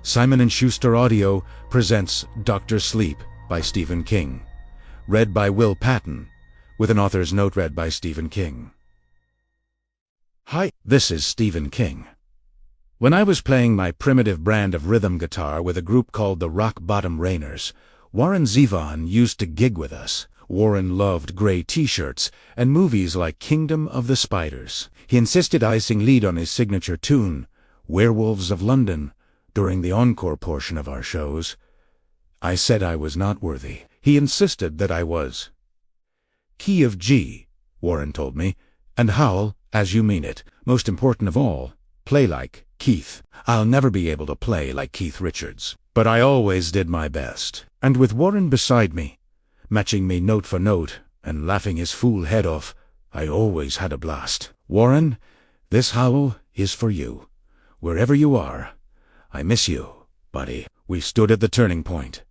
Simon & Schuster Audio presents Dr. Sleep by Stephen King. Read by Will Patton, with an author's note read by Stephen King. Hi, this is Stephen King. When I was playing my primitive brand of rhythm guitar with a group called the Rock Bottom Rainers, Warren Zevon used to gig with us. Warren loved gray t-shirts and movies like Kingdom of the Spiders. He insisted I sing lead on his signature tune, Werewolves of London, during the encore portion of our shows. I said I was not worthy. He insisted that I was. Key of G, Warren told me, and howl as you mean it. Most important of all, play like Keith. I'll never be able to play like Keith Richards, but I always did my best. And with Warren beside me, matching me note for note and laughing his fool head off, I always had a blast. Warren, this howl is for you. Wherever you are, I miss you, buddy. We stood at the turning point.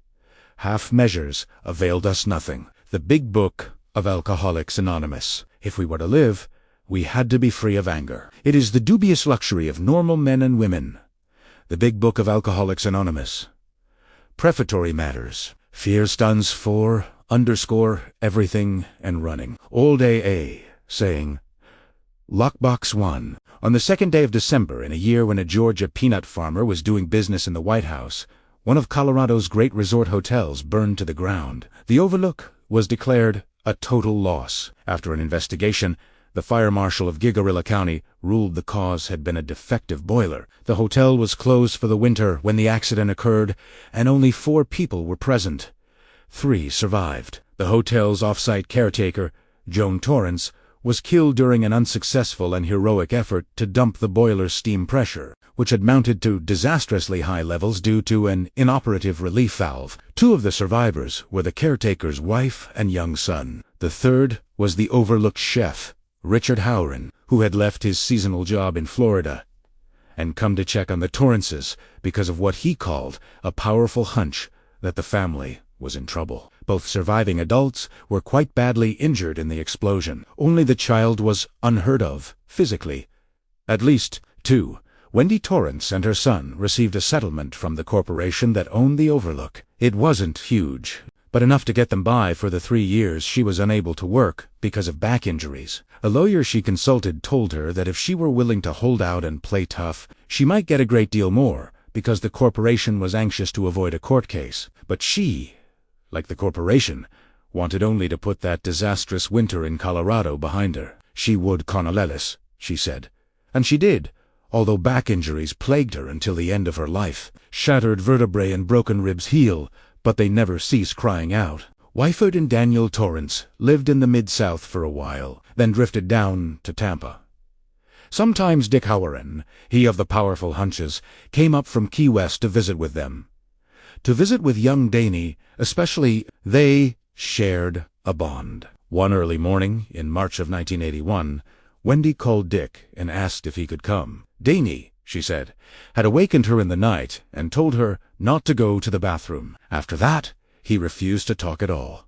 Half measures availed us nothing. The big book of Alcoholics Anonymous. If we were to live, we had to be free of anger. It is the dubious luxury of normal men and women. The big book of Alcoholics Anonymous. Prefatory matters. Fear stands for everything and running. Old AA saying, Lockbox 1. On the second day of December, in a year when a Georgia peanut farmer was doing business in the White House, one of Colorado's great resort hotels burned to the ground. The Overlook was declared a total loss. After an investigation, the fire marshal of Gigarilla County ruled the cause had been a defective boiler. The hotel was closed for the winter when the accident occurred, and only 4 people were present. 3 survived. The hotel's off-site caretaker, Dan Torrance, was killed during an unsuccessful and heroic effort to dump the boiler's steam pressure, which had mounted to disastrously high levels due to an inoperative relief valve. 2 of the survivors were the caretaker's wife and young son. The third was the Overlook chef, Richard Howren, who had left his seasonal job in Florida and come to check on the Torrances because of what he called a powerful hunch that the family was in trouble. Both surviving adults were quite badly injured in the explosion. Only the child was unheard of, physically. At least 2. Wendy Torrance and her son received a settlement from the corporation that owned the Overlook. It wasn't huge, but enough to get them by for the 3 years she was unable to work because of back injuries. A lawyer she consulted told her that if she were willing to hold out and play tough, she might get a great deal more, because the corporation was anxious to avoid a court case. But she, like the corporation, wanted only to put that disastrous winter in Colorado behind her. She would Conalelis, she said. And she did, although back injuries plagued her until the end of her life. Shattered vertebrae and broken ribs heal, but they never cease crying out. Wyford and Daniel Torrance lived in the Mid-South for a while, then drifted down to Tampa. Sometimes Dick Howren, he of the powerful hunches, came up from Key West to visit with them. To visit with young Danny, especially, they shared a bond. One early morning, in March of 1981, Wendy called Dick and asked if he could come. Danny, she said, had awakened her in the night and told her not to go to the bathroom. After that, he refused to talk at all.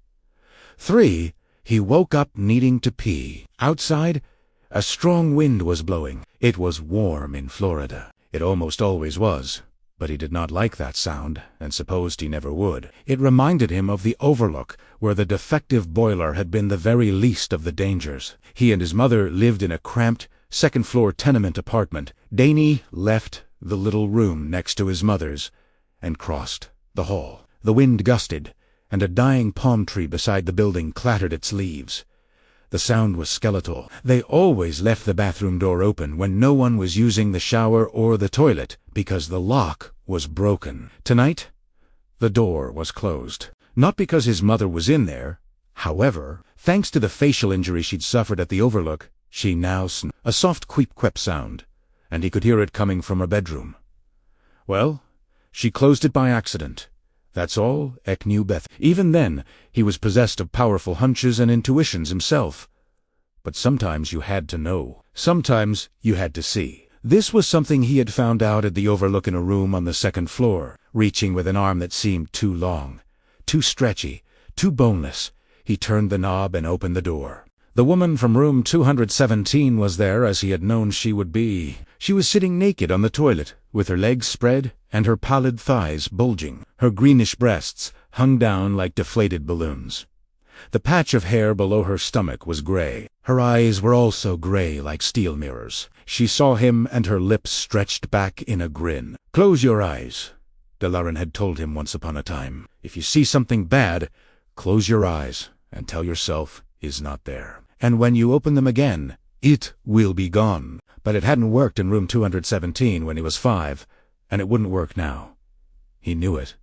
3. He woke up needing to pee. Outside, a strong wind was blowing. It was warm in Florida. It almost always was. But he did not like that sound, and supposed he never would. It reminded him of the Overlook, where the defective boiler had been the very least of the dangers. He and his mother lived in a cramped, second-floor tenement apartment. Danny left the little room next to his mother's and crossed the hall. The wind gusted, and a dying palm tree beside the building clattered its leaves. The sound was skeletal. They always left the bathroom door open when no one was using the shower or the toilet, because the lock was broken. Tonight, the door was closed. Not because his mother was in there. However, thanks to the facial injury she'd suffered at the Overlook, she now a soft queep-quep sound, and he could hear it coming from her bedroom. Well, she closed it by accident. That's all Eck knew Beth. Even then, he was possessed of powerful hunches and intuitions himself. But sometimes you had to know. Sometimes you had to see. This was something he had found out at the Overlook in a room on the 2nd floor. Reaching with an arm that seemed too long, too stretchy, too boneless, he turned the knob and opened the door. The woman from room 217 was there, as he had known she would be. She was sitting naked on the toilet, with her legs spread and her pallid thighs bulging. Her greenish breasts hung down like deflated balloons. The patch of hair below her stomach was gray. Her eyes were also gray like steel mirrors. She saw him and her lips stretched back in a grin. "Close your eyes," Delaran had told him once upon a time. "If you see something bad, close your eyes and tell yourself it's not there. And when you open them again, it will be gone." But it hadn't worked in room 217 when he was 5, and it wouldn't work now. He knew it.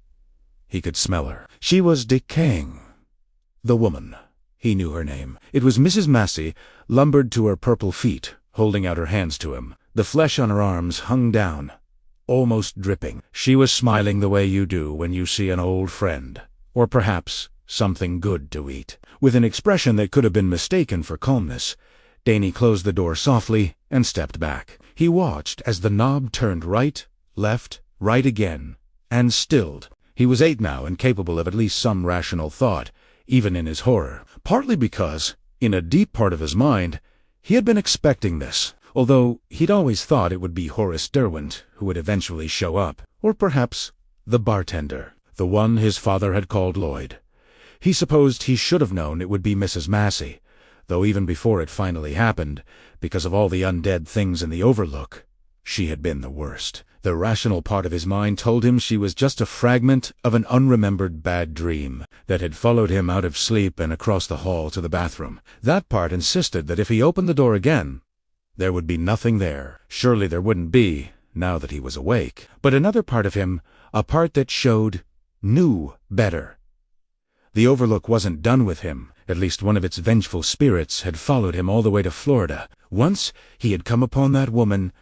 He could smell her. She was decaying. The woman. He knew her name. It was Mrs. Massey, lumbered to her purple feet, holding out her hands to him. The flesh on her arms hung down, almost dripping. She was smiling the way you do when you see an old friend, or perhaps something good to eat. With an expression that could have been mistaken for calmness, Danny closed the door softly and stepped back. He watched as the knob turned right, left, right again, and stilled. He was 8 now and capable of at least some rational thought, even in his horror, partly because, in a deep part of his mind, he had been expecting this, although he'd always thought it would be Horace Derwent who would eventually show up, or perhaps the bartender, the one his father had called Lloyd. He supposed he should have known it would be Mrs. Massey, though even before it finally happened, because of all the undead things in the Overlook, she had been the worst. The rational part of his mind told him she was just a fragment of an unremembered bad dream that had followed him out of sleep and across the hall to the bathroom. That part insisted that if he opened the door again, there would be nothing there. Surely there wouldn't be, now that he was awake. But another part of him, a part that knew better. The Overlook wasn't done with him. At least one of its vengeful spirits had followed him all the way to Florida. Once he had come upon that woman,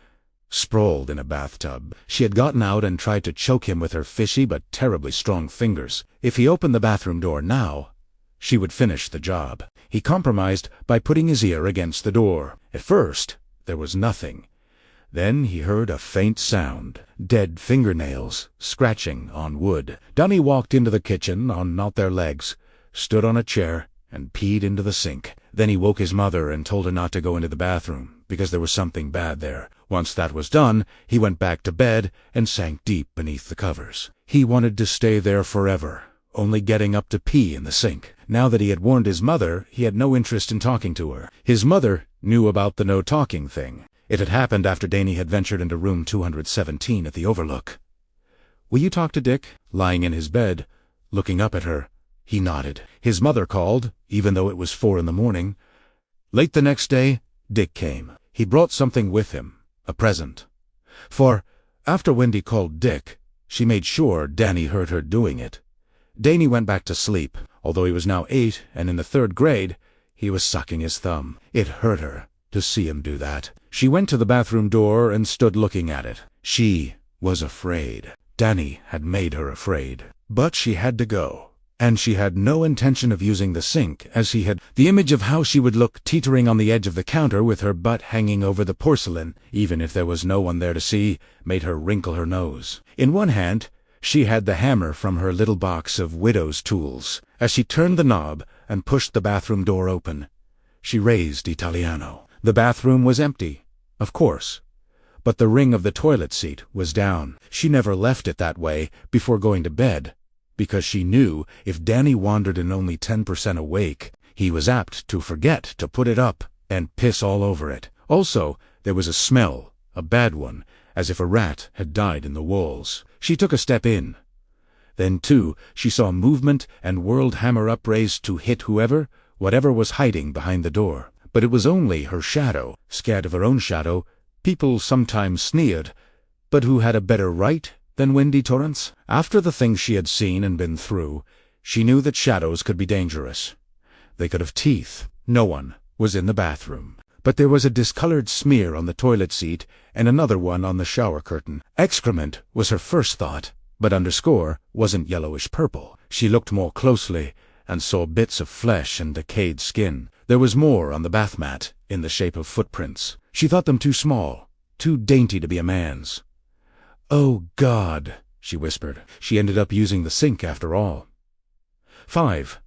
sprawled in a bathtub. She had gotten out and tried to choke him with her fishy but terribly strong fingers. If he opened the bathroom door now, she would finish the job. He compromised by putting his ear against the door. At first, there was nothing. Then he heard a faint sound, dead fingernails scratching on wood. Dunny walked into the kitchen on not their legs, stood on a chair, and peed into the sink. Then he woke his mother and told her not to go into the bathroom, because there was something bad there. Once that was done, he went back to bed and sank deep beneath the covers. He wanted to stay there forever, only getting up to pee in the sink. Now that he had warned his mother, he had no interest in talking to her. His mother knew about the no-talking thing. It had happened after Danny had ventured into room 217 at the Overlook. "Will you talk to Dick?" Lying in his bed, looking up at her, he nodded. His mother called, even though it was 4 in the morning. Late the next day, Dick came. He brought something with him, a present. For, after Wendy called Dick, she made sure Danny heard her doing it. Danny went back to sleep. Although he was now 8 and in the 3rd grade, he was sucking his thumb. It hurt her to see him do that. She went to the bathroom door and stood looking at it. She was afraid. Danny had made her afraid. But she had to go. And she had no intention of using the sink, as he had. The image of how she would look teetering on the edge of the counter with her butt hanging over the porcelain, even if there was no one there to see, made her wrinkle her nose. In one hand, she had the hammer from her little box of widow's tools. As she turned the knob and pushed the bathroom door open, she raised Italiano. The bathroom was empty, of course, but the ring of the toilet seat was down. She never left it that way before going to bed, because she knew if Danny wandered in only 10% awake, he was apt to forget to put it up and piss all over it. Also, there was a smell, a bad one, as if a rat had died in the walls. She took a step in. Then, too, she saw movement and whirled hammer upraised to hit whatever was hiding behind the door. But it was only her shadow. Scared of her own shadow, people sometimes sneered, but who had a better right than Wendy Torrance? After the things she had seen and been through, she knew that shadows could be dangerous. They could have teeth. No one was in the bathroom. But there was a discolored smear on the toilet seat and another one on the shower curtain. Excrement was her first thought, but underscore wasn't yellowish purple. She looked more closely and saw bits of flesh and decayed skin. There was more on the bath mat, in the shape of footprints. She thought them too small, too dainty to be a man's. "Oh, God," she whispered. She ended up using the sink after all. 5.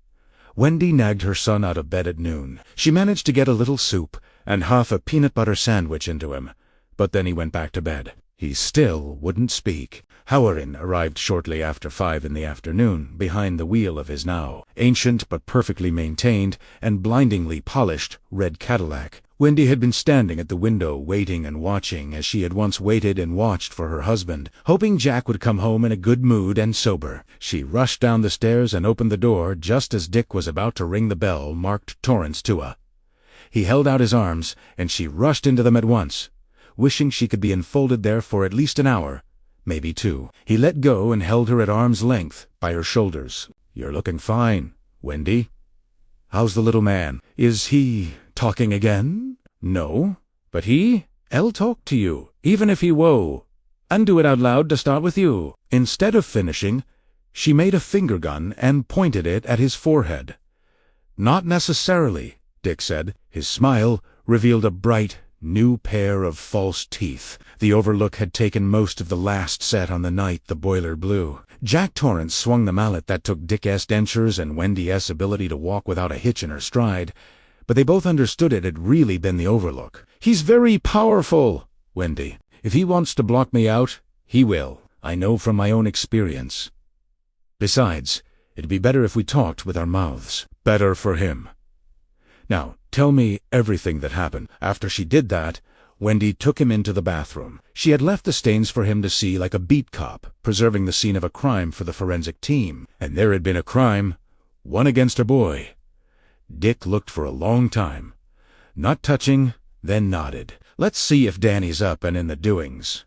Wendy nagged her son out of bed at noon. She managed to get a little soup and half a peanut butter sandwich into him, but then he went back to bed. He still wouldn't speak. Howrin arrived shortly after 5 in the afternoon, behind the wheel of his now ancient but perfectly maintained and blindingly polished red Cadillac. Wendy had been standing at the window waiting and watching as she had once waited and watched for her husband, hoping Jack would come home in a good mood and sober. She rushed down the stairs and opened the door just as Dick was about to ring the bell marked Torrance to her. He held out his arms, and she rushed into them at once, wishing she could be enfolded there for at least an hour, maybe 2. He let go and held her at arm's length by her shoulders. "You're looking fine, Wendy. How's the little man? Is he talking again?" "No, but I'll talk to you, even if he woe, and do it out loud to start with you." Instead of finishing, she made a finger gun and pointed it at his forehead. "Not necessarily," Dick said. His smile revealed a bright, new pair of false teeth. The Overlook had taken most of the last set on the night the boiler blew. Jack Torrance swung the mallet that took Dick's dentures and Wendy's ability to walk without a hitch in her stride, but they both understood it had really been the Overlook. "He's very powerful, Wendy. If he wants to block me out, he will. I know from my own experience. Besides, it'd be better if we talked with our mouths." Better for him. "Now, tell me everything that happened." After she did that, Wendy took him into the bathroom. She had left the stains for him to see like a beat cop, preserving the scene of a crime for the forensic team. And there had been a crime, one against a boy. Dick looked for a long time, not touching, then nodded. "Let's see if Danny's up and in the doings."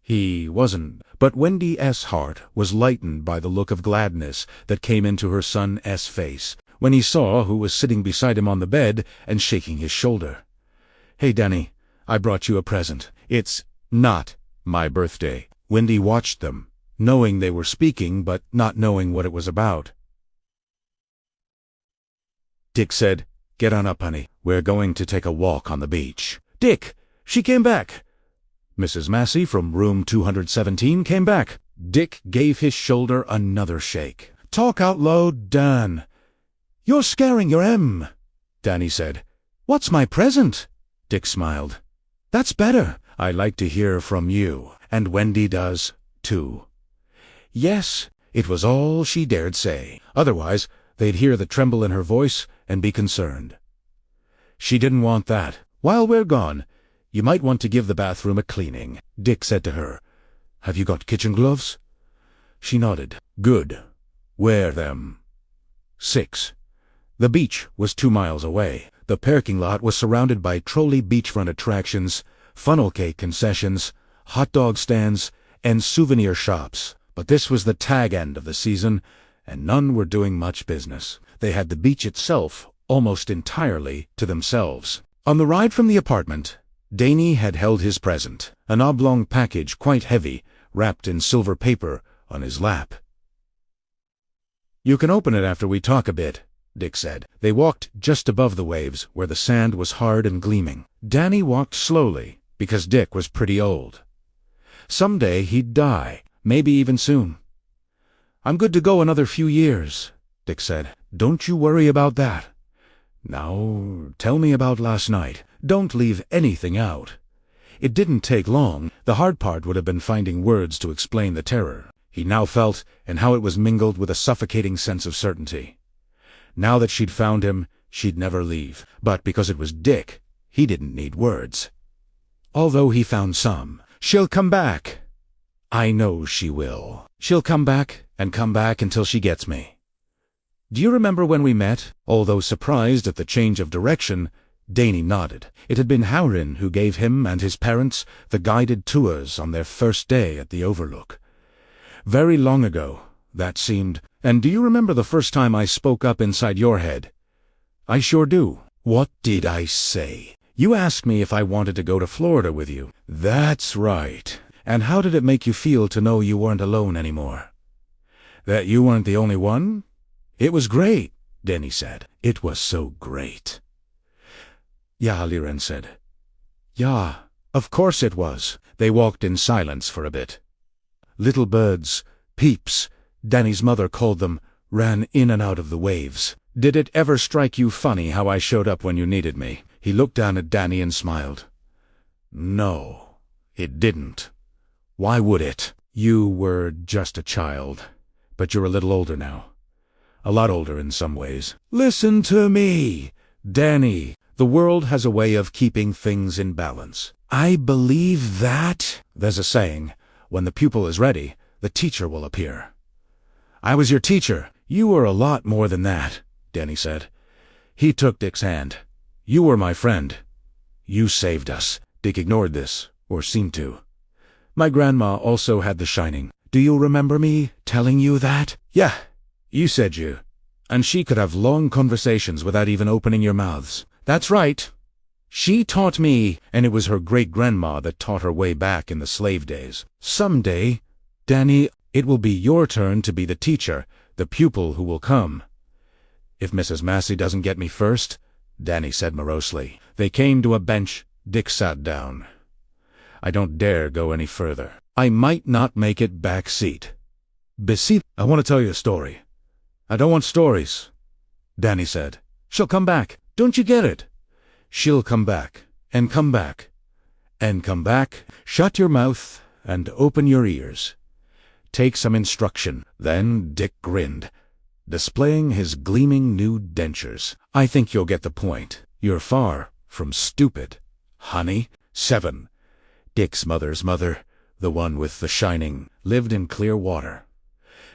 He wasn't, but Wendy's heart was lightened by the look of gladness that came into her son's face when he saw who was sitting beside him on the bed and shaking his shoulder. "Hey, Danny, I brought you a present. It's not my birthday." Wendy watched them, knowing they were speaking but not knowing what it was about. Dick said, "Get on up, honey. We're going to take a walk on the beach." "Dick, she came back." Mrs. Massey from room 217 came back. Dick gave his shoulder another shake. "Talk out loud, Dan. You're scaring your M," Danny said. "What's my present?" Dick smiled. "That's better. I like to hear from you, and Wendy does, too." Yes, it was all she dared say. Otherwise, they'd hear the tremble in her voice and be concerned. She didn't want that. "While we're gone, you might want to give the bathroom a cleaning," Dick said to her. "Have you got kitchen gloves?" She nodded. "Good. Wear them." 6. The beach was 2 miles away. The parking lot was surrounded by trolley beachfront attractions, funnel cake concessions, hot dog stands, and souvenir shops. But this was the tag end of the season, and none were doing much business. They had the beach itself almost entirely to themselves. On the ride from the apartment, Danny had held his present, an oblong package quite heavy, wrapped in silver paper, on his lap. "You can open it after we talk a bit," Dick said. They walked just above the waves, where the sand was hard and gleaming. Danny walked slowly, because Dick was pretty old. Someday he'd die, maybe even soon. "I'm good to go another few years," Dick said. "Don't you worry about that. Now, tell me about last night. Don't leave anything out." It didn't take long. The hard part would have been finding words to explain the terror he now felt and how it was mingled with a suffocating sense of certainty. Now that she'd found him, she'd never leave. But because it was Dick, he didn't need words. Although he found some. "She'll come back. I know she will. She'll come back and come back until she gets me. Do you remember when we met?" Although surprised at the change of direction, Danny nodded. It had been Howrin who gave him and his parents the guided tours on their first day at the Overlook. Very long ago, that seemed. "And do you remember the first time I spoke up inside your head?" "I sure do." "What did I say?" "You asked me if I wanted to go to Florida with you." "That's right. And how did it make you feel to know you weren't alone anymore?" "That you weren't the only one?" "It was great," Danny said. "It was so great." "Yeah," Liren said. "Yeah, of course it was." They walked in silence for a bit. Little birds, peeps, Danny's mother called them, ran in and out of the waves. "Did it ever strike you funny how I showed up when you needed me?" He looked down at Danny and smiled. "No, it didn't." Why would it? You were just a child, but you're a little older now. A lot older in some ways. Listen to me, Danny. The world has a way of keeping things in balance. I believe that. There's a saying, when the pupil is ready, the teacher will appear. I was your teacher. You were a lot more than that, Danny said. He took Dick's hand. You were my friend. You saved us. Dick ignored this, or seemed to. My grandma also had the shining. Do you remember me telling you that? Yeah, you said you. And she could have long conversations without even opening your mouths. That's right. She taught me, and it was her great-grandma that taught her way back in the slave days. Someday, Danny, it will be your turn to be the teacher, the pupil who will come. If Mrs. Massey doesn't get me first, Danny said morosely. They came to a bench. Dick sat down. I don't dare go any further. I might not make it back seat. Beseed, I want to tell you a story. I don't want stories, Danny said. She'll come back. Don't you get it? She'll come back, and come back, and come back. Shut your mouth and open your ears. Take some instruction. Then Dick grinned, displaying his gleaming new dentures. I think you'll get the point. You're far from stupid, honey. 7. Dick's mother's mother, the one with the shining, lived in clear water.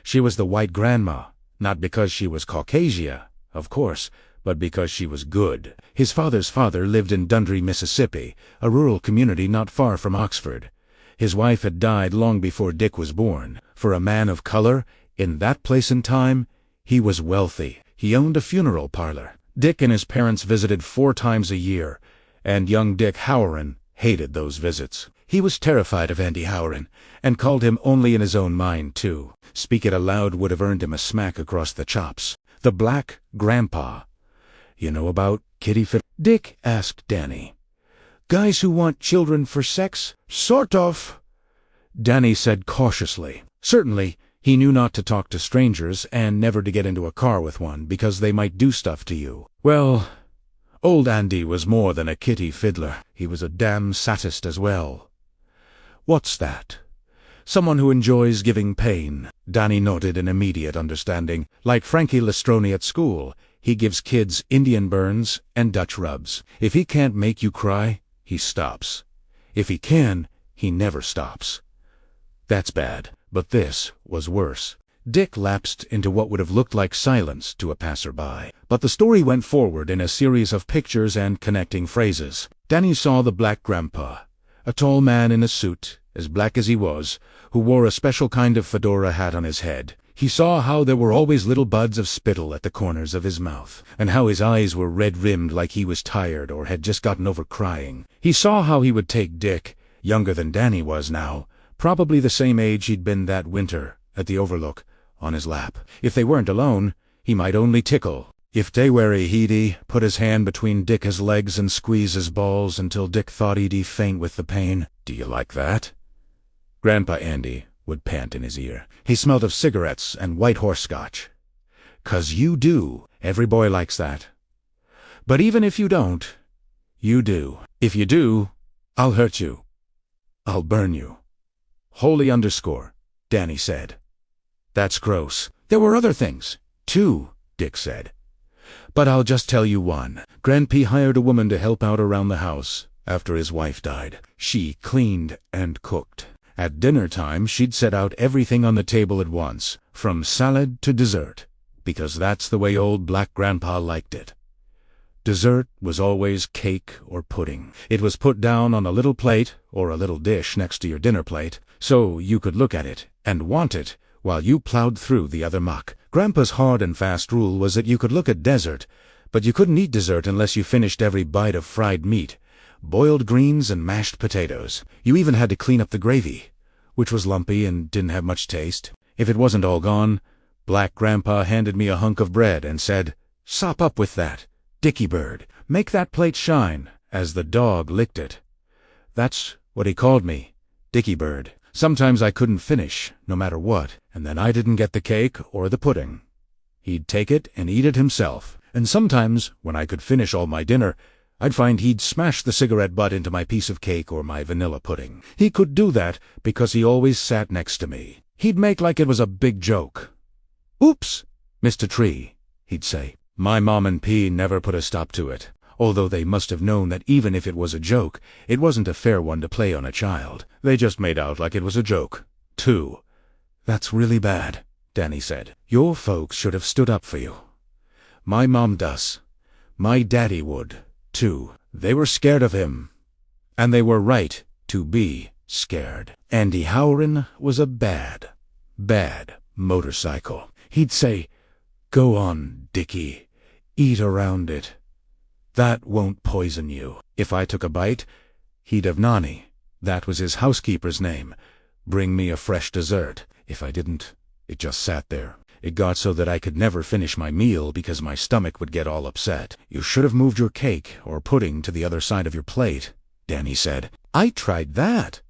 She was the white grandma, not because she was Caucasia, of course, but because she was good. His father's father lived in Dundry, Mississippi, a rural community not far from Oxford. His wife had died long before Dick was born. For a man of color, in that place and time, he was wealthy. He owned a funeral parlor. Dick and his parents visited 4 times a year, and young Dick Howran hated those visits. He was terrified of Andy Howran, and called him only in his own mind, too. Speak it aloud would have earned him a smack across the chops. The Black Grandpa. You know about Kitty Fit? Dick asked Danny. Guys who want children for sex? Sort of, Danny said cautiously. Certainly, he knew not to talk to strangers and never to get into a car with one, because they might do stuff to you. Well, old Andy was more than a kitty fiddler. He was a damn sadist as well. What's that? Someone who enjoys giving pain. Danny nodded in immediate understanding. Like Frankie Lestroni at school, he gives kids Indian burns and Dutch rubs. If he can't make you cry, he stops. If he can, he never stops. That's bad, but this was worse. Dick lapsed into what would have looked like silence to a passerby. But the story went forward in a series of pictures and connecting phrases. Danny saw the Black Grandpa, a tall man in a suit, as black as he was, who wore a special kind of fedora hat on his head. He saw how there were always little buds of spittle at the corners of his mouth, and how his eyes were red-rimmed like he was tired or had just gotten over crying. He saw how he would take Dick, younger than Danny was now, probably the same age he'd been that winter, at the Overlook, on his lap. If they weren't alone, he might only tickle. If they were he'd put his hand between Dick's legs and squeeze his balls until Dick thought he'd faint with the pain. Do you like that? Grandpa Andy would pant in his ear. He smelled of cigarettes and white horse-scotch. 'Cause you do. Every boy likes that. But even if you don't, you do. If you do, I'll hurt you. I'll burn you. Holy underscore, Danny said. That's gross. There were other things, too, Dick said. But I'll just tell you one. Grandpa hired a woman to help out around the house after his wife died. She cleaned and cooked. At dinner time, she'd set out everything on the table at once, from salad to dessert, because that's the way old Black Grandpa liked it. Dessert was always cake or pudding. It was put down on a little plate or a little dish next to your dinner plate, so you could look at it and want it while you plowed through the other muck. Grandpa's hard and fast rule was that you could look at dessert, but you couldn't eat dessert unless you finished every bite of fried meat, boiled greens, and mashed potatoes. You even had to clean up the gravy, which was lumpy and didn't have much taste. If it wasn't all gone, Black Grandpa handed me a hunk of bread and said, "Sop up with that, Dickie Bird. Make that plate shine," as the dog licked it. That's what he called me, Dickie Bird. Sometimes I couldn't finish, no matter what, and then I didn't get the cake or the pudding. He'd take it and eat it himself. And sometimes, when I could finish all my dinner, I'd find he'd smash the cigarette butt into my piece of cake or my vanilla pudding. He could do that because he always sat next to me. He'd make like it was a big joke. "Oops, Mr. Tree," he'd say. My Mom and P never put a stop to it, although they must have known that even if it was a joke, it wasn't a fair one to play on a child. They just made out like it was a joke, too. "That's really bad," Danny said. "Your folks should have stood up for you. My mom does. My daddy would, too. They were scared of him. And they were right to be scared. Andy Howren was a bad motorcycle. He'd say, 'Go on, Dickie. Eat around it. That won't poison you.' If I took a bite, he'd have Nani. That was his housekeeper's name. Bring me a fresh dessert. If I didn't, it just sat there. It got so that I could never finish my meal because my stomach would get all upset. 'You should have moved your cake or pudding to the other side of your plate,' Danny said. I tried that.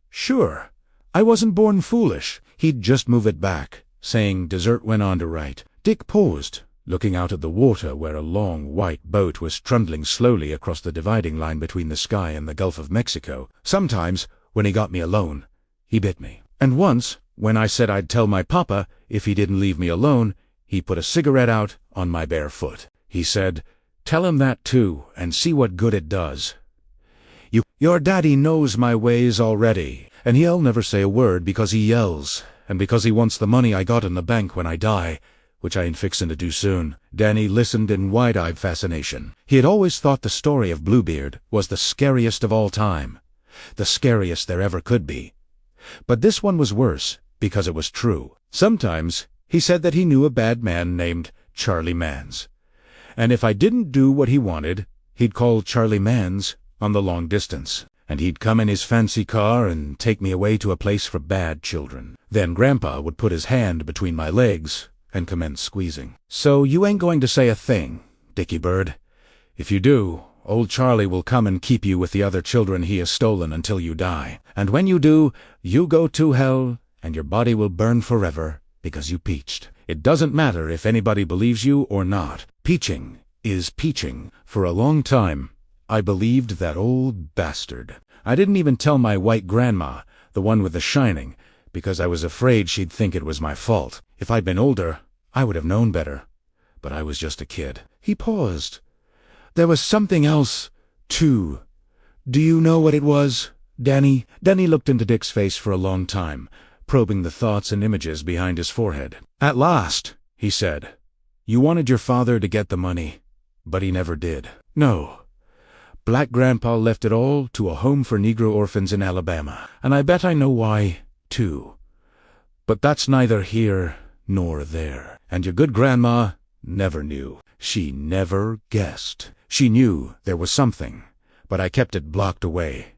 Sure, I wasn't born foolish. He'd just move it back, saying dessert went on to right. Dick paused, looking out at the water where a long white boat was trundling slowly across the dividing line between the sky and the Gulf of Mexico. Sometimes, when he got me alone, he bit me. And once, when I said I'd tell my papa if he didn't leave me alone, he put a cigarette out on my bare foot. He said, "Tell him that too, and see what good it does. Your daddy knows my ways already, and he'll never say a word because he yells, and because he wants the money I got in the bank when I die, which I ain't fixin' to do soon." Danny listened in wide-eyed fascination. He had always thought the story of Bluebeard was the scariest of all time, the scariest there ever could be. But this one was worse, because it was true. Sometimes he said that he knew a bad man named Charlie Mans, and if I didn't do what he wanted, he'd call Charlie Mans on the long distance, and he'd come in his fancy car and take me away to a place for bad children. Then Grandpa would put his hand between my legs and commence squeezing. "So you ain't going to say a thing, Dickie Bird. If you do, old Charlie will come and keep you with the other children he has stolen until you die. And when you do, you go to hell, and your body will burn forever because you peached. It doesn't matter if anybody believes you or not. Peaching is peaching. For a long time, I believed that old bastard. I didn't even tell my white grandma, the one with the shining, because I was afraid she'd think it was my fault. If I'd been older, I would have known better. But I was just a kid." He paused. "There was something else, too. Do you know what it was, Danny?" Danny looked into Dick's face for a long time, probing the thoughts and images behind his forehead. "At last," he said, "you wanted your father to get the money, but he never did. No. Black Grandpa left it all to a home for Negro orphans in Alabama, and I bet I know why, too. But that's neither here nor there. And your good grandma never knew. She never guessed. She knew there was something, but I kept it blocked away.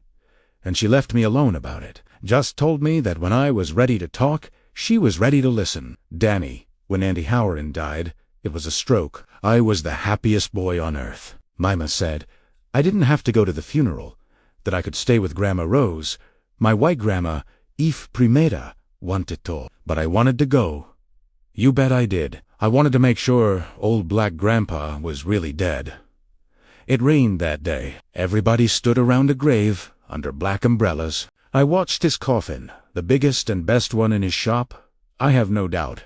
And she left me alone about it. Just told me that when I was ready to talk, she was ready to listen. Danny, when Andy Howren died, it was a stroke. I was the happiest boy on earth. Mima said I didn't have to go to the funeral, that I could stay with Grandma Rose. My white grandma, If Primera, wanted to, but I wanted to go. You bet I did. I wanted to make sure old Black Grandpa was really dead. It rained that day. Everybody stood around a grave, under black umbrellas. I watched his coffin, the biggest and best one in his shop, I have no doubt,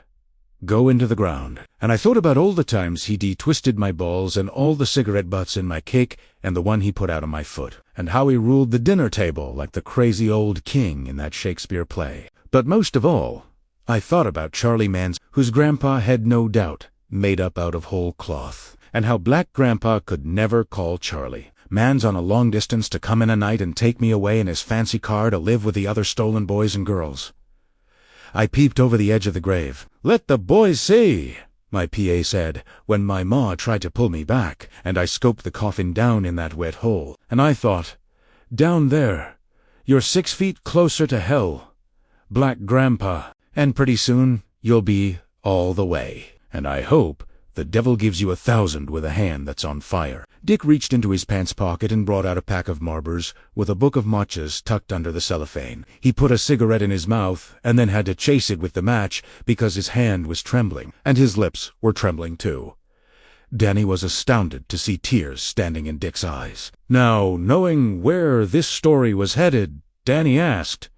go into the ground. And I thought about all the times he de-twisted my balls and all the cigarette butts in my cake and the one he put out on my foot, and how he ruled the dinner table like the crazy old king in that Shakespeare play. But most of all, I thought about Charlie Mans, whose grandpa had no doubt made up out of whole cloth, and how Black Grandpa could never call Charlie Mans on a long distance to come in a night and take me away in his fancy car to live with the other stolen boys and girls. I peeped over the edge of the grave. "Let the boys see," my PA said, when my ma tried to pull me back, and I scoped the coffin down in that wet hole. And I thought, down there, you're 6 feet closer to hell, Black Grandpa, and pretty soon you'll be all the way. And I hope the devil gives you 1,000 with a hand that's on fire. Dick reached into his pants pocket and brought out a pack of Marlboros with a book of matches tucked under the cellophane. He put a cigarette in his mouth and then had to chase it with the match because his hand was trembling, and his lips were trembling too. Danny was astounded to see tears standing in Dick's eyes. Now, knowing where this story was headed, Danny asked,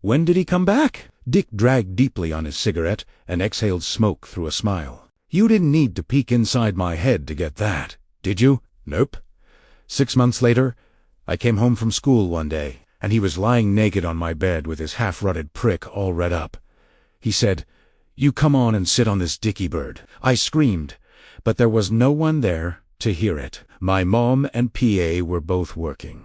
"When did he come back?" Dick dragged deeply on his cigarette and exhaled smoke through a smile. "You didn't need to peek inside my head to get that, did you?" "Nope. 6 months later, I came home from school one day, and he was lying naked on my bed with his half-rotted prick all red up. He said, 'You come on and sit on this dicky bird.' I screamed, but there was no one there to hear it. My mom and PA were both working.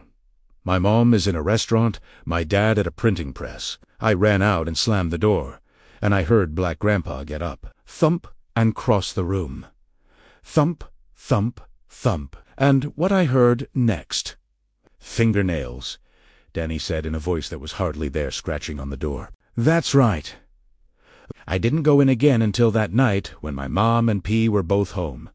My mom is in a restaurant, my dad at a printing press. I ran out and slammed the door, and I heard Black Grandpa get up, thump, and cross the room. Thump, thump, thump. And what I heard next—" "Fingernails," Danny said in a voice that was hardly there, scratching on the door. "That's right. I didn't go in again until that night when my mom and P were both home.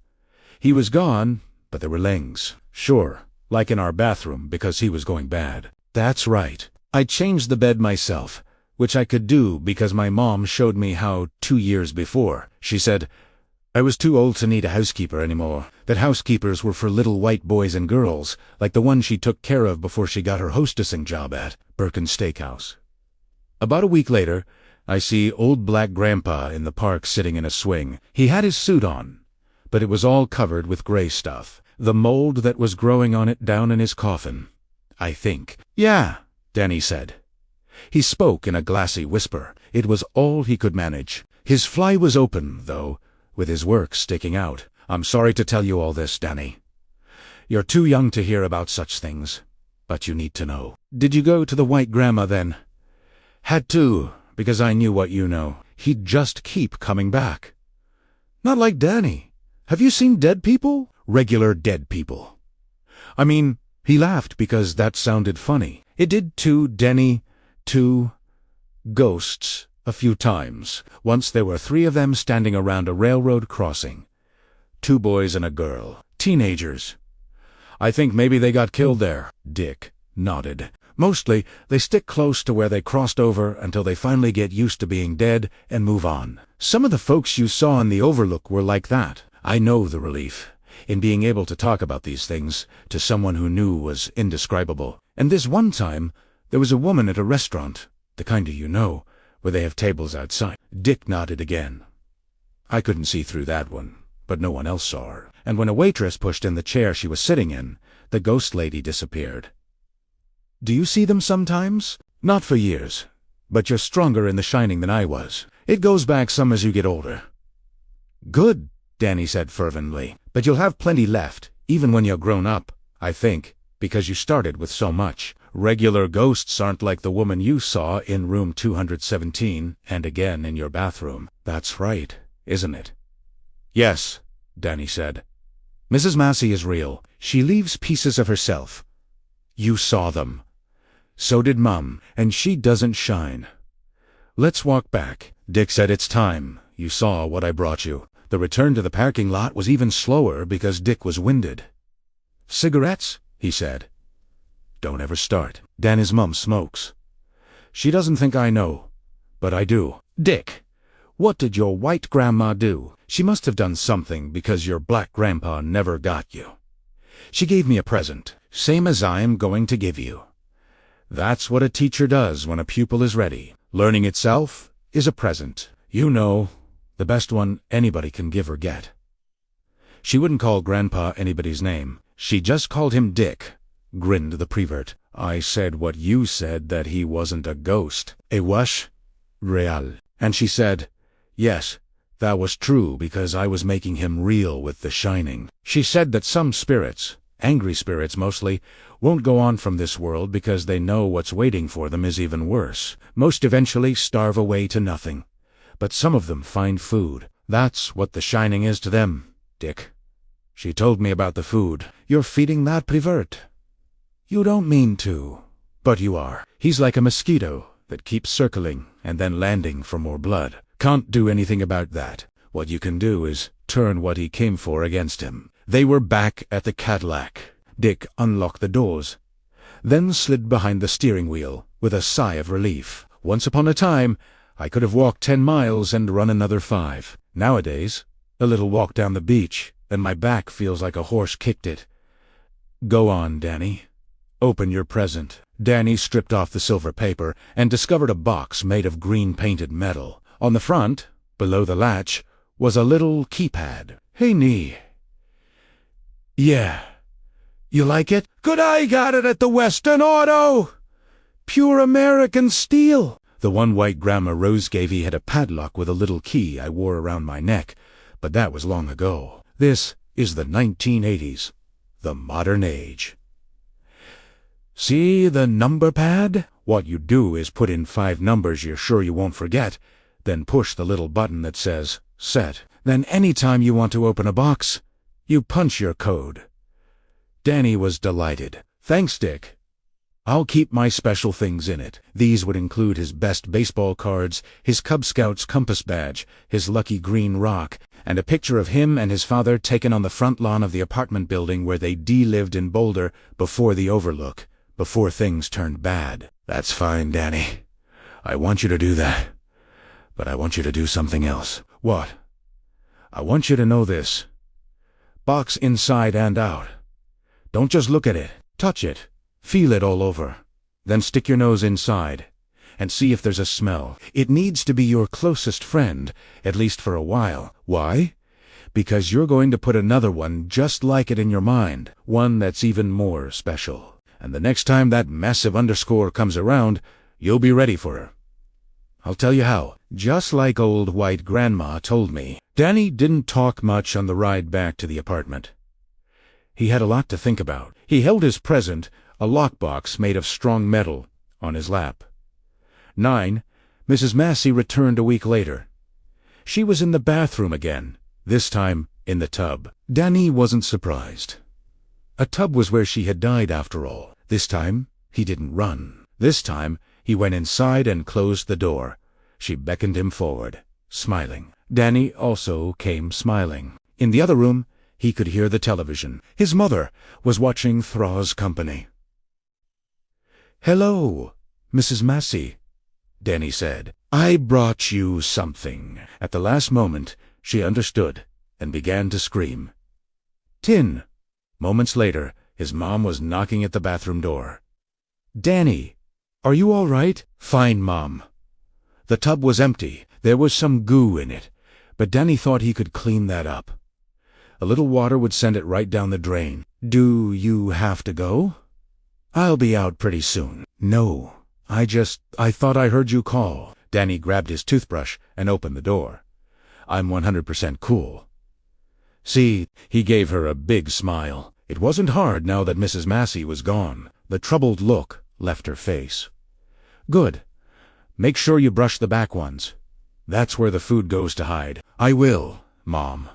He was gone, but there were lings. Sure, like in our bathroom, because he was going bad. That's right. I changed the bed myself, which I could do because my mom showed me how 2 years before. She said I was too old to need a housekeeper anymore, that housekeepers were for little white boys and girls, like the one she took care of before she got her hostessing job at Birkin's Steakhouse. About a week later, I see old Black Grandpa in the park sitting in a swing. He had his suit on, but it was all covered with gray stuff, the mold that was growing on it down in his coffin, I think. "Yeah," Danny said. He spoke in a glassy whisper. It was all he could manage. His fly was open, though, with his work sticking out. "I'm sorry to tell you all this, Danny. You're too young to hear about such things, but you need to know. Did you go to the White Grandma then?" "Had to, because I knew what you know. He'd just keep coming back." "Not like Danny. Have you seen dead people?" "Regular dead people. I mean," he laughed because that sounded funny. It did too, Danny. "Two ghosts. A few times. Once there were 3 of them standing around a railroad crossing. 2 boys and a girl. Teenagers. I think maybe they got killed there." Dick nodded. "Mostly, they stick close to where they crossed over until they finally get used to being dead and move on. Some of the folks you saw in the Overlook were like that. I know the relief in being able to talk about these things to someone who knew was indescribable. And this one time, there was a woman at a restaurant, the kind you know, where they have tables outside." Dick nodded again. "I couldn't see through that one, but no one else saw her. And when a waitress pushed in the chair she was sitting in, the ghost lady disappeared." "Do you see them sometimes?" "Not for years, but you're stronger in The Shining than I was. It goes back some as you get older." "Good," Danny said fervently. "But you'll have plenty left, even when you're grown up, I think, because you started with so much. Regular ghosts aren't like the woman you saw in room 217 and again in your bathroom." "That's right, isn't it?" "Yes," Danny said. "Mrs. Massey is real. She leaves pieces of herself. You saw them. So did Mum, and she doesn't shine. Let's walk back." Dick said, "It's time. You saw what I brought you." The return to the parking lot was even slower because Dick was winded. "Cigarettes?" he said. "Don't ever start. Danny's mum smokes. She doesn't think I know, but I do." "Dick, what did your white grandma do?" "She must have done something because your black grandpa never got you. She gave me a present, same as I'm going to give you. That's what a teacher does when a pupil is ready. Learning itself is a present. You know, the best one anybody can give or get." She wouldn't call Grandpa anybody's name. She just called him Dick, grinned the prevert. "I said what you said, that he wasn't a ghost." "A wash? Real." And she said, "Yes, that was true because I was making him real with The Shining." She said that some spirits, angry spirits mostly, won't go on from this world because they know what's waiting for them is even worse. Most eventually starve away to nothing. But some of them find food. That's what The Shining is to them, Dick. She told me about the food. "You're feeding that prevert." "You don't mean to." "But you are. He's like a mosquito that keeps circling and then landing for more blood. Can't do anything about that. What you can do is turn what he came for against him." They were back at the Cadillac. Dick unlocked the doors, then slid behind the steering wheel with a sigh of relief. "Once upon a time, I could have walked 10 miles and run another 5. Nowadays, a little walk down the beach and my back feels like a horse kicked it. Go on, Danny. Open your present. Danny stripped off the silver paper and discovered a box made of green painted metal. On the front, below the latch, was a little keypad. Hey, Nee. Yeah. You like it? Good, I got it at the Western Auto. Pure American steel. The one white Grandma Rose gave he had a padlock with a little key I wore around my neck, but that was long ago. This is the 1980s, the modern age. See the number pad? What you do is put in 5 numbers you're sure you won't forget, then push the little button that says Set. Then anytime you want to open a box, you punch your code. Danny was delighted. Thanks, Dick. I'll keep my special things in it. These would include his best baseball cards, his Cub Scouts compass badge, his lucky green rock, and a picture of him and his father taken on the front lawn of the apartment building where they lived in Boulder before the Overlook, before things turned bad. That's fine, Danny. I want you to do that. But I want you to do something else. What? I want you to know this. Box inside and out. Don't just look at it. Touch it. Feel it all over. Then stick your nose inside and see if there's a smell. It needs to be your closest friend, at least for a while. Why? Because you're going to put another one just like it in your mind, one that's even more special. And the next time that massive underscore comes around, you'll be ready for her. I'll tell you how. Just like old white Grandma told me. Danny didn't talk much on the ride back to the apartment. He had a lot to think about. He held his present, a lockbox made of strong metal, on his lap. 9. Mrs. Massey returned a week later. She was in the bathroom again, this time in the tub. Danny wasn't surprised. A tub was where she had died after all. This time, he didn't run. This time, he went inside and closed the door. She beckoned him forward, smiling. Danny also came smiling. In the other room, he could hear the television. His mother was watching Thraw's Company. "Hello, Mrs. Massey," Danny said. "I brought you something." At the last moment, she understood and began to scream. Tin. Moments later, his mom was knocking at the bathroom door. "Danny, are you all right?" "Fine, Mom." The tub was empty. There was some goo in it, but Danny thought he could clean that up. A little water would send it right down the drain. "Do you have to go?" "I'll be out pretty soon." "No, I thought I heard you call." Danny grabbed his toothbrush and opened the door. "I'm 100% cool." See, he gave her a big smile. It wasn't hard now that Mrs. Massey was gone. The troubled look left her face. "Good. Make sure you brush the back ones. That's where the food goes to hide." "I will, Mom."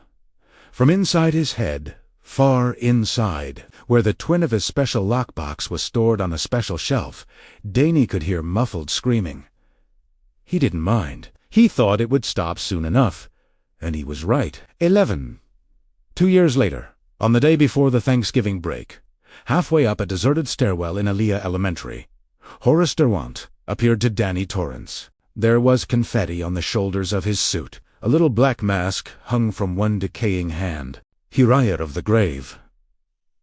From inside his head, far inside, where the twin of his special lockbox was stored on a special shelf, Danny could hear muffled screaming. He didn't mind. He thought it would stop soon enough. And he was right. 11. 2 years later, on the day before the Thanksgiving break, halfway up a deserted stairwell in Aaliyah Elementary, Horace Derwent appeared to Danny Torrance. There was confetti on the shoulders of his suit. A little black mask hung from one decaying hand. Hiriah of the grave.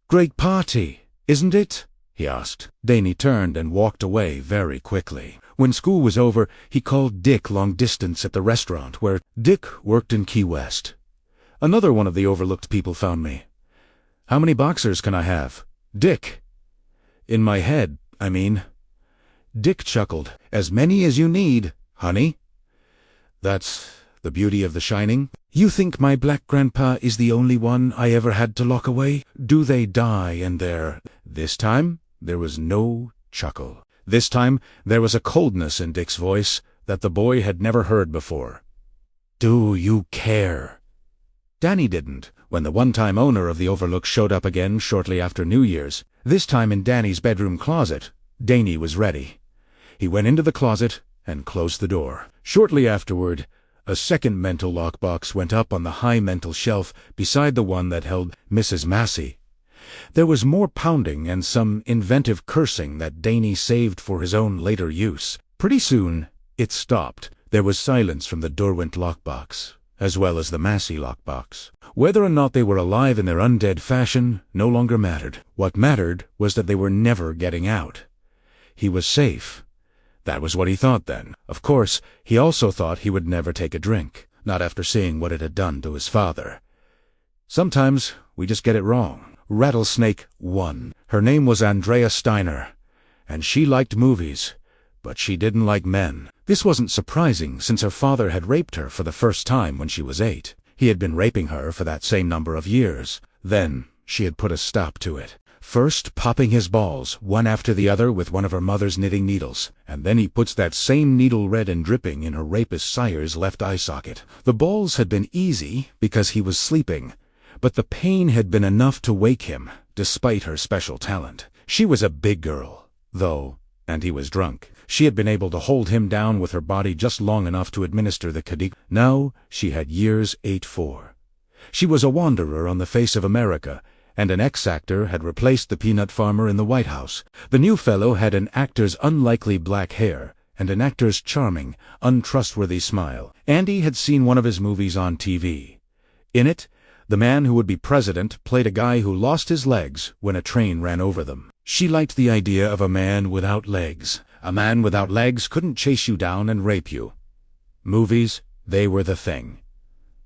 "Great party, isn't it?" he asked. Danny turned and walked away very quickly. When school was over, he called Dick long distance at the restaurant where Dick worked in Key West. Another one of the overlooked people found me. "How many boxers can I have?" "Dick." "In my head, I mean." Dick chuckled. "As many as you need, honey." "That's the beauty of The Shining." "You think my black grandpa is the only one I ever had to lock away? Do they die in there?" This time, there was no chuckle. This time, there was a coldness in Dick's voice that the boy had never heard before. "Do you care?" Danny didn't, when the one-time owner of the Overlook showed up again shortly after New Year's. This time in Danny's bedroom closet, Danny was ready. He went into the closet and closed the door. Shortly afterward, a second mental lockbox went up on the high mental shelf beside the one that held Mrs. Massey. There was more pounding and some inventive cursing that Danny saved for his own later use. Pretty soon, it stopped. There was silence from the Derwent lockbox. as well as the Massey lockbox. Whether or not they were alive in their undead fashion no longer mattered. What mattered was that they were never getting out. He was safe. That was what he thought then. Of course, he also thought he would never take a drink, not after seeing what it had done to his father. Sometimes we just get it wrong. Rattlesnake won. Her name was Andrea Steiner, and she liked movies, but she didn't like men. This wasn't surprising, since her father had raped her for the first time when she was 8. He had been raping her for that same number of years. Then she had put a stop to it. First popping his balls, one after the other, with one of her mother's knitting needles, and then he puts that same needle red and dripping in her rapist sire's left eye socket. The balls had been easy because he was sleeping, but the pain had been enough to wake him, despite her special talent. She was a big girl, though, and he was drunk. She had been able to hold him down with her body just long enough to administer the cadig. Now she had years 8-4. She was a wanderer on the face of America, and an ex-actor had replaced the peanut farmer in the White House. The new fellow had an actor's unlikely black hair and an actor's charming, untrustworthy smile. Andy had seen one of his movies on TV. In it, the man who would be president played a guy who lost his legs when a train ran over them. She liked the idea of a man without legs. A man without legs couldn't chase you down and rape you. Movies, they were the thing.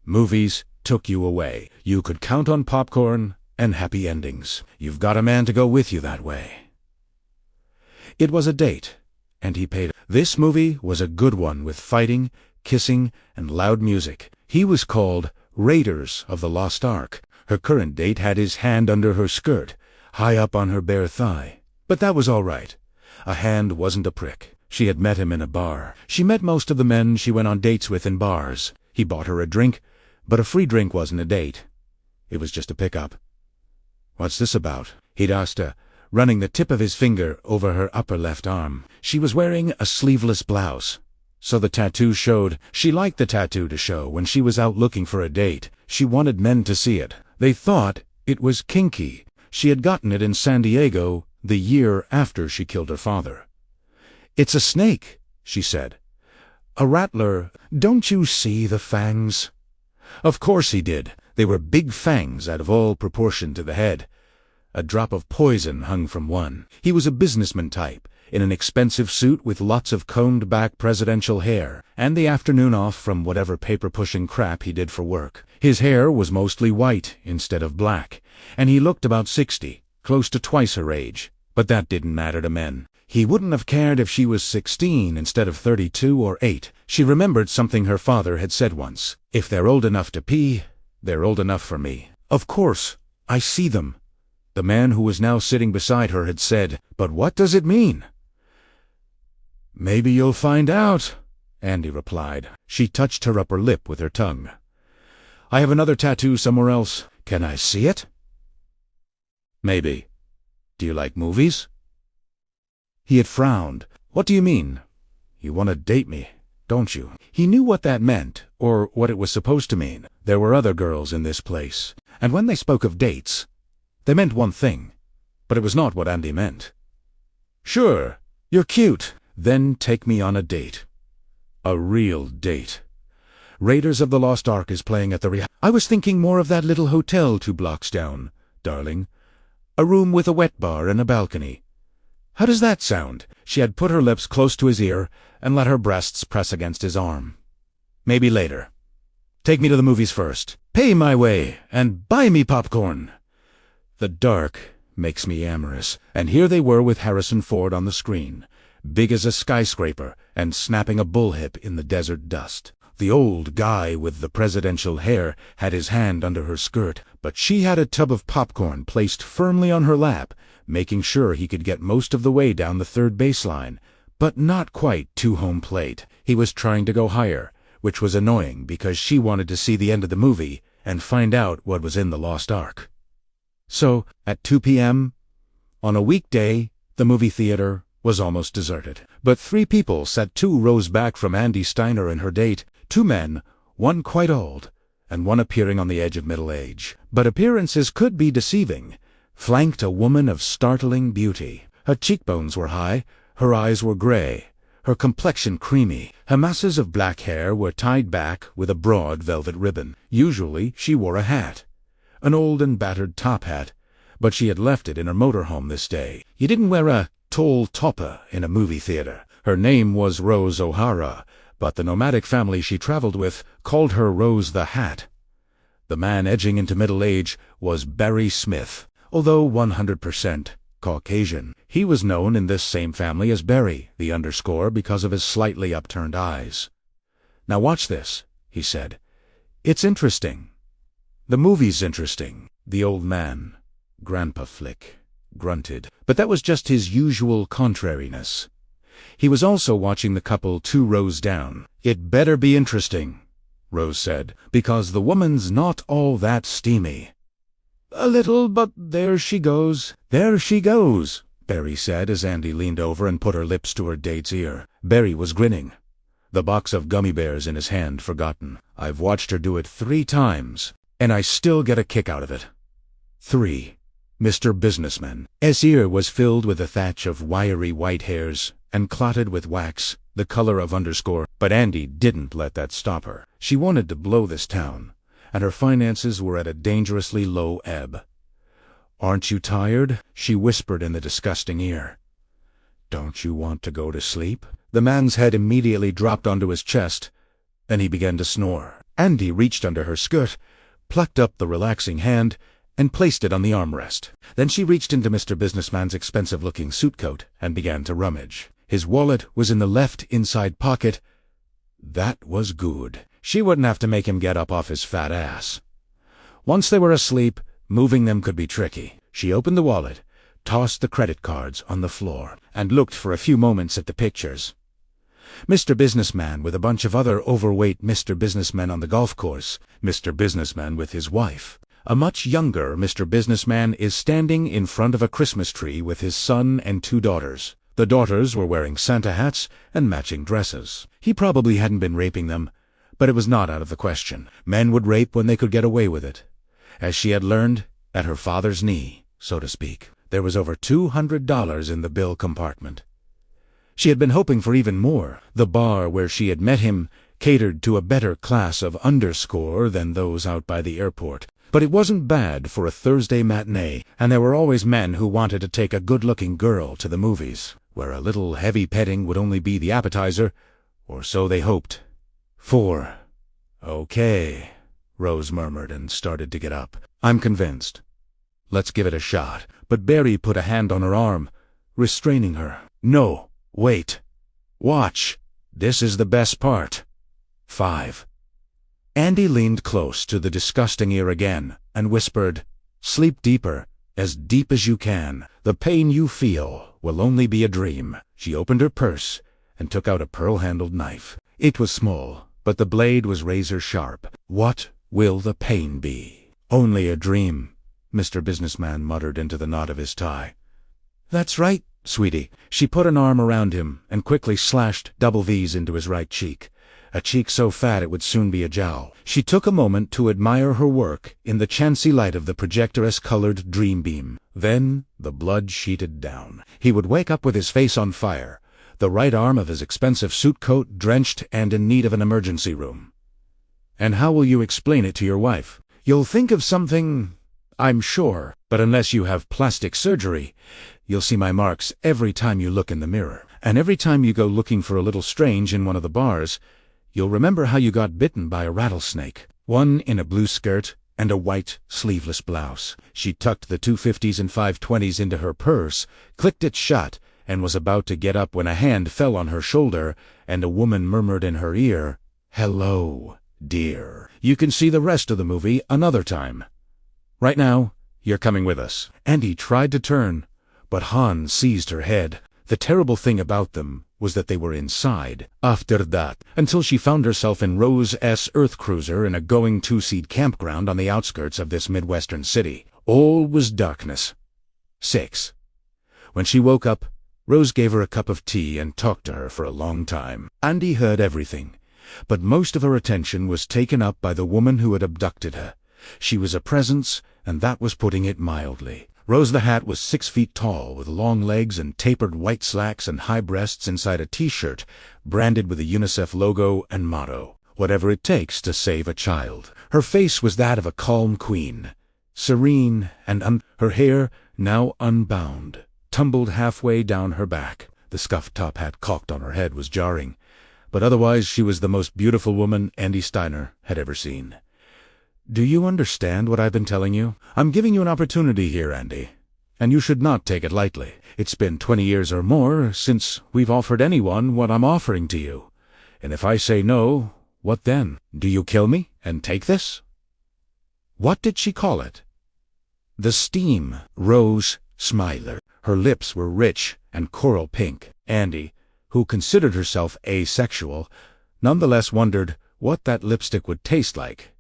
Movies took you away. You could count on popcorn and happy endings. You've got a man to go with you that way. It was a date, and he paid. This movie was a good one, with fighting, kissing, and loud music. He was called Raiders of the Lost Ark. Her current date had his hand under her skirt, high up on her bare thigh. But that was all right. A hand wasn't a prick. She had met him in a bar. She met most of the men she went on dates with in bars. He bought her a drink, but a free drink wasn't a date. It was just a pickup. "What's this about?" he'd asked her, running the tip of his finger over her upper left arm. She was wearing a sleeveless blouse, so the tattoo showed. She liked the tattoo to show when she was out looking for a date. She wanted men to see it. They thought it was kinky. She had gotten it in San Diego the year after she killed her father. "It's a snake," she said. "A rattler. Don't you see the fangs?" Of course he did. They were big fangs out of all proportion to the head. A drop of poison hung from one. He was a businessman type, in an expensive suit with lots of combed-back presidential hair, and the afternoon off from whatever paper-pushing crap he did for work. His hair was mostly white instead of black, and he looked about 60, close to twice her age. But that didn't matter to men. He wouldn't have cared if she was 16 instead of 32 or 8. She remembered something her father had said once. "If they're old enough to pee, they're old enough for me." "Of course, I see them," the man who was now sitting beside her had said. "But what does it mean?" "Maybe you'll find out," Andy replied. She touched her upper lip with her tongue. "I have another tattoo somewhere else. Can I see it?" "Maybe. Do you like movies?" He had frowned. "What do you mean? You want to date me, don't you?" He knew what that meant, or what it was supposed to mean. There were other girls in this place, and when they spoke of dates, they meant one thing, but it was not what Andy meant. "Sure, you're cute. Then take me on a date. A real date. Raiders of the Lost Ark is playing at the I was thinking more of that little hotel 2 blocks down, darling. A room with a wet bar and a balcony. How does that sound?" She had put her lips close to his ear and let her breasts press against his arm. "Maybe later. Take me to the movies first. Pay my way and buy me popcorn." The dark makes me amorous. And here they were with Harrison Ford on the screen, big as a skyscraper and snapping a bullwhip in the desert dust. The old guy with the presidential hair had his hand under her skirt, but she had a tub of popcorn placed firmly on her lap, making sure he could get most of the way down the third baseline, but not quite to home plate. He was trying to go higher, which was annoying because she wanted to see the end of the movie and find out what was in the Lost Ark. So, at 2 p.m., on a weekday, the movie theater was almost deserted. But 3 people sat 2 rows back from Andy Steiner and her date, 2 men, one quite old, and one appearing on the edge of middle age. But appearances could be deceiving. Flanked a woman of startling beauty. Her cheekbones were high, her eyes were gray, her complexion creamy. Her masses of black hair were tied back with a broad velvet ribbon. Usually she wore a hat, an old and battered top hat, but she had left it in her motorhome this day. You didn't wear a tall topper in a movie theater. Her name was Rose O'Hara, but the nomadic family she traveled with called her Rose the Hat. The man edging into middle age was Barry Smith. Although 100% Caucasian, he was known in this same family as Barry, the underscore, because of his slightly upturned eyes. "Now watch this," he said. "It's interesting. The movie's interesting." The old man, Grandpa Flick, grunted, but that was just his usual contrariness. He was also watching the couple 2 rows down. "It better be interesting," Rose said, "because the woman's not all that steamy." "A little, but there she goes." "There she goes," Barry said as Andy leaned over and put her lips to her date's ear. Barry was grinning, the box of gummy bears in his hand forgotten. "I've watched her do it 3 times, and I still get a kick out of it." 3. Mr. Businessman. His ear was filled with a thatch of wiry white hairs and clotted with wax, the color of underscore, but Andy didn't let that stop her. She wanted to blow this town, and her finances were at a dangerously low ebb. "Aren't you tired?" she whispered in the disgusting ear. "Don't you want to go to sleep?" The man's head immediately dropped onto his chest, and he began to snore. Andy reached under her skirt, plucked up the relaxing hand, and placed it on the armrest. Then she reached into Mr. Businessman's expensive-looking suit coat and began to rummage. His wallet was in the left inside pocket. That was good. She wouldn't have to make him get up off his fat ass. Once they were asleep, moving them could be tricky. She opened the wallet, tossed the credit cards on the floor, and looked for a few moments at the pictures. Mr. Businessman with a bunch of other overweight Mr. Businessmen on the golf course. Mr. Businessman with his wife. A much younger Mr. Businessman is standing in front of a Christmas tree with his son and 2 daughters. The daughters were wearing Santa hats and matching dresses. He probably hadn't been raping them, but it was not out of the question. Men would rape when they could get away with it. As she had learned, at her father's knee, so to speak. There was over $200 in the bill compartment. She had been hoping for even more. The bar where she had met him catered to a better class of underscore than those out by the airport. But it wasn't bad for a Thursday matinee, and there were always men who wanted to take a good-looking girl to the movies, where a little heavy petting would only be the appetizer, or so they hoped. 4. "Okay," Rose murmured and started to get up. "I'm convinced. Let's give it a shot." But Barry put a hand on her arm, restraining her. "No, wait. Watch. This is the best part." 5. Andy leaned close to the disgusting ear again and whispered, "Sleep deeper, as deep as you can. The pain you feel will only be a dream." She opened her purse and took out a pearl-handled knife. It was small, but the blade was razor-sharp. "What will the pain be?" "Only a dream," Mr. Businessman muttered into the knot of his tie. "That's right, sweetie." She put an arm around him and quickly slashed double V's into his right cheek, a cheek so fat it would soon be a jowl. She took a moment to admire her work in the chancy light of the projectoress-colored dream beam. Then the blood sheeted down. He would wake up with his face on fire, the right arm of his expensive suit coat drenched and in need of an emergency room. "And how will you explain it to your wife?" "You'll think of something, I'm sure, but unless you have plastic surgery, you'll see my marks every time you look in the mirror. And every time you go looking for a little strange in one of the bars, you'll remember how you got bitten by a rattlesnake." One in a blue skirt and a white, sleeveless blouse. She tucked the 250s and 520s into her purse, clicked it shut, and was about to get up when a hand fell on her shoulder, and a woman murmured in her ear, "Hello, dear. You can see the rest of the movie another time. Right now, you're coming with us." Andy tried to turn, but Hans seized her head. The terrible thing about them was that they were inside. After that, until she found herself in Rose S. Earth Cruiser in a going two-seat campground on the outskirts of this Midwestern city. All was darkness. 6. When she woke up, Rose gave her a cup of tea and talked to her for a long time. Andy heard everything, but most of her attention was taken up by the woman who had abducted her. She was a presence, and that was putting it mildly. Rose the Hat was 6 feet tall, with long legs and tapered white slacks and high breasts inside a t-shirt branded with a UNICEF logo and motto, "Whatever it takes to save a child." Her face was that of a calm queen, serene and her hair, now unbound, tumbled halfway down her back. The scuffed top hat cocked on her head was jarring, but otherwise she was the most beautiful woman Andy Steiner had ever seen. "Do you understand what I've been telling you? I'm giving you an opportunity here, Andy, and you should not take it lightly. It's been 20 years or more since we've offered anyone what I'm offering to you. And if I say no, what then? Do you kill me and take this?" What did she call it? The Steam Rose Smiler. Her lips were rich and coral pink. Andy, who considered herself asexual, nonetheless wondered what that lipstick would taste like.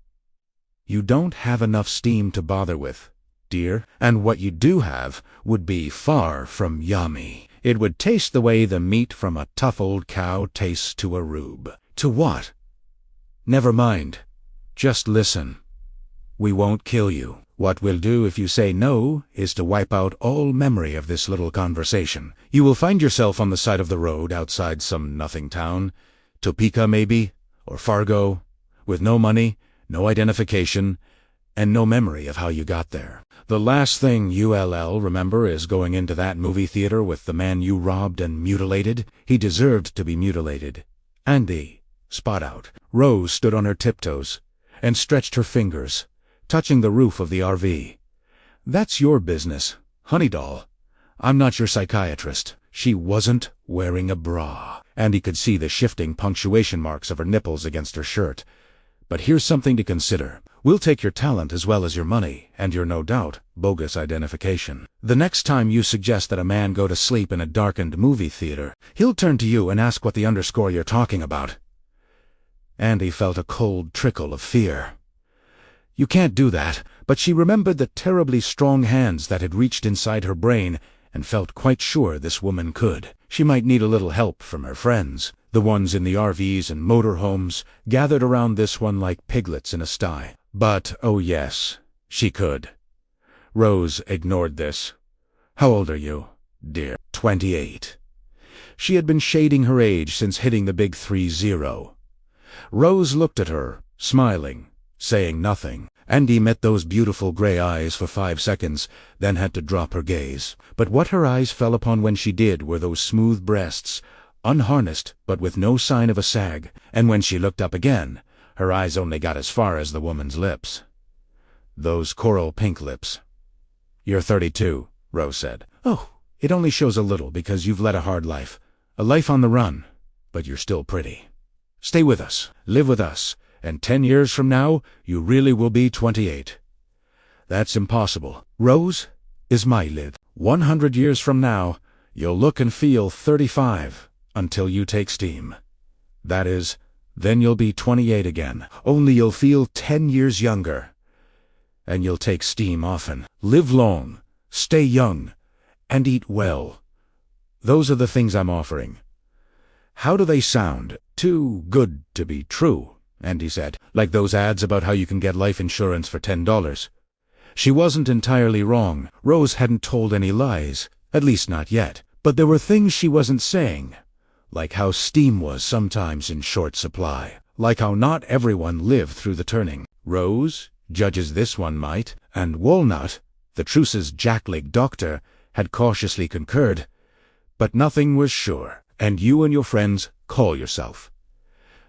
"You don't have enough steam to bother with, dear, and what you do have would be far from yummy. It would taste the way the meat from a tough old cow tastes to a rube." "To what?" "Never mind. Just listen. We won't kill you. What we'll do if you say no is to wipe out all memory of this little conversation. You will find yourself on the side of the road outside some nothing town, Topeka maybe, or Fargo, with no money, no identification, and no memory of how you got there. The last thing you'll remember is going into that movie theater with the man you robbed and mutilated. He deserved to be mutilated. Andy, spot out." Rose stood on her tiptoes and stretched her fingers, touching the roof of the RV. "That's your business, honey doll. I'm not your psychiatrist." She wasn't wearing a bra. Andy could see the shifting punctuation marks of her nipples against her shirt. "But here's something to consider. We'll take your talent as well as your money, and your no doubt bogus identification. The next time you suggest that a man go to sleep in a darkened movie theater, he'll turn to you and ask what the underscore you're talking about." Andy felt a cold trickle of fear. You can't do that, but she remembered the terribly strong hands that had reached inside her brain and felt quite sure this woman could. She might need a little help from her friends, the ones in the RVs and motorhomes, gathered around this one like piglets in a sty. But, oh yes, she could. Rose ignored this. "How old are you, dear?" 28. She had been shading her age since hitting the big 30. Rose looked at her, smiling, saying nothing. Andy met those beautiful gray eyes for 5 seconds, then had to drop her gaze. But what her eyes fell upon when she did were those smooth breasts, unharnessed but with no sign of a sag, and when she looked up again, her eyes only got as far as the woman's lips. Those coral pink lips. "You're 32, Rose said. "Oh, it only shows a little because you've led a hard life. A life on the run, but you're still pretty. Stay with us, live with us, and 10 years from now, you really will be 28. "That's impossible. Rose is my lid. 100 years from now, you'll look and feel 35 until you take steam. That is, then you'll be 28 again, only you'll feel 10 years younger. And you'll take steam often. Live long, stay young, and eat well. Those are the things I'm offering." "How do they sound?" "Too good to be true," Andy said, "like those ads about how you can get life insurance for $10. She wasn't entirely wrong. Rose hadn't told any lies, at least not yet. But there were things she wasn't saying, like how steam was sometimes in short supply, like how not everyone lived through the turning. Rose, judges this one might, and Walnut, the Truce's jackleg doctor, had cautiously concurred. But nothing was sure. "And you and your friends call yourself."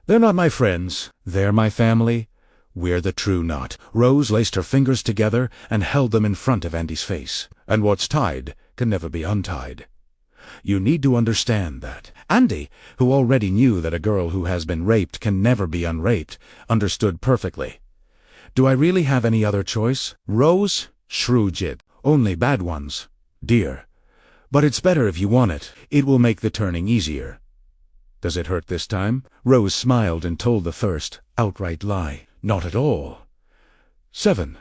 "They're not my friends. They're my family. We're the true knot." Rose laced her fingers together and held them in front of Andy's face. "And what's tied can never be untied. You need to understand that." Andy, who already knew that a girl who has been raped can never be unraped, understood perfectly. "Do I really have any other choice?" Rose shrugged it. "Only bad ones, dear. But it's better if you want it. It will make the turning easier." "Does it hurt this time?" Rose smiled and told the first outright lie. "Not at all." 7.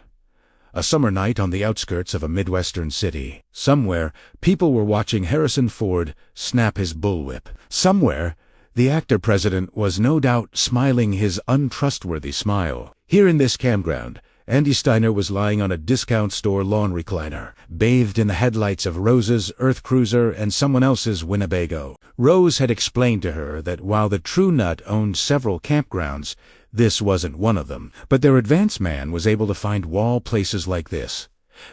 A summer night on the outskirts of a Midwestern city. Somewhere, people were watching Harrison Ford snap his bullwhip. Somewhere, the actor-president was no doubt smiling his untrustworthy smile. Here in this campground, Andy Steiner was lying on a discount store lawn recliner, bathed in the headlights of Rose's Earth Cruiser and someone else's Winnebago. Rose had explained to her that while the True Nut owned several campgrounds, this wasn't one of them. But their advance man was able to find wall places like this.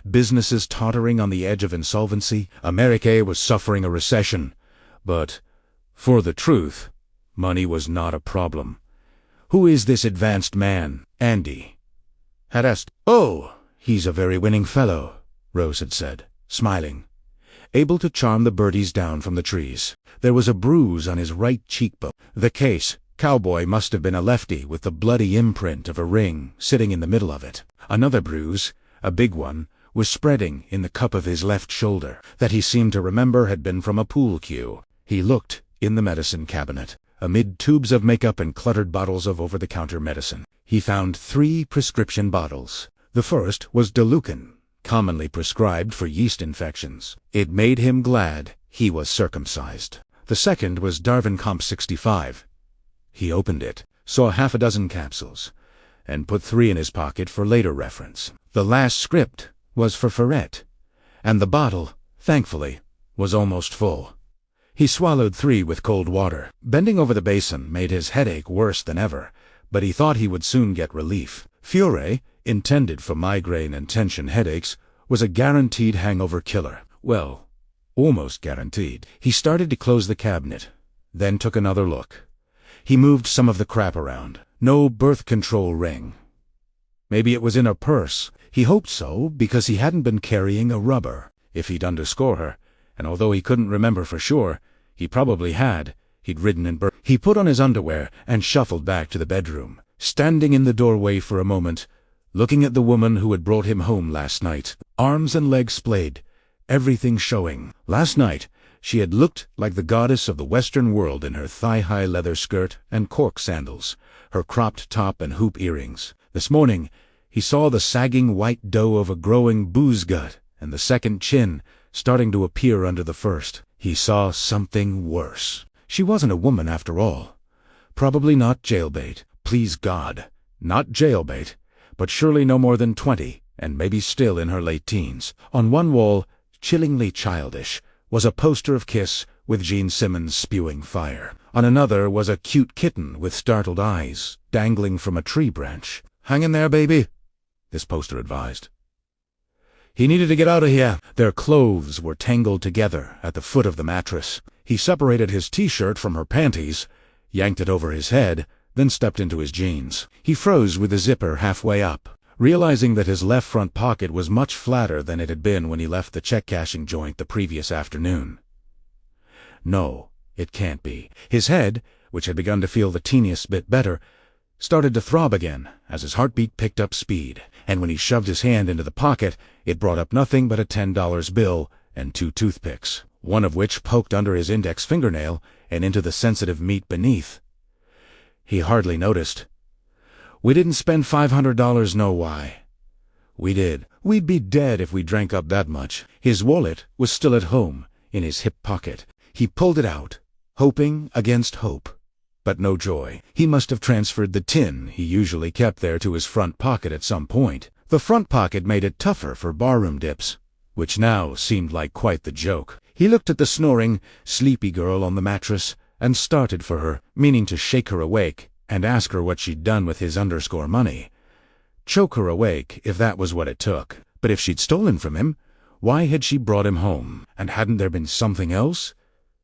Businesses tottering on the edge of insolvency. America was suffering a recession. But, for the truth, money was not a problem. "Who is this advanced man?" Andy had asked. "Oh, he's a very winning fellow," Rose had said, smiling, able to charm the birdies down from the trees. There was a bruise on his right cheekbone. The case, cowboy, must have been a lefty with the bloody imprint of a ring sitting in the middle of it. Another bruise, a big one, was spreading in the cup of his left shoulder, that he seemed to remember had been from a pool cue. He looked in the medicine cabinet. Amid tubes of makeup and cluttered bottles of over-the-counter medicine, he found 3 prescription bottles. The first was Dilucan, commonly prescribed for yeast infections. It made him glad he was circumcised. The second was Darvin Comp 65. He opened it, saw half a dozen capsules, and put 3 in his pocket for later reference. The last script was for Ferret, and the bottle, thankfully, was almost full. He swallowed 3 with cold water. Bending over the basin made his headache worse than ever, but he thought he would soon get relief. Furey, intended for migraine and tension headaches, was a guaranteed hangover killer. Well, almost guaranteed. He started to close the cabinet, then took another look. He moved some of the crap around. No birth control ring. Maybe it was in her purse. He hoped so, because he hadn't been carrying a rubber. If he'd underscore her, and although he couldn't remember for sure, he probably had. He'd ridden in He put on his underwear and shuffled back to the bedroom, standing in the doorway for a moment, looking at the woman who had brought him home last night. Arms and legs splayed, everything showing. Last night, she had looked like the goddess of the Western world in her thigh-high leather skirt and cork sandals, her cropped top and hoop earrings. This morning, he saw the sagging white dough of a growing booze gut and the second chin starting to appear under the first. He saw something worse. She wasn't a woman after all. Probably not jailbait. Please God, not jailbait, but surely no more than 20, and maybe still in her late teens. On one wall, chillingly childish, was a poster of Kiss with Gene Simmons spewing fire. On another was a cute kitten with startled eyes, dangling from a tree branch. "Hang in there, baby," this poster advised. He needed to get out of here. Their clothes were tangled together at the foot of the mattress. He separated his t-shirt from her panties, yanked it over his head, then stepped into his jeans. He froze with the zipper halfway up, realizing that his left front pocket was much flatter than it had been when he left the check-cashing joint the previous afternoon. No, it can't be. His head, which had begun to feel the teeniest bit better, started to throb again as his heartbeat picked up speed, and when he shoved his hand into the pocket, it brought up nothing but a $10 bill and 2 toothpicks, one of which poked under his index fingernail and into the sensitive meat beneath. He hardly noticed. "We didn't spend $500, no why." "We did. We'd be dead if we drank up that much." His wallet was still at home, in his hip pocket. He pulled it out, hoping against hope. But no joy. He must have transferred the tin he usually kept there to his front pocket at some point. The front pocket made it tougher for barroom dips, which now seemed like quite the joke. He looked at the snoring, sleepy girl on the mattress and started for her, meaning to shake her awake and ask her what she'd done with his underscore money. Choke her awake, if that was what it took. But if she'd stolen from him, why had she brought him home? And hadn't there been something else?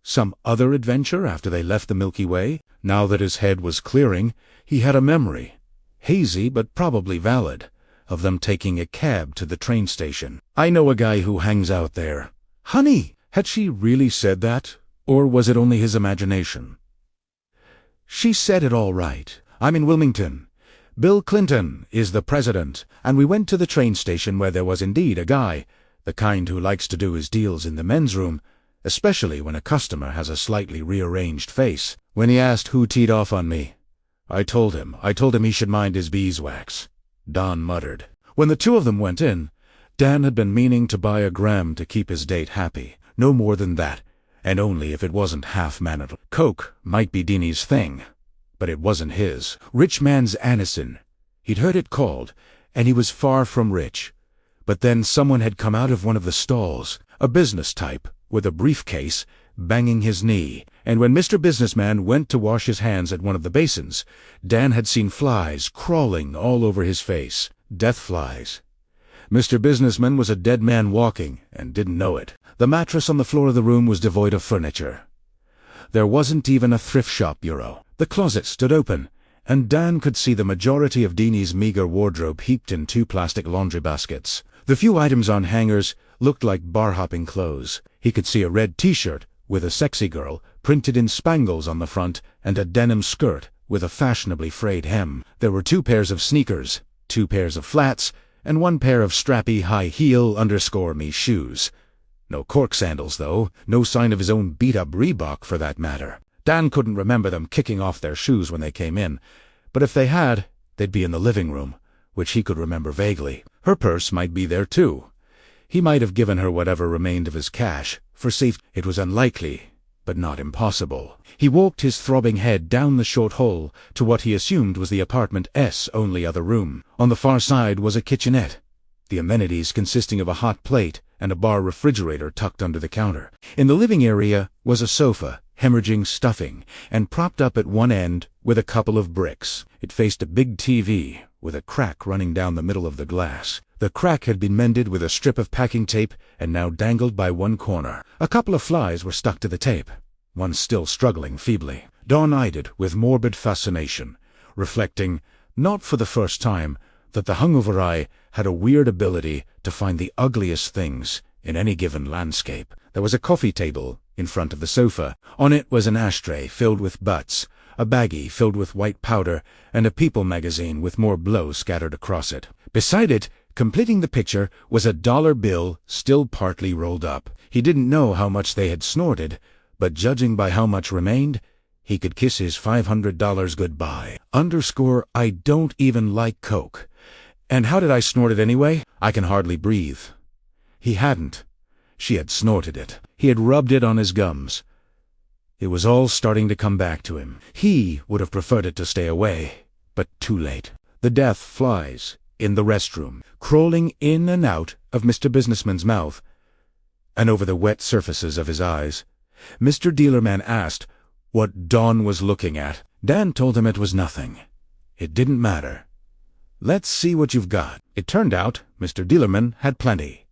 Some other adventure after they left the Milky Way? Now that his head was clearing, he had a memory, hazy but probably valid, of them taking a cab to the train station. "I know a guy who hangs out there." Honey! Had she really said that? Or was it only his imagination? She said it all right. "I'm in Wilmington. Bill Clinton is the president, and we went to the train station where there was indeed a guy, the kind who likes to do his deals in the men's room, especially when a customer has a slightly rearranged face. When he asked who teed off on me, I told him he should mind his beeswax," Don muttered. When the two of them went in, Dan had been meaning to buy a gram to keep his date happy. No more than that, and only if it wasn't half mandatory. Coke might be Deanie's thing, but it wasn't his. Rich man's Anison. He'd heard it called, and he was far from rich. But then someone had come out of one of the stalls, a business type, with a briefcase, banging his knee, and when Mr. Businessman went to wash his hands at one of the basins, Dan had seen flies crawling all over his face. Death flies. Mr. Businessman was a dead man walking, and didn't know it. The mattress on the floor of the room was devoid of furniture. There wasn't even a thrift shop bureau. The closet stood open, and Dan could see the majority of Deanie's meager wardrobe heaped in 2 plastic laundry baskets. The few items on hangers looked like bar-hopping clothes. He could see a red T-shirt with a sexy girl printed in spangles on the front and a denim skirt with a fashionably frayed hem. There were 2 pairs of sneakers, 2 pairs of flats, and 1 pair of strappy high-heel_me shoes. No cork sandals, though, no sign of his own beat-up Reebok for that matter. Dan couldn't remember them kicking off their shoes when they came in, but if they had, they'd be in the living room, which he could remember vaguely. Her purse might be there, too. He might have given her whatever remained of his cash, for safety. It was unlikely, but not impossible. He walked his throbbing head down the short hall to what he assumed was the apartment S' only other room. On the far side was a kitchenette, the amenities consisting of a hot plate and a bar refrigerator tucked under the counter. In the living area was a sofa, hemorrhaging stuffing, and propped up at one end with a couple of bricks. It faced a big TV, with a crack running down the middle of the glass. The crack had been mended with a strip of packing tape and now dangled by one corner. A couple of flies were stuck to the tape, one still struggling feebly. Dawn eyed it with morbid fascination, reflecting, not for the first time, that the hungover eye had a weird ability to find the ugliest things in any given landscape. There was a coffee table in front of the sofa. On it was an ashtray filled with butts, a baggie filled with white powder, and a People magazine with more blow scattered across it. Beside it, completing the picture, was a $1 bill still partly rolled up. He didn't know how much they had snorted, but judging by how much remained, he could kiss his $500 goodbye. _I don't even like Coke. And how did I snort it anyway? I can hardly breathe. He hadn't. She had snorted it. He had rubbed it on his gums. It was all starting to come back to him. He would have preferred it to stay away, but too late. The death flies in the restroom, crawling in and out of Mr. Businessman's mouth and over the wet surfaces of his eyes. Mr. Dealerman asked what Dawn was looking at. Dan told him it was nothing. It didn't matter. Let's see what you've got. It turned out Mr. Dealerman had plenty.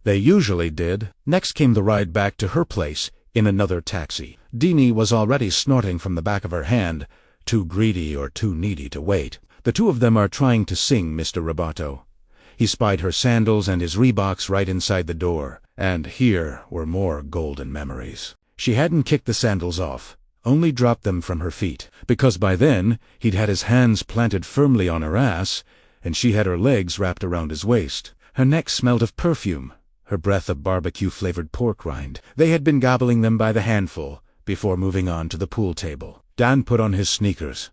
They usually did. Next came the ride back to her place in another taxi. Deanie was already snorting from the back of her hand, too greedy or too needy to wait. The two of them are trying to sing, Mr. Roboto. He spied her sandals and his Reeboks right inside the door, and here were more golden memories. She hadn't kicked the sandals off, only dropped them from her feet, because by then he'd had his hands planted firmly on her ass, and she had her legs wrapped around his waist. Her neck smelled of perfume, her breath of barbecue-flavored pork rind. They had been gobbling them by the handful before moving on to the pool table. Dan put on his sneakers,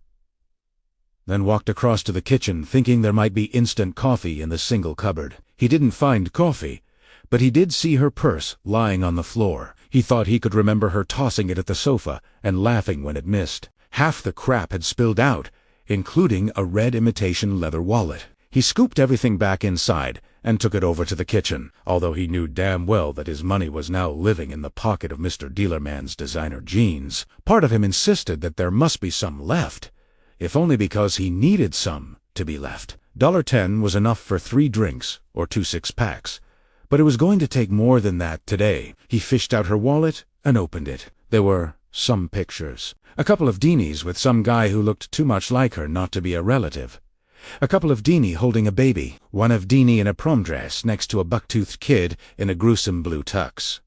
then walked across to the kitchen thinking there might be instant coffee in the single cupboard. He didn't find coffee, but he did see her purse lying on the floor. He thought he could remember her tossing it at the sofa and laughing when it missed. Half the crap had spilled out, including a red imitation leather wallet. He scooped everything back inside and took it over to the kitchen, although he knew damn well that his money was now living in the pocket of Mr. Dealerman's designer jeans. Part of him insisted that there must be some left, if only because he needed some to be left. $1.10 was enough for 3 drinks, or 2 six-packs, but it was going to take more than that today. He fished out her wallet and opened it. There were some pictures. A couple of Deanies with some guy who looked too much like her not to be a relative. A couple of Deanie holding a baby, one of Deanie in a prom dress next to a buck-toothed kid in a gruesome blue tux.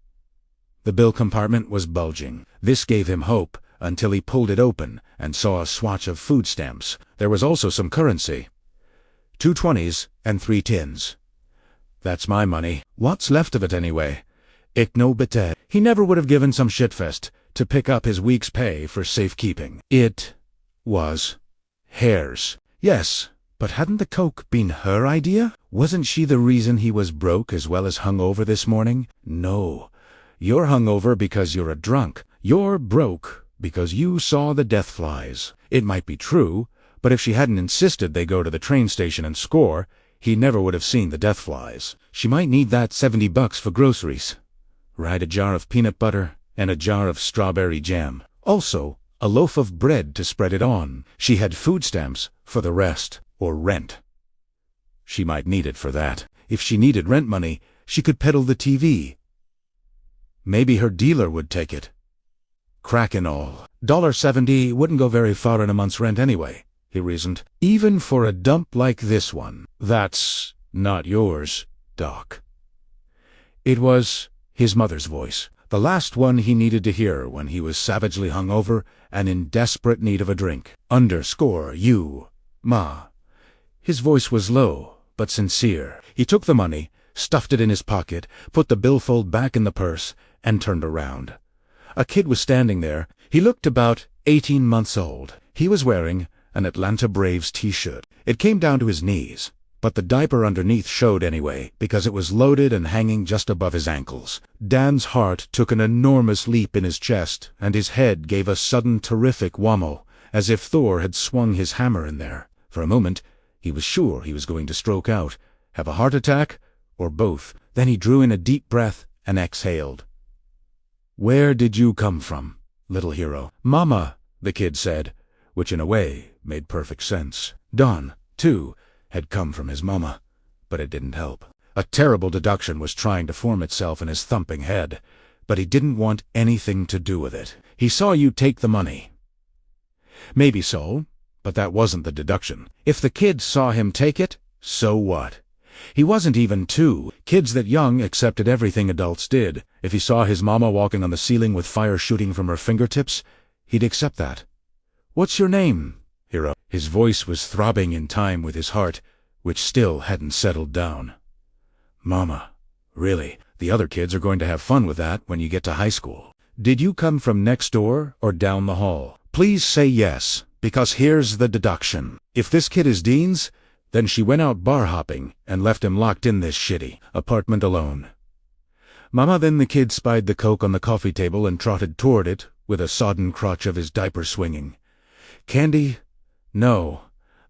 The bill compartment was bulging. This gave him hope until he pulled it open and saw a swatch of food stamps. There was also some currency. 2 20s and 3 tins. That's my money. What's left of it anyway? Ich no bitte. He never would have given some shitfest to pick up his week's pay for safekeeping. It was hers. Yes, but hadn't the Coke been her idea? Wasn't she the reason he was broke as well as hungover this morning? No. You're hungover because you're a drunk. You're broke because you saw the death flies. It might be true, But if she hadn't insisted they go to the train station and score, he never would have seen the death flies. She might need that $70 for groceries. Right, a jar of peanut butter and a jar of strawberry jam. Also, a loaf of bread to spread it on. She had food stamps for the rest, or rent. She might need it for that. If she needed rent money, she could peddle the TV. Maybe her dealer would take it. Crack and all. $1.70 wouldn't go very far in a month's rent anyway, he reasoned. Even for a dump like this one. That's not yours, Doc. It was his mother's voice, the last one he needed to hear when he was savagely hungover and in desperate need of a drink. Underscore you, Ma. His voice was low, but sincere. He took the money, stuffed it in his pocket, put the billfold back in the purse, and turned around. A kid was standing there. He looked about 18 months old. He was wearing an Atlanta Braves t-shirt. It came down to his knees, but the diaper underneath showed anyway, because it was loaded and hanging just above his ankles. Dan's heart took an enormous leap in his chest, and his head gave a sudden terrific whammo, as if Thor had swung his hammer in there. For a moment, he was sure he was going to stroke out, have a heart attack, or both. Then he drew in a deep breath and exhaled. "Where did you come from, little hero?" "Mama," the kid said, which in a way made perfect sense. Don, too, had come from his mama, but it didn't help. A terrible deduction was trying to form itself in his thumping head, but he didn't want anything to do with it. "He saw you take the money." Maybe so, but that wasn't the deduction. If the kid saw him take it, so what? He wasn't even 2. Kids that young accepted everything adults did. If he saw his mama walking on the ceiling with fire shooting from her fingertips, he'd accept that. "What's your name, hero?" His voice was throbbing in time with his heart, which still hadn't settled down. "Mama, really, the other kids are going to have fun with that when you get to high school. Did you come from next door or down the hall? Please say yes, because here's the deduction. If this kid is Dean's, then she went out bar hopping and left him locked in this shitty apartment alone." "Mama," then the kid spied the Coke on the coffee table and trotted toward it, with a sodden crotch of his diaper swinging. "Candy? No,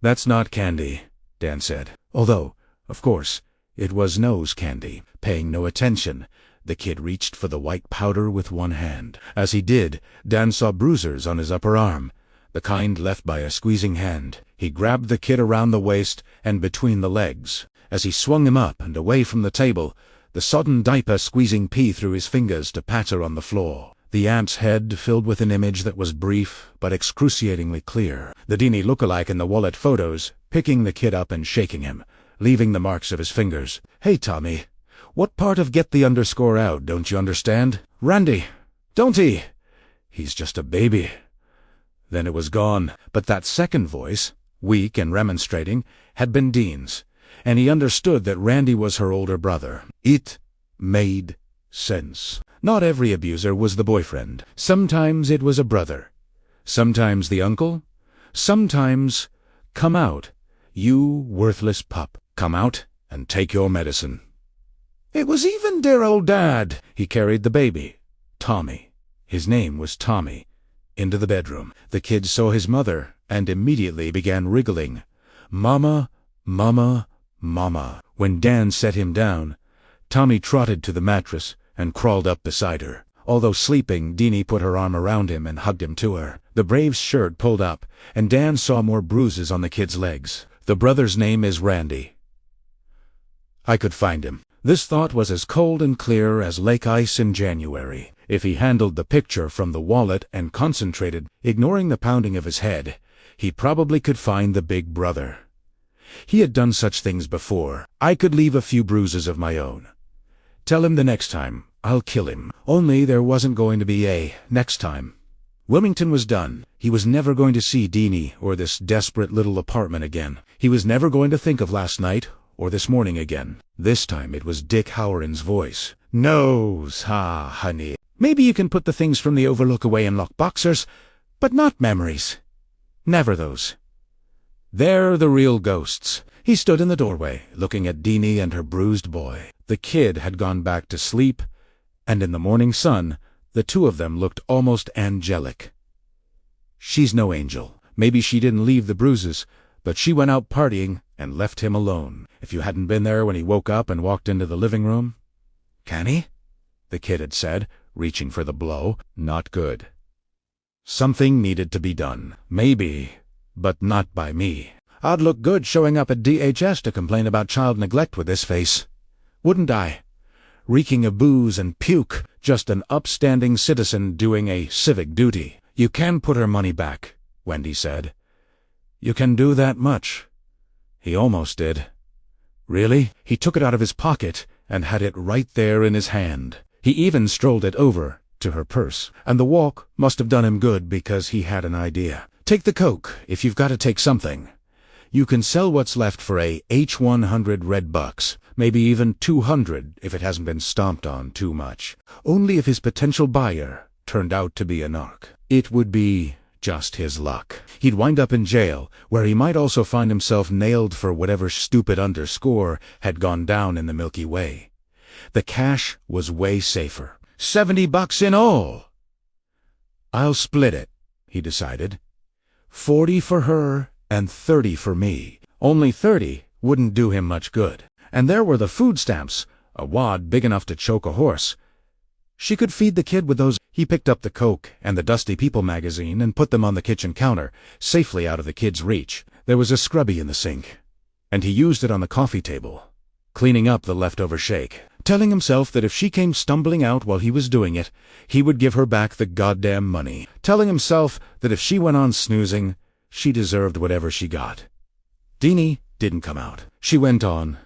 that's not candy," Dan said. Although, of course, it was nose candy. Paying no attention, the kid reached for the white powder with one hand. As he did, Dan saw bruisers on his upper arm, the kind left by a squeezing hand. He grabbed the kid around the waist and between the legs. As he swung him up and away from the table, the sodden diaper squeezing pee through his fingers to patter on the floor. The aunt's head filled with an image that was brief but excruciatingly clear. The Deanie lookalike in the wallet photos, picking the kid up and shaking him, leaving the marks of his fingers. "Hey, Tommy, what part of get the underscore out don't you understand? Randy, don't he? He's just a baby." Then it was gone. But that second voice, weak and remonstrating, had been Dean's, and he understood that Randy was her older brother. It made sense. Not every abuser was the boyfriend. Sometimes it was a brother. Sometimes the uncle. Sometimes, "Come out, you worthless pup. Come out and take your medicine." It was even dear old Dad. He carried the baby, Tommy. His name was Tommy, into the bedroom. The kid saw his mother and immediately began wriggling. "Mama, mama, mama." When Dan set him down, Tommy trotted to the mattress and crawled up beside her. Although sleeping, Deanie put her arm around him and hugged him to her. The Braves shirt pulled up, and Dan saw more bruises on the kid's legs. "The brother's name is Randy. I could find him." This thought was as cold and clear as lake ice in January. If he handled the picture from the wallet and concentrated, ignoring the pounding of his head, he probably could find the big brother. He had done such things before. "I could leave a few bruises of my own. Tell him the next time I'll kill him." Only there wasn't going to be a next time. Wilmington was done. He was never going to see Deanie or this desperate little apartment again. He was never going to think of last night or this morning again. This time it was Dick Howren's voice. "Nose, honey. Maybe you can put the things from the Overlook away in lock boxers, but not memories. Never those. They're the real ghosts." He stood in the doorway, looking at Deanie and her bruised boy. The kid had gone back to sleep, and in the morning sun, the two of them looked almost angelic. "She's no angel. Maybe she didn't leave the bruises, but she went out partying and left him alone. If you hadn't been there when he woke up and walked into the living room. "Canny?" the kid had said, reaching for the blow. Not good. Something needed to be done. Maybe, but not by me. I'd look good showing up at DHS to complain about child neglect with this face. Wouldn't I? Reeking of booze and puke, just an upstanding citizen doing a civic duty. "You can put her money back," Wendy said. "You can do that much." He almost did. Really? He took it out of his pocket and had it right there in his hand. He even strolled it over to her purse, and the walk must have done him good because he had an idea. "Take the Coke if you've got to take something. You can sell what's left for a H100 red bucks, maybe even 200 if it hasn't been stomped on too much. Only if his potential buyer turned out to be a narc. It would be just his luck. He'd wind up in jail, where he might also find himself nailed for whatever stupid underscore had gone down in the Milky Way. The cash was way safer. $70 in all. "I'll split it," he decided. 40 for her and 30 for me. Only 30 wouldn't do him much good. And there were the food stamps, a wad big enough to choke a horse. She could feed the kid with those. He picked up the Coke and the Dusty People magazine and put them on the kitchen counter, safely out of the kid's reach. There was a scrubby in the sink, and he used it on the coffee table, cleaning up the leftover shake, telling himself that if she came stumbling out while he was doing it, he would give her back the goddamn money, telling himself that if she went on snoozing, she deserved whatever she got. Deanie didn't come out. She went on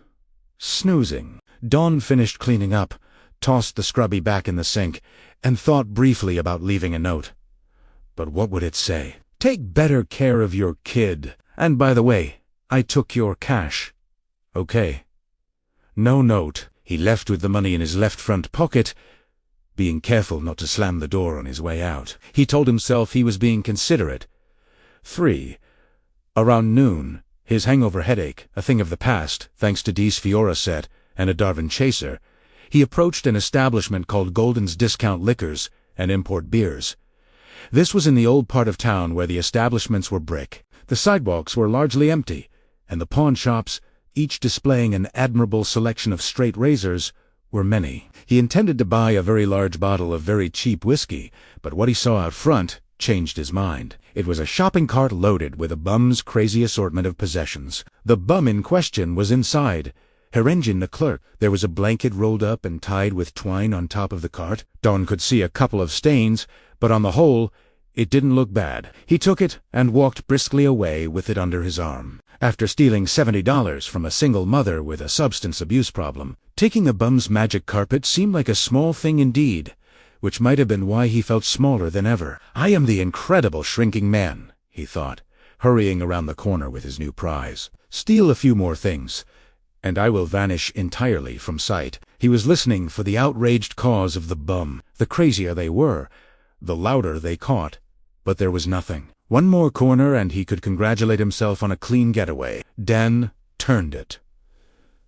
snoozing. Dawn finished cleaning up, tossed the scrubby back in the sink, and thought briefly about leaving a note. But what would it say? "Take better care of your kid. And by the way, I took your cash." Okay. No note. He left with the money in his left front pocket, being careful not to slam the door on his way out. He told himself he was being considerate. 3. Around noon, his hangover headache, a thing of the past, thanks to Dee's Fiora set and a Darwin chaser, he approached an establishment called Golden's Discount Liquors and Import Beers. This was in the old part of town where the establishments were brick. The sidewalks were largely empty, and the pawn shops, each displaying an admirable selection of straight razors, were many. He intended to buy a very large bottle of very cheap whiskey, but what he saw out front changed his mind. It was a shopping cart loaded with a bum's crazy assortment of possessions. The bum in question was inside, her engine the clerk. There was a blanket rolled up and tied with twine on top of the cart. Dawn could see a couple of stains, but on the whole, it didn't look bad. He took it and walked briskly away with it under his arm. After stealing $70 from a single mother with a substance abuse problem, taking the bum's magic carpet seemed like a small thing indeed, which might have been why he felt smaller than ever. "I am the incredible shrinking man," he thought, hurrying around the corner with his new prize. "Steal a few more things, and I will vanish entirely from sight." He was listening for the outraged cause of the bum. The crazier they were, the louder they caught, but there was nothing. One more corner and he could congratulate himself on a clean getaway. Dan turned it.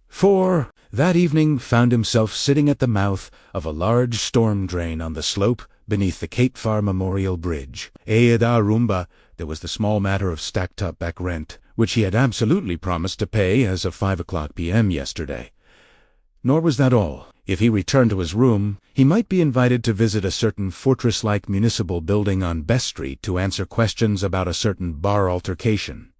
4. That evening found himself sitting at the mouth of a large storm drain on the slope beneath the Cape Far Memorial Bridge. Da Rumba, there was the small matter of stacked-up back rent, which he had absolutely promised to pay as of 5:00 p.m. yesterday. Nor was that all. If he returned to his room, he might be invited to visit a certain fortress-like municipal building on Best Street to answer questions about a certain bar altercation.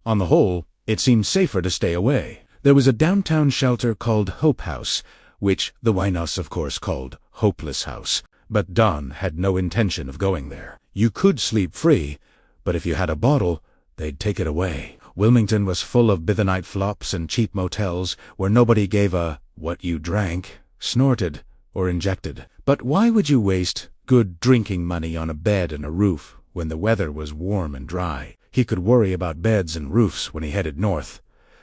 On the whole, it seemed safer to stay away. There was a downtown shelter called Hope House, which the Winos of course called Hopeless House, but Don had no intention of going there. You could sleep free, but if you had a bottle, they'd take it away. Wilmington was full of bithonite flops and cheap motels where nobody gave a what you drank, snorted, or injected. But why would you waste good drinking money on a bed and a roof when the weather was warm and dry? He could worry about beds and roofs when he headed north,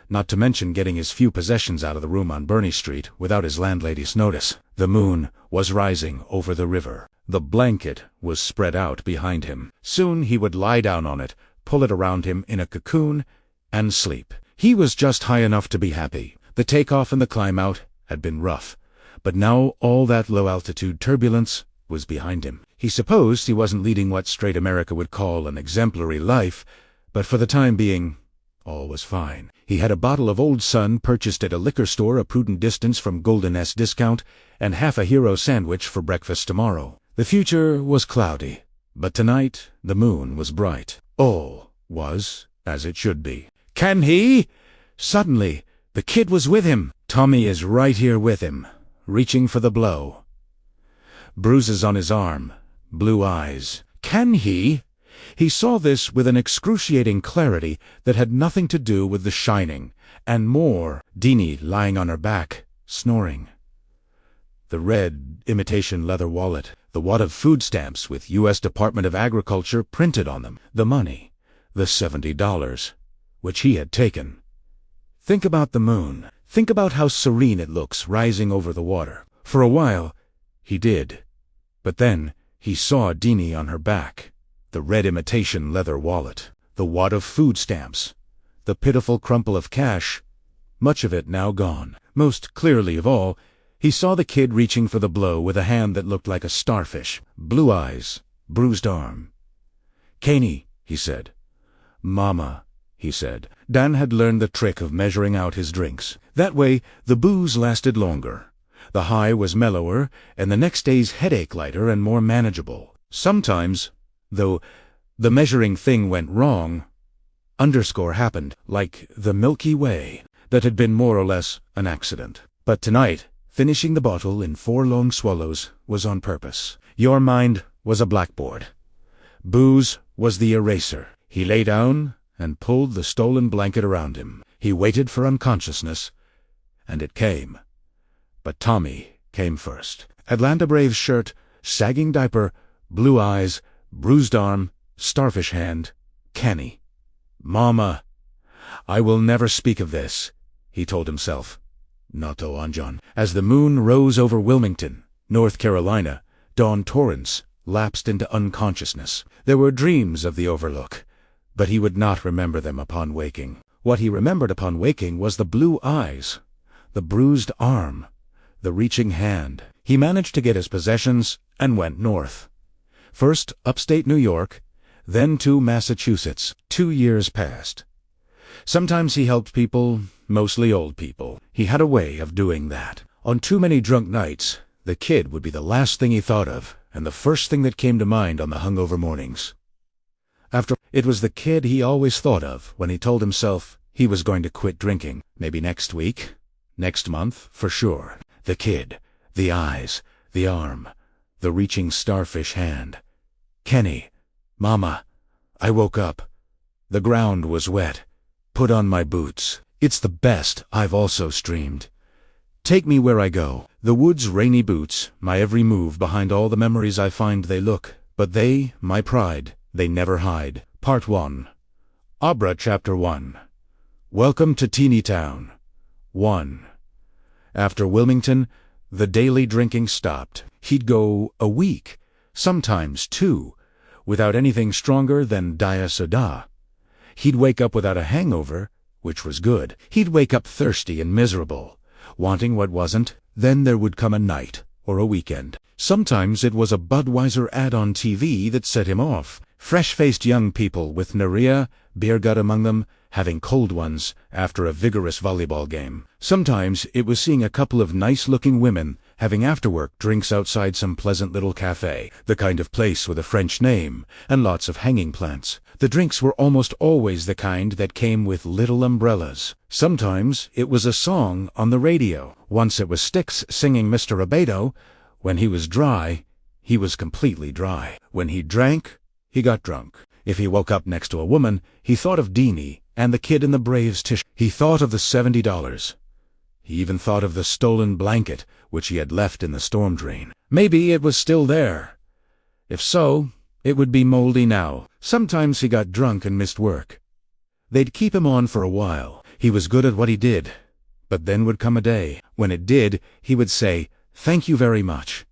not to mention getting his few possessions out of the room on Burney Street without his landlady's notice. The moon was rising over the river. The blanket was spread out behind him. Soon he would lie down on it, pull it around him in a cocoon, and sleep. He was just high enough to be happy. The takeoff and the climb out had been rough, but now all that low-altitude turbulence was behind him. He supposed he wasn't leading what straight America would call an exemplary life, but for the time being, all was fine. He had a bottle of Old Sun purchased at a liquor store a prudent distance from Golden S Discount, and half a hero sandwich for breakfast tomorrow. The future was cloudy, but tonight the moon was bright. All was as it should be. Can he? Suddenly, the kid was with him. Tommy is right here with him, reaching for the blow. Bruises on his arm, blue eyes. Can he? He saw this with an excruciating clarity that had nothing to do with The Shining, and more, Deanie lying on her back, snoring. The red imitation leather wallet, the wad of food stamps with U.S. Department of Agriculture printed on them, the money, the $70, which he had taken. Think about the moon. Think about how serene it looks rising over the water. For a while, he did. But then he saw Deanie on her back, the red imitation leather wallet, the wad of food stamps, the pitiful crumple of cash, much of it now gone. Most clearly of all, he saw the kid reaching for the blow with a hand that looked like a starfish, blue eyes, bruised arm. "Caney," he said. "Mama," he said. Dan had learned the trick of measuring out his drinks. That way, the booze lasted longer. The high was mellower, and the next day's headache lighter and more manageable. Sometimes, though, the measuring thing went wrong. Underscore happened, like the Milky Way, that had been more or less an accident. But tonight, finishing the bottle in 4 long swallows was on purpose. Your mind was a blackboard. Booze was the eraser. He lay down and pulled the stolen blanket around him. He waited for unconsciousness, and it came. But Tommy came first. Atlanta Braves shirt, sagging diaper, blue eyes, bruised arm, starfish hand, canny. "Mama, I will never speak of this," he told himself. Nato Anjan. As the moon rose over Wilmington, North Carolina, Dan Torrance lapsed into unconsciousness. There were dreams of the Overlook, but he would not remember them upon waking. What he remembered upon waking was the blue eyes, the bruised arm, the reaching hand. He managed to get his possessions and went north. First upstate New York, then to Massachusetts. 2 years passed. Sometimes he helped people, mostly old people. He had a way of doing that. On too many drunk nights, the kid would be the last thing he thought of, and the first thing that came to mind on the hungover mornings. It was the kid he always thought of when he told himself he was going to quit drinking. Maybe next week, next month, for sure. The kid, the eyes, the arm, the reaching starfish hand. Kenny, Mama, I woke up. The ground was wet. Put on my boots. It's the best I've also streamed. Take me where I go. The woods' rainy boots, my every move behind all the memories I find they look, but they, my pride, they never hide. Part 1. Abra Chapter 1. Welcome to Teeny Town. 1. After Wilmington, the daily drinking stopped. He'd go a week, sometimes 2, without anything stronger than dia-soda. He'd wake up without a hangover, which was good. He'd wake up thirsty and miserable, wanting what wasn't. Then there would come a night, or a weekend. Sometimes it was a Budweiser ad on TV that set him off. Fresh-faced young people with Naria, beer gut among them, having cold ones after a vigorous volleyball game. Sometimes it was seeing a couple of nice-looking women having after-work drinks outside some pleasant little cafe, the kind of place with a French name and lots of hanging plants. The drinks were almost always the kind that came with little umbrellas. Sometimes it was a song on the radio. Once it was Styx singing Mr. Abedo. When he was dry, he was completely dry. When he drank, he got drunk. If he woke up next to a woman, he thought of Deanie and the kid in the Braves tissue. He thought of the $70. He even thought of the stolen blanket, which he had left in the storm drain. Maybe it was still there. If so, it would be moldy now. Sometimes he got drunk and missed work. They'd keep him on for a while. He was good at what he did. But then would come a day. When it did, he would say, "Thank you very much,"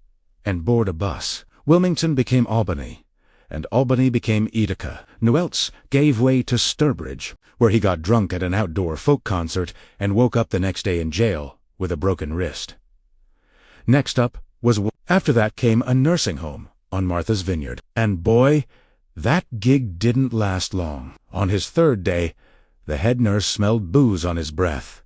and board a bus. Wilmington became Albany, and Albany became Utica. Newelts gave way to Sturbridge, where he got drunk at an outdoor folk concert and woke up the next day in jail with a broken wrist. Next up was After that came a nursing home on Martha's Vineyard. And boy, that gig didn't last long. On his third day, the head nurse smelled booze on his breath,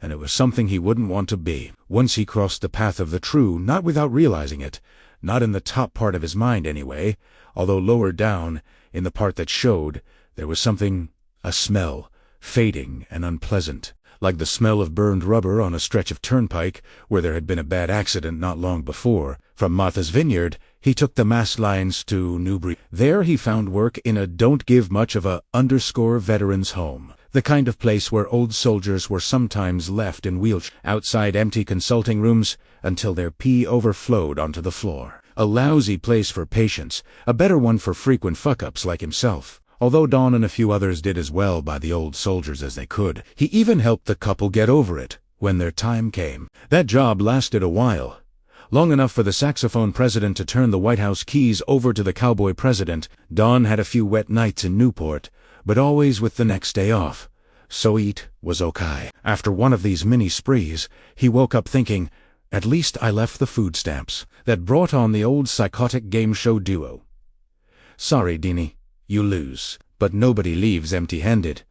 and it was something he wouldn't want to be. Once he crossed the path of the true, not without realizing it, not in the top part of his mind anyway, although lower down, in the part that showed, there was something, a smell, fading and unpleasant, like the smell of burned rubber on a stretch of turnpike where there had been a bad accident not long before. From Martha's Vineyard, he took the mass lines to Newbury. There he found work in a don't give much of a veterans home, the kind of place where old soldiers were sometimes left in wheelchairs outside empty consulting rooms until their pee overflowed onto the floor. A lousy place for patients, a better one for frequent fuck-ups like himself. Although Don and a few others did as well by the old soldiers as they could, he even helped the couple get over it when their time came. That job lasted a while, long enough for the saxophone president to turn the White House keys over to the cowboy president. Don had a few wet nights in Newport, but always with the next day off, so eat was okay. After one of these mini sprees, he woke up thinking, at least I left the food stamps. That brought on the old psychotic game show duo. Sorry, Deanie, you lose, but nobody leaves empty-handed.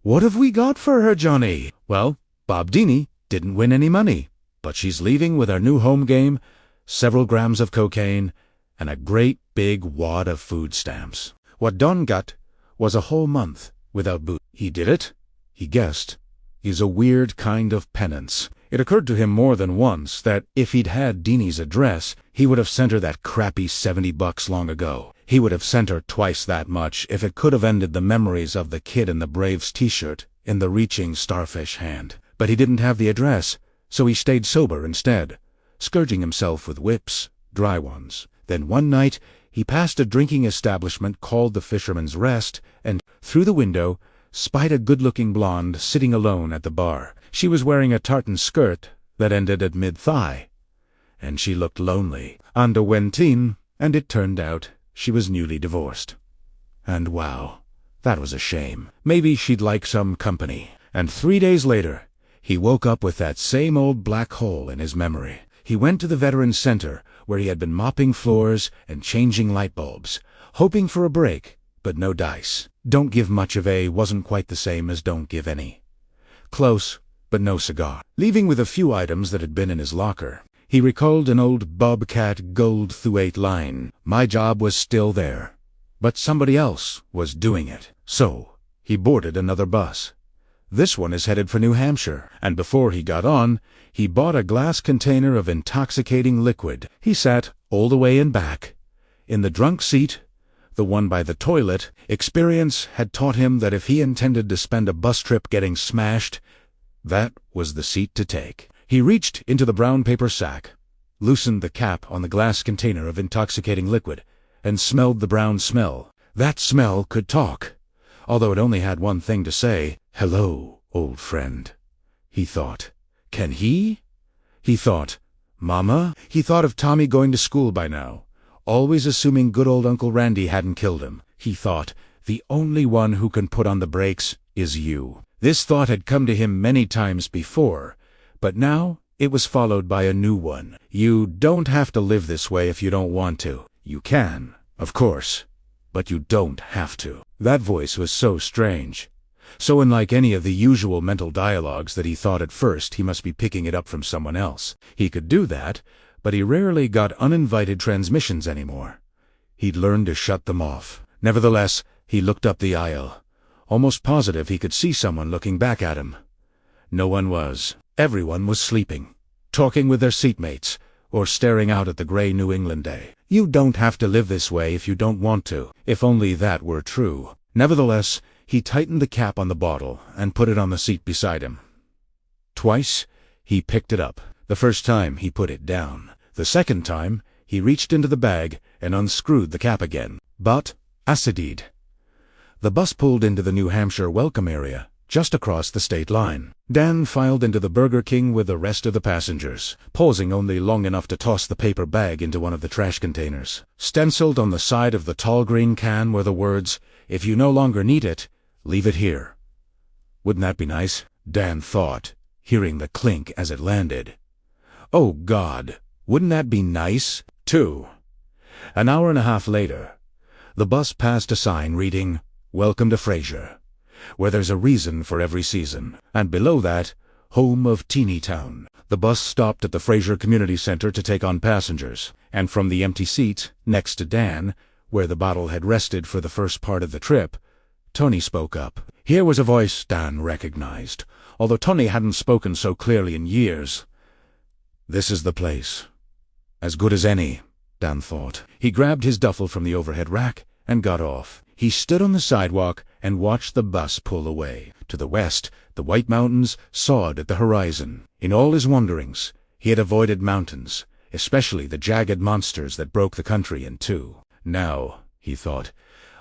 What have we got for her, Johnny? Well, Bob Deanie didn't win any money, but she's leaving with our new home game, several grams of cocaine, and a great big wad of food stamps. What Don got was a whole month without booze. He did it, he guessed, is a weird kind of penance. It occurred to him more than once that if he'd had Deanie's address, he would have sent her that crappy $70 long ago. He would have sent her twice that much if it could have ended the memories of the kid in the Braves t-shirt in the reaching starfish hand. But he didn't have the address, so he stayed sober instead, scourging himself with whips, dry ones. Then one night, he passed a drinking establishment called the Fisherman's Rest, and, through the window, spied a good-looking blonde sitting alone at the bar. She was wearing a tartan skirt that ended at mid-thigh, and she looked lonely. Anda went in, and it turned out she was newly divorced. And wow, that was a shame. Maybe she'd like some company. And 3 days later, he woke up with that same old black hole in his memory. He went to the Veterans Center, where he had been mopping floors and changing light bulbs, hoping for a break, but no dice. Don't give much of a wasn't quite the same as don't give any. Close, but no cigar. Leaving with a few items that had been in his locker, he recalled an old Bobcat Gold Through-8 line. My job was still there, but somebody else was doing it. So, he boarded another bus. This one is headed for New Hampshire, and before he got on, he bought a glass container of intoxicating liquid. He sat all the way in back, in the drunk seat, the one by the toilet. Experience had taught him that if he intended to spend a bus trip getting smashed, that was the seat to take. He reached into the brown paper sack, loosened the cap on the glass container of intoxicating liquid, and smelled the brown smell. That smell could talk, although it only had one thing to say. Hello, old friend, he thought. Can he? He thought, Mama? He thought of Tommy going to school by now, always assuming good old Uncle Randy hadn't killed him. He thought, the only one who can put on the brakes is you. This thought had come to him many times before, but now it was followed by a new one. You don't have to live this way if you don't want to. You can, of course, but you don't have to. That voice was so strange, so unlike any of the usual mental dialogues that he thought at first he must be picking it up from someone else. He could do that, but he rarely got uninvited transmissions anymore. He'd learned to shut them off. Nevertheless, he looked up the aisle, almost positive he could see someone looking back at him. No one was. Everyone was sleeping, talking with their seatmates, or staring out at the gray New England day. You don't have to live this way if you don't want to. If only that were true. Nevertheless, he tightened the cap on the bottle and put it on the seat beside him. Twice, he picked it up. The first time, he put it down. The second time, he reached into the bag and unscrewed the cap again. But, acidid. The bus pulled into the New Hampshire welcome area, just across the state line. Dan filed into the Burger King with the rest of the passengers, pausing only long enough to toss the paper bag into one of the trash containers. Stenciled on the side of the tall green can were the words, "If you no longer need it, leave it here." Wouldn't that be nice? Dan thought, hearing the clink as it landed. Oh God, Wouldn't that be nice, too? An hour and a half later, the bus passed a sign reading, "Welcome to Fraser, where there's a reason for every season," and below that, "Home of Teeny Town." The bus stopped at the Fraser Community Center to take on passengers, and from the empty seat, next to Dan, where the bottle had rested for the first part of the trip, Tony spoke up. Here was a voice Dan recognized, although Tony hadn't spoken so clearly in years. "This is the place. As good as any," Dan thought. He grabbed his duffel from the overhead rack and got off. He stood on the sidewalk and watched the bus pull away. To the west, the White Mountains sawed at the horizon. In all his wanderings, he had avoided mountains, especially the jagged monsters that broke the country in two. Now, he thought,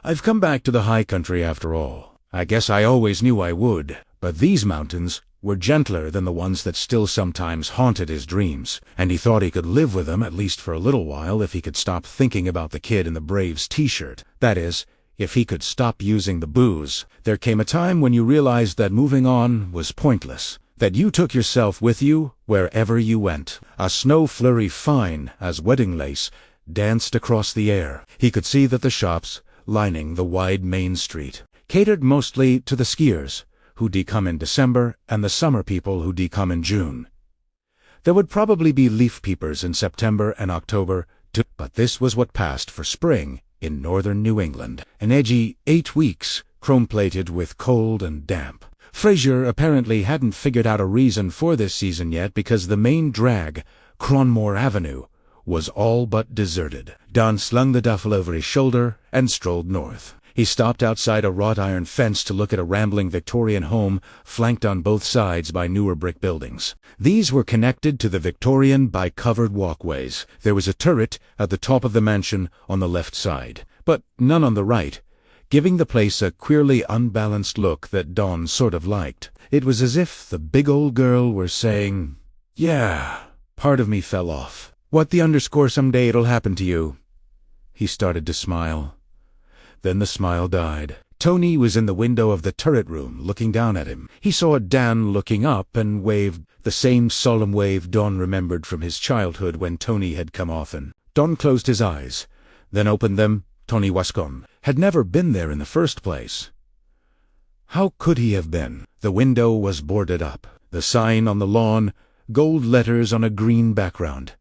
I've come back to the high country after all. I guess I always knew I would. But these mountains were gentler than the ones that still sometimes haunted his dreams, and he thought he could live with them at least for a little while if he could stop thinking about the kid in the Braves t-shirt. That is, if he could stop using the booze. There came a time when you realized that moving on was pointless, that you took yourself with you wherever you went. A snow flurry fine as wedding lace danced across the air. He could see that the shops, lining the wide main street, catered mostly to the skiers, who decome in December, and the summer people who decome in June. There would probably be leaf peepers in September and October, too, but this was what passed for spring in northern New England. An edgy 8 weeks, chrome-plated with cold and damp. Fraser apparently hadn't figured out a reason for this season yet because the main drag, Cronmore Avenue, was all but deserted. Don slung the duffel over his shoulder and strolled north. He stopped outside a wrought iron fence to look at a rambling Victorian home flanked on both sides by newer brick buildings. These were connected to the Victorian by covered walkways. There was a turret at the top of the mansion on the left side, but none on the right, giving the place a queerly unbalanced look that Dawn sort of liked. It was as if the big old girl were saying, "Yeah, part of me fell off. What the underscore someday it'll happen to you." He started to smile. Then the smile died. Tony was in the window of the turret room, looking down at him. He saw Dan looking up and waved, the same solemn wave Don remembered from his childhood when Tony had come often. Don closed his eyes, then opened them. Tony Wascon had never been there in the first place. How could he have been? The window was boarded up. The sign on the lawn, gold letters on a green background.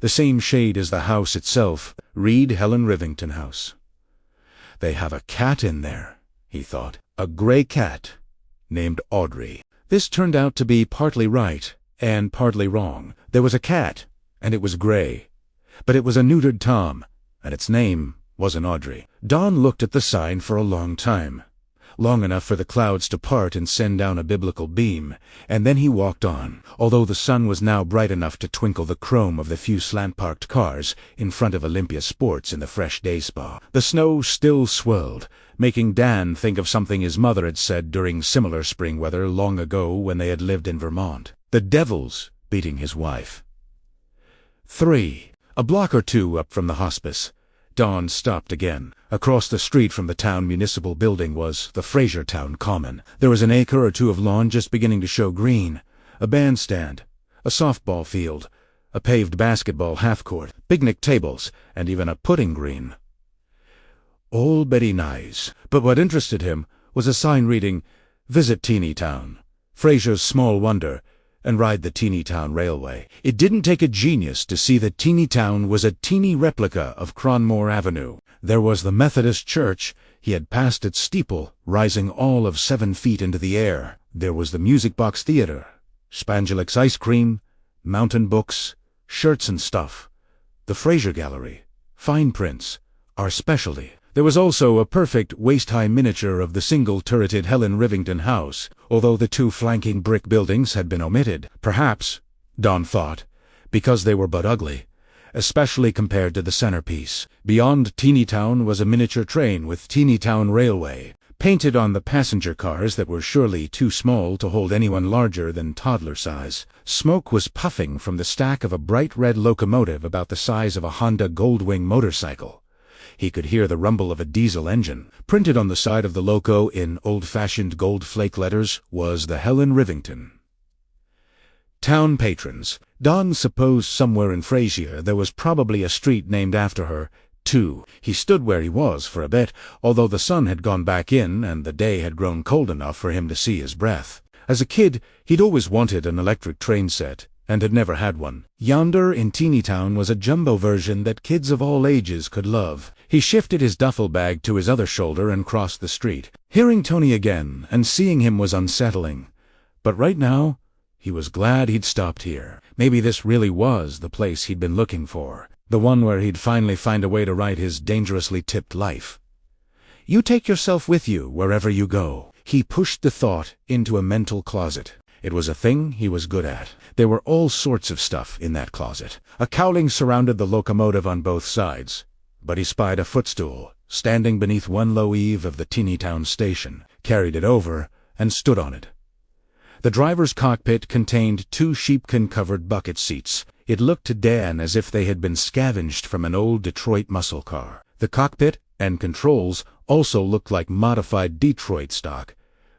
The same shade as the house itself, read Helen Rivington House. They have a cat in there, he thought. A gray cat, named Audrey. This turned out to be partly right and partly wrong. There was a cat, and it was gray. But it was a neutered Tom, and its name wasn't Audrey. Don looked at the sign for a long time. Long enough for the clouds to part and send down a biblical beam, and then he walked on, although the sun was now bright enough to twinkle the chrome of the few slant-parked cars in front of Olympia Sports in the fresh day spa. The snow still swirled, making Dan think of something his mother had said during similar spring weather long ago when they had lived in Vermont. The devil's beating his wife. 3. A block or two up from the hospice, Don stopped again. Across the street from the town municipal building was the Fraser Town Common. There was an acre or two of lawn just beginning to show green, a bandstand, a softball field, a paved basketball half-court, picnic tables, and even a putting green. All very nice, but what interested him was a sign reading, "Visit Teeny Town, Fraser's Small Wonder, and ride the Teeny Town Railway." It didn't take a genius to see that Teeny Town was a teeny replica of Cronmore Avenue. There was the Methodist Church. He had passed its steeple, rising all of 7 feet into the air. There was the Music Box Theater, Spangelix ice cream, mountain books, shirts and stuff, the Fraser Gallery, fine prints, our specialty. There was also a perfect waist-high miniature of the single-turreted Helen Rivington House, although the 2 flanking brick buildings had been omitted. Perhaps, Don thought, because they were but ugly, especially compared to the centerpiece. Beyond Teeny Town was a miniature train with Teeny Town Railway, painted on the passenger cars that were surely too small to hold anyone larger than toddler size. Smoke was puffing from the stack of a bright red locomotive about the size of a Honda Goldwing motorcycle. He could hear the rumble of a diesel engine. Printed on the side of the loco in old-fashioned gold flake letters was the Helen Rivington. Town patrons. Don supposed somewhere in Frasier there was probably a street named after her, too. He stood where he was for a bit, although the sun had gone back in and the day had grown cold enough for him to see his breath. As a kid, he'd always wanted an electric train set, and had never had one. Yonder in Teeny Town was a jumbo version that kids of all ages could love. He shifted his duffel bag to his other shoulder and crossed the street. Hearing Tony again and seeing him was unsettling. But right now, he was glad he'd stopped here. Maybe this really was the place he'd been looking for. The one where he'd finally find a way to right his dangerously tipped life. You take yourself with you wherever you go. He pushed the thought into a mental closet. It was a thing he was good at. There were all sorts of stuff in that closet. A cowling surrounded the locomotive on both sides, but he spied a footstool, standing beneath one low eave of the Teeny Town station, carried it over, and stood on it. The driver's cockpit contained 2 sheepskin-covered bucket seats. It looked to Dan as if they had been scavenged from an old Detroit muscle car. The cockpit and controls also looked like modified Detroit stock,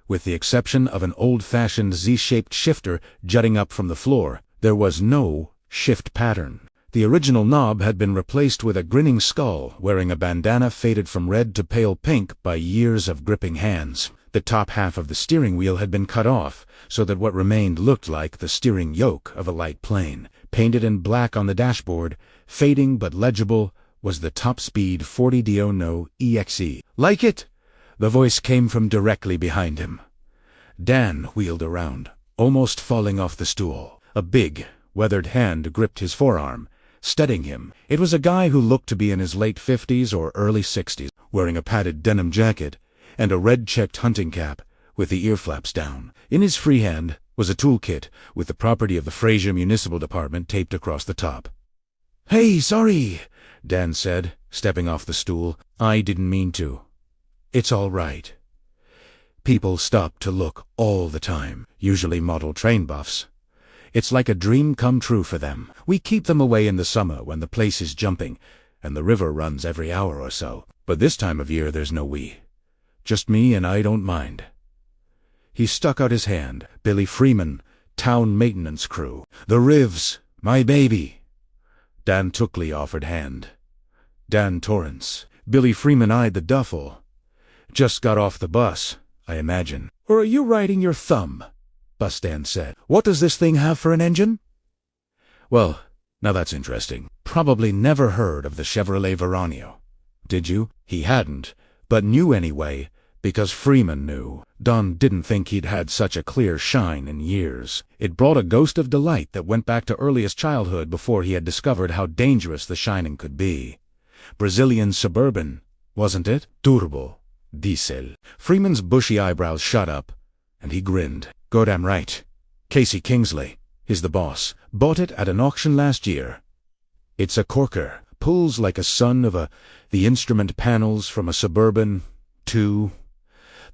with the exception of an old-fashioned Z-shaped shifter jutting up from the floor. There was no shift pattern. The original knob had been replaced with a grinning skull wearing a bandana faded from red to pale pink by years of gripping hands. The top half of the steering wheel had been cut off, so that what remained looked like the steering yoke of a light plane. Painted in black on the dashboard, fading but legible, was the top-speed 40 EXE. Like it? The voice came from directly behind him. Dan wheeled around, almost falling off the stool. A big, weathered hand gripped his forearm, steadying him. It was a guy who looked to be in his late 50s or early 60s, wearing a padded denim jacket and a red-checked hunting cap with the ear flaps down. In his free hand was a toolkit with the property of the Frasier Municipal Department taped across the top. "Hey, sorry," Dan said, stepping off the stool. "I didn't mean to. It's all right." People stop to look all the time, usually model train buffs. It's like a dream come true for them. We keep them away in the summer when the place is jumping and the river runs every hour or so. But this time of year there's no we. Just me, and I don't mind. He stuck out his hand. Billy Freeman, town maintenance crew. The Rivs, my baby. Dan Tookley offered hand. Dan Torrance. Billy Freeman eyed the duffel. Just got off the bus, I imagine. Or are you riding your thumb? Bus Dan said. What does this thing have for an engine? Well, now that's interesting. Probably never heard of the Chevrolet Veranio. Did you? He hadn't, but knew anyway, because Freeman knew. Don didn't think he'd had such a clear shine in years. It brought a ghost of delight that went back to earliest childhood before he had discovered how dangerous the shining could be. Brazilian Suburban, wasn't it? Turbo. Diesel. Freeman's bushy eyebrows shot up, and he grinned. Goddamn right. Casey Kingsley, he's the boss. Bought it at an auction last year. It's a corker. Pulls like a son of the instrument panels from a Suburban, too.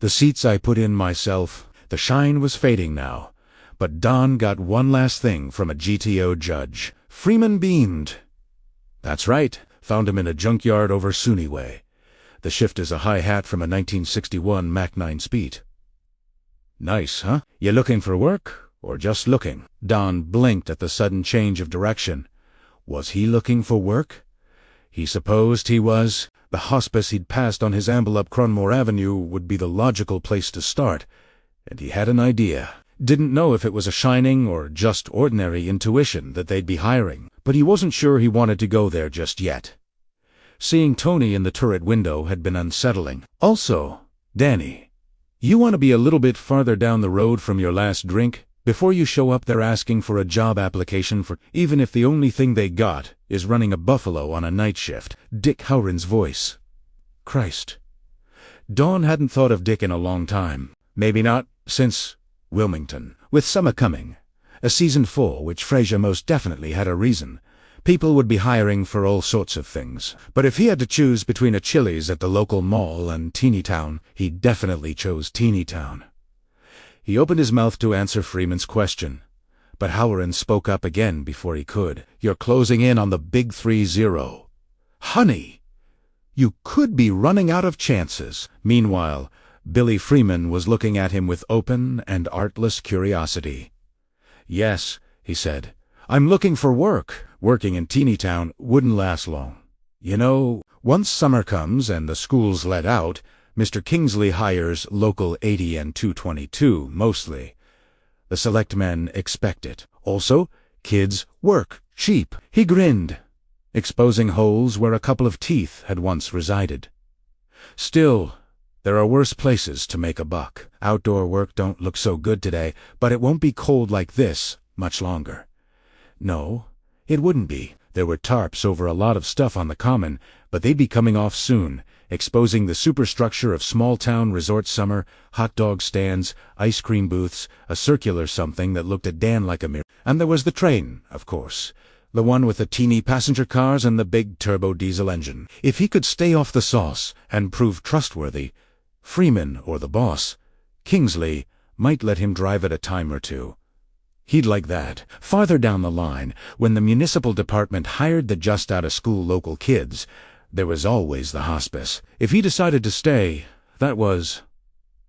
The seats I put in myself. The shine was fading now, but Don got one last thing from a GTO judge. Freeman beamed. That's right. Found him in a junkyard over SUNY way. The shift is a hi-hat from a 1961 Mach 9 Speed. Nice, huh? You looking for work, or just looking? Don blinked at the sudden change of direction. Was he looking for work? He supposed he was. The hospice he'd passed on his amble up Cronmore Avenue would be the logical place to start, and he had an idea. Didn't know if it was a shining or just ordinary intuition that they'd be hiring, but he wasn't sure he wanted to go there just yet. Seeing Tony in the turret window had been unsettling. Also, Danny, you want to be a little bit farther down the road from your last drink before you show up there asking for a job application for, even if the only thing they got is running a buffalo on a night shift. Dick Howren's voice. Christ. Dawn hadn't thought of Dick in a long time. Maybe not since Wilmington. With summer coming, a season 4 which Frasier most definitely had a reason. People would be hiring for all sorts of things. But if he had to choose between a Chili's at the local mall and Teeny Town, he definitely chose Teeny Town. He opened his mouth to answer Freeman's question, but Howren spoke up again before he could. You're closing in on the big 3-0. Honey, you could be running out of chances. Meanwhile, Billy Freeman was looking at him with open and artless curiosity. Yes, he said. "I'm looking for work. Working in Teeny Town wouldn't last long. You know, once summer comes and the school's let out, Mr. Kingsley hires local 80 and 222, mostly. The select men expect it. Also, kids work cheap." He grinned, exposing holes where a couple of teeth had once resided. "Still, there are worse places to make a buck. Outdoor work don't look so good today, but it won't be cold like this much longer." No, it wouldn't be. There were tarps over a lot of stuff on the common, but they'd be coming off soon, exposing the superstructure of small-town resort summer, hot dog stands, ice cream booths, a circular something that looked at Dan like a mirror. And there was the train, of course. The one with the teeny passenger cars and the big turbo diesel engine. If he could stay off the sauce and prove trustworthy, Freeman, or the boss, Kingsley, might let him drive it a time or two. He'd like that. Farther down the line, when the municipal department hired the just-out-of-school local kids, there was always the hospice. If he decided to stay, that was...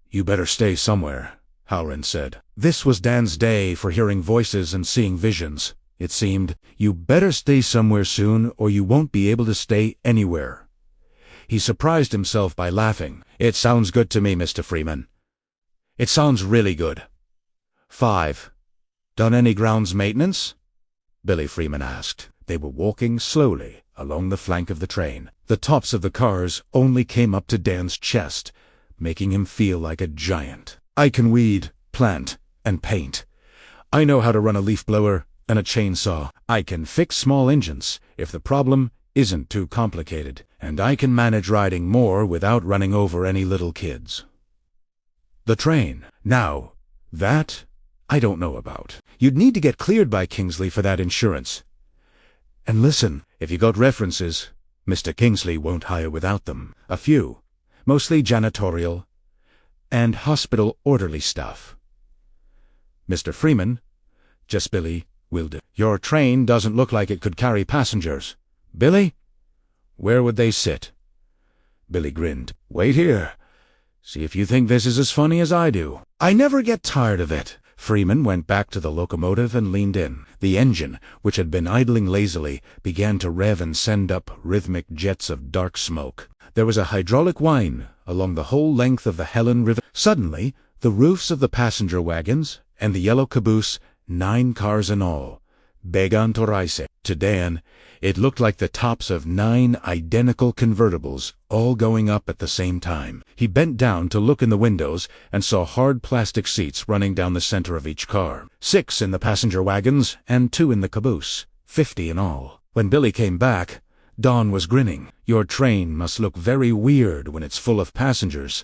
"You better stay somewhere," Halloran said. This was Dan's day for hearing voices and seeing visions. It seemed, "You better stay somewhere soon, or you won't be able to stay anywhere." He surprised himself by laughing. "It sounds good to me, Mr. Freeman. It sounds really good." 5. "Done any grounds maintenance?" Billy Freeman asked. They were walking slowly along the flank of the train. The tops of the cars only came up to Dan's chest, making him feel like a giant. "I can weed, plant, and paint. I know how to run a leaf blower and a chainsaw. I can fix small engines if the problem isn't too complicated, and I can manage riding more without running over any little kids." The train. Now, that I don't know about. You'd need to get cleared by Kingsley for that insurance. And listen, if you got references, Mr. Kingsley won't hire without them. A few, mostly janitorial and hospital orderly stuff. Mr. Freeman, just Billy, will do. Your train doesn't look like it could carry passengers. Billy? Where would they sit? Billy grinned. Wait here. See if you think this is as funny as I do. I never get tired of it. Freeman went back to the locomotive and leaned in. The engine, which had been idling lazily, began to rev and send up rhythmic jets of dark smoke. There was a hydraulic whine along the whole length of the Helen River. Suddenly, the roofs of the passenger wagons and the yellow caboose, 9 cars in all, Dan Torrance. To Dan, it looked like the tops of 9 identical convertibles, all going up at the same time. He bent down to look in the windows and saw hard plastic seats running down the center of each car. 6 in the passenger wagons and 2 in the caboose, 50 in all. When Billy came back, Don was grinning. Your train must look very weird when it's full of passengers.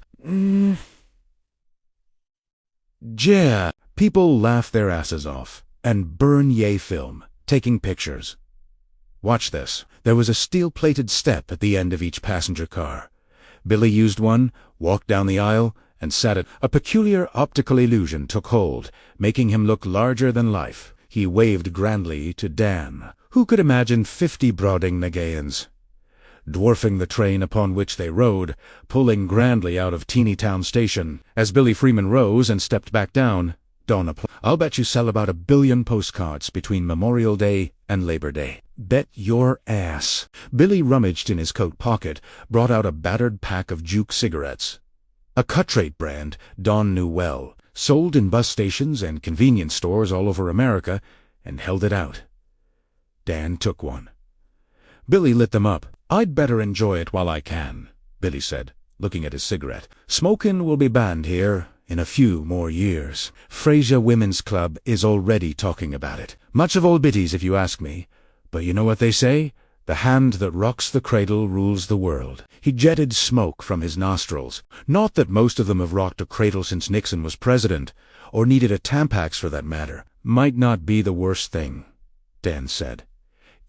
Yeah. People laugh their asses off and burn yay film, taking pictures. Watch this. There was a steel-plated step at the end of each passenger car. Billy used one, walked down the aisle, and sat it. A peculiar optical illusion took hold, making him look larger than life. He waved grandly to Dan. Who could imagine 50 brooding Nagayans, dwarfing the train upon which they rode, pulling grandly out of Teeny Town Station? As Billy Freeman rose and stepped back down, Don applauded. I'll bet you sell about 1 billion postcards between Memorial Day and Labor Day. Bet your ass. Billy rummaged in his coat pocket, brought out a battered pack of Juke cigarettes. A cut-rate brand Don knew well, sold in bus stations and convenience stores all over America, and held it out. Dan took one. Billy lit them up. I'd better enjoy it while I can, Billy said, looking at his cigarette. Smokin' will be banned here in a few more years. Frasier Women's Club is already talking about it. Much of old biddies, if you ask me. But you know what they say? The hand that rocks the cradle rules the world. He jetted smoke from his nostrils. Not that most of them have rocked a cradle since Nixon was president, or needed a Tampax for that matter. Might not be the worst thing, Dan said.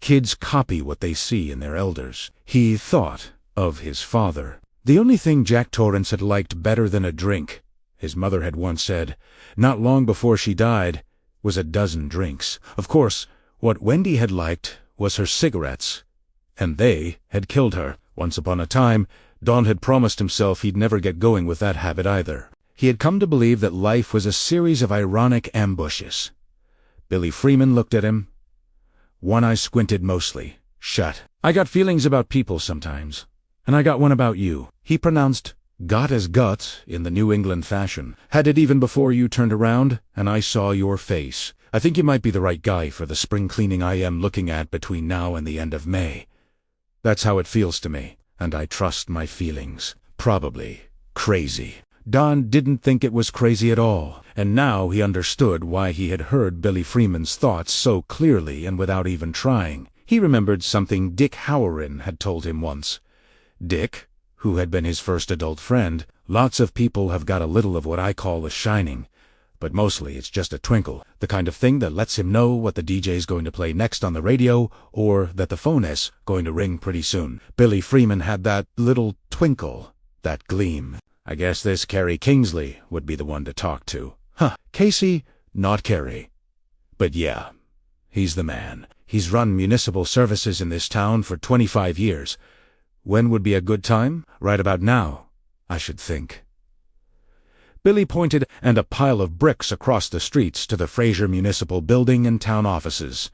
Kids copy what they see in their elders. He thought of his father. The only thing Jack Torrance had liked better than a drink, his mother had once said, not long before she died, was a dozen drinks. Of course, what Wendy had liked was her cigarettes, and they had killed her. Once upon a time, Don had promised himself he'd never get going with that habit either. He had come to believe that life was a series of ironic ambushes. Billy Freeman looked at him. One eye squinted mostly, shut. "I got feelings about people sometimes, and I got one about you." He pronounced "got" as "gut" in the New England fashion. "Had it even before you turned around, and I saw your face. I think you might be the right guy for the spring cleaning I am looking at between now and the end of May. That's how it feels to me, and I trust my feelings. Probably crazy." Don didn't think it was crazy at all, and now he understood why he had heard Billy Freeman's thoughts so clearly and without even trying. He remembered something Dick Halloran had told him once. Dick, who had been his first adult friend, "Lots of people have got a little of what I call the shining, but mostly it's just a twinkle, the kind of thing that lets him know what the DJ's going to play next on the radio or that the phone is going to ring pretty soon." Billy Freeman had that little twinkle, that gleam. I guess this Carrie Kingsley would be the one to talk to. Casey, not Carrie. But yeah, he's the man. He's run municipal services in this town for 25 years. When would be a good time? Right about now, I should think. Billy pointed and a pile of bricks across the streets to the Fraser Municipal Building and town offices.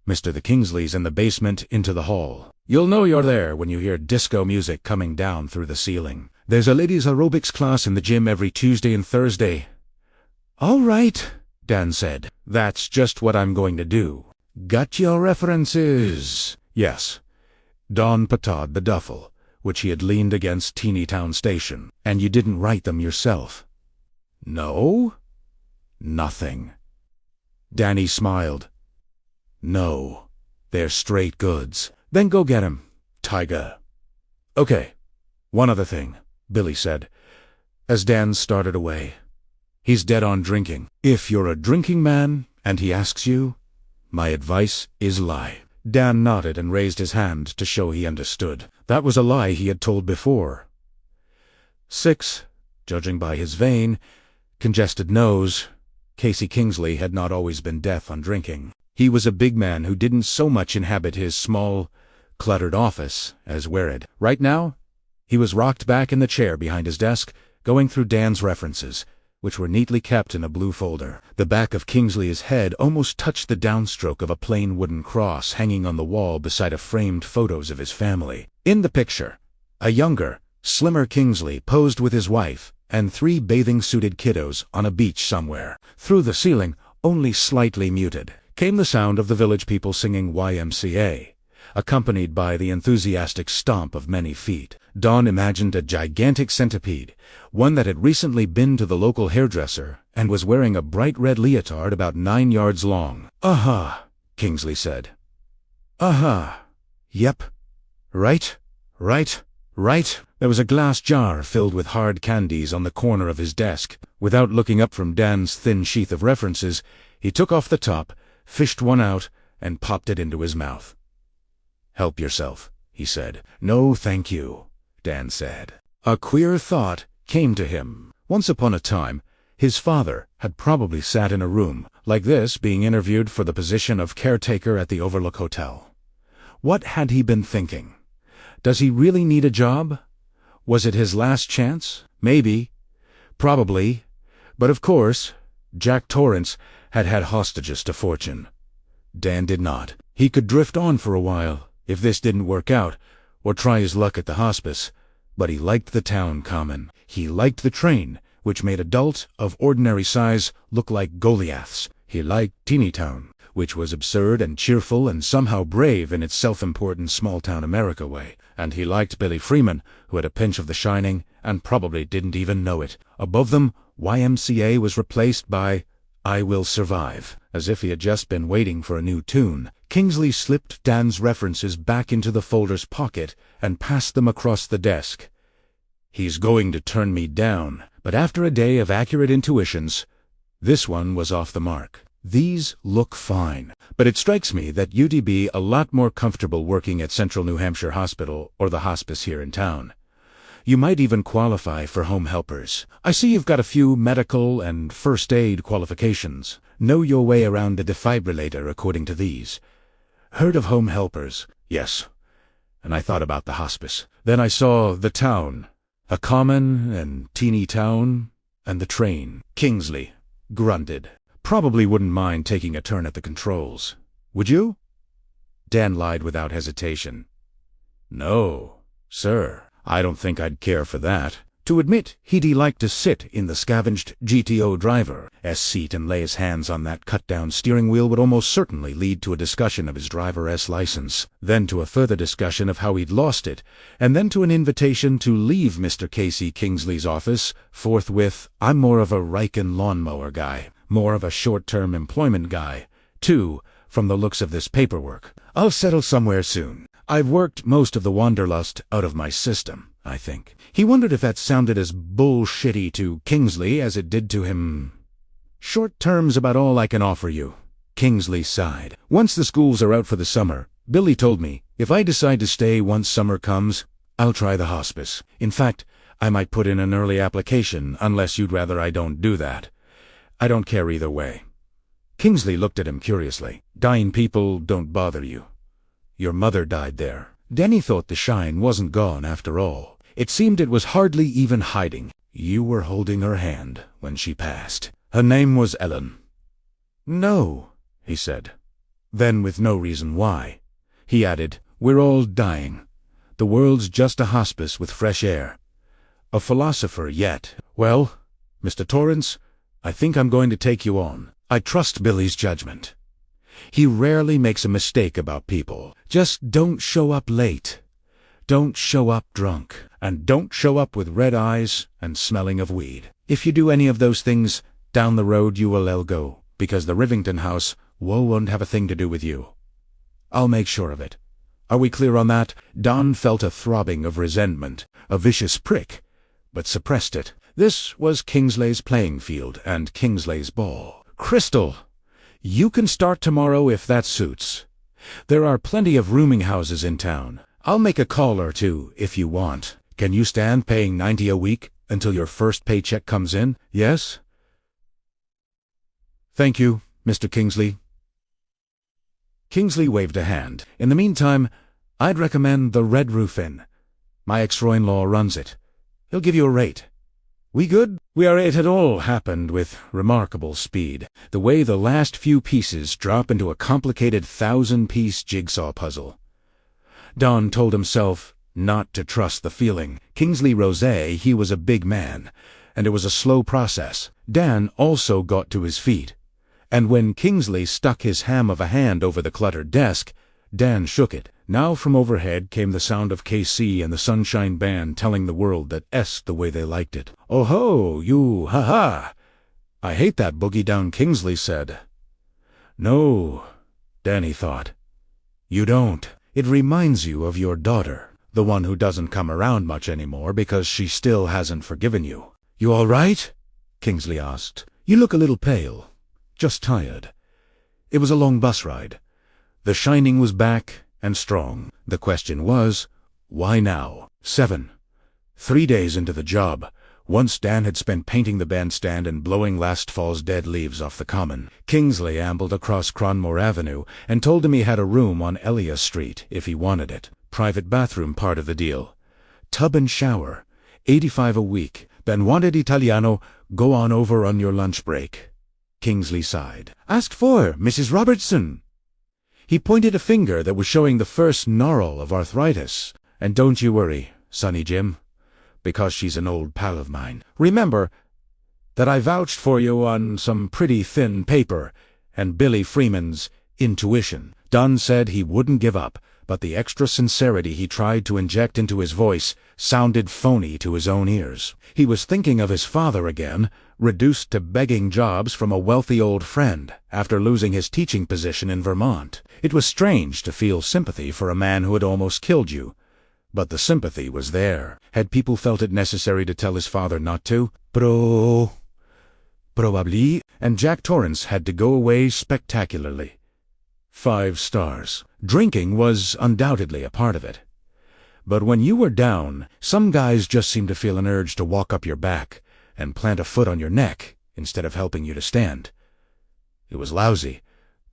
"Mr. the Kingsleys in the basement into the hall. You'll know you're there when you hear disco music coming down through the ceiling. There's a ladies' aerobics class in the gym every Tuesday and Thursday." "All right," Dan said. "That's just what I'm going to do." "Got your references?" "Yes." Don patawed the duffel, which he had leaned against Teeny Town Station. "And you didn't write them yourself?" "No." "Nothing." Danny smiled. "No. They're straight goods." "Then go get 'em, Tiger." "Okay. One other thing," Billy said, as Dan started away. "He's dead on drinking. If you're a drinking man and he asks you, my advice is lie." Dan nodded and raised his hand to show he understood. That was a lie he had told before. 6, judging by his vein, congested nose, Casey Kingsley had not always been deaf on drinking. He was a big man who didn't so much inhabit his small, cluttered office as wear it. Right now, he was rocked back in the chair behind his desk, going through Dan's references, which were neatly kept in a blue folder. The back of Kingsley's head almost touched the downstroke of a plain wooden cross hanging on the wall beside a framed photos of his family. In the picture, a younger, slimmer Kingsley posed with his wife and 3 bathing-suited kiddos on a beach somewhere. Through the ceiling, only slightly muted, came the sound of the village people singing YMCA, accompanied by the enthusiastic stomp of many feet. Don imagined a gigantic centipede, one that had recently been to the local hairdresser and was wearing a bright red leotard about 9 yards long. Kingsley said. Yep. Right. There was a glass jar filled with hard candies on the corner of his desk. Without looking up from Dan's thin sheath of references, he took off the top, fished one out, and popped it into his mouth. "Help yourself," he said. "No, thank you," Dan said. A queer thought came to him. Once upon a time, his father had probably sat in a room like this being interviewed for the position of caretaker at the Overlook Hotel. What had he been thinking? Does he really need a job? Was it his last chance? Maybe. Probably. But of course, Jack Torrance had had hostages to fortune. Dan did not. He could drift on for a while, if this didn't work out, or try his luck at the hospice. But he liked the town common. He liked the train, which made adults of ordinary size look like Goliaths. He liked Teeny Town, which was absurd and cheerful and somehow brave in its self-important small-town America way. And he liked Billy Freeman, who had a pinch of the shining and probably didn't even know it. Above them, YMCA was replaced by I Will Survive, as if he had just been waiting for a new tune. Kingsley slipped Dan's references back into the folder's pocket and passed them across the desk. He's going to turn me down, but after a day of accurate intuitions, this one was off the mark. These look fine, but it strikes me that you'd be a lot more comfortable working at Central New Hampshire Hospital or the hospice here in town. You might even qualify for home helpers. I see you've got a few medical and first aid qualifications. Know your way around a defibrillator according to these. Heard of home helpers? Yes. And I thought about the hospice. Then I saw the town, a common and teeny town, and the train. Kingsley grunted. probably wouldn't mind taking a turn at the controls. Would you? Dan lied without hesitation. No, sir, I don't think I'd care for that. To admit he'd like to sit in the scavenged GTO driver's seat and lay his hands on that cut-down steering wheel would almost certainly lead to a discussion of his driver's license, then to a further discussion of how he'd lost it, and then to an invitation to leave Mr. Casey Kingsley's office forthwith. I'm more of a Riken lawnmower guy, more of a short-term employment guy, too, from the looks of this paperwork. I'll settle somewhere soon. I've worked most of the wanderlust out of my system, I think. He wondered if that sounded as bullshitty to Kingsley as it did to him. Short term's about all I can offer you. Kingsley sighed. Once the schools are out for the summer, Billy told me, if I decide to stay once summer comes, I'll try the hospice. In fact, I might put in an early application, unless you'd rather I don't do that. I don't care either way. Kingsley looked at him curiously. Dying people don't bother you. Your mother died there. Denny thought the shine wasn't gone after all. It seemed it was hardly even hiding. You were holding her hand when she passed. Her name was Ellen. No, he said. Then, with no reason why, he added, we're all dying. The world's just a hospice with fresh air. A philosopher yet. Well, Mr. Torrance, I think I'm going to take you on. I trust Billy's judgment. He rarely makes a mistake about people. Just don't show up late. Don't show up drunk. And don't show up with red eyes and smelling of weed. If you do any of those things, down the road you will go, because the Rivington house won't have a thing to do with you. I'll make sure of it. Are we clear on that? Don felt a throbbing of resentment, a vicious prick, but suppressed it. This was Kingsley's playing field and Kingsley's ball. Crystal, you can start tomorrow if that suits. There are plenty of rooming houses in town. I'll make a call or two if you want. Can you stand paying $90 a week until your first paycheck comes in? Yes? Thank you, Mr. Kingsley. Kingsley waved a hand. In the meantime, I'd recommend the Red Roof Inn. My ex-in-law runs it. He'll give you a rate. We good? It had all happened with remarkable speed, the way the last few pieces drop into a complicated 1,000-piece jigsaw puzzle. Don told himself not to trust the feeling. Kingsley Rosé, he was a big man, and it was a slow process. Dan also got to his feet, and when Kingsley stuck his ham of a hand over the cluttered desk, Dan shook it. Now from overhead came the sound of KC and the Sunshine Band telling the world that the way they liked it. Oh ho, you, ha-ha! I hate that boogie down, Kingsley said. No, Danny thought. You don't. It reminds you of your daughter, the one who doesn't come around much anymore because she still hasn't forgiven you. You all right? Kingsley asked. You look a little pale. Just tired. It was a long bus ride. The shining was back and strong. The question was, why now? 3 days into the job, once Dan had spent painting the bandstand and blowing last fall's dead leaves off the common. Kingsley ambled across Cronmore Avenue and told him he had a room on Elias Street if he wanted it. Private bathroom part of the deal. Tub and shower, $85 a week. Ben wanted Italiano, go on over on your lunch break. Kingsley sighed. Ask for Mrs. Robertson. He pointed a finger that was showing the first gnarl of arthritis. And don't you worry, Sonny Jim, because she's an old pal of mine. Remember that I vouched for you on some pretty thin paper and Billy Freeman's intuition. Don said he wouldn't give up, but the extra sincerity he tried to inject into his voice sounded phony to his own ears. He was thinking of his father again, reduced to begging jobs from a wealthy old friend after losing his teaching position in Vermont. It was strange to feel sympathy for a man who had almost killed you, but the sympathy was there. Had people felt it necessary to tell his father not to? Probably. And Jack Torrance had to go away spectacularly. 5 stars. Drinking was undoubtedly a part of it. But when you were down, some guys just seemed to feel an urge to walk up your back and plant a foot on your neck instead of helping you to stand. It was lousy,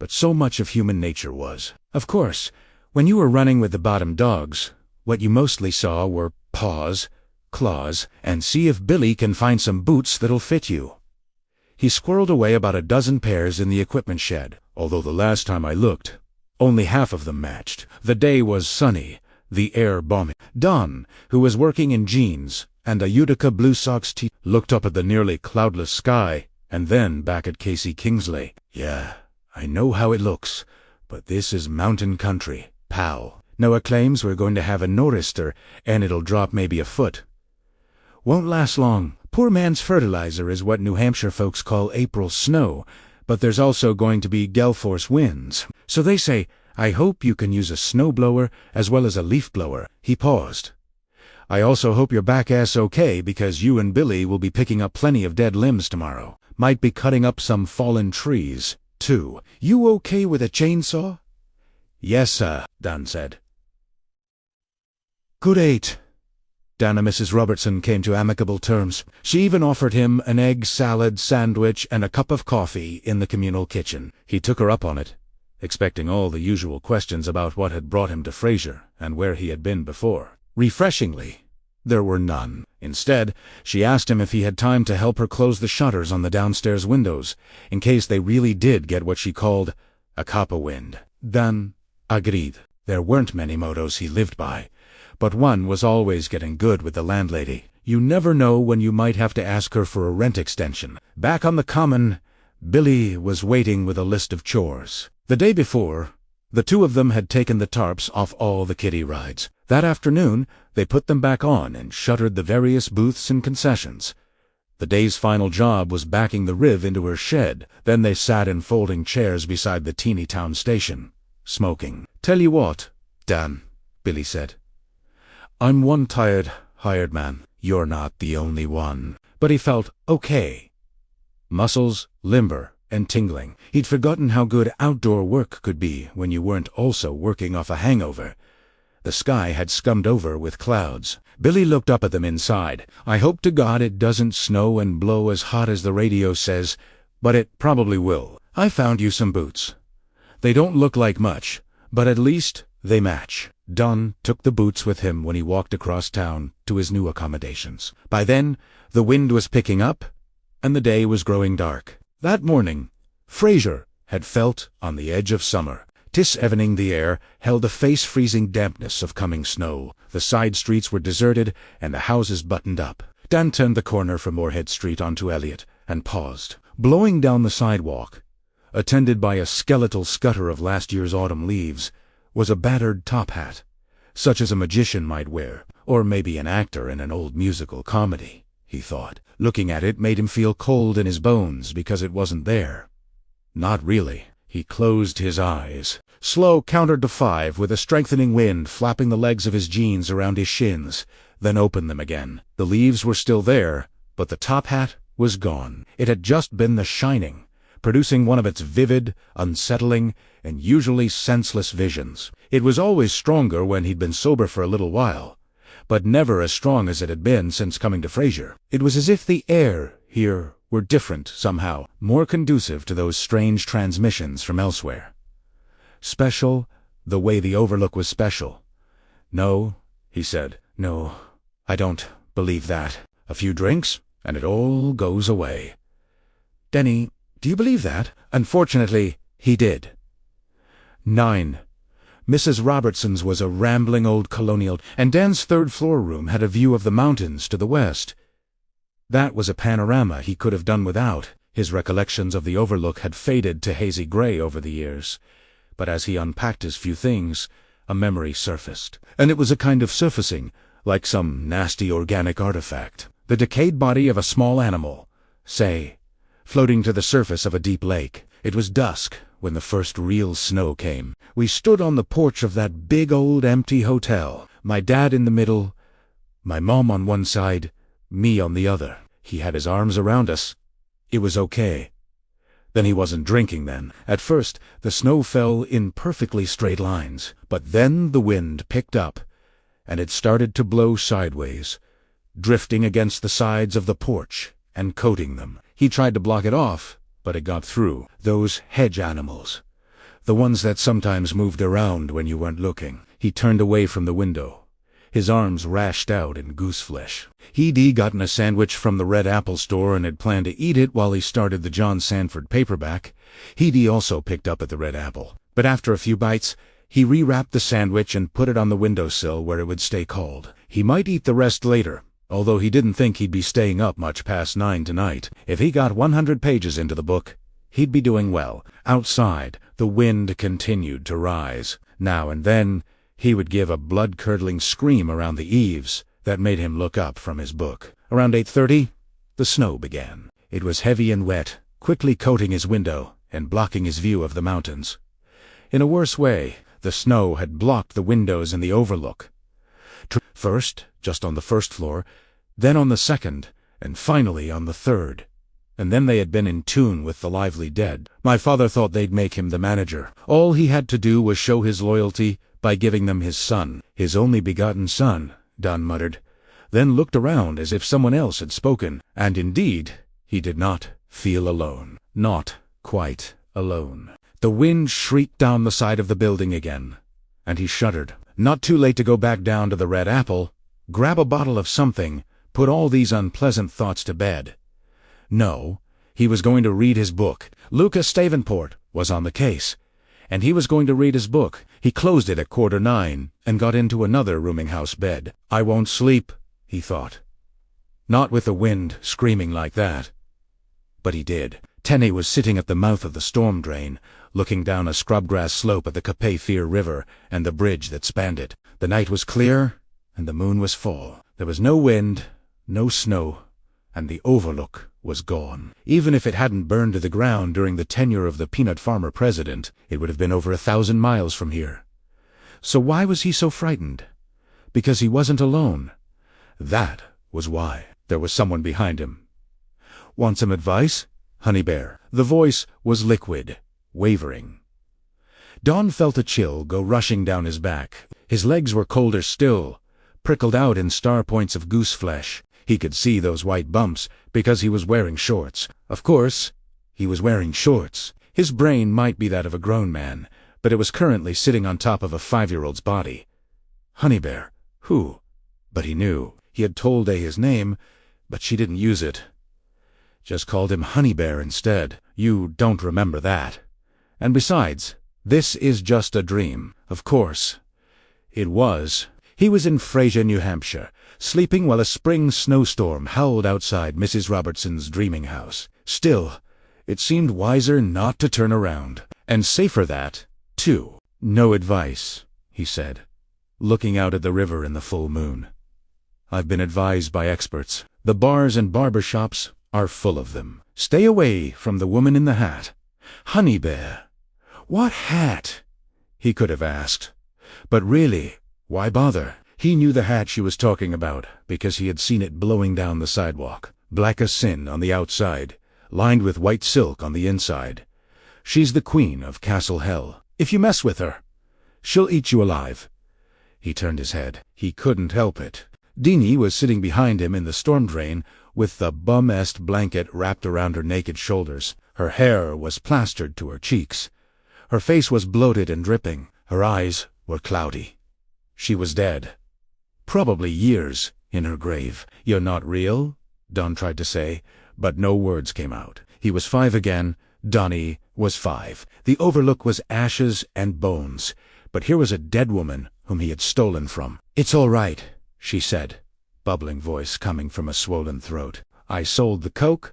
but so much of human nature was. Of course, when you were running with the bottom dogs, what you mostly saw were paws, claws, and see if Billy can find some boots that'll fit you. He squirreled away about a dozen pairs in the equipment shed, although the last time I looked, only half of them matched. The day was sunny, the air balmy. Don, who was working in jeans and a Utica Blue Sox tee, looked up at the nearly cloudless sky and then back at Casey Kingsley. "Yeah, I know how it looks, but this is mountain country, pal. Noah claims we're going to have a nor'easter and it'll drop maybe a foot. Won't last long. Poor man's fertilizer is what New Hampshire folks call April snow, but there's also going to be gale force winds. So they say, I hope you can use a snowblower as well as a leaf blower." He paused. "I also hope your back ass okay, because you and Billy will be picking up plenty of dead limbs tomorrow. Might be cutting up some fallen trees, too. You okay with a chainsaw?" "Yes, sir," Dan said. "Great." Dan and Mrs. Robertson came to amicable terms. She even offered him an egg salad sandwich and a cup of coffee in the communal kitchen. He took her up on it, expecting all the usual questions about what had brought him to Fraser and where he had been before. Refreshingly, there were none. Instead, she asked him if he had time to help her close the shutters on the downstairs windows, in case they really did get what she called a copper wind. Dan agreed. There weren't many mottos he lived by, but one was always getting good with the landlady. You never know when you might have to ask her for a rent extension. Back on the common, Billy was waiting with a list of chores. The day before, the two of them had taken the tarps off all the kiddie rides. That afternoon, they put them back on and shuttered the various booths and concessions. The day's final job was backing the Riv into her shed. Then they sat in folding chairs beside the teeny town station, smoking. "Tell you what, Dan," Billy said. "I'm one tired, hired man. You're not the only one." But he felt okay. Muscles limber and tingling. He'd forgotten how good outdoor work could be when you weren't also working off a hangover. The sky had scummed over with clouds. Billy looked up at them inside. "I hope to God it doesn't snow and blow as hot as the radio says, but it probably will. I found you some boots. They don't look like much, but at least they match." Don took the boots with him when he walked across town to his new accommodations. By then, the wind was picking up, and the day was growing dark. That morning, Fraser had felt on the edge of summer. Tis evening the air held the face-freezing dampness of coming snow. The side streets were deserted, and the houses buttoned up. Dan turned the corner from Moorhead Street onto Elliott, and paused. Blowing down the sidewalk, attended by a skeletal scutter of last year's autumn leaves, was a battered top hat, such as a magician might wear, or maybe an actor in an old musical comedy, he thought. Looking at it made him feel cold in his bones because it wasn't there. Not really. He closed his eyes. Slow counted to 5 with a strengthening wind flapping the legs of his jeans around his shins, then opened them again. The leaves were still there, but the top hat was gone. It had just been The Shining, producing one of its vivid, unsettling, and usually senseless visions. It was always stronger when he'd been sober for a little while, but never as strong as it had been since coming to Fraser. It was as if the air here were different somehow, more conducive to those strange transmissions from elsewhere. Special, the way the Overlook was special. "No," he said. "No, I don't believe that. A few drinks, and it all goes away." "Denny, do you believe that?" Unfortunately, he did. 9. Mrs. Robertson's was a rambling old colonial, and Dan's third-floor room had a view of the mountains to the west. That was a panorama he could have done without. His recollections of the Overlook had faded to hazy gray over the years, but as he unpacked his few things, a memory surfaced. And it was a kind of surfacing, like some nasty organic artifact. The decayed body of a small animal, say, floating to the surface of a deep lake. It was dusk when the first real snow came. We stood on the porch of that big old empty hotel, my dad in the middle, my mom on one side, me on the other. He had his arms around us. It was okay. Then he wasn't drinking then. At first, the snow fell in perfectly straight lines, but then the wind picked up, and it started to blow sideways, drifting against the sides of the porch and coating them. He tried to block it off, but it got through. Those hedge animals, the ones that sometimes moved around when you weren't looking. He turned away from the window. His arms rashed out in goose flesh. He'd gotten a sandwich from the Red Apple store and had planned to eat it while he started the John Sanford paperback. He'd also picked up at the Red Apple. But after a few bites, he rewrapped the sandwich and put it on the windowsill where it would stay cold. He might eat the rest later, although he didn't think he'd be staying up much past 9 tonight. If he got 100 pages into the book, he'd be doing well. Outside, the wind continued to rise. Now and then, he would give a blood-curdling scream around the eaves that made him look up from his book. Around 8:30, the snow began. It was heavy and wet, quickly coating his window and blocking his view of the mountains. In a worse way, the snow had blocked the windows in the overlook. First, just on the first floor, then on the second, and finally on the third. And then they had been in tune with the lively dead. My father thought they'd make him the manager. All he had to do was show his loyalty by giving them his son. His only begotten son, Don muttered, then looked around as if someone else had spoken. And indeed, he did not feel alone. Not quite alone. The wind shrieked down the side of the building again, and he shuddered. Not too late to go back down to the Red Apple, grab a bottle of something, put all these unpleasant thoughts to bed. No, he was going to read his book. Lucas Stavenport was on the case, and he was going to read his book. He closed it at 9:15 and got into another rooming-house bed. I won't sleep, he thought. Not with the wind screaming like that. But he did. Tenny was sitting at the mouth of the storm drain, looking down a scrubgrass slope at the Capay Fear River and the bridge that spanned it. The night was clear, and the moon was full. There was no wind, no snow, and the overlook was gone. Even if it hadn't burned to the ground during the tenure of the peanut farmer president, it would have been over 1,000 miles from here. So why was he so frightened? Because he wasn't alone. That was why. There was someone behind him. Want some advice, Honey Bear? The voice was liquid, wavering. Don felt a chill go rushing down his back. His legs were colder still, prickled out in star points of goose flesh. He could see those white bumps because he was wearing shorts. Of course, he was wearing shorts. His brain might be that of a grown man, but it was currently sitting on top of a 5-year-old's body. Honey Bear? Who? But he knew. He had told Day his name, but she didn't use it. Just called him Honey Bear instead. You don't remember that. And besides, this is just a dream. Of course. It was. He was in Fraser, New Hampshire, sleeping while a spring snowstorm howled outside Mrs. Robertson's dreaming house. Still, it seemed wiser not to turn around, and safer that, too. No advice, he said, looking out at the river in the full moon. I've been advised by experts. The bars and barber shops are full of them. Stay away from the woman in the hat. Honey Bear. What hat? He could have asked. But really, why bother? He knew the hat she was talking about because he had seen it blowing down the sidewalk. Black as sin on the outside, lined with white silk on the inside. She's the queen of Castle Hell. If you mess with her, she'll eat you alive. He turned his head. He couldn't help it. Deanie was sitting behind him in the storm drain with the bum-est blanket wrapped around her naked shoulders. Her hair was plastered to her cheeks. Her face was bloated and dripping. Her eyes were cloudy. She was dead. Probably years in her grave. You're not real? Don tried to say, but no words came out. He was 5 again. Donnie was 5. The overlook was ashes and bones, but here was a dead woman whom he had stolen from. It's all right, she said, bubbling voice coming from a swollen throat. I sold the coke,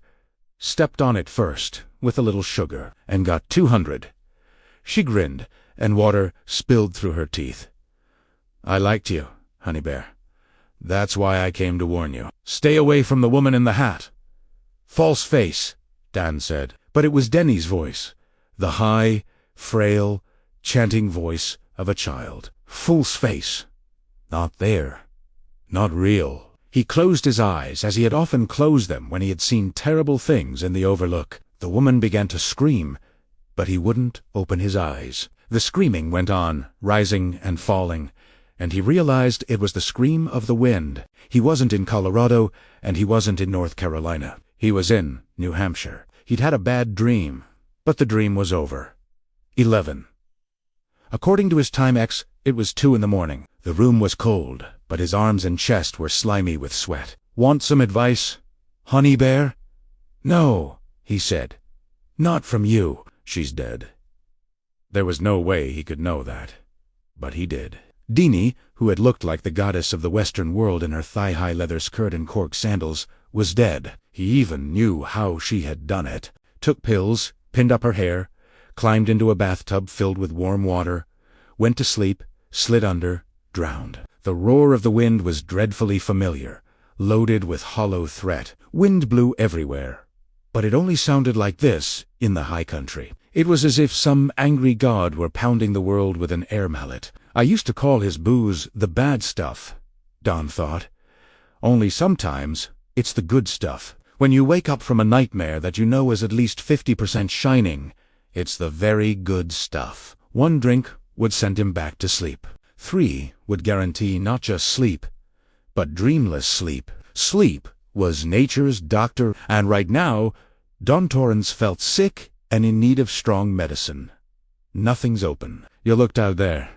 stepped on it first, with a little sugar, and got 200. She grinned, and water spilled through her teeth. I liked you, Honey Bear. That's why I came to warn you. Stay away from the woman in the hat. False face, Dan said, but it was Denny's voice, the high, frail, chanting voice of a child. False face. Not there. Not real. He closed his eyes, as he had often closed them when he had seen terrible things in the overlook. The woman began to scream, but he wouldn't open his eyes. The screaming went on, rising and falling, and he realized it was the scream of the wind. He wasn't in Colorado, and he wasn't in North Carolina. He was in New Hampshire. He'd had a bad dream, but the dream was over. 11. According to his Timex, it was 2 in the morning. The room was cold, but his arms and chest were slimy with sweat. "Want some advice, honey bear?" "No," he said. "Not from you. She's dead." There was no way he could know that, but he did. Deanie, who had looked like the goddess of the Western world in her thigh-high leather skirt and cork sandals, was dead. He even knew how she had done it. Took pills, pinned up her hair, climbed into a bathtub filled with warm water, went to sleep, slid under, drowned. The roar of the wind was dreadfully familiar, loaded with hollow threat. Wind blew everywhere, but it only sounded like this in the high country. It was as if some angry god were pounding the world with an air mallet. I used to call his booze the bad stuff, Don thought. Only sometimes it's the good stuff. When you wake up from a nightmare that you know is at least 50% shining, it's the very good stuff. 1 drink would send him back to sleep. 3 would guarantee not just sleep, but dreamless sleep. Sleep was nature's doctor, and right now, Dan Torrance felt sick and in need of strong medicine. Nothing's open. You looked out there.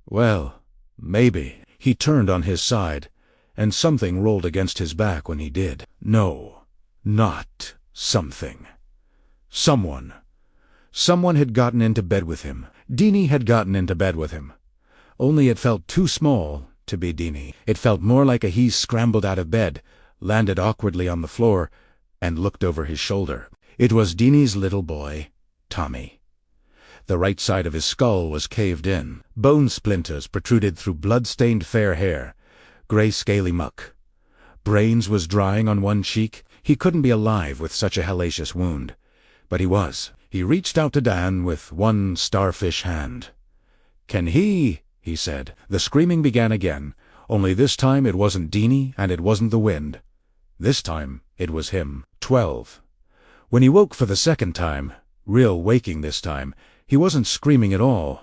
Well, maybe. He turned on his side, and something rolled against his back when he did. No, not something. Someone. Someone had gotten into bed with him. Deanie had gotten into bed with him. Only it felt too small to be Deanie. It felt more like he scrambled out of bed, landed awkwardly on the floor, and looked over his shoulder. It was Deanie's little boy, Tommy. The right side of his skull was caved in. Bone splinters protruded through blood-stained fair hair, gray scaly muck. Brains was drying on one cheek. He couldn't be alive with such a hellacious wound. But he was. He reached out to Dan with one starfish hand. "Can he?" he said. The screaming began again, only this time it wasn't Deanie and it wasn't the wind. This time it was him. 12. When he woke for the second time, real waking this time, he wasn't screaming at all,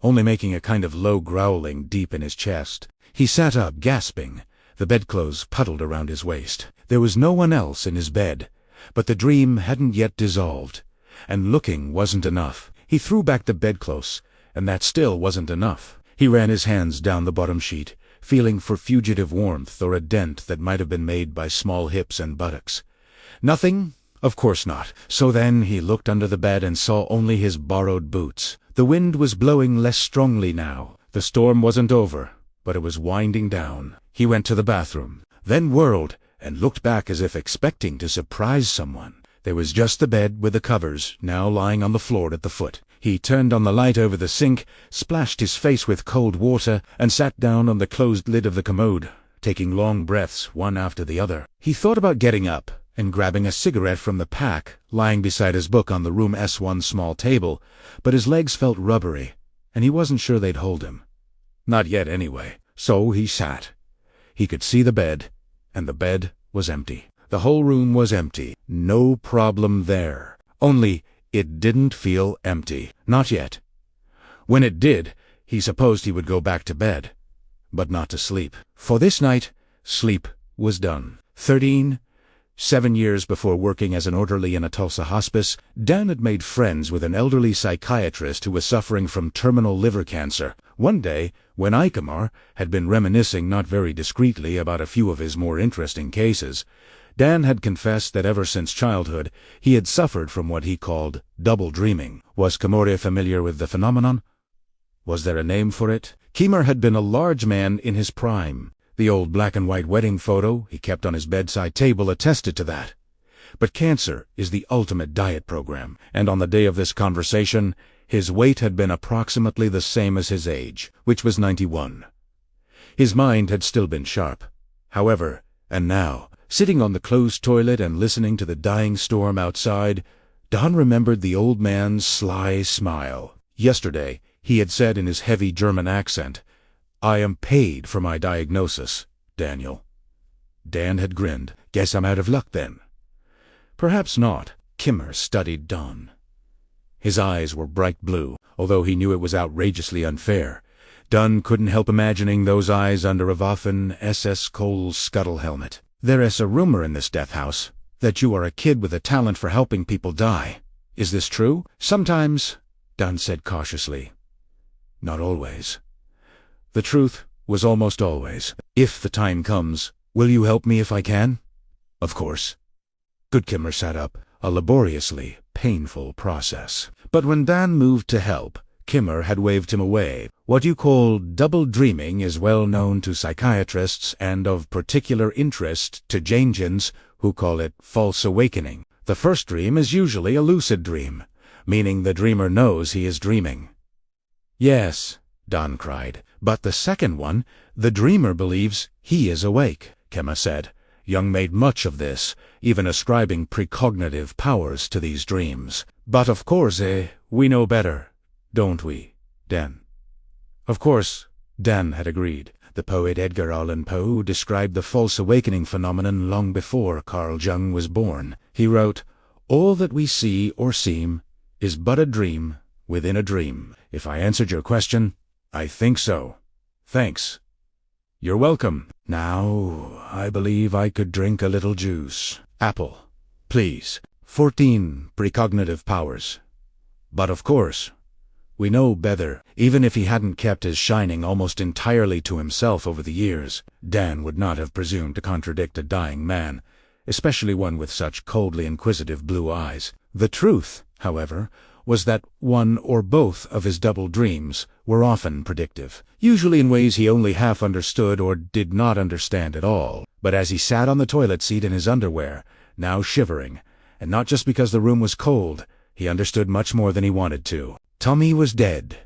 only making a kind of low growling deep in his chest. He sat up, gasping. The bedclothes puddled around his waist. There was no one else in his bed, but the dream hadn't yet dissolved, and looking wasn't enough. He threw back the bedclothes, and that still wasn't enough. He ran his hands down the bottom sheet, feeling for fugitive warmth or a dent that might have been made by small hips and buttocks. Nothing? Of course not. So then he looked under the bed and saw only his borrowed boots. The wind was blowing less strongly now. The storm wasn't over, but it was winding down. He went to the bathroom, then whirled and looked back as if expecting to surprise someone. There was just the bed with the covers, now lying on the floor at the foot. He turned on the light over the sink, splashed his face with cold water, and sat down on the closed lid of the commode, taking long breaths, one after the other. He thought about getting up and grabbing a cigarette from the pack lying beside his book on the room S1 small table, but his legs felt rubbery, and he wasn't sure they'd hold him. Not yet, anyway. So he sat. He could see the bed, and the bed was empty. The whole room was empty. No problem there. Only it didn't feel empty. Not yet. When it did, he supposed he would go back to bed, but not to sleep. For this night, sleep was done. 7 years before working as an orderly in a Tulsa hospice, Dan had made friends with an elderly psychiatrist who was suffering from terminal liver cancer. One day, when Ikamar had been reminiscing not very discreetly about a few of his more interesting cases, Dan had confessed that ever since childhood he had suffered from what he called double dreaming. Was Kamore familiar with the phenomenon? Was there a name for it? Kimar had been a large man in his prime. The old black-and-white wedding photo he kept on his bedside table attested to that. But cancer is the ultimate diet program, and on the day of this conversation, his weight had been approximately the same as his age, which was 91. His mind had still been sharp. However, and now, sitting on the closed toilet and listening to the dying storm outside, Don remembered the old man's sly smile. Yesterday, he had said in his heavy German accent, "I am paid for my diagnosis, Daniel." Dan had grinned. "Guess I'm out of luck then." Perhaps not. Kimmer studied Don. His eyes were bright blue, although he knew it was outrageously unfair. Don couldn't help imagining those eyes under a Waffen SS Cole's scuttle helmet. "There is a rumor in this death house that you are a kid with a talent for helping people die. Is this true?" "Sometimes," Don said cautiously. "Not always." The truth was almost always, "If the time comes, will you help me if I can?" Of course. Good Kimmer sat up, a laboriously painful process. But when Dan moved to help, Kimmer had waved him away. What you call double dreaming is well known to psychiatrists and of particular interest to Janjans, who call it false awakening. The first dream is usually a lucid dream, meaning the dreamer knows he is dreaming. "Yes," Dan cried, "but the second one, the dreamer believes he is awake," Kimmer said. Jung made much of this, even ascribing precognitive powers to these dreams. "But of course, we know better, don't we, Dan?" Of course, Dan had agreed. The poet Edgar Allan Poe described the false awakening phenomenon long before Carl Jung was born. He wrote, "All that we see or seem is but a dream within a dream." If I answered your question, I think so. Thanks. You're welcome. Now, I believe I could drink a little juice. Apple, please. 14 precognitive powers. But of course, we know better. Even if he hadn't kept his shining almost entirely to himself over the years, Dan would not have presumed to contradict a dying man, especially one with such coldly inquisitive blue eyes. The truth, however, was that one or both of his double dreams were often predictive, usually in ways he only half understood or did not understand at all. But as he sat on the toilet seat in his underwear, now shivering, and not just because the room was cold, he understood much more than he wanted to. Tommy was dead.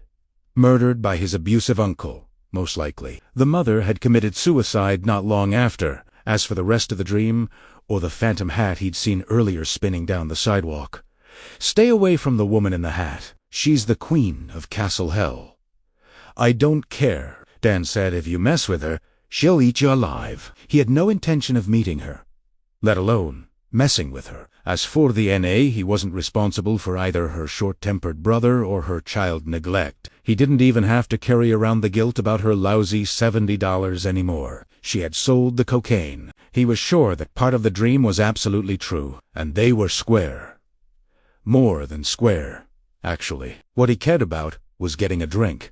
Murdered by his abusive uncle, most likely. The mother had committed suicide not long after. As for the rest of the dream, or the phantom hat he'd seen earlier spinning down the sidewalk, stay away from the woman in the hat. She's the queen of Castle Hell. "I don't care," Dan said. "If you mess with her, she'll eat you alive." He had no intention of meeting her, let alone messing with her. As for the NA, he wasn't responsible for either her short-tempered brother or her child neglect. He didn't even have to carry around the guilt about her lousy $70 anymore. She had sold the cocaine. He was sure that part of the dream was absolutely true, and they were square. More than square, actually. What he cared about was getting a drink.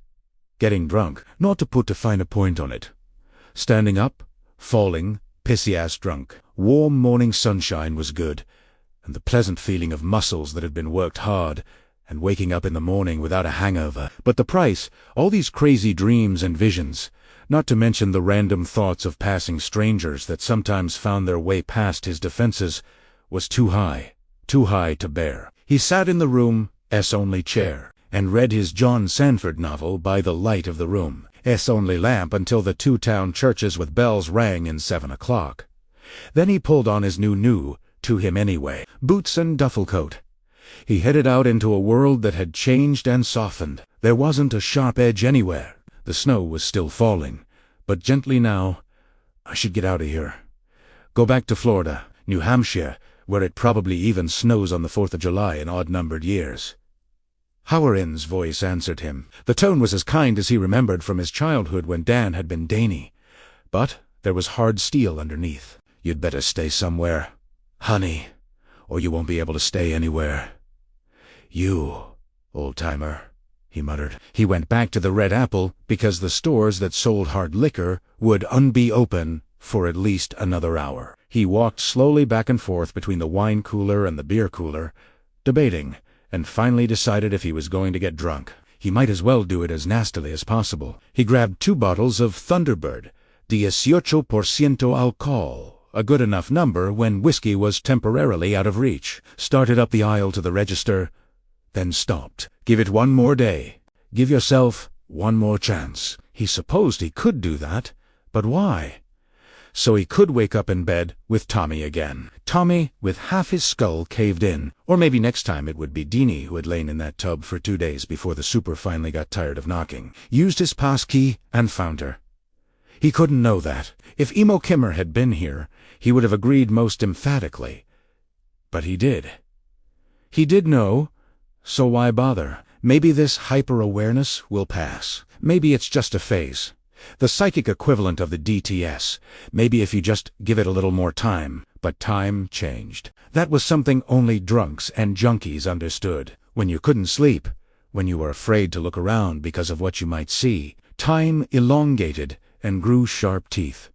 Getting drunk, not to put a finer point on it. Standing up, falling, pissy-ass drunk. Warm morning sunshine was good, and the pleasant feeling of muscles that had been worked hard, and waking up in the morning without a hangover. But the price, all these crazy dreams and visions, not to mention the random thoughts of passing strangers that sometimes found their way past his defenses, was too high to bear. He sat in the room's only chair, and read his John Sandford novel by the light of the room's only lamp until the 2 town churches with bells rang in 7 o'clock. Then he pulled on his new, to him anyway, boots and duffel coat. He headed out into a world that had changed and softened. There wasn't a sharp edge anywhere. The snow was still falling, but gently now. I should get out of here. Go back to Florida, New Hampshire, where it probably even snows on the 4th of July in odd-numbered years. Howerin's voice answered him. The tone was as kind as he remembered from his childhood when Dan had been dainty. But there was hard steel underneath. "You'd better stay somewhere, honey, or you won't be able to stay anywhere. You, old-timer," he muttered. He went back to the Red Apple because the stores that sold hard liquor would be open for at least another hour. He walked slowly back and forth between the wine cooler and the beer cooler, debating, and finally decided if he was going to get drunk, he might as well do it as nastily as possible. He grabbed 2 bottles of Thunderbird, 18% alcohol, a good enough number when whiskey was temporarily out of reach, started up the aisle to the register, then stopped. Give it one more day. Give yourself one more chance. He supposed he could do that, but why? So he could wake up in bed with Tommy again. Tommy with half his skull caved in. Or maybe next time it would be Deanie who had lain in that tub for 2 days before the super finally got tired of knocking. Used his passkey and found her. He couldn't know that. If Emo Kimmer had been here, he would have agreed most emphatically. But he did. He did know, so why bother? Maybe this hyper-awareness will pass. Maybe it's just a phase. The psychic equivalent of the DTS. Maybe if you just give it a little more time. But time changed. That was something only drunks and junkies understood. When you couldn't sleep, when you were afraid to look around because of what you might see, time elongated and grew sharp teeth.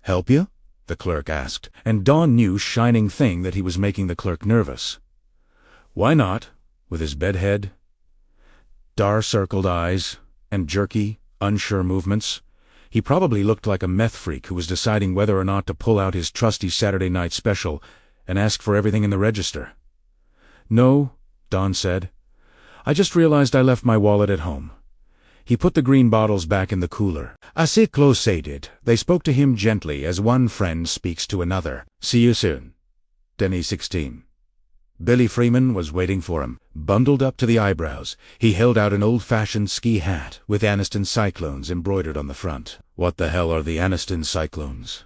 "Help you?" the clerk asked, and Don knew shining thing that he was making the clerk nervous. "Why not?" With his bedhead, dar-circled eyes, and jerky, unsure movements, he probably looked like a meth freak who was deciding whether or not to pull out his trusty Saturday night special and ask for everything in the register. "No," Don said. "I just realized I left my wallet at home." He put the green bottles back in the cooler. Assez close-sided, they spoke to him gently as one friend speaks to another. "See you soon." Denny 16. Billy Freeman was waiting for him, bundled up to the eyebrows. He held out an old-fashioned ski hat with Anniston Cyclones embroidered on the front. "What the hell are the Anniston Cyclones?"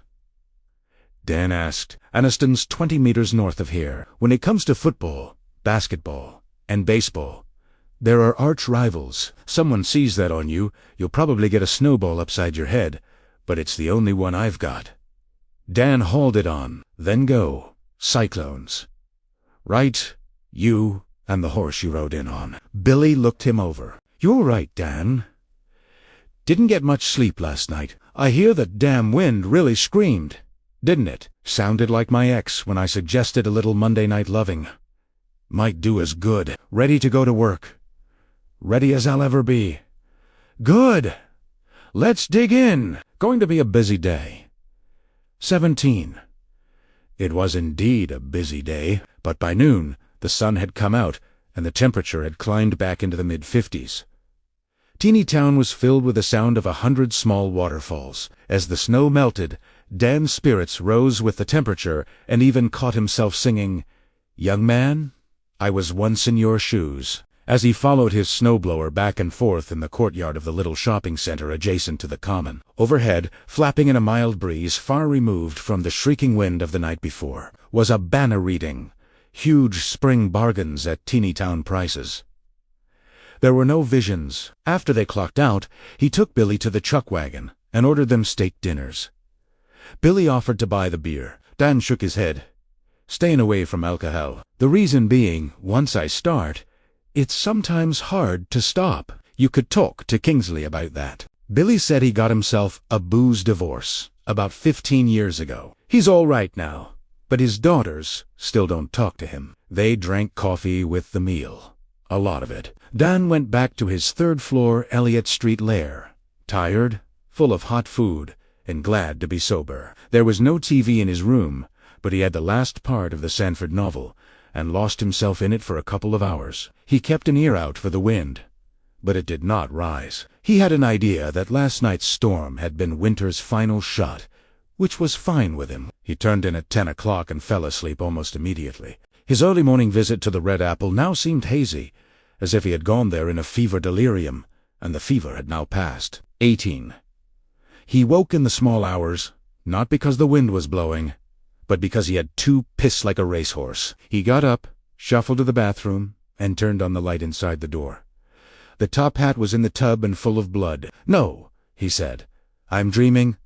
Dan asked. "Anniston's 20 meters north of here. When it comes to football, basketball, and baseball, there are arch rivals. Someone sees that on you, you'll probably get a snowball upside your head, but it's the only one I've got." Dan hauled it on. "Then go. Cyclones." "Right, you and the horse you rode in on." Billy looked him over. "You're right, Dan. Didn't get much sleep last night. I hear that damn wind really screamed, didn't it? Sounded like my ex when I suggested a little Monday night loving. Might do as good. Ready to go to work. Ready as I'll ever be." "Good. Let's dig in. Going to be a busy day." 17. It was indeed a busy day, but by noon the sun had come out and the temperature had climbed back into the mid-50s. Teeny Town was filled with the sound of 100 small waterfalls. As the snow melted, Dan's spirits rose with the temperature and even caught himself singing, "Young man, I was once in your shoes," as he followed his snowblower back and forth in the courtyard of the little shopping center adjacent to the common. Overhead, flapping in a mild breeze far removed from the shrieking wind of the night before, was a banner reading, "Huge spring bargains at Teeny Town prices." There were no visions. After they clocked out, he took Billy to the chuck wagon and ordered them steak dinners. Billy offered to buy the beer. Dan shook his head. "Staying away from alcohol. The reason being, once I start, it's sometimes hard to stop." You could talk to Kingsley about that. Billy said he got himself a booze divorce about 15 years ago. He's all right now, but his daughters still don't talk to him. They drank coffee with the meal. A lot of it. Dan went back to his third-floor Elliott Street lair, tired, full of hot food, and glad to be sober. There was no TV in his room, but he had the last part of the Sanford novel, and lost himself in it for a couple of hours. He kept an ear out for the wind, but it did not rise. He had an idea that last night's storm had been winter's final shot, which was fine with him. He turned in at 10 o'clock and fell asleep almost immediately. His early morning visit to the Red Apple now seemed hazy, as if he had gone there in a fever delirium, and the fever had now passed. 18. He woke in the small hours, not because the wind was blowing, but because he had too pissed like a racehorse. He got up, shuffled to the bathroom, and turned on the light inside the door. The top hat was in the tub and full of blood. "No," he said. "I'm dreaming.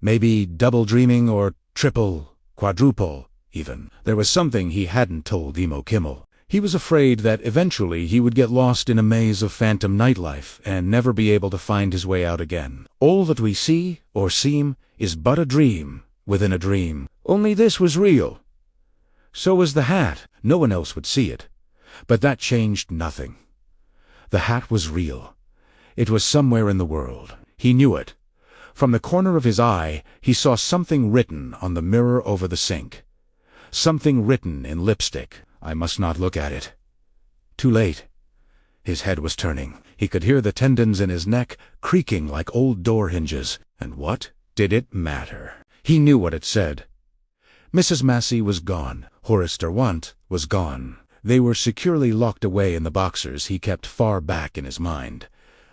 Maybe double dreaming or triple, quadruple, even." There was something he hadn't told Emo Kimmel. He was afraid that eventually he would get lost in a maze of phantom nightlife and never be able to find his way out again. All that we see or seem is but a dream within a dream. Only this was real. So was the hat. No one else would see it. But that changed nothing. The hat was real. It was somewhere in the world. He knew it. From the corner of his eye, he saw something written on the mirror over the sink. Something written in lipstick. I must not look at it. Too late. His head was turning. He could hear the tendons in his neck creaking like old door hinges. And what did it matter? He knew what it said. Mrs. Massey was gone. Horace Derwent was gone. They were securely locked away in the boxers he kept far back in his mind.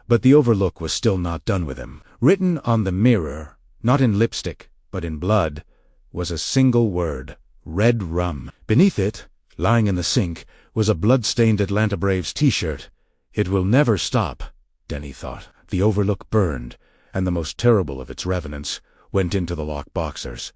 But the Overlook was still not done with him. Written on the mirror, not in lipstick, but in blood, was a single word: Red Rum. Beneath it, lying in the sink, was a blood-stained Atlanta Braves t-shirt. It will never stop, Denny thought. The Overlook burned, and the most terrible of its revenants went into the locked boxers.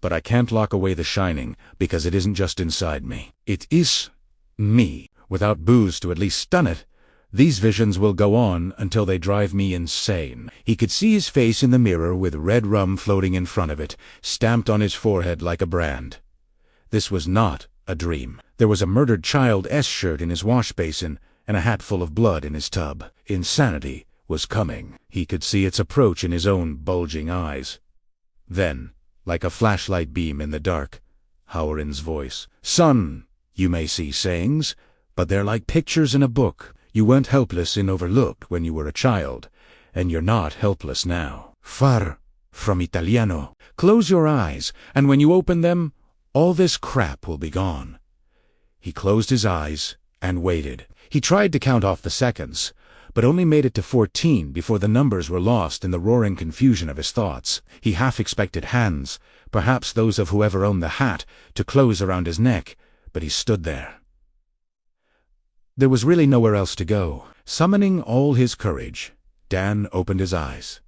But I can't lock away the shining, because it isn't just inside me. It is me. Without booze to at least stun it, These visions will go on until they drive me insane. He could see his face in the mirror with red rum floating in front of it, stamped on his forehead like a brand. This was not a dream. There was a murdered child S-shirt in his wash basin and a hat full of blood in his tub. Insanity was coming. He could see its approach in his own bulging eyes. Then, like a flashlight beam in the dark, Howerin's voice. "Son, you may see sayings, but they're like pictures in a book. You weren't helpless in Overlooked when you were a child, and you're not helpless now. Far, from Italiano. Close your eyes, and when you open them, all this crap will be gone." He closed his eyes and waited. He tried to count off the seconds, but only made it to 14 before the numbers were lost in the roaring confusion of his thoughts. He half expected hands, perhaps those of whoever owned the hat, to close around his neck, but he stood there. There was really nowhere else to go. Summoning all his courage, Dan opened his eyes.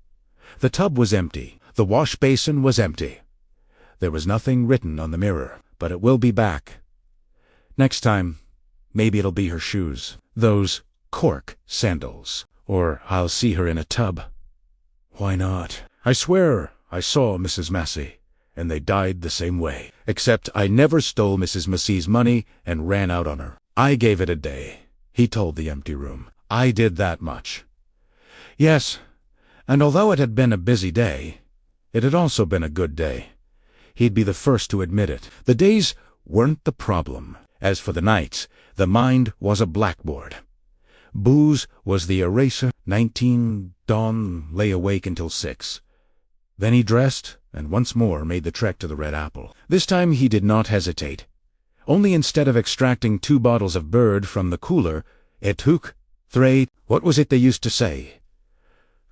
The tub was empty. The wash basin was empty. There was nothing written on the mirror, but it will be back. Next time, maybe it'll be her shoes. Those cork sandals. Or I'll see her in a tub. Why not? I swear I saw Mrs. Massey, and they died the same way. Except I never stole Mrs. Massey's money and ran out on her. I gave it a day, he told the empty room. I did that much. Yes, and although it had been a busy day, it had also been a good day. He'd be the first to admit it. The days weren't the problem. As for the nights, the mind was a blackboard. Booze was the eraser. 19, Dawn lay awake until 6. Then he dressed and once more made the trek to the Red Apple. This time he did not hesitate. Only instead of extracting 2 bottles of bird from the cooler, it took 3. What was it they used to say?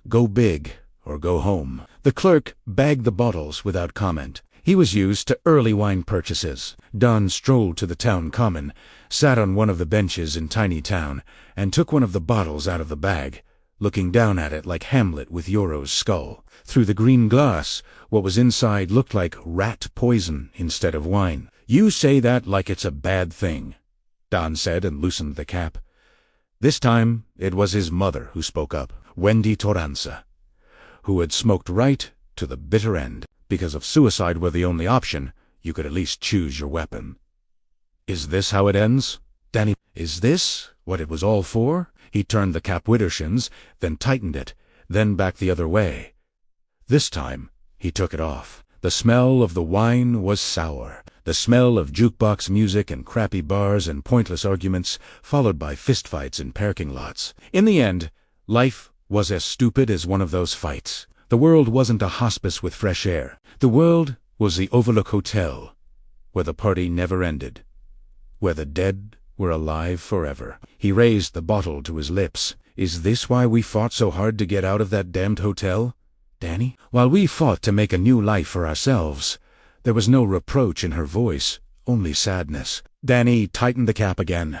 Go big or go home. The clerk bagged the bottles without comment. He was used to early wine purchases. Don strolled to the town common, sat on one of the benches in Tiny Town, and took one of the bottles out of the bag, looking down at it like Hamlet with Euro's skull. Through the green glass, what was inside looked like rat poison instead of wine. You say that like it's a bad thing, Don said and loosened the cap. This time it was his mother who spoke up, Dan Torrance, who had smoked right to the bitter end. Because if suicide were the only option, you could at least choose your weapon. Is this how it ends? Danny, is this what it was all for? He turned the cap widdershins, then tightened it, then back the other way. This time, he took it off. The smell of the wine was sour. The smell of jukebox music and crappy bars and pointless arguments, followed by fistfights in parking lots. In the end, life was as stupid as one of those fights. The world wasn't a hospice with fresh air. The world was the Overlook Hotel, where the party never ended, where the dead were alive forever. He raised the bottle to his lips. Is this why we fought so hard to get out of that damned hotel, Danny? While we fought to make a new life for ourselves, there was no reproach in her voice, only sadness. Danny tightened the cap again,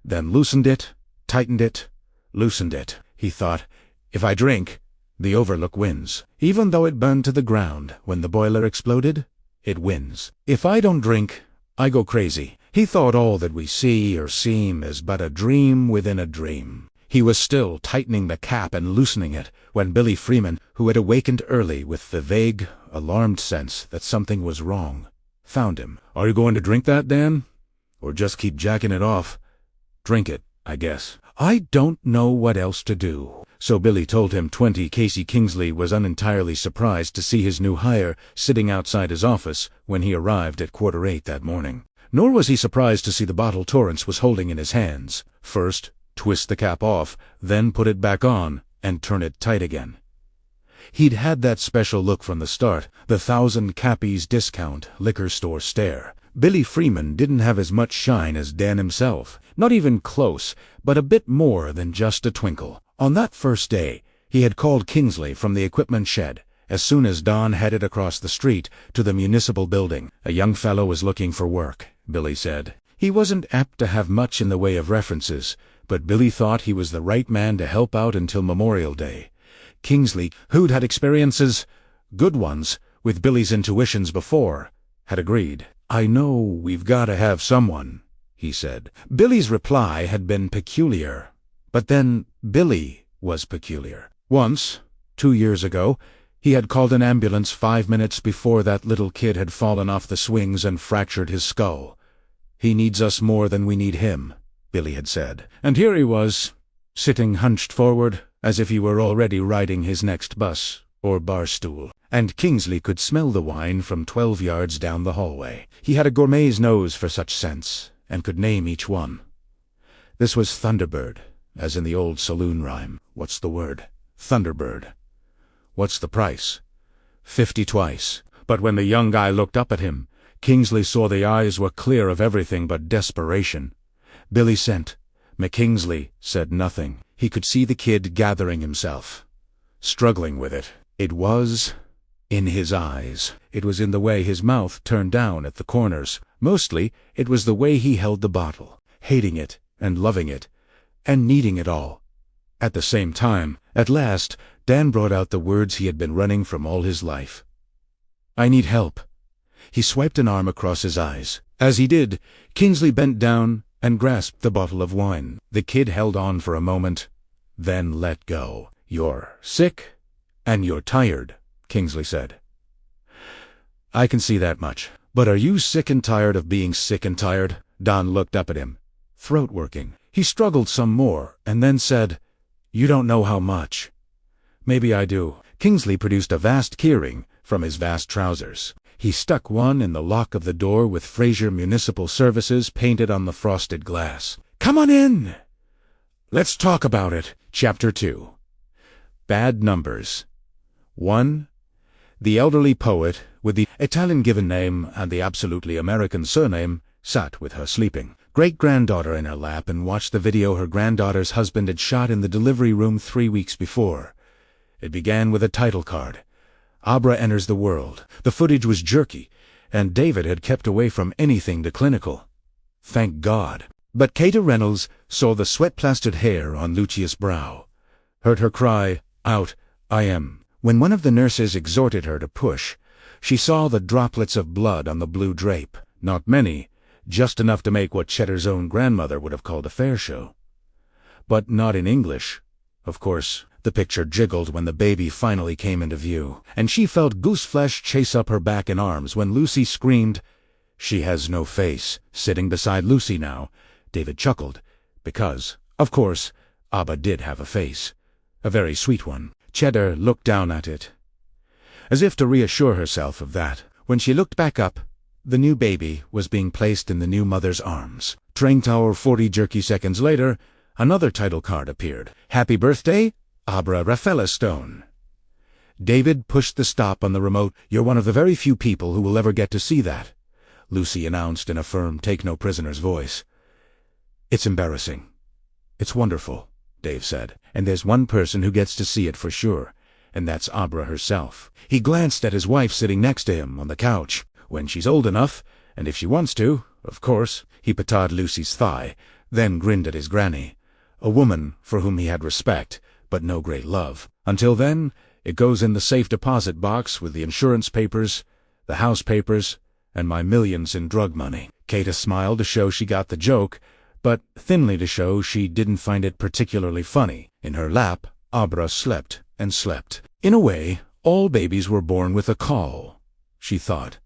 then loosened it, tightened it, loosened it. He thought, if I drink, the Overlook wins. Even though it burned to the ground when the boiler exploded, it wins. If I don't drink, I go crazy. He thought all that we see or seem is but a dream within a dream. He was still tightening the cap and loosening it when Billy Freeman, who had awakened early with the vague, alarmed sense that something was wrong, found him. Are you going to drink that, Dan? Or just keep jacking it off? Drink it, I guess. I don't know what else to do. So Billy told him 20. Casey Kingsley was unentirely surprised to see his new hire sitting outside his office when he arrived at 7:45 that morning. Nor was he surprised to see the bottle Torrance was holding in his hands. First, twist the cap off, then put it back on and turn it tight again. He'd had that special look from the start, the 1,000 Cappies discount liquor store stare. Billy Freeman didn't have as much shine as Dan himself, not even close, but a bit more than just a twinkle. On that first day, he had called Kingsley from the equipment shed, as soon as Don headed across the street to the municipal building. A young fellow was looking for work, Billy said. He wasn't apt to have much in the way of references, but Billy thought he was the right man to help out until Memorial Day. Kingsley, who'd had experiences, good ones, with Billy's intuitions before, had agreed. I know we've got to have someone, he said. Billy's reply had been peculiar, But then Billy was peculiar. Once, 2 years ago, he had called an ambulance 5 minutes before that little kid had fallen off the swings and fractured his skull. "He needs us more than we need him," Billy had said. And here he was, sitting hunched forward, as if he were already riding his next bus or bar stool. And Kingsley could smell the wine from 12 yards down the hallway. He had a gourmet's nose for such scents, and could name each one. This was Thunderbird, as in the old saloon rhyme. What's the word? Thunderbird. What's the price? 50 twice. But when the young guy looked up at him, Kingsley saw the eyes were clear of everything but desperation. Billy sent. McKingsley said nothing. He could see the kid gathering himself, struggling with it. It was in his eyes. It was in the way his mouth turned down at the corners. Mostly, it was the way he held the bottle, hating it and loving it, and needing it all at the same time. At last, Dan brought out the words he had been running from all his life. "I need help." He swiped an arm across his eyes. As he did, Kingsley bent down and grasped the bottle of wine. The kid held on for a moment, then let go. "You're sick, and you're tired," Kingsley said. "I can see that much. But are you sick and tired of being sick and tired?" Don looked up at him, throat working. He struggled some more, and then said, "You don't know how much." "Maybe I do." Kingsley produced a vast keyring from his vast trousers. He stuck one in the lock of the door with Fraser Municipal Services painted on the frosted glass. "Come on in. Let's talk about it." Chapter 2. Bad Numbers. 1. The elderly poet, with the Italian given name and the absolutely American surname, sat with her sleeping great-granddaughter in her lap and watched the video her granddaughter's husband had shot in the delivery room 3 weeks before. It began with a title card. Abra enters the world. The footage was jerky, and David had kept away from anything too clinical. Thank God. But Kata Reynolds saw the sweat-plastered hair on Lucia's brow, heard her cry out, "I am." When one of the nurses exhorted her to push, she saw the droplets of blood on the blue drape. Not many, just enough to make what Cheddar's own grandmother would have called a fair show. But not in English, of course. The picture jiggled when the baby finally came into view, and she felt gooseflesh chase up her back and arms when Lucy screamed, "She has no face." Sitting beside Lucy now, David chuckled, because, of course, Abba did have a face. A very sweet one. Cheddar looked down at it, as if to reassure herself of that. When she looked back up, the new baby was being placed in the new mother's arms. Train tower 40 jerky seconds later, another title card appeared. "Happy birthday, Abra Rafaela Stone." David pushed the stop on the remote. "You're one of the very few people who will ever get to see that," Lucy announced in a firm, take-no-prisoners voice. "It's embarrassing. It's wonderful," Dave said. "And there's one person who gets to see it for sure, and that's Abra herself." He glanced at his wife sitting next to him on the couch. "When she's old enough, and if she wants to, of course." He patted Lucy's thigh, then grinned at his granny, a woman for whom he had respect, but no great love. "Until then, it goes in the safe deposit box with the insurance papers, the house papers, and my millions in drug money." Kata smiled to show she got the joke, but thinly to show she didn't find it particularly funny. In her lap, Abra slept and slept. In a way, all babies were born with a call, she thought,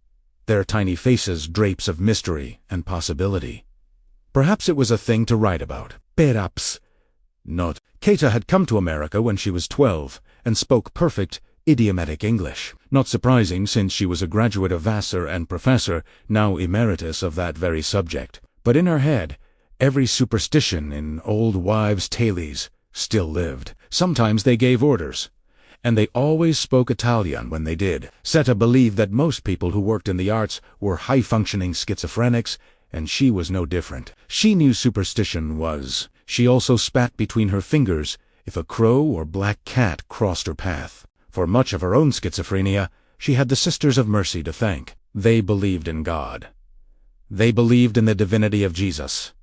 their tiny faces drapes of mystery and possibility. Perhaps it was a thing to write about. Perhaps not. Kata had come to America when she was 12 and spoke perfect, idiomatic English. Not surprising, since she was a graduate of Vassar and professor, now emeritus, of that very subject. But in her head, every superstition in old wives' tales still lived. Sometimes they gave orders, and they always spoke Italian when they did. Seta believed that most people who worked in the arts were high-functioning schizophrenics, and she was no different. She knew superstition was. She also spat between her fingers if a crow or black cat crossed her path. For much of her own schizophrenia, she had the Sisters of Mercy to thank. They believed in God. They believed in the divinity of Jesus.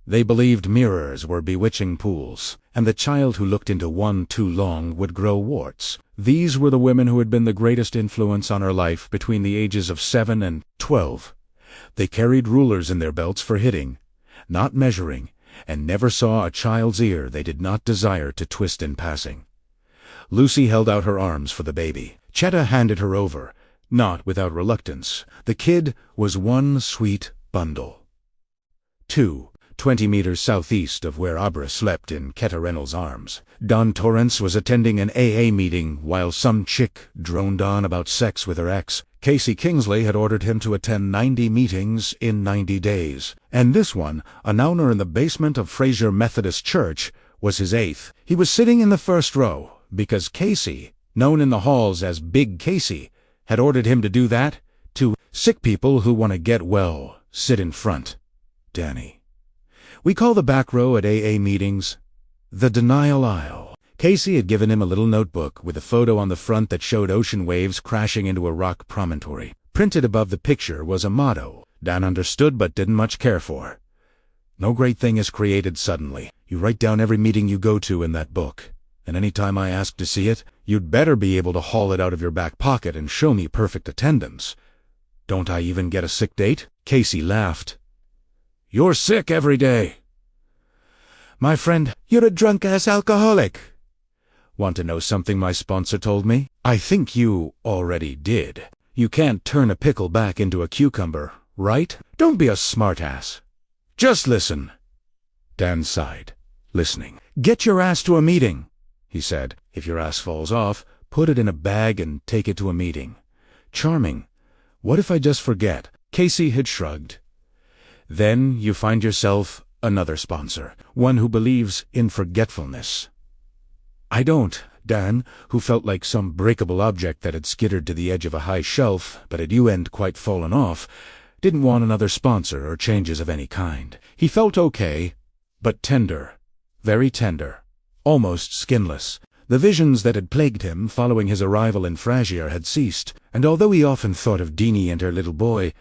They believed mirrors were bewitching pools, and the child who looked into one too long would grow warts. These were the women who had been the greatest influence on her life between the ages of 7 and 12. They carried rulers in their belts for hitting, not measuring, and never saw a child's ear they did not desire to twist in passing. Lucy held out her arms for the baby. Chetta handed her over, not without reluctance. The kid was one sweet bundle. 20 meters southeast of where Abra slept in Keta Reynolds' arms, Dan Torrance was attending an AA meeting while some chick droned on about sex with her ex. Casey Kingsley had ordered him to attend 90 meetings in 90 days, and this one, a nouner in the basement of Fraser Methodist Church, was his 8th. He was sitting in the first row because Casey, known in the halls as Big Casey, had ordered him to do that. To sick people who want to get well, sit in front. Danny. We call the back row at AA meetings the denial aisle. Casey had given him a little notebook with a photo on the front that showed ocean waves crashing into a rock promontory. Printed above the picture was a motto Dan understood but didn't much care for. No great thing is created suddenly. You write down every meeting you go to in that book, and any time I ask to see it, you'd better be able to haul it out of your back pocket and show me perfect attendance. Don't I even get a sick date? Casey laughed. You're sick every day. My friend, you're a drunk-ass alcoholic. Want to know something my sponsor told me? I think you already did. You can't turn a pickle back into a cucumber, right? Don't be a smartass. Just listen. Dan sighed, listening. Get your ass to a meeting, he said. If your ass falls off, put it in a bag and take it to a meeting. Charming. What if I just forget? Casey had shrugged. Then you find yourself another sponsor, one who believes in forgetfulness. I don't. Dan, who felt like some breakable object that had skittered to the edge of a high shelf but had end quite fallen off, didn't want another sponsor or changes of any kind. He felt okay, but tender, very tender, almost skinless. The visions that had plagued him following his arrival in Frasier had ceased, and although he often thought of Deanie and her little boy,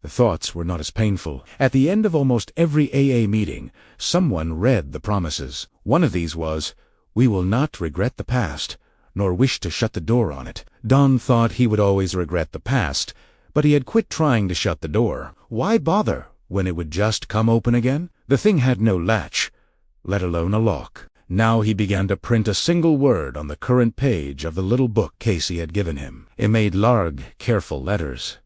the thoughts were not as painful. At the end of almost every AA meeting, someone read the promises. One of these was, "We will not regret the past, nor wish to shut the door on it." Don thought he would always regret the past, but he had quit trying to shut the door. Why bother when it would just come open again? The thing had no latch, let alone a lock. Now he began to print a single word on the current page of the little book Casey had given him. It made large, careful letters.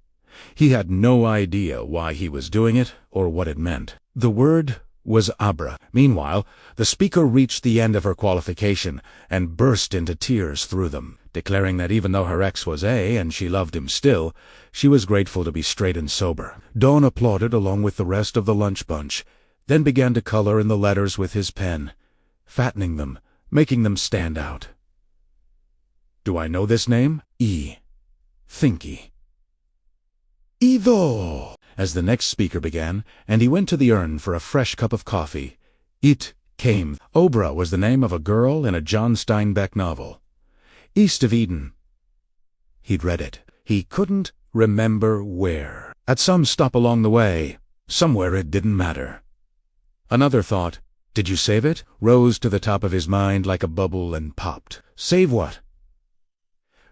He had no idea why he was doing it or what it meant. The word was Abra. Meanwhile, the speaker reached the end of her qualification and burst into tears through them, declaring that even though her ex was A and she loved him still, she was grateful to be straight and sober. Dawn applauded along with the rest of the lunch bunch, then began to color in the letters with his pen, fattening them, making them stand out. Do I know this name? E. Thinky. Evo! As the next speaker began, and he went to the urn for a fresh cup of coffee, it came. Obra was the name of a girl in a John Steinbeck novel. East of Eden. He'd read it. He couldn't remember where. At some stop along the way, somewhere it didn't matter. Another thought, did you save it? Rose to the top of his mind like a bubble and popped. Save what?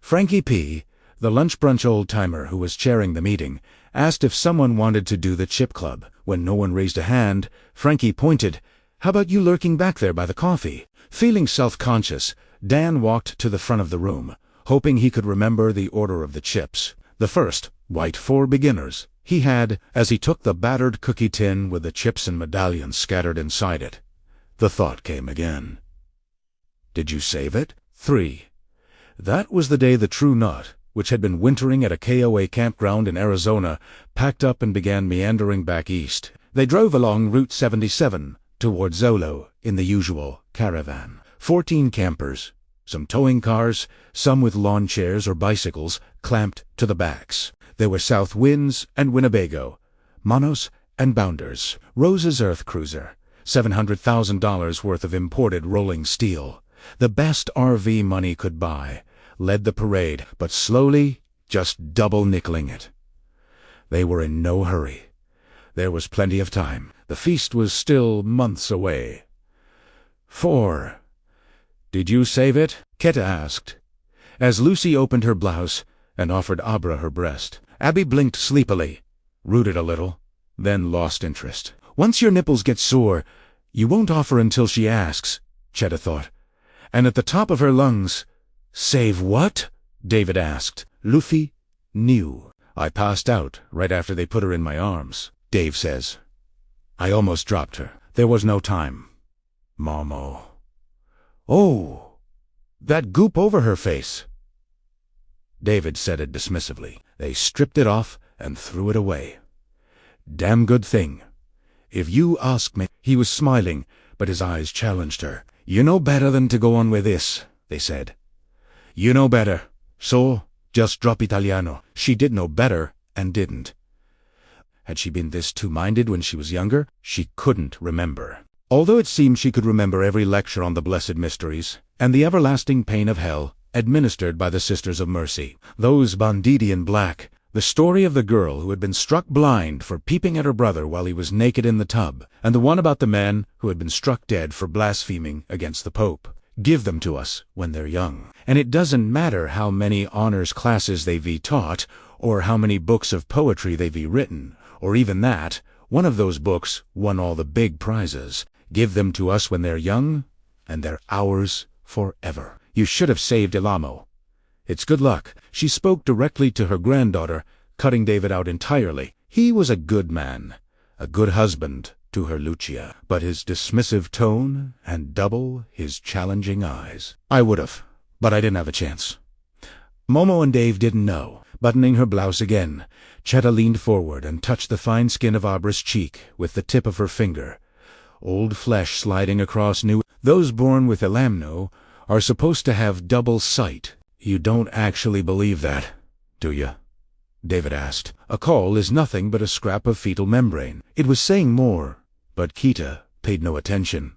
Frankie P., the lunch brunch old-timer who was chairing the meeting, asked if someone wanted to do the chip club. When no one raised a hand, Frankie pointed, "How about you lurking back there by the coffee?" Feeling self-conscious, Dan walked to the front of the room, hoping he could remember the order of the chips. The first, white for beginners, he had as he took the battered cookie tin with the chips and medallions scattered inside it. The thought came again. Did you save it? 3. That was the day the True Knot, which had been wintering at a KOA campground in Arizona, packed up and began meandering back east. They drove along Route 77 toward Zolo in the usual caravan. 14 campers, some towing cars, some with lawn chairs or bicycles clamped to the backs. There were South Winds and Winnebago, Monos and Bounders, Rose's Earth Cruiser, $700,000 worth of imported rolling steel. The best RV money could buy, led the parade, but slowly, just double-nickeling it. They were in no hurry. There was plenty of time. The feast was still months away. 4. Did you save it? Keta asked, as Lucy opened her blouse and offered Abra her breast. Abby blinked sleepily, rooted a little, then lost interest. Once your nipples get sore, You won't offer until she asks, Chetta thought. And at the top of her lungs, "Save what?" David asked. Luffy knew. "I passed out right after they put her in my arms," Dave says. "I almost dropped her. There was no time. Momo." "Oh, that goop over her face." David said it dismissively. "They stripped it off and threw it away. Damn good thing. If you ask me—" He was smiling, but his eyes challenged her. "You know better than to go on with this," they said. "You know better. So, just drop Italiano." She did know better, and didn't. Had she been this two-minded when she was younger? She couldn't remember. Although it seemed she could remember every lecture on the Blessed Mysteries, and the everlasting pain of hell, administered by the Sisters of Mercy. Those banditti in black. The story of the girl who had been struck blind for peeping at her brother while he was naked in the tub, and the one about the man who had been struck dead for blaspheming against the Pope. Give them to us when they're young. And it doesn't matter how many honors classes they've taught, or how many books of poetry they've written, or even that, one of those books won all the big prizes. Give them to us when they're young, and they're ours forever. You should have saved Ilamo. It's good luck. She spoke directly to her granddaughter, cutting David out entirely. He was a good man, a good husband to her Lucia, but his dismissive tone, and double his challenging eyes. "I would have, but I didn't have a chance." Momo and Dave didn't know. Buttoning her blouse again, Chetta leaned forward and touched the fine skin of Abra's cheek with the tip of her finger. Old flesh sliding across new. Those born with Elamno are supposed to have double sight. "You don't actually believe that, do you?" David asked. A caul is nothing but a scrap of fetal membrane. It was saying more, but Kita paid no attention.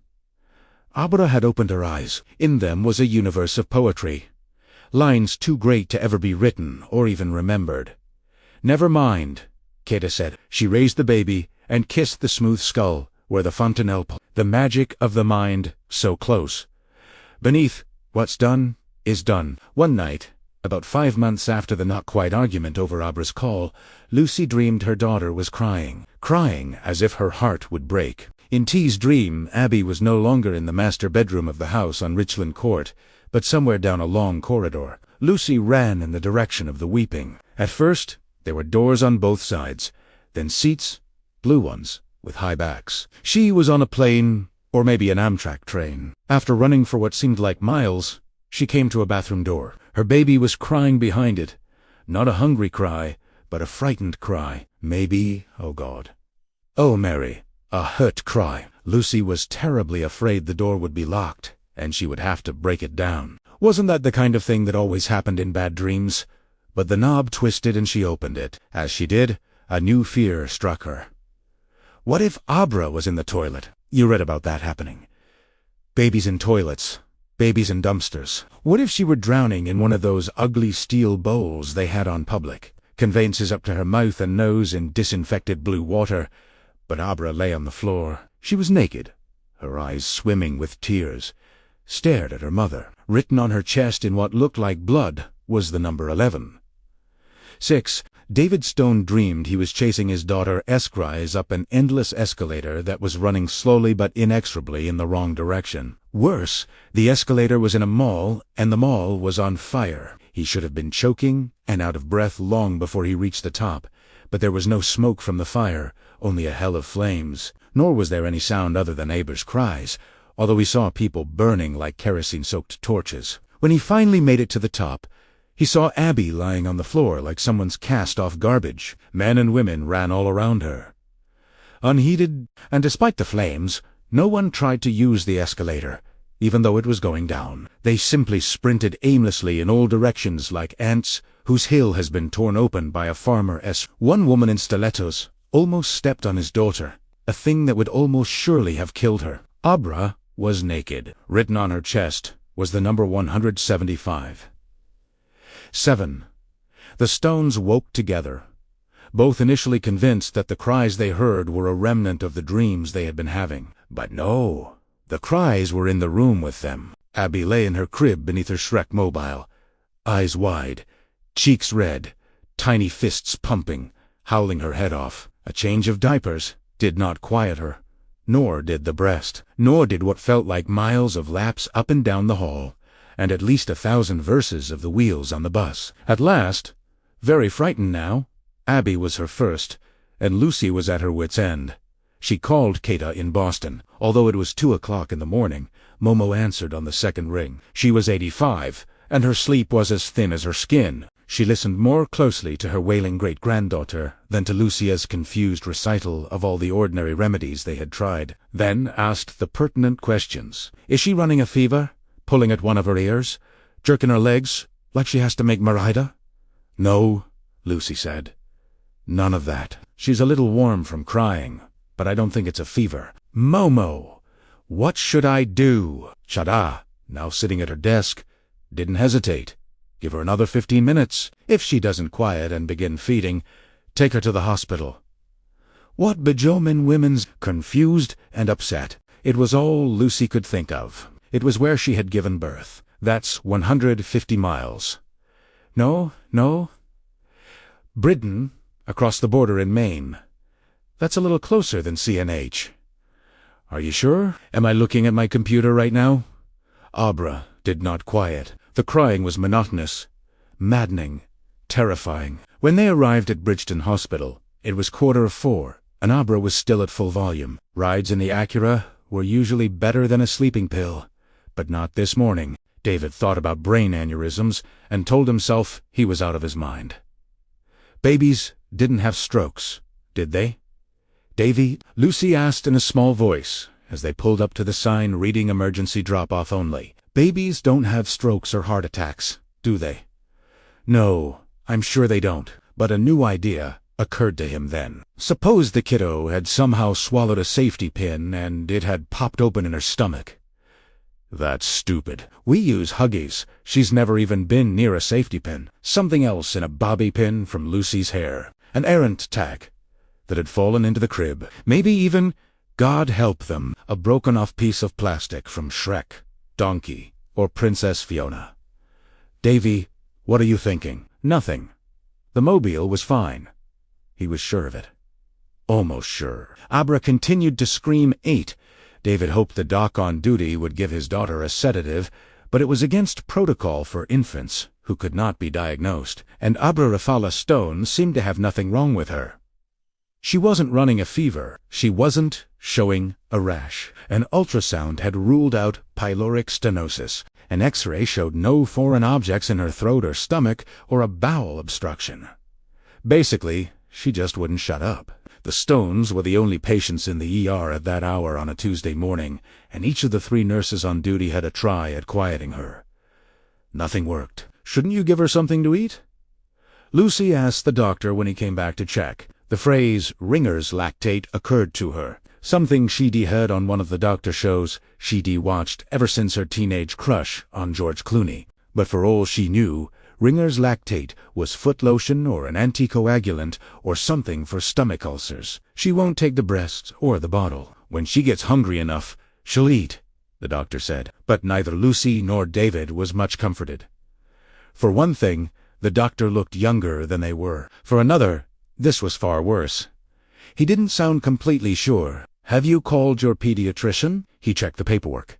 Abra had opened her eyes. In them was a universe of poetry. Lines too great to ever be written or even remembered. "Never mind," Kita said. She raised the baby and kissed the smooth skull where the fontanelle. The magic of the mind, so close. Beneath, what's done is done. One night, about 5 months after the not-quite argument over Abra's call, Lucy dreamed her daughter was crying as if her heart would break. In T's dream, Abby was no longer in the master bedroom of the house on Richland Court, but somewhere down a long corridor. Lucy ran in the direction of the weeping. At first, there were doors on both sides, then seats, blue ones, with high backs. She was on a plane, or maybe an Amtrak train. After running for what seemed like miles, she came to a bathroom door. Her baby was crying behind it. Not a hungry cry, but a frightened cry. Maybe, oh God. Oh Mary, a hurt cry. Lucy was terribly afraid the door would be locked, and she would have to break it down. Wasn't that the kind of thing that always happened in bad dreams? But the knob twisted and she opened it. As she did, a new fear struck her. What if Abra was in the toilet? You read about that happening. Babies in toilets. Babies in dumpsters. What if she were drowning in one of those ugly steel bowls they had on public? Conveyances up to her mouth and nose in disinfected blue water. But Abra lay on the floor. She was naked, her eyes swimming with tears. Stared at her mother. Written on her chest in what looked like blood was the number 11. 6. David Stone dreamed he was chasing his daughter Eskrise up an endless escalator that was running slowly but inexorably in the wrong direction. Worse, the escalator was in a mall, and the mall was on fire. He should have been choking and out of breath long before he reached the top, but there was no smoke from the fire, only a hell of flames. Nor was there any sound other than Abra's cries, although he saw people burning like kerosene-soaked torches. When he finally made it to the top, he saw Abby lying on the floor like someone's cast-off garbage. Men and women ran all around her. Unheeded, and despite the flames, no one tried to use the escalator, even though it was going down. They simply sprinted aimlessly in all directions like ants whose hill has been torn open by a farmer. One woman in stilettos almost stepped on his daughter, a thing that would almost surely have killed her. Abra was naked. Written on her chest was the number 175. 7. The Stones woke together, both initially convinced that the cries they heard were a remnant of the dreams they had been having. But no, the cries were in the room with them. Abby lay in her crib beneath her Shrek mobile, eyes wide, cheeks red, tiny fists pumping, howling her head off. A change of diapers did not quiet her. nor did the breast, nor did what felt like miles of laps up and down the hall, and at least 1,000 verses of the wheels on the bus. At last, very frightened now, Abby was her first, and Lucy was at her wit's end. She called Kata in Boston. Although it was 2 o'clock in the morning, Momo answered on the second ring. She was 85, and her sleep was as thin as her skin. She listened more closely to her wailing great-granddaughter than to Lucia's confused recital of all the ordinary remedies they had tried, then asked the pertinent questions. Is she running a fever? Pulling at one of her ears? Jerking her legs like she has to make Merida? No, Lucy said. None of that. She's a little warm from crying, but I don't think it's a fever. Momo! What should I do? Chada, now sitting at her desk, didn't hesitate. Give her another 15 minutes. If she doesn't quiet and begin feeding, take her to the hospital. What Bajoman women's confused and upset. It was all Lucy could think of. It was where she had given birth. That's 150 miles. No. Britain, across the border in Maine. That's a little closer than CNH. Are you sure? Am I looking at my computer right now? Abra did not quiet. The crying was monotonous, maddening, terrifying. When they arrived at Bridgeton Hospital, it was 4:15, and Abra was still at full volume. Rides in the Acura were usually better than a sleeping pill, but not this morning. David thought about brain aneurysms and told himself he was out of his mind. Babies didn't have strokes, did they? Davy? Lucy asked in a small voice as they pulled up to the sign reading emergency drop-off only. Babies don't have strokes or heart attacks, do they? No, I'm sure they don't. But a new idea occurred to him then. Suppose the kiddo had somehow swallowed a safety pin and it had popped open in her stomach. That's stupid. We use Huggies. She's never even been near a safety pin. Something else in a bobby pin from Lucy's hair. An errant tack that had fallen into the crib. Maybe even, God help them, a broken-off piece of plastic from Shrek, Donkey, or Princess Fiona. Davy, what are you thinking? Nothing. The mobile was fine. He was sure of it. Almost sure. Abra continued to scream 8. David hoped the doc on duty would give his daughter a sedative, but it was against protocol for infants who could not be diagnosed, and Abra Rafala Stone seemed to have nothing wrong with her. She wasn't running a fever. She wasn't showing a rash. An ultrasound had ruled out pyloric stenosis. An X-ray showed no foreign objects in her throat or stomach or a bowel obstruction. Basically, she just wouldn't shut up. The Stones were the only patients in the ER at that hour on a Tuesday morning, and each of the 3 nurses on duty had a try at quieting her. Nothing worked. Shouldn't you give her something to eat? Lucy asked the doctor when he came back to check. The phrase Ringer's lactate occurred to her, something she'd heard on one of the doctor shows she'd watched ever since her teenage crush on George Clooney. But for all she knew, Ringer's lactate was foot lotion or an anticoagulant or something for stomach ulcers. She won't take the breast or the bottle. When she gets hungry enough, she'll eat, the doctor said. But neither Lucy nor David was much comforted. For one thing, the doctor looked younger than they were. For another, this was far worse. He didn't sound completely sure. Have you called your pediatrician? He checked the paperwork.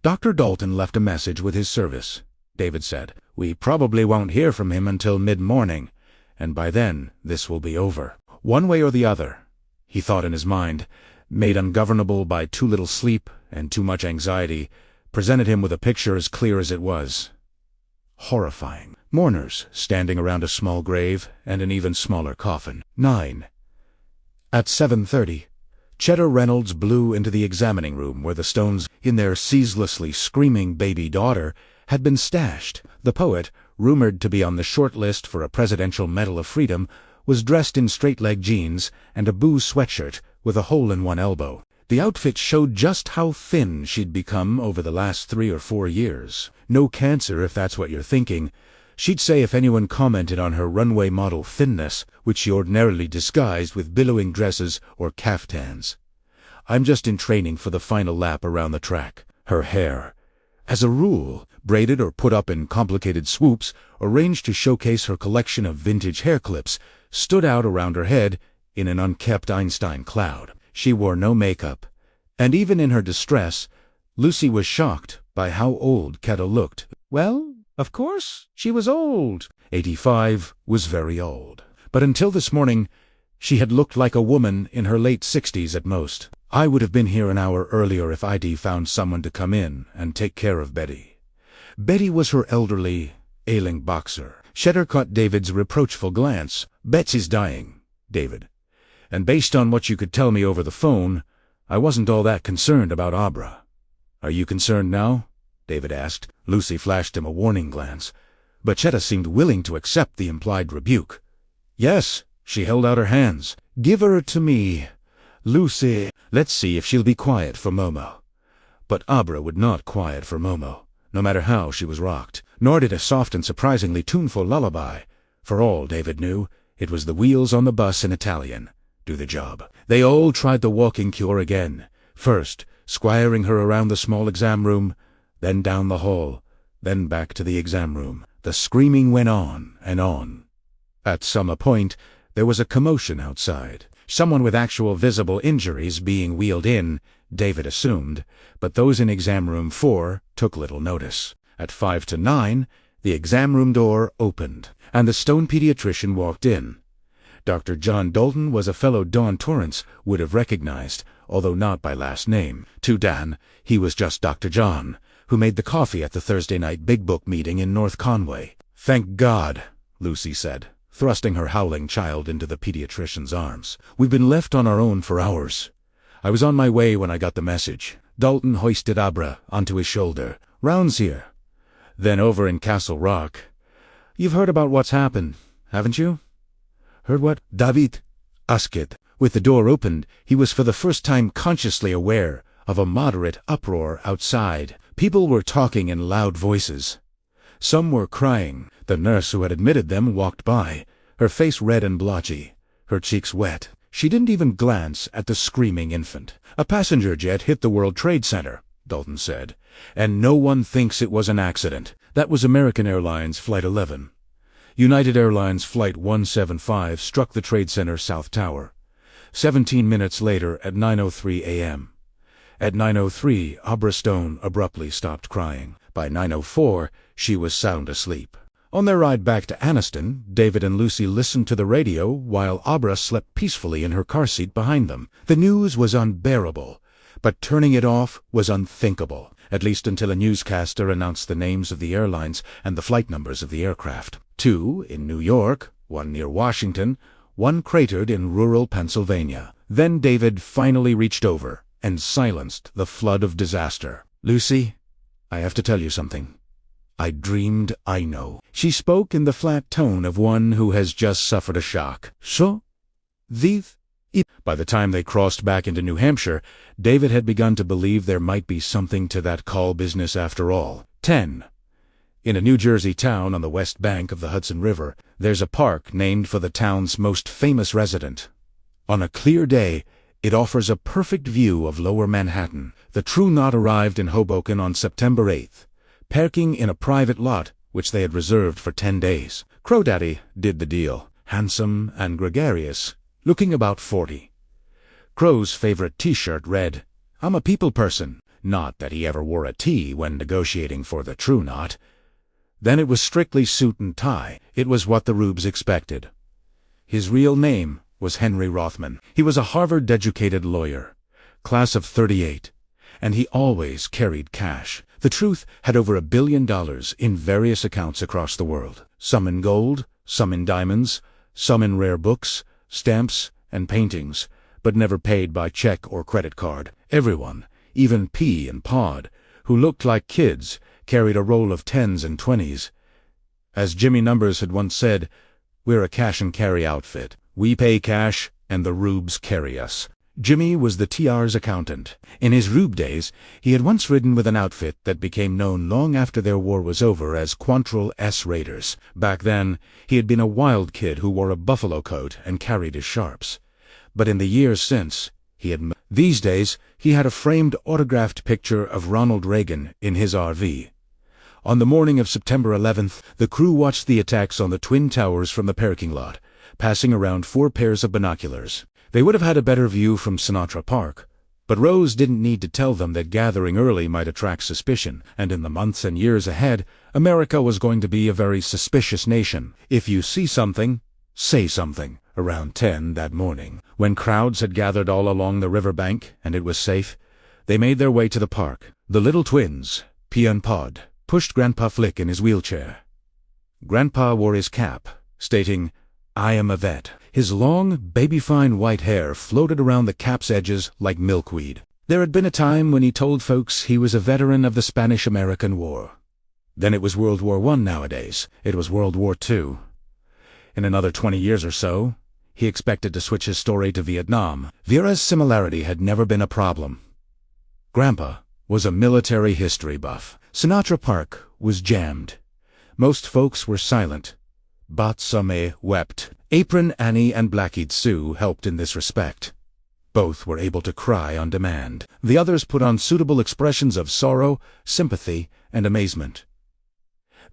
Dr. Dalton left a message with his service, David said. We probably won't hear from him until mid-morning, and by then this will be over. One way or the other, he thought in his mind, made ungovernable by too little sleep and too much anxiety, presented him with a picture as clear as it was. Horrifying. Mourners standing around a small grave and an even smaller coffin. 9. At 7:30, Cheddar Reynolds blew into the examining room where the Stones, in their ceaselessly screaming baby daughter, had been stashed. The poet, rumored to be on the short list for a Presidential Medal of Freedom, was dressed in straight-leg jeans and a blue sweatshirt with a hole in one elbow. The outfit showed just how thin she'd become over the last 3 or 4 years. No cancer, if that's what you're thinking. She'd say if anyone commented on her runway model thinness, which she ordinarily disguised with billowing dresses or caftans. I'm just in training for the final lap around the track. Her hair, as a rule, braided or put up in complicated swoops, arranged to showcase her collection of vintage hair clips, stood out around her head in an unkempt Einstein cloud. She wore no makeup, and even in her distress, Lucy was shocked by how old Kettle looked. Well, of course, she was old. 85 was very old. But until this morning, she had looked like a woman in her late 60s at most. I would have been here an hour earlier if I'd found someone to come in and take care of Betty. Betty was her elderly, ailing boxer. Cheddar caught David's reproachful glance. Betsy's dying, David. And based on what you could tell me over the phone, I wasn't all that concerned about Abra. Are you concerned now? David asked. Lucy flashed him a warning glance, but Cheddar seemed willing to accept the implied rebuke. Yes, she held out her hands. Give her to me, Lucy. Let's see if she'll be quiet for Momo. But Abra would not quiet for Momo, no matter how she was rocked. Nor did a soft and surprisingly tuneful lullaby. For all David knew, it was the wheels on the bus in Italian. Do the job. They all tried the walking cure again, first squiring her around the small exam room, then down the hall, then back to the exam room. The screaming went on and on. At some point, there was a commotion outside. Someone with actual visible injuries being wheeled in, David assumed, but those in exam room 4 took little notice. At 5 to 9, the exam room door opened, and the stone pediatrician walked in. Dr. John Dalton was a fellow Dan Torrance would have recognized, although not by last name. To Dan, he was just Dr. John, who made the coffee at the Thursday night Big Book meeting in North Conway. Thank God, Lucy said, thrusting her howling child into the pediatrician's arms. We've been left on our own for hours. I was on my way when I got the message. Dalton hoisted Abra onto his shoulder. Rounds here. Then over in Castle Rock. You've heard about what's happened, haven't you? Heard what? David asked. With the door opened, he was for the first time consciously aware of a moderate uproar outside. People were talking in loud voices. Some were crying. The nurse who had admitted them walked by, her face red and blotchy, her cheeks wet. She didn't even glance at the screaming infant. A passenger jet hit the World Trade Center, Dalton said, and no one thinks it was an accident. That was American Airlines Flight 11. United Airlines Flight 175 struck the Trade Center South Tower. 17 minutes later at 9:03 a.m. At 9:03, Abra Stone abruptly stopped crying. By 9:04, she was sound asleep. On their ride back to Anniston, David and Lucy listened to the radio while Abra slept peacefully in her car seat behind them. The news was unbearable, but turning it off was unthinkable, at least until a newscaster announced the names of the airlines and the flight numbers of the aircraft. 2 in New York, 1 near Washington, 1 cratered in rural Pennsylvania. Then David finally reached over and silenced the flood of disaster. Lucy, I have to tell you something. I dreamed I know. She spoke in the flat tone of one who has just suffered a shock. So? By the time they crossed back into New Hampshire, David had begun to believe there might be something to that call business after all. 10. In a New Jersey town on the west bank of the Hudson River, there's a park named for the town's most famous resident. On a clear day, it offers a perfect view of lower Manhattan. The True Knot arrived in Hoboken on September 8th, parking in a private lot which they had reserved for 10 days. Crow Daddy did the deal, handsome and gregarious, looking about 40. Crow's favorite T-shirt read, "I'm a people person." Not that he ever wore a T when negotiating for the True Knot. Then it was strictly suit and tie. It was what the Rubes expected. His real name was Henry Rothman. He was a Harvard-educated lawyer, class of '38, and he always carried cash. The Truth had over $1 billion in various accounts across the world, some in gold, some in diamonds, some in rare books, stamps, and paintings, but never paid by check or credit card. Everyone, even P and Pod, who looked like kids, carried a roll of 10s and 20s. As Jimmy Numbers had once said, "We're a cash-and-carry outfit. We pay cash, and the Rubes carry us." Jimmy was the TR's accountant. In his Rube days, he had once ridden with an outfit that became known long after their war was over as Quantrill S. Raiders. Back then, he had been a wild kid who wore a buffalo coat and carried his sharps. But in the years since, these days, he had a framed autographed picture of Ronald Reagan in his RV. On the morning of September 11th, the crew watched the attacks on the Twin Towers from the parking lot, passing around 4 pairs of binoculars. They would have had a better view from Sinatra Park, but Rose didn't need to tell them that gathering early might attract suspicion, and in the months and years ahead, America was going to be a very suspicious nation. If you see something, say something. Around 10 that morning, when crowds had gathered all along the riverbank and it was safe, they made their way to the park. The little twins, Pia and Pod, pushed Grandpa Flick in his wheelchair. Grandpa wore his cap, stating, "I am a vet." His long, baby-fine white hair floated around the cap's edges like milkweed. There had been a time when he told folks he was a veteran of the Spanish-American War. Then it was World War I nowadays. It was World War II. In another 20 years or so, he expected to switch his story to Vietnam. Vera's similarity had never been a problem. Grandpa was a military history buff. Sinatra Park was jammed. Most folks were silent. Bat Same wept. Apron Annie and Black-Eyed Sue helped in this respect. Both were able to cry on demand. The others put on suitable expressions of sorrow, sympathy, and amazement.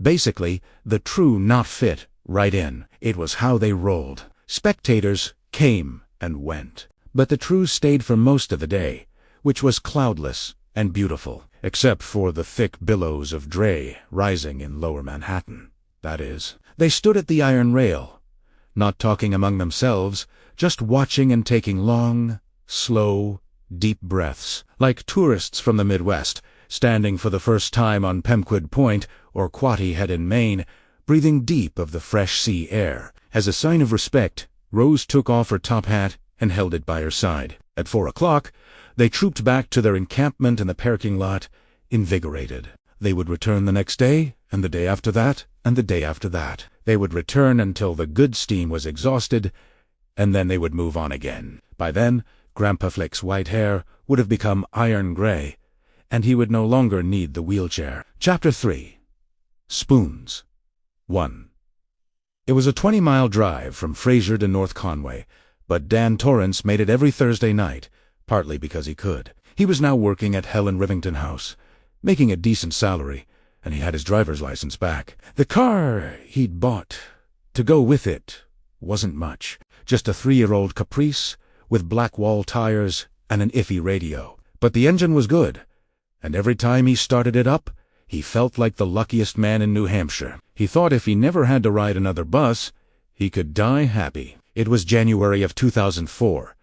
Basically, the true not fit right in. It was how they rolled. Spectators came and went. But the true stayed for most of the day, which was cloudless and beautiful, except for the thick billows of Dre rising in lower Manhattan. That is, they stood at the iron rail, not talking among themselves, just watching and taking long, slow, deep breaths, like tourists from the Midwest, standing for the first time on Pemquid Point or Quatty Head in Maine, breathing deep of the fresh sea air. As a sign of respect, Rose took off her top hat and held it by her side. At 4 o'clock, they trooped back to their encampment in the parking lot, invigorated. They would return the next day, and the day after that, and the day after that. They would return until the good steam was exhausted, and then they would move on again. By then, Grandpa Flick's white hair would have become iron gray, and he would no longer need the wheelchair. Chapter 3. Spoons. 1. It was a 20-mile drive from Fraser to North Conway, but Dan Torrance made it every Thursday night, partly because he could. He was now working at Helen Rivington House, making a decent salary, and he had his driver's license back. The car he'd bought to go with it wasn't much, just a 3-year-old Caprice with black wall tires and an iffy radio. But the engine was good, and every time he started it up, he felt like the luckiest man in New Hampshire. He thought if he never had to ride another bus, he could die happy. It was January of 2004.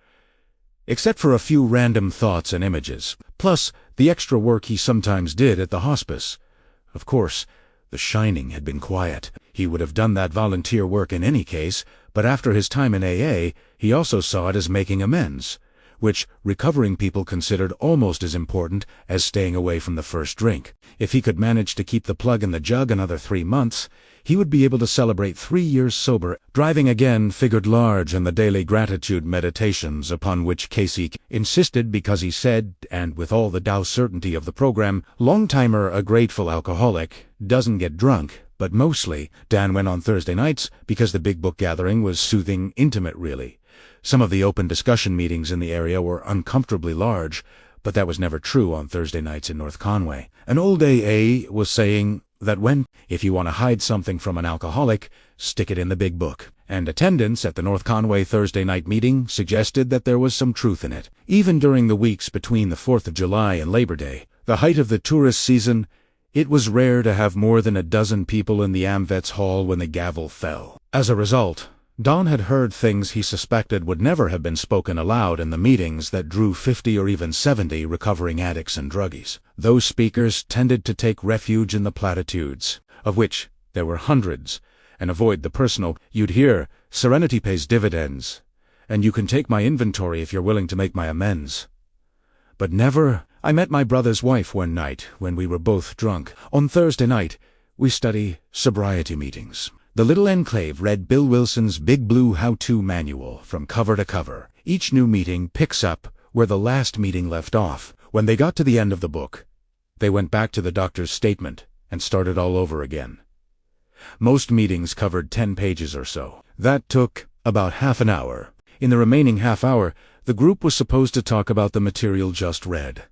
Except for a few random thoughts and images, plus the extra work he sometimes did at the hospice. Of course, The Shining had been quiet. He would have done that volunteer work in any case, but after his time in AA, he also saw it as making amends, which recovering people considered almost as important as staying away from the first drink. If he could manage to keep the plug in the jug another 3 months, he would be able to celebrate 3 years sober. Driving again figured large in the daily gratitude meditations upon which Casey insisted because he said, and with all the Tao certainty of the program, long-timer a grateful alcoholic doesn't get drunk, but mostly Dan went on Thursday nights because the big book gathering was soothing, intimate really. Some of the open discussion meetings in the area were uncomfortably large, but that was never true on Thursday nights in North Conway. An old AA was saying that if you want to hide something from an alcoholic, stick it in the big book. And attendance at the North Conway Thursday night meeting suggested that there was some truth in it. Even during the weeks between the 4th of July and Labor Day, the height of the tourist season, it was rare to have more than a dozen people in the AmVets hall when the gavel fell. As a result, Don had heard things he suspected would never have been spoken aloud in the meetings that drew 50 or even 70 recovering addicts and druggies. Those speakers tended to take refuge in the platitudes, of which there were hundreds, and avoid the personal. You'd hear, "Serenity pays dividends, and you can take my inventory if you're willing to make my amends." But never, "I met my brother's wife one night when we were both drunk. On Thursday night, we study sobriety meetings." The little enclave read Bill Wilson's Big Blue How-To Manual from cover to cover. Each new meeting picks up where the last meeting left off. When they got to the end of the book, they went back to the doctor's statement and started all over again. Most meetings covered 10 pages or so. That took about half an hour. In the remaining half hour, the group was supposed to talk about the material just read.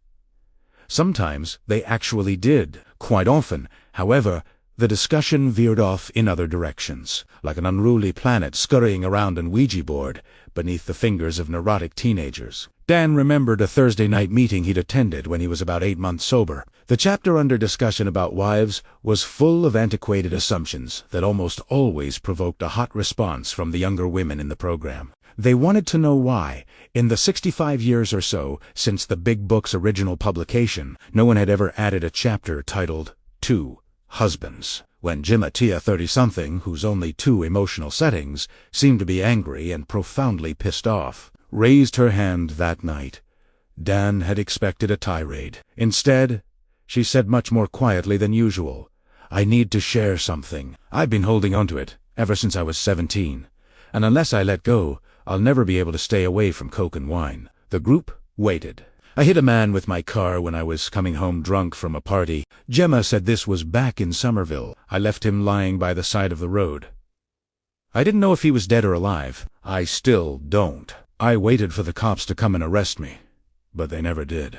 Sometimes they actually did. Quite often, however, the discussion veered off in other directions, like an unruly planet scurrying around an Ouija board beneath the fingers of neurotic teenagers. Dan remembered a Thursday night meeting he'd attended when he was about 8 months sober. The chapter under discussion about wives was full of antiquated assumptions that almost always provoked a hot response from the younger women in the program. They wanted to know why, in the 65 years or so since the Big Book's original publication, no one had ever added a chapter titled Two Husbands, when Jim, a 30-something whose only 2 emotional settings seemed to be angry and profoundly pissed off, raised her hand that night. Dan had expected a tirade. Instead, she said much more quietly than usual, "I need to share something. I've been holding on to it ever since I was 17, and unless I let go, I'll never be able to stay away from coke and wine." The group waited. "I hit a man with my car when I was coming home drunk from a party." Gemma said this was back in Somerville. "I left him lying by the side of the road. I didn't know if he was dead or alive. I still don't. I waited for the cops to come and arrest me, but they never did.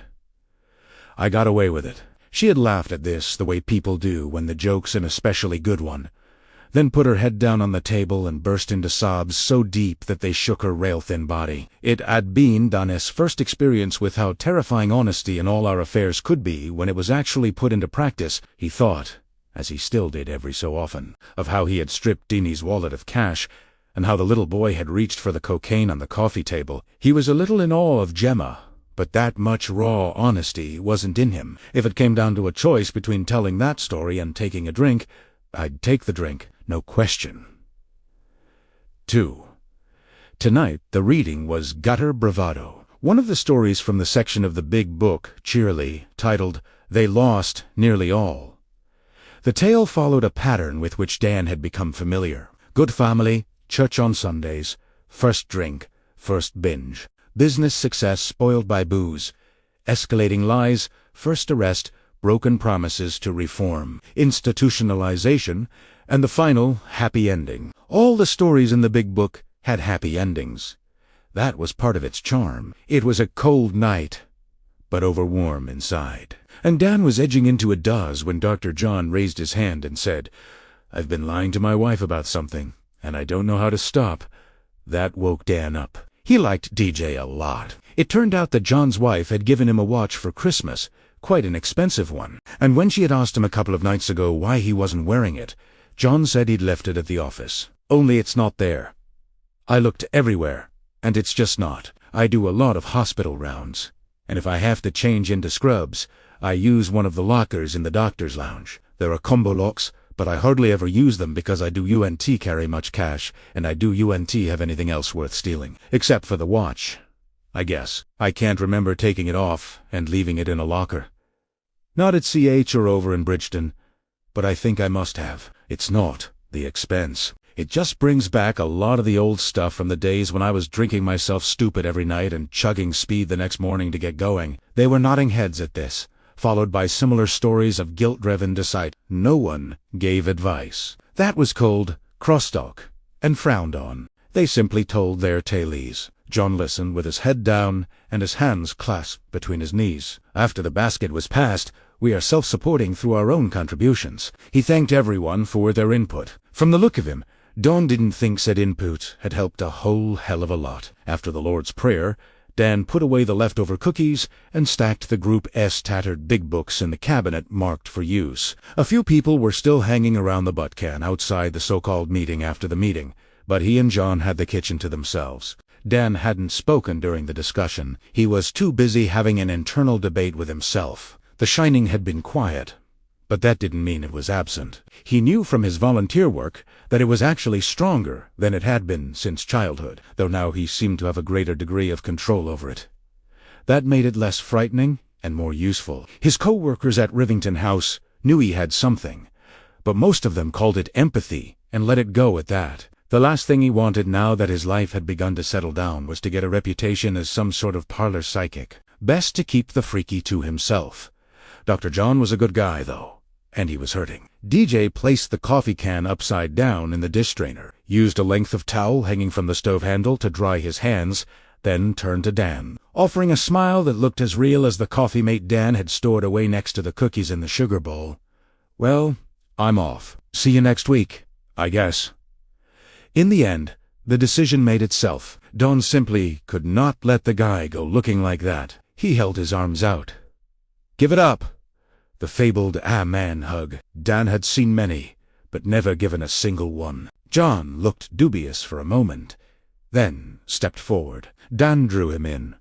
I got away with it." She had laughed at this the way people do when the joke's an especially good one, then put her head down on the table and burst into sobs so deep that they shook her rail-thin body. It had been Dan's first experience with how terrifying honesty in all our affairs could be when it was actually put into practice. He thought, as he still did every so often, of how he had stripped Deanie's wallet of cash, and how the little boy had reached for the cocaine on the coffee table. He was a little in awe of Gemma, but that much raw honesty wasn't in him. If it came down to a choice between telling that story and taking a drink, I'd take the drink. No question. 2. Tonight, the reading was Gutter Bravado, one of the stories from the section of the Big Book, cheerily, titled, They Lost Nearly All. The tale followed a pattern with which Dan had become familiar. Good family, church on Sundays, first drink, first binge, business success spoiled by booze, escalating lies, first arrest, broken promises to reform, institutionalization, and the final happy ending. All the stories in the Big Book had happy endings. That was part of its charm. It was a cold night, but overwarm inside. And Dan was edging into a doze when Dr. John raised his hand and said, "I've been lying to my wife about something, and I don't know how to stop." That woke Dan up. He liked DJ a lot. It turned out that John's wife had given him a watch for Christmas, quite an expensive one, and when she had asked him a couple of nights ago why he wasn't wearing it, John said he'd left it at the office. "Only it's not there. I looked everywhere, and it's just not. I do a lot of hospital rounds, and if I have to change into scrubs, I use one of the lockers in the doctor's lounge. There are combo locks, but I hardly ever use them because I do UNT carry much cash, and I do UNT have anything else worth stealing. Except for the watch, I guess. I can't remember taking it off and leaving it in a locker. Not at CH or over in Bridgeton, but I think I must have. It's not the expense. It just brings back a lot of the old stuff from the days when I was drinking myself stupid every night and chugging speed the next morning to get going." They were nodding heads at this, followed by similar stories of guilt-driven deceit. No one gave advice. That was called crosstalk and frowned on. They simply told their tales. John listened with his head down and his hands clasped between his knees. After the basket was passed, "We are self-supporting through our own contributions." He thanked everyone for their input. From the look of him, Don didn't think said input had helped a whole hell of a lot. After the Lord's Prayer, Dan put away the leftover cookies and stacked the Group S tattered Big Books in the cabinet marked for use. A few people were still hanging around the butt can outside the so-called meeting after the meeting, but he and John had the kitchen to themselves. Dan hadn't spoken during the discussion. He was too busy having an internal debate with himself. The Shining had been quiet, but that didn't mean it was absent. He knew from his volunteer work that it was actually stronger than it had been since childhood, though now he seemed to have a greater degree of control over it. That made it less frightening and more useful. His co-workers at Rivington House knew he had something, but most of them called it empathy and let it go at that. The last thing he wanted now that his life had begun to settle down was to get a reputation as some sort of parlor psychic. Best to keep the freaky to himself. Dr. John was a good guy, though, and he was hurting. DJ placed the coffee can upside down in the dish strainer, used a length of towel hanging from the stove handle to dry his hands, then turned to Dan, offering a smile that looked as real as the coffee mate Dan had stored away next to the cookies in the sugar bowl. "Well, I'm off. See you next week, I guess." In the end, the decision made itself. Don simply could not let the guy go looking like that. He held his arms out. "Give it up." The fabled man hug. Dan had seen many, but never given a single one. John looked dubious for a moment, then stepped forward. Dan drew him in,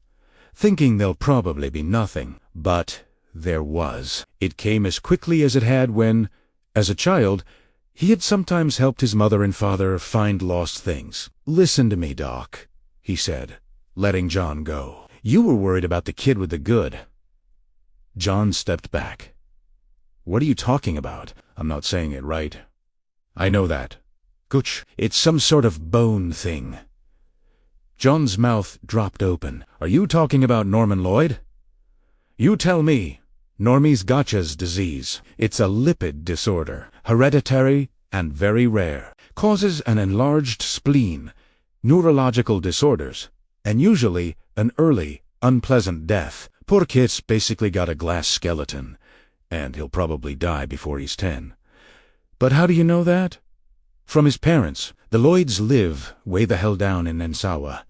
thinking there'll probably be nothing. But there was. It came as quickly as it had when, as a child, he had sometimes helped his mother and father find lost things. "Listen to me, Doc," he said, letting John go. "You were worried about the kid with the good." John stepped back. "What are you talking about? I'm not saying it right." "I know that. Gooch, it's some sort of bone thing." John's mouth dropped open. "Are you talking about Norman Lloyd?" "You tell me." "Normie's Gotcha's disease. It's a lipid disorder, hereditary and very rare. Causes an enlarged spleen, neurological disorders, and usually an early, unpleasant death. Poor kid's basically got a glass skeleton, and he'll probably die before he's 10. But how do you know that? From his parents. The Lloyds live way the hell down in Nensawa.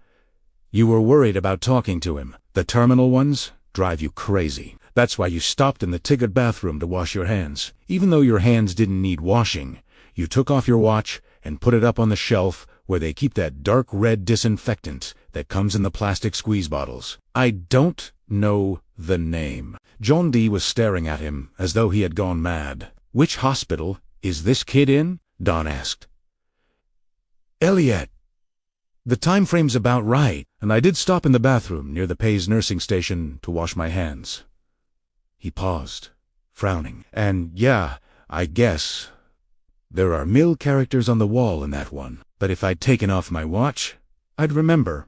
You were worried about talking to him. The terminal ones drive you crazy. That's why you stopped in the Tigard bathroom to wash your hands. Even though your hands didn't need washing, you took off your watch and put it up on the shelf where they keep that dark red disinfectant that comes in the plastic squeeze bottles. I don't know the name." John D. was staring at him as though he had gone mad. "Which hospital is this kid in?" Don asked. "Elliot. The time frame's about right, and I did stop in the bathroom near the Pays nursing station to wash my hands." He paused, frowning. "And yeah, I guess there are mill characters on the wall in that one. But if I'd taken off my watch, I'd remember."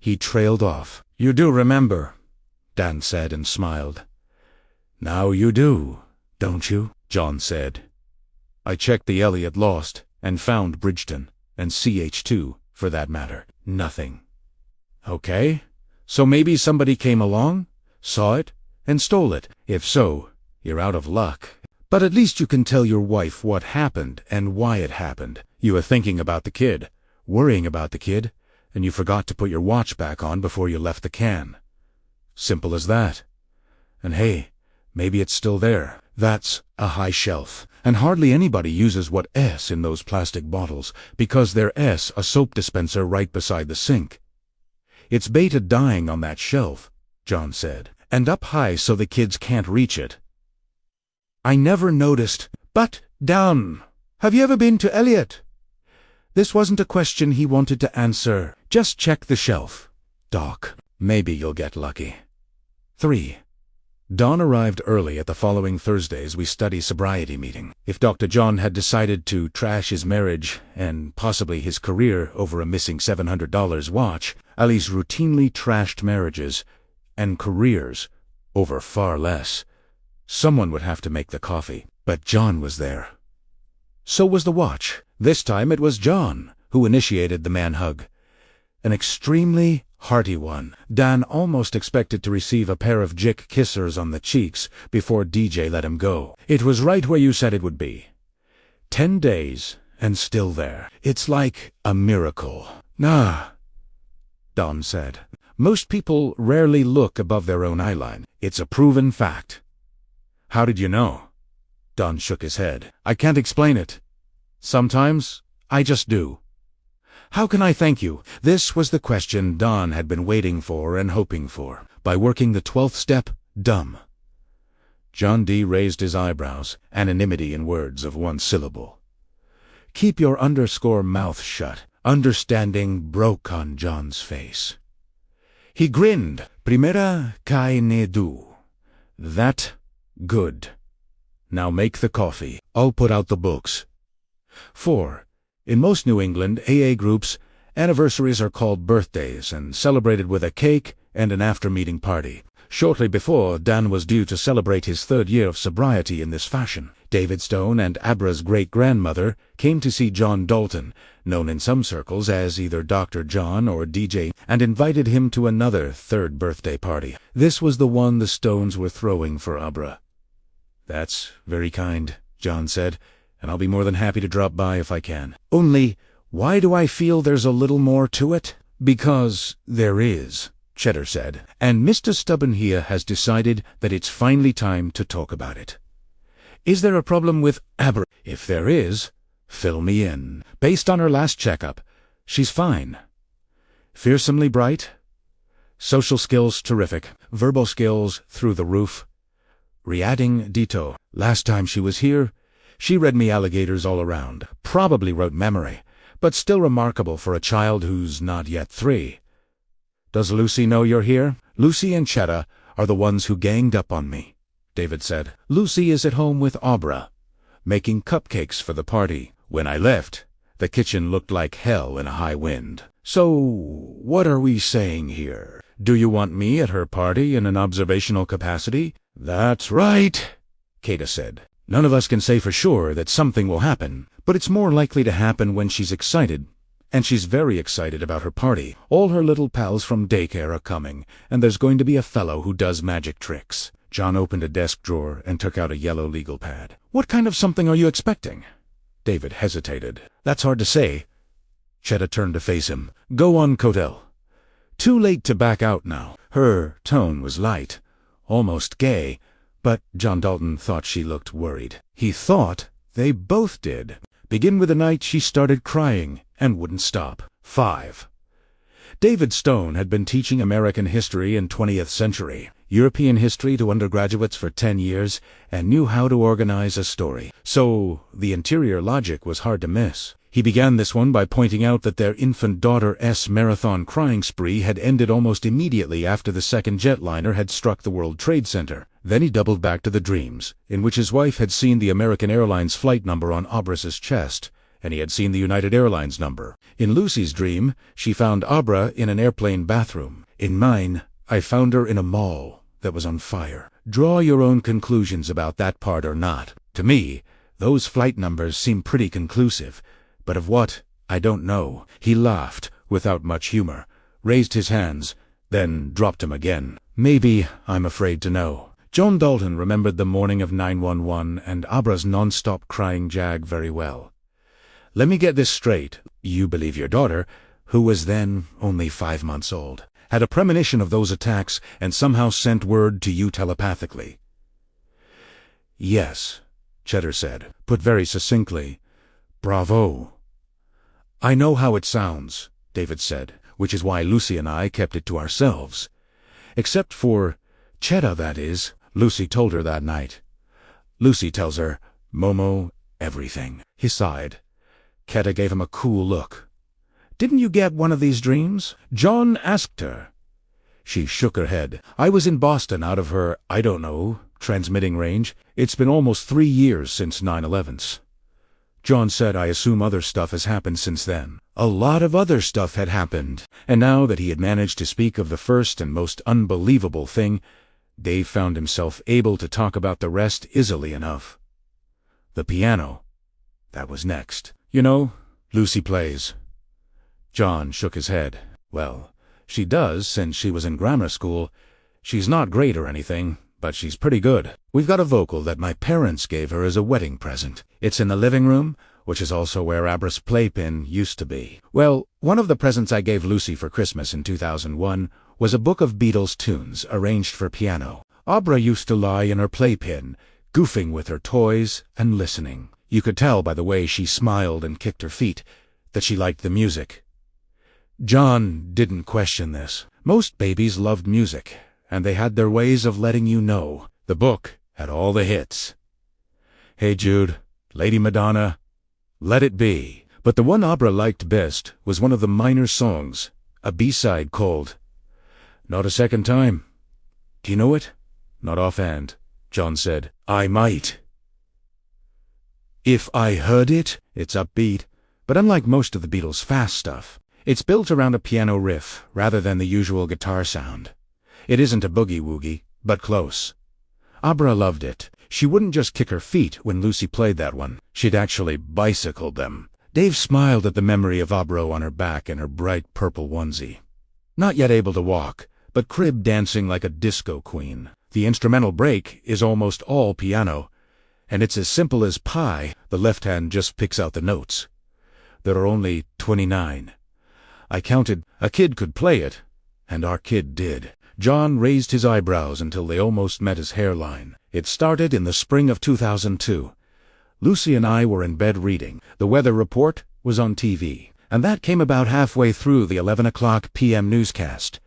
He trailed off. "You do remember," Dan said and smiled. "Now you do, don't you?" John said. "I checked the Elliot Lost and found Bridgeton, and CH2, for that matter. Nothing." "Okay, so maybe somebody came along, saw it, and stole it. If so, you're out of luck. But at least you can tell your wife what happened and why it happened. You were thinking about the kid, worrying about the kid, and you forgot to put your watch back on before you left the can. Simple as that. And hey, maybe it's still there. That's a high shelf, and hardly anybody uses what S in those plastic bottles, because there's S a soap dispenser right beside the sink. It's beta dying on that shelf," John said, "and up high so the kids can't reach it." "I never noticed. But, down. Have you ever been to Elliot?" This wasn't a question he wanted to answer. "Just check the shelf, Doc. Maybe you'll get lucky." 3. Don arrived early at the following Thursday's We Study Sobriety meeting. If Dr. John had decided to trash his marriage and possibly his career over a missing $700 watch, Alice routinely trashed marriages and careers over far less. Someone would have to make the coffee, but John was there. So was the watch. This time it was John who initiated the man hug. An extremely hearty one. Dan almost expected to receive a pair of Jick kissers on the cheeks before DJ let him go. It was right where you said it would be. 10 days, and still there. It's like a miracle. "Nah," Don said. "Most people rarely look above their own eyeline. It's a proven fact." "How did you know?" Don shook his head. "I can't explain it. Sometimes I just do." "How can I thank you?" This was the question Don had been waiting for and hoping for. "By working the 12th step, dumb." John D. raised his eyebrows, anonymity in words of one syllable. "Keep your _mouth shut." Understanding broke on John's face. He grinned. "Primera kai ne du. That good. Now make the coffee. I'll put out the books." 4. In most New England AA groups, anniversaries are called birthdays and celebrated with a cake and an after-meeting party. Shortly before, Dan was due to celebrate his 3rd year of sobriety in this fashion. David Stone and Abra's great-grandmother came to see John Dalton, known in some circles as either Dr. John or DJ, and invited him to another 3rd birthday party. This was the one the Stones were throwing for Abra. "That's very kind," John said, "and I'll be more than happy to drop by if I can. Only, why do I feel there's a little more to it?" "Because there is," Cheddar said, "and Mr. Stubborn here has decided that it's finally time to talk about it. Is there a problem with Abra? If there is, fill me in. Based on her last checkup, she's fine. Fearsomely bright. Social skills terrific. Verbal skills through the roof. Reading dito. Last time she was here, she read me alligators all around. Probably wrote memory, but still remarkable for a child who's not yet 3. Does Lucy know you're here?" "Lucy and Cheddar are the ones who ganged up on me," David said. "Lucy is at home with Abra, making cupcakes for the party. When I left, the kitchen looked like hell in a high wind. So, what are we saying here? Do you want me at her party in an observational capacity?" "That's right," Kata said. "None of us can say for sure that something will happen, but it's more likely to happen when she's excited. And she's very excited about her party. All her little pals from daycare are coming, and there's going to be a fellow who does magic tricks." John opened a desk drawer and took out a yellow legal pad. "What kind of something are you expecting?" David hesitated. "That's hard to say." Cheddar turned to face him. "Go on, Kotel. Too late to back out now." Her tone was light, almost gay, but John Dalton thought she looked worried. He thought they both did. "Begin with the night she started crying and wouldn't stop." 5. David Stone had been teaching American history in 20th century, European history to undergraduates for 10 years, and knew how to organize a story. So the interior logic was hard to miss. He began this one by pointing out that their infant daughter's marathon crying spree had ended almost immediately after the second jetliner had struck the World Trade Center. Then he doubled back to the dreams, in which his wife had seen the American Airlines flight number on Abra's chest, and he had seen the United Airlines number. In Lucy's dream, she found Abra in an airplane bathroom. In mine, I found her in a mall that was on fire. Draw your own conclusions about that part or not. To me, those flight numbers seem pretty conclusive, but of what, I don't know." He laughed, without much humor, raised his hands, then dropped them again. "Maybe I'm afraid to know." John Dalton remembered the morning of 911 and Abra's non-stop crying jag very well. "Let me get this straight. You believe your daughter, who was then only 5 months old, had a premonition of those attacks and somehow sent word to you telepathically?" "Yes," Cheddar said, put very succinctly. "Bravo." "I know how it sounds," David said, "which is why Lucy and I kept it to ourselves. Except for Cheddar, that is. Lucy told her that night. Lucy tells her, Momo, everything." He sighed. Keta gave him a cool look. "Didn't you get one of these dreams?" John asked her. She shook her head. "I was in Boston out of her, I don't know, transmitting range. It's been almost 3 years since 9/11's. John said, "I assume other stuff has happened since then." A lot of other stuff had happened, and now that he had managed to speak of the first and most unbelievable thing, Dave found himself able to talk about the rest easily enough. The piano. That was next. "You know, Lucy plays." John shook his head. "Well, she does since she was in grammar school. She's not great or anything, but she's pretty good. We've got a vocal that my parents gave her as a wedding present. It's in the living room, which is also where Abra's playpen used to be. Well, one of the presents I gave Lucy for Christmas in 2001 was a book of Beatles tunes arranged for piano. Abra used to lie in her playpen, goofing with her toys and listening. You could tell by the way she smiled and kicked her feet that she liked the music." John didn't question this. Most babies loved music, and they had their ways of letting you know. The book had all the hits. Hey Jude, Lady Madonna, Let It Be. But the one Abra liked best was one of the minor songs, a B-side called Not a Second Time. "Do you know it?" "Not offhand," John said. "I might. If I heard it." It's upbeat, but unlike most of the Beatles' fast stuff, it's built around a piano riff rather than the usual guitar sound. It isn't a boogie-woogie, but close. Abra loved it. She wouldn't just kick her feet when Lucy played that one. She'd actually bicycled them. Dave smiled at the memory of Abra on her back in her bright purple onesie. Not yet able to walk, but crib dancing like a disco queen. The instrumental break is almost all piano, and it's as simple as pie. The left hand just picks out the notes. There are only 29. I counted. A kid could play it, and our kid did. John raised his eyebrows until they almost met his hairline. It started in the spring of 2002. Lucy and I were in bed reading. The weather report was on TV, and that came about halfway through the 11 p.m. newscast.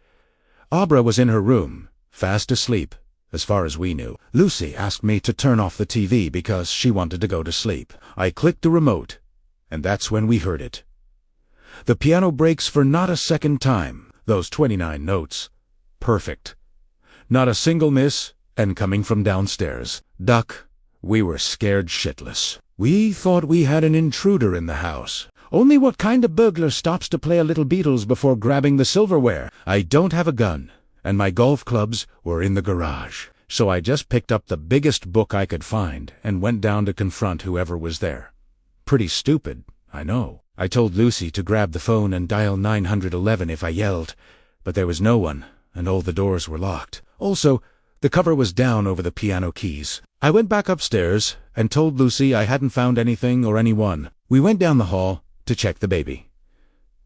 Abra was in her room, fast asleep, as far as we knew. Lucy asked me to turn off the TV because she wanted to go to sleep. I clicked the remote, and that's when we heard it. The piano breaks for not a second time. Those 29 notes. Perfect. Not a single miss, and coming from downstairs. Duck. We were scared shitless. We thought we had an intruder in the house. Only what kind of burglar stops to play a little Beatles before grabbing the silverware? I don't have a gun, and my golf clubs were in the garage. So I just picked up the biggest book I could find and went down to confront whoever was there. Pretty stupid, I know. I told Lucy to grab the phone and dial 911 if I yelled, but there was no one, and all the doors were locked. Also, the cover was down over the piano keys. I went back upstairs and told Lucy I hadn't found anything or anyone. We went down the hall to check the baby.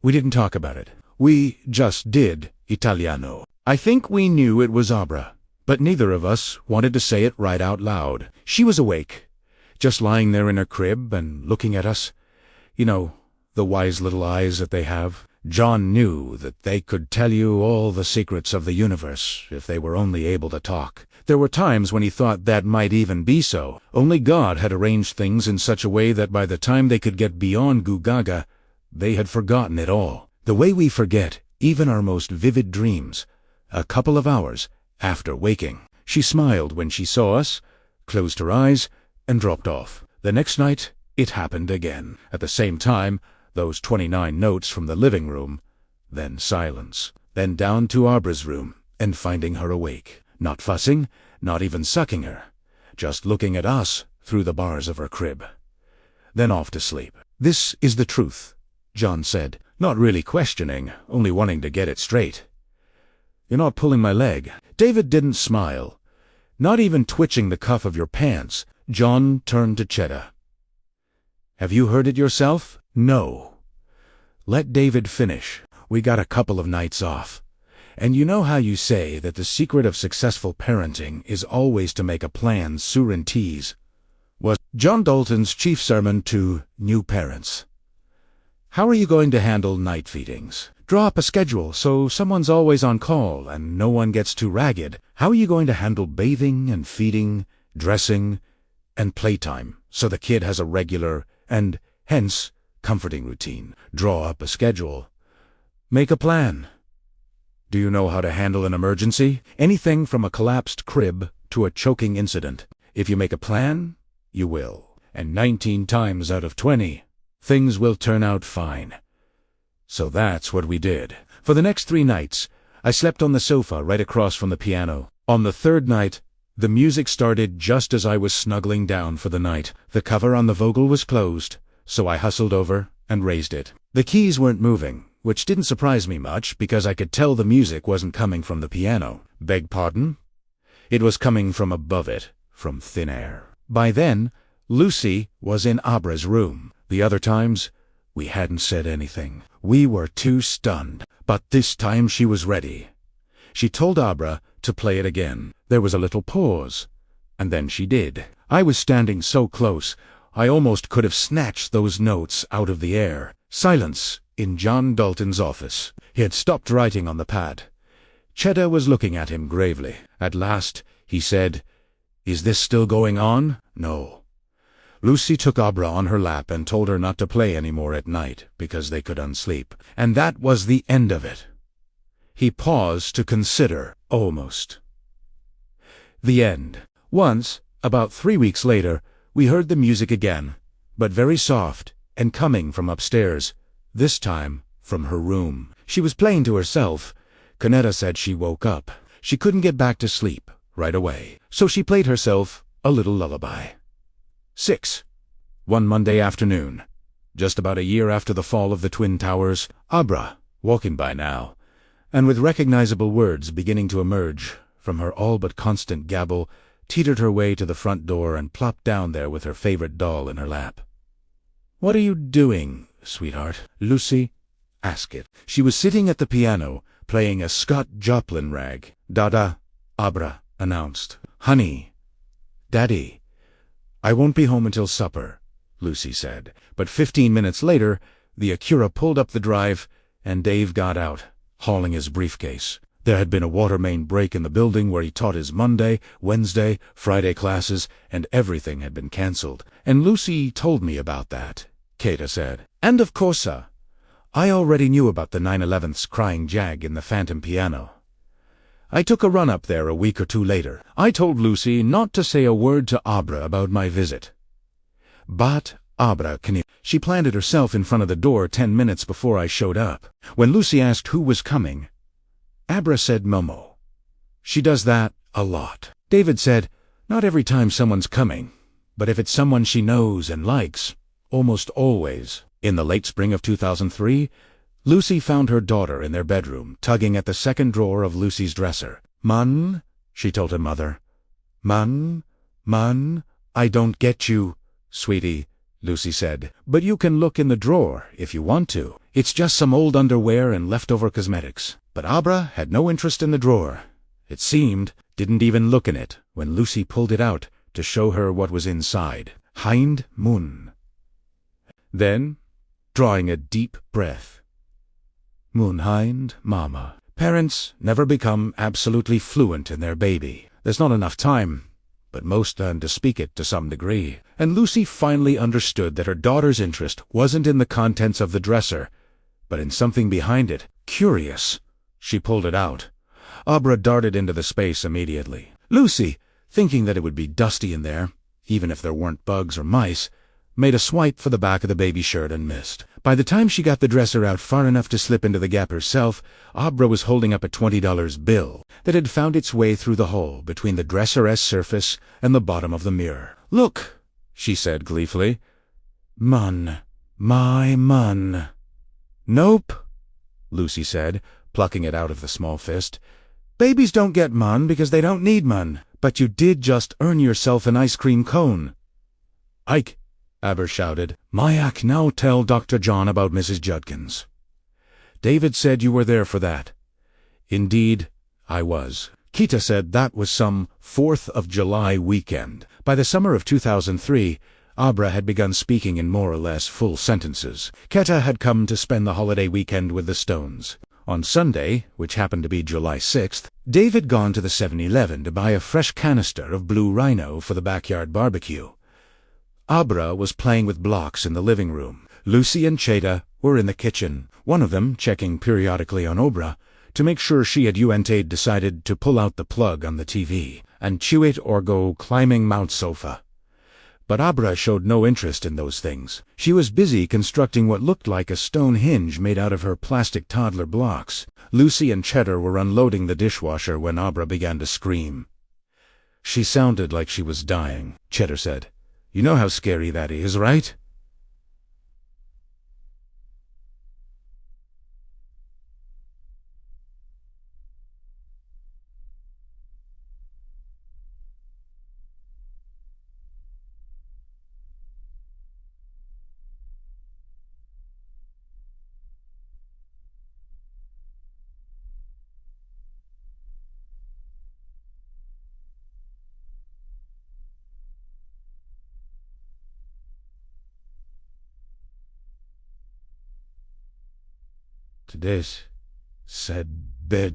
We didn't talk about it. We just did Italiano. I think we knew it was Abra, but neither of us wanted to say it right out loud. She was awake, just lying there in her crib and looking at us. You know, the wise little eyes that they have. John knew that they could tell you all the secrets of the universe if they were only able to talk. There were times when he thought that might even be so. Only God had arranged things in such a way that by the time they could get beyond Goo Gaga, they had forgotten it all. The way we forget even our most vivid dreams, a couple of hours after waking. She smiled when she saw us, closed her eyes, and dropped off. The next night, it happened again. At the same time, those 29 notes from the living room, then silence, then down to Abra's room, and finding her awake, not fussing, not even sucking her, just looking at us through the bars of her crib. Then off to sleep. This is the truth, John said, not really questioning, only wanting to get it straight. You're not pulling my leg. David didn't smile, not even twitching the cuff of your pants. John turned to Cheddar. Have you heard it yourself? No. Let David finish. We got a couple of nights off. And you know how you say that the secret of successful parenting is always to make a plan sur and tease? Was John Dalton's chief sermon to new parents. How are you going to handle night feedings? Draw up a schedule so someone's always on call and no one gets too ragged. How are you going to handle bathing and feeding, dressing, and playtime so the kid has a regular and, hence, comforting routine? Draw up a schedule. Make a plan. Do you know how to handle an emergency? Anything from a collapsed crib to a choking incident. If you make a plan, you will. And 19 times out of 20, things will turn out fine. So that's what we did. For the next 3 nights, I slept on the sofa right across from the piano. On the 3rd night, the music started just as I was snuggling down for the night. The cover on the Vogel was closed, so I hustled over and raised it. The keys weren't moving, which didn't surprise me much because I could tell the music wasn't coming from the piano. Beg pardon? It was coming from above it, from thin air. By then, Lucy was in Abra's room. The other times, we hadn't said anything. We were too stunned, but this time she was ready. She told Abra to play it again. There was a little pause, and then she did. I was standing so close, I almost could have snatched those notes out of the air. Silence in John Dalton's office. He had stopped writing on the pad. Cheddar was looking at him gravely. At last, he said, "Is this still going on?" "No." Lucy took Abra on her lap and told her not to play any more at night because they could unsleep. And that was the end of it. He paused to consider, almost. The end. Once, about 3 weeks later, we heard the music again, but very soft and coming from upstairs, this time from her room. She was playing to herself. Conetta said she woke up. She couldn't get back to sleep right away, so she played herself a little lullaby. 6. One Monday afternoon, just about a year after the fall of the Twin Towers, Abra, walking by now, and with recognizable words beginning to emerge from her all but constant gabble, teetered her way to the front door and plopped down there with her favorite doll in her lap. "What are you doing, sweetheart?" Lucy asked it. She was sitting at the piano, playing a Scott Joplin rag. "Dada," Abra announced. "Honey, Daddy, I won't be home until supper," Lucy said. But 15 minutes later, the Acura pulled up the drive, and Dave got out, hauling his briefcase. There had been a water main break in the building where he taught his Monday, Wednesday, Friday classes, and everything had been cancelled. "And Lucy told me about that," Kata said. "And of course, I already knew about the 9/11th's crying jag in the Phantom piano. I took a run up there a week or two later. I told Lucy not to say a word to Abra about my visit. But Abra can. She planted herself in front of the door 10 minutes before I showed up. When Lucy asked who was coming, Abra said Momo. She does that a lot. David said, not every time someone's coming, but if it's someone she knows and likes, almost always. In the late spring of 2003, Lucy found her daughter in their bedroom, tugging at the second drawer of Lucy's dresser. "Mun," she told her mother. "Mun, I don't get you, sweetie," Lucy said. "But you can look in the drawer if you want to. It's just some old underwear and leftover cosmetics." But Abra had no interest in the drawer. It seemed, didn't even look in it when Lucy pulled it out to show her what was inside. Hind Mun. Then, drawing a deep breath, Moonhind Mama. Parents never become absolutely fluent in their baby. There's not enough time, but most learn to speak it to some degree. And Lucy finally understood that her daughter's interest wasn't in the contents of the dresser, but in something behind it. Curious. She pulled it out. Abra darted into the space immediately. Lucy, thinking that it would be dusty in there, even if there weren't bugs or mice, made a swipe for the back of the baby shirt and missed. By the time she got the dresser out far enough to slip into the gap herself, Abra was holding up a $20 bill that had found its way through the hole between the dresser's surface and the bottom of the mirror. "Look," she said gleefully. "Mun. My mun." "Nope," Lucy said, plucking it out of the small fist. "Babies don't get mun because they don't need mun. But you did just earn yourself an ice cream cone." "Ike," Aber shouted. "Mayak, now tell Dr. John about Mrs. Judkins. David said you were there for that." "Indeed, I was." Kita said that was some 4th of July weekend. By the summer of 2003, Abra had begun speaking in more or less full sentences. Keta had come to spend the holiday weekend with the Stones. On Sunday, which happened to be July 6th, Dave had gone to the 7-Eleven to buy a fresh canister of Blue Rhino for the backyard barbecue. Abra was playing with blocks in the living room. Lucy and Cheta were in the kitchen, one of them checking periodically on Abra to make sure she had decided to pull out the plug on the TV and chew it or go climbing Mount Sofa. But Abra showed no interest in those things. She was busy constructing what looked like a stone hinge made out of her plastic toddler blocks. Lucy and Cheddar were unloading the dishwasher when Abra began to scream. "She sounded like she was dying," Cheddar said. "You know how scary that is, right?" "Today's said bish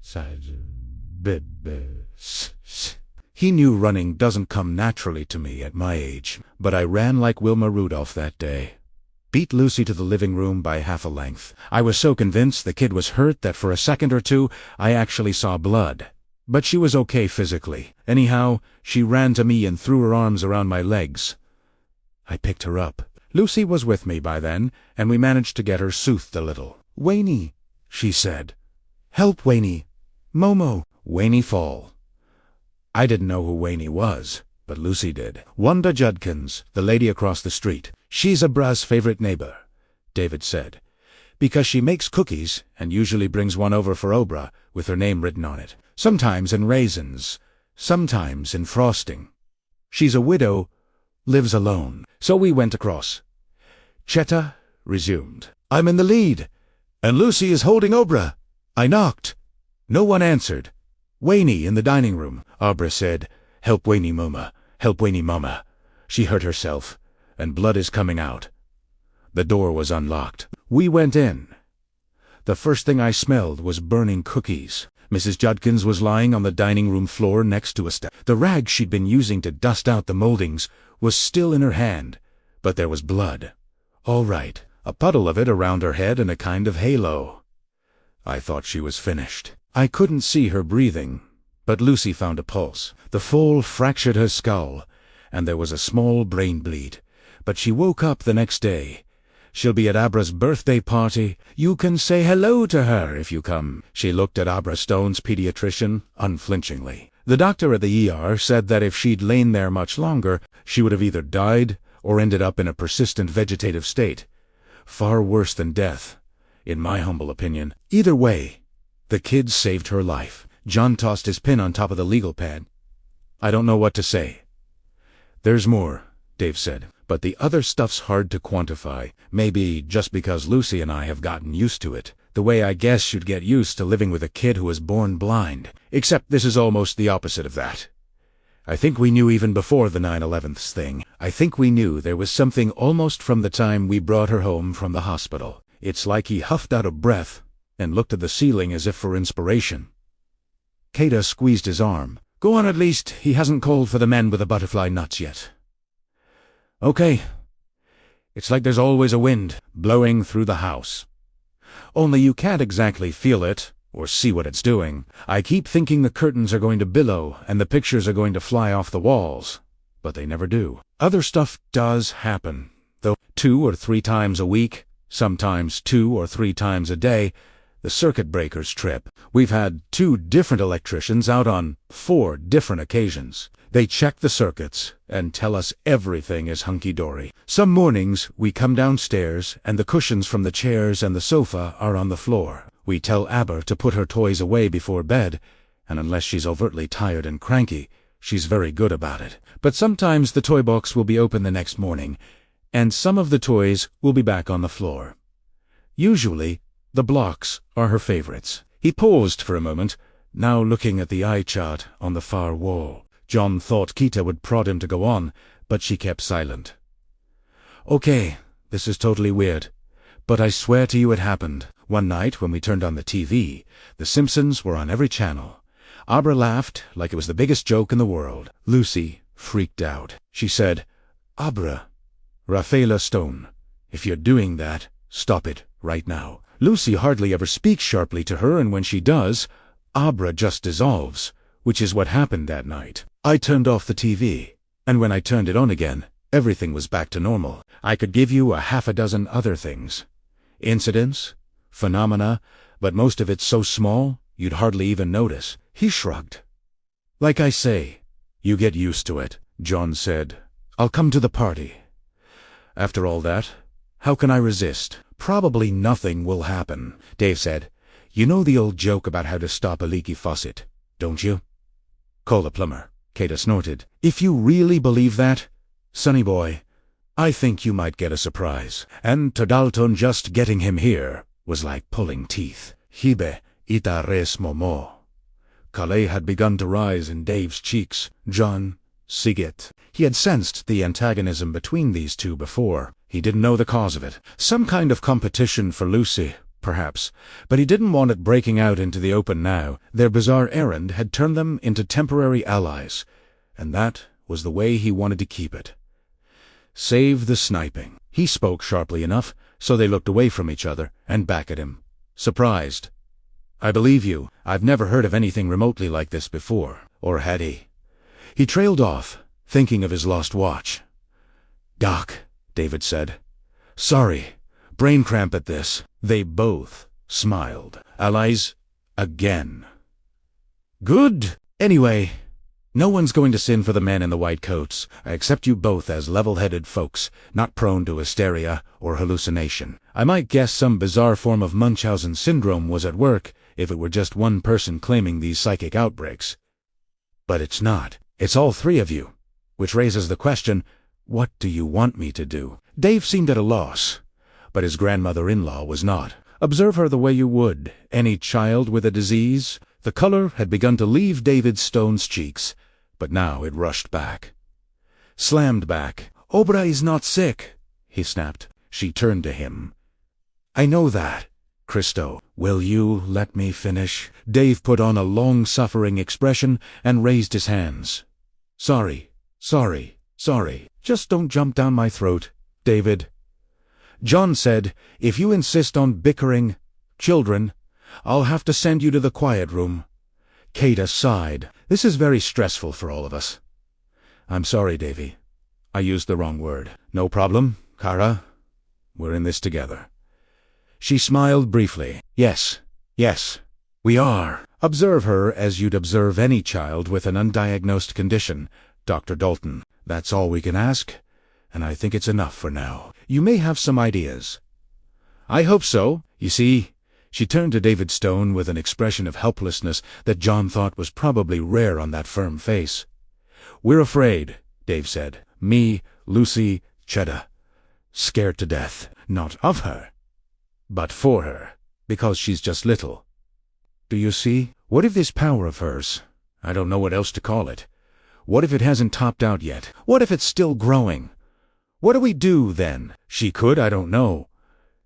said bish." He knew running doesn't come naturally to me at my age, but I ran like Wilma Rudolph that day. Beat Lucy to the living room by half a length. I was so convinced the kid was hurt that for a second or two I actually saw blood. But she was okay physically. Anyhow, she ran to me and threw her arms around my legs. I picked her up. Lucy was with me by then, and we managed to get her soothed a little. "Wayne," she said. "Help, Wayne. Momo." Wayne Fall. I didn't know who Wayne was, but Lucy did. "Wanda Judkins, the lady across the street. She's Abra's favorite neighbor," David said, "because she makes cookies and usually brings one over for Obra with her name written on it. sometimes in raisins, sometimes in frosting. She's a widow, lives alone. So we went across. Cheta resumed. I'm in the lead, and Lucy is holding Obra. I knocked. No one answered. Wayne in the dining room. Abra said, help Wayne, mama. Help Wayne, mama. She hurt herself, and blood is coming out. The door was unlocked. We went in. The first thing I smelled was burning cookies. Mrs. Judkins was lying on the dining room floor next to a step. The rag she'd been using to dust out the moldings was still in her hand, but there was blood. All right, a puddle of it around her head and a kind of halo. I thought she was finished. I couldn't see her breathing, but Lucy found a pulse. The fall fractured her skull, and there was a small brain bleed. But she woke up the next day. She'll be at Abra's birthday party. You can say hello to her if you come. She looked at Abra Stone's pediatrician unflinchingly. The doctor at the ER said that if she'd lain there much longer, she would have either died or ended up in a persistent vegetative state. Far worse than death, in my humble opinion. Either way, the kid saved her life. John tossed his pin on top of the legal pad. I don't know what to say. There's more, Dave said. But the other stuff's hard to quantify. Maybe just because Lucy and I have gotten used to it. The way I guess you'd get used to living with a kid who was born blind. Except this is almost the opposite of that. I think we knew even before the 9/11 thing. I think we knew there was something almost from the time we brought her home from the hospital. It's like he huffed out a breath and looked at the ceiling as if for inspiration. Kata squeezed his arm. Go on, at least he hasn't called for the men with the butterfly nuts yet. Okay. It's like there's always a wind blowing through the house. Only you can't exactly feel it or see what it's doing. I keep thinking the curtains are going to billow and the pictures are going to fly off the walls, but they never do. Other stuff does happen, though 2 or 3 times a week, sometimes 2 or 3 times a day. The circuit breakers trip. We've had 2 different electricians out on 4 different occasions. They check the circuits and tell us everything is hunky-dory. Some mornings we come downstairs and the cushions from the chairs and the sofa are on the floor. We tell Aber to put her toys away before bed, and unless she's overtly tired and cranky, she's very good about it. But sometimes the toy box will be open the next morning, and some of the toys will be back on the floor. Usually, the blocks are her favorites. He paused for a moment, now looking at the eye chart on the far wall. John thought Kita would prod him to go on, but she kept silent. Okay, this is totally weird, but I swear to you it happened. One night when we turned on the TV, The Simpsons were on every channel. Abra laughed like it was the biggest joke in the world. Lucy freaked out. She said, Abra, Rafaela Stone, if you're doing that, stop it right now. Lucy hardly ever speaks sharply to her, and when she does, Abra just dissolves, which is what happened that night. I turned off the TV, and when I turned it on again, everything was back to normal. I could give you a half a dozen other things. Incidents, phenomena, but most of it's so small, you'd hardly even notice. He shrugged. Like I say, you get used to it. John said, I'll come to the party. After all that, how can I resist? Probably nothing will happen. Dave said, you know the old joke about how to stop a leaky faucet, don't you? Call the plumber. Kata snorted. If you really believe that, sonny boy, I think you might get a surprise. And to Dalton, just getting him here was like pulling teeth. Hibe ita res momo. Calais had begun to rise in Dave's cheeks. John, Sigit. He had sensed the antagonism between these two before. He didn't know the cause of it. Some kind of competition for Lucy, perhaps, but he didn't want it breaking out into the open now. Their bizarre errand had turned them into temporary allies, and that was the way he wanted to keep it. Save the sniping. He spoke sharply enough, so they looked away from each other and back at him, surprised. I believe you. I've never heard of anything remotely like this before. Or had he? He trailed off, thinking of his lost watch. Doc, David said. Sorry. Brain cramp at this. They both smiled. Allies again. Good. Anyway, no one's going to sin for the men in the white coats. I accept you both as level-headed folks, not prone to hysteria or hallucination. I might guess some bizarre form of Munchausen syndrome was at work if it were just one person claiming these psychic outbreaks. But it's not. It's all three of you. Which raises the question, what do you want me to do? Dave seemed at a loss, but his grandmother-in-law was not. Observe her the way you would any child with a disease. The color had begun to leave David Stone's cheeks, but now it rushed back. Slammed back. "Obra is not sick," he snapped. She turned to him. "I know that, Christo. Will you let me finish?" Dave put on a long-suffering expression and raised his hands. Sorry. Just don't jump down my throat, David." John said, "If you insist on bickering, children, I'll have to send you to the quiet room." Kata sighed. "This is very stressful for all of us." "I'm sorry, Davy. I used the wrong word." "No problem, Kara. We're in this together." She smiled briefly. Yes, we are. Observe her as you'd observe any child with an undiagnosed condition, Dr. Dalton. That's all we can ask, and I think it's enough for now. You may have some ideas." "I hope so. You see," she turned to David Stone with an expression of helplessness that John thought was probably rare on that firm face. "We're afraid," Dave said. "Me, Lucy, Chedda. Scared to death. Not of her, but for her, because she's just little. Do you see? What if this power of hers, I don't know what else to call it, what if it hasn't topped out yet? What if it's still growing? What do we do then? She could, I don't know.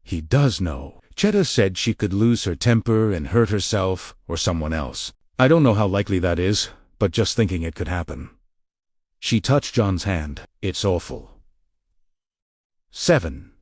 He does know. Chedda said she could lose her temper and hurt herself or someone else. I don't know how likely that is, but just thinking it could happen." She touched John's hand. "It's awful." 7.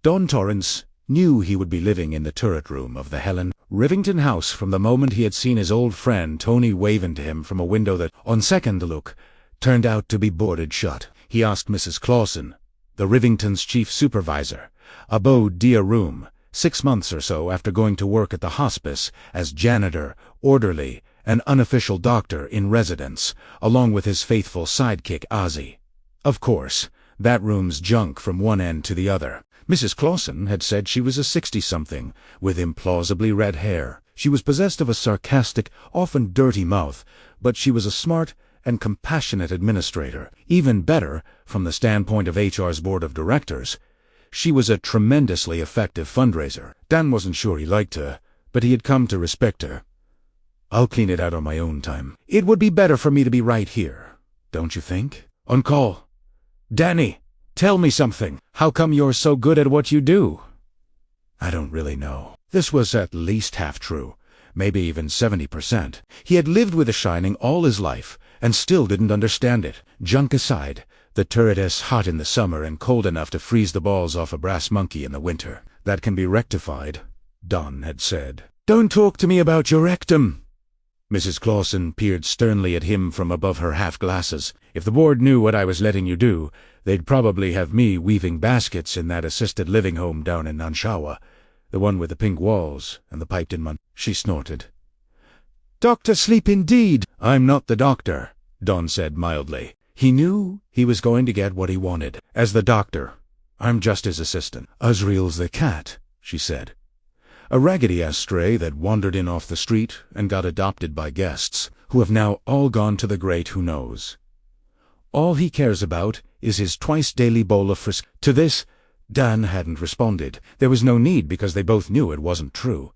Dan Torrance knew he would be living in the turret room of the Helen Rivington house from the moment he had seen his old friend Tony waving to him from a window that, on second look, turned out to be boarded shut. He asked Mrs. Clausen, the Rivington's chief supervisor, abode dear room, 6 months or so after going to work at the hospice as janitor, orderly, and unofficial doctor in residence, along with his faithful sidekick Ozzy. Of course, that room's junk from one end to the other. Mrs. Clausen had said she was a 60-something, with implausibly red hair. She was possessed of a sarcastic, often dirty mouth, but she was a smart and compassionate administrator. Even better, from the standpoint of HR's board of directors, she was a tremendously effective fundraiser. Dan wasn't sure he liked her, but he had come to respect her. "I'll clean it out on my own time. It would be better for me to be right here, don't you think? On call. Danny, tell me something. How come you're so good at what you do?" I don't really know. This was at least half true, maybe even 70%. He had lived with The Shining all his life, and still didn't understand it. Junk aside, the turret is hot in the summer and cold enough to freeze the balls off a brass monkey in the winter. That can be rectified, Don had said. "Don't talk to me about your rectum." Mrs. Clausen peered sternly at him from above her half-glasses. "If the board knew what I was letting you do, they'd probably have me weaving baskets in that assisted living home down in Nanshawa, the one with the pink walls and the piped-in mun—" She snorted. "Dr. Sleep indeed." "I'm not the doctor," Don said mildly. He knew he was going to get what he wanted. "As the doctor, I'm just his assistant." "Uzriel's the cat," she said. A raggedy-ass stray that wandered in off the street and got adopted by guests, who have now all gone to the great who knows. All he cares about is his twice-daily bowl of frisk. To this, Dan hadn't responded. There was no need because they both knew it wasn't true.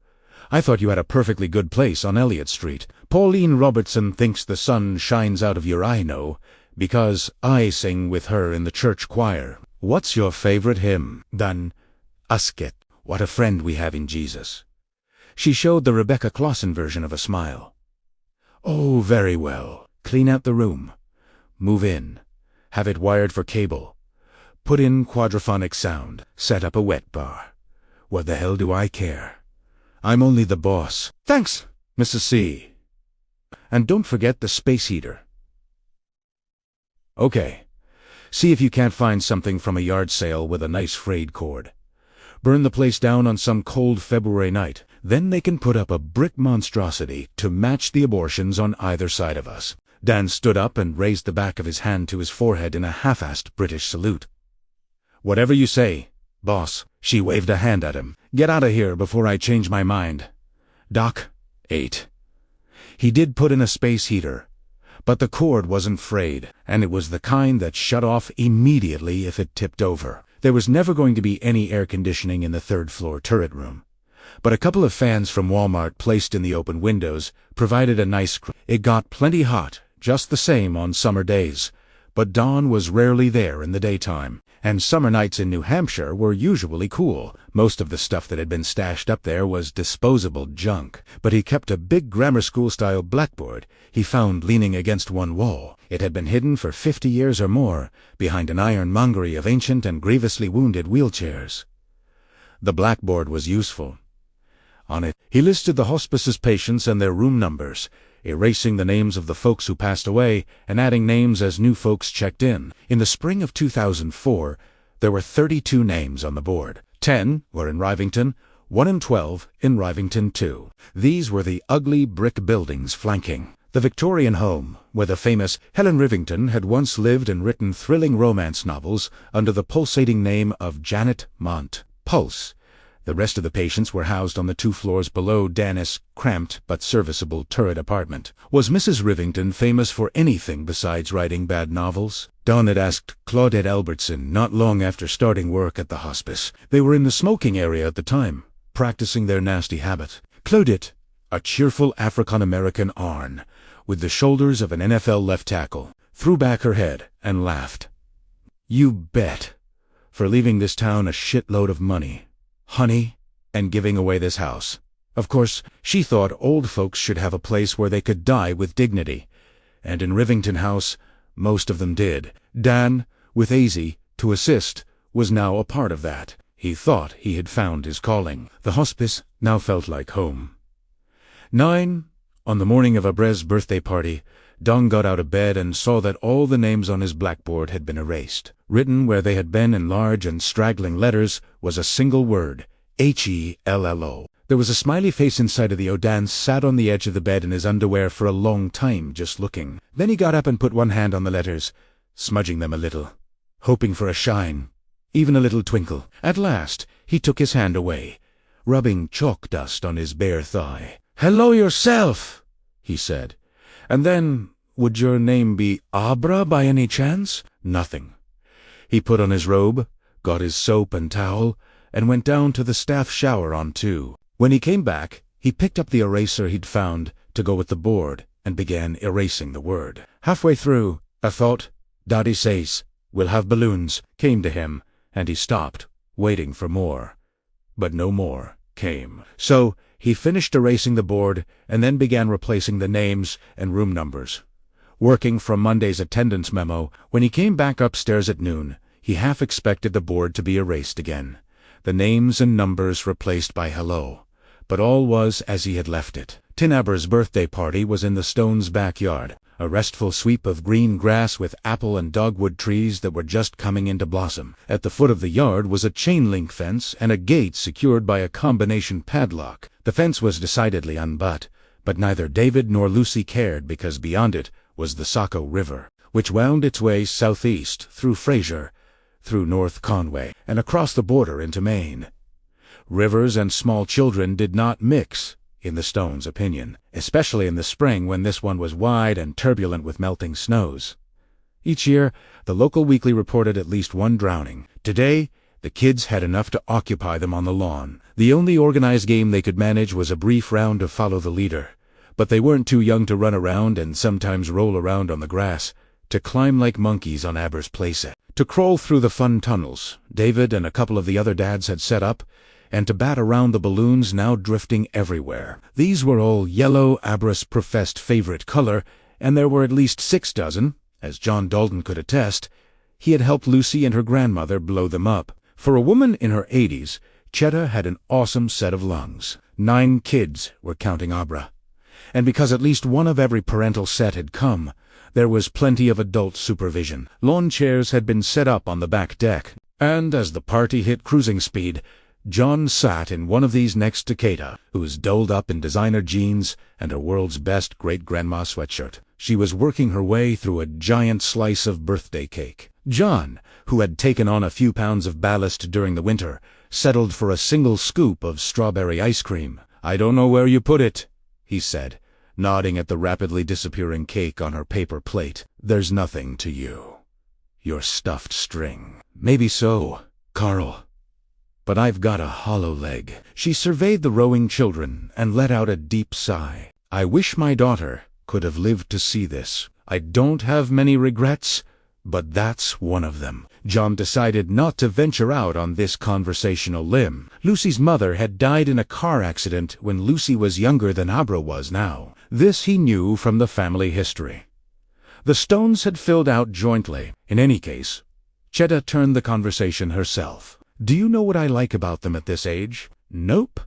"I thought you had a perfectly good place on Elliott Street. Pauline Robertson thinks the sun shines out of your eye, no, because I sing with her in the church choir." "What's your favorite hymn?" "Dan, ask it. What a friend we have in Jesus." She showed the Rebecca Clausen version of a smile. "Oh, very well. Clean out the room. Move in. Have it wired for cable. Put in quadraphonic sound. Set up a wet bar. What the hell do I care? I'm only the boss." "Thanks, Mrs. C. And don't forget the space heater." "Okay. See if you can't find something from a yard sale with a nice frayed cord. Burn the place down on some cold February night. Then they can put up a brick monstrosity to match the abortions on either side of us." Dan stood up and raised the back of his hand to his forehead in a half-assed British salute. "Whatever you say, boss." She waved a hand at him. "Get out of here before I change my mind." Doc, 8. He did put in a space heater, but the cord wasn't frayed, and it was the kind that shut off immediately if it tipped over. There was never going to be any air conditioning in the third-floor turret room, but a couple of fans from Walmart placed in the open windows provided a nice It got plenty hot, just the same on summer days, but Don was rarely there in the daytime, and summer nights in New Hampshire were usually cool. Most of the stuff that had been stashed up there was disposable junk, but he kept a big grammar school-style blackboard he found leaning against one wall. It had been hidden for 50 years or more behind an ironmongery of ancient and grievously wounded wheelchairs. The blackboard was useful. On it, he listed the hospice's patients and their room numbers, erasing the names of the folks who passed away and adding names as new folks checked in. In the spring of 2004, there were 32 names on the board. 10 were in Rivington, 1 in 12 in Rivington 2. These were the ugly brick buildings flanking the Victorian home where the famous Helen Rivington had once lived and written thrilling romance novels under the pulsating name of Janet Mont. Pulse. The rest of the patients were housed on the 2 floors below Dan's cramped but serviceable turret apartment. Was Mrs. Rivington famous for anything besides writing bad novels? Don had asked Claudette Albertson not long after starting work at the hospice. They were in the smoking area at the time, practicing their nasty habit. Claudette, a cheerful African-American Arn, with the shoulders of an NFL left tackle, threw back her head and laughed. "You bet. For leaving this town a shitload of money, honey, and giving away this house." Of course, she thought old folks should have a place where they could die with dignity, and in Rivington House, most of them did. Dan, with AZ to assist, was now a part of that. He thought he had found his calling. The hospice now felt like home. 9. On the morning of Abra's birthday party, Don got out of bed and saw that all the names on his blackboard had been erased. Written where they had been in large and straggling letters was a single word, Hello. There was a smiley face inside of the Dan sat on the edge of the bed in his underwear for a long time just looking. Then he got up and put one hand on the letters, smudging them a little, hoping for a shine, even a little twinkle. At last, he took his hand away, rubbing chalk dust on his bare thigh. "Hello yourself," he said. And then, "Would your name be Abra by any chance?" Nothing. He put on his robe, got his soap and towel, and went down to the staff shower on 2. When he came back, he picked up the eraser he'd found to go with the board and began erasing the word. Halfway through, a thought, "Daddy says we'll have balloons," came to him, and he stopped, waiting for more. But no more came. So he finished erasing the board and then began replacing the names and room numbers. Working from Monday's attendance memo, when he came back upstairs at noon, he half expected the board to be erased again, the names and numbers replaced by hello. But all was as he had left it. Tinabra's birthday party was in the Stones' backyard, a restful sweep of green grass with apple and dogwood trees that were just coming into blossom. At the foot of the yard was a chain-link fence and a gate secured by a combination padlock. The fence was decidedly unbuilt, but neither David nor Lucy cared because beyond it was the Saco River, which wound its way southeast through Fraser, through North Conway, and across the border into Maine. Rivers and small children did not mix, in the Stones' opinion, especially in the spring when this one was wide and turbulent with melting snows. Each year, the local weekly reported at least one drowning. Today, the kids had enough to occupy them on the lawn. The only organized game they could manage was a brief round of follow the leader, but they weren't too young to run around and sometimes roll around on the grass, to climb like monkeys on Abra's playset, to crawl through the fun tunnels David and a couple of the other dads had set up, and to bat around the balloons now drifting everywhere. These were all yellow, Abra's professed favorite color, and there were at least 6 dozen, as John Dalton could attest. He had helped Lucy and her grandmother blow them up. For a woman in her 80s, Chetta had an awesome set of lungs. 9 kids were counting Abra. And because at least one of every parental set had come, there was plenty of adult supervision. Lawn chairs had been set up on the back deck, and as the party hit cruising speed, John sat in one of these next to Kata, who was doled up in designer jeans and her world's best great-grandma sweatshirt. She was working her way through a giant slice of birthday cake. John, who had taken on a few pounds of ballast during the winter, settled for a single scoop of strawberry ice cream, "I don't know where you put it," he said, nodding at the rapidly disappearing cake on her paper plate. "There's nothing to you. You're stuffed string." "Maybe so, Carl. But I've got a hollow leg." She surveyed the rowing children and let out a deep sigh. "I wish my daughter could have lived to see this. I don't have many regrets, but that's one of them." John decided not to venture out on this conversational limb. Lucy's mother had died in a car accident when Lucy was younger than Abra was now. This he knew from the family history. The Stones had filled out jointly. In any case, Chetta turned the conversation herself. "Do you know what I like about them at this age?" "Nope."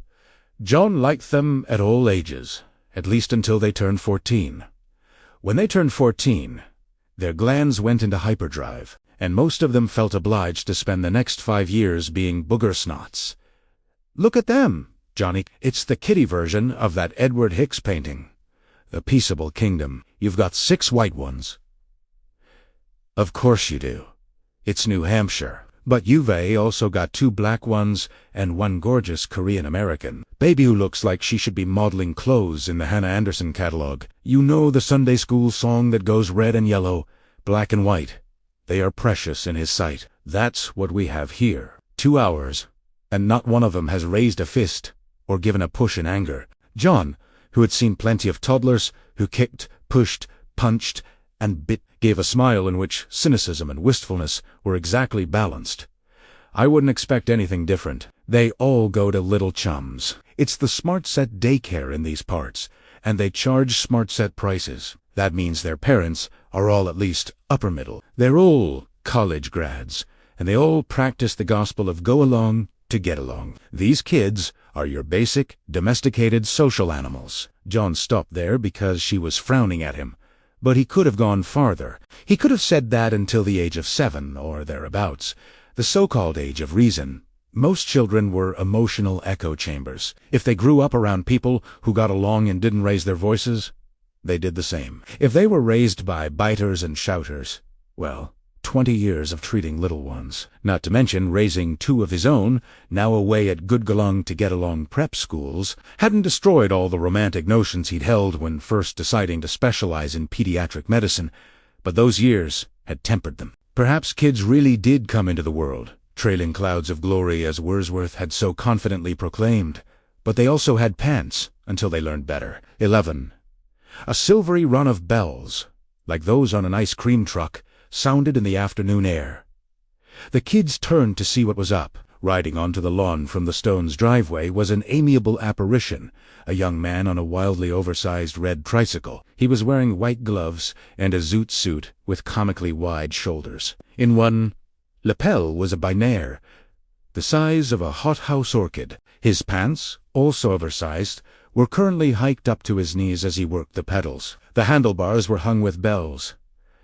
John liked them at all ages, at least until they turned 14. When they turned 14, their glands went into hyperdrive, and most of them felt obliged to spend the next 5 years being booger snots. "Look at them, Johnny. It's the kiddie version of that Edward Hicks painting. The Peaceable Kingdom. You've got 6 white ones." "Of course you do. It's New Hampshire. But you've also got 2 black ones and 1 gorgeous Korean American. Baby who looks like she should be modeling clothes in the Hannah Anderson catalog. You know the Sunday school song that goes red and yellow, black and white. They are precious in his sight. That's what we have here. 2 hours, and not one of them has raised a fist or given a push in anger." John, who had seen plenty of toddlers who kicked, pushed, punched, and bit, gave a smile in which cynicism and wistfulness were exactly balanced. "I wouldn't expect anything different. They all go to Little Chums. It's the Smart Set daycare in these parts, and they charge Smart Set prices. That means their parents are all at least upper middle. They're all college grads, and they all practice the gospel of go along to get along. These kids are your basic, domesticated social animals." John stopped there because she was frowning at him. But he could have gone farther. He could have said that until the age of 7, or thereabouts, the so-called age of reason. Most children were emotional echo chambers. If they grew up around people who got along and didn't raise their voices, they did the same. If they were raised by biters and shouters, well, 20 years of treating little ones, not to mention raising 2 of his own, now away at good-along to get-along prep schools, hadn't destroyed all the romantic notions he'd held when first deciding to specialize in pediatric medicine, but those years had tempered them. Perhaps kids really did come into the world, trailing clouds of glory as Wordsworth had so confidently proclaimed, but they also had pants until they learned better. 11. A silvery run of bells, like those on an ice cream truck, sounded in the afternoon air. The kids turned to see what was up. Riding onto the lawn from the Stones' driveway was an amiable apparition, a young man on a wildly oversized red tricycle. He was wearing white gloves and a zoot suit with comically wide shoulders. In one lapel was a binaire, the size of a hothouse orchid. His pants, also oversized, were currently hiked up to his knees as he worked the pedals. The handlebars were hung with bells,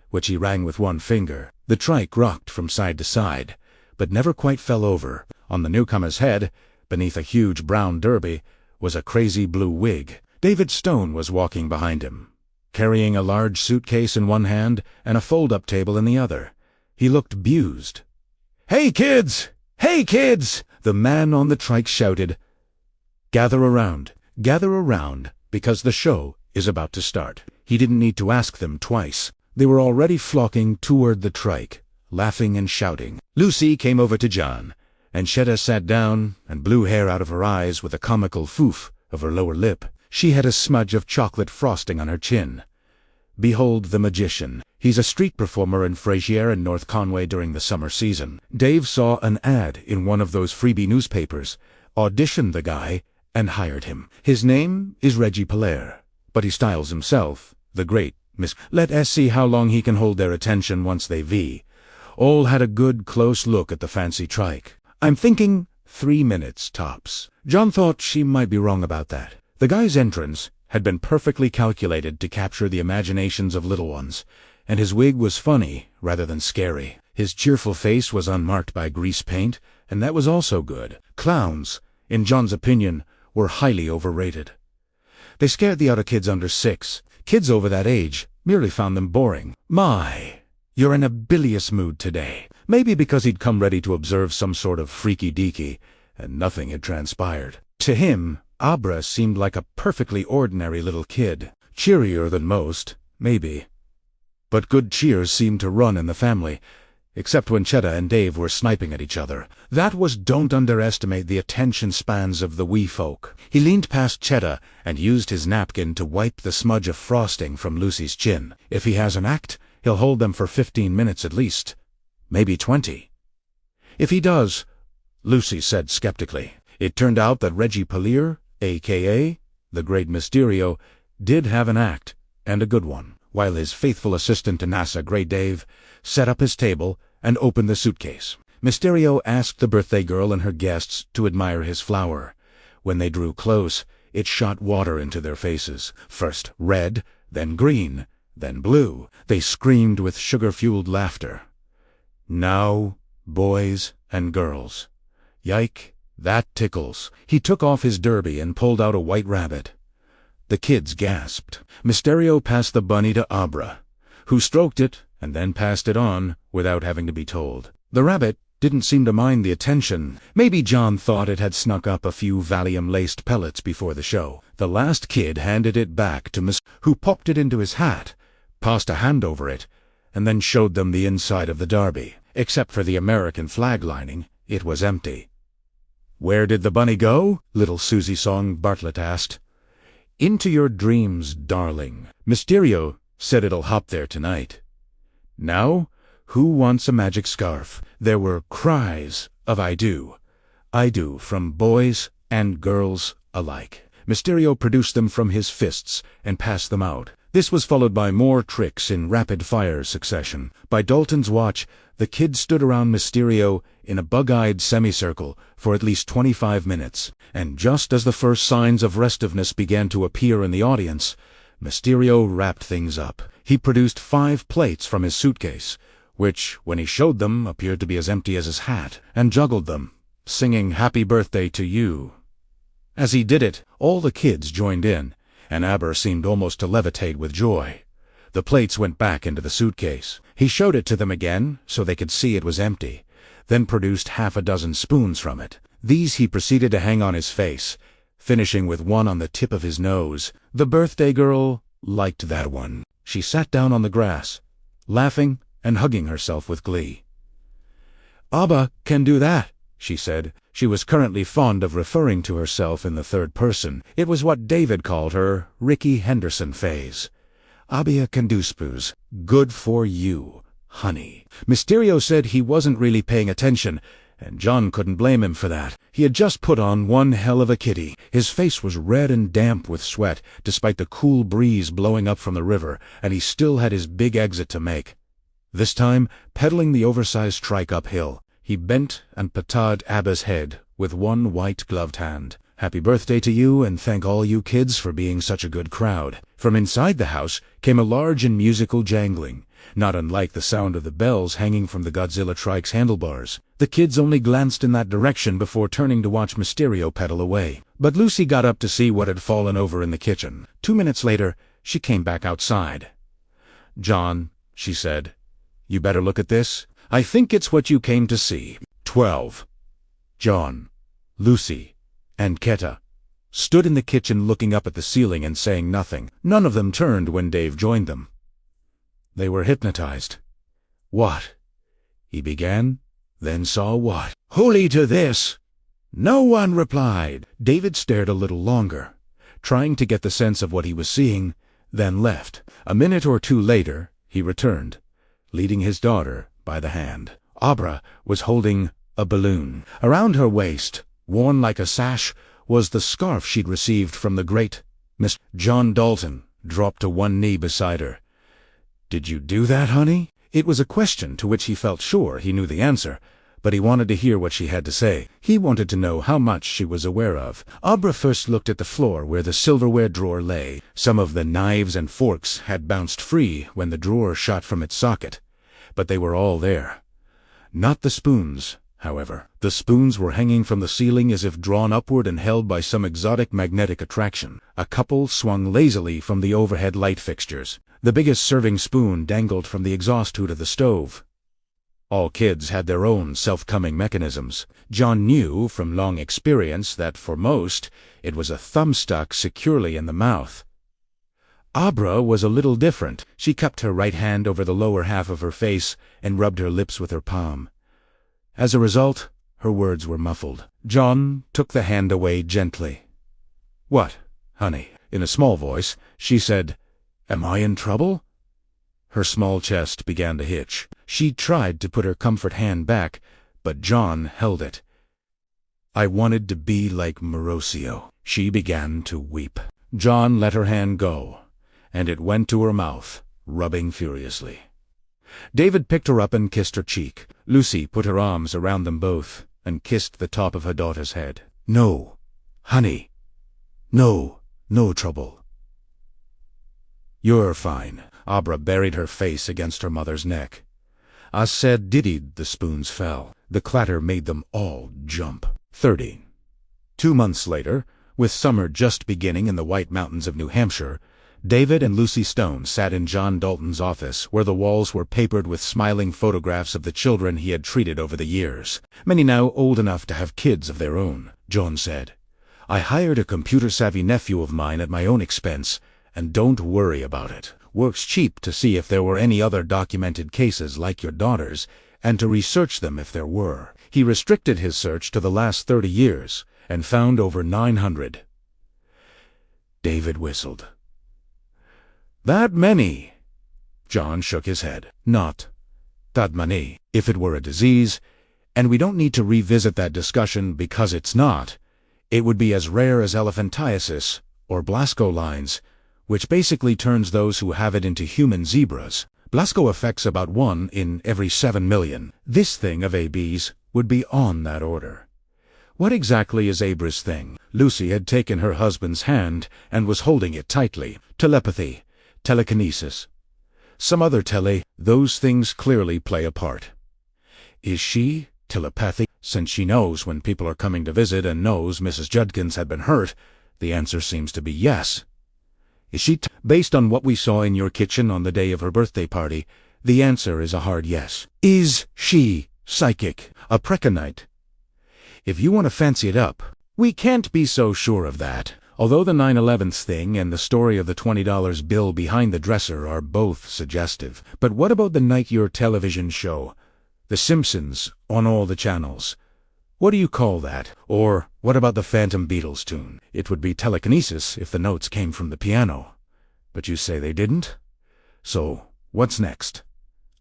which he rang with one finger. The trike rocked from side to side, but never quite fell over. On the newcomer's head, beneath a huge brown derby, was a crazy blue wig. David Stone was walking behind him, carrying a large suitcase in one hand and a fold-up table in the other. He looked abused. "Hey, kids! Hey, kids!" the man on the trike shouted. Gather around, because the show is about to start." He didn't need to ask them twice. They were already flocking toward the trike, laughing and shouting. Lucy came over to John, and Chetta sat down and blew hair out of her eyes with a comical foof of her lower lip. She had a smudge of chocolate frosting on her chin. Behold the magician. He's a street performer in Frazier and North Conway during the summer season. Dave saw an ad in one of those freebie newspapers, auditioned the guy, and hired him. His name is Reggie Pelaire, but he styles himself the Great Miss. Let us see how long he can hold their attention once they all had a good close look at the fancy trike. I'm thinking 3 minutes tops. John thought she might be wrong about that. The guy's entrance had been perfectly calculated to capture the imaginations of little ones, and his wig was funny rather than scary. His cheerful face was unmarked by grease paint, and that was also good. Clowns, in John's opinion, were highly overrated. They scared the other kids under 6. Kids over that age merely found them boring. "My, you're in a bilious mood today." Maybe because he'd come ready to observe some sort of freaky-deaky, and nothing had transpired. To him, Abra seemed like a perfectly ordinary little kid, cheerier than most, maybe. But good cheers seemed to run in the family, except when Cheddar and Dave were sniping at each other. That was don't underestimate the attention spans of the wee folk. He leaned past Cheddar and used his napkin to wipe the smudge of frosting from Lucy's chin. If he has an act, he'll hold them for 15 minutes at least, maybe 20. If he does, Lucy said skeptically. It turned out that Reggie Palier, a.k.a. the Great Mysterio, did have an act, and a good one, while his faithful assistant to NASA, Grey Dave, set up his table and opened the suitcase. Mysterio asked the birthday girl and her guests to admire his flower. When they drew close, it shot water into their faces. First red, then green, then blue. They screamed with sugar-fueled laughter. Now, boys and girls. Yike, that tickles. He took off his derby and pulled out a white rabbit. The kids gasped. Mysterio passed the bunny to Abra, who stroked it and then passed it on without having to be told. The rabbit didn't seem to mind the attention. Maybe John thought it had snuck up a few Valium-laced pellets before the show. The last kid handed it back to Miss, who popped it into his hat, passed a hand over it, and then showed them the inside of the derby. Except for the American flag lining, it was empty. "Where did the bunny go?" Little Susie Song Bartlett asked. "Into your dreams, darling. Mysterio said it'll hop there tonight." Now, who wants a magic scarf? There were cries of I do from boys and girls alike. Mysterio produced them from his fists and passed them out. This was followed by more tricks in rapid-fire succession. By Dalton's watch, the kids stood around Mysterio in a bug-eyed semicircle for at least 25 minutes, and just as the first signs of restiveness began to appear in the audience, Mysterio wrapped things up. He produced 5 plates from his suitcase, which, when he showed them, appeared to be as empty as his hat, and juggled them, singing "Happy Birthday to You." As he did it, all the kids joined in, and Aber seemed almost to levitate with joy. The plates went back into the suitcase. He showed it to them again, so they could see it was empty, then produced half a dozen spoons from it. These he proceeded to hang on his face, finishing with one on the tip of his nose. The birthday girl liked that one. She sat down on the grass, laughing and hugging herself with glee. "Abba can do that," she said. She was currently fond of referring to herself in the third person. It was what David called her Ricky Henderson phase. "Abia can do spoos. Good for you, honey." Mysterio said he wasn't really paying attention, and John couldn't blame him for that. He had just put on one hell of a kitty. His face was red and damp with sweat, despite the cool breeze blowing up from the river, and he still had his big exit to make. This time, pedaling the oversized trike uphill, he bent and patted Abba's head with one white-gloved hand. "Happy birthday to you, and thank all you kids for being such a good crowd." From inside the house came a large and musical jangling, not unlike the sound of the bells hanging from the Godzilla trike's handlebars. The kids only glanced in that direction before turning to watch Mysterio pedal away. But Lucy got up to see what had fallen over in the kitchen. 2 minutes later, she came back outside. "John," she said, "you better look at this. I think it's what you came to see." 12. John, Lucy, and Keta stood in the kitchen looking up at the ceiling and saying nothing. None of them turned when Dave joined them. They were hypnotized. "What?" he began, then saw what. "Holy to this!" No one replied. David stared a little longer, trying to get the sense of what he was seeing, then left. A minute or two later, he returned, leading his daughter by the hand. Abra was holding a balloon. Around her waist, worn like a sash, was the scarf she'd received from the great Miss. John Dalton dropped to one knee beside her. "Did you do that, honey?" It was a question to which he felt sure he knew the answer, but he wanted to hear what she had to say. He wanted to know how much she was aware of. Abra first looked at the floor where the silverware drawer lay. Some of the knives and forks had bounced free when the drawer shot from its socket, but they were all there. Not the spoons, however. The spoons were hanging from the ceiling as if drawn upward and held by some exotic magnetic attraction. A couple swung lazily from the overhead light fixtures. The biggest serving spoon dangled from the exhaust hood of the stove. All kids had their own self-coming mechanisms. John knew from long experience that for most, it was a thumb stuck securely in the mouth. Abra was a little different. She cupped her right hand over the lower half of her face and rubbed her lips with her palm. As a result, her words were muffled. John took the hand away gently. "What, honey?" In a small voice, she said, "Am I in trouble?" Her small chest began to hitch. She tried to put her comfort hand back, but John held it. "I wanted to be like Mauricio." She began to weep. John let her hand go, and it went to her mouth, rubbing furiously. David picked her up and kissed her cheek. Lucy put her arms around them both and kissed the top of her daughter's head. "No, honey. No trouble. You're fine." Abra buried her face against her mother's neck. As said diddied, the spoons fell. The clatter made them all jump. 30. 2 months later, with summer just beginning in the White Mountains of New Hampshire, David and Lucy Stone sat in John Dalton's office, where the walls were papered with smiling photographs of the children he had treated over the years, many now old enough to have kids of their own. John said, "I hired a computer-savvy nephew of mine at my own expense, and don't worry about it. Works cheap to see if there were any other documented cases like your daughter's, and to research them if there were." He restricted his search to the last 30 years, and found over 900. David whistled. "That many?" John shook his head. "Not that many. If it were a disease, and we don't need to revisit that discussion because it's not, it would be as rare as elephantiasis or Blasco lines, which basically turns those who have it into human zebras. Blasco affects about 1 in every 7 million. This thing of AB's would be on that order." "What exactly is Abra's thing?" Lucy had taken her husband's hand and was holding it tightly. "Telepathy, telekinesis, some other those things clearly play a part." "Is she telepathic? Since she knows when people are coming to visit and knows Mrs. Judkins had been hurt, the answer seems to be yes." "Is she based on what we saw in your kitchen on the day of her birthday party, the answer is a hard yes." "Is she psychic? A preconite?" "If you want to fancy it up, we can't be so sure of that. Although the 9/11 thing and the story of the $20 bill behind the dresser are both suggestive. But what about the night your television show? The Simpsons on all the channels. What do you call that? Or what about the Phantom Beatles tune? It would be telekinesis if the notes came from the piano. But you say they didn't? So, what's next?"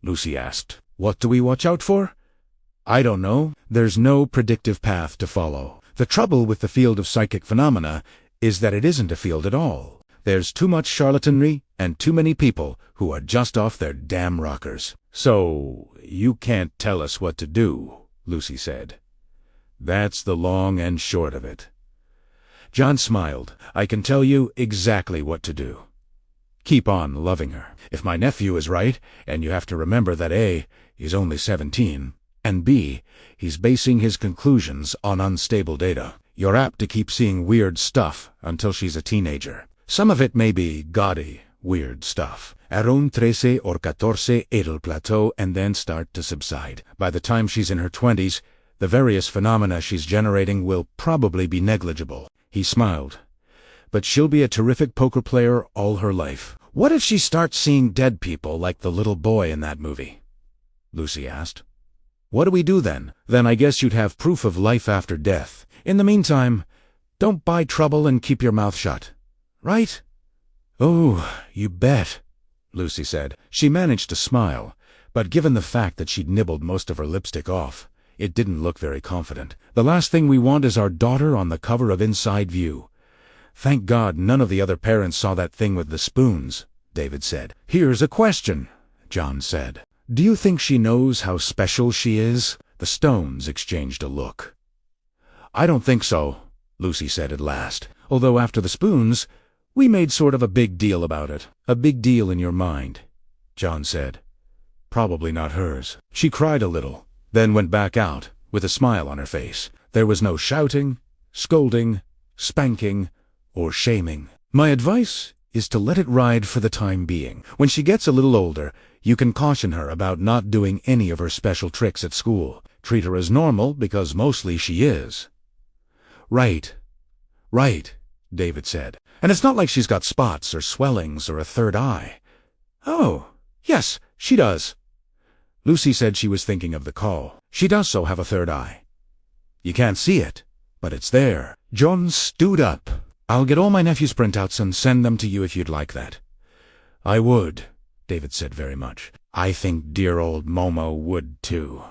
Lucy asked. "What do we watch out for?" "I don't know. There's no predictive path to follow. The trouble with the field of psychic phenomena is that it isn't a field at all. There's too much charlatanry and too many people who are just off their damn rockers." "So, you can't tell us what to do," Lucy said. "That's the long and short of it." John smiled. "I can tell you exactly what to do. Keep on loving her. If my nephew is right, and you have to remember that A, he's only 17, and B, he's basing his conclusions on unstable data, you're apt to keep seeing weird stuff until she's a teenager. Some of it may be gaudy, weird stuff. Around 13 or 14 it'll plateau and then start to subside. By the time she's in her 20s, the various phenomena she's generating will probably be negligible." He smiled. "But she'll be a terrific poker player all her life." "What if she starts seeing dead people like the little boy in that movie?" Lucy asked. "What do we do then?" "Then I guess you'd have proof of life after death. In the meantime, don't buy trouble and keep your mouth shut. Right?" "Oh, you bet," Lucy said. She managed to smile, but given the fact that she'd nibbled most of her lipstick off, it didn't look very confident. "The last thing we want is our daughter on the cover of Inside View." "Thank God none of the other parents saw that thing with the spoons," David said. "Here's a question," John said. "Do you think she knows how special she is?" The Stones exchanged a look. "I don't think so," Lucy said at last. "Although after the spoons, we made sort of a big deal about it." "A big deal in your mind," John said. "Probably not hers." She cried a little, then went back out, with a smile on her face. There was no shouting, scolding, spanking, or shaming. "My advice is to let it ride for the time being. When she gets a little older, you can caution her about not doing any of her special tricks at school. Treat her as normal, because mostly she is. Right, David said. And it's not like she's got spots or swellings or a third eye. Oh, yes, she does. Lucy said she was thinking of the call. She does so have a third eye. You can't see it, but it's there. John stood up. I'll get all my nephew's printouts and send them to you if you'd like that. I would, David said very much. I think dear old Momo would too.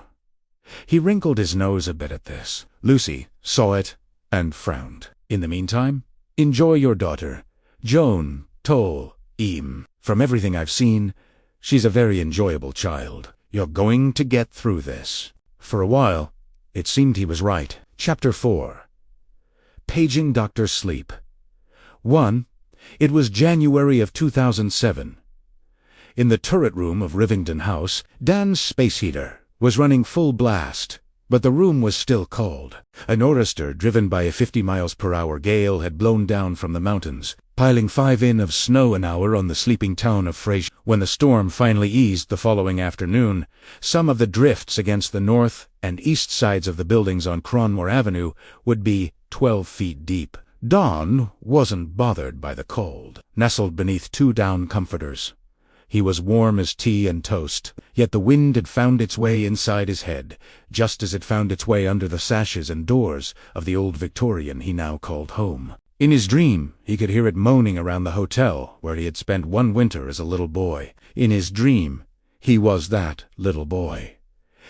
He wrinkled his nose a bit at this. Lucy saw it and frowned. In the meantime, enjoy your daughter, Joan Toll Eam. From everything I've seen, she's a very enjoyable child. You're going to get through this. For a while, it seemed he was right. Chapter 4. Paging Dr. Sleep. 1. It was January of 2007. In the turret room of Rivington House, Dan's space heater was running full blast, but the room was still cold. A nor'easter driven by a 50 miles per hour gale had blown down from the mountains, piling 5 in of snow an hour on the sleeping town of Fraser. When the storm finally eased the following afternoon, some of the drifts against the north and east sides of the buildings on Cronmore Avenue would be 12 feet deep. Don wasn't bothered by the cold, nestled beneath 2 down comforters. He was warm as tea and toast, yet the wind had found its way inside his head, just as it found its way under the sashes and doors of the old Victorian he now called home. In his dream, he could hear it moaning around the hotel where he had spent one winter as a little boy. In his dream, he was that little boy.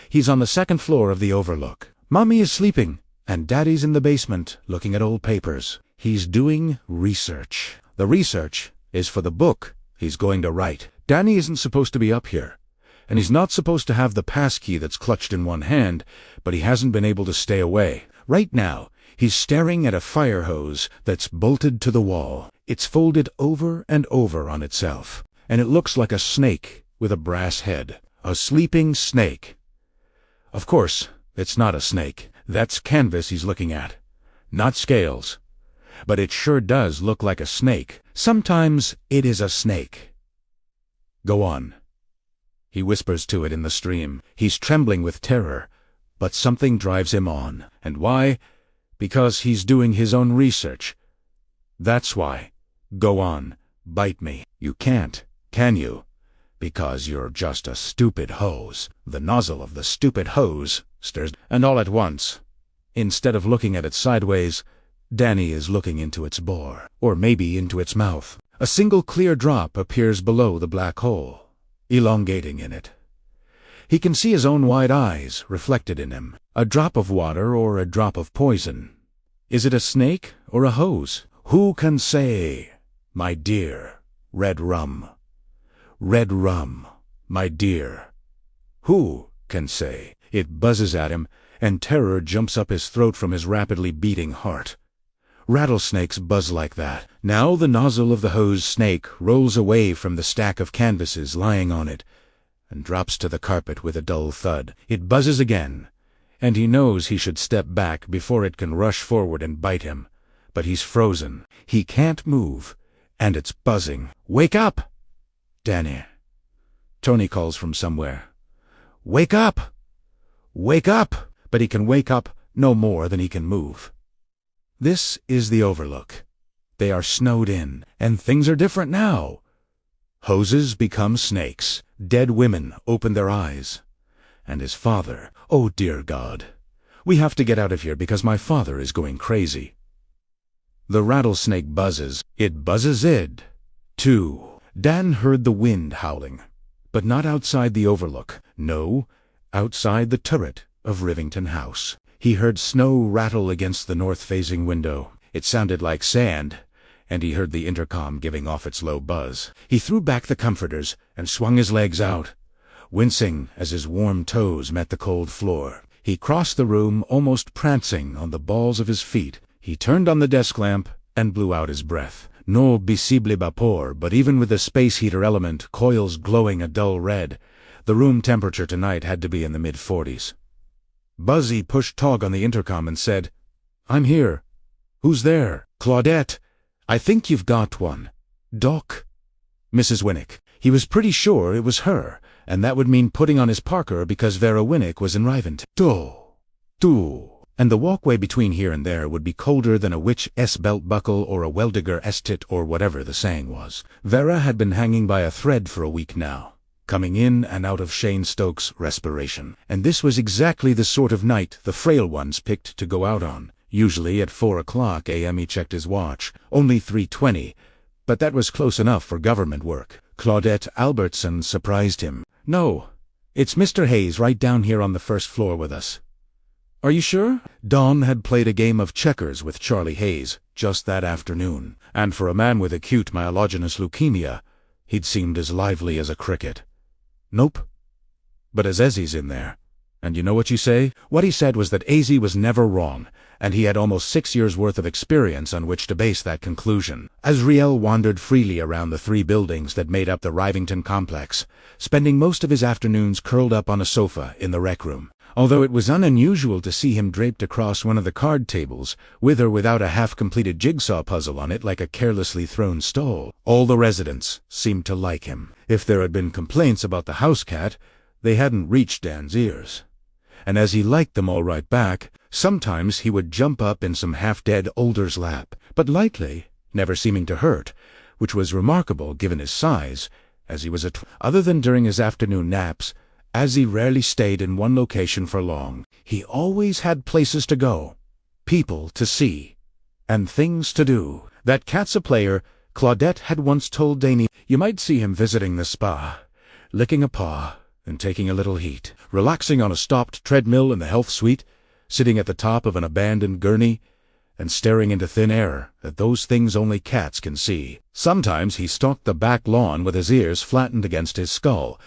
He's on the 2nd floor of the Overlook. Mommy is sleeping, and Daddy's in the basement looking at old papers. He's doing research. The research is for the book he's going to write. Danny isn't supposed to be up here, and he's not supposed to have the passkey that's clutched in one hand, but he hasn't been able to stay away. Right now, he's staring at a fire hose that's bolted to the wall. It's folded over and over on itself, and it looks like a snake with a brass head. A sleeping snake. Of course, it's not a snake. That's canvas he's looking at, not scales. But it sure does look like a snake. Sometimes it is a snake. Go on, he whispers to it in the stream. He's trembling with terror, but something drives him on. And why? Because he's doing his own research. That's why. Go on, bite me. You can't, can you? Because you're just a stupid hose. The nozzle of the stupid hose stirs, and all at once, instead of looking at it sideways, Danny is looking into its bore, or maybe into its mouth. A single clear drop appears below the black hole, elongating in it. He can see his own wide eyes reflected in him. A drop of water or a drop of poison. Is it a snake or a hose? Who can say? My dear, red rum. Red rum, my dear. Who can say? It buzzes at him, and terror jumps up his throat from his rapidly beating heart. Rattlesnakes buzz like that. Now the nozzle of the hose snake rolls away from the stack of canvases lying on it, and drops to the carpet with a dull thud. It buzzes again, and he knows he should step back before it can rush forward and bite him. But he's frozen. He can't move, and it's buzzing. Wake up! Danny. Tony calls from somewhere. Wake up! Wake up! But he can wake up no more than he can move. This is the Overlook. They are snowed in, and things are different now. Hoses become snakes. Dead women open their eyes. And his father, oh dear God. We have to get out of here because my father is going crazy. The rattlesnake buzzes. It buzzes id, too. Dan heard the wind howling, but not outside the Overlook. No, outside the turret of Rivington House. He heard snow rattle against the north-facing window. It sounded like sand, and he heard the intercom giving off its low buzz. He threw back the comforters and swung his legs out, wincing as his warm toes met the cold floor. He crossed the room, almost prancing on the balls of his feet. He turned on the desk lamp and blew out his breath. No visible vapor, but even with the space heater element coils glowing a dull red, the room temperature tonight had to be in the mid-40s. Buzzy pushed Tog on the intercom and said, I'm here. Who's there? Claudette. I think you've got one. Doc? Mrs. Winnick. He was pretty sure it was her, and that would mean putting on his parka because Vera Winnick was in Rivington. Do. And the walkway between here and there would be colder than a witch's belt buckle or a well-digger's tit or whatever the saying was. Vera had been hanging by a thread for a week now, coming in and out of Shane Stokes' respiration. And this was exactly the sort of night the frail ones picked to go out on. Usually at 4 a.m. he checked his watch. Only 3:20, but that was close enough for government work. Claudette Albertson surprised him. "No, it's Mr. Hayes right down here on the first floor with us." "Are you sure?" Don had played a game of checkers with Charlie Hayes just that afternoon, and for a man with acute myelogenous leukemia, he'd seemed as lively as a cricket. "Nope. But Aziz's in there. And you know what you say?" What he said was that Aziz was never wrong, and he had almost 6 years' worth of experience on which to base that conclusion. Azriel wandered freely around the 3 buildings that made up the Rivington complex, spending most of his afternoons curled up on a sofa in the rec room. Although it was unusual to see him draped across one of the card tables, with or without a half-completed jigsaw puzzle on it like a carelessly thrown stall, all the residents seemed to like him. If there had been complaints about the house cat, they hadn't reached Dan's ears. And as he liked them all right back, sometimes he would jump up in some half-dead older's lap, but lightly, never seeming to hurt, which was remarkable given his size, as he was other than during his afternoon naps, as he rarely stayed in one location for long. He always had places to go, people to see, and things to do. That cat's a player, Claudette had once told Danny. You might see him visiting the spa, licking a paw, and taking a little heat, relaxing on a stopped treadmill in the health suite, sitting at the top of an abandoned gurney, and staring into thin air at those things only cats can see. Sometimes he stalked the back lawn with his ears flattened against his skull,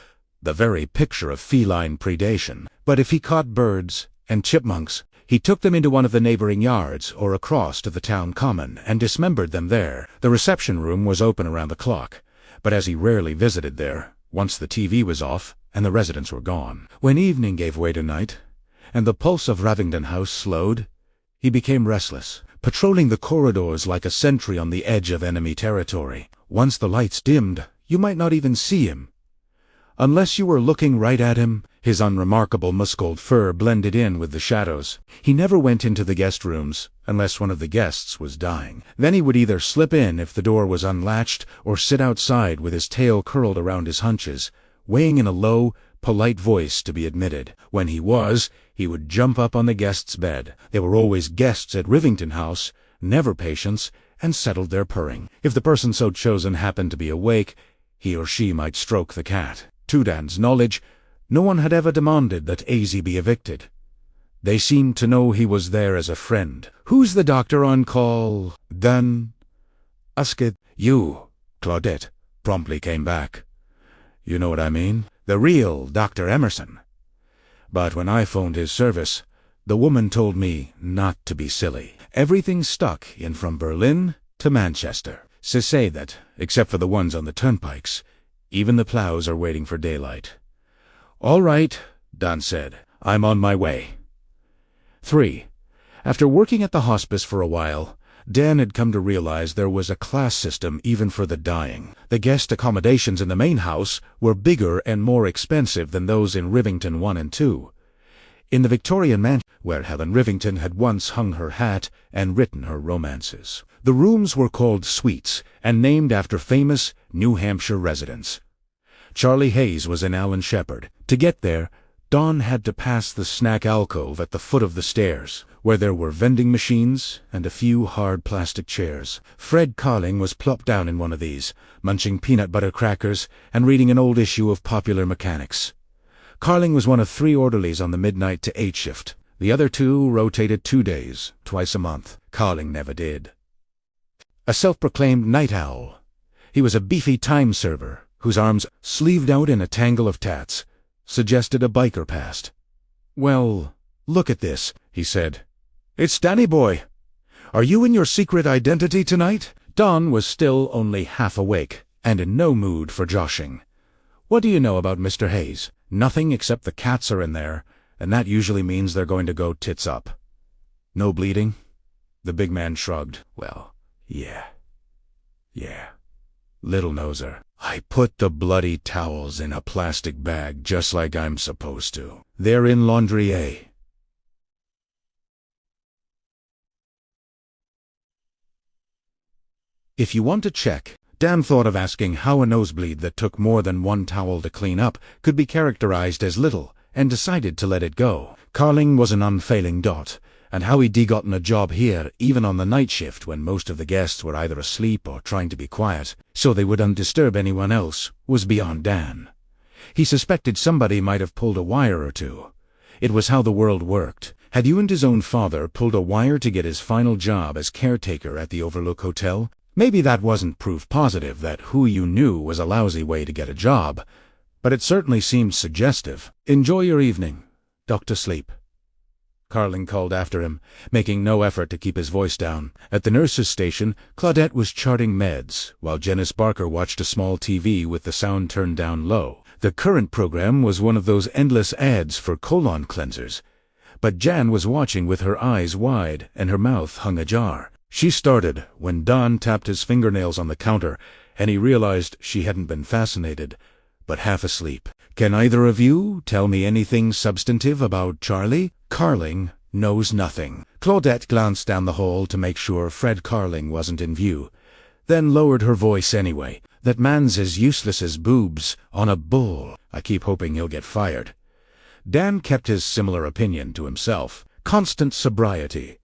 the very picture of feline predation. But if he caught birds and chipmunks, he took them into one of the neighboring yards or across to the town common and dismembered them there. The reception room was open around the clock, but as he rarely visited there, once the TV was off and the residents were gone. When evening gave way to night, and the pulse of Ravington House slowed, he became restless, patrolling the corridors like a sentry on the edge of enemy territory. Once the lights dimmed, you might not even see him. Unless you were looking right at him, his unremarkable musk-old fur blended in with the shadows. He never went into the guest rooms, unless one of the guests was dying. Then he would either slip in if the door was unlatched, or sit outside with his tail curled around his haunches, weighing in a low, polite voice to be admitted. When he would jump up on the guest's bed. There were always guests at Rivington House, never patients, and settled their purring. If the person so chosen happened to be awake, he or she might stroke the cat. To Dan's knowledge, no one had ever demanded that Az be evicted. They seemed to know he was there as a friend. "Who's the doctor on call?" Dan asked. "You," Claudette promptly came back. "You know what I mean? The real Dr. Emerson." But when I phoned his service, the woman told me not to be silly. Everything stuck in from Berlin to Manchester. To say that, except for the ones on the turnpikes, even the plows are waiting for daylight. "All right," Dan said. "I'm on my way." 3. After working at the hospice for a while, Dan had come to realize there was a class system even for the dying. The guest accommodations in the main house were bigger and more expensive than those in Rivington 1 and 2. In the Victorian mansion, where Helen Rivington had once hung her hat and written her romances, the rooms were called suites and named after famous New Hampshire residents. Charlie Hayes was in Alan Shepherd. To get there, Don had to pass the snack alcove at the foot of the stairs, where there were vending machines and a few hard plastic chairs. Fred Carling was plopped down in one of these, munching peanut butter crackers and reading an old issue of Popular Mechanics. Carling was one of 3 orderlies on the midnight to 8 shift. The other 2 rotated 2 days, twice a month. Carling never did. A self-proclaimed night owl, he was a beefy time server whose arms, sleeved out in a tangle of tats, suggested a biker past. "Well, look at this," he said. "It's Danny boy. Are you in your secret identity tonight?" Don was still only half awake, and in no mood for joshing. "What do you know about Mr. Hayes?" "Nothing except the cats are in there, and that usually means they're going to go tits up." "No bleeding?" The big man shrugged. "Well, yeah. Little noser. I put the bloody towels in a plastic bag just like I'm supposed to. They're in laundry A. If you want to check, Dan thought of asking how a nosebleed that took more than one towel to clean up could be characterized as little, and decided to let it go. Carling was an unfailing dot, and how he'd gotten a job here even on the night shift when most of the guests were either asleep or trying to be quiet, so they wouldn't disturb anyone else, was beyond Dan. He suspected somebody might have pulled a wire or two. It was how the world worked. Had you and his own father pulled a wire to get his final job as caretaker at the Overlook Hotel? Maybe that wasn't proof positive that who you knew was a lousy way to get a job, but it certainly seemed suggestive. Enjoy your evening. Dr. Sleep. Carling called after him, making no effort to keep his voice down. At the nurse's station, Claudette was charting meds, while Janice Barker watched a small TV with the sound turned down low. The current program was one of those endless ads for colon cleansers, but Jan was watching with her eyes wide and her mouth hung ajar. She started when Don tapped his fingernails on the counter, and he realized she hadn't been fascinated, but half asleep. Can either of you tell me anything substantive about Charlie? Carling knows nothing. Claudette glanced down the hall to make sure Fred Carling wasn't in view, then lowered her voice anyway. That man's as useless as boobs on a bull. I keep hoping he'll get fired. Dan kept his similar opinion to himself. Constant sobriety,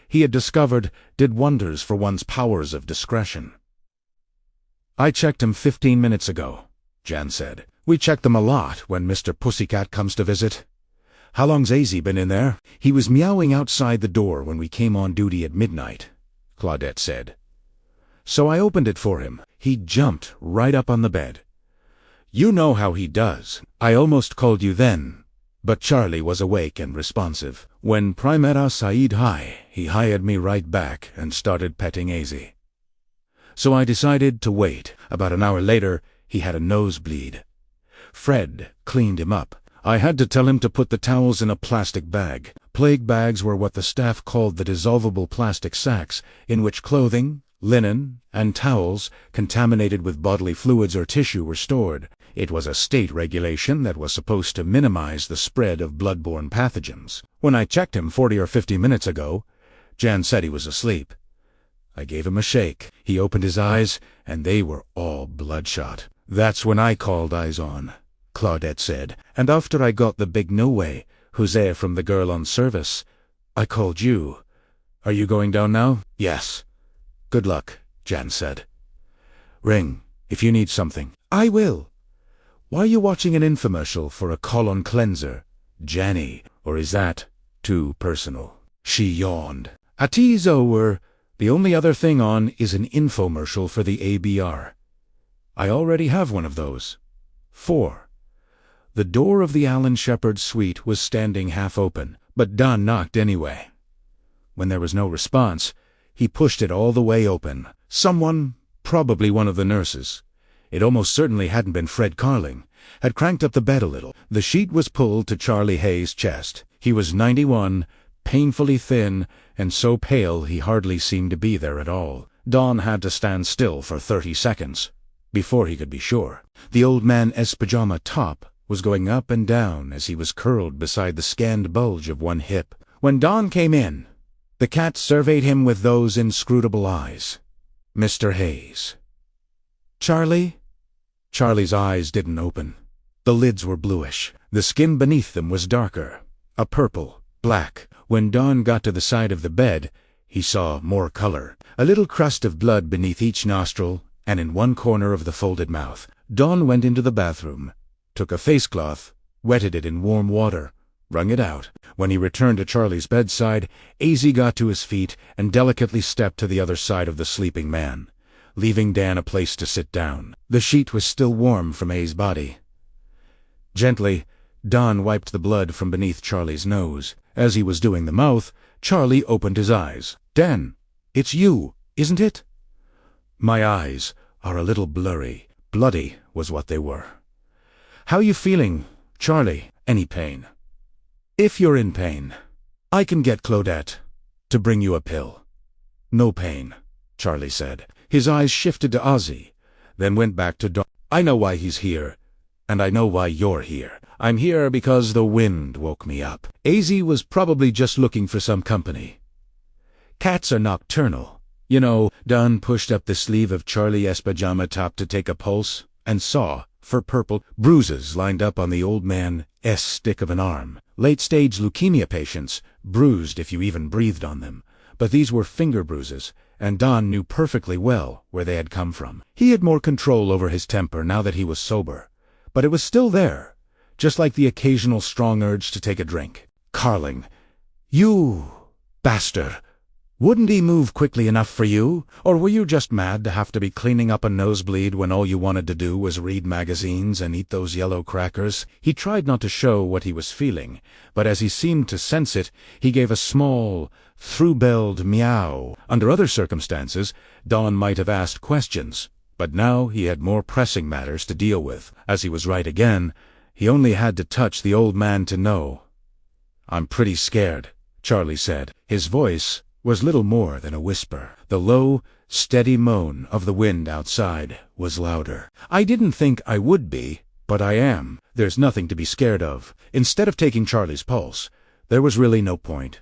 he had discovered, did wonders for one's powers of discretion. I checked him 15 minutes ago, Jan said. We check them a lot when Mr. Pussycat comes to visit. How long's Azy been in there? He was meowing outside the door when we came on duty at midnight, Claudette said. So I opened it for him. He jumped right up on the bed. You know how he does. I almost called you then, but Charlie was awake and responsive. When Primera Said hi, he hired me right back and started petting Azy. So I decided to wait. About an hour later, he had a nosebleed. Fred cleaned him up. I had to tell him to put the towels in a plastic bag. Plague bags were what the staff called the dissolvable plastic sacks, in which clothing, linen, and towels contaminated with bodily fluids or tissue were stored. It was a state regulation that was supposed to minimize the spread of blood-borne pathogens. When I checked him 40 or 50 minutes ago, Jan said he was asleep. I gave him a shake. He opened his eyes, and they were all bloodshot. That's when I called eyes on, Claudette said. And after I got the big no way, Jose from the girl on service, I called you. Are you going down now? Yes. Good luck, Jan said. Ring, if you need something. I will. Why are you watching an infomercial for a colon cleanser, Janny? Or is that too personal? She yawned. A tease over. The only other thing on is an infomercial for the ABR. I already have one of those. 4. The door of the Alan Shepard suite was standing half open, but Don knocked anyway. When there was no response, he pushed it all the way open. Someone, probably one of the nurses, it almost certainly hadn't been Fred Carling, had cranked up the bed a little. The sheet was pulled to Charlie Hay's chest. He was 91, painfully thin, and so pale he hardly seemed to be there at all. Don had to stand still for 30 seconds before he could be sure. The old man's pajama top was going up and down as he was curled beside the scanned bulge of one hip. When Don came in, the cat surveyed him with those inscrutable eyes. Mr. Hayes. Charlie? Charlie's eyes didn't open. The lids were bluish. The skin beneath them was darker, a purple, black. When Don got to the side of the bed, he saw more color. A little crust of blood beneath each nostril and in one corner of the folded mouth. Don went into the bathroom, took a face cloth, wetted it in warm water, wrung it out. When he returned to Charlie's bedside, Azy got to his feet and delicately stepped to the other side of the sleeping man, leaving Dan a place to sit down. The sheet was still warm from A's body. Gently, Don wiped the blood from beneath Charlie's nose. As he was doing the mouth, Charlie opened his eyes. Dan, it's you, isn't it? My eyes are a little blurry. Bloody was what they were. How you feeling, Charlie? Any pain? If you're in pain, I can get Claudette to bring you a pill. No pain, Charlie said. His eyes shifted to Ozzy. then went back to Don. I know why he's here, and I know why you're here. I'm here because the wind woke me up. AZ was probably just looking for some company. Cats are nocturnal. You know, Don pushed up the sleeve of Charlie's pajama top to take a pulse, and saw, for purple, bruises lined up on the old man's stick of an arm. Late-stage leukemia patients, bruised if you even breathed on them. But these were finger bruises, and Don knew perfectly well where they had come from. He had more control over his temper now that he was sober. But it was still there, just like the occasional strong urge to take a drink. Carling, you bastard! Wouldn't he move quickly enough for you? Or were you just mad to have to be cleaning up a nosebleed when all you wanted to do was read magazines and eat those yellow crackers? He tried not to show what he was feeling, but as he seemed to sense it, he gave a small, through-belled meow. Under other circumstances, Don might have asked questions, but now he had more pressing matters to deal with. As he was right again, he only had to touch the old man to know. "I'm pretty scared," Charlie said. His voice was little more than a whisper. The low, steady moan of the wind outside was louder. "I didn't think I would be, but I am. There's nothing to be scared of." Instead of taking Charlie's pulse, there was really no point.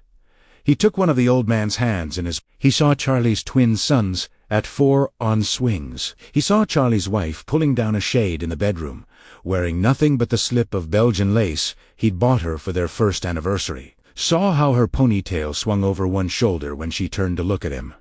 He took one of the old man's hands in his. He saw Charlie's twin sons at 4 on swings. He saw Charlie's wife pulling down a shade in the bedroom, wearing nothing but the slip of Belgian lace he'd bought her for their first anniversary. Saw how her ponytail swung over one shoulder when she turned to look at him.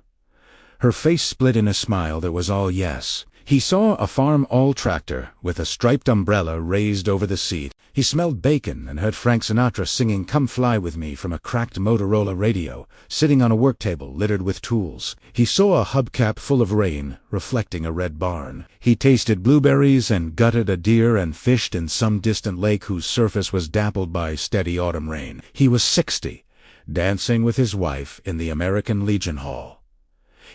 Her face split in a smile that was all yes. He saw a farm all-tractor with a striped umbrella raised over the seat. He smelled bacon and heard Frank Sinatra singing "Come Fly With Me" from a cracked Motorola radio, sitting on a work table littered with tools. He saw a hubcap full of rain, reflecting a red barn. He tasted blueberries and gutted a deer and fished in some distant lake whose surface was dappled by steady autumn rain. He was 60, dancing with his wife in the American Legion Hall.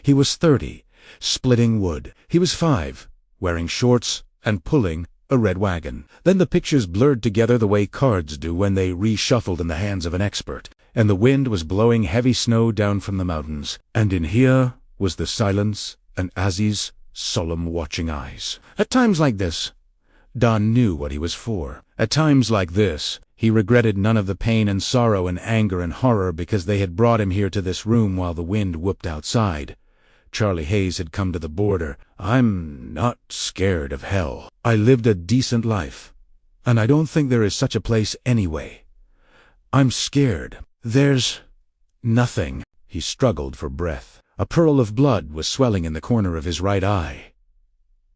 He was 30, splitting wood. He was 5, wearing shorts and pulling a red wagon. Then the pictures blurred together the way cards do when they reshuffled in the hands of an expert, and the wind was blowing heavy snow down from the mountains, and in here was the silence and Azzy's solemn watching eyes. At times like this, Don knew what he was for. At times like this, he regretted none of the pain and sorrow and anger and horror because they had brought him here to this room while the wind whooped outside. Charlie Hayes had come to the border. "I'm not scared of hell. I lived a decent life, and I don't think there is such a place anyway. I'm scared. There's nothing." He struggled for breath. A pearl of blood was swelling in the corner of his right eye.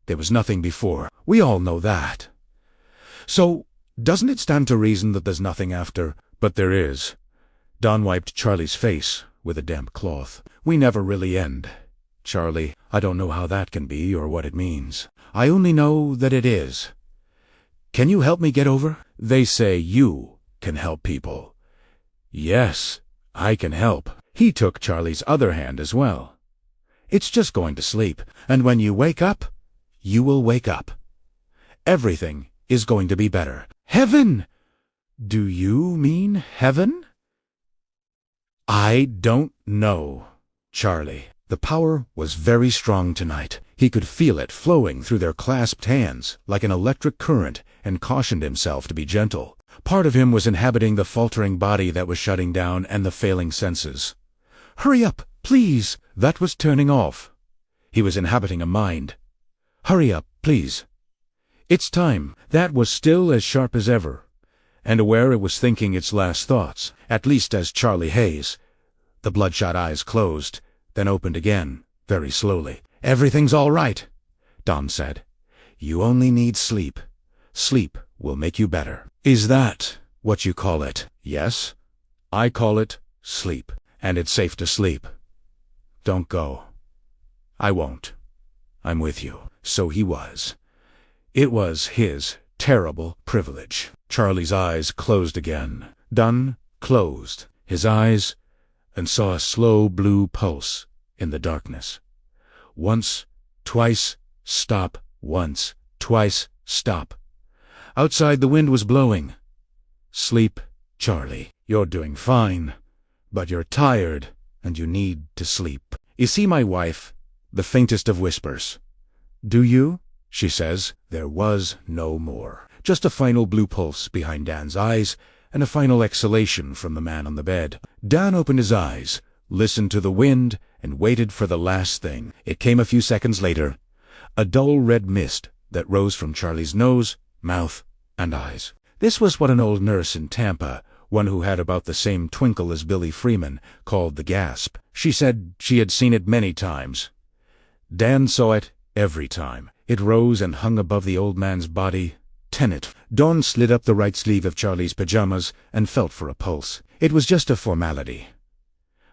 There was nothing before. We all know that. So, doesn't it stand to reason that there's nothing after? But there is. Don wiped Charlie's face with a damp cloth. "We never really end. Charlie, I don't know how that can be or what it means. I only know that it is. Can you help me get over?" "They say you can help people." "Yes, I can help." He took Charlie's other hand as well. "It's just going to sleep, and when you wake up, you will wake up. Everything is going to be better." "Heaven! Do you mean heaven?" "I don't know, Charlie." The power was very strong tonight. He could feel it flowing through their clasped hands like an electric current, and cautioned himself to be gentle. Part of him was inhabiting the faltering body that was shutting down and the failing senses. "Hurry up, please!" That was turning off. He was inhabiting a mind. "Hurry up, please. It's time." That was still as sharp as ever, and aware it was thinking its last thoughts, at least as Charlie Hayes. The bloodshot eyes closed, then opened again, very slowly. "Everything's all right," Don said. "You only need sleep. Sleep will make you better." "Is that what you call it?" "Yes. I call it sleep. And it's safe to sleep. Don't go." "I won't. I'm with you." So he was. It was his terrible privilege. Charlie's eyes closed again. Don closed his eyes and saw a slow blue pulse in the darkness. Once, twice, stop. Once, twice, stop. Outside the wind was blowing. "Sleep, Charlie. You're doing fine, but you're tired and you need to sleep." "You see my wife?" The faintest of whispers. "Do you?" she says. There was no more. Just a final blue pulse behind Dan's eyes, and a final exhalation from the man on the bed. Dan opened his eyes, listened to the wind, and waited for the last thing. It came a few seconds later. A dull red mist that rose from Charlie's nose, mouth, and eyes. This was what an old nurse in Tampa, one who had about the same twinkle as Billy Freeman, called the gasp. She said she had seen it many times. Dan saw it every time. It rose and hung above the old man's body. Tenet. Dawn slid up the right sleeve of Charlie's pajamas and felt for a pulse. It was just a formality.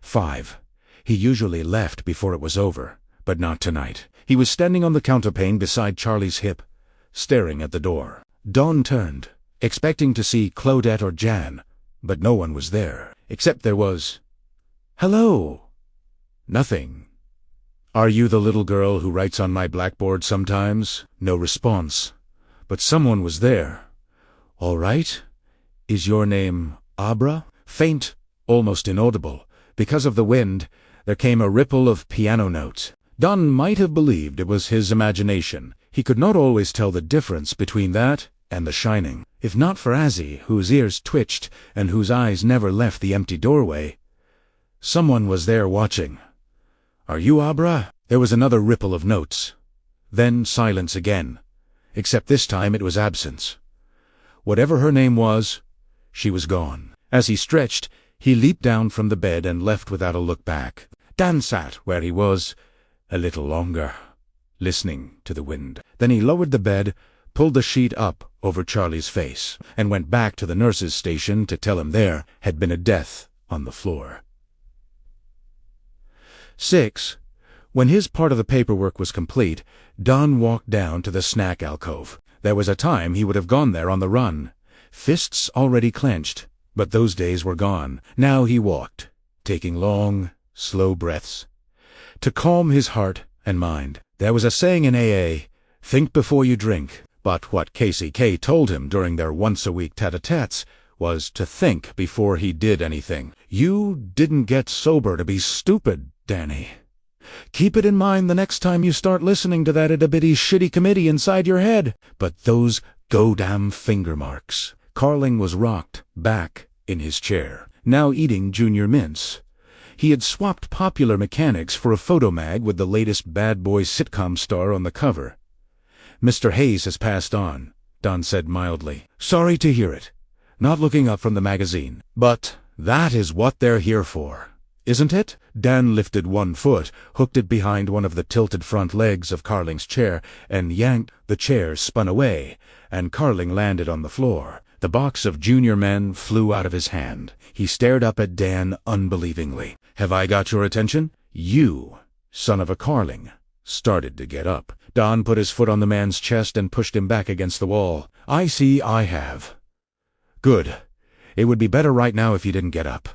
5. He usually left before it was over, but not tonight. He was standing on the counterpane beside Charlie's hip, staring at the door. Dawn turned, expecting to see Claudette or Jan, but no one was there, except there was... "Hello." Nothing. "Are you the little girl who writes on my blackboard sometimes?" No response. But someone was there. "All right. Is your name Abra?" Faint, almost inaudible. Because of the wind, there came a ripple of piano notes. Don might have believed it was his imagination. He could not always tell the difference between that and The Shining. If not for Azzy, whose ears twitched and whose eyes never left the empty doorway, someone was there watching. "Are you Abra?" There was another ripple of notes. Then silence again. Except this time it was absence. Whatever her name was, she was gone. As he stretched, he leaped down from the bed and left without a look back. Dan sat where he was a little longer, listening to the wind. Then he lowered the bed, pulled the sheet up over Charlie's face, and went back to the nurse's station to tell him there had been a death on the floor. 6. When his part of the paperwork was complete, Don walked down to the snack alcove. There was a time he would have gone there on the run, fists already clenched, but those days were gone. Now he walked, taking long, slow breaths, to calm his heart and mind. There was a saying in AA, "Think before you drink," but what Casey K told him during their once-a-week tete-a-tetes was to think before he did anything. You didn't get sober to be stupid, Danny. Keep it in mind the next time you start listening to that itty-bitty shitty committee inside your head. But those go-damn finger marks. Carling was rocked back in his chair, now eating Junior Mints. He had swapped Popular Mechanics for a photo mag with the latest bad boy sitcom star on the cover. "Mr. Hayes has passed on," Don said mildly. "Sorry to hear it." Not looking up from the magazine. "But that is what they're here for, isn't it?" Dan lifted one foot, hooked it behind one of the tilted front legs of Carling's chair, and yanked. The chair spun away, and Carling landed on the floor. The box of Junior Men flew out of his hand. He stared up at Dan unbelievingly. "Have I got your attention? You, son of a Carling," started to get up. Don put his foot on the man's chest and pushed him back against the wall. "I see I have." "Good. It would be better right now if you didn't get up.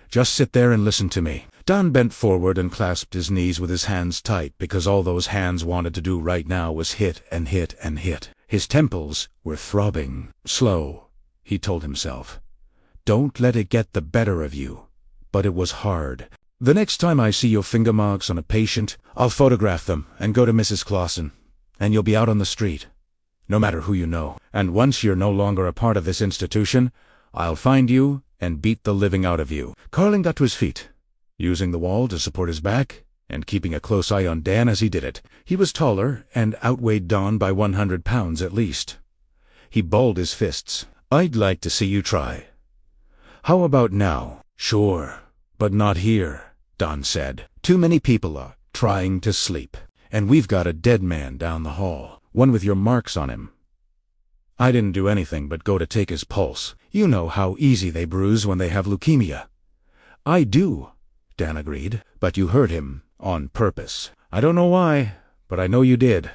Just sit there and listen to me." Don bent forward and clasped his knees with his hands tight, because all those hands wanted to do right now was hit and hit and hit. His temples were throbbing. "Slow," he told himself. "Don't let it get the better of you." But it was hard. "The next time I see your finger marks on a patient, I'll photograph them and go to Mrs. Clausen, and you'll be out on the street, no matter who you know. And once you're no longer a part of this institution, I'll find you and beat the living out of you." Carling got to his feet, using the wall to support his back, and keeping a close eye on Dan as he did it. He was taller and outweighed Don by 100 pounds at least. He balled his fists. "I'd like to see you try." "How about now?" "Sure, but not here," Don said. "Too many people are trying to sleep, and we've got a dead man down the hall, one with your marks on him. I didn't do anything but go to take his pulse. You know how easy they bruise when they have leukemia." "I do," Dan agreed. "But you hurt him on purpose." "I don't know why, but I know you did."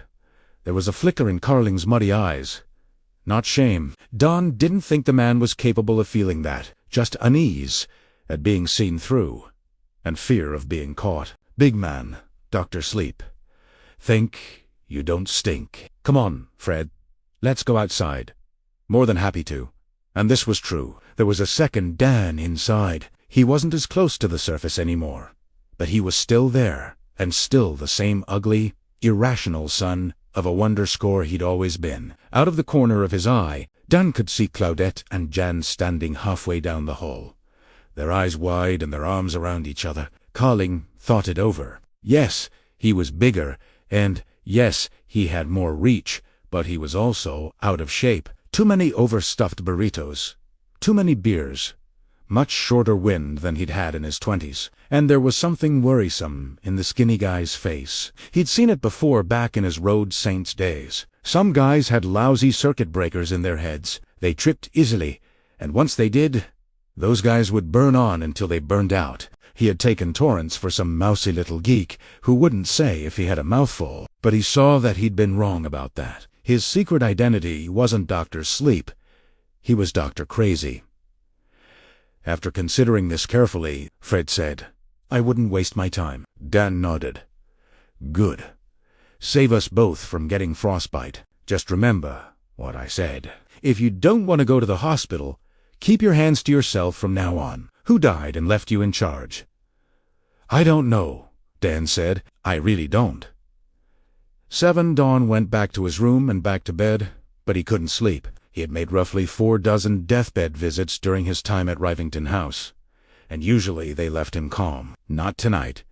There was a flicker in Carling's muddy eyes. Not shame. Don didn't think the man was capable of feeling that. Just unease at being seen through, and fear of being caught. "Big man, Dr. Sleep. Think you don't stink. Come on, Fred. Let's go outside." More than happy to. And this was true. There was a second Dan inside. He wasn't as close to the surface anymore, but he was still there, and still the same ugly, irrational son of a wonder score he'd always been. Out of the corner of his eye, Dan could see Claudette and Jan standing halfway down the hall, their eyes wide and their arms around each other. Carling thought it over. Yes, he was bigger, and yes, he had more reach, but he was also out of shape. Too many overstuffed burritos, too many beers, much shorter wind than he'd had in his 20s, and there was something worrisome in the skinny guy's face. He'd seen it before back in his Road Saints days. Some guys had lousy circuit breakers in their heads. They tripped easily, and once they did, those guys would burn on until they burned out. He had taken Torrance for some mousy little geek who wouldn't say if he had a mouthful, but he saw that he'd been wrong about that. His secret identity wasn't Dr. Sleep. He was Dr. Crazy. After considering this carefully, Fred said, "I wouldn't waste my time." Dan nodded. "Good. Save us both from getting frostbite. Just remember what I said. If you don't want to go to the hospital, keep your hands to yourself from now on. Who died and left you in charge?" "I don't know," Dan said. "I really don't." 7 Don went back to his room and back to bed, but he couldn't sleep. He had made roughly 4 dozen deathbed visits during his time at Rivington House, and usually they left him calm. Not tonight.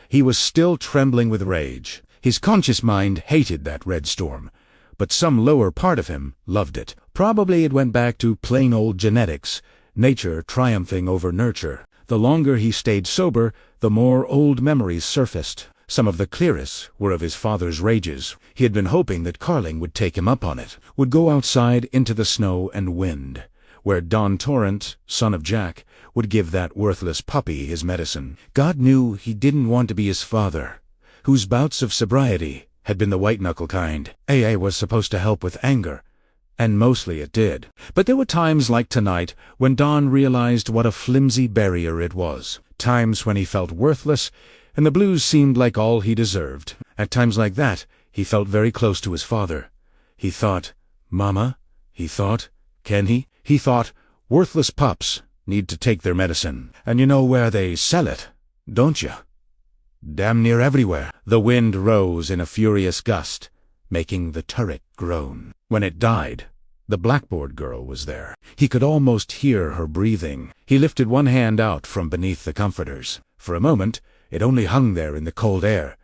He was still trembling with rage. His conscious mind hated that red storm, but some lower part of him loved it. Probably it went back to plain old genetics, nature triumphing over nurture. The longer he stayed sober, the more old memories surfaced. Some of the clearest were of his father's rages. He had been hoping that Carling would take him up on it, would go outside into the snow and wind, where Dan Torrance, son of Jack, would give that worthless puppy his medicine. God knew he didn't want to be his father, whose bouts of sobriety had been the white-knuckle kind. AA was supposed to help with anger, and mostly it did. But there were times like tonight when Don realized what a flimsy barrier it was. Times when he felt worthless, and the blues seemed like all he deserved. At times like that, he felt very close to his father. He thought, "Mama?" He thought, "Can he?" He thought, worthless pups need to take their medicine. And you know where they sell it, don't you? Damn near everywhere. The wind rose in a furious gust, making the turret groan. When it died, the blackboard girl was there. He could almost hear her breathing. He lifted one hand out from beneath the comforters. For a moment, it only hung there in the cold air,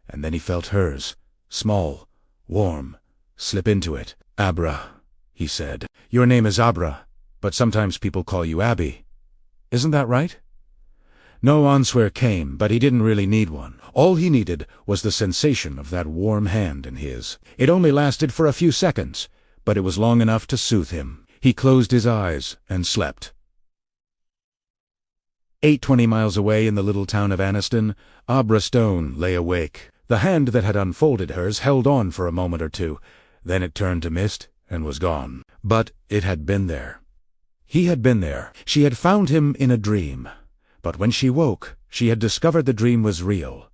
and then he felt hers, small, warm, slip into it. "Abra," he said. "Your name is Abra, but sometimes people call you Abby. Isn't that right?" No answer came, but he didn't really need one. All he needed was the sensation of that warm hand in his. It only lasted for a few seconds, but it was long enough to soothe him. He closed his eyes and slept. 20 miles away in the little town of Anniston, Abra Stone lay awake. The hand that had unfolded hers held on for a moment or two. Then it turned to mist and was gone. But it had been there. He had been there. She had found him in a dream. But when she woke, she had discovered the dream was real.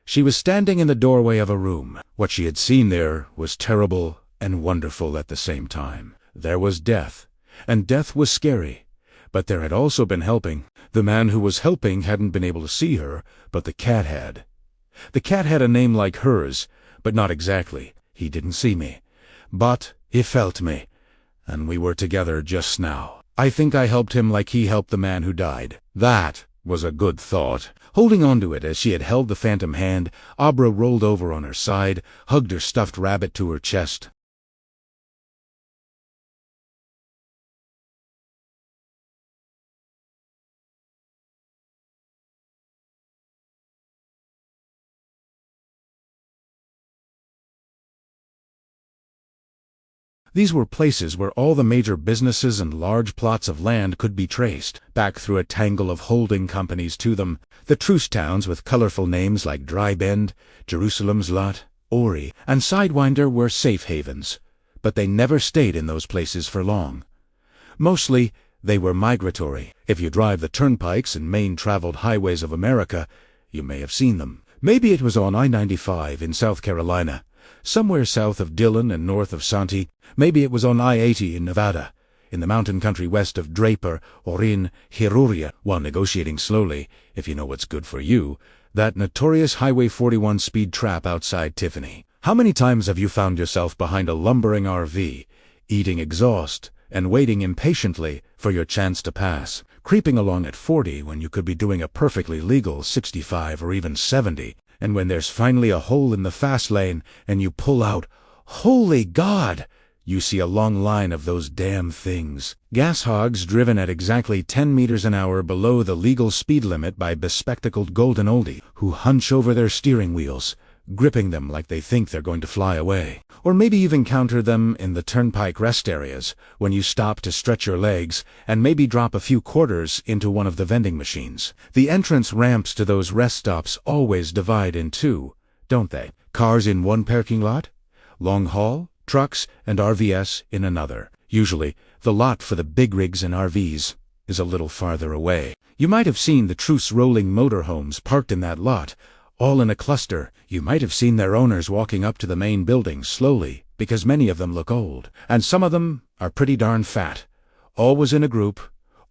She was standing in the doorway of a room. What she had seen there was terrible and wonderful at the same time. There was death, and death was scary. But there had also been helping. The man who was helping hadn't been able to see her, but the cat had. The cat had a name like hers, but not exactly. He didn't see me, but he felt me, and we were together just now. I think I helped him like he helped the man who died. That was a good thought. Holding on to it as she had held the phantom hand, Abra rolled over on her side, hugged her stuffed rabbit to her chest. These were places where all the major businesses and large plots of land could be traced, back through a tangle of holding companies to them. The truce towns with colorful names like Dry Bend, Jerusalem's Lot, Ori, and Sidewinder were safe havens, but they never stayed in those places for long. Mostly, they were migratory. If you drive the turnpikes and main traveled highways of America, you may have seen them. Maybe it was on I-95 in South Carolina, somewhere south of Dillon and north of Santee. Maybe it was on I-80 in Nevada, in the mountain country west of Draper, or in Hiruria, while negotiating slowly, if you know what's good for you, that notorious Highway 41 speed trap outside Tiffany. How many times have you found yourself behind a lumbering RV, eating exhaust, and waiting impatiently for your chance to pass, creeping along at 40 when you could be doing a perfectly legal 65 or even 70, and when there's finally a hole in the fast lane and you pull out, holy God! You see a long line of those damn things. Gas hogs driven at exactly 10 meters an hour below the legal speed limit by bespectacled golden oldie who hunch over their steering wheels, gripping them like they think they're going to fly away. Or maybe you've encountered them in the turnpike rest areas when you stop to stretch your legs and maybe drop a few quarters into one of the vending machines. The entrance ramps to those rest stops always divide in two, don't they? Cars in one parking lot, long haul, trucks and RVs in another. Usually, the lot for the big rigs and RVs is a little farther away. You might have seen the truce rolling motorhomes parked in that lot, all in a cluster. You might have seen their owners walking up to the main building slowly, because many of them look old, and some of them are pretty darn fat. Always in a group,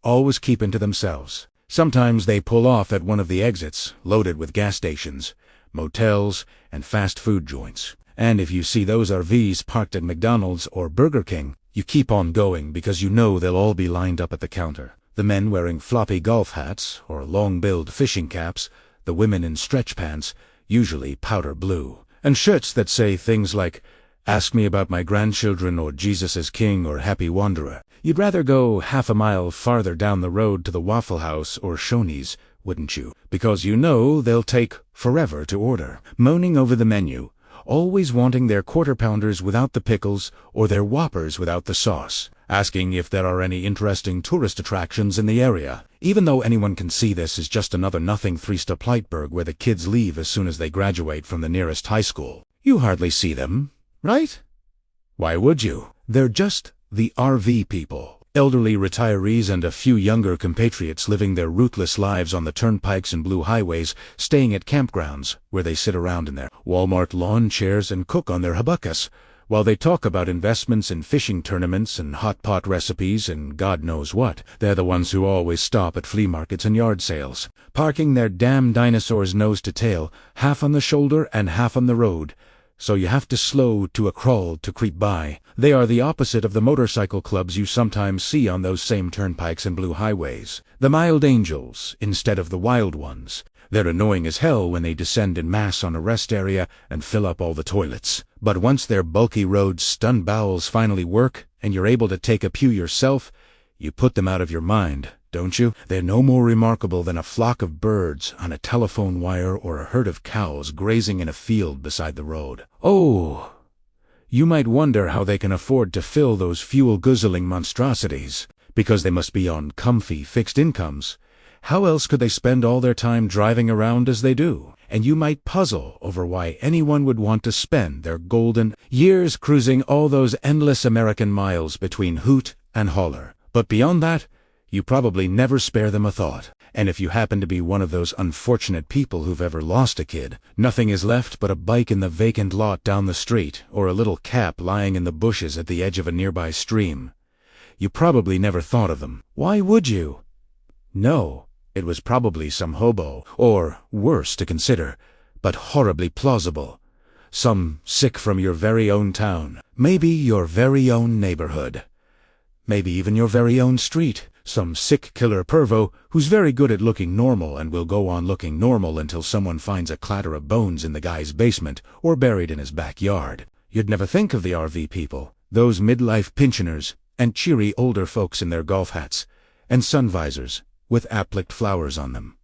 always keeping to themselves. Sometimes they pull off at one of the exits, loaded with gas stations, motels, and fast food joints. And if you see those RVs parked at McDonald's or Burger King, you keep on going because you know they'll all be lined up at the counter. The men wearing floppy golf hats or long-billed fishing caps, the women in stretch pants, usually powder blue, and shirts that say things like, "Ask me about my grandchildren," or "Jesus is King," or "Happy Wanderer." You'd rather go half a mile farther down the road to the Waffle House or Shoney's, wouldn't you? Because you know they'll take forever to order, moaning over the menu, always wanting their quarter-pounders without the pickles or their Whoppers without the sauce, asking if there are any interesting tourist attractions in the area, even though anyone can see this is just another nothing Three-Stop-Lightburg where the kids leave as soon as they graduate from the nearest high school. You hardly see them, right? Why would you? They're just the RV people. Elderly retirees and a few younger compatriots living their rootless lives on the turnpikes and blue highways, staying at campgrounds where they sit around in their Walmart lawn chairs and cook on their hibiscus, while they talk about investments in fishing tournaments and hot pot recipes and God knows what. They're the ones who always stop at flea markets and yard sales, parking their damn dinosaurs nose to tail, half on the shoulder and half on the road, so you have to slow to a crawl to creep by. They are the opposite of the motorcycle clubs you sometimes see on those same turnpikes and blue highways. The mild angels instead of the wild ones. They're annoying as hell when they descend in mass on a rest area and fill up all the toilets. But once their bulky road stunned bowels finally work and you're able to take a pew yourself, you put them out of your mind, don't you? They're no more remarkable than a flock of birds on a telephone wire or a herd of cows grazing in a field beside the road. Oh, you might wonder how they can afford to fill those fuel-guzzling monstrosities, because they must be on comfy fixed incomes. How else could they spend all their time driving around as they do? And you might puzzle over why anyone would want to spend their golden years cruising all those endless American miles between hoot and holler. But beyond that, you probably never spare them a thought. And if you happen to be one of those unfortunate people who've ever lost a kid, nothing is left but a bike in the vacant lot down the street or a little cap lying in the bushes at the edge of a nearby stream. You probably never thought of them. Why would you? No, it was probably some hobo, or worse to consider, but horribly plausible. Some sick from your very own town, maybe your very own neighborhood. Maybe even your very own street. Some sick killer pervo who's very good at looking normal and will go on looking normal until someone finds a clatter of bones in the guy's basement or buried in his backyard. You'd never think of the RV people, those midlife pensioners and cheery older folks in their golf hats and sun visors with appliqued flowers on them.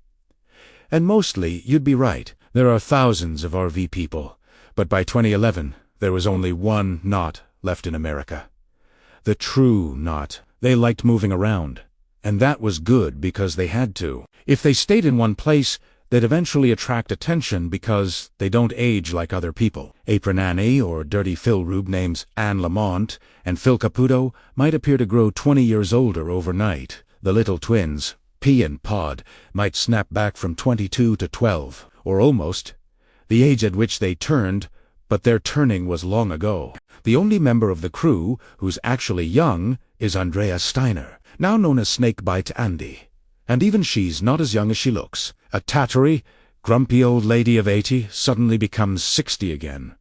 And mostly you'd be right. There are thousands of RV people, but by 2011 there was only one knot left in America. The true knot. They liked moving around, and that was good because they had to. If they stayed in one place, they'd eventually attract attention because they don't age like other people. Apron Annie or Dirty Phil Rube names Anne Lamont and Phil Caputo might appear to grow 20 years older overnight. The little twins, P and Pod, might snap back from 22 to 12, or almost, the age at which they turned, but their turning was long ago. The only member of the crew who's actually young is Andrea Steiner, now known as Snakebite Andy. And even she's not as young as she looks. A tattery, grumpy old lady of 80 suddenly becomes 60 again.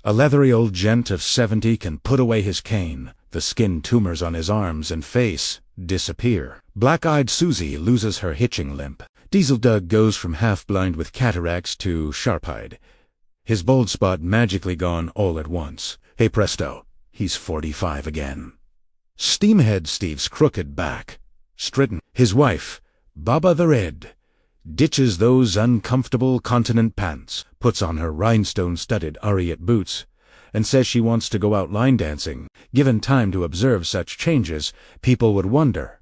A leathery old gent of 70 can put away his cane. The skin tumors on his arms and face disappear. Black-eyed Susie loses her hitching limp. Diesel Doug goes from half-blind with cataracts to sharp-eyed. His bald spot magically gone all at once. Hey presto, he's 45 again. Steamhead Steve's crooked back straighten. His wife, Baba the Red, ditches those uncomfortable continent pants, puts on her rhinestone-studded Ariat boots, and says she wants to go out line dancing. Given time to observe such changes, people would wonder,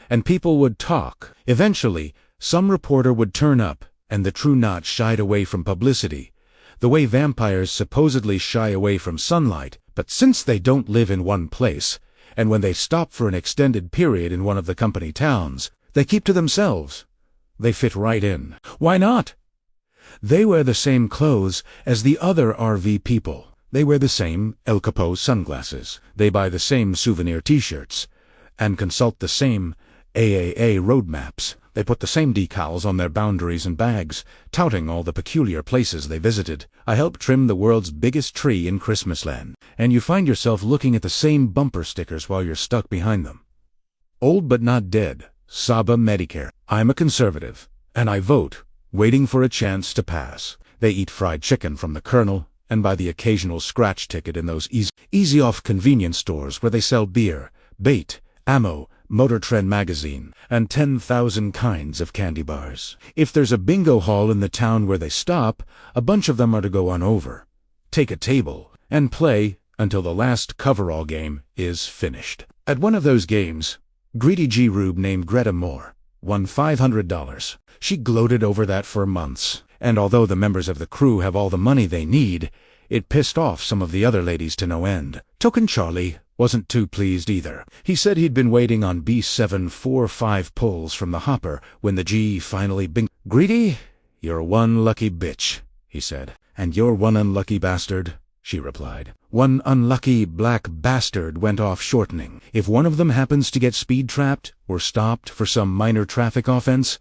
and people would talk. Eventually, some reporter would turn up, and the true knot shied away from publicity, the way vampires supposedly shy away from sunlight. But since they don't live in one place, and when they stop for an extended period in one of the company towns, they keep to themselves. They fit right in. Why not? They wear the same clothes as the other RV people. They wear the same El Capo sunglasses. They buy the same souvenir t-shirts, and consult the same AAA road maps. They put the same decals on their boundaries and bags, touting all the peculiar places they visited. I helped trim the world's biggest tree in Christmasland, and you find yourself looking at the same bumper stickers while you're stuck behind them. Old but not dead. Saba Medicare. I'm a conservative, and I vote, waiting for a chance to pass. They eat fried chicken from the Colonel, and buy the occasional scratch ticket in those easy-off convenience stores where they sell beer, bait, ammo, Motor Trend magazine, and 10,000 kinds of candy bars. If there's a bingo hall in the town where they stop, a bunch of them are to go on over, take a table, and play until the last coverall game is finished. At one of those games, greedy G-Rube named Greta Moore won $500. She gloated over that for months, and although the members of the crew have all the money they need, it pissed off some of the other ladies to no end. Token Charlie wasn't too pleased either. He said he'd been waiting on B745 pulls from the hopper when the G finally binged. Greedy, you're one lucky bitch, he said. And you're one unlucky bastard, she replied. One unlucky black bastard went off shortening. If one of them happens to get speed-trapped or stopped for some minor traffic offense,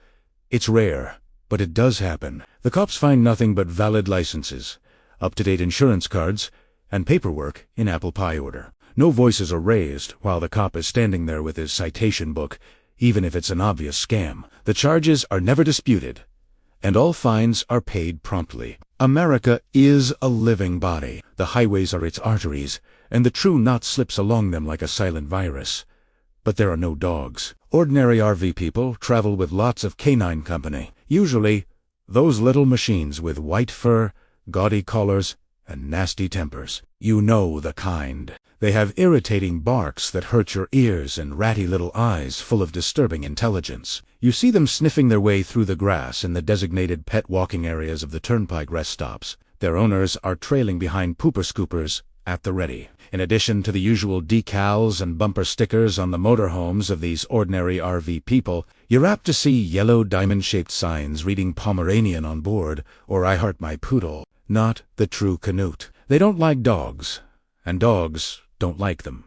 it's rare, but it does happen. The cops find nothing but valid licenses, up-to-date insurance cards, and paperwork in apple pie order. No voices are raised while the cop is standing there with his citation book, even if it's an obvious scam. The charges are never disputed, and all fines are paid promptly. America is a living body. The highways are its arteries, and the true knot slips along them like a silent virus. But there are no dogs. Ordinary RV people travel with lots of canine company. Usually, those little machines with white fur, gaudy collars, and nasty tempers. You know the kind. They have irritating barks that hurt your ears and ratty little eyes full of disturbing intelligence. You see them sniffing their way through the grass in the designated pet walking areas of the turnpike rest stops. Their owners are trailing behind pooper scoopers at the ready. In addition to the usual decals and bumper stickers on the motorhomes of these ordinary RV people, you're apt to see yellow diamond-shaped signs reading Pomeranian on board or I Heart My Poodle. Not the true Canute. They don't like dogs, and dogs don't like them.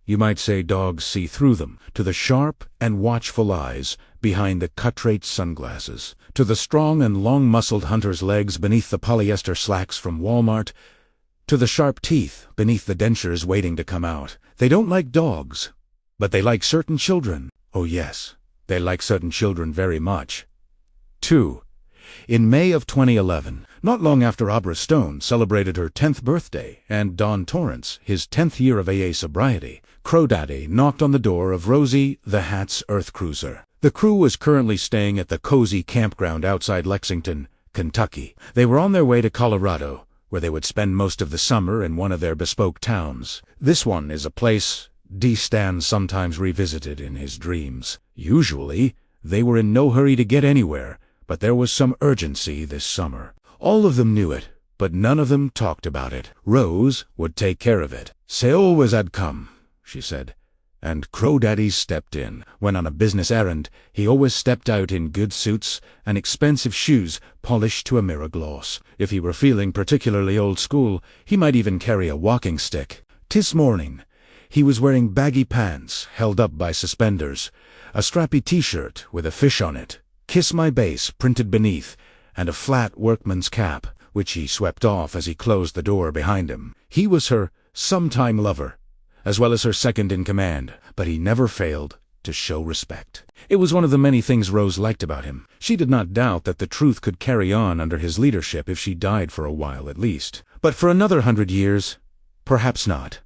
You might say dogs see through them, to the sharp and watchful eyes behind the cut-rate sunglasses, to the strong and long-muscled hunter's legs beneath the polyester slacks from Walmart, to the sharp teeth beneath the dentures waiting to come out. They don't like dogs, but they like certain children. Oh yes, they like certain children very much. 2. In May of 2011, not long after Abra Stone celebrated her 10th birthday and Dan Torrance his 10th year of AA sobriety, Crow Daddy knocked on the door of Rosie the Hat's Earth Cruiser. The crew was currently staying at the cozy campground outside Lexington, Kentucky. They were on their way to Colorado, where they would spend most of the summer in one of their bespoke towns. This one is a place D. Stan sometimes revisited in his dreams. Usually, they were in no hurry to get anywhere, but there was some urgency this summer. All of them knew it, but none of them talked about it. Rose would take care of it. "Say always I'd come," she said, and Crow Daddy stepped in. When on a business errand, he always stepped out in good suits and expensive shoes polished to a mirror gloss. If he were feeling particularly old school, he might even carry a walking stick. 'Tis morning. He was wearing baggy pants held up by suspenders, a strappy t-shirt with a fish on it, "Kiss My Bass" printed beneath, and a flat workman's cap. which he swept off as he closed the door behind him. He was her sometime lover, as well as her second-in-command, but he never failed to show respect. It was one of the many things Rose liked about him. She did not doubt that the truth could carry on under his leadership if she died for a while at least. But for another 100 years, perhaps not.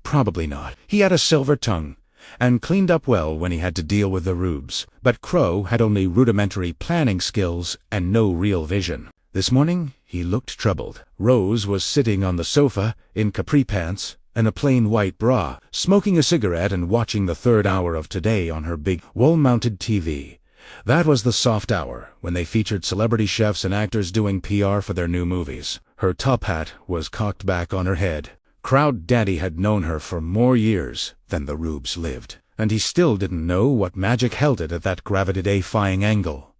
Probably not. He had a silver tongue, and cleaned up well when he had to deal with the rubes. But Crow had only rudimentary planning skills and no real vision. This morning, he looked troubled. Rose was sitting on the sofa in capri pants and a plain white bra, smoking a cigarette and watching the third hour of Today on her big wall-mounted TV. That was the soft hour, when they featured celebrity chefs and actors doing PR for their new movies. Her top hat was cocked back on her head. Crowd Daddy had known her for more years than the rubes lived, and he still didn't know what magic held it at that gravity-defying angle.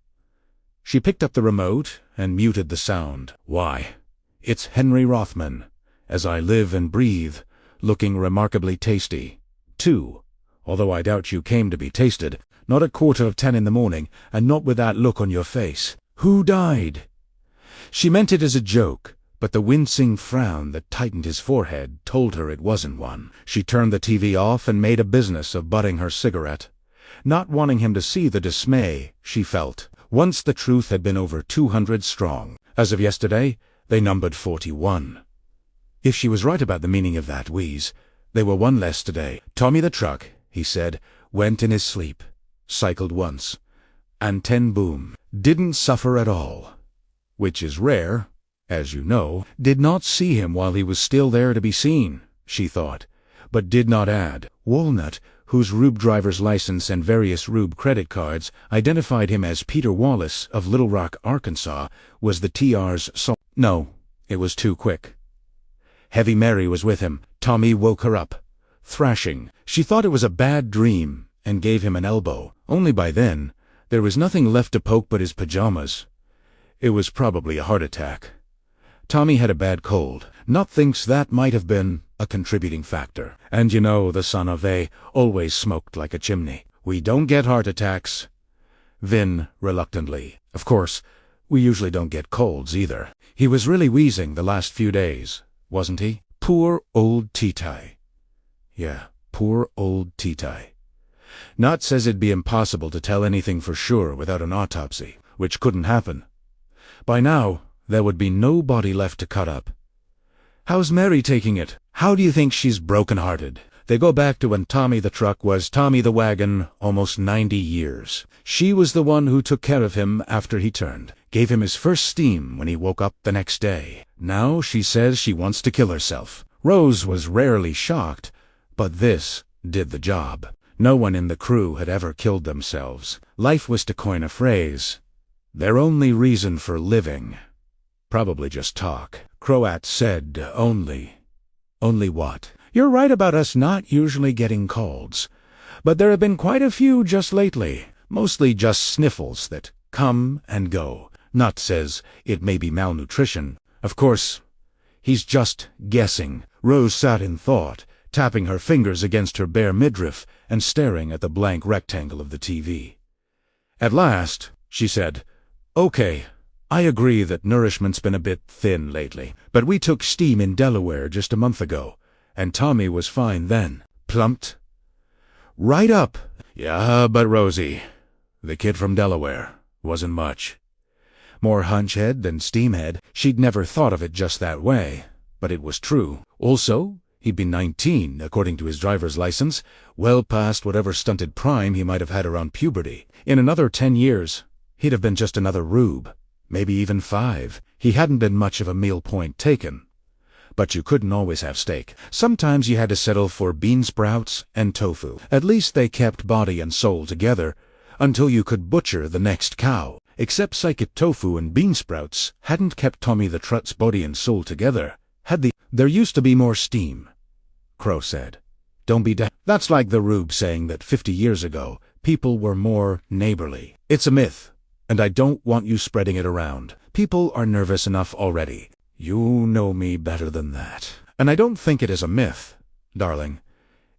She picked up the remote and muted the sound. Why, it's Henry Rothman, As I Live and Breathe, looking remarkably tasty, too, although I doubt you came to be tasted, not at 10:15 in the morning, and not with that look on your face. Who died? She meant it as a joke, but the wincing frown that tightened his forehead told her it wasn't one. She turned the TV off and made a business of butting her cigarette, not wanting him to see the dismay she felt. Once the truth had been over 200 strong. As of yesterday, they numbered 41. If she was right about the meaning of that wheeze, they were one less today. Tommy the truck, he said, went in his sleep, cycled once, and 10 boom. Didn't suffer at all, which is rare, as you know. Did not see him while he was still there to be seen, she thought, but did not add. Walnut, whose rube driver's license and various rube credit cards identified him as Peter Wallace of Little Rock, Arkansas, was the TR's soul. No, it was too quick. Heavy Mary was with him. Tommy woke her up, thrashing. She thought it was a bad dream and gave him an elbow. Only by then, there was nothing left to poke but his pajamas. It was probably a heart attack. Tommy had a bad cold. Not thinks that might have been a contributing factor. And you know, the son of A always smoked like a chimney. We don't get heart attacks. Vin, reluctantly. Of course, we usually don't get colds either. He was really wheezing the last few days, wasn't he? Poor old T-Tie. Yeah, poor old T-Tie. Knott says it'd be impossible to tell anything for sure without an autopsy, which couldn't happen. By now, there would be no body left to cut up. How's Mary taking it? How do you think she's broken-hearted? They go back to when Tommy the truck was Tommy the wagon, almost 90 years. She was the one who took care of him after he turned, gave him his first steam when he woke up the next day. Now she says she wants to kill herself. Rose was rarely shocked, but this did the job. No one in the crew had ever killed themselves. Life was, to coin a phrase, their only reason for living. Probably just talk. Croat said only. Only what? You're right about us not usually getting colds, but there have been quite a few just lately, mostly just sniffles that come and go. Knott says it may be malnutrition. Of course, he's just guessing. Rose sat in thought, tapping her fingers against her bare midriff and staring at the blank rectangle of the TV. At last, she said, "Okay, I agree that nourishment's been a bit thin lately, but we took steam in Delaware just a month ago, and Tommy was fine then. Plumped right up." Yeah, but Rosie, the kid from Delaware, wasn't much. More hunchhead than steamhead. She'd never thought of it just that way, but it was true. Also, he'd been 19, according to his driver's license, well past whatever stunted prime he might have had around puberty. In another 10 years, he'd have been just another rube, maybe even 5. He hadn't been much of a meal point taken. But you couldn't always have steak. Sometimes you had to settle for bean sprouts and tofu. At least they kept body and soul together until you could butcher the next cow. Except psychic tofu and bean sprouts hadn't kept Tommy the Truck's body and soul together, had they? There used to be more steam, Crow said. Don't be That's like the rube saying that 50 years ago, people were more neighborly. It's a myth, and I don't want you spreading it around. People are nervous enough already. You know me better than that. And I don't think it is a myth, darling.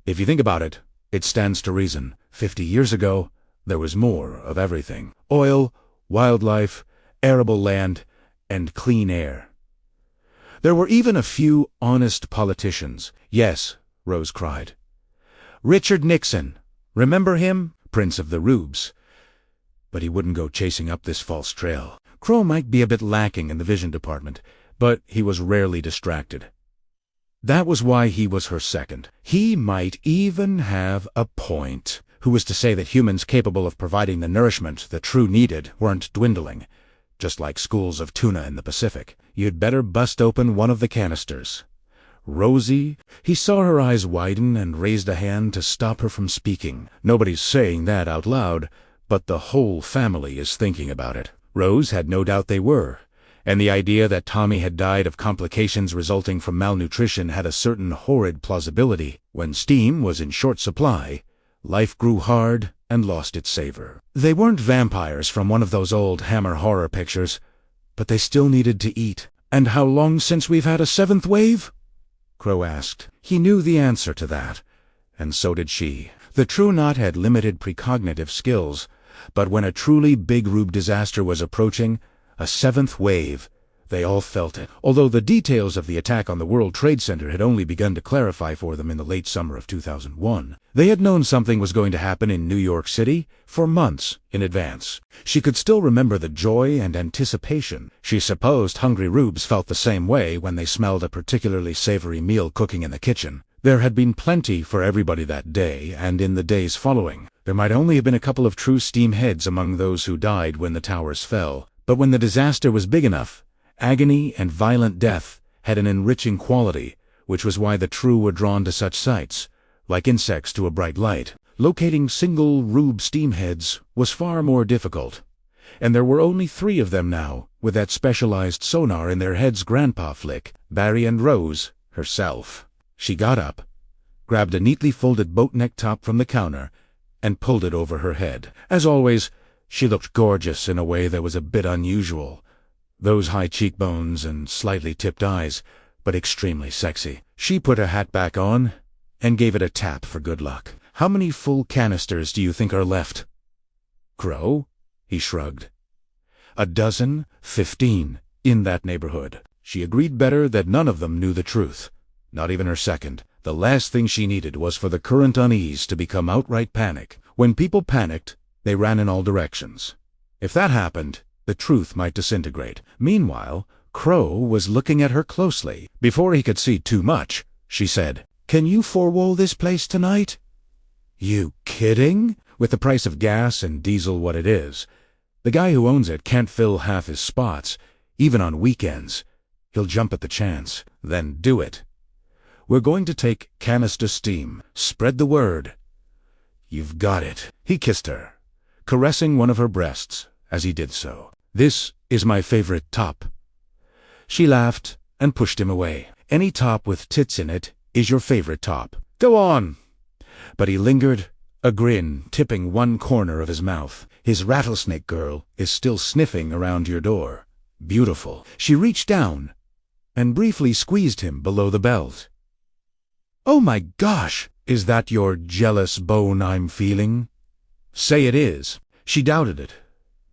If you think about it, it stands to reason. 50 years ago, there was more of everything. Oil, wildlife, arable land, and clean air. There were even a few honest politicians. Yes, Rose cried. Richard Nixon. Remember him? Prince of the Rubes. But he wouldn't go chasing up this false trail. Crow might be a bit lacking in the vision department, but he was rarely distracted. That was why he was her second. He might even have a point. Who was to say that humans capable of providing the nourishment the True needed weren't dwindling? Just like schools of tuna in the Pacific. You'd better bust open one of the canisters. Rosie? He saw her eyes widen and raised a hand to stop her from speaking. Nobody's saying that out loud, but the whole family is thinking about it. Rose had no doubt they were, and the idea that Tommy had died of complications resulting from malnutrition had a certain horrid plausibility. When steam was in short supply, life grew hard and lost its savor. They weren't vampires from one of those old Hammer horror pictures, but they still needed to eat. And how long since we've had a seventh wave? Crow asked. He knew the answer to that, and so did she. The True Knot had limited precognitive skills, but when a truly big rube disaster was approaching, a seventh wave, they all felt it. Although the details of the attack on the World Trade Center had only begun to clarify for them in the late summer of 2001, they had known something was going to happen in New York City for months in advance. She could still remember the joy and anticipation. She supposed hungry rubes felt the same way when they smelled a particularly savory meal cooking in the kitchen. There had been plenty for everybody that day and in the days following. There might only have been a couple of true steamheads among those who died when the towers fell, but when the disaster was big enough, agony and violent death had an enriching quality, which was why the True were drawn to such sights, like insects to a bright light. Locating single rube steamheads was far more difficult, and there were only 3 of them now, with that specialized sonar in their heads Grandpa Flick, Barry and Rose, herself. She got up, grabbed a neatly folded boat-neck top from the counter, and pulled it over her head. As always, she looked gorgeous in a way that was a bit unusual. Those high cheekbones and slightly tipped eyes, but extremely sexy. She put her hat back on and gave it a tap for good luck. How many full canisters do you think are left? Crow? He shrugged. 12, 15, in that neighborhood. She agreed better that none of them knew the truth. Not even her second. The last thing she needed was for the current unease to become outright panic. When people panicked, they ran in all directions. If that happened, the truth might disintegrate. Meanwhile, Crow was looking at her closely. Before he could see too much, she said, "Can you four-wall this place tonight?" You kidding? With the price of gas and diesel what it is, the guy who owns it can't fill half his spots, even on weekends. He'll jump at the chance. Then do it. We're going to take canister steam. Spread the word. You've got it. He kissed her, caressing one of her breasts as he did so. This is my favorite top. She laughed and pushed him away. Any top with tits in it is your favorite top. Go on. But he lingered, a grin tipping one corner of his mouth. His rattlesnake girl is still sniffing around your door. Beautiful. She reached down and briefly squeezed him below the belt. Oh my gosh, is that your jealous bone I'm feeling? Say it is. She doubted it,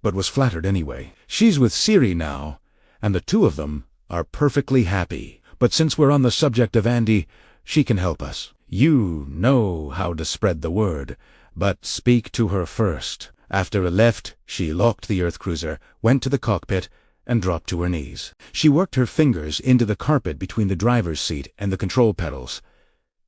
but was flattered anyway. She's with Siri now, and the two of them are perfectly happy. But since we're on the subject of Andy, she can help us. You know how to spread the word, but speak to her first. After it left, she locked the Earth cruiser, went to the cockpit, and dropped to her knees. She worked her fingers into the carpet between the driver's seat and the control pedals.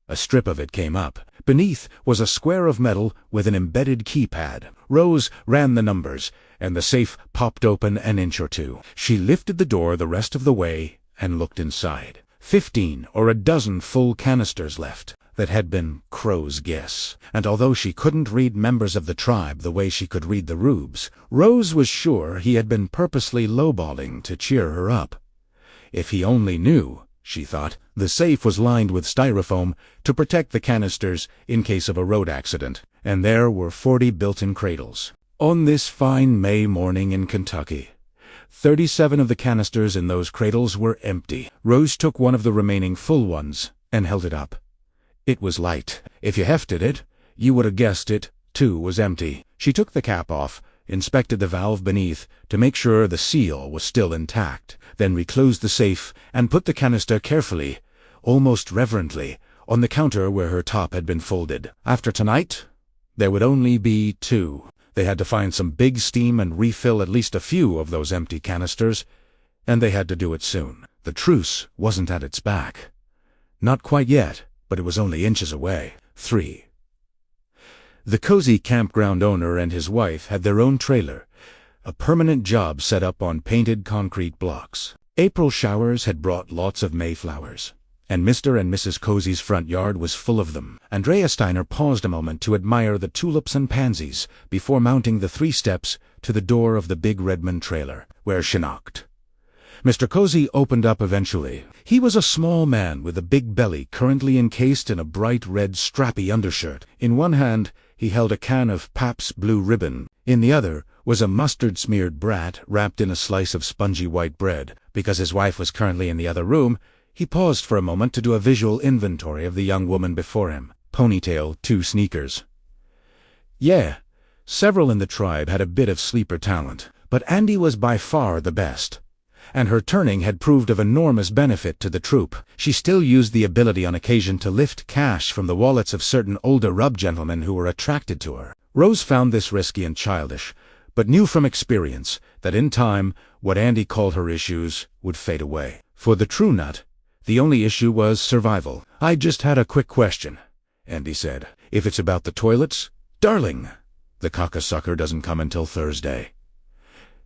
A strip of it came up. Beneath was a square of metal with an embedded keypad. Rose ran the numbers, and the safe popped open an inch or two. She lifted the door the rest of the way and looked inside. 15 or a dozen full canisters left. That had been Crow's guess. And although she couldn't read members of the tribe the way she could read the rubes, Rose was sure he had been purposely lowballing to cheer her up. If he only knew, she thought, the safe was lined with styrofoam to protect the canisters in case of a road accident, and there were 40 built-in cradles. On this fine May morning in Kentucky, 37 of the canisters in those cradles were empty. Rose took one of the remaining full ones and held it up. It was light. If you hefted it, you would have guessed it, too, was empty. She took the cap off inspected the valve beneath to make sure the seal was still intact, then reclosed the safe and put the canister carefully, almost reverently, on the counter where her top had been folded. After tonight, there would only be 2. They had to find some big steam and refill at least a few of those empty canisters, and they had to do it soon. The truce wasn't at its back. Not quite yet, but it was only inches away. 3. The cozy campground owner and his wife had their own trailer, a permanent job set up on painted concrete blocks. April showers had brought lots of mayflowers, and Mr. and Mrs. Cozy's front yard was full of them. Andrea Steiner paused a moment to admire the tulips and pansies before mounting the 3 steps to the door of the big Redmond trailer, where she knocked. Mr. Cozy opened up eventually. He was a small man with a big belly currently encased in a bright red strappy undershirt. In one hand, he held a can of Pabst Blue Ribbon. In the other was a mustard-smeared brat wrapped in a slice of spongy white bread. Because his wife was currently in the other room, he paused for a moment to do a visual inventory of the young woman before him. Ponytail, 2 sneakers. Yeah, several in the tribe had a bit of sleeper talent, but Andy was by far the best, and her turning had proved of enormous benefit to the troop. She still used the ability on occasion to lift cash from the wallets of certain older rub gentlemen who were attracted to her. Rose found this risky and childish, but knew from experience that in time what Andy called her issues would fade away. For the true nut, the only issue was survival. "I just had a quick question," Andy said. "If it's about the toilets, darling, the cockasucker doesn't come until Thursday."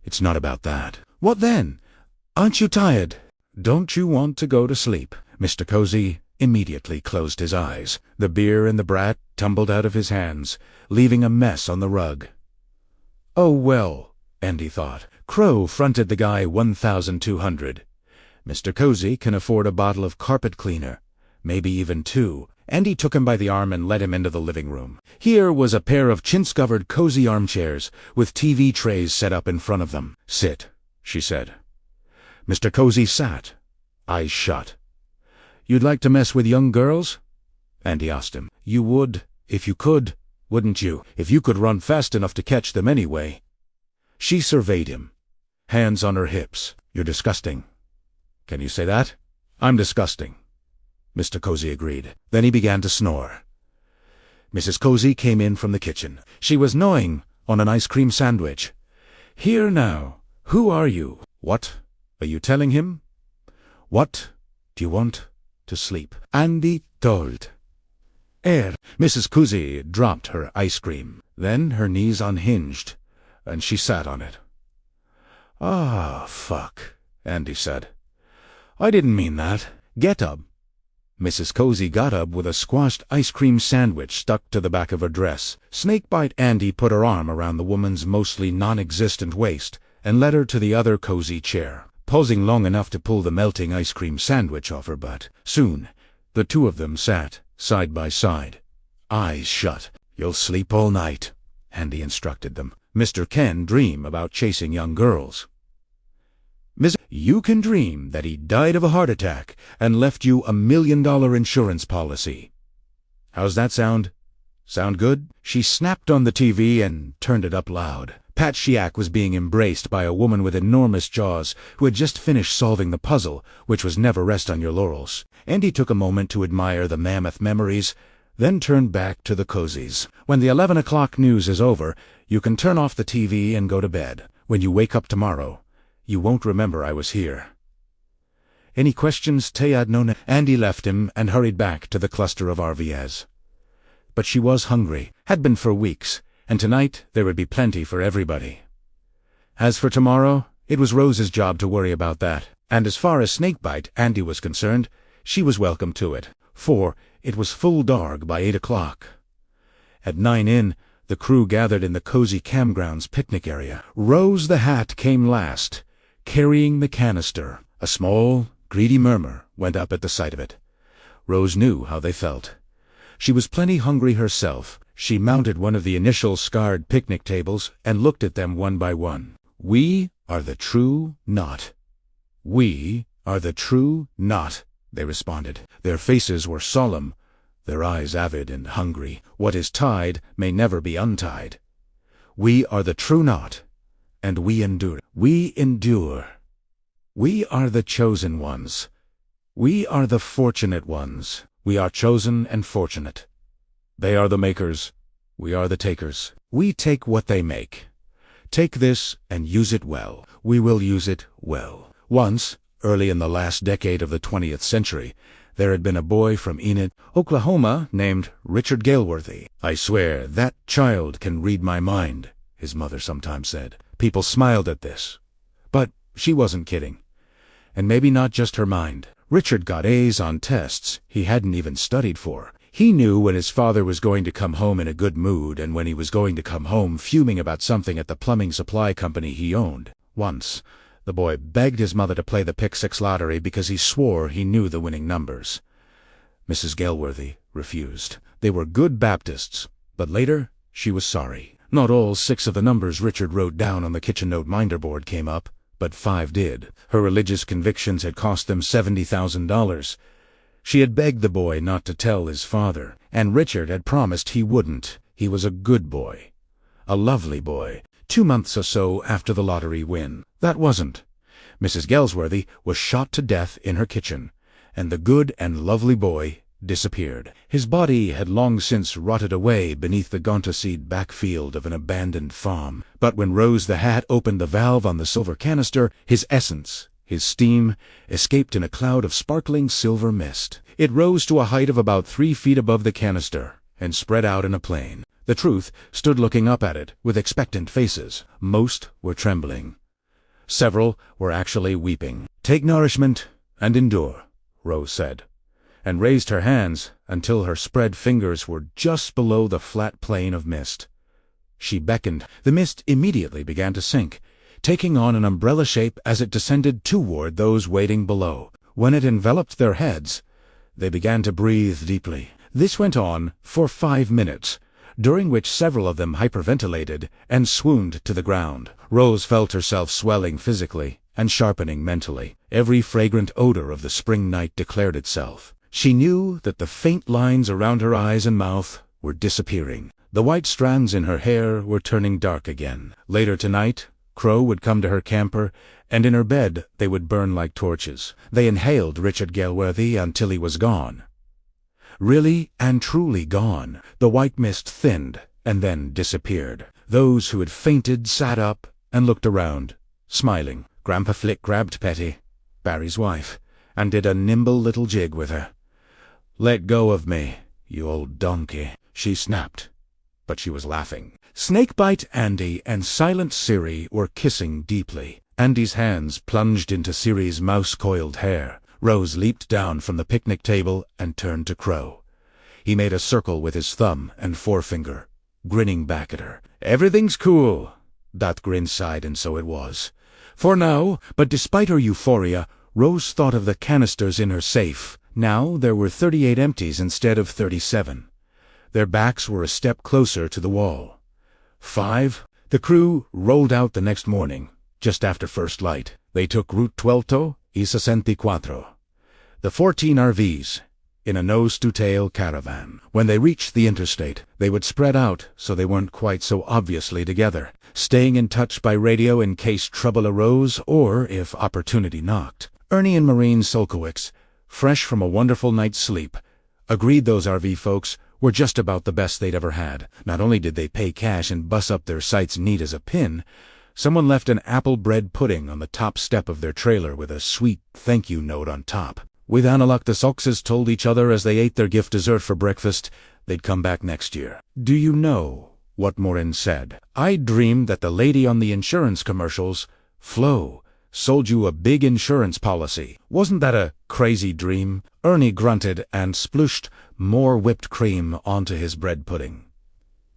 "It's not about that." "What then? Aren't you tired? Don't you want to go to sleep?" Mr. Cozy immediately closed his eyes. The beer and the brat tumbled out of his hands, leaving a mess on the rug. Oh well, Andy thought. Crow fronted the guy 1,200. Mr. Cozy can afford a bottle of carpet cleaner, maybe even 2. Andy took him by the arm and led him into the living room. Here was a pair of chintz-covered cozy armchairs with TV trays set up in front of them. "Sit," she said. Mr. Cozy sat, eyes shut. "You'd like to mess with young girls?" Andy asked him. "You would, if you could, wouldn't you? If you could run fast enough to catch them anyway." She surveyed him, hands on her hips. "You're disgusting." "Can you say that?" "I'm disgusting," Mr. Cozy agreed. Then he began to snore. Mrs. Cozy came in from the kitchen. She was gnawing on an ice cream sandwich. "Here now, who are you?" "What? Are you telling him?" "What do you want to sleep?" Andy told. Mrs. Cozy dropped her ice cream. Then her knees unhinged, and she sat on it. "Ah, fuck," Andy said. "I didn't mean that. Get up." Mrs. Cozy got up with a squashed ice cream sandwich stuck to the back of her dress. Snakebite Andy put her arm around the woman's mostly non-existent waist and led her to the other cozy chair, pausing long enough to pull the melting ice cream sandwich off her butt. Soon, the 2 of them sat side by side, eyes shut. "You'll sleep all night," Andy instructed them. "Mr. Can dream about chasing young girls. You can dream that he died of a heart attack and left you $1 million insurance policy. How's that sound? Sound good?" She snapped on the TV and turned it up loud. Pat Shiak was being embraced by a woman with enormous jaws who had just finished solving the puzzle, which was never rest on your laurels. Andy took a moment to admire the mammoth memories, then turned back to the Cozys. "When the 11 o'clock news is over, you can turn off the TV and go to bed. When you wake up tomorrow, you won't remember I was here. Any questions, Tayad Nona?" Andy left him and hurried back to the cluster of RVs. But she was hungry, had been for weeks, and tonight there would be plenty for everybody. As for tomorrow, it was Rose's job to worry about that, and as far as Snakebite Andy was concerned, she was welcome to it, for it was full dark by 8 o'clock. At 9 in, the crew gathered in the cozy campground's picnic area. Rose the Hat came last, carrying the canister. A small, greedy murmur went up at the sight of it. Rose knew how they felt. She was plenty hungry herself. She mounted one of the initial scarred picnic tables and looked at them one by one. "We are the true knot. We are the true knot," they responded. Their faces were solemn, their eyes avid and hungry. "What is tied may never be untied. We are the true knot, and we endure. We endure. We are the chosen ones. We are the fortunate ones. We are chosen and fortunate. They are the makers. We are the takers. We take what they make. Take this and use it well. We will use it well. Once, early in the last decade of the 20th century, there had been a boy from Enid, Oklahoma, named Richard Galworthy. "I swear that child can read my mind," his mother sometimes said. People smiled at this. But she wasn't kidding. And maybe not just her mind. Richard got A's on tests he hadn't even studied for. He knew when his father was going to come home in a good mood and when he was going to come home fuming about something at the plumbing supply company he owned. Once, the boy begged his mother to play the Pick-Six lottery because he swore he knew the winning numbers. Mrs. Galworthy refused. They were good Baptists, but later she was sorry. Not all 6 of the numbers Richard wrote down on the kitchen note minder board came up, but 5 did. Her religious convictions had cost them $70,000. She had begged the boy not to tell his father, and Richard had promised he wouldn't. He was a good boy. A lovely boy. 2 months or so after the lottery win. That wasn't. Mrs. Galsworthy was shot to death in her kitchen, and the good and lovely boy disappeared. His body had long since rotted away beneath the Gontaseed backfield of an abandoned farm. But when Rose the Hat opened the valve on the silver canister, his essence, his steam, escaped in a cloud of sparkling silver mist. It rose to a height of about 3 feet above the canister and spread out in a plain. The Truth stood looking up at it with expectant faces. Most were trembling. Several were actually weeping. "Take nourishment and endure," Rose said, and raised her hands until her spread fingers were just below the flat plain of mist. She beckoned. The mist immediately began to sink, taking on an umbrella shape as it descended toward those waiting below. When it enveloped their heads, they began to breathe deeply. This went on for 5 minutes, during which several of them hyperventilated and swooned to the ground. Rose felt herself swelling physically and sharpening mentally. Every fragrant odor of the spring night declared itself. She knew that the faint lines around her eyes and mouth were disappearing. The white strands in her hair were turning dark again. Later tonight, Crow would come to her camper, and in her bed they would burn like torches. They inhaled Richard Galworthy until he was gone. Really and truly gone. The white mist thinned and then disappeared. Those who had fainted sat up and looked around, smiling. Grandpa Flick grabbed Petty, Barry's wife, and did a nimble little jig with her. "Let go of me, you old donkey," she snapped. But she was laughing. Snakebite Andy and Silent Siri were kissing deeply. Andy's hands plunged into Siri's mouse-coiled hair. Rose leaped down from the picnic table and turned to Crow. He made a circle with his thumb and forefinger, grinning back at her. "Everything's cool." That grin sighed, and so it was. For now, but despite her euphoria, Rose thought of the canisters in her safe. Now there were 38 empties instead of 37. Their backs were a step closer to the wall. 5. The crew rolled out the next morning, just after first light. They took Route 12 y 64, the 14 RVs, in a nose-to-tail caravan. When they reached the interstate, they would spread out so they weren't quite so obviously together, staying in touch by radio in case trouble arose or if opportunity knocked. Ernie and Maureen Solkowicz, fresh from a wonderful night's sleep, agreed those RV folks were just about the best they'd ever had. Not only did they pay cash and bus up their sights neat as a pin, someone left an apple bread pudding on the top step of their trailer with a sweet thank you note on top. With Analuk, the Soxes told each other as they ate their gift dessert for breakfast, they'd come back next year. "Do you know what Morin said? I dreamed that the lady on the insurance commercials, Flo, sold you a big insurance policy. Wasn't that a crazy dream?" Ernie grunted and splooshed more whipped cream onto his bread pudding.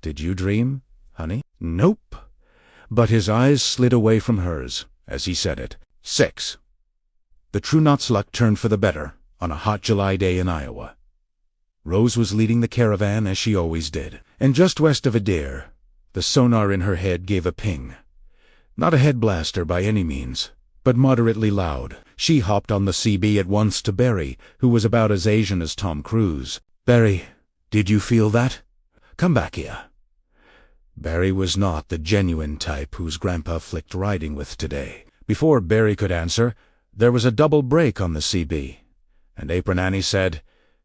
"Did you dream, honey?" "Nope." But his eyes slid away from hers as he said it. 6. The True Knot's luck turned for the better on a hot July day in Iowa. Rose was leading the caravan as she always did, and just west of Adair, the sonar in her head gave a ping. Not a head blaster by any means, but moderately loud. She hopped on the CB at once to Barry, who was about as Asian as Tom Cruise. "Barry, did you feel that? Come back here." Barry was not the genuine type whose Grandpa flicked riding with today. Before Barry could answer, there was a double break on the CB, and Apron Annie said,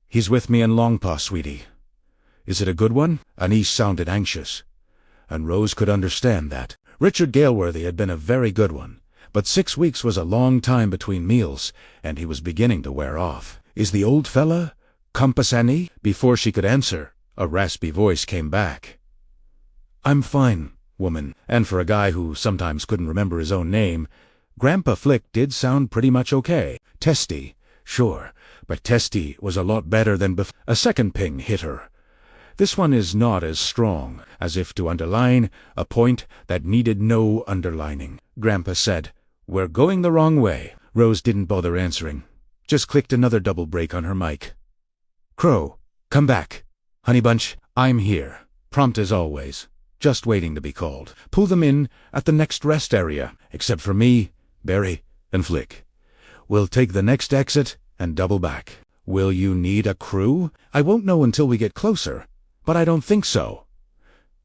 "He's with me in Longpaw, sweetie." "Is it a good one?" Anise sounded anxious, and Rose could understand that. Richard Galeworthy had been a very good one, but 6 weeks was a long time between meals, and he was beginning to wear off. "Is the old fella Compass Annie?" Before she could answer, a raspy voice came back. "I'm fine, woman." And for a guy who sometimes couldn't remember his own name, Grandpa Flick did sound pretty much okay. "Testy, sure, but Testy was a lot better than before." A second ping hit her. "This one is not as strong," as if to underline a point that needed no underlining. Grandpa said, "We're going the wrong way." Rose didn't bother answering, just clicked another double break on her mic. "Crow, come back. Honey Bunch, I'm here. Prompt as always. Just waiting to be called. Pull them in at the next rest area, except for me, Barry, and Flick. We'll take the next exit and double back. Will you need a crew? I won't know until we get closer, but I don't think so."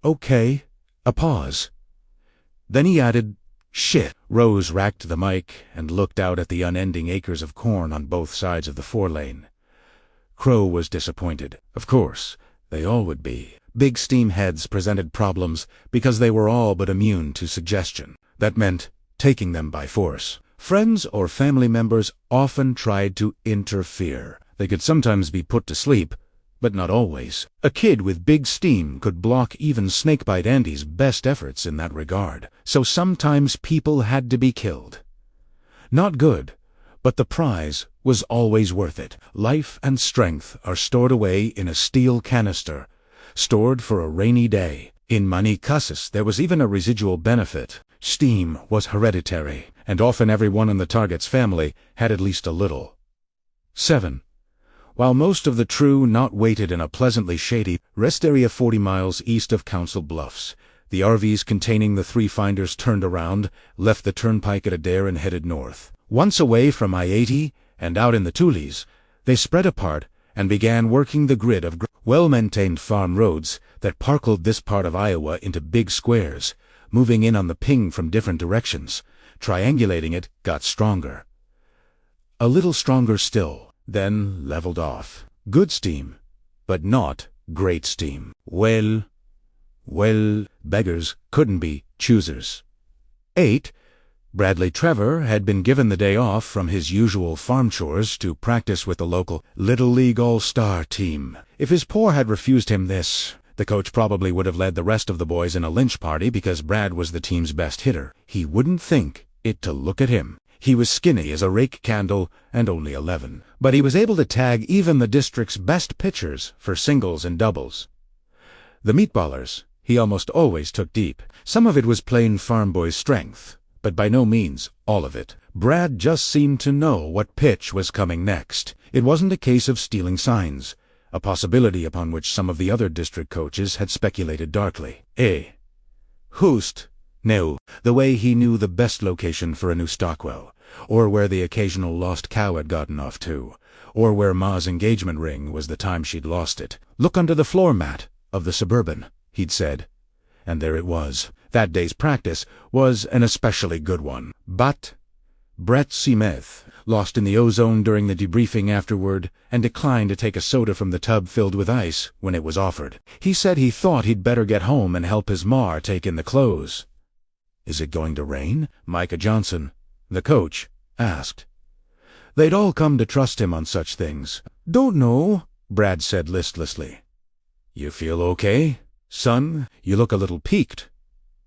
"Okay." A pause. Then he added, "Shit." Rose racked the mic and looked out at the unending acres of corn on both sides of the 4-lane. Crow was disappointed. Of course, they all would be. Big steam heads presented problems because they were all but immune to suggestion. That meant taking them by force. Friends or family members often tried to interfere. They could sometimes be put to sleep, but not always. A kid with big steam could block even Snakebite Andy's best efforts in that regard. So sometimes people had to be killed. Not good, but the prize was always worth it. Life and strength are stored away in a steel canister, stored for a rainy day. In Manicassus there was even a residual benefit. Steam was hereditary, and often everyone in the target's family had at least a little. 7. While most of the crew not waited in a pleasantly shady rest area 40 miles east of Council Bluffs, the RVs containing the 3 finders turned around, left the turnpike at Adair and headed north. Once away from I-80 and out in the Tules, they spread apart and began working the grid of well-maintained farm roads that parceled this part of Iowa into big squares, moving in on the ping from different directions. Triangulating it got stronger. A little stronger still, then leveled off. Good steam, but not great steam. Well, beggars couldn't be choosers. 8. Bradley Trevor had been given the day off from his usual farm chores to practice with the local Little League All-Star team. If his paw had refused him this, the coach probably would have led the rest of the boys in a lynch party because Brad was the team's best hitter. He wouldn't think it to look at him. He was skinny as a rake candle and only 11, but he was able to tag even the district's best pitchers for singles and doubles. The meatballers he almost always took deep. Some of it was plain farm boy strength, but by no means all of it. Brad just seemed to know what pitch was coming next. It wasn't a case of stealing signs, a possibility upon which some of the other district coaches had speculated darkly. Hoost knew, the way he knew the best location for a new stockwell, or where the occasional lost cow had gotten off to, or where Ma's engagement ring was the time she'd lost it. "Look under the floor mat of the Suburban," he'd said. And there it was. That day's practice was an especially good one. But Brett Semeth lost in the ozone during the debriefing afterward and declined to take a soda from the tub filled with ice when it was offered. He said he thought he'd better get home and help his ma take in the clothes. "Is it going to rain?" Micah Johnson, the coach, asked. They'd all come to trust him on such things. "Don't know," Brad said listlessly. "You feel okay, son? You look a little peaked."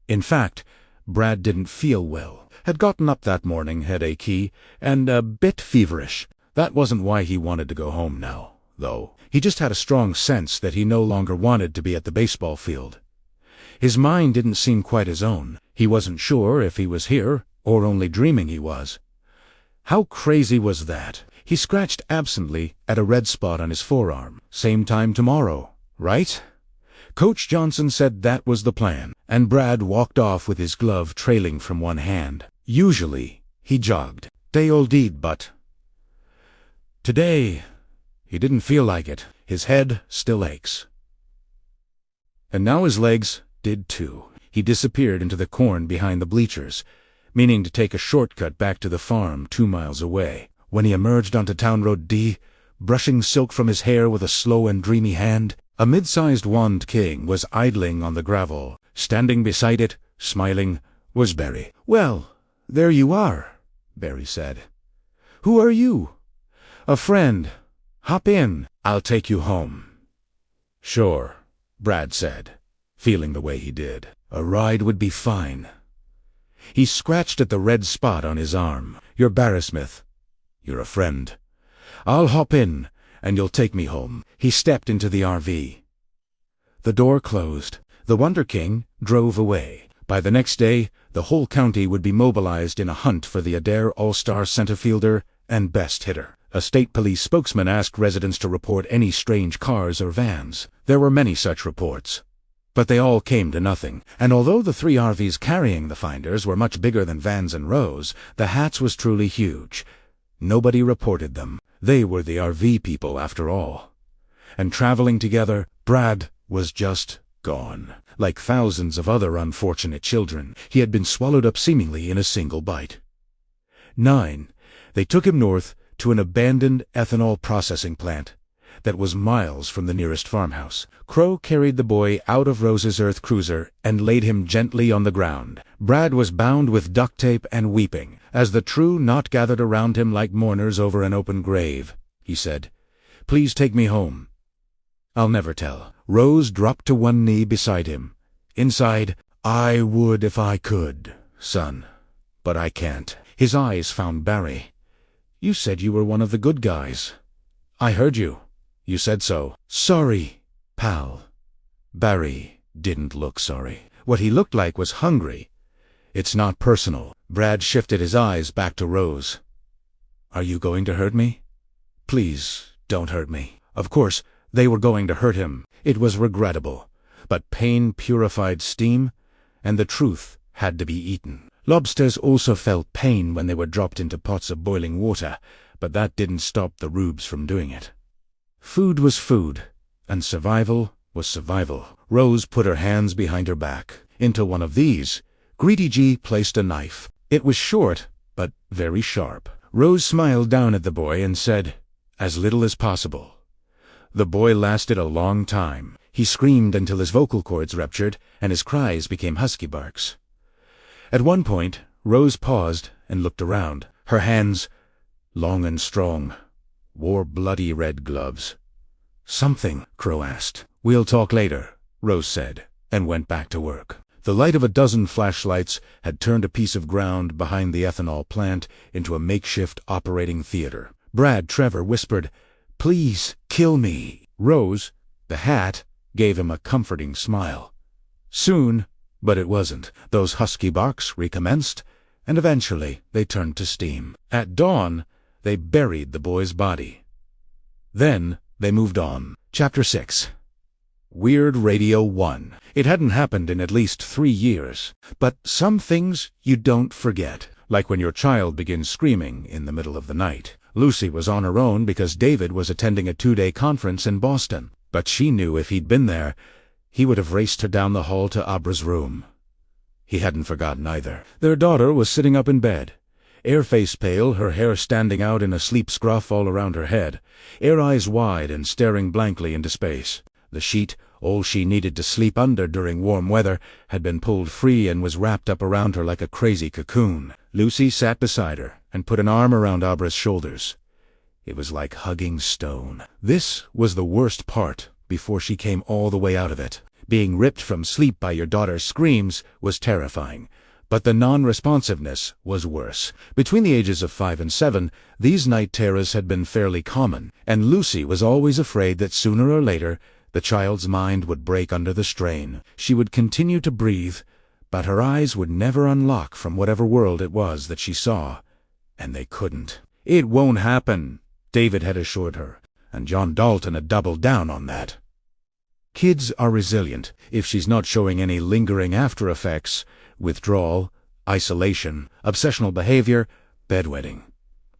In fact, Brad didn't feel well. Had gotten up that morning headachy and a bit feverish. That wasn't why he wanted to go home now, though. He just had a strong sense that he no longer wanted to be at the baseball field. His mind didn't seem quite his own. He wasn't sure if he was here or only dreaming he was. How crazy was that? He scratched absently at a red spot on his forearm. Same time tomorrow, right? Coach Johnson said that was the plan, and Brad walked off with his glove trailing from one hand. Usually, he jogged. Day old deed, but today, he didn't feel like it. His head still aches. And now his legs did too. He disappeared into the corn behind the bleachers, meaning to take a shortcut back to the farm 2 miles away. When he emerged onto Town Road D, brushing silk from his hair with a slow and dreamy hand, a mid-sized wand king was idling on the gravel. Standing beside it, smiling, was Barry. "Well, there you are," Barry said. "Who are you?" "A friend. Hop in. I'll take you home." "Sure," Brad said, feeling the way he did. A ride would be fine. He scratched at the red spot on his arm. "You're Barry Smith. You're a friend. I'll hop in, and you'll take me home." He stepped into the RV. The door closed. The Wonder King drove away. By the next day, the whole county would be mobilized in a hunt for the Adair All-Star center fielder and best hitter. A state police spokesman asked residents to report any strange cars or vans. There were many such reports, but they all came to nothing. And although the 3 RVs carrying the finders were much bigger than Vans and Rose, the hats was truly huge. Nobody reported them. They were the RV people after all. And traveling together, Brad was just gone. Like thousands of other unfortunate children, he had been swallowed up seemingly in a single bite. 9. They took him north to an abandoned ethanol processing plant that was miles from the nearest farmhouse. Crow carried the boy out of Rose's earth cruiser and laid him gently on the ground. Brad was bound with duct tape and weeping. As the true knot gathered around him like mourners over an open grave, he said, "Please take me home. I'll never tell." Rose dropped to one knee beside him. Inside, "I would if I could, son, but I can't." His eyes found Barry. "You said you were one of the good guys." "I heard you. You said so." "Sorry, pal." Barry didn't look sorry. What he looked like was hungry. "It's not personal." Brad shifted his eyes back to Rose. "Are you going to hurt me? Please, don't hurt me." Of course, they were going to hurt him. It was regrettable. But pain purified steam, and the truth had to be eaten. Lobsters also felt pain when they were dropped into pots of boiling water, but that didn't stop the rubes from doing it. Food was food, and survival was survival. Rose put her hands behind her back. Into one of these, Greedy G placed a knife. It was short, but very sharp. Rose smiled down at the boy and said, "As little as possible." The boy lasted a long time. He screamed until his vocal cords ruptured, and his cries became husky barks. At one point, Rose paused and looked around. Her hands, long and strong, wore bloody red gloves. "Something?" Crow asked. "We'll talk later," Rose said, and went back to work. The light of a dozen flashlights had turned a piece of ground behind the ethanol plant into a makeshift operating theater. Brad Trevor whispered, "Please, kill me." Rose, the hat, gave him a comforting smile. Soon, but it wasn't. Those husky barks recommenced, and eventually they turned to steam. At dawn, they buried the boy's body. Then they moved on. Chapter 6. Weird Radio 1. It hadn't happened in at least 3 years. But some things you don't forget. Like when your child begins screaming in the middle of the night. Lucy was on her own because David was attending a 2-day conference in Boston. But she knew if he'd been there, he would have raced her down the hall to Abra's room. He hadn't forgotten either. Their daughter was sitting up in bed. Air face pale, her hair standing out in a sleep scruff all around her head. Air eyes wide and staring blankly into space. The sheet, all she needed to sleep under during warm weather, had been pulled free and was wrapped up around her like a crazy cocoon. Lucy sat beside her and put an arm around Abra's shoulders. It was like hugging stone. This was the worst part before she came all the way out of it. Being ripped from sleep by your daughter's screams was terrifying, but the non-responsiveness was worse. Between the ages of 5 and 7, these night terrors had been fairly common, and Lucy was always afraid that sooner or later the child's mind would break under the strain. She would continue to breathe, but her eyes would never unlock from whatever world it was that she saw, and they couldn't. "It won't happen," David had assured her, and John Dalton had doubled down on that. Kids are resilient if she's not showing any lingering after effects, withdrawal, isolation, obsessional behavior, bedwetting.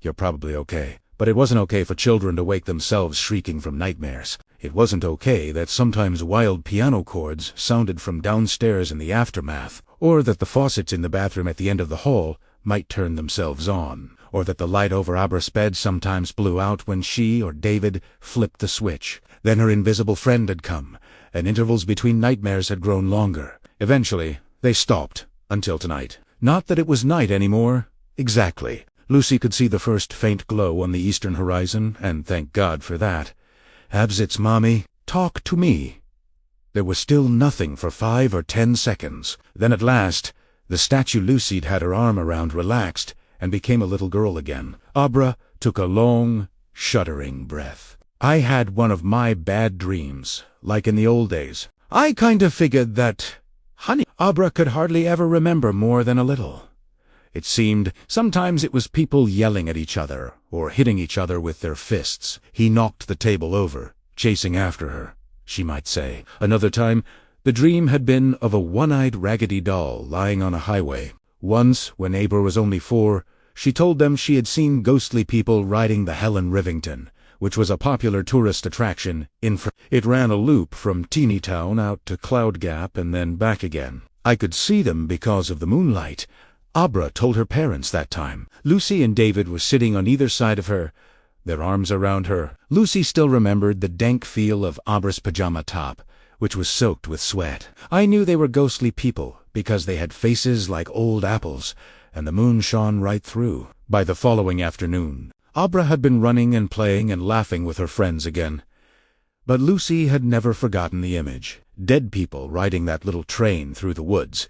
You're probably okay. But it wasn't okay for children to wake themselves shrieking from nightmares. It wasn't okay that sometimes wild piano chords sounded from downstairs in the aftermath, or that the faucets in the bathroom at the end of the hall might turn themselves on, or that the light over Abra's bed sometimes blew out when she or David flipped the switch. Then her invisible friend had come, and intervals between nightmares had grown longer. Eventually, they stopped, until tonight. Not that it was night anymore. Exactly. Lucy could see the first faint glow on the eastern horizon, and thank God for that. "Abs, it's Mommy. Talk to me." There was still nothing for 5 or 10 seconds. Then at last, the statue Lucy'd had her arm around relaxed and became a little girl again. Abra took a long, shuddering breath. "I had one of my bad dreams, like in the old days. I kind of figured that, honey." Abra could hardly ever remember more than a little. It seemed sometimes it was people yelling at each other or hitting each other with their fists. He knocked the table over, chasing after her, she might say. Another time, the dream had been of a one-eyed raggedy doll lying on a highway. Once, when Abra was only 4, she told them she had seen ghostly people riding the Helen Rivington, which was a popular tourist attraction in It ran a loop from Teeny Town out to Cloud Gap and then back again. "I could see them because of the moonlight," Abra told her parents that time. Lucy and David were sitting on either side of her, their arms around her. Lucy still remembered the dank feel of Abra's pajama top, which was soaked with sweat. "I knew they were ghostly people because they had faces like old apples, and the moon shone right through." By the following afternoon, Abra had been running and playing and laughing with her friends again. But Lucy had never forgotten the image. Dead people riding that little train through the woods,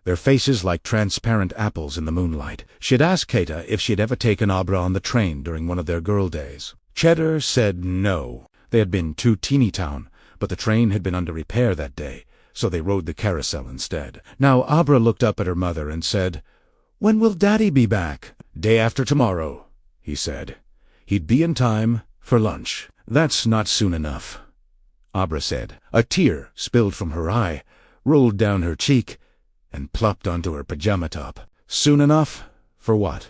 their faces like transparent apples in the moonlight. She'd asked Kata if she'd ever taken Abra on the train during one of their girl days. Cheddar said no. They had been to Teeny Town, but the train had been under repair that day, so they rode the carousel instead. Now Abra looked up at her mother and said, "When will Daddy be back?" "Day after tomorrow," he said. "He'd be in time for lunch." "That's not soon enough," Abra said. A tear spilled from her eye, rolled down her cheek, and plopped onto her pajama top. "Soon enough? For what?"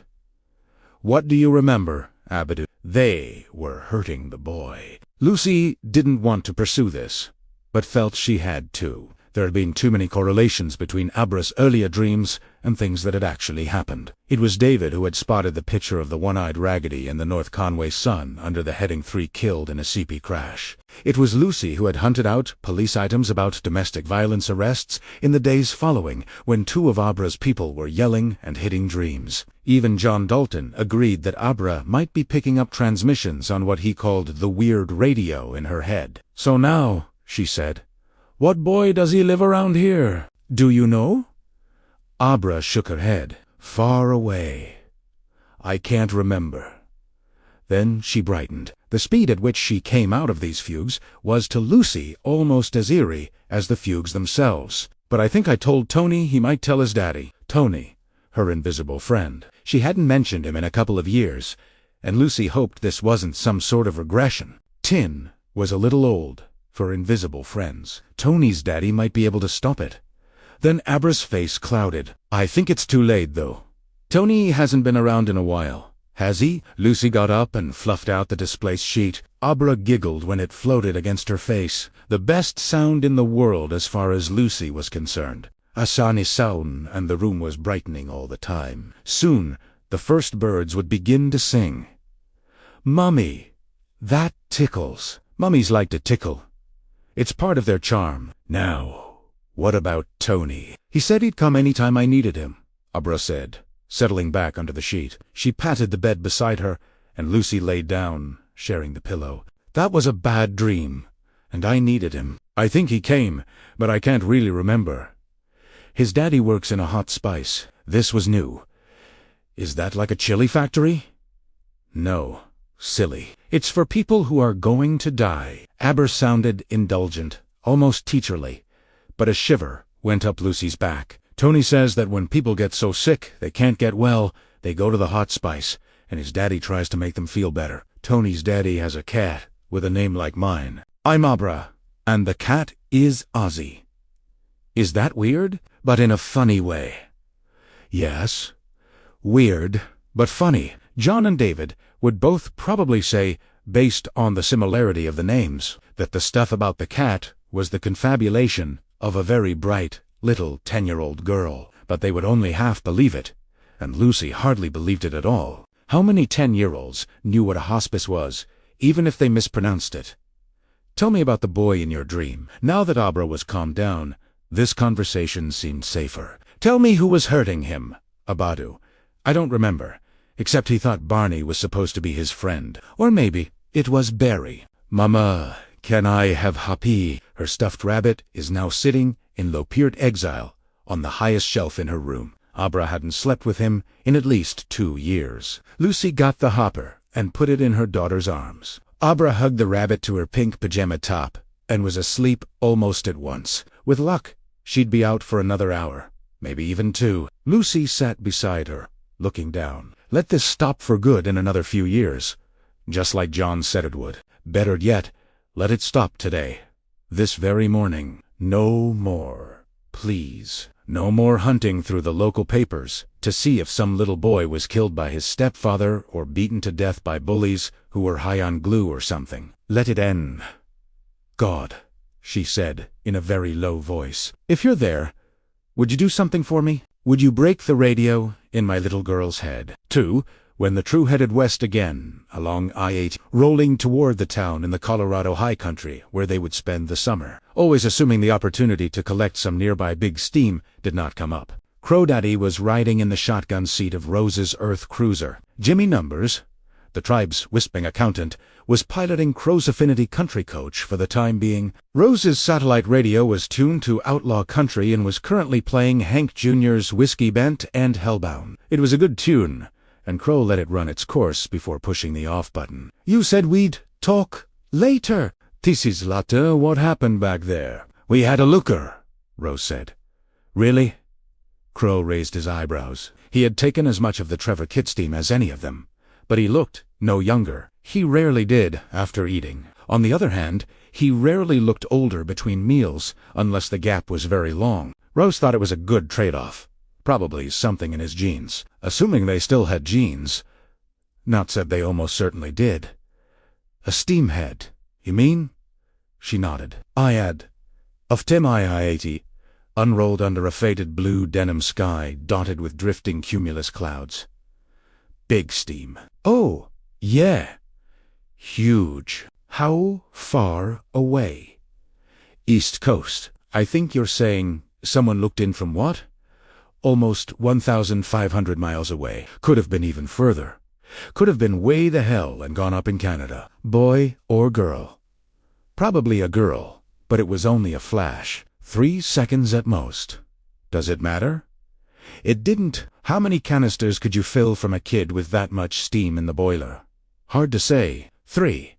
"What do you remember, Abadu?" They were hurting the boy. Lucy didn't want to pursue this, but felt she had to. There had been too many correlations between Abra's earlier dreams and things that had actually happened. It was David who had spotted the picture of the one-eyed Raggedy in the North Conway Sun under the heading 3 killed in a CP crash. It was Lucy who had hunted out police items about domestic violence arrests in the days following, when 2 of Abra's people were yelling and hitting dreams. Even John Dalton agreed that Abra might be picking up transmissions on what he called the weird radio in her head. "So now," she said, "what boy does he live around here? Do you know?" Abra shook her head. "Far away. I can't remember." Then she brightened. The speed at which she came out of these fugues was to Lucy almost as eerie as the fugues themselves. "But I think I told Tony he might tell his daddy." Tony, her invisible friend. She hadn't mentioned him in a couple of years, and Lucy hoped this wasn't some sort of regression. Tin was a little old for invisible friends. Tony's daddy might be able to stop it. Then Abra's face clouded. "I think it's too late, though. Tony hasn't been around in a while, has he?" Lucy got up and fluffed out the displaced sheet. Abra giggled when it floated against her face. The best sound in the world as far as Lucy was concerned. Asani sound, and the room was brightening all the time. Soon, the first birds would begin to sing. "Mummy, that tickles." Mummies like to tickle. It's part of their charm. "Now, what about Tony?" "He said he'd come any time I needed him," Abra said, settling back under the sheet. She patted the bed beside her, and Lucy lay down, sharing the pillow. "That was a bad dream, and I needed him. I think he came, but I can't really remember. His daddy works in a hot spice." This was new. "Is that like a chili factory?" "No, silly. It's for people who are going to die." Abra sounded indulgent, almost teacherly, but a shiver went up Lucy's back. "Tony says that when people get so sick they can't get well, they go to the hot spice, and his daddy tries to make them feel better. Tony's daddy has a cat with a name like mine. I'm Abra, and the cat is Ozzy. Is that weird? But in a funny way." "Yes. Weird, but funny." John and David would both probably say, based on the similarity of the names, that the stuff about the cat was the confabulation of a very bright, little 10-year-old girl. But they would only half believe it, and Lucy hardly believed it at all. How many 10-year-olds knew what a hospice was, even if they mispronounced it? Tell me about the boy in your dream. Now that Abra was calmed down, this conversation seemed safer. Tell me who was hurting him. Abadu. I don't remember, except he thought Barney was supposed to be his friend. Or maybe it was Barry. Mama, can I have Happy? Her stuffed rabbit is now sitting in low-peered exile on the highest shelf in her room. Abra hadn't slept with him in at least 2 years. Lucy got the hopper and put it in her daughter's arms. Abra hugged the rabbit to her pink pajama top and was asleep almost at once. With luck, she'd be out for another hour, maybe even 2. Lucy sat beside her, looking down. Let this stop for good in another few years, just like John said it would. Better yet, let it stop today. This very morning. No more, please. No more hunting through the local papers to see if some little boy was killed by his stepfather or beaten to death by bullies who were high on glue or something. Let it end. God, she said in a very low voice, if you're there, would you do something for me? Would you break the radio in my little girl's head? 2. When the True headed west again, along I-80, rolling toward the town in the Colorado high country where they would spend the summer, always assuming the opportunity to collect some nearby big steam did not come up. Crow Daddy was riding in the shotgun seat of Rose's Earth cruiser. Jimmy Numbers, the tribe's wisping accountant, was piloting Crow's Affinity Country Coach for the time being. Rose's satellite radio was tuned to outlaw country and was currently playing Hank Jr.'s Whiskey Bent and Hellbound. It was a good tune, and Crow let it run its course before pushing the off button. You said we'd talk later. This is later. What happened back there? We had a looker, Rose said. Really? Crow raised his eyebrows. He had taken as much of the Trevor Kit steam as any of them, but he looked no younger. He rarely did after eating. On the other hand, he rarely looked older between meals unless the gap was very long. Rose thought it was a good trade-off. Probably something in his genes. Assuming they still had genes. Not said they almost certainly did. A steamhead, you mean? She nodded. I had. Of Tim I-80, unrolled under a faded blue denim sky dotted with drifting cumulus clouds. Big steam. Oh, yeah. Huge. How far away? East Coast. I think you're saying someone looked in from what? Almost 1,500 miles away. Could have been even further. Could have been way the hell and gone up in Canada. Boy or girl? Probably a girl, but it was only a flash. 3 seconds at most. Does it matter? It didn't. How many canisters could you fill from a kid with that much steam in the boiler? Hard to say. 3.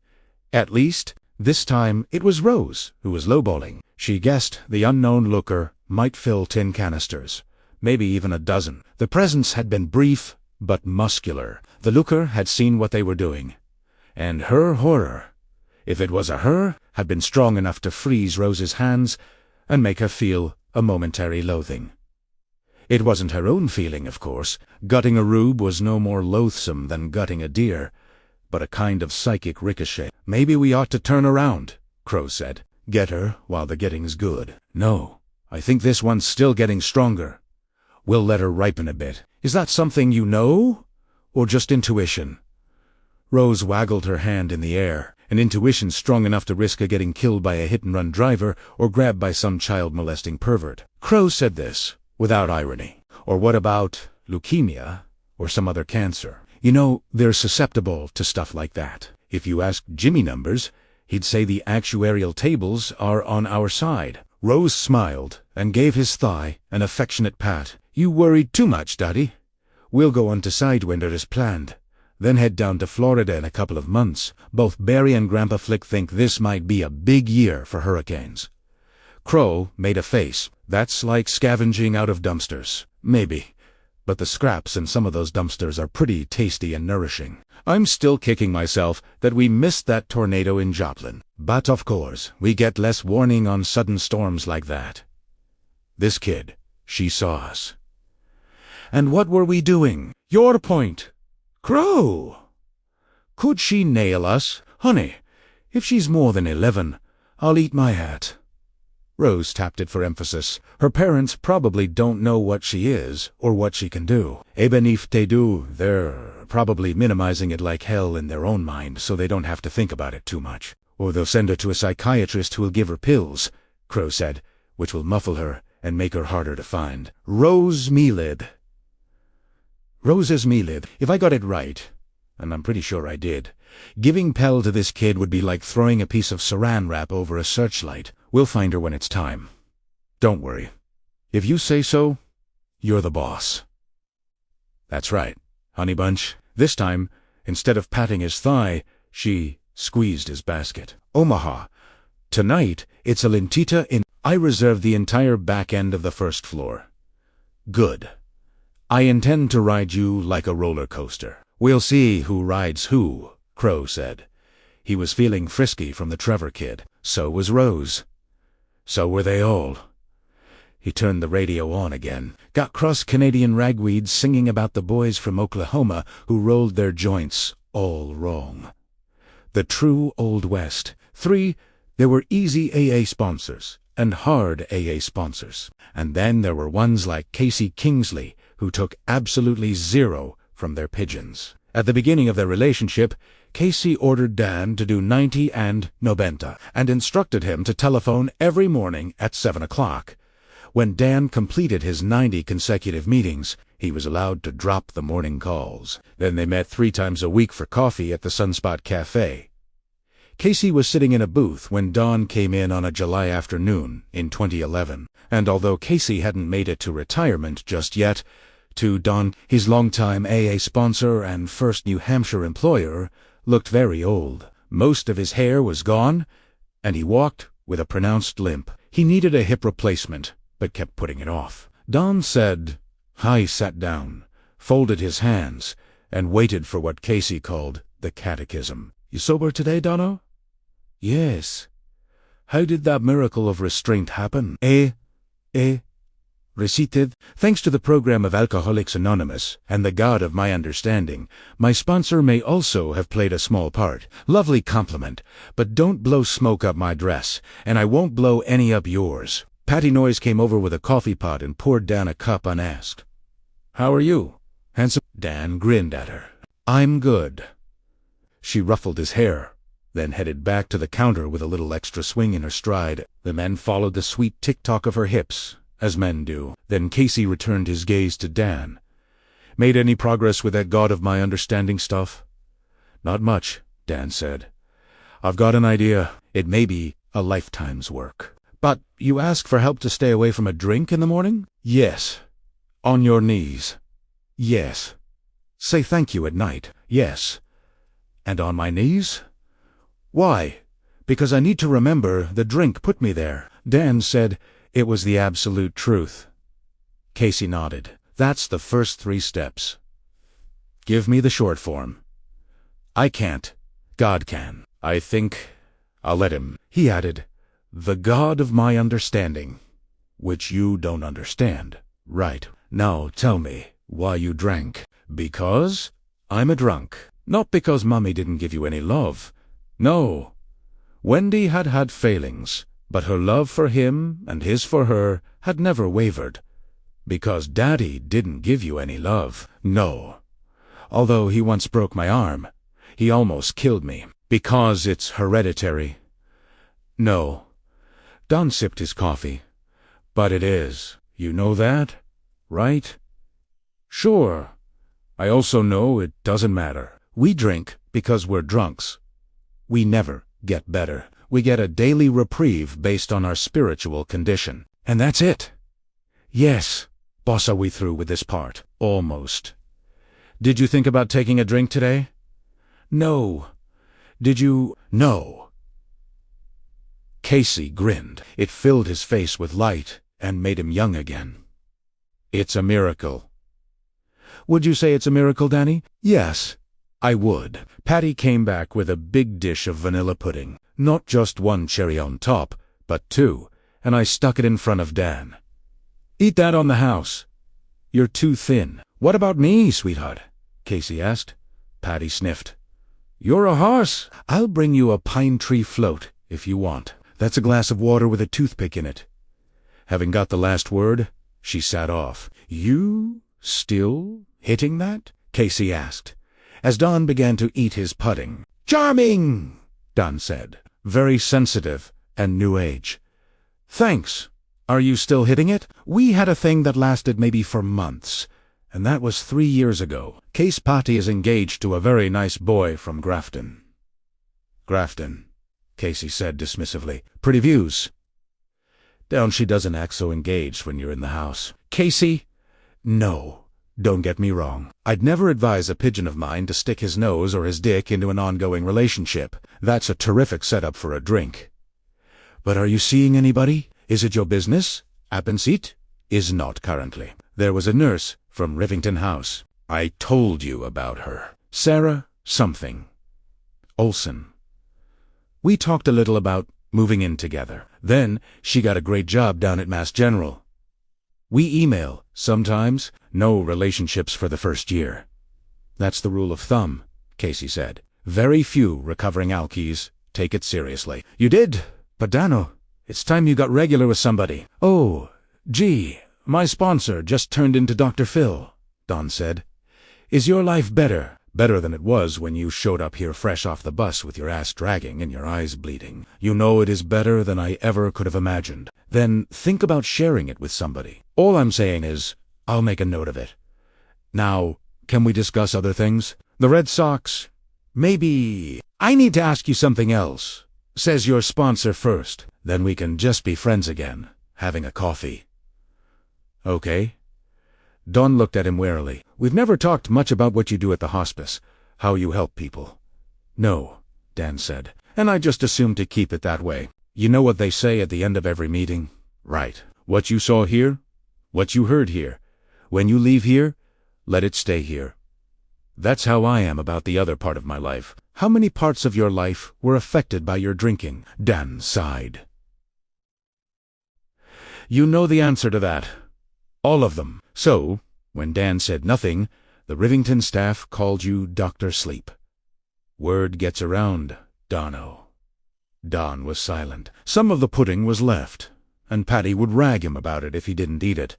At least, this time it was Rose who was lowballing. She guessed the unknown looker might fill 10 canisters. Maybe even a dozen. The presence had been brief, but muscular. The looker had seen what they were doing. And her horror, if it was a her, had been strong enough to freeze Rose's hands and make her feel a momentary loathing. It wasn't her own feeling, of course. Gutting a rube was no more loathsome than gutting a deer, but a kind of psychic ricochet. Maybe we ought to turn around, Crow said. Get her while the getting's good. No, I think this one's still getting stronger. We'll let her ripen a bit. Is that something you know? Or just intuition? Rose waggled her hand in the air. An intuition strong enough to risk her getting killed by a hit-and-run driver or grabbed by some child-molesting pervert. Crow said this, without irony. Or what about leukemia or some other cancer? You know, they're susceptible to stuff like that. If you asked Jimmy Numbers, he'd say the actuarial tables are on our side. Rose smiled and gave his thigh an affectionate pat. You worried too much, Daddy. We'll go on to Sidewinder as planned, then head down to Florida in a couple of months. Both Barry and Grandpa Flick think this might be a big year for hurricanes. Crow made a face. That's like scavenging out of dumpsters. Maybe. But the scraps in some of those dumpsters are pretty tasty and nourishing. I'm still kicking myself that we missed that tornado in Joplin. But of course, we get less warning on sudden storms like that. This kid, she saw us. And what were we doing? Your point. Crow! Could she nail us? Honey, if she's more than 11, I'll eat my hat. Rose tapped it for emphasis. Her parents probably don't know what she is or what she can do. Even if they do, they're probably minimizing it like hell in their own mind so they don't have to think about it too much. Or they'll send her to a psychiatrist who will give her pills, Crow said, which will muffle her and make her harder to find. Rose Mealid. Rose's Mealid. If I got it right, and I'm pretty sure I did, giving Pell to this kid would be like throwing a piece of saran wrap over a searchlight. We'll find her when it's time. Don't worry. If you say so, you're the boss. That's right, Honey Bunch. This time, instead of patting his thigh, she squeezed his basket. Omaha. Tonight, it's a lentita in... I reserved the entire back end of the first floor. Good. I intend to ride you like a roller coaster. We'll see who rides who, Crow said. He was feeling frisky from the Trevor kid. So was Rose. So were they all. He turned the radio on again. Got cross-Canadian ragweeds singing about the boys from Oklahoma who rolled their joints all wrong. The true Old West. 3, there were easy AA sponsors and hard AA sponsors. And then there were ones like Casey Kingsley who took absolutely zero from their pigeons. At the beginning of their relationship, Casey ordered Dan to do 90 and 90 and instructed him to telephone every morning at 7 o'clock. When Dan completed his 90 consecutive meetings, he was allowed to drop the morning calls. Then they met 3 times a week for coffee at the Sunspot Cafe. Casey was sitting in a booth when Don came in on a July afternoon in 2011, and although Casey hadn't made it to retirement just yet, to Don, his longtime AA sponsor and first New Hampshire employer, looked very old. Most of his hair was gone, and he walked with a pronounced limp. He needed a hip replacement, but kept putting it off. Don said hi, sat down, folded his hands, and waited for what Casey called the catechism. You sober today, Dono? Yes. How did that miracle of restraint happen? Recited, thanks to the program of Alcoholics Anonymous and the God of my understanding, my sponsor may also have played a small part. Lovely compliment, but don't blow smoke up my dress, and I won't blow any up yours. Patty Noyes came over with a coffee pot and poured down a cup unasked. How are you, handsome? Dan grinned at her. I'm good. She ruffled his hair, then headed back to the counter with a little extra swing in her stride. The men followed the sweet tick-tock of her hips, as men do. Then Casey returned his gaze to Dan. Made any progress with that God of my understanding stuff? Not much, Dan said. I've got an idea. It may be a lifetime's work. But you ask for help to stay away from a drink in the morning? Yes. On your knees? Yes. Say thank you at night? Yes. And on my knees? Why? Because I need to remember the drink put me there. Dan said it was the absolute truth. Casey nodded. That's the first 3 steps. Give me the short form. I can't. God can. I think I'll let him. He added, the God of my understanding, which you don't understand. Right. Now tell me why you drank. Because I'm a drunk. Not because Mummy didn't give you any love. No. Wendy had had failings, but her love for him and his for her had never wavered. Because Daddy didn't give you any love. No. Although he once broke my arm, he almost killed me. Because it's hereditary. No. Don sipped his coffee. But it is. You know that, right? Sure. I also know it doesn't matter. We drink because we're drunks. We never get better. We get a daily reprieve based on our spiritual condition. And that's it. Yes. Boss, are we through with this part? Almost. Did you think about taking a drink today? No. Did you? No. Casey grinned. It filled his face with light and made him young again. It's a miracle. Would you say it's a miracle, Danny? Yes, I would. Patty came back with a big dish of vanilla pudding. Not just 1 cherry on top, but 2, and I stuck it in front of Dan. Eat that on the house. You're too thin. What about me, sweetheart? Casey asked. Patty sniffed. You're a horse. I'll bring you a pine tree float, if you want. That's a glass of water with a toothpick in it. Having got the last word, she sat off. You still hitting that? Casey asked, as Don began to eat his pudding. Charming, Don said, very sensitive and new age. Thanks. Are you still hitting it? We had a thing that lasted maybe for months, and that was 3 years ago. Case Patty is engaged to a very nice boy from Grafton. Grafton, Casey said dismissively. Pretty views. Down she doesn't act so engaged when you're in the house. Casey? No, don't get me wrong. I'd never advise a pigeon of mine to stick his nose or his dick into an ongoing relationship. That's a terrific setup for a drink. But are you seeing anybody? Is it your business? Appensite? Is not currently. There was a nurse from Rivington House. I told you about her. Sarah something. Olson. We talked a little about moving in together. Then she got a great job down at Mass General. We email, sometimes. No relationships for the first year. That's the rule of thumb, Casey said. Very few recovering alkies take it seriously. You did, but Dano, it's time you got regular with somebody. Oh, gee, my sponsor just turned into Dr. Phil, Don said. Is your life better? Better than it was when you showed up here fresh off the bus with your ass dragging and your eyes bleeding. You know it is better than I ever could have imagined. Then think about sharing it with somebody. All I'm saying is, I'll make a note of it. Now, can we discuss other things? The Red Sox? Maybe... I need to ask you something else. Says your sponsor first. Then we can just be friends again, having a coffee. Okay. Don looked at him warily. We've never talked much about what you do at the hospice, how you help people. No, Dan said, and I just assumed to keep it that way. You know what they say at the end of every meeting? Right. What you saw here, what you heard here. When you leave here, let it stay here. That's how I am about the other part of my life. How many parts of your life were affected by your drinking? Dan sighed. You know the answer to that. All of them. So, when Dan said nothing, the Rivington staff called you Dr. Sleep. Word gets around, Dono. Don was silent. Some of the pudding was left, and Patty would rag him about it if he didn't eat it.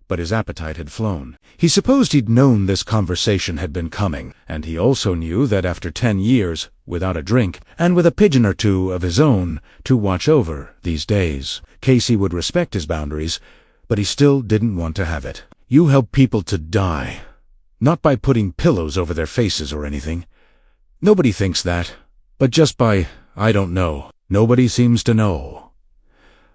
But his appetite had flown. He supposed he'd known this conversation had been coming, and he also knew that after 10 years, without a drink, and with a pigeon or two of his own to watch over these days, Casey would respect his boundaries, but he still didn't want to have it. You help people to die, not by putting pillows over their faces or anything. Nobody thinks that, but just by, I don't know. Nobody seems to know.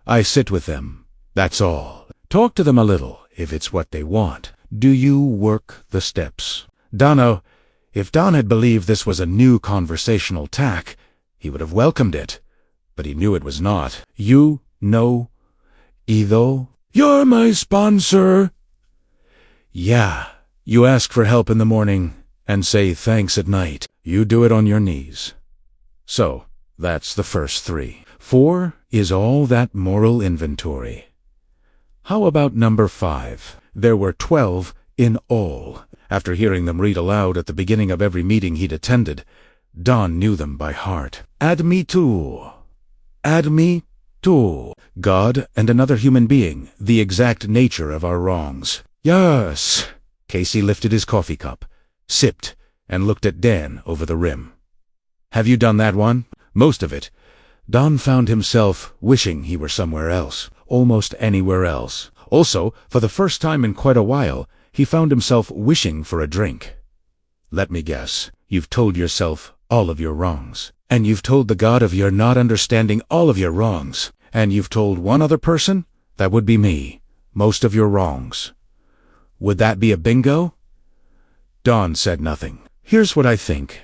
I sit with them, that's all. Talk to them a little, if it's what they want. Do you work the steps? Dono, if Don had believed this was a new conversational tack, he would have welcomed it. But he knew it was not. You know, Edo? You're my sponsor. Yeah, you ask for help in the morning and say thanks at night. You do it on your knees. So, that's the first 3. 4 is all that moral inventory. How about number 5? There were 12 in all. After hearing them read aloud at the beginning of every meeting he'd attended, Don knew them by heart. Add me to. Add me to. God and another human being, the exact nature of our wrongs. Yes. Casey lifted his coffee cup, sipped, and looked at Dan over the rim. Have you done that one? Most of it. Don found himself wishing he were somewhere else, almost anywhere else. Also, for the first time in quite a while, he found himself wishing for a drink. Let me guess, you've told yourself all of your wrongs. And you've told the God of your not understanding all of your wrongs. And you've told one other person, that would be me, most of your wrongs. Would that be a bingo? Don said nothing. Here's what I think,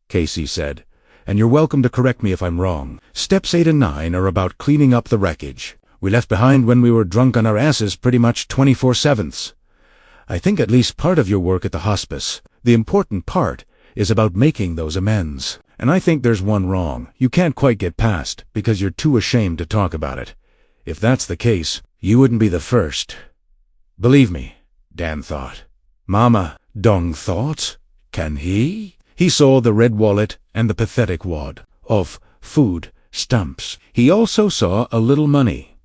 Casey said, and you're welcome to correct me if I'm wrong. Steps 8 and 9 are about cleaning up the wreckage we left behind when we were drunk on our asses pretty much 24/7. I think at least part of your work at the hospice, the important part, is about making those amends. And I think there's one wrong you can't quite get past because you're too ashamed to talk about it. If that's the case, you wouldn't be the first. Believe me, Dan thought. Mama, Dong thought. Can he? He saw the red wallet and the pathetic wad of food stamps. He also saw a little money,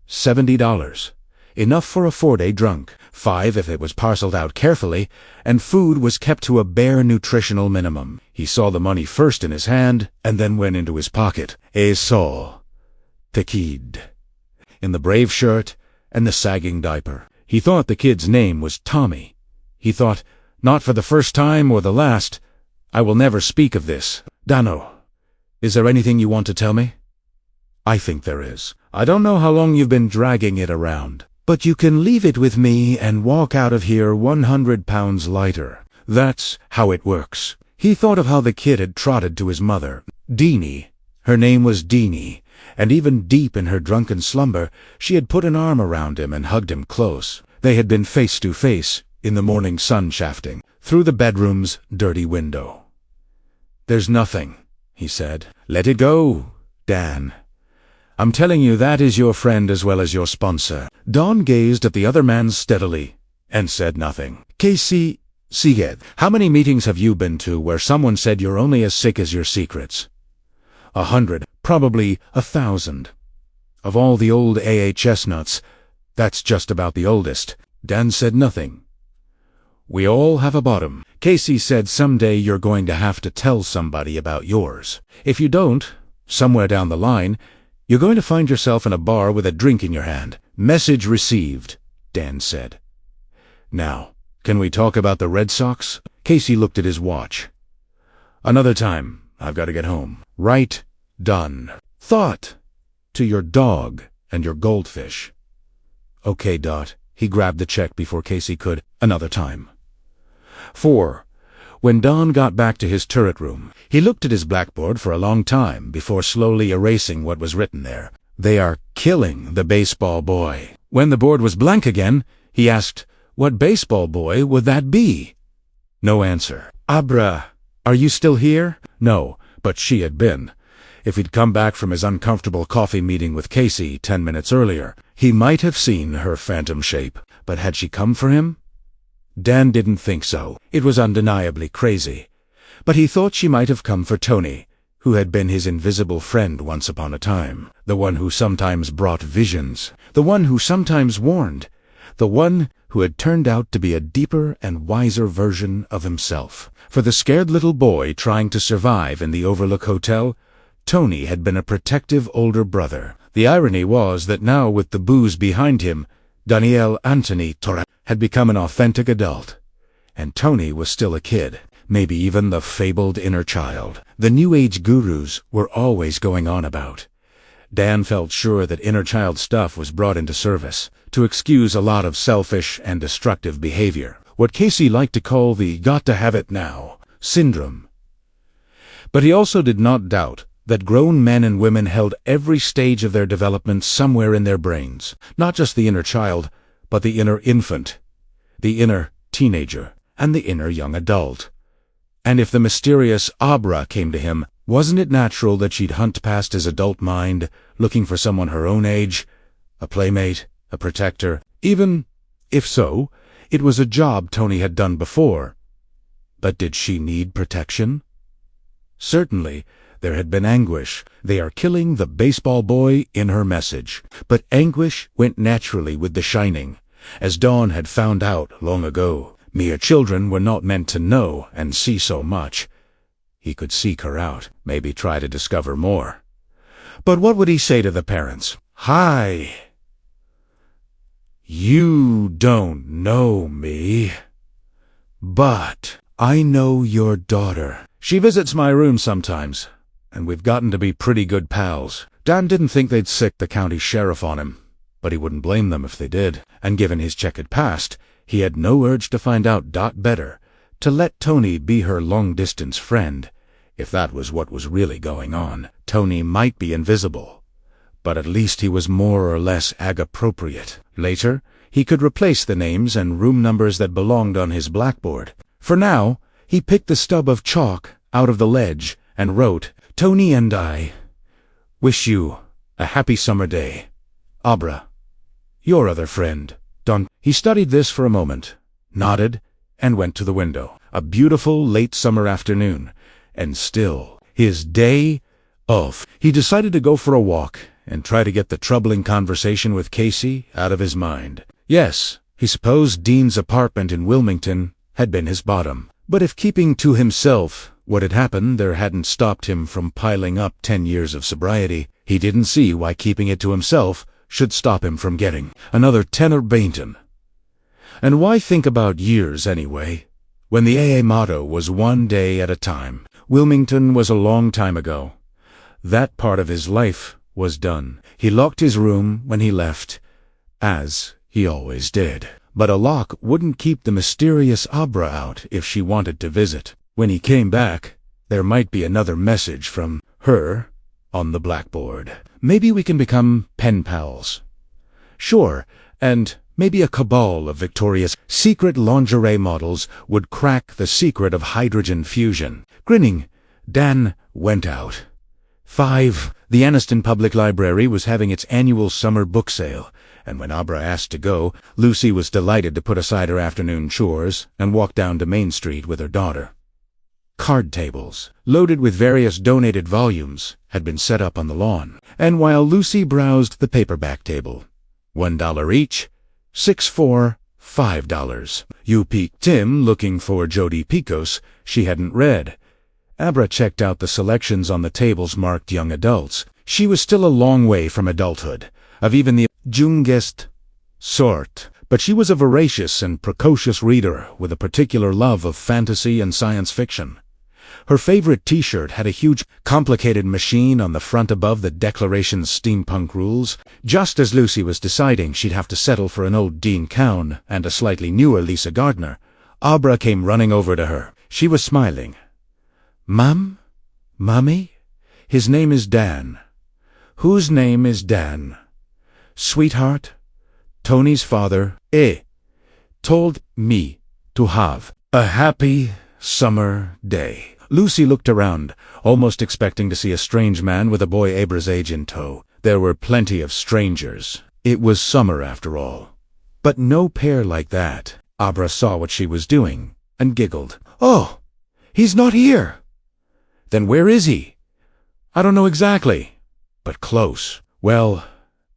$70, enough for a 4-day drunk, 5 if it was parceled out carefully, and food was kept to a bare nutritional minimum. He saw the money first in his hand and then went into his pocket. He saw the kid in the brave shirt and the sagging diaper. He thought the kid's name was Tommy. He thought, not for the first time or the last, I will never speak of this. Dano, is there anything you want to tell me? I think there is. I don't know how long you've been dragging it around, but you can leave it with me and walk out of here 100 pounds lighter. That's how it works. He thought of how the kid had trotted to his mother, Deanie. Her name was Deanie, and even deep in her drunken slumber, she had put an arm around him and hugged him close. They had been face to face in the morning sun shafting through the bedroom's dirty window. There's nothing, he said. Let it go, Dan. I'm telling you that is your friend as well as your sponsor. Don gazed at the other man steadily and said nothing. Casey, Seagate, how many meetings have you been to where someone said you're only as sick as your secrets? 100, probably 1,000. Of all the old AA chestnuts, that's just about the oldest. Dan said nothing. We all have a bottom. Casey said someday you're going to have to tell somebody about yours. If you don't, somewhere down the line, you're going to find yourself in a bar with a drink in your hand. Message received, Dan said. Now, can we talk about the Red Sox? Casey looked at his watch. Another time. I've got to get home. Right, done. Thought. To your dog and your goldfish. Okay, Dot. He grabbed the check before Casey could. Another time. 4. When Don got back to his turret room, he looked at his blackboard for a long time before slowly erasing what was written there. They are killing the baseball boy. When the board was blank again, he asked, what baseball boy would that be? No answer. Abra, are you still here? No, but she had been. If he'd come back from his uncomfortable coffee meeting with Casey 10 minutes earlier, he might have seen her phantom shape. But had she come for him? Dan didn't think so. It was undeniably crazy. But he thought she might have come for Tony, who had been his invisible friend once upon a time, the one who sometimes brought visions, the one who sometimes warned, the one who had turned out to be a deeper and wiser version of himself. For the scared little boy trying to survive in the Overlook Hotel, Tony had been a protective older brother. The irony was that now, with the booze behind him, Dan Torrance had become an authentic adult, and Tony was still a kid, maybe even the fabled inner child the New Age gurus were always going on about. Dan felt sure that inner child stuff was brought into service to excuse a lot of selfish and destructive behavior, what Casey liked to call the got-to-have-it-now syndrome. But he also did not doubt that grown men and women held every stage of their development somewhere in their brains, not just the inner child, but the inner infant, the inner teenager, and the inner young adult. And if the mysterious Abra came to him, wasn't it natural that she'd hunt past his adult mind, looking for someone her own age, a playmate, a protector? Even if so, it was a job Tony had done before. But did she need protection? Certainly, there had been anguish. They are killing the baseball boy in her message. But anguish went naturally with the shining, as Dawn had found out long ago. Mere children were not meant to know and see so much. He could seek her out, maybe try to discover more. But what would he say to the parents? Hi. You don't know me, but I know your daughter. She visits my room sometimes, and we've gotten to be pretty good pals. Dan didn't think they'd sick the county sheriff on him, but he wouldn't blame them if they did. And given his check had passed, he had no urge to find out better, to let Tony be her long-distance friend. If that was what was really going on, Tony might be invisible, but at least he was more or less ag-appropriate. Later, he could replace the names and room numbers that belonged on his blackboard. For now, he picked the stub of chalk out of the ledge and wrote, Tony and I wish you a happy summer day. Abra, your other friend, Don. He studied this for a moment, nodded, and went to the window. A beautiful late summer afternoon, and still his day off. He decided to go for a walk and try to get the troubling conversation with Casey out of his mind. Yes, he supposed Dean's apartment in Wilmington had been his bottom. But if keeping to himself what had happened there hadn't stopped him from piling up 10 years of sobriety, he didn't see why keeping it to himself should stop him from getting another 10 or Bainton. And why think about years anyway, when the AA motto was one day at a time? Wilmington was a long time ago. That part of his life was done. He locked his room when he left, as he always did. But a lock wouldn't keep the mysterious Abra out if she wanted to visit. When he came back, there might be another message from her on the blackboard. Maybe we can become pen pals. Sure, and maybe a cabal of Victoria's Secret lingerie models would crack the secret of hydrogen fusion. Grinning, Dan went out. 5. The Anniston Public Library was having its annual summer book sale, and when Abra asked to go, Lucy was delighted to put aside her afternoon chores and walk down to Main Street with her daughter. Card tables, loaded with various donated volumes, had been set up on the lawn, and while Lucy browsed the paperback table, $1 each, 6 for $5. You peeked Tim looking for Jodi Picoult she hadn't read. Abra checked out the selections on the tables marked young adults. She was still a long way from adulthood, of even the youngest sort, but she was a voracious and precocious reader with a particular love of fantasy and science fiction. Her favorite T-shirt had a huge, complicated machine on the front above the Declaration's steampunk rules. Just as Lucy was deciding she'd have to settle for an old Dean Cowan and a slightly newer Lisa Gardner, Abra came running over to her. She was smiling. "Mum? Mummy? His name is Dan." "Whose name is Dan?" "Sweetheart, Tony's father, told me to have a happy summer day." Lucy looked around, almost expecting to see a strange man with a boy Abra's age in tow. There were plenty of strangers. It was summer after all. But no pair like that. Abra saw what she was doing and giggled. "Oh, he's not here." "Then where is he?" "I don't know exactly, but close." "Well,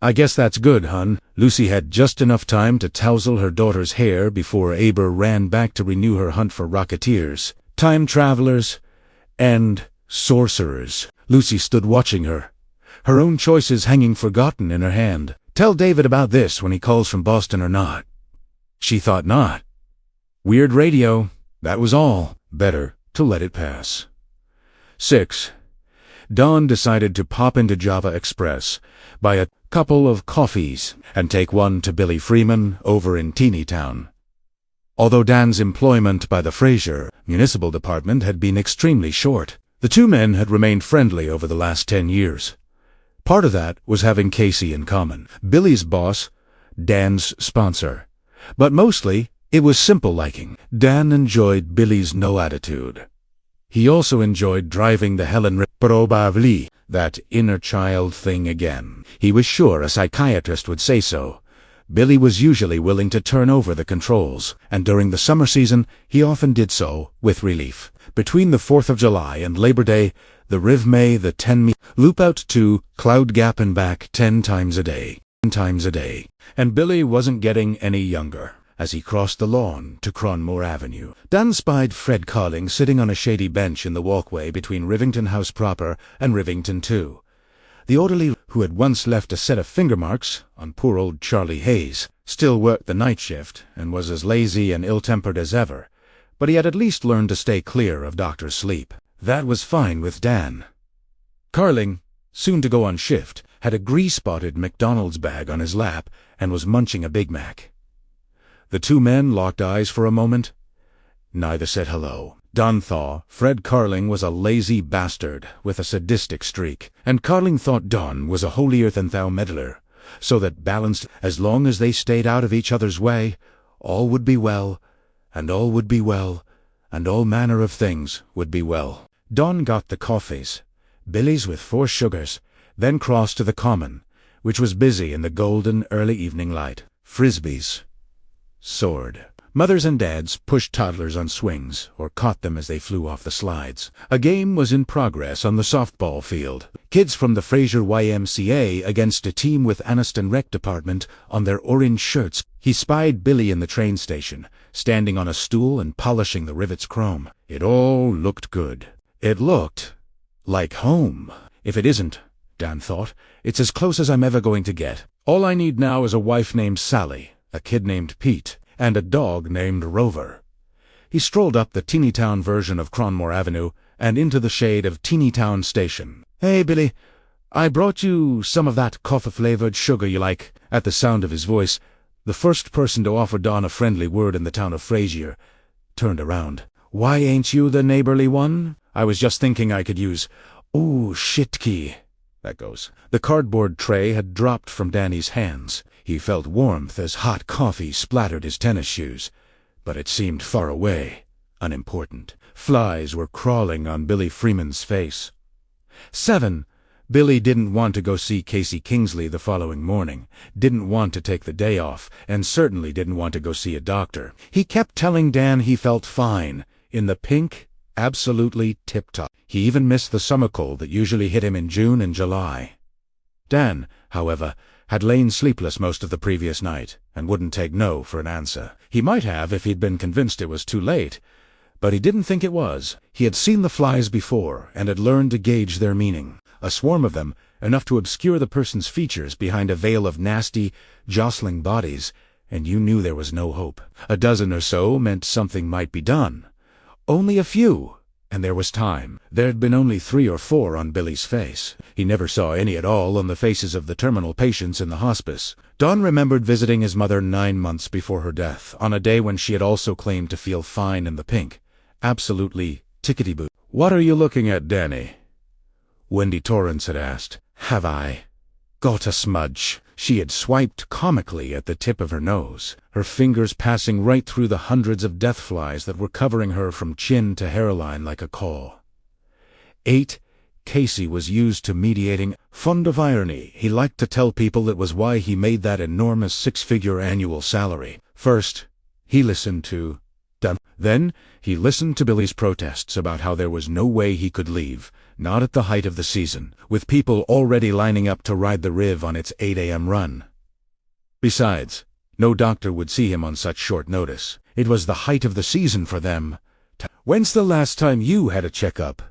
I guess that's good, hun." Lucy had just enough time to tousle her daughter's hair before Abra ran back to renew her hunt for rocketeers, time travelers, and sorcerers. Lucy stood watching her, her own choices hanging forgotten in her hand. Tell David about this when he calls from Boston or not? She thought not. Weird radio, that was all. Better to let it pass. 6. Dawn decided to pop into Java Express, buy a couple of coffees, and take one to Billy Freeman over in Teeny Town. Although Dan's employment by the Fraser Municipal Department had been extremely short, the two men had remained friendly over the last 10 years. Part of that was having Casey in common, Billy's boss, Dan's sponsor. But mostly, it was simple liking. Dan enjoyed Billy's no attitude. He also enjoyed driving the Helen probably that inner child thing again. He was sure a psychiatrist would say so. Billy was usually willing to turn over the controls, and during the summer season he often did so with relief. Between the 4th of July and Labor Day, the Riv May, the 10 loop out to Cloud Gap and back 10 times a day. And Billy wasn't getting any younger. As he crossed the lawn to Cronmore Avenue, Dan spied Fred Carling sitting on a shady bench in the walkway between Rivington House proper and Rivington 2. The orderly who had once left a set of finger marks on poor old Charlie Hayes still worked the night shift and was as lazy and ill-tempered as ever, but he had at least learned to stay clear of Dr. Sleep. That was fine with Dan. Carling, soon to go on shift, had a grease-spotted McDonald's bag on his lap and was munching a Big Mac. The two men locked eyes for a moment. Neither said hello. Don thought Fred Carling was a lazy bastard with a sadistic streak, and Carling thought Don was a holier-than-thou meddler, so that balanced as long as they stayed out of each other's way, all would be well, and all would be well, and all manner of things would be well. Don got the coffees, Billy's with 4 sugars, then crossed to the Common, which was busy in the golden early evening light. Frisbees soared. Mothers and dads pushed toddlers on swings or caught them as they flew off the slides. A game was in progress on the softball field. Kids from the Fraser YMCA against a team with Anniston Rec Department on their orange shirts. He spied Billy in the train station, standing on a stool and polishing the rivet's chrome. It all looked good. It looked like home. If it isn't, Dan thought, it's as close as I'm ever going to get. All I need now is a wife named Sally, a kid named Pete, and a dog named Rover. He strolled up the teeny-town version of Cronmore Avenue and into the shade of Teeny-town Station. "Hey, Billy, I brought you some of that coffee-flavored sugar you like." At the sound of his voice, the first person to offer Don a friendly word in the town of Fraser turned around. "Why ain't you the neighborly one? I was just thinking I could use—" "Oh, shit key." That goes. The cardboard tray had dropped from Danny's hands. He felt warmth as hot coffee splattered his tennis shoes, but it seemed far away, unimportant. Flies were crawling on Billy Freeman's face. 7. Billy didn't want to go see Casey Kingsley the following morning, didn't want to take the day off, and certainly didn't want to go see a doctor. He kept telling Dan he felt fine, in the pink, absolutely tip-top. He even missed the summer cold that usually hit him in June and July. Dan, however, had lain sleepless most of the previous night, and wouldn't take no for an answer. He might have if he'd been convinced it was too late, but he didn't think it was. He had seen the flies before, and had learned to gauge their meaning. A swarm of them, enough to obscure the person's features behind a veil of nasty, jostling bodies, and you knew there was no hope. A dozen or so meant something might be done. Only a few, and there was time. There had been only 3 or 4 on Billy's face. He never saw any at all on the faces of the terminal patients in the hospice. Don remembered visiting his mother 9 months before her death, on a day when she had also claimed to feel fine in the pink. Absolutely tickety-boo. "What are you looking at, Danny?" Wendy Torrance had asked. "Have I got a smudge?" She had swiped comically at the tip of her nose, her fingers passing right through the hundreds of death flies that were covering her from chin to hairline like a caul. 8. Casey was used to mediating. Fond of irony, he liked to tell people it was why he made that enormous 6-figure annual salary. First, he listened to Dunn. Then, he listened to Billy's protests about how there was no way he could leave, not at the height of the season, with people already lining up to ride the Riv on its 8 a.m. run. Besides, no doctor would see him on such short notice. It was the height of the season for them. "When's the last time you had a checkup?"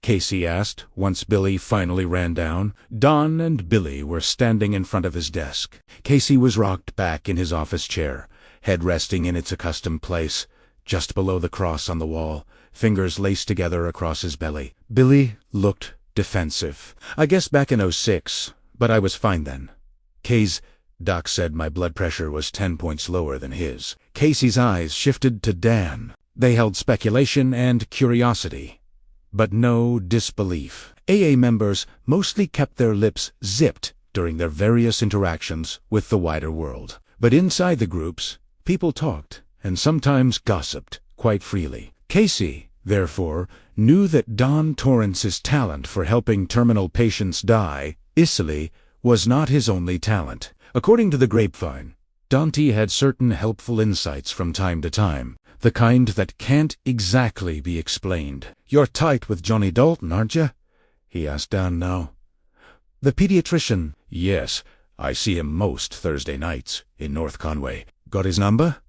Casey asked, once Billy finally ran down. Don and Billy were standing in front of his desk. Casey was rocked back in his office chair, head resting in its accustomed place, just below the cross on the wall, fingers laced together across his belly. Billy looked defensive. "I guess back in '06, but I was fine then." Doc said my blood pressure was 10 points lower than his. Casey's eyes shifted to Dan. They held speculation and curiosity, but no disbelief. AA members mostly kept their lips zipped during their various interactions with the wider world. But inside the groups, people talked, and sometimes gossiped, quite freely. Casey, therefore, knew that Dan Torrance's talent for helping terminal patients die easily was not his only talent. According to the grapevine, Dante had certain helpful insights from time to time, the kind that can't exactly be explained. "You're tight with Johnny Dalton, aren't you?" he asked Dan now. "The pediatrician?" "Yes, I see him most Thursday nights in North Conway." "Got his number?"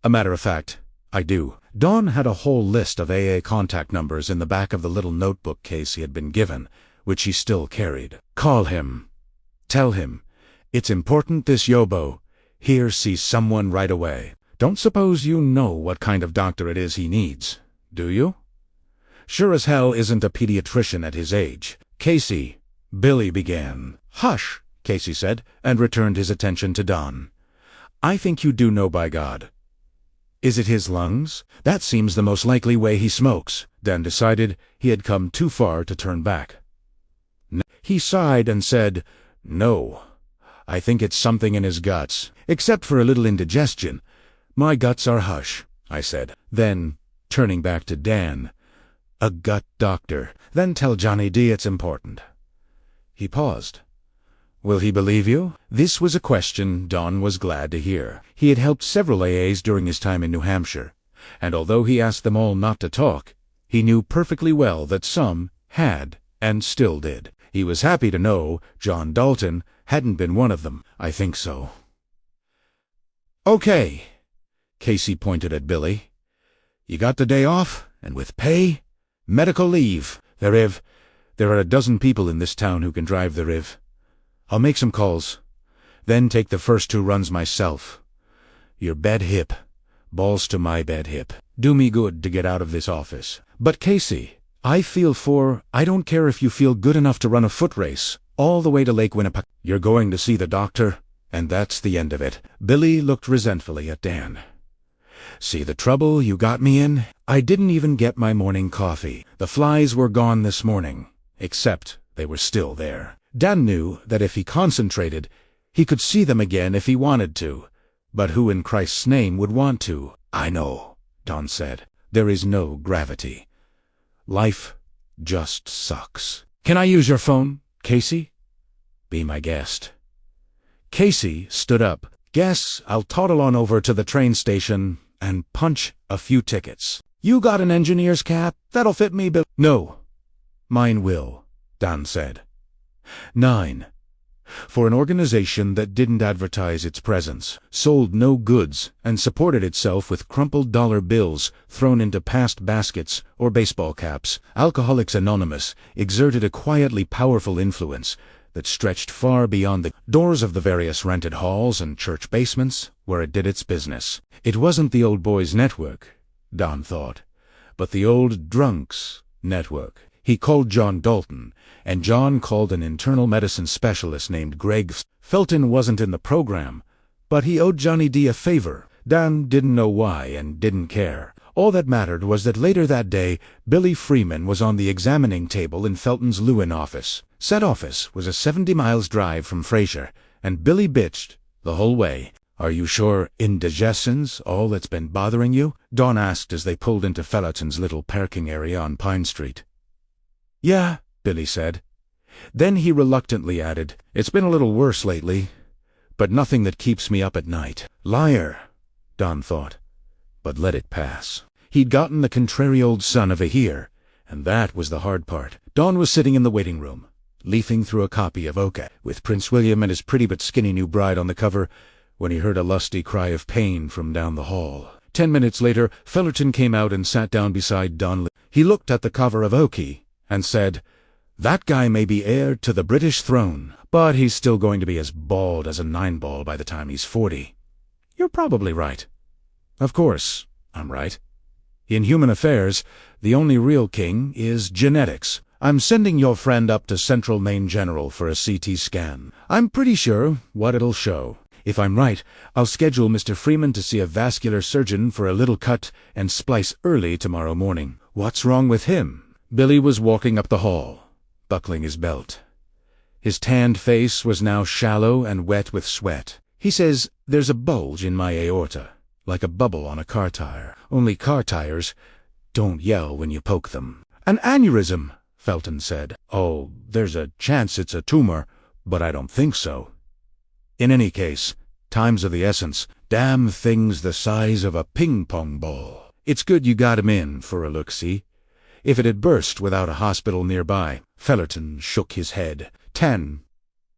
"A matter of fact, I do." Don had a whole list of AA contact numbers in the back of the little notebook case he had been given, which he still carried. "Call him. Tell him. It's important this yobo here sees someone right away. Don't suppose you know what kind of doctor it is he needs, do you? Sure as hell isn't a pediatrician at his age." "Casey," Billy began. "Hush," Casey said, and returned his attention to Don. "I think you do know, by God." "Is it his lungs? That seems the most likely way he smokes." Dan decided he had come too far to turn back. He sighed and said, "No. I think it's something in his guts, except for a little indigestion." "My guts are hush," I said. Then, turning back to Dan, "A gut doctor. Then tell Johnny D it's important." He paused. Will he believe you? This was a question Don was glad to hear. He had helped several AAs during his time in New Hampshire, and although he asked them all not to talk, he knew perfectly well that some had and still did. He was happy to know John Dalton hadn't been one of them. I think so. Okay, Casey pointed at Billy. You got the day off, and with pay, medical leave. There are a dozen people in this town who can drive the Riv. I'll make some calls, then take the first 2 runs myself. Your bed hip, balls to my bed hip. Do me good to get out of this office. But Casey, I don't care if you feel good enough to run a foot race all the way to Lake Winnipesaukee. You're going to see the doctor, and that's the end of it. Billy looked resentfully at Dan. See the trouble you got me in? I didn't even get my morning coffee. The flies were gone this morning, except they were still there. Dan knew that if he concentrated, he could see them again if he wanted to. But who in Christ's name would want to? I know, Don said. There is no gravity. Life just sucks. Can I use your phone, Casey? Be my guest. Casey stood up. Guess I'll toddle on over to the train station and punch a few tickets. You got an engineer's cap? That'll fit me, Bill. No. Mine will, Dan said. 9. For an organization that didn't advertise its presence, sold no goods, and supported itself with crumpled dollar bills thrown into past baskets or baseball caps, Alcoholics Anonymous exerted a quietly powerful influence that stretched far beyond the doors of the various rented halls and church basements where it did its business. It wasn't the old boys' network, Don thought, but the old drunks' network. He called John Dalton, and John called an internal medicine specialist named Greg. Felton wasn't in the program, but he owed Johnny D a favor. Dan didn't know why and didn't care. All that mattered was that later that day, Billy Freeman was on the examining table in Felton's Lewin office. Said office was a 70 miles drive from Fraser, and Billy bitched the whole way. Are you sure indigestion's all that's been bothering you? Don asked as they pulled into Felton's little parking area on Pine Street. Yeah, Billy said. Then he reluctantly added, it's been a little worse lately, but nothing that keeps me up at night. Liar, Don thought, but let it pass. He'd gotten the contrary old son of a here, and that was the hard part. Don was sitting in the waiting room, leafing through a copy of Oka, with Prince William and his pretty but skinny new bride on the cover, when he heard a lusty cry of pain from down the hall. 10 minutes later, Felton came out and sat down beside Don. He looked at the cover of Oki and said, that guy may be heir to the British throne, but he's still going to be as bald as a 9-ball by the time he's 40. You're probably right. Of course, I'm right. In human affairs, the only real king is genetics. I'm sending your friend up to Central Maine General for a CT scan. I'm pretty sure what it'll show. If I'm right, I'll schedule Mr. Freeman to see a vascular surgeon for a little cut and splice early tomorrow morning. What's wrong with him? Billy was walking up the hall, buckling his belt. His tanned face was now shallow and wet with sweat. He says, there's a bulge in my aorta, like a bubble on a car tire. Only car tires don't yell when you poke them. An aneurysm, Felton said. Oh, there's a chance it's a tumor, but I don't think so. In any case, time's of the essence. Damn thing's the size of a ping-pong ball. It's good you got him in for a look-see. If it had burst without a hospital nearby. Felton shook his head. 10.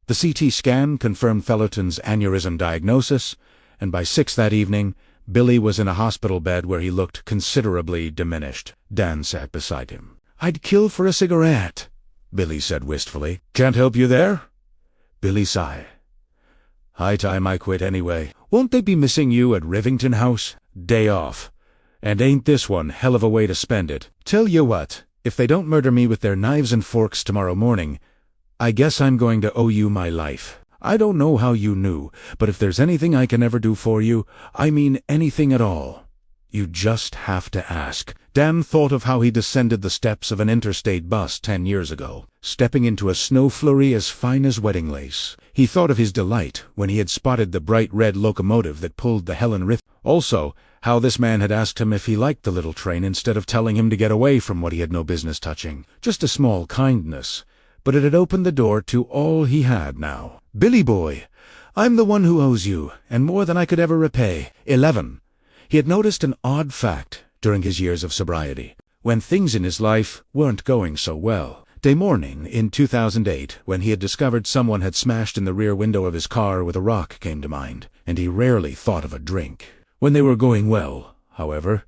The CT scan confirmed Felton's aneurysm diagnosis, and by 6 that evening, Billy was in a hospital bed where he looked considerably diminished. Dan sat beside him. I'd kill for a cigarette, Billy said wistfully. Can't help you there? Billy sighed. High time I quit anyway. Won't they be missing you at Rivington House? Day off. And ain't this one hell of a way to spend it? Tell you what, if they don't murder me with their knives and forks tomorrow morning, I guess I'm going to owe you my life. I don't know how you knew, but if there's anything I can ever do for you, I mean anything at all, you just have to ask. Dan thought of how he descended the steps of an interstate bus 10 years ago, stepping into a snow flurry as fine as wedding lace. He thought of his delight when he had spotted the bright red locomotive that pulled the Helen Riff. Also, how this man had asked him if he liked the little train instead of telling him to get away from what he had no business touching. Just a small kindness, but it had opened the door to all he had now. "Billy boy, I'm the one who owes you, and more than I could ever repay." 11. He had noticed an odd fact during his years of sobriety, when things in his life weren't going so well. Day morning in 2008, when he had discovered someone had smashed in the rear window of his car with a rock, came to mind, and he rarely thought of a drink. When they were going well, however,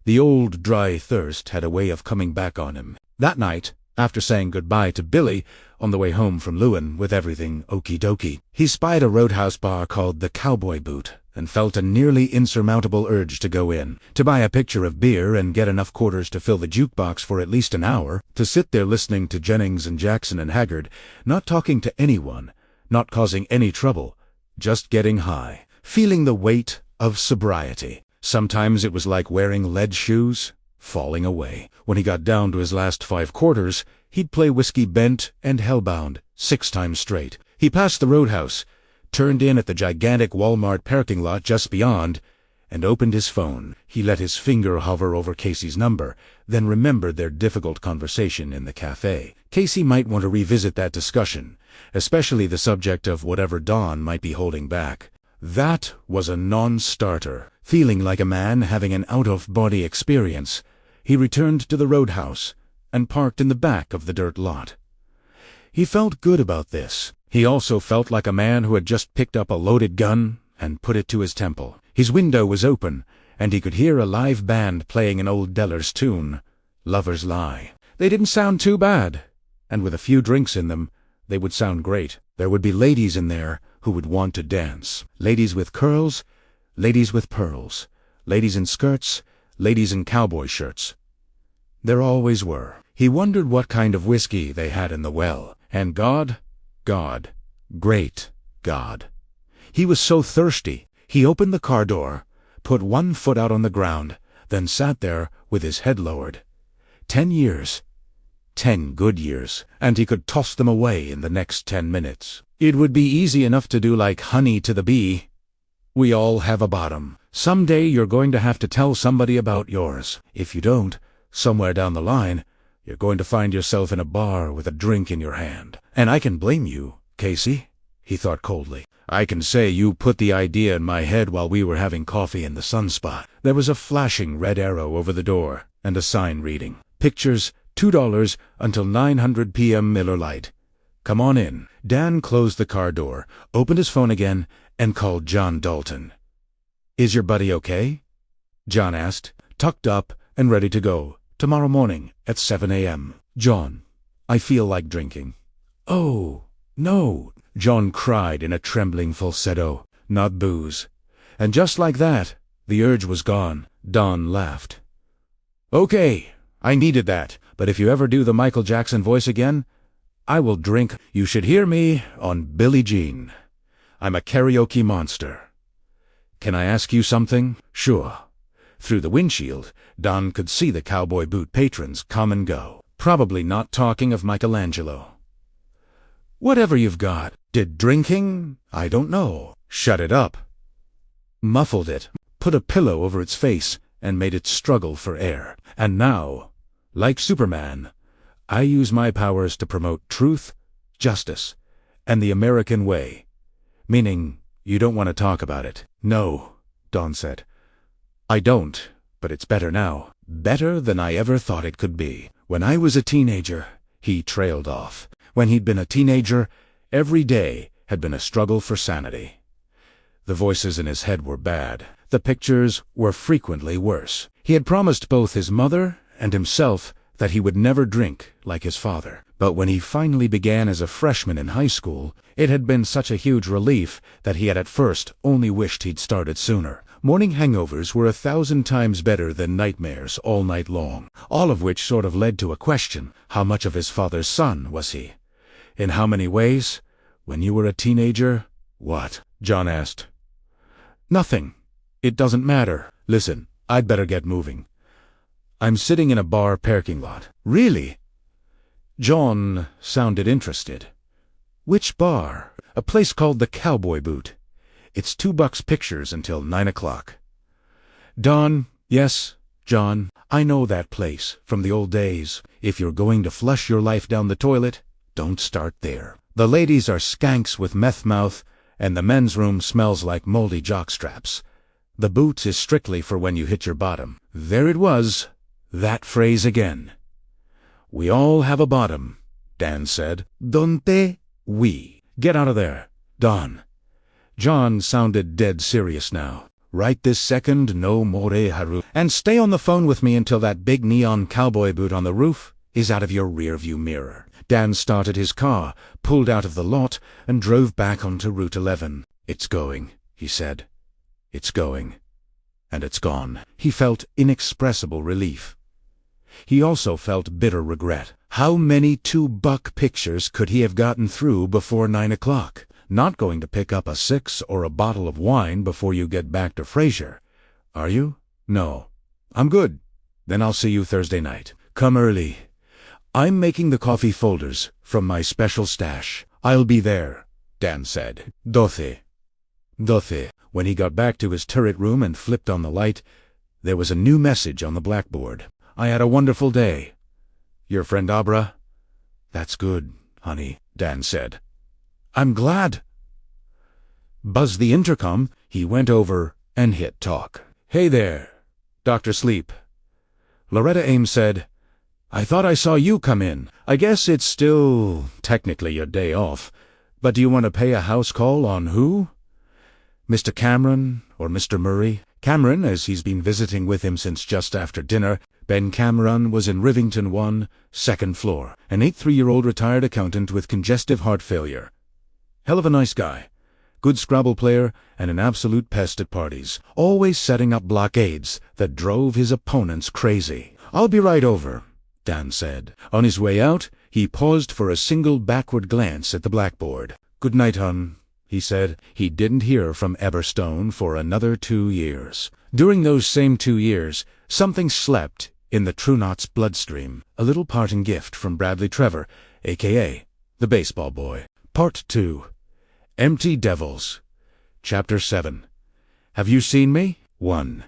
the old dry thirst had a way of coming back on him. That night, after saying goodbye to Billy on the way home from Lewin with everything okie dokie, he spied a roadhouse bar called the Cowboy Boot and felt a nearly insurmountable urge to go in, to buy a pitcher of beer and get enough quarters to fill the jukebox for at least an hour, to sit there listening to Jennings and Jackson and Haggard, not talking to anyone, not causing any trouble, just getting high, feeling the weight of sobriety. Sometimes it was like wearing lead shoes, falling away. When he got down to his last 5 quarters, he'd play Whiskey Bent and Hellbound 6 times straight. He passed the roadhouse, turned in at the gigantic Walmart parking lot just beyond, and opened his phone. He let his finger hover over Casey's number, then remembered their difficult conversation in the cafe. Casey might want to revisit that discussion, especially the subject of whatever Dawn might be holding back. That was a non-starter. Feeling like a man having an out-of-body experience, he returned to the roadhouse and parked in the back of the dirt lot. He felt good about this. He also felt like a man who had just picked up a loaded gun and put it to his temple. His window was open, and he could hear a live band playing an old Deller's tune, "Lover's Lie." They didn't sound too bad, and with a few drinks in them, they would sound great. There would be ladies in there who would want to dance. Ladies with curls, ladies with pearls, ladies in skirts, ladies in cowboy shirts. There always were. He wondered what kind of whiskey they had in the well. And God, great God. He was so thirsty. He opened the car door, put one foot out on the ground, then sat there with his head lowered. 10 years. 10 good years, and he could toss them away in the next 10 minutes. It would be easy enough to do like honey to the bee. We all have a bottom. Someday you're going to have to tell somebody about yours. If you don't, somewhere down the line, you're going to find yourself in a bar with a drink in your hand. And I can blame you, Casey, he thought coldly. I can say you put the idea in my head while we were having coffee in the Sunspot. There was a flashing red arrow over the door and a sign reading, "Pictures, $2 until 900 p.m. Miller Lite. Come on in." Dan closed the car door, opened his phone again, and called John Dalton. "Is your buddy okay?" John asked, tucked up and ready to go. "Tomorrow morning at 7 a.m. "John, I feel like drinking." "Oh, no," John cried in a trembling falsetto. "Not booze." And just like that, the urge was gone. Don laughed. "Okay, I needed that, but if you ever do the Michael Jackson voice again, I will drink. You should hear me on Billie Jean. I'm a karaoke monster. Can I ask you something?" "Sure." Through the windshield, Don could see the Cowboy Boot patrons come and go, probably not talking of Michelangelo. "Whatever you've got." "Did drinking? I don't know." "Shut it up." Muffled it, put a pillow over its face, and made it struggle for air. "And now, like Superman, I use my powers to promote truth, justice, and the American way." "Meaning, you don't want to talk about it?" "No," Don said. "I don't, but it's better now. Better than I ever thought it could be. When I was a teenager," he trailed off. When he'd been a teenager, every day had been a struggle for sanity. The voices in his head were bad. The pictures were frequently worse. He had promised both his mother and himself that he would never drink like his father. But when he finally began as a freshman in high school, it had been such a huge relief that he had at first only wished he'd started sooner. Morning hangovers were 1,000 times better than nightmares all night long, all of which sort of led to a question. How much of his father's son was he? In how many ways? When you were a teenager? What? John asked. "Nothing. It doesn't matter. Listen, I'd better get moving. I'm sitting in a bar parking lot." "Really?" John sounded interested. "Which bar?" "A place called the Cowboy Boot. It's $2 pictures until 9 o'clock. "Don." "Yes, John, I know that place from the old days. If you're going to flush your life down the toilet, Don't start there. The ladies are skanks with meth mouth, and the men's room smells like moldy jockstraps. The boots is strictly for when you hit your bottom. There it was, that phrase again. We all have a bottom, Dan said. Donde? We. Get out of there, Don. John sounded dead serious now. Right this second, no more haru. And stay on the phone with me until that big neon cowboy boot on the roof is out of your rearview mirror. Dan started his car, pulled out of the lot, and drove back onto Route 11. It's going, he said. It's going. And it's gone. He felt inexpressible relief. He also felt bitter regret. How many $2 pictures could he have gotten through before 9 o'clock? Not going to pick up a 6 or a bottle of wine before you get back to Fraser, are you? No. I'm good. Then I'll see you Thursday night. Come early. I'm making the coffee folders from my special stash. I'll be there, Dan said. 12. When he got back to his turret room and flipped on the light, there was a new message on the blackboard. I had a wonderful day. Your friend Abra? That's good, honey, Dan said. I'm glad. Buzz the intercom, he went over and hit talk. Hey there, Dr. Sleep. Loretta Ames said, I thought I saw you come in. I guess it's still technically your day off, but do you want to pay a house call on who? Mr. Cameron or Mr. Murray? Cameron, as he's been visiting with him since just after dinner. Ben Cameron was in Rivington 1, second floor, an 83-year-old retired accountant with congestive heart failure. Hell of a nice guy. Good Scrabble player and an absolute pest at parties, always setting up blockades that drove his opponents crazy. I'll be right over, Dan said. On his way out, he paused for a single backward glance at the blackboard. Good night, hon, he said. He didn't hear from Eberstone for another 2 years. During those same 2 years, something slept in the Truenaught's bloodstream. A little parting gift from Bradley Trevor, a.k.a. the baseball boy. Part 2. Empty Devils. Chapter 7. Have you seen me? 1.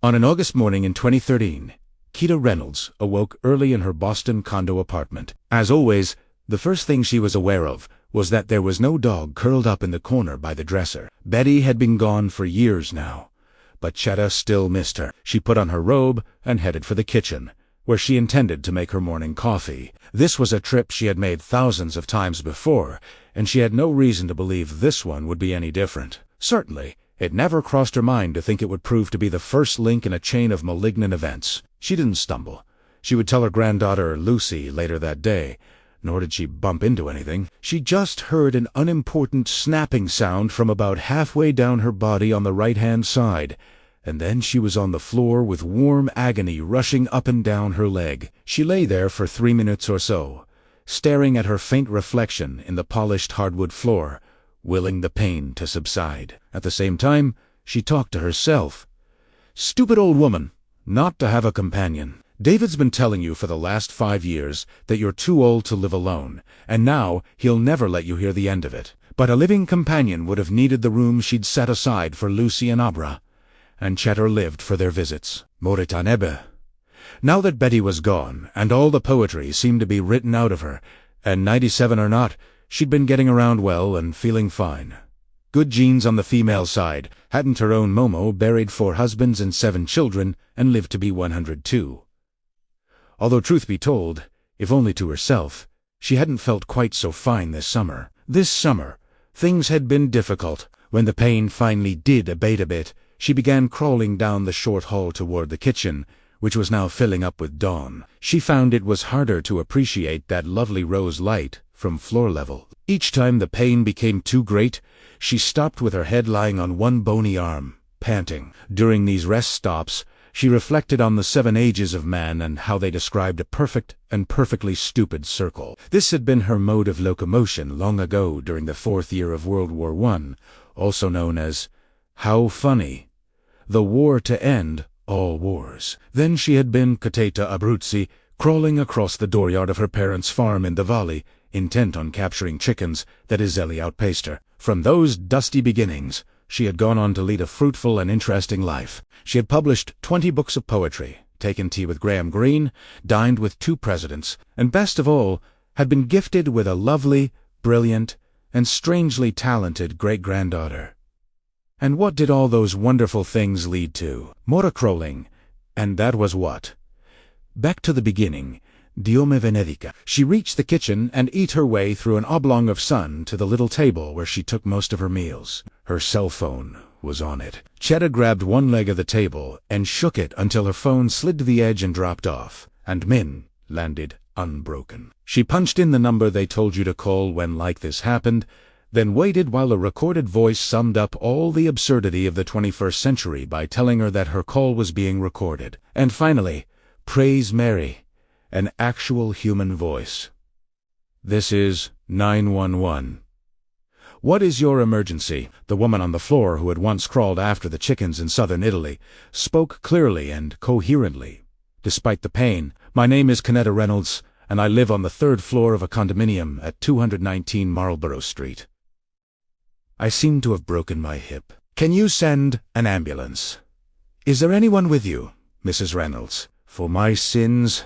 On an August morning in 2013, Keita Reynolds awoke early in her Boston condo apartment. As always, the first thing she was aware of was that there was no dog curled up in the corner by the dresser. Betty had been gone for years now, but Chetta still missed her. She put on her robe and headed for the kitchen, where she intended to make her morning coffee. This was a trip she had made thousands of times before, and she had no reason to believe this one would be any different. Certainly, it never crossed her mind to think it would prove to be the first link in a chain of malignant events. She didn't stumble. She would tell her granddaughter, Lucy, later that day. Nor did she bump into anything. She just heard an unimportant snapping sound from about halfway down her body on the right-hand side, and then she was on the floor with warm agony rushing up and down her leg. She lay there for 3 minutes or so, staring at her faint reflection in the polished hardwood floor, willing the pain to subside. At the same time, she talked to herself. Stupid old woman, not to have a companion. David's been telling you for the last 5 years that you're too old to live alone, and now he'll never let you hear the end of it. But a living companion would have needed the room she'd set aside for Lucy and Abra, and Cheddar lived for their visits. Moritanebe. Now that Betty was gone, and all the poetry seemed to be written out of her, and 97 or not, she'd been getting around well and feeling fine. Good genes on the female side. Hadn't her own Momo buried 4 husbands and 7 children, and lived to be 102. Although truth be told, if only to herself, she hadn't felt quite so fine this summer. This summer, things had been difficult. When the pain finally did abate a bit, she began crawling down the short hall toward the kitchen, which was now filling up with dawn. She found it was harder to appreciate that lovely rose light from floor level. Each time the pain became too great, she stopped with her head lying on one bony arm, panting. During these rest stops, she reflected on the 7 ages of man and how they described a perfect and perfectly stupid circle. This had been her mode of locomotion long ago during the 4th year of World War I, also known as How Funny, the war to end all wars. Then she had been Kateta Abruzzi, crawling across the dooryard of her parents' farm in the valley, intent on capturing chickens that Izeli outpaced her. From those dusty beginnings, she had gone on to lead a fruitful and interesting life. She had published 20 books of poetry, taken tea with Graham Greene, dined with 2 presidents, and best of all, had been gifted with a lovely, brilliant, and strangely talented great-granddaughter. And what did all those wonderful things lead to? More crawling, and that was what? Back to the beginning. Dio me benedica. She reached the kitchen and ate her way through an oblong of sun to the little table where she took most of her meals. Her cell phone was on it. Chetta grabbed one leg of the table and shook it until her phone slid to the edge and dropped off, and Min landed unbroken. She punched in the number they told you to call when like this happened, then waited while a recorded voice summed up all the absurdity of the 21st century by telling her that her call was being recorded. And finally, praise Mary, an actual human voice. This is 911. What is your emergency? The woman on the floor, who had once crawled after the chickens in southern Italy, spoke clearly and coherently. Despite the pain, my name is Canetta Reynolds, and I live on the 3rd floor of a condominium at 219 Marlborough Street. I seem to have broken my hip. Can you send an ambulance? Is there anyone with you, Mrs. Reynolds? For my sins?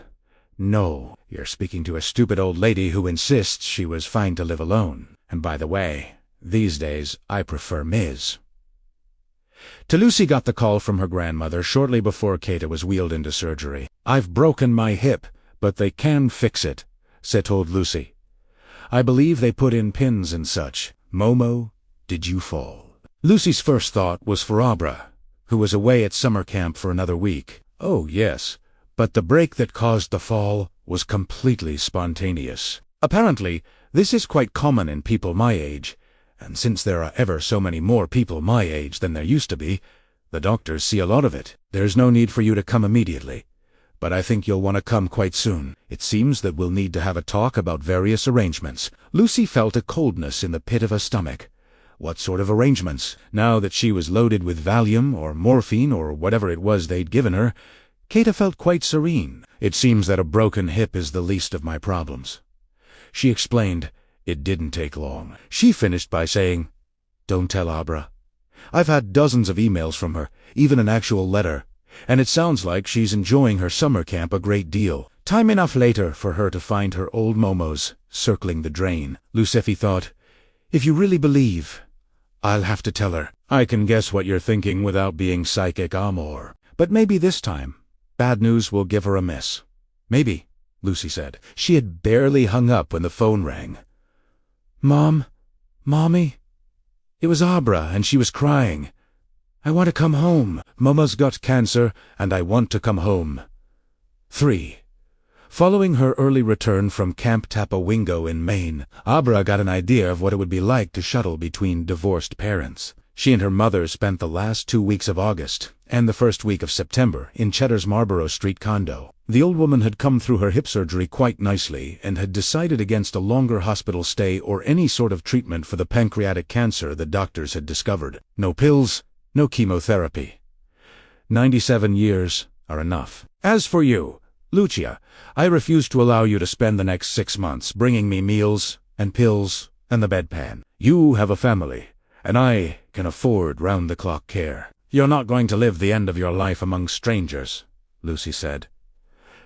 No. You're speaking to a stupid old lady who insists she was fine to live alone. And by the way, these days I prefer Ms. Lucy got the call from her grandmother shortly before Kata was wheeled into surgery. I've broken my hip, but they can fix it, said old Lucy. I believe they put in pins and such. Momo, did you fall? Lucy's first thought was for Abra, who was away at summer camp for another week. Oh, yes, but the break that caused the fall was completely spontaneous. Apparently, this is quite common in people my age, and since there are ever so many more people my age than there used to be, the doctors see a lot of it. There's no need for you to come immediately, but I think you'll want to come quite soon. It seems that we'll need to have a talk about various arrangements. Lucy felt a coldness in the pit of her stomach. What sort of arrangements? Now that she was loaded with Valium or morphine or whatever it was they'd given her, Kata felt quite serene. It seems that a broken hip is the least of my problems. She explained. It didn't take long. She finished by saying, Don't tell Abra. I've had dozens of emails from her, even an actual letter, and it sounds like she's enjoying her summer camp a great deal. Time enough later for her to find her old momos circling the drain. Lucefi thought, if you really believe, I'll have to tell her. I can guess what you're thinking without being psychic amor. But maybe this time, bad news will give her a miss. Maybe, Lucy said. She had barely hung up when the phone rang. Mom? Mommy? It was Abra, and she was crying. I want to come home. Mama's got cancer, and I want to come home. 3. Following her early return from Camp Tapawingo in Maine, Abra got an idea of what it would be like to shuttle between divorced parents. She and her mother spent the last 2 weeks of August and the first week of September in Cheddar's Marlborough Street condo. The old woman had come through her hip surgery quite nicely and had decided against a longer hospital stay or any sort of treatment for the pancreatic cancer the doctors had discovered. No pills, no chemotherapy. 97 years are enough. As for you, Lucia, I refuse to allow you to spend the next 6 months bringing me meals and pills and the bedpan. You have a family, and I can afford round-the-clock care. You're not going to live the end of your life among strangers, Lucy said,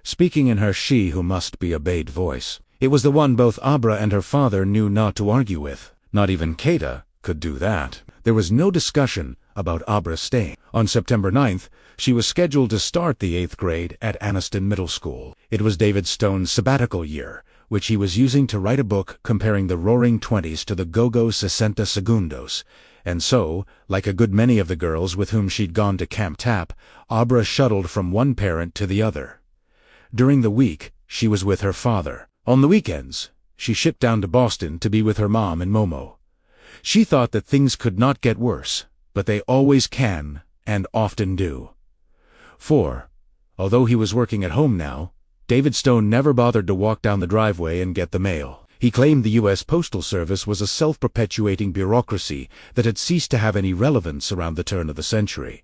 speaking in her she-who-must-be-obeyed voice. It was the one both Abra and her father knew not to argue with. Not even Kata could do that. There was no discussion about Abra staying. On September 9th, she was scheduled to start the 8th grade at Anniston Middle School. It was David Stone's sabbatical year, which he was using to write a book comparing the Roaring Twenties to the Go-Go 60 Segundos. And so, like a good many of the girls with whom she'd gone to Camp Tap, Abra shuttled from one parent to the other. During the week, she was with her father. On the weekends, she shipped down to Boston to be with her mom and Momo. She thought that things could not get worse, but they always can, and often do. 4. Although he was working at home now, David Stone never bothered to walk down the driveway and get the mail. He claimed the U.S. Postal Service was a self-perpetuating bureaucracy that had ceased to have any relevance around the turn of the century.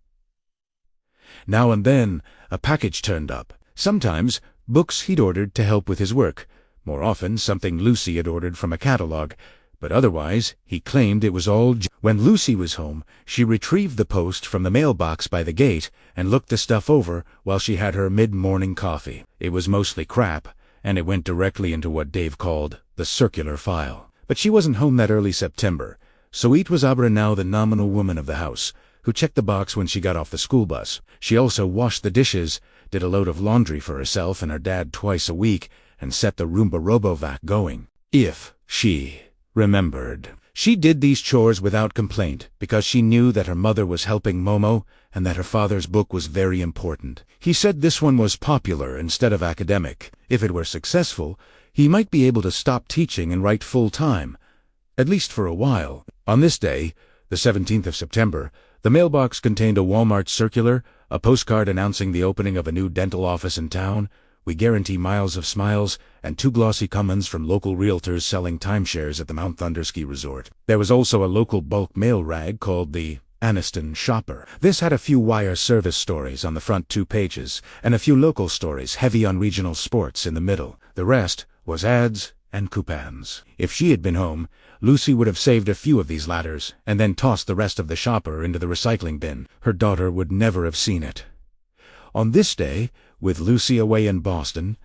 Now and then, a package turned up. Sometimes, books he'd ordered to help with his work. More often, something Lucy had ordered from a catalog. But otherwise, he claimed it was all When Lucy was home, she retrieved the post from the mailbox by the gate and looked the stuff over while she had her mid-morning coffee. It was mostly crap, and it went directly into what Dave called the circular file. But she wasn't home that early September, so it was Abra, now the nominal woman of the house, who checked the box when she got off the school bus. She also washed the dishes, did a load of laundry for herself and her dad twice a week, and set the Roomba RoboVac going. If she remembered. She did these chores without complaint because she knew that her mother was helping Momo and that her father's book was very important. He said this one was popular instead of academic. If it were successful, he might be able to stop teaching and write full-time, at least for a while. On this day, the 17th of September, the mailbox contained a Walmart circular, a postcard announcing the opening of a new dental office in town. We guarantee miles of smiles, and 2 glossy comments from local realtors selling timeshares at the Mount Thunder Ski Resort. There was also a local bulk mail rag called the Anniston Shopper. This had a few wire service stories on the front 2 pages, and a few local stories heavy on regional sports in the middle. The rest was ads and coupons. If she had been home, Lucy would have saved a few of these ladders, and then tossed the rest of the shopper into the recycling bin. Her daughter would never have seen it. On this day, with Lucy away in Boston,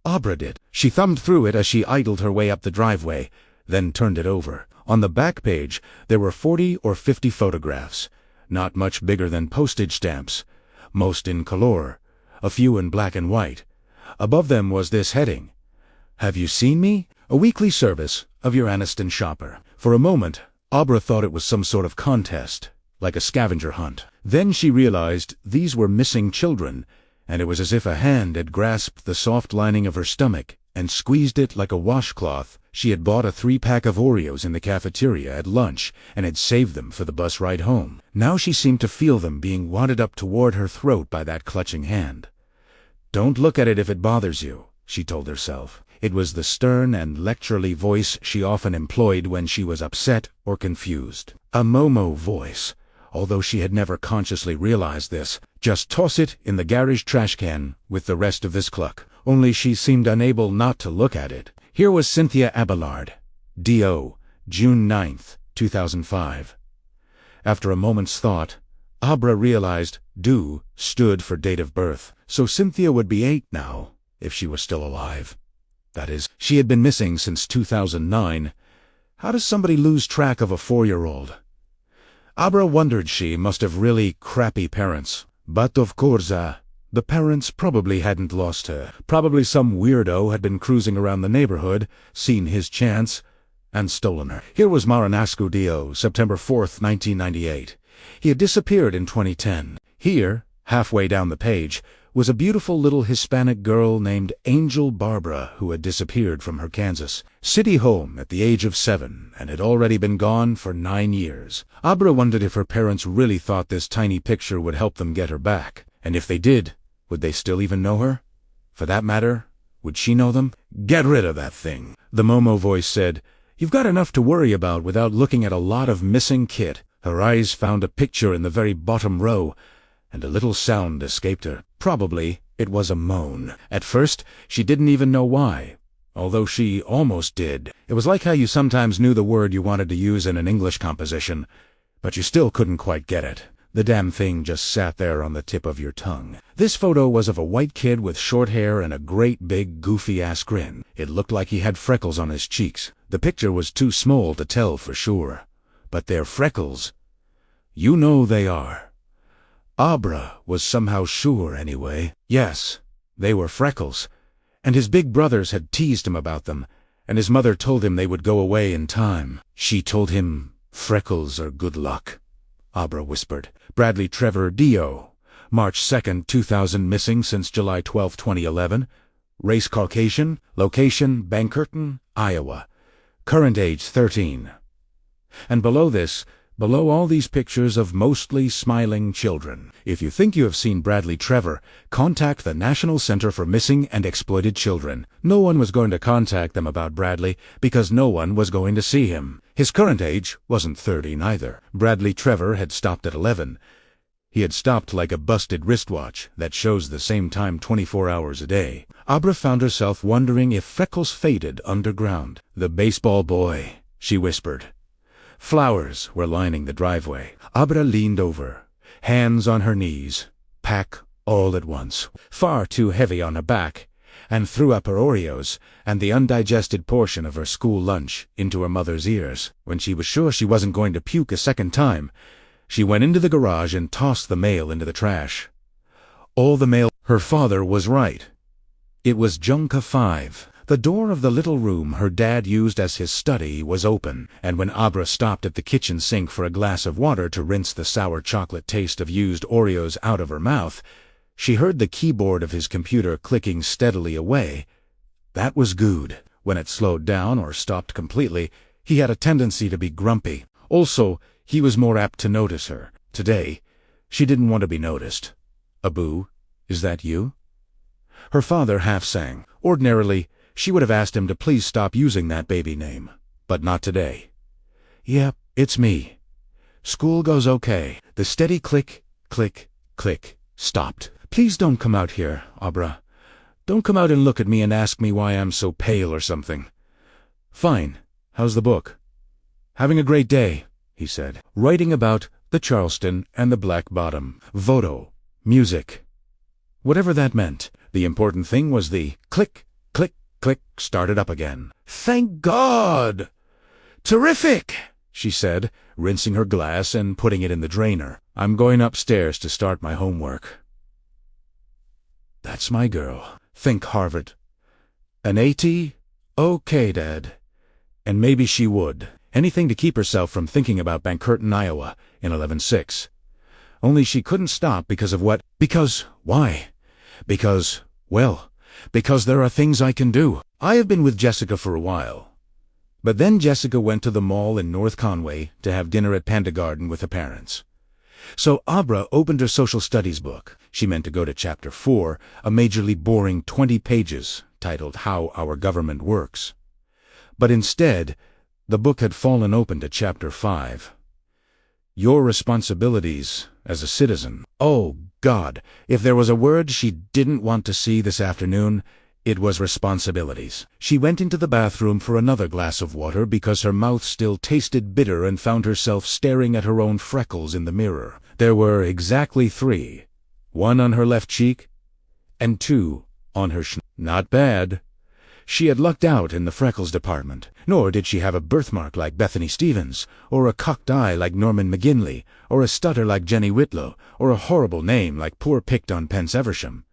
Abra did. She thumbed through it as she idled her way up the driveway, then turned it over. On the back page, there were 40 or 50 photographs, not much bigger than postage stamps, most in color, a few in black and white. Above them was this heading: "Have you seen me? A weekly service of your Anniston Shopper." For a moment, Abra thought it was some sort of contest, like a scavenger hunt. Then she realized these were missing children, and it was as if a hand had grasped the soft lining of her stomach and squeezed it like a washcloth. She had bought a 3-pack of Oreos in the cafeteria at lunch and had saved them for the bus ride home. Now she seemed to feel them being wadded up toward her throat by that clutching hand. "Don't look at it if it bothers you," she told herself. It was the stern and lecturely voice she often employed when she was upset or confused. A Momo voice, although she had never consciously realized this. Just toss it in the garage trash can with the rest of this cluck. Only she seemed unable not to look at it. Here was Cynthia Abelard, D.O., June 9th, 2005. After a moment's thought, Abra realized DO stood for date of birth, so Cynthia would be 8 now, if she was still alive. That is, she had been missing since 2009. How does somebody lose track of a 4-year-old? Abra wondered she must have really crappy parents. But of course, the parents probably hadn't lost her. Probably some weirdo had been cruising around the neighborhood, seen his chance, and stolen her. Here was Maranasco D.O., September 4th, 1998. He had disappeared in 2010. Here, halfway down the page, was a beautiful little Hispanic girl named Angel Barbara who had disappeared from her Kansas City home at the age of 7 and had already been gone for 9 years. Abra wondered if her parents really thought this tiny picture would help them get her back. And if they did, would they still even know her? For that matter, would she know them? "Get rid of that thing," the Momo voice said. "You've got enough to worry about without looking at a lot of missing kit." Her eyes found a picture in the very bottom row, and a little sound escaped her. Probably it was a moan. At first, she didn't even know why, although she almost did. It was like how you sometimes knew the word you wanted to use in an English composition, but you still couldn't quite get it. The damn thing just sat there on the tip of your tongue. This photo was of a white kid with short hair and a great big goofy-ass grin. It looked like he had freckles on his cheeks. The picture was too small to tell for sure. But they're freckles. You know they are. Abra was somehow sure anyway. Yes, they were freckles, and his big brothers had teased him about them, and his mother told him they would go away in time. She told him freckles are good luck, Abra whispered. Bradley Trevor D.O., March 2nd, 2000, missing since July 12, 2011. Race Caucasian, location Bankerton, Iowa. Current age 13. And below this, below all these pictures of mostly smiling children. If you think you have seen Bradley Trevor, contact the National Center for Missing and Exploited Children. No one was going to contact them about Bradley because no one was going to see him. His current age wasn't 30 neither. Bradley Trevor had stopped at 11. He had stopped like a busted wristwatch that shows the same time 24 hours a day. Abra found herself wondering if freckles faded underground. "The baseball boy," she whispered. Flowers were lining the driveway. Abra leaned over, hands on her knees, pack all at once. Far too heavy on her back, and threw up her Oreos and the undigested portion of her school lunch into her mother's ears. When she was sure she wasn't going to puke a second time, she went into the garage and tossed the mail into the trash. All the mail. Her father was right. It was Junka 5. The door of the little room her dad used as his study was open, and when Abra stopped at the kitchen sink for a glass of water to rinse the sour chocolate taste of used Oreos out of her mouth, she heard the keyboard of his computer clicking steadily away. That was good. When it slowed down or stopped completely, he had a tendency to be grumpy. Also, he was more apt to notice her. Today, she didn't want to be noticed. "Abu, is that you?" Her father half sang. Ordinarily, she would have asked him to please stop using that baby name. But not today. "Yep, it's me. School goes okay." The steady click, click, click stopped. "Please don't come out here, Abra. Don't come out and look at me and ask me why I'm so pale or something." "Fine. How's the book?" "Having a great day," he said. "Writing about the Charleston and the Black Bottom. Voto. Music." Whatever that meant, the important thing was the click, click, click started up again. "Thank God! Terrific!" she said, rinsing her glass and putting it in the drainer. "I'm going upstairs to start my homework." That's my girl. Think Harvard. An AT? Okay, Dad. And maybe she would. Anything to keep herself from thinking about Bancurtain, Iowa, in 11/6. Only she couldn't stop because of what? Because, why? Because, well, because there are things I can do. I have been with Jessica for a while. But then Jessica went to the mall in North Conway to have dinner at Panda Garden with her parents. So Abra opened her social studies book. She meant to go to chapter 4, a majorly boring 20 pages, titled How Our Government Works. But instead, the book had fallen open to chapter 5. Your responsibilities as a citizen. Oh, God, if there was a word she didn't want to see this afternoon, it was responsibilities. She went into the bathroom for another glass of water because her mouth still tasted bitter and found herself staring at her own freckles in the mirror. There were exactly 3. 1 on her left cheek, and 2 on her Not bad. She had lucked out in the freckles department, nor did she have a birthmark like Bethany Stevens, or a cocked eye like Norman McGinley, or a stutter like Jenny Whitlow, or a horrible name like poor Picton Pence Eversham.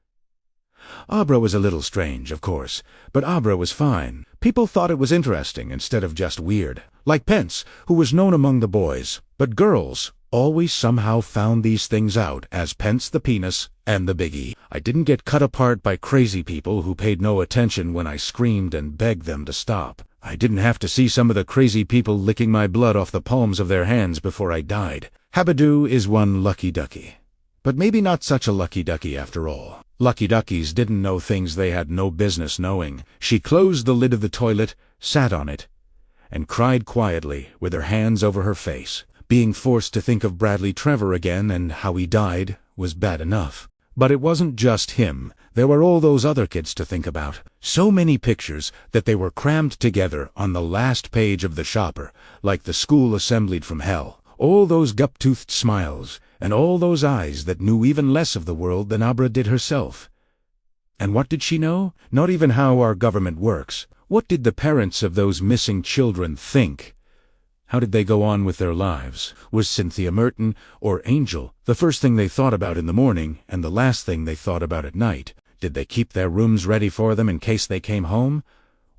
Abra was a little strange, of course, but Abra was fine. People thought it was interesting instead of just weird. Like Pence, who was known among the boys, but girls always somehow found these things out as Pence the penis and the biggie. I didn't get cut apart by crazy people who paid no attention when I screamed and begged them to stop. I didn't have to see some of the crazy people licking my blood off the palms of their hands before I died. Habadoo is one lucky ducky. But maybe not such a lucky ducky after all. Lucky duckies didn't know things they had no business knowing. She closed the lid of the toilet, sat on it, and cried quietly with her hands over her face. Being forced to think of Bradley Trevor again and how he died was bad enough. But it wasn't just him. There were all those other kids to think about. So many pictures that they were crammed together on the last page of the shopper, like the school assembled from hell. All those gup-toothed smiles, and all those eyes that knew even less of the world than Abra did herself. And what did she know? Not even how our government works. What did the parents of those missing children think? How did they go on with their lives? Was Cynthia Merton, or Angel, the first thing they thought about in the morning and the last thing they thought about at night? Did they keep their rooms ready for them in case they came home?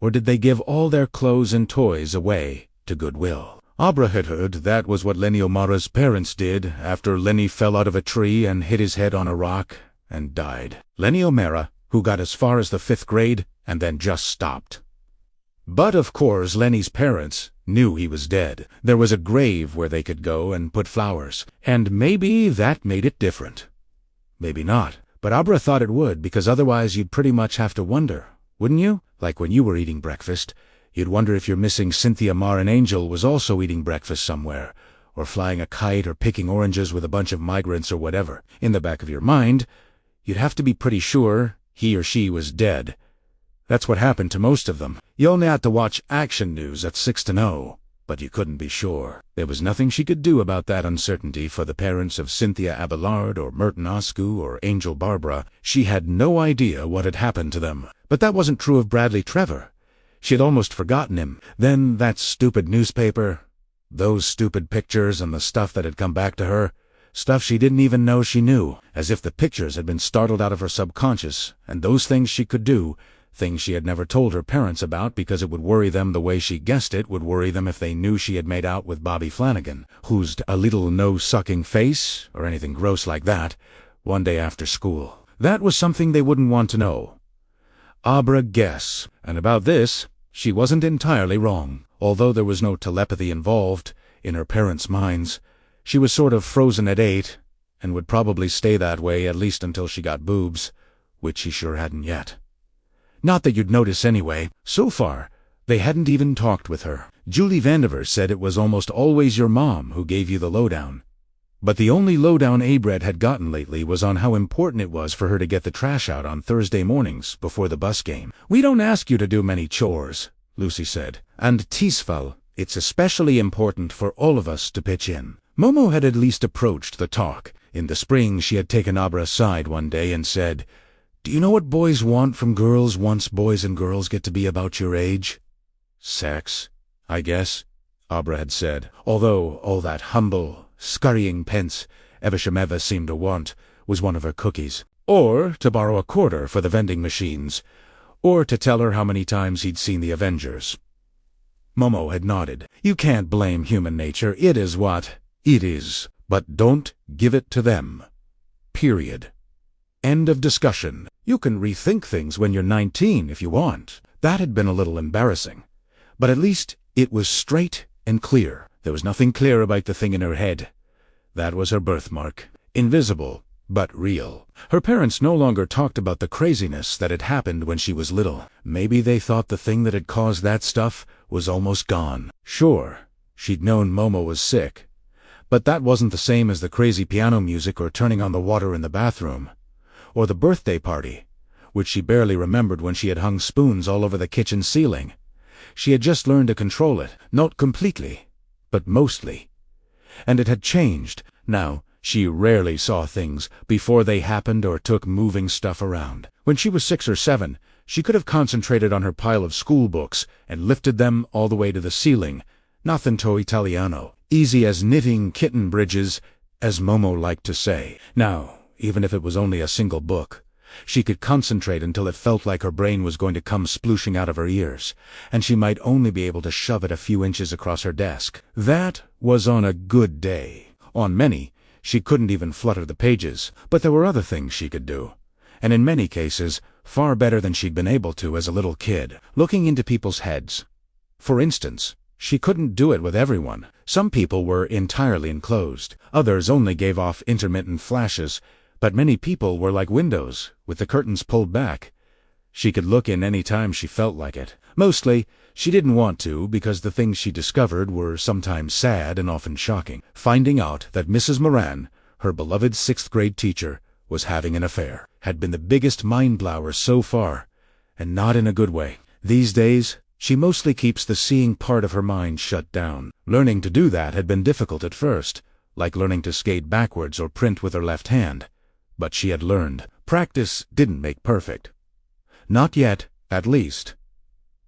Or did they give all their clothes and toys away to Goodwill? Abra had heard that was what Lenny O'Mara's parents did after Lenny fell out of a tree and hit his head on a rock and died. Lenny O'Mara, who got as far as the 5th grade and then just stopped. But of course Lenny's parents knew he was dead. There was a grave where they could go and put flowers, and maybe that made it different. Maybe not, but Abra thought it would, because otherwise you'd pretty much have to wonder, wouldn't you? Like when you were eating breakfast, you'd wonder if your missing Cynthia Marr Angel was also eating breakfast somewhere, or flying a kite or picking oranges with a bunch of migrants or whatever. In the back of your mind, you'd have to be pretty sure he or she was dead. That's what happened to most of them. You only had to watch Action News at 6 to know. but you couldn't be sure. There was nothing she could do about that uncertainty for the parents of Cynthia Abelard or Merton Osgood or Angel Barbara. She had no idea what had happened to them. But that wasn't true of Bradley Trevor. She had almost forgotten him. Then that stupid newspaper, those stupid pictures and the stuff that had come back to her, stuff she didn't even know she knew, as if the pictures had been startled out of her subconscious, and those things she could do, things she had never told her parents about because it would worry them the way she guessed it would worry them if they knew she had made out with Bobby Flanagan, who's a little nose-sucking face, or anything gross like that, one day after school. That was something they wouldn't want to know. Abra guess, and about this, she wasn't entirely wrong. Although there was no telepathy involved, in her parents' minds, she was sort of frozen at 8, and would probably stay that way at least until she got boobs, which she sure hadn't yet. Not that you'd notice anyway. So far, they hadn't even talked with her. Julie Vandiver said it was almost always your mom who gave you the lowdown. But the only lowdown Abred had gotten lately was on how important it was for her to get the trash out on Thursday mornings before the bus game. "We don't ask you to do many chores," Lucy said. "And Tisfal, it's especially important for all of us to pitch in." Momo had at least approached the talk. In the spring she had taken Abra aside one day and said, "Do you know what boys want from girls once boys and girls get to be about your age?" "Sex, I guess," Abra had said, although all that humble, scurrying pence Evesham seemed to want was one of her cookies. Or to borrow a quarter for the vending machines, or to tell her how many times he'd seen the Avengers. Momo had nodded. "You can't blame human nature. It is what it is. But don't give it to them. Period. End of discussion. You can rethink things when you're 19 if you want." That had been a little embarrassing. But at least it was straight and clear. There was nothing clear about the thing in her head. That was her birthmark. Invisible, but real. Her parents no longer talked about the craziness that had happened when she was little. Maybe they thought the thing that had caused that stuff was almost gone. Sure, she'd known Momo was sick. But that wasn't the same as the crazy piano music or turning on the water in the bathroom. Or the birthday party, which she barely remembered when she had hung spoons all over the kitchen ceiling. She had just learned to control it, not completely, but mostly. And it had changed. Now, she rarely saw things before they happened or took moving stuff around. When she was 6 or 7, she could have concentrated on her pile of school books and lifted them all the way to the ceiling. Nothing Italiano. Easy as knitting kitten bridges, as Momo liked to say. Now, even if it was only a single book, she could concentrate until it felt like her brain was going to come splooshing out of her ears, and she might only be able to shove it a few inches across her desk. That was on a good day. On many, she couldn't even flutter the pages, but there were other things she could do, and in many cases, far better than she'd been able to as a little kid. Looking into people's heads. For instance, she couldn't do it with everyone. Some people were entirely enclosed. Others only gave off intermittent flashes. But many people were like windows, with the curtains pulled back. She could look in any time she felt like it. Mostly, she didn't want to, because the things she discovered were sometimes sad and often shocking. Finding out that Mrs. Moran, her beloved 6th-grade teacher, was having an affair, had been the biggest mind-blower so far, and not in a good way. These days, she mostly keeps the seeing part of her mind shut down. Learning to do that had been difficult at first, like learning to skate backwards or print with her left hand. But she had learned. Practice didn't make perfect. Not yet, at least.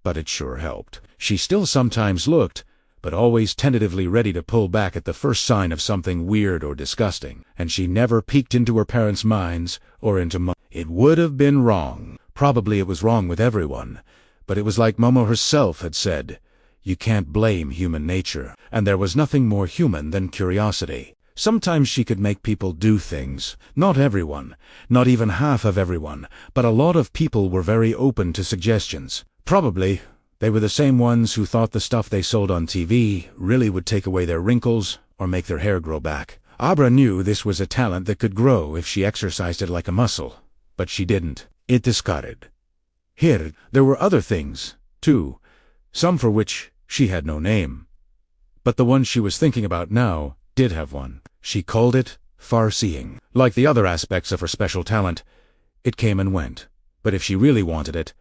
But it sure helped. She still sometimes looked, but always tentatively ready to pull back at the first sign of something weird or disgusting. And she never peeked into her parents' minds or into Momo. It would have been wrong. Probably it was wrong with everyone. But it was like Momo herself had said, you can't blame human nature. And there was nothing more human than curiosity. Sometimes she could make people do things. Not everyone, not even half of everyone, but a lot of people were very open to suggestions. Probably they were the same ones who thought the stuff they sold on TV really would take away their wrinkles or make their hair grow back. Abra knew this was a talent that could grow if she exercised it like a muscle, but she didn't. It discarded. Here, there were other things, too, some for which she had no name. But the one she was thinking about now did have one. She called it far-seeing. Like the other aspects of her special talent, it came and went. But if she really wanted it,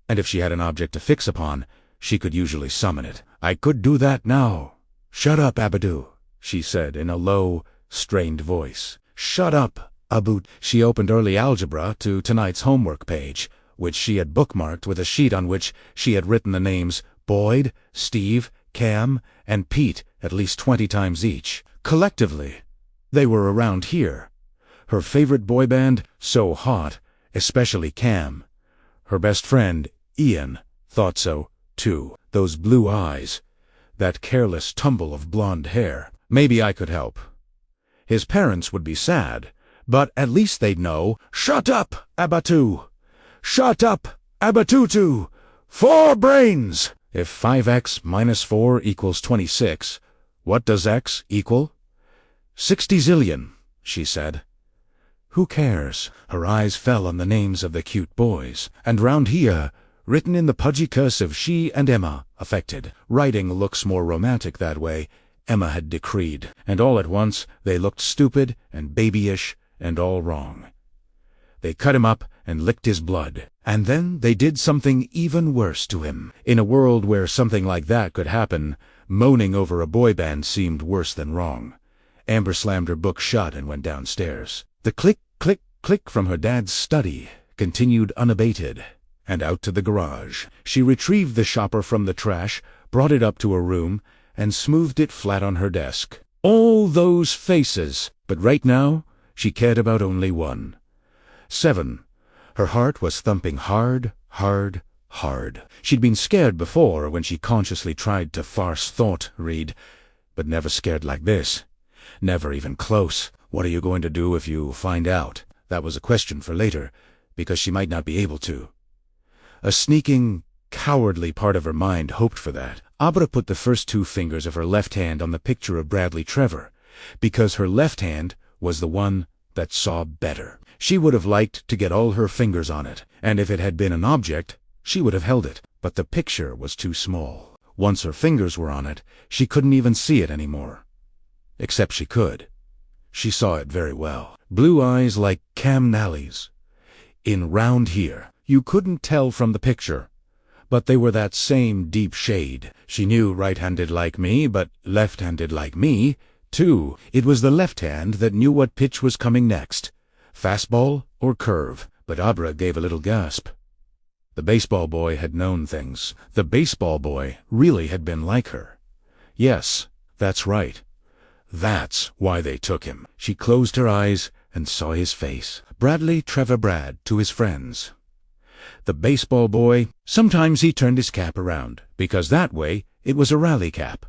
and if she had an object to fix upon, she could usually summon it. I could do that now, "Shut up, Abadoo," she said in a low, strained voice. "Shut up, Abu." She opened early algebra to tonight's homework page, which she had bookmarked with a sheet on which she had written the names Boyd, Steve, Cam, and Pete at least 20 times each. Collectively, they were around here. Her favorite boy band, so hot, especially Cam. Her best friend, Ian, thought so, too. Those blue eyes, that careless tumble of blonde hair. Maybe I could help. His parents would be sad, but at least they'd know. "Shut up, Abatu! Shut up, Abatutu! 4 brains!" If 5x minus 4 equals 26, what does x equal? 60 zillion, she said. Who cares? Her eyes fell on the names of the cute boys. And round here, written in the pudgy cursive she and Emma affected. Writing looks more romantic that way, Emma had decreed. And all at once they looked stupid and babyish and all wrong. They cut him up and licked his blood. And then they did something even worse to him. In a world where something like that could happen, moaning over a boy band seemed worse than wrong. Amber slammed her book shut and went downstairs. The click, click, click from her dad's study continued unabated. And out to the garage. She retrieved the shopper from the trash, brought it up to her room, and smoothed it flat on her desk. All those faces! But right now, she cared about only one. 7. Her heart was thumping hard, hard, hard. She'd been scared before when she consciously tried to farce thought read, but never scared like this. Never even close. What are you going to do if you find out? That was a question for later, because she might not be able to. A sneaking, cowardly part of her mind hoped for that. Abra put the first 2 fingers of her left hand on the picture of Bradley Trevor, because her left hand was the one that saw better. She would have liked to get all her fingers on it, and if it had been an object, she would have held it. But the picture was too small. Once her fingers were on it, she couldn't even see it anymore. Except she could. She saw it very well. Blue eyes like Cam Nally's. In round here. You couldn't tell from the picture, but they were that same deep shade. She knew right-handed like me, but left-handed like me, too. It was the left hand that knew what pitch was coming next. Fastball or curve. But Abra gave a little gasp. The baseball boy had known things. The baseball boy really had been like her. Yes, that's right. That's why they took him. She closed her eyes and saw his face. Bradley Trevor Brad to his friends. The baseball boy, sometimes he turned his cap around, because that way it was a rally cap.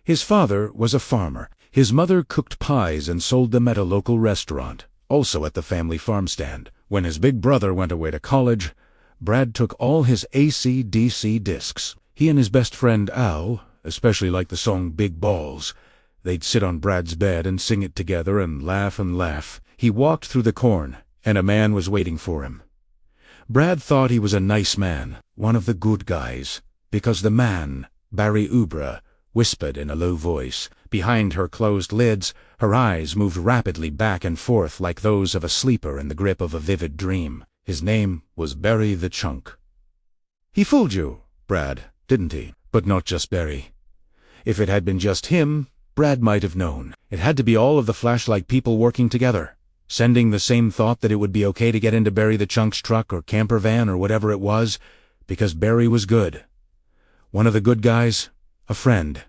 His father was a farmer. His mother cooked pies and sold them at a local restaurant, also at the family farm stand. When his big brother went away to college, Brad took all his AC/DC discs. He and his best friend Al especially liked the song Big Balls. They'd sit on Brad's bed and sing it together and laugh and laugh. He walked through the corn, and a man was waiting for him. Brad thought he was a nice man, one of the good guys, because the man, Barry Ubra, whispered in a low voice. Behind her closed lids, her eyes moved rapidly back and forth like those of a sleeper in the grip of a vivid dream. His name was Barry the Chunk. He fooled you, Brad, didn't he? But not just Barry. If it had been just him, Brad might have known. It had to be all of the flashlight people working together, sending the same thought that it would be okay to get into Barry the Chunk's truck or camper van or whatever it was, because Barry was good. One of the good guys, a friend.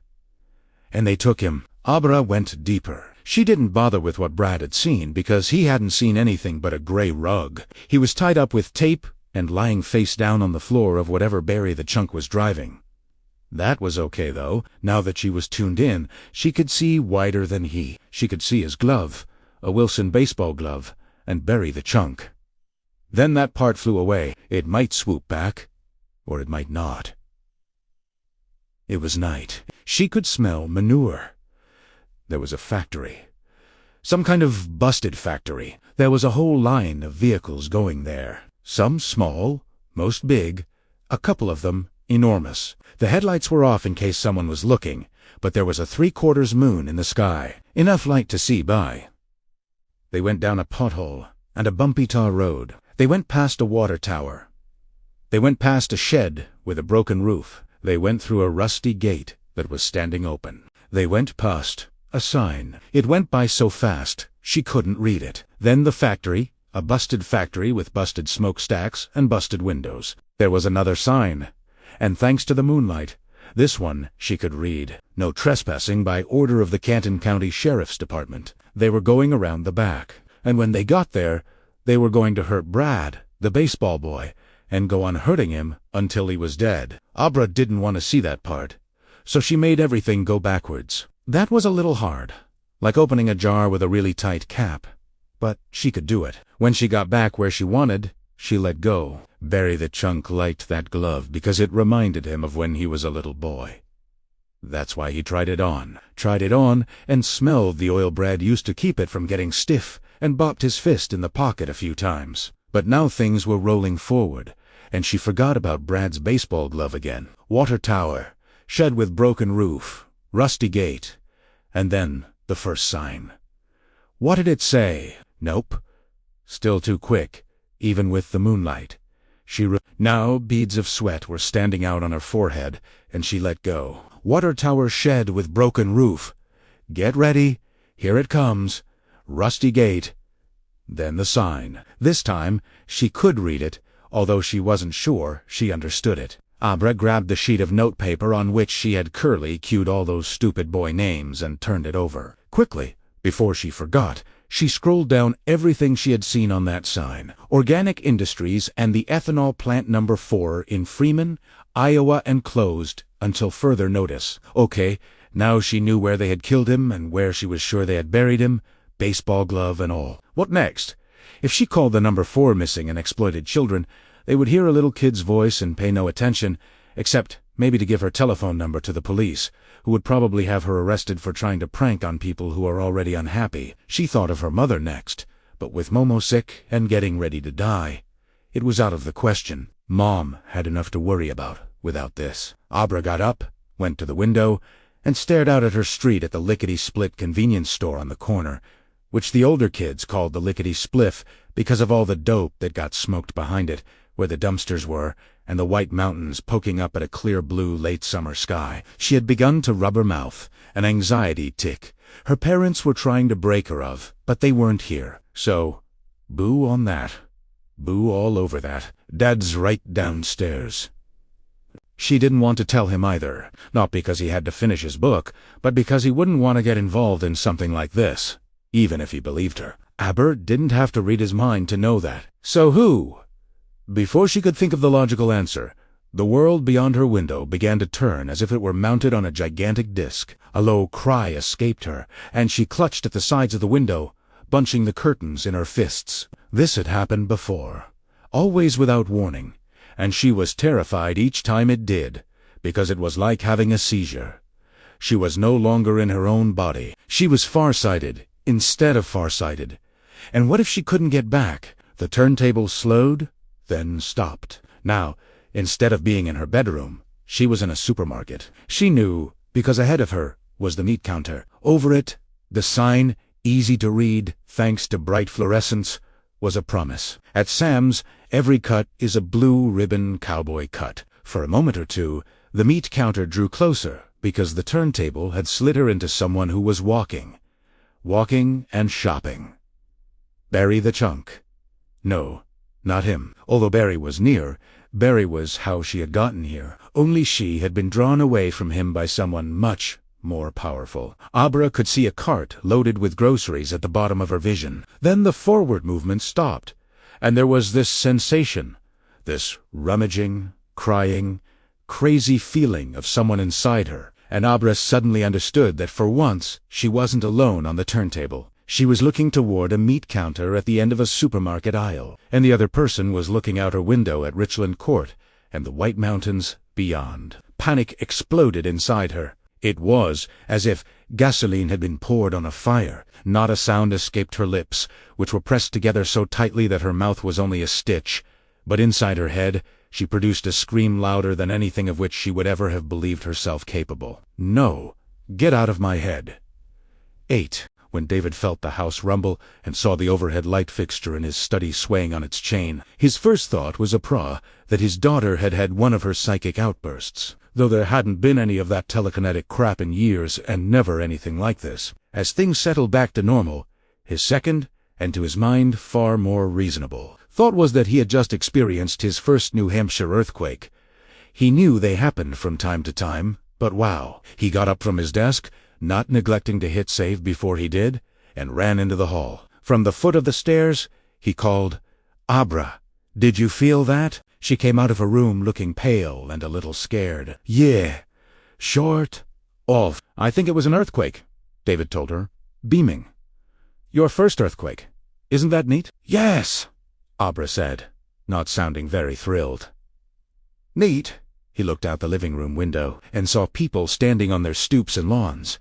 And they took him. Abra went deeper. She didn't bother with what Brad had seen, because he hadn't seen anything but a gray rug. He was tied up with tape and lying face down on the floor of whatever Barry the Chunk was driving. That was okay, though. Now that she was tuned in, she could see wider than he. She could see his glove, a Wilson baseball glove, and Barry the Chunk. Then that part flew away. It might swoop back, or it might not. It was night. She could smell manure. There was a factory. Some kind of busted factory. There was a whole line of vehicles going there. Some small, most big, a couple of them enormous. The headlights were off in case someone was looking, but there was a 3/4 moon in the sky. Enough light to see by. They went down a pothole and a bumpy tar road. They went past a water tower. They went past a shed with a broken roof. They went through a rusty gate that was standing open. They went past a sign. It went by so fast, she couldn't read it. Then the factory, a busted factory with busted smokestacks and busted windows. There was another sign, and thanks to the moonlight, this one she could read. No trespassing by order of the Canton County Sheriff's Department. They were going around the back, and when they got there, they were going to hurt Brad, the baseball boy, and go on hurting him until he was dead. Abra didn't want to see that part, so she made everything go backwards. That was a little hard, like opening a jar with a really tight cap, but she could do it. When she got back where she wanted, she let go. Barry the Chunk liked that glove because it reminded him of when he was a little boy. That's why he tried it on, and smelled the oil Brad used to keep it from getting stiff, and bopped his fist in the pocket a few times. But now things were rolling forward, and she forgot about Brad's baseball glove again. Water tower, shed with broken roof, rusty gate, and then the first sign. What did it say? Nope. Still too quick, even with the moonlight. Now beads of sweat were standing out on her forehead, and she let go. Water tower shed with broken roof. Get ready. Here it comes. Rusty gate. Then the sign. This time, she could read it, although she wasn't sure she understood it. Abra grabbed the sheet of notepaper on which she had curly cued all those stupid boy names and turned it over. Quickly, before she forgot, she scrolled down everything she had seen on that sign. Organic Industries and the ethanol plant number 4 in Freeman, Iowa, and closed until further notice. Okay, now she knew where they had killed him and where she was sure they had buried him, baseball glove and all. What next? If she called the number 4 missing and exploited children, they would hear a little kid's voice and pay no attention, except maybe to give her telephone number to the police, who would probably have her arrested for trying to prank on people who are already unhappy. She thought of her mother next, but with Momo sick and getting ready to die, it was out of the question. Mom had enough to worry about without this. Abra got up, went to the window, and stared out at her street at the lickety-split convenience store on the corner, which the older kids called the lickety-spliff because of all the dope that got smoked behind it, where the dumpsters were, and the white mountains poking up at a clear blue late summer sky. She had begun to rub her mouth, an anxiety tick. Her parents were trying to break her of, but they weren't here. So, boo on that. Boo all over that. Dad's right downstairs. She didn't want to tell him either, not because he had to finish his book, but because he wouldn't want to get involved in something like this, even if he believed her. Aber didn't have to read his mind to know that. So who? Before she could think of the logical answer, the world beyond her window began to turn as if it were mounted on a gigantic disc. A low cry escaped her, and she clutched at the sides of the window, bunching the curtains in her fists. This had happened before, always without warning, and she was terrified each time it did, because it was like having a seizure. She was no longer in her own body. She was farsighted instead of farsighted. And what if she couldn't get back? The turntable slowed, then stopped. Now, instead of being in her bedroom, she was in a supermarket. She knew, because ahead of her was the meat counter. Over it, the sign, easy to read, thanks to bright fluorescence, was a promise. At Sam's, every cut is a blue ribbon cowboy cut. For a moment or two, the meat counter drew closer, because the turntable had slid her into someone who was walking and shopping. Barry the Chunk. No, not him. Although Barry was near, Barry was how she had gotten here. Only she had been drawn away from him by someone much more powerful. Abra could see a cart loaded with groceries at the bottom of her vision. Then the forward movement stopped, and there was this sensation, this rummaging, crying, crazy feeling of someone inside her. And Abra suddenly understood that for once she wasn't alone on the turntable. She was looking toward a meat counter at the end of a supermarket aisle, and the other person was looking out her window at Richland Court and the White Mountains beyond. Panic exploded inside her. It was as if gasoline had been poured on a fire. Not a sound escaped her lips, which were pressed together so tightly that her mouth was only a stitch, but inside her head she produced a scream louder than anything of which she would ever have believed herself capable. No, get out of my head. 8. When David felt the house rumble and saw the overhead light fixture in his study swaying on its chain, his first thought was that his daughter had had one of her psychic outbursts. though there hadn't been any of that telekinetic crap in years and never anything like this. As things settled back to normal, his second, and to his mind far more reasonable, thought was that he had just experienced his first New Hampshire earthquake. He knew they happened from time to time, but wow. He got up from his desk, not neglecting to hit save before he did, and ran into the hall. From the foot of the stairs, he called, "Abra, did you feel that?" She came out of her room looking pale and a little scared. "Yeah, short off." "I think it was an earthquake," David told her, beaming. "Your first earthquake. Isn't that neat?" "Yes," Abra said, not sounding very thrilled. "Neat." He looked out the living room window and saw people standing on their stoops and lawns.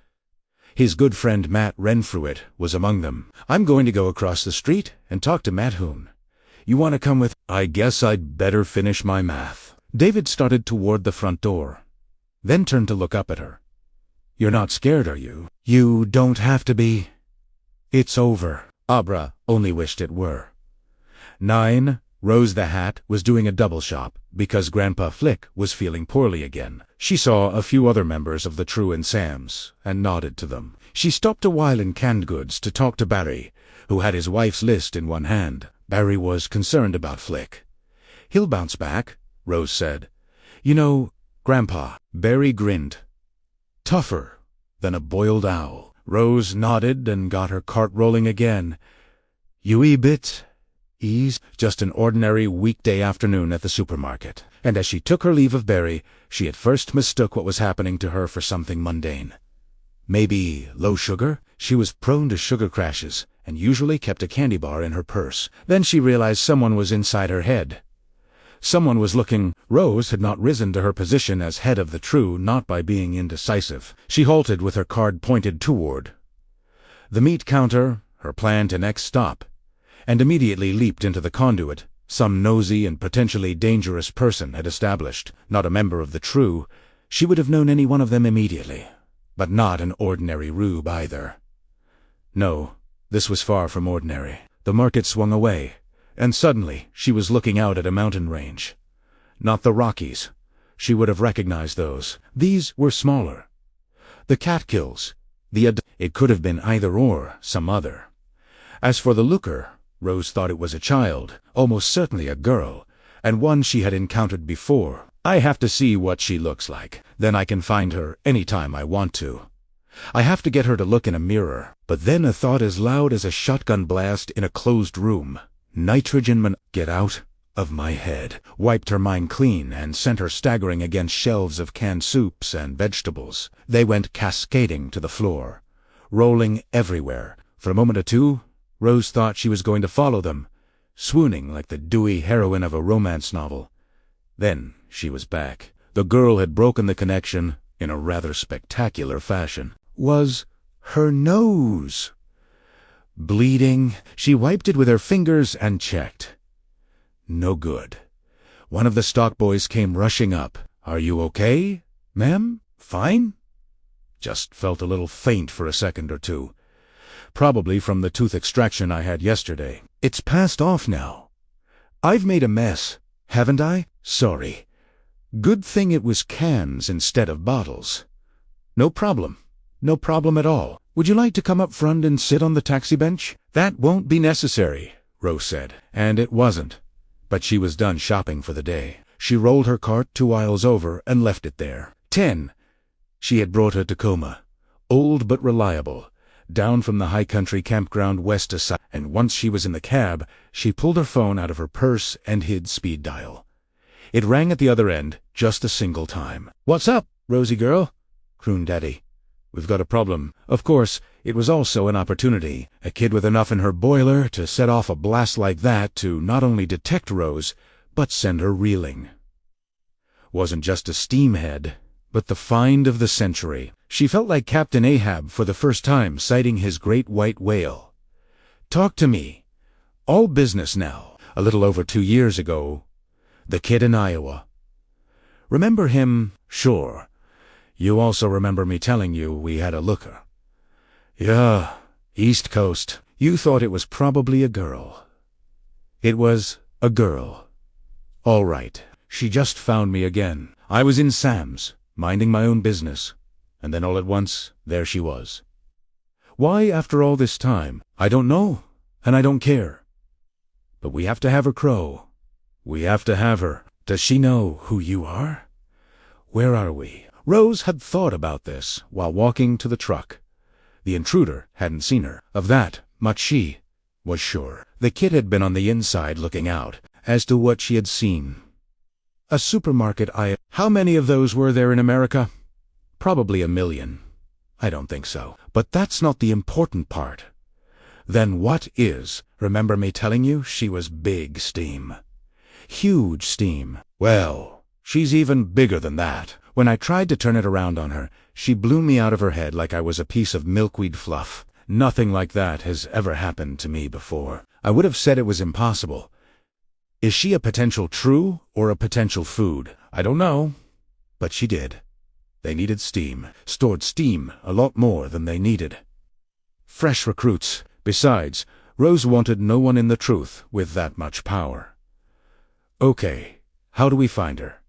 His good friend Matt Renfrewit was among them. "I'm going to go across the street and talk to Matt Hoon. You want to come with?" "I guess I'd better finish my math." David started toward the front door, then turned to look up at her. "You're not scared, are you?" "You don't have to be. It's over." Abra only wished it were. 9. Rose the Hat was doing a double shop because Grandpa Flick was feeling poorly again. She saw a few other members of the True and Sam's and nodded to them. She stopped a while in canned goods to talk to Barry, who had his wife's list in one hand. Barry was concerned about Flick. "He'll bounce back," Rose said. "You know, Grandpa." Barry grinned. "Tougher than a boiled owl." Rose nodded and got her cart rolling again. "You wee bit ease." Just an ordinary weekday afternoon at the supermarket. And as she took her leave of Barry, she at first mistook what was happening to her for something mundane. Maybe low sugar? She was prone to sugar crashes, and usually kept a candy bar in her purse. Then she realized someone was inside her head. Someone was looking. Rose had not risen to her position as head of the True, not by being indecisive. She halted with her card pointed toward the meat counter, her plan to next stop, and immediately leaped into the conduit some nosy and potentially dangerous person had established. Not a member of the True, she would have known any one of them immediately, but not an ordinary rube either. No, this was far from ordinary. The market swung away, and suddenly she was looking out at a mountain range. Not the Rockies. She would have recognized those. These were smaller. The Catkills. It could have been either or some other. As for the looker, Rose thought it was a child, almost certainly a girl, and one she had encountered before. "I have to see what she looks like. Then I can find her any time I want to. I have to get her to look in a mirror." But then a thought as loud as a shotgun blast in a closed room. Get out of my head. Wiped her mind clean and sent her staggering against shelves of canned soups and vegetables. They went cascading to the floor, rolling everywhere. For a moment or two, Rose thought she was going to follow them, swooning like the dewy heroine of a romance novel. Then she was back. The girl had broken the connection in a rather spectacular fashion. Was her nose bleeding? She wiped it with her fingers and checked. No good. One of the stock boys came rushing up. "Are you okay, ma'am? Fine?" Just felt a little faint for a second or two. Probably from the tooth extraction I had yesterday. "It's passed off now. I've made a mess, haven't I? Sorry. Good thing it was cans instead of bottles." "No problem. No problem at all. Would you like to come up front and sit on the taxi bench?" "That won't be necessary," Rose said. And it wasn't. But she was done shopping for the day. She rolled her cart 2 aisles over and left it there. 10. She had brought her Tacoma, old but reliable, down from the high country campground west to south, and once she was in the cab, she pulled her phone out of her purse and hid speed dial. It rang at the other end just a single time. "What's up, Rosie girl?" crooned Daddy. "We've got a problem." Of course, it was also an opportunity. A kid with enough in her boiler to set off a blast like that to not only detect Rose, but send her reeling. Wasn't just a steamhead, but the find of the century. She felt like Captain Ahab for the first time sighting his great white whale. "Talk to me. All business now." A little over 2 years ago, the kid in Iowa. Remember him? Sure. You also remember me telling you we had a looker. Yeah, East Coast. You thought it was probably a girl. It was a girl. All right. She just found me again. I was in Sam's, minding my own business, and then all at once, there she was. Why, after all this time, I don't know, and I don't care. But we have to have her, Crow. We have to have her. Does she know who you are? Where are we? Rose had thought about this while walking to the truck. The intruder hadn't seen her. Of that much she was sure. The kid had been on the inside looking out. As to what she had seen. A supermarket How many of those were there in America? Probably 1 million. I don't think so. But that's not the important part. Then what is? Remember me telling you she was big steam. Huge steam. Well, she's even bigger than that. When I tried to turn it around on her, she blew me out of her head like I was a piece of milkweed fluff. Nothing like that has ever happened to me before. I would have said it was impossible. Is she a potential true or a potential food? I don't know. But she did. They needed steam. Stored steam a lot more than they needed. Fresh recruits. Besides, Rose wanted no one in the truth with that much power. Okay, how do we find her?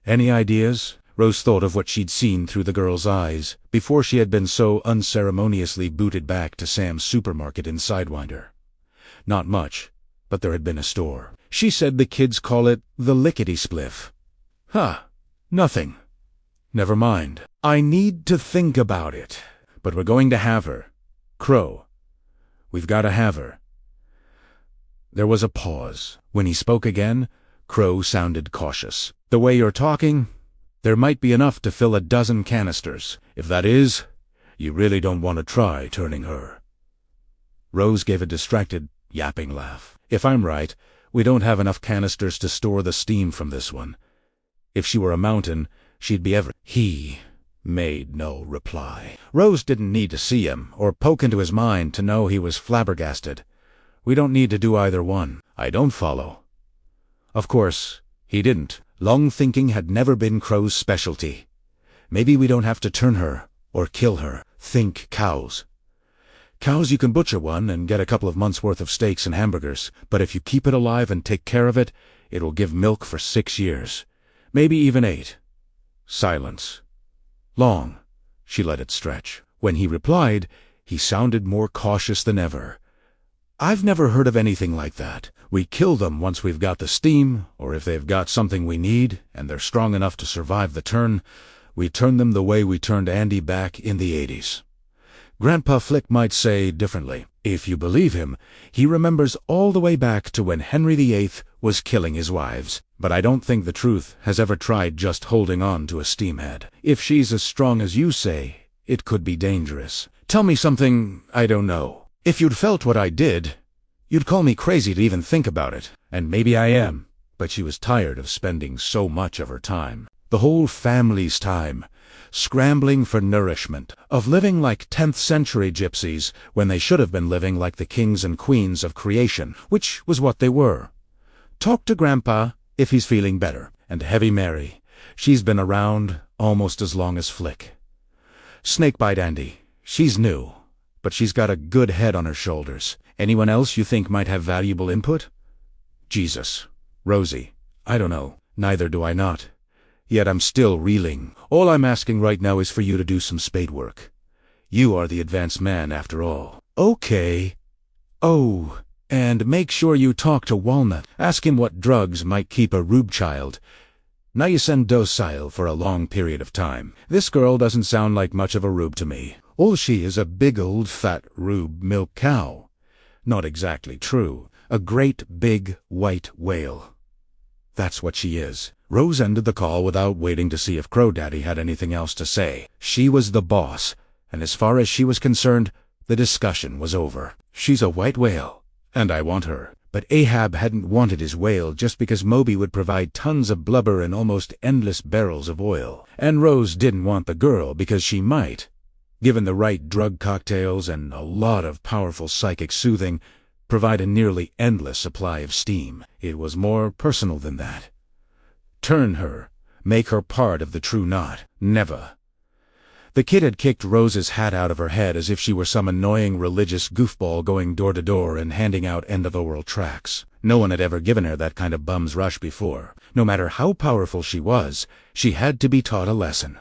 Any ideas? Rose thought of what she'd seen through the girl's eyes before she had been so unceremoniously booted back to Sam's supermarket in Sidewinder. Not much, but there had been a store. She said the kids call it the lickety-spliff. Huh, nothing. Never mind. I need to think about it. But we're going to have her. Crow. We've got to have her. There was a pause. When he spoke again, Crow sounded cautious. The way you're talking, there might be enough to fill 12 canisters. If that is, you really don't want to try turning her. Rose gave a distracted, yapping laugh. If I'm right, we don't have enough canisters to store the steam from this one. If she were a mountain, she'd be He made no reply. Rose didn't need to see him or poke into his mind to know he was flabbergasted. We don't need to do either one. I don't follow. Of course, he didn't. Long thinking had never been Crow's specialty. Maybe we don't have to turn her or kill her. Think cows. Cows, you can butcher one and get a couple of months' worth of steaks and hamburgers, but if you keep it alive and take care of it, it will give milk for 6 years. Maybe even 8. Silence. Long. She let it stretch. When he replied, he sounded more cautious than ever. I've never heard of anything like that. We kill them once we've got the steam, or if they've got something we need, and they're strong enough to survive the turn, we turn them the way we turned Andy back in the 80s. Grandpa Flick might say differently. If you believe him, he remembers all the way back to when Henry VIII was killing his wives. But I don't think the truth has ever tried just holding on to a steamhead. If she's as strong as you say, it could be dangerous. Tell me something I don't know. If you'd felt what I did, you'd call me crazy to even think about it. And maybe I am. But she was tired of spending so much of her time. The whole family's time. Scrambling for nourishment, of living like 10th century gypsies when they should have been living like the kings and queens of creation, which was what they were. Talk to Grandpa if he's feeling better, and Heavy Mary. She's been around almost as long as Flick. Snakebite Andy. She's new, but she's got a good head on her shoulders. Anyone else you think might have valuable input? Jesus. Rosie. I don't know. Neither do I not. Yet I'm still reeling. All I'm asking right now is for you to do some spade work. You are the advanced man, after all. Okay. Oh, and make sure you talk to Walnut. Ask him what drugs might keep a rube child nice and docile for a long period of time. This girl doesn't sound like much of a rube to me. All she is a big old fat rube milk cow. Not exactly true. A great big white whale. That's what she is. Rose ended the call without waiting to see if Crow Daddy had anything else to say. She was the boss, and as far as she was concerned, the discussion was over. She's a white whale, and I want her. But Ahab hadn't wanted his whale just because Moby would provide tons of blubber and almost endless barrels of oil. And Rose didn't want the girl because she might, given the right drug cocktails and a lot of powerful psychic soothing, provide a nearly endless supply of steam. It was more personal than that. Turn her, make her part of the true knot. Never. The kid had kicked Rose's hat out of her head as if she were some annoying religious goofball going door to door and handing out end-of-the-world tracts. No one had ever given her that kind of bum's rush before. No matter how powerful she was, she had to be taught a lesson.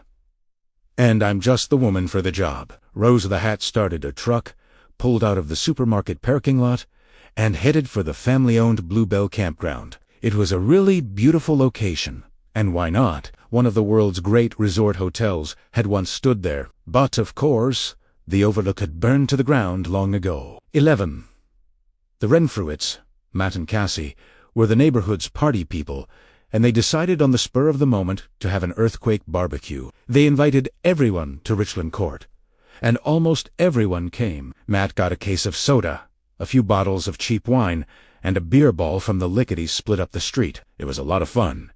And I'm just the woman for the job. Rose the Hat started a truck, pulled out of the supermarket parking lot, and headed for the family-owned Bluebell campground. It was a really beautiful location, and why not? One of the world's great resort hotels had once stood there, but, of course, the overlook had burned to the ground long ago. 11. The Renfrewitts, Matt and Cassie, were the neighborhood's party people, and they decided on the spur of the moment to have an earthquake barbecue. They invited everyone to Richland Court, and almost everyone came. Matt got a case of soda, a few bottles of cheap wine, and a beer ball from the Lickities split up the street. It was a lot of fun,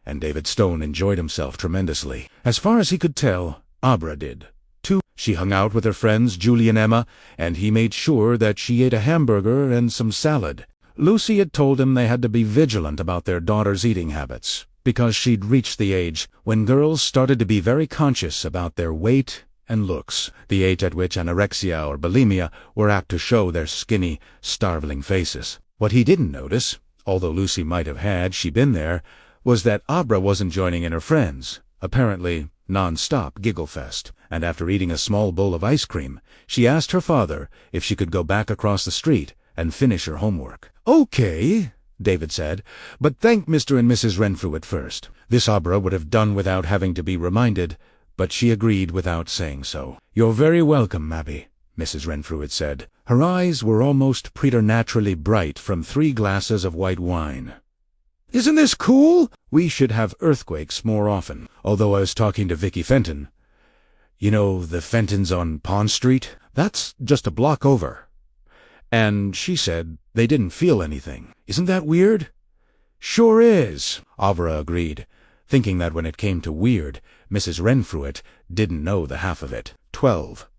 and David Stone enjoyed himself tremendously. As far as he could tell, Abra did, too. She hung out with her friends Julie and Emma, and he made sure that she ate a hamburger and some salad. Lucy had told him they had to be vigilant about their daughter's eating habits, because she'd reached the age when girls started to be very conscious about their weight and looks, the age at which anorexia or bulimia were apt to show their skinny, starveling faces. What he didn't notice, although Lucy might have had she been there, was that Abra wasn't joining in her friends' apparently non-stop giggle fest, and after eating a small bowl of ice cream, she asked her father if she could go back across the street and finish her homework. "Okay," David said, "but thank Mr. and Mrs. Renfrew first." This Abra would have done without having to be reminded, but she agreed without saying so. "You're very welcome, Abby," Mrs. Renfrew said. Her eyes were almost preternaturally bright from 3 glasses of white wine. "Isn't this cool? We should have earthquakes more often. Although I was talking to Vicky Fenton. You know, the Fentons on Pond Street? That's just a block over. And she said they didn't feel anything. Isn't that weird?" "Sure is," Avra agreed, thinking that when it came to weird, Mrs. Renfrew didn't know the half of it. 12.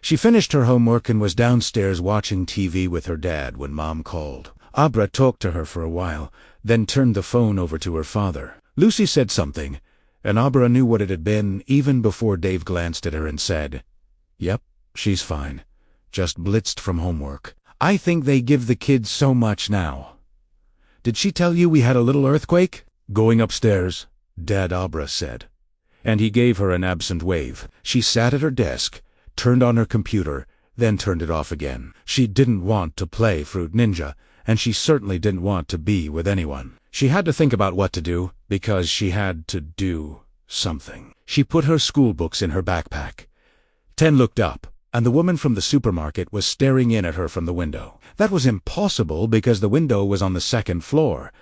She finished her homework and was downstairs watching TV with her dad when Mom called. Abra talked to her for a while, then turned the phone over to her father. Lucy said something, and Abra knew what it had been even before Dave glanced at her and said, "Yep, she's fine. Just blitzed from homework. I think they give the kids so much now." "Did she tell you we had a little earthquake?" "Going upstairs," Dad Abra said. And he gave her an absent wave. She sat at her desk, turned on her computer, then turned it off again. She didn't want to play Fruit Ninja, and she certainly didn't want to be with anyone. She had to think about what to do, because she had to do something. She put her school books in her backpack. 10 looked up, and the woman from the supermarket was staring in at her from the window. That was impossible because the window was on the 2nd floor,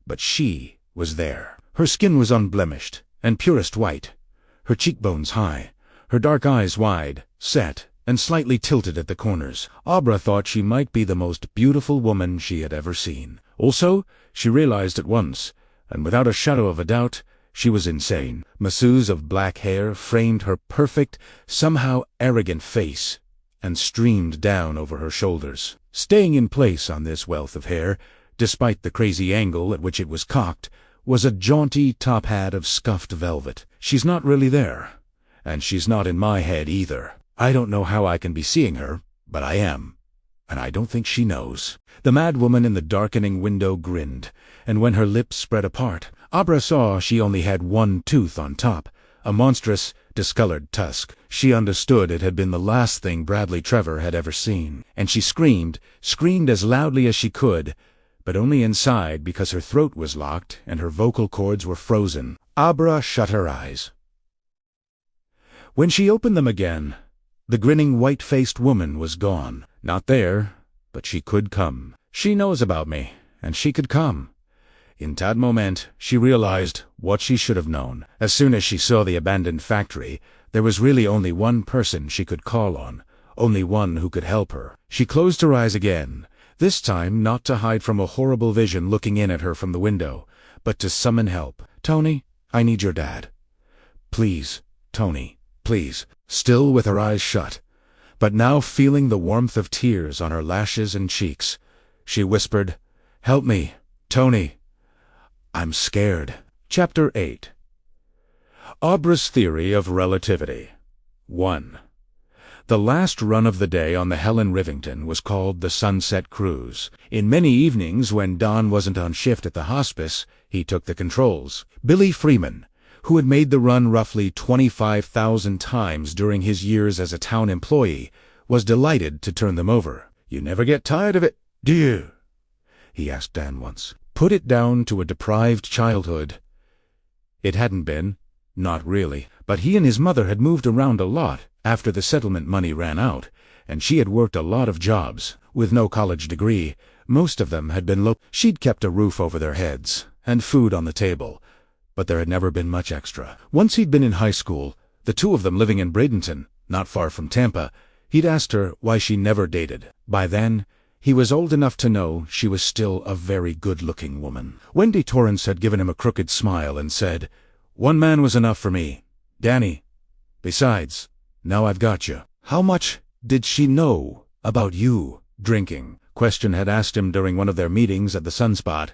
but she was there. Her skin was unblemished and purest white, her cheekbones high, her dark eyes wide, set, and slightly tilted at the corners. Abra thought she might be the most beautiful woman she had ever seen. Also, she realized at once, and without a shadow of a doubt, she was insane. Masses of black hair framed her perfect, somehow arrogant face, and streamed down over her shoulders. Staying in place on this wealth of hair, despite the crazy angle at which it was cocked, was a jaunty top hat of scuffed velvet. She's not really there, and she's not in my head either. I don't know how I can be seeing her, but I am, and I don't think she knows. The mad woman in the darkening window grinned, and when her lips spread apart, Abra saw she only had one tooth on top, a monstrous, discolored tusk. She understood it had been the last thing Bradley Trevor had ever seen, and she screamed as loudly as she could, but only inside because her throat was locked and her vocal cords were frozen. Abra shut her eyes. When she opened them again, the grinning white-faced woman was gone. Not there, but she could come. She knows about me, and she could come. In that moment, she realized what she should have known. As soon as she saw the abandoned factory, there was really only one person she could call on, only one who could help her. She closed her eyes again, this time not to hide from a horrible vision looking in at her from the window, but to summon help. "Tony, I need your dad. Please, Tony, please." Still with her eyes shut, but now feeling the warmth of tears on her lashes and cheeks, she whispered, "Help me, Tony. I'm scared." Chapter 8. Abra's Theory of Relativity. 1. The last run of the day on the Helen Rivington was called the Sunset Cruise. In many evenings, when Don wasn't on shift at the hospice, he took the controls. Billy Freeman, who had made the run roughly 25,000 times during his years as a town employee, was delighted to turn them over. "You never get tired of it, do you?" he asked Dan once. Put it down to a deprived childhood. It hadn't been. Not really. But he and his mother had moved around a lot after the settlement money ran out, and she had worked a lot of jobs. With no college degree, most of them had been low. She'd kept a roof over their heads and food on the table, but there had never been much extra. Once he'd been in high school, the two of them living in Bradenton, not far from Tampa, he'd asked her why she never dated. By then, he was old enough to know she was still a very good-looking woman. Wendy Torrance had given him a crooked smile and said, "One man was enough for me, Danny. Besides, now I've got you." How much did she know about you drinking? Question had asked him during one of their meetings at the Sunspot.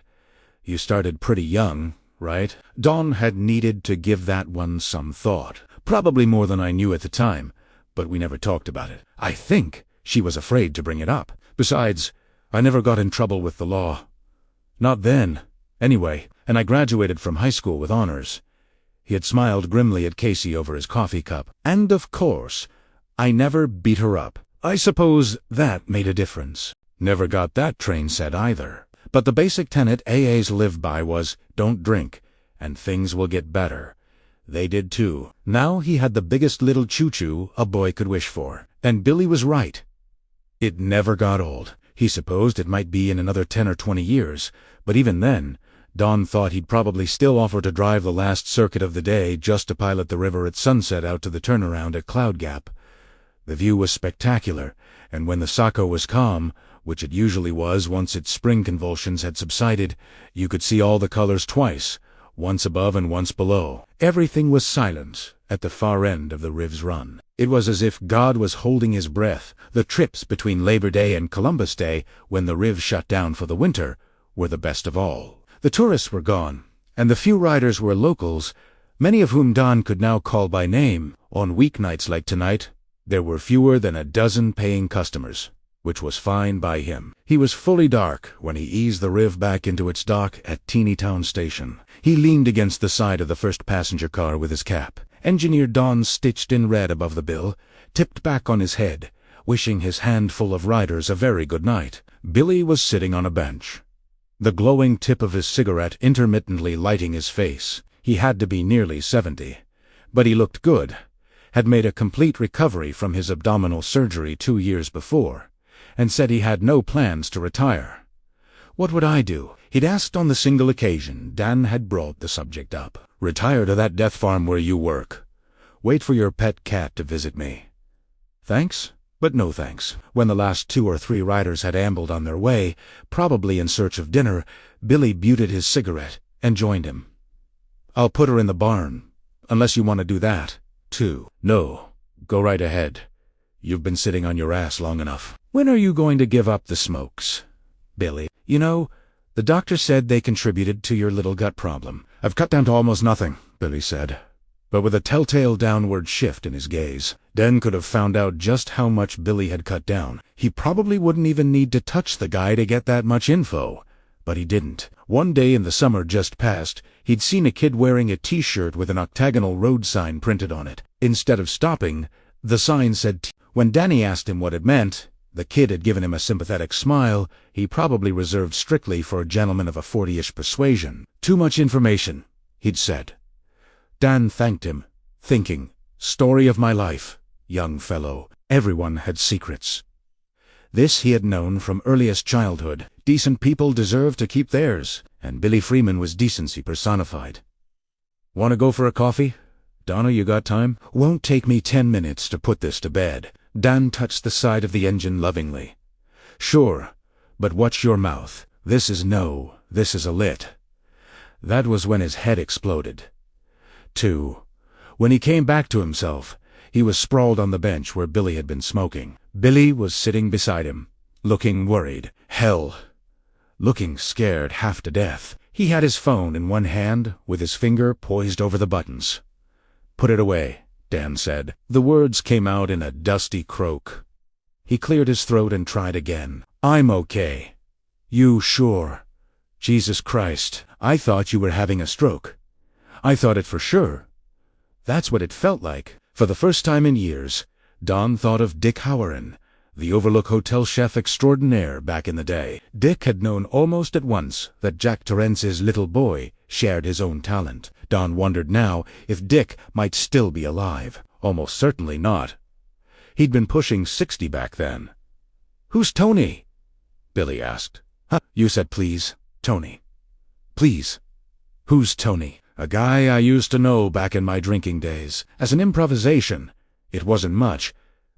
You started pretty young, right? Don had needed to give that one some thought. Probably more than I knew at the time, but we never talked about it. I think she was afraid to bring it up. Besides, I never got in trouble with the law. Not then, anyway, and I graduated from high school with honors. He had smiled grimly at Casey over his coffee cup. And of course, I never beat her up. I suppose that made a difference. Never got that train set either. But the basic tenet AAs live by was, don't drink, and things will get better. They did too. Now he had the biggest little choo-choo a boy could wish for. And Billy was right. It never got old. He supposed it might be in another 10 or 20 years, but even then, Don thought he'd probably still offer to drive the last circuit of the day just to pilot the river at sunset out to the turnaround at Cloud Gap. The view was spectacular, and when the Saco was calm, which it usually was once its spring convulsions had subsided, you could see all the colors twice, once above and once below. Everything was silent at the far end of the Riv's run. It was as if God was holding his breath. The trips between Labor Day and Columbus Day, when the Riv shut down for the winter, were the best of all. The tourists were gone, and the few riders were locals, many of whom Don could now call by name. On weeknights like tonight, there were fewer than a dozen paying customers, which was fine by him. He was fully dark when he eased the Riv back into its dock at Teeny Town Station. He leaned against the side of the first passenger car with his cap, Engineer Don stitched in red above the bill, tipped back on his head, wishing his handful of riders a very good night. Billy was sitting on a bench, the glowing tip of his cigarette intermittently lighting his face. He had to be nearly 70, but he looked good, had made a complete recovery from his abdominal surgery 2 years before, and said he had no plans to retire. What would I do? He'd asked on the single occasion Dan had brought the subject up. Retire to that death farm where you work. Wait for your pet cat to visit me. Thanks, but no thanks. When the last 2 or 3 riders had ambled on their way, probably in search of dinner, Billy buted his cigarette and joined him. I'll put her in the barn, unless you want to do that, too. No, go right ahead. You've been sitting on your ass long enough. When are you going to give up the smokes, Billy? You know, the doctor said they contributed to your little gut problem. I've cut down to almost nothing, Billy said, but with a telltale downward shift in his gaze. Dan could have found out just how much Billy had cut down. He probably wouldn't even need to touch the guy to get that much info, but he didn't. One day in the summer just past, he'd seen a kid wearing a t-shirt with an octagonal road sign printed on it. Instead of stopping, the sign said T. When Danny asked him what it meant, the kid had given him a sympathetic smile he probably reserved strictly for a gentleman of a 40-ish persuasion. Too much information, he'd said. Dan thanked him, thinking, story of my life, young fellow. Everyone had secrets. This he had known from earliest childhood. Decent people deserve to keep theirs, and Billy Freeman was decency personified. Want to go for a coffee? Donna, you got time? Won't take me 10 minutes to put this to bed. Dan touched the side of the engine lovingly. Sure, but watch your mouth. This is a lit. That was when his head exploded. 2. When he came back to himself, he was sprawled on the bench where Billy had been smoking. Billy was sitting beside him, looking worried. Hell, looking scared half to death. He had his phone in one hand, with his finger poised over the buttons. Put it away, Dan said. The words came out in a dusty croak. He cleared his throat and tried again. I'm okay. You sure? Jesus Christ, I thought you were having a stroke. I thought it for sure. That's what it felt like. For the first time in years, Don thought of Dick Halloran, the Overlook Hotel chef extraordinaire back in the day. Dick had known almost at once that Jack Torrance's little boy shared his own talent. Don wondered now if Dick might still be alive. Almost certainly not. He'd been pushing 60 back then. Who's Tony? Billy asked. Huh? You said please, Tony. Please. Who's Tony? A guy I used to know back in my drinking days. As an improvisation, it wasn't much,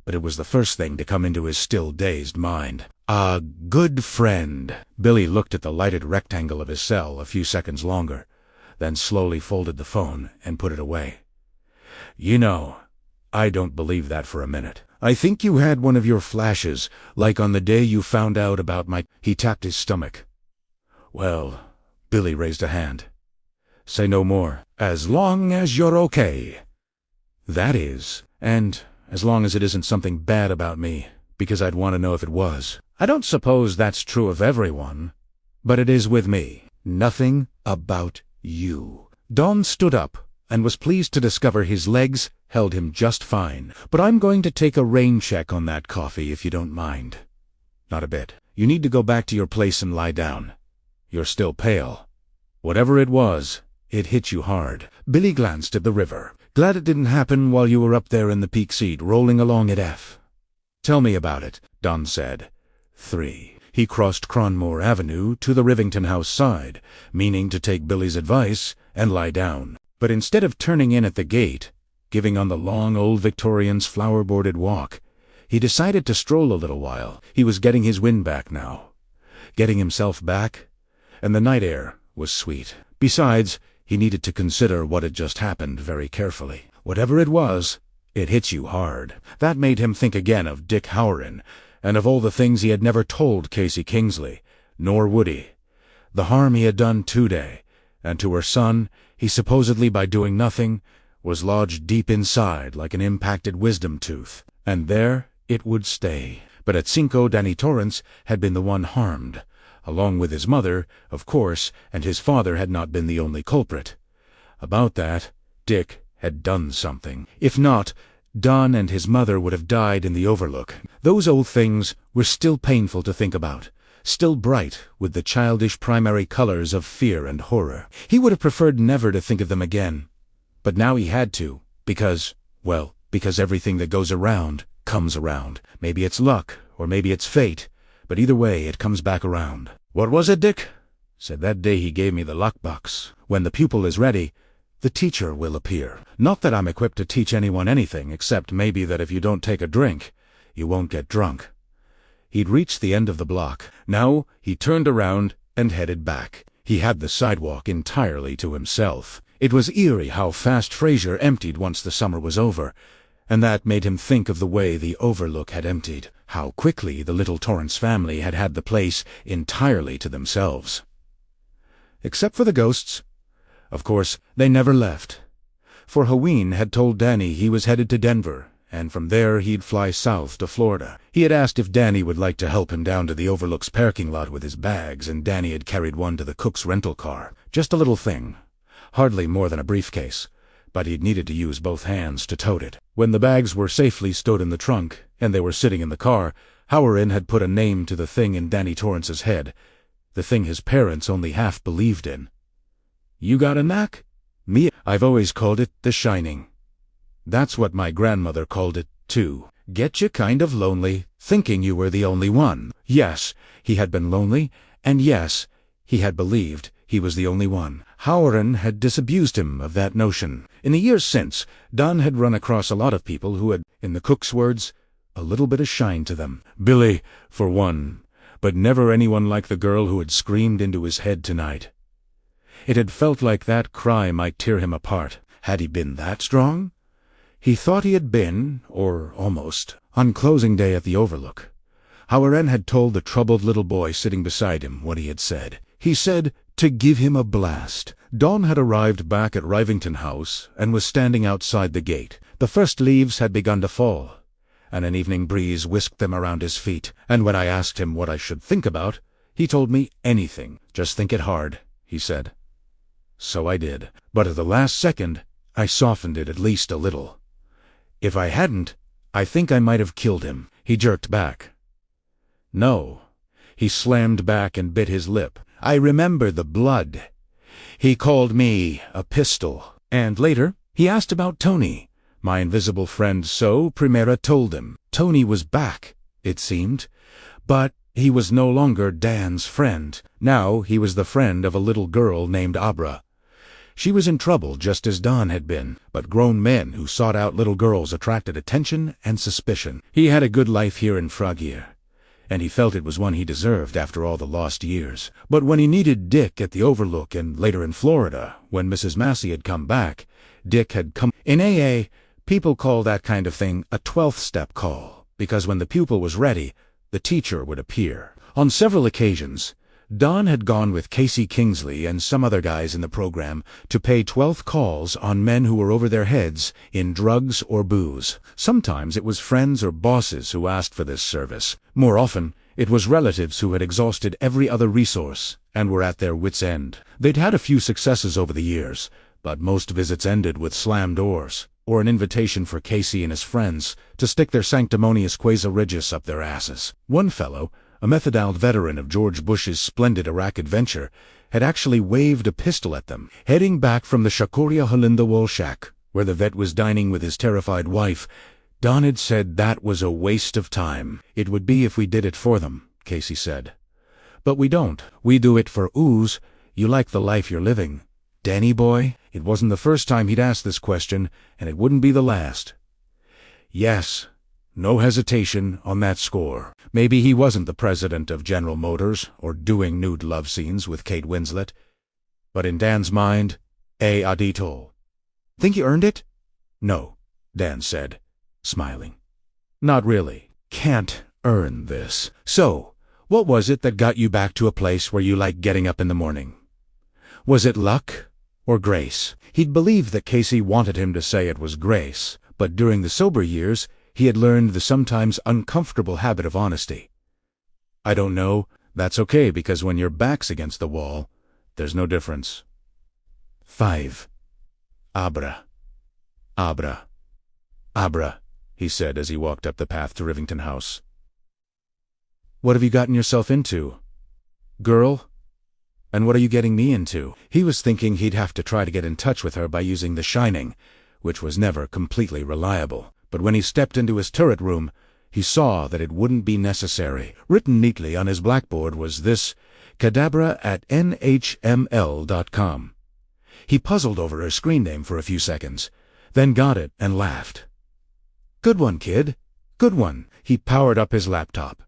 but it was the first thing to come into his still dazed mind. A good friend. Billy looked at the lighted rectangle of his cell a few seconds longer, then slowly folded the phone and put it away. You know, I don't believe that for a minute. I think you had one of your flashes, like on the day you found out about my... He tapped his stomach. Well, Billy raised a hand. Say no more. As long as you're okay. That is, and as long as it isn't something bad about me, because I'd want to know if it was. I don't suppose that's true of everyone, but it is with me. Nothing about you. Don stood up and was pleased to discover his legs held him just fine. But I'm going to take a rain check on that coffee if you don't mind. Not a bit. You need to go back to your place and lie down. You're still pale. Whatever it was, it hit you hard. Billy glanced at the river. Glad it didn't happen while you were up there in the peak seat rolling along at F. Tell me about it, Don said. 3. He crossed Cronmore Avenue to the Rivington House side, meaning to take Billy's advice and lie down. But instead of turning in at the gate, giving on the long old Victorian's flower-bordered walk, he decided to stroll a little while. He was getting his wind back now. Getting himself back, and the night air was sweet. Besides, he needed to consider what had just happened very carefully. Whatever it was, it hit you hard. That made him think again of Dick Halloran, and of all the things he had never told Casey Kingsley, nor would he. The harm he had done today, and to her son, he supposedly by doing nothing, was lodged deep inside like an impacted wisdom tooth, and there it would stay. But at Cinco, Dan Torrance had been the one harmed, along with his mother, of course, and his father had not been the only culprit. About that, Dick had done something. If not, Don and his mother would have died in the Overlook. Those old things were still painful to think about, still bright with the childish primary colors of fear and horror. He would have preferred never to think of them again. But now he had to, because everything that goes around comes around. Maybe it's luck, or maybe it's fate, but either way it comes back around. What was it, Dick? Said that day he gave me the luck box. When the pupil is ready, the teacher will appear. Not that I'm equipped to teach anyone anything, except maybe that if you don't take a drink, you won't get drunk. He'd reached the end of the block. Now he turned around and headed back. He had the sidewalk entirely to himself. It was eerie how fast Fraser emptied once the summer was over, and that made him think of the way the Overlook had emptied, how quickly the little Torrance family had had the place entirely to themselves. Except for the ghosts. Of course, they never left, for Haween had told Danny he was headed to Denver, and from there he'd fly south to Florida. He had asked if Danny would like to help him down to the Overlook's parking lot with his bags, and Danny had carried one to the cook's rental car. Just a little thing. Hardly more than a briefcase, but he'd needed to use both hands to tote it. When the bags were safely stowed in the trunk, and they were sitting in the car, Halloran had put a name to the thing in Danny Torrance's head, the thing his parents only half believed in. You got a knack? Me? I've always called it The Shining. That's what my grandmother called it, too. Get you kind of lonely, thinking you were the only one. Yes, he had been lonely, and yes, he had believed he was the only one. Halloran had disabused him of that notion. In the years since, Don had run across a lot of people who had, in the cook's words, a little bit of shine to them. Billy, for one, but never anyone like the girl who had screamed into his head tonight. It had felt like that cry might tear him apart. Had he been that strong? He thought he had been, or almost, on closing day at the Overlook. Halloran had told the troubled little boy sitting beside him what he had said. He said to give him a blast. Dawn had arrived back at Rivington House and was standing outside the gate. The first leaves had begun to fall, and an evening breeze whisked them around his feet, and when I asked him what I should think about, he told me anything. Just think it hard, he said. So I did, but at the last second, I softened it at least a little. If I hadn't, I think I might have killed him. He jerked back. No. He slammed back and bit his lip. I remember the blood. He called me a pistol. And later, he asked about Tony, my invisible friend, so Primera told him. Tony was back, it seemed, but he was no longer Dan's friend. Now he was the friend of a little girl named Abra. She was in trouble just as Don had been, but grown men who sought out little girls attracted attention and suspicion. He had a good life here in Frogir, and he felt it was one he deserved after all the lost years. But when he needed Dick at the Overlook and later in Florida, when Mrs. Massey had come back, Dick had come. In AA, people call that kind of thing a 12th step call, because when the pupil was ready, the teacher would appear. On several occasions, Don had gone with Casey Kingsley and some other guys in the program to pay 12th calls on men who were over their heads in drugs or booze. Sometimes it was friends or bosses who asked for this service. More often, it was relatives who had exhausted every other resource and were at their wits' end. They'd had a few successes over the years, but most visits ended with slammed doors, or an invitation for Casey and his friends to stick their sanctimonious quasi regius up their asses. One fellow, a methadaled veteran of George Bush's splendid Iraq adventure, had actually waved a pistol at them. Heading back from the Shakuria Halinda Wall Shack, where the vet was dining with his terrified wife, Don had said that was a waste of time. It would be if we did it for them, Casey said. But we don't. We do it for ooze. You like the life you're living, Danny boy? It wasn't the first time he'd asked this question, and it wouldn't be the last. Yes. No hesitation on that score. Maybe he wasn't the president of General Motors or doing nude love scenes with Kate Winslet. But in Dan's mind, adito. Think you earned it? No, Dan said, smiling. Not really. Can't earn this. So, what was it that got you back to a place where you like getting up in the morning? Was it luck or grace? He'd believed that Casey wanted him to say it was grace, but during the sober years, he had learned the sometimes uncomfortable habit of honesty. I don't know. That's okay, because when your back's against the wall, there's no difference. 5. Abra. Abra. Abra, he said as he walked up the path to Rivington House. What have you gotten yourself into? Girl? And what are you getting me into? He was thinking he'd have to try to get in touch with her by using The Shining, which was never completely reliable. But when he stepped into his turret room, he saw that it wouldn't be necessary. Written neatly on his blackboard was this: cadabra@nhml.com. He puzzled over her screen name for a few seconds, then got it and laughed. Good one, kid. Good one. He powered up his laptop.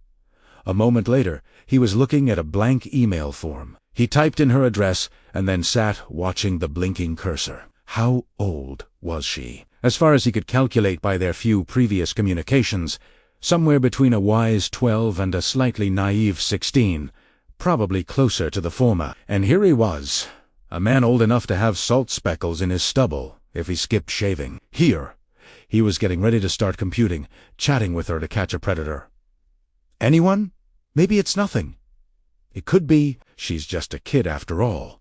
A moment later, he was looking at a blank email form. He typed in her address and then sat watching the blinking cursor. How old was she? As far as he could calculate by their few previous communications, somewhere between a wise 12 and a slightly naive 16, probably closer to the former. And here he was, a man old enough to have salt speckles in his stubble if he skipped shaving. Here, he was getting ready to start computing, chatting with her to catch a predator. Anyone? Maybe it's nothing. It could be she's just a kid after all.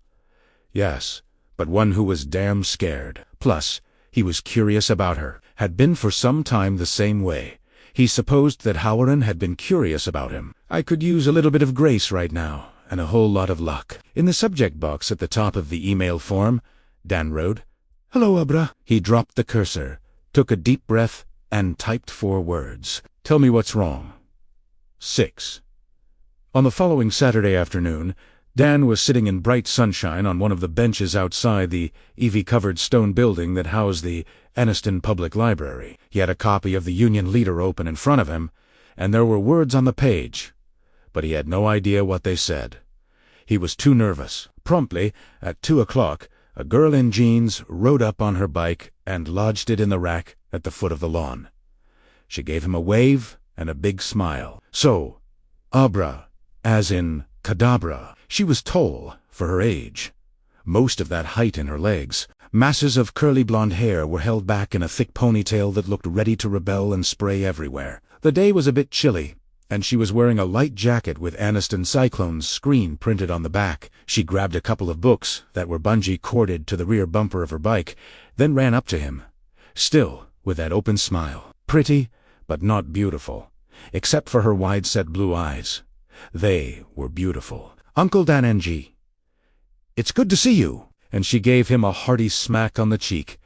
Yes, but one who was damn scared. Plus, he was curious about her, had been for some time the same way. He supposed that Howard had been curious about him. I could use a little bit of grace right now, and a whole lot of luck. In the subject box at the top of the email form, Dan wrote, Hello, Abra. He dropped the cursor, took a deep breath, and typed 4 words. Tell me what's wrong. 6. On the following Saturday afternoon, Dan was sitting in bright sunshine on one of the benches outside the ivy-covered stone building that housed the Anniston Public Library. He had a copy of the Union Leader open in front of him, and there were words on the page, but he had no idea what they said. He was too nervous. Promptly, at 2 o'clock, a girl in jeans rode up on her bike and lodged it in the rack at the foot of the lawn. She gave him a wave and a big smile. So, Abra, as in Cadabra. She was tall for her age, most of that height in her legs, Masses of curly blonde hair were held back in a thick ponytail that looked ready to rebel and spray everywhere. The day was a bit chilly, and she was wearing a light jacket with Anniston Cyclone's screen printed on the back. She grabbed a couple of books that were bungee corded to the rear bumper of her bike, then ran up to him, still with that open smile. Pretty, but not beautiful, except for her wide-set blue eyes. They were beautiful. "Uncle Dan NG. It's good to see you." And she gave him a hearty smack on the cheek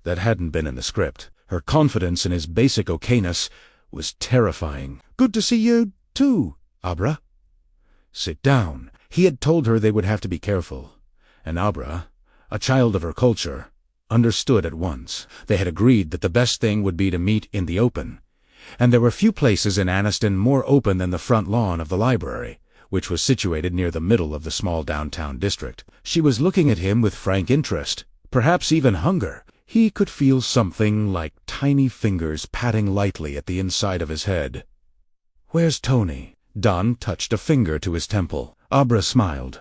that hadn't been in the script. Her confidence in his basic okayness was terrifying. "Good to see you, too, Abra." "Sit down." He had told her they would have to be careful, and Abra, a child of her culture, understood at once. They had agreed that the best thing would be to meet in the open, and there were few places in Anniston more open than the front lawn of the library, which was situated near the middle of the small downtown district. She was looking at him with frank interest, perhaps even hunger. He could feel something like tiny fingers patting lightly at the inside of his head. "Where's Tony?" Don touched a finger to his temple. Abra smiled,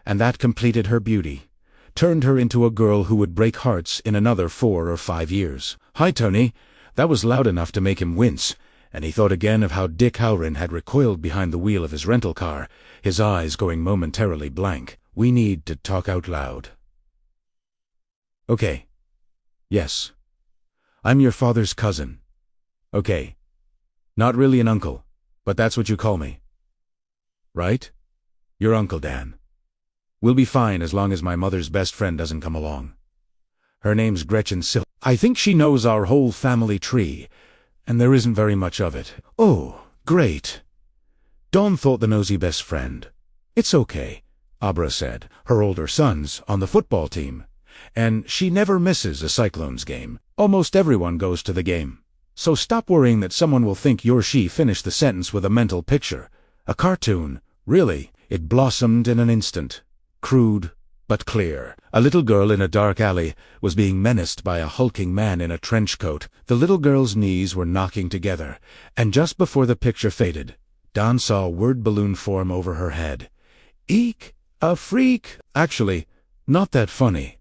and that completed her beauty, turned her into a girl who would break hearts in another 4 or 5 years. "Hi, Tony." That was loud enough to make him wince, and he thought again of how Dick Howrin had recoiled behind the wheel of his rental car, his eyes going momentarily blank. "We need to talk out loud." "Okay. Yes. I'm your father's cousin." "Okay. Not really an uncle, but that's what you call me. Right? Your Uncle Dan. We'll be fine as long as my mother's best friend doesn't come along. Her name's Gretchen Sil. I think she knows our whole family tree, and there isn't very much of it." "Oh, great." Dawn thought the nosy best friend. "It's okay," Abra said. "Her older son's on the football team, and she never misses a Cyclones game. Almost everyone goes to the game. So stop worrying that someone will think you're she." Finished the sentence with a mental picture. A cartoon, really. It blossomed in an instant. Crude, but clear. A little girl in a dark alley was being menaced by a hulking man in a trench coat. The little girl's knees were knocking together, and just before the picture faded, Don saw a word balloon form over her head. "Eek! A freak!" Actually, not that funny.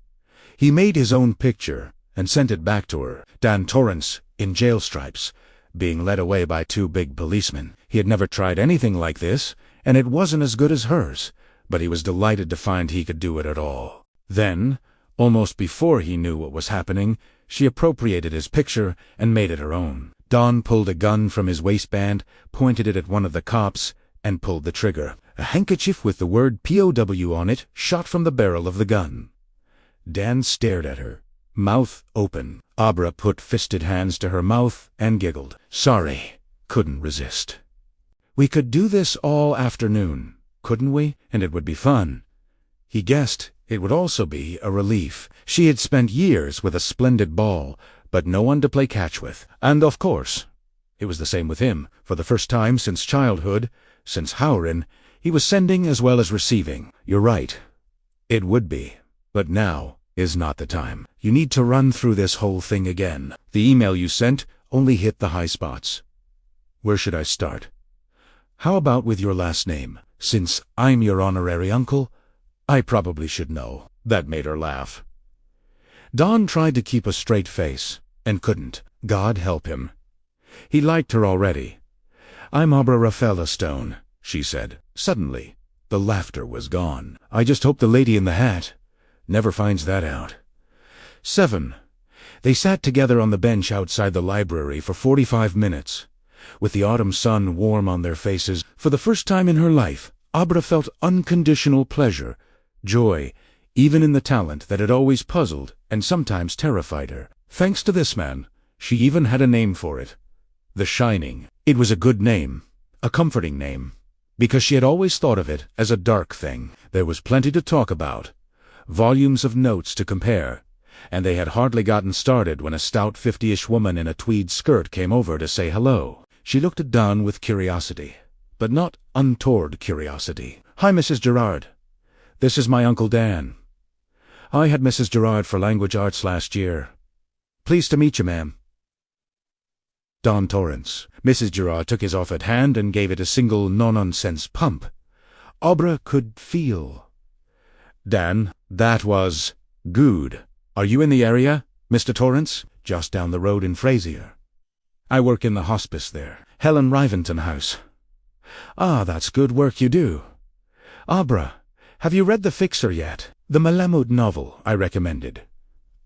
He made his own picture and sent it back to her. Dan Torrance, in jail stripes, being led away by 2 big policemen. He had never tried anything like this, and it wasn't as good as hers, but he was delighted to find he could do it at all. Then, almost before he knew what was happening, she appropriated his picture and made it her own. Don pulled a gun from his waistband, pointed it at one of the cops, and pulled the trigger. A handkerchief with the word POW on it shot from the barrel of the gun. Dan stared at her, mouth open. Abra put fisted hands to her mouth and giggled. "Sorry, couldn't resist. We could do this all afternoon, couldn't we? And it would be fun." He guessed it would also be a relief. She had spent years with a splendid ball, but no one to play catch with. And of course, it was the same with him. For the first time since childhood, since Howrin, he was sending as well as receiving. "You're right. It would be. But now is not the time. You need to run through this whole thing again. The email you sent only hit the high spots. Where should I start? How about with your last name? Since I'm your honorary uncle, I probably should know." That made her laugh. Don tried to keep a straight face, and couldn't. God help him. He liked her already. "I'm Abra Rafaela Stone," she said. Suddenly, the laughter was gone. "I just hope the lady in the hat never finds that out." 7. They sat together on the bench outside the library for 45 minutes, with the autumn sun warm on their faces. For the first time in her life, Abra felt unconditional pleasure, joy, even in the talent that had always puzzled and sometimes terrified her. Thanks to this man, she even had a name for it. The Shining. It was a good name, a comforting name, because she had always thought of it as a dark thing. There was plenty to talk about, volumes of notes to compare, and they had hardly gotten started when a stout 50-ish woman in a tweed skirt came over to say hello. She looked at Don with curiosity, but not untoward curiosity. "Hi, Mrs. Gerard. This is my Uncle Dan. I had Mrs. Gerard for language arts last year. Pleased to meet you, ma'am." Don Torrance. Mrs. Gerard took his offered hand and gave it a single no-nonsense pump. Abra could feel. "Dan, that was good." Are you in the area, Mr. Torrance? Just down the road in Frazier. I work in the hospice there. Helen Riventon House. Ah, that's good work you do. Abra, have you read The Fixer yet? The Malamud novel I recommended.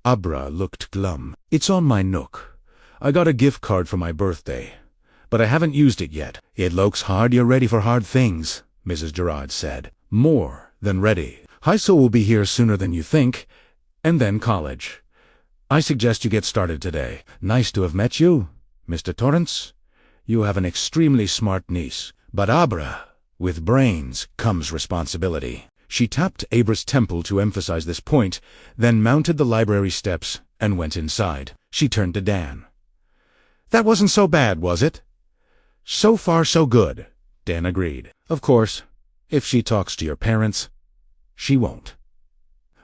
Abra looked glum. It's on my Nook. I got a gift card for my birthday, but I haven't used it yet. It looks hard you're ready for hard things, Mrs. Gerard said. More than ready. High school will be here sooner than you think, and then college. I suggest you get started today. Nice to have met you, Mr. Torrance. You have an extremely smart niece. But Abra, with brains comes responsibility. She tapped Abra's temple to emphasize this point, then mounted the library steps and went inside. She turned to Dan. That wasn't so bad, was it? So far, so good, Dan agreed. Of course, if she talks to your parents, she won't.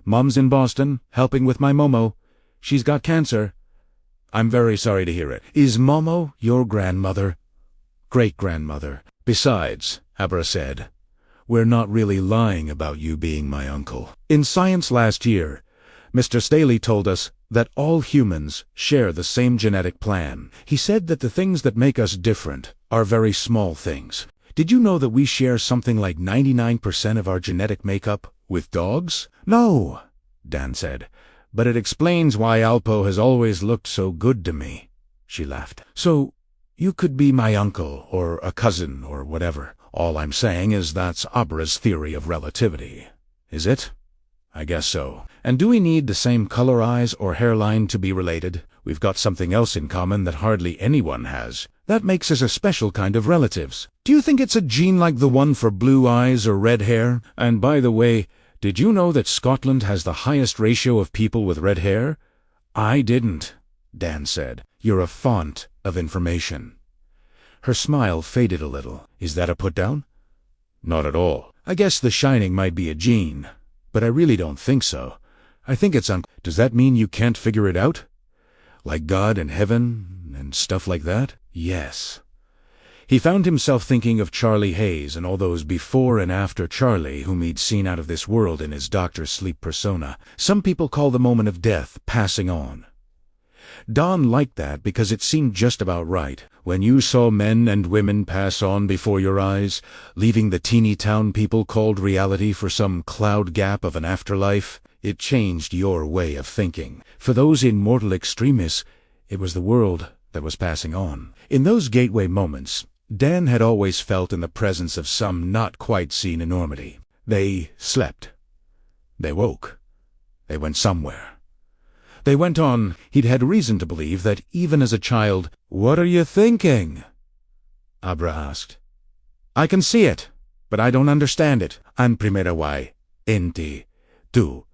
Mom's in Boston, helping with my Momo. She's got cancer. I'm very sorry to hear it. Is Momo your grandmother? Great-grandmother. Besides, Abra said, we're not really lying about you being my uncle. In science last year, Mr. Staley told us that all humans share the same genetic plan. He said that the things that make us different are very small things. Did you know that we share something like 99% of our genetic makeup with dogs? No, Dan said, but it explains why Alpo has always looked so good to me. She laughed. So, you could be my uncle, or a cousin, or whatever. All I'm saying is that's Abra's theory of relativity. Is it? I guess so. And do we need the same color eyes or hairline to be related? We've got something else in common that hardly anyone has. That makes us a special kind of relatives. Do you think it's a gene like the one for blue eyes or red hair? And by the way, did you know that Scotland has the highest ratio of people with red hair? I didn't, Dan said. You're a font of information. Her smile faded a little. Is that a put-down? Not at all. I guess the shining might be a gene, but I really don't think so. I think it's Does that mean you can't figure it out? Like God and heaven and stuff like that? Yes. He found himself thinking of Charlie Hayes and all those before and after Charlie whom he'd seen out of this world in his Dr. Sleep persona. Some people call the moment of death passing on. Don liked that because it seemed just about right. When you saw men and women pass on before your eyes, leaving the teeny town people called reality for some cloud gap of an afterlife, it changed your way of thinking. For those in mortal extremis, it was the world that was passing on. In those gateway moments, Dan had always felt in the presence of some not-quite-seen enormity. They slept. They woke. They went somewhere. They went on. He'd had reason to believe that even as a child. What are you thinking? Abra asked. I can see it, but I don't understand it. En primera way, enti, tu.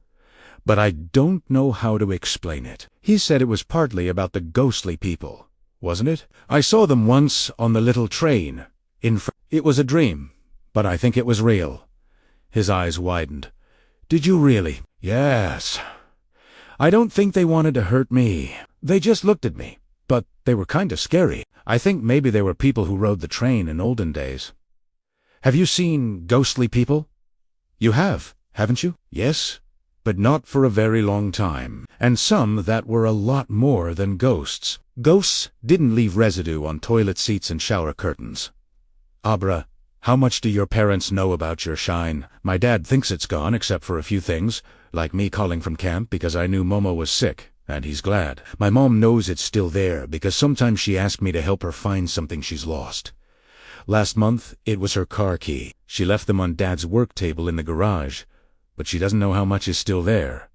But I don't know how to explain it. He said it was partly about the ghostly people, wasn't it? I saw them once on the little train. It was a dream, but I think it was real. His eyes widened. Did you really? Yes. I don't think they wanted to hurt me. They just looked at me, but they were kind of scary. I think maybe they were people who rode the train in olden days. Have you seen ghostly people? You have, haven't you? Yes, but not for a very long time. And some that were a lot more than ghosts. Ghosts didn't leave residue on toilet seats and shower curtains. Abra, how much do your parents know about your shine? My dad thinks it's gone except for a few things, like me calling from camp because I knew Momo was sick, and he's glad. My mom knows it's still there because sometimes she asked me to help her find something she's lost. Last month, it was her car key. She left them on Dad's work table in the garage, but she doesn't know how much is still there.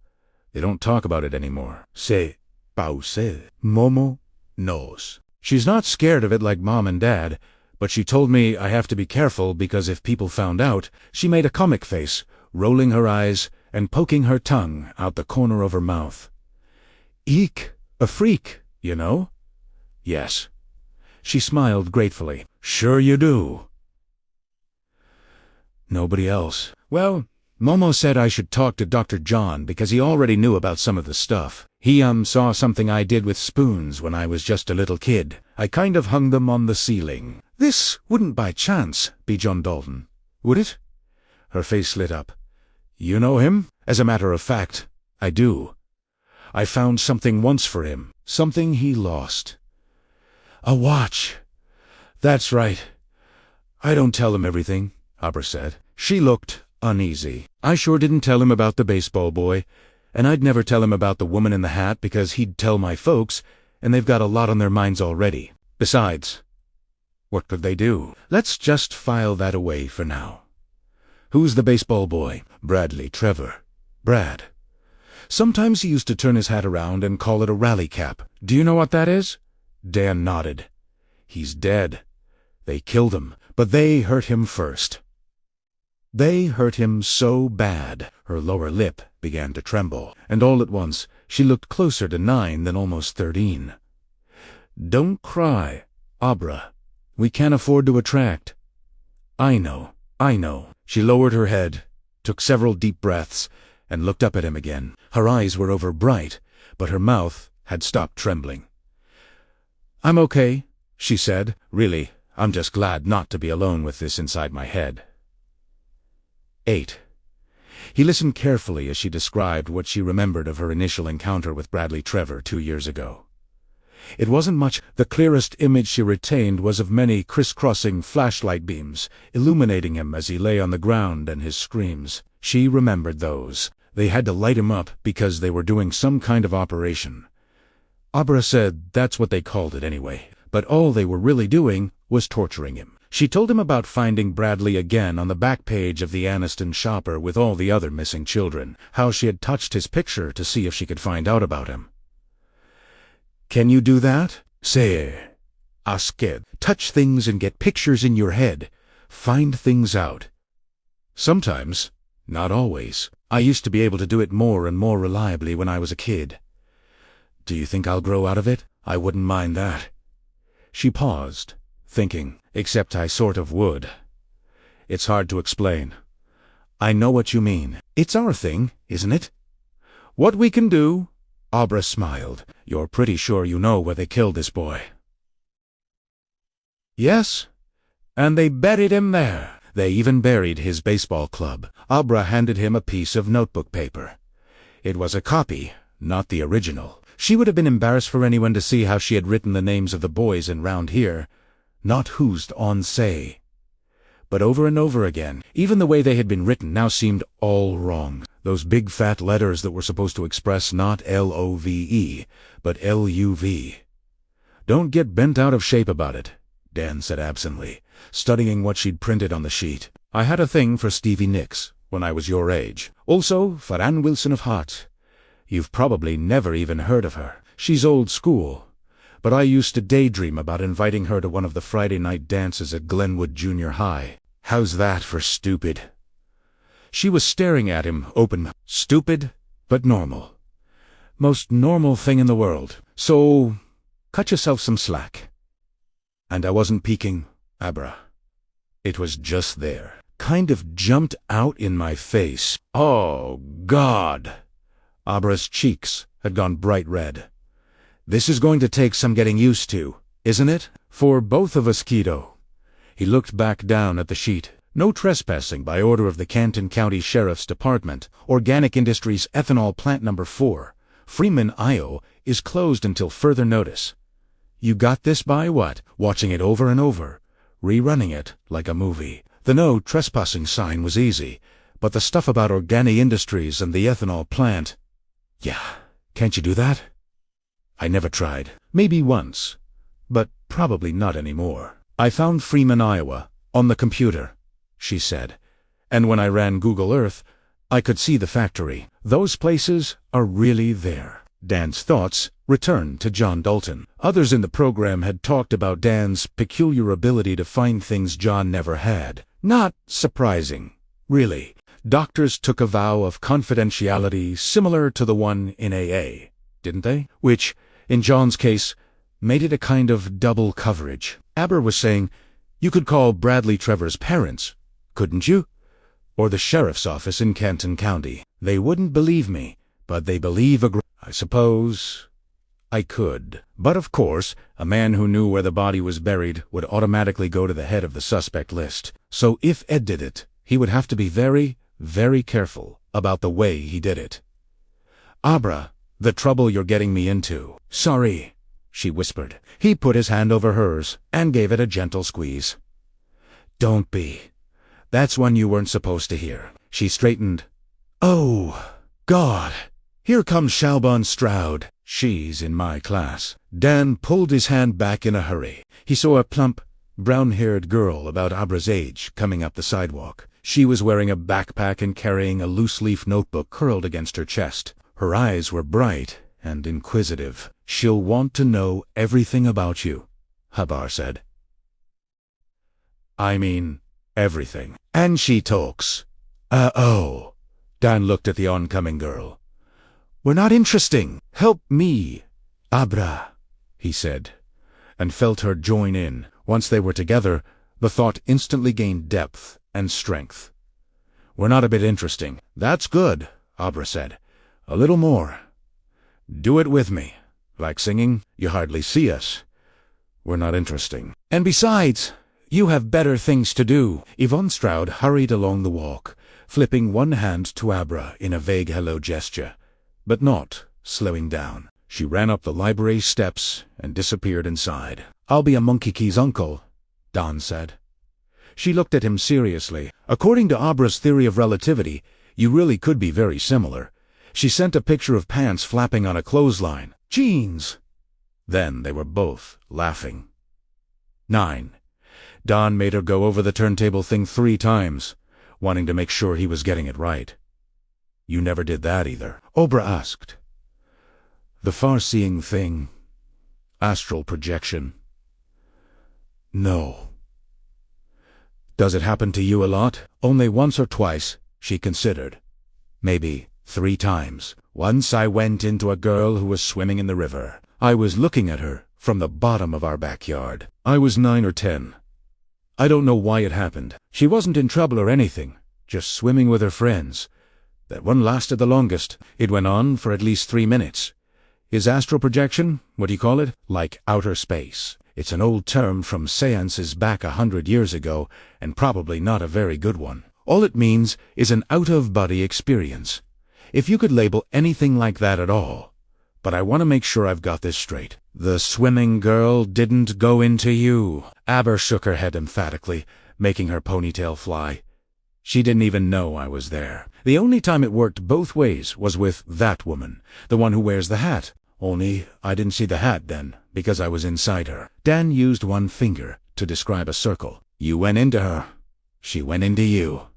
They don't talk about it anymore. C'est pause. Momo knows. She's not scared of it like Mom and Dad, but she told me I have to be careful because if people found out. She made a comic face, rolling her eyes and poking her tongue out the corner of her mouth. Eek, a freak, you know? Yes. She smiled gratefully. Sure you do. Nobody else. Well, Momo said I should talk to Dr. John because he already knew about some of the stuff. He saw something I did with spoons when I was just a little kid. I kind of hung them on the ceiling. This wouldn't by chance be John Dalton, would it? Her face lit up. You know him? As a matter of fact, I do. I found something once for him, something he lost. A watch. That's right. I don't tell him everything, Abra said. She looked uneasy. I sure didn't tell him about the baseball boy, and I'd never tell him about the woman in the hat because he'd tell my folks, and they've got a lot on their minds already. Besides, what could they do? Let's just file that away for now. Who's the baseball boy? Bradley Trevor. Brad. Sometimes he used to turn his hat around and call it a rally cap. Do you know what that is? Dan nodded. He's dead. They killed him, but they hurt him first. They hurt him so bad, her lower lip began to tremble, and all at once she looked closer to 9 than almost 13. Don't cry, Abra. We can't afford to attract. I know. She lowered her head, took several deep breaths, and looked up at him again. Her eyes were over-bright, but her mouth had stopped trembling. I'm okay, she said. Really, I'm just glad not to be alone with this inside my head. 8. He listened carefully as she described what she remembered of her initial encounter with Bradley Trevor 2 years ago. It wasn't much. The clearest image she retained was of many crisscrossing flashlight beams, illuminating him as he lay on the ground and his screams. She remembered those. They had to light him up because they were doing some kind of operation. Abra said that's what they called it anyway, but all they were really doing was torturing him. She told him about finding Bradley again on the back page of the Anniston Shopper with all the other missing children, how she had touched his picture to see if she could find out about him. Can you do that? Say, Asked. Touch things and get pictures in your head. Find things out. Sometimes, not always. I used to be able to do it more and more reliably when I was a kid. Do you think I'll grow out of it? I wouldn't mind that. She paused, thinking, except I sort of would. It's hard to explain. I know what you mean. It's our thing, isn't it? What we can do. Abra smiled. You're pretty sure you know where they killed this boy. Yes, and they buried him there. They even buried his baseball club. Abra handed him a piece of notebook paper. It was a copy, not the original. She would have been embarrassed for anyone to see how she had written the names of the boys in round here, not who's on say. But over and over again, even the way they had been written now seemed all wrong. Those big fat letters that were supposed to express not L-O-V-E, but L-U-V. Don't get bent out of shape about it, Dan said absently, studying what she'd printed on the sheet. I had a thing for Stevie Nicks when I was your age. Also for Ann Wilson of Hart. You've probably never even heard of her. She's old school. But I used to daydream about inviting her to one of the Friday night dances at Glenwood Junior High. How's that for stupid? She was staring at him, open. Stupid, but normal. Most normal thing in the world. So, cut yourself some slack. And I wasn't peeking, Abra. It was just there. Kind of jumped out in my face. Oh, God! Abra's cheeks had gone bright red. This is going to take some getting used to, isn't it? For both of us, kiddo. He looked back down at the sheet. No trespassing by order of the Canton County Sheriff's Department. Organic Industries Ethanol Plant Number 4, Freeman, Iowa, is closed until further notice. You got this by what? Watching it over and over, rerunning it like a movie. The no trespassing sign was easy, but the stuff about Organic Industries and the ethanol plant... Yeah, can't you do that? I never tried. Maybe once, but probably not anymore. I found Freeman, Iowa, on the computer, she said, and when I ran Google Earth, I could see the factory. Those places are really there. Dan's thoughts returned to John Dalton. Others in the program had talked about Dan's peculiar ability to find things John never had. Not surprising, really. Doctors took a vow of confidentiality similar to the one in AA, didn't they? Which, in John's case, made it a kind of double coverage. Abra was saying, you could call Bradley Trevor's parents, couldn't you? Or the sheriff's office in Canton County. They wouldn't believe me, but they believe I suppose I could. But of course, a man who knew where the body was buried would automatically go to the head of the suspect list. So if Ed did it, he would have to be very, very careful about the way he did it. Abra, the trouble you're getting me into." "Sorry," she whispered. He put his hand over hers and gave it a gentle squeeze. "Don't be. That's one you weren't supposed to hear." She straightened. "Oh, God. Here comes Shalban Stroud. She's in my class." Dan pulled his hand back in a hurry. He saw a plump, brown-haired girl about Abra's age coming up the sidewalk. She was wearing a backpack and carrying a loose-leaf notebook curled against her chest. Her eyes were bright and inquisitive. "She'll want to know everything about you," Habar said. "I mean, everything. And she talks." Oh. Dan looked at the oncoming girl. "We're not interesting. Help me, Abra," he said, and felt her join in. Once they were together, the thought instantly gained depth and strength. "We're not a bit interesting." "That's good," Abra said. "A little more. Do it with me. Like singing, you hardly see us. We're not interesting. And besides, you have better things to do." Yvonne Stroud hurried along the walk, flipping one hand to Abra in a vague hello gesture, but not slowing down. She ran up the library steps and disappeared inside. "I'll be a Monkey Key's uncle," Don said. She looked at him seriously. "According to Abra's theory of relativity, you really could be very similar." She sent a picture of pants flapping on a clothesline. "Jeans!" Then they were both laughing. 9. Don made her go over the turntable thing 3 times, wanting to make sure he was getting it right. "You never did that either?" Abra asked. "The far-seeing thing. Astral projection." "No." "Does it happen to you a lot?" "Only once or twice," she considered. "Maybe 3 times. Once I went into a girl who was swimming in the river. I was looking at her from the bottom of our backyard. I was 9 or 10. I don't know why it happened. She wasn't in trouble or anything, just swimming with her friends. That one lasted the longest. It went on for at least 3 minutes. Is astral projection, what do you call it? Like outer space. It's an old term from seances back 100 years ago, and probably not a very good one. All it means is an out-of-body experience. If you could label anything like that at all. But I want to make sure I've got this straight. The swimming girl didn't go into you." Aber shook her head emphatically, making her ponytail fly. "She didn't even know I was there. The only time it worked both ways was with that woman, the one who wears the hat. Only I didn't see the hat then, because I was inside her." Dan used one finger to describe a circle. "You went into her. She went into you."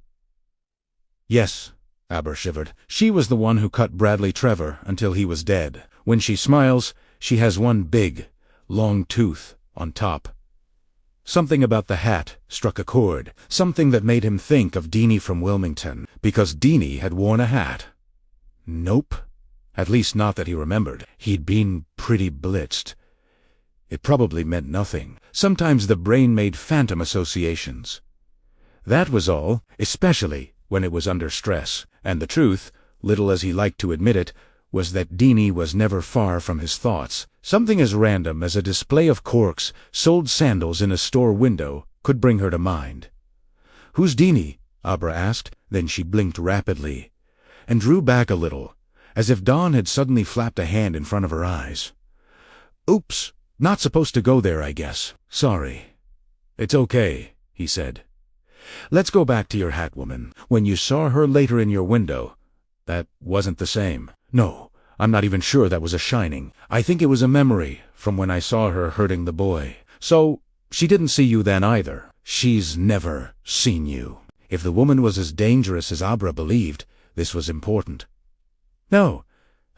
"Yes," Aber shivered. "She was the one who cut Bradley Trevor until he was dead. When she smiles, she has one big, long tooth on top." Something about the hat struck a chord, something that made him think of Deanie from Wilmington, because Deanie had worn a hat. Nope. At least not that he remembered. He'd been pretty blitzed. It probably meant nothing. Sometimes the brain made phantom associations. That was all, especially when it was under stress. And the truth, little as he liked to admit it, was that Deanie was never far from his thoughts. Something as random as a display of corks, sold sandals in a store window, could bring her to mind. "Who's Deanie?" Abra asked. Then she blinked rapidly, and drew back a little, as if dawn had suddenly flapped a hand in front of her eyes. "Oops, not supposed to go there, I guess. Sorry." "It's okay," he said. "Let's go back to your hat woman. When you saw her later in your window, that wasn't the same." "No, I'm not even sure that was a shining. I think it was a memory from when I saw her hurting the boy." "So, she didn't see you then either?" "She's never seen you." If the woman was as dangerous as Abra believed, this was important. "No,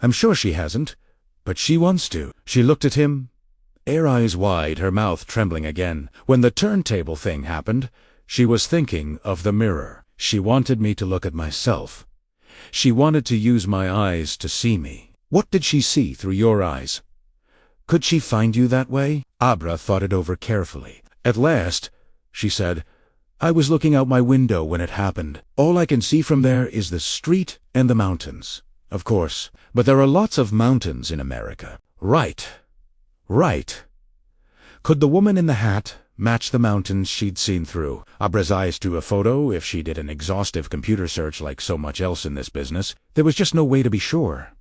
I'm sure she hasn't, but she wants to." She looked at him, her eyes wide, her mouth trembling again. "When the turntable thing happened, she was thinking of the mirror. She wanted me to look at myself. She wanted to use my eyes to see me." "What did she see through your eyes? Could she find you that way?" Abra thought it over carefully. "At last," she said, "I was looking out my window when it happened. All I can see from there is the street and the mountains. Of course, but there are lots of mountains in America." "Right. Right." Could the woman in the hat match the mountains she'd seen through? Abra's eyes drew a photo if she did an exhaustive computer search like so much else in this business. There was just no way to be sure.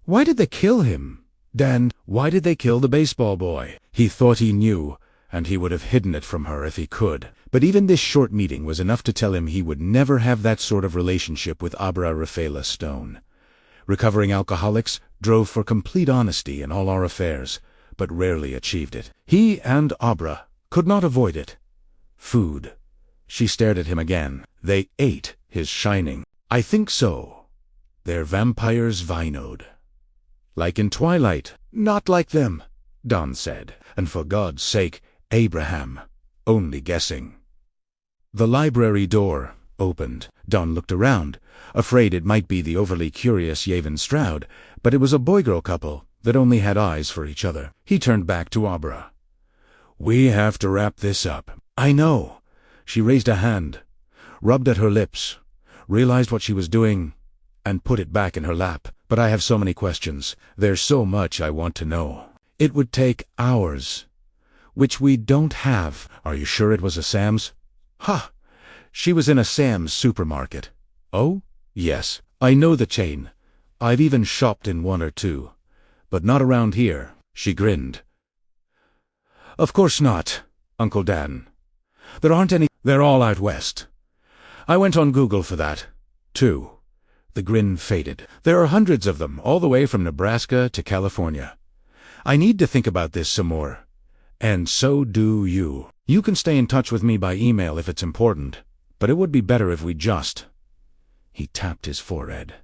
Why did they kill him? Dan, why did they kill the baseball boy? He thought he knew, and he would have hidden it from her if he could. But even this short meeting was enough to tell him he would never have that sort of relationship with Abra Rafaela Stone. Recovering alcoholics drove for complete honesty in all our affairs, but rarely achieved it. He and Abra could not avoid it. Food. She stared at him again. They ate his shining. I think so. They're vampires vinoed. Like in Twilight. Not like them, Don said. And for God's sake, Abraham. Only guessing. The library door opened. Don looked around, afraid it might be the overly curious Yavin Stroud, but it was a boy-girl couple that only had eyes for each other. He turned back to Abra. We have to wrap this up. I know. She raised a hand, rubbed at her lips, realized what she was doing, and put it back in her lap. But I have so many questions. There's so much I want to know. It would take hours, which we don't have. Are you sure it was a Sam's? Ha! She was in a Sam's supermarket. Oh? Yes, I know the chain. I've even shopped in one or two. But not around here. She grinned. Of course not, Uncle Dan. There aren't any. They're all out west. I went on Google for that, too. The grin faded. There are hundreds of them, all the way from Nebraska to California. I need to think about this some more. And so do you. You can stay in touch with me by email if it's important, but it would be better if we just... He tapped his forehead.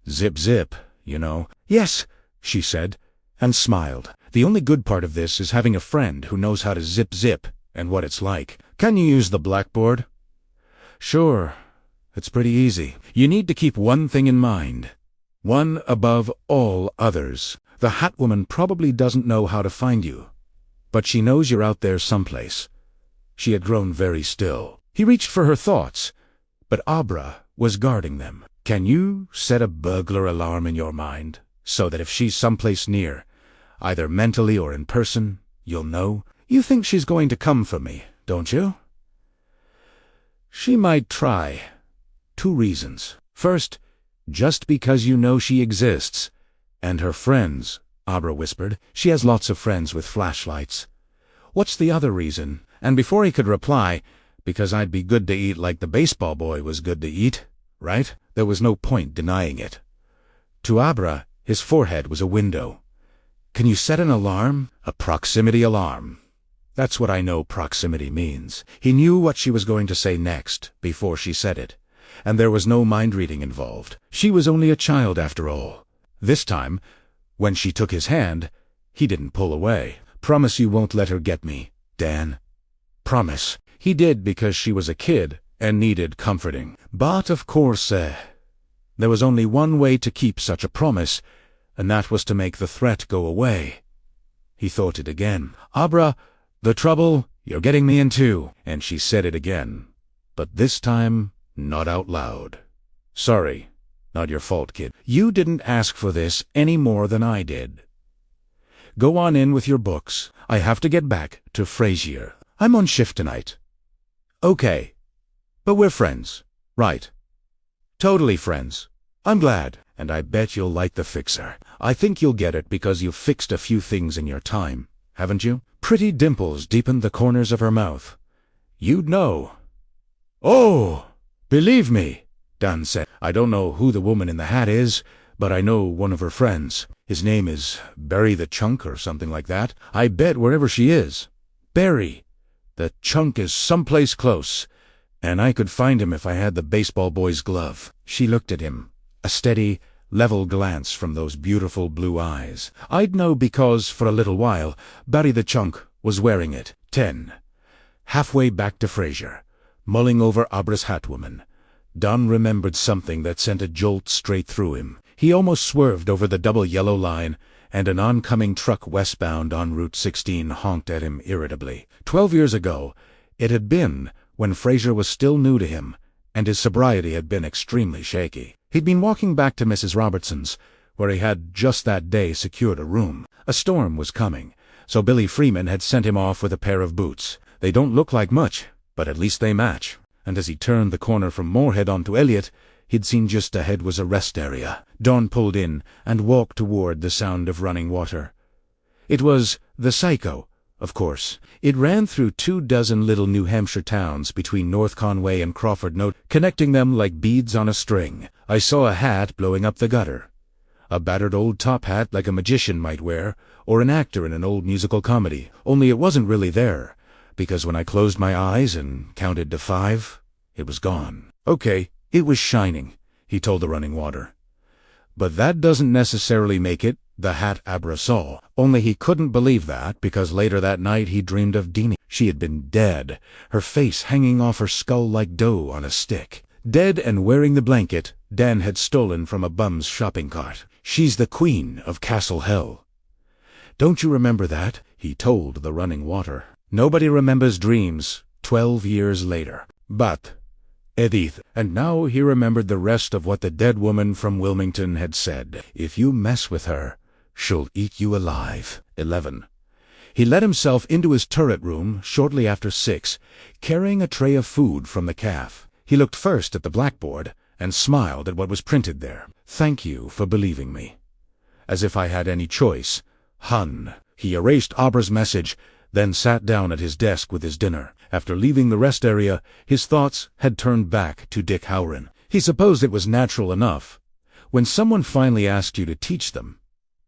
Zip zip, you know. Yes, she said, and smiled. The only good part of this is having a friend who knows how to zip zip and what it's like. Can you use the blackboard? Sure. It's pretty easy. You need to keep one thing in mind. One above all others. The Hat Woman probably doesn't know how to find you, but she knows you're out there someplace. She had grown very still. He reached for her thoughts, but Abra was guarding them. Can you set a burglar alarm in your mind, so that if she's someplace near, either mentally or in person, you'll know? You think she's going to come for me, don't you? She might try. 2 reasons. First, just because you know she exists. And her friends, Abra whispered. She has lots of friends with flashlights. What's the other reason? And before he could reply, because I'd be good to eat like the baseball boy was good to eat, right? There was no point denying it. To Abra, his forehead was a window. Can you set an alarm? A proximity alarm. That's what I know proximity means. He knew what she was going to say next, before she said it. And there was no mind-reading involved. She was only a child after all. This time, when she took his hand, he didn't pull away. Promise you won't let her get me, Dan. Promise. He did because she was a kid and needed comforting. But of course, there was only one way to keep such a promise, and that was to make the threat go away. He thought it again. Abra, the trouble you're getting me into. And she said it again. But this time, not out loud. Sorry. Not your fault, kid. You didn't ask for this any more than I did. Go on in with your books. I have to get back to Frazier. I'm on shift tonight. Okay. But we're friends, right? Totally friends. I'm glad, and I bet you'll like the fixer. I think you'll get it because you've fixed a few things in your time, haven't you? Pretty dimples deepened the corners of her mouth. You'd know. Oh, believe me, Dan said. I don't know who the woman in the hat is, but I know one of her friends. His name is Barry the Chunk or something like that. I bet wherever she is. Barry, the Chunk is someplace close, and I could find him if I had the baseball boy's glove. She looked at him, a steady, level glance from those beautiful blue eyes. I'd know because, for a little while, Barry the Chunk was wearing it. 10. Halfway back to Frazier, mulling over Abra's Hat Woman, Don remembered something that sent a jolt straight through him. He almost swerved over the double yellow line, and an oncoming truck westbound on Route 16 honked at him irritably. 12 years ago, it had been when Frazier was still new to him, and his sobriety had been extremely shaky. He'd been walking back to Mrs. Robertson's, where he had just that day secured a room. A storm was coming, so Billy Freeman had sent him off with a pair of boots. They don't look like much, but at least they match. And as he turned the corner from Moorhead onto Elliott, he'd seen just ahead was a rest area. Dawn pulled in and walked toward the sound of running water. It was the Psycho, of course. It ran through 24 little New Hampshire towns between North Conway and Crawford Note, connecting them like beads on a string. I saw a hat blowing up the gutter. A battered old top hat like a magician might wear, or an actor in an old musical comedy. Only it wasn't really there, because when I closed my eyes and counted to 5, it was gone. Okay, it was shining, he told the running water. But that doesn't necessarily make it the hat Abra saw. Only he couldn't believe that, because later that night he dreamed of Deanie. She had been dead, her face hanging off her skull like dough on a stick. Dead and wearing the blanket Dan had stolen from a bum's shopping cart. She's the queen of Castle Hell. Don't you remember that? He told the running water. Nobody remembers dreams 12 years later. But Edith, and now he remembered the rest of what the dead woman from Wilmington had said. If you mess with her, she'll eat you alive. 11. He let himself into his turret room shortly after 6, carrying a tray of food from the caf. He looked first at the blackboard and smiled at what was printed there. Thank you for believing me. As if I had any choice. Hun. He erased Abra's message, then sat down at his desk with his dinner. After leaving the rest area, his thoughts had turned back to Dick Howren. He supposed it was natural enough. When someone finally asked you to teach them,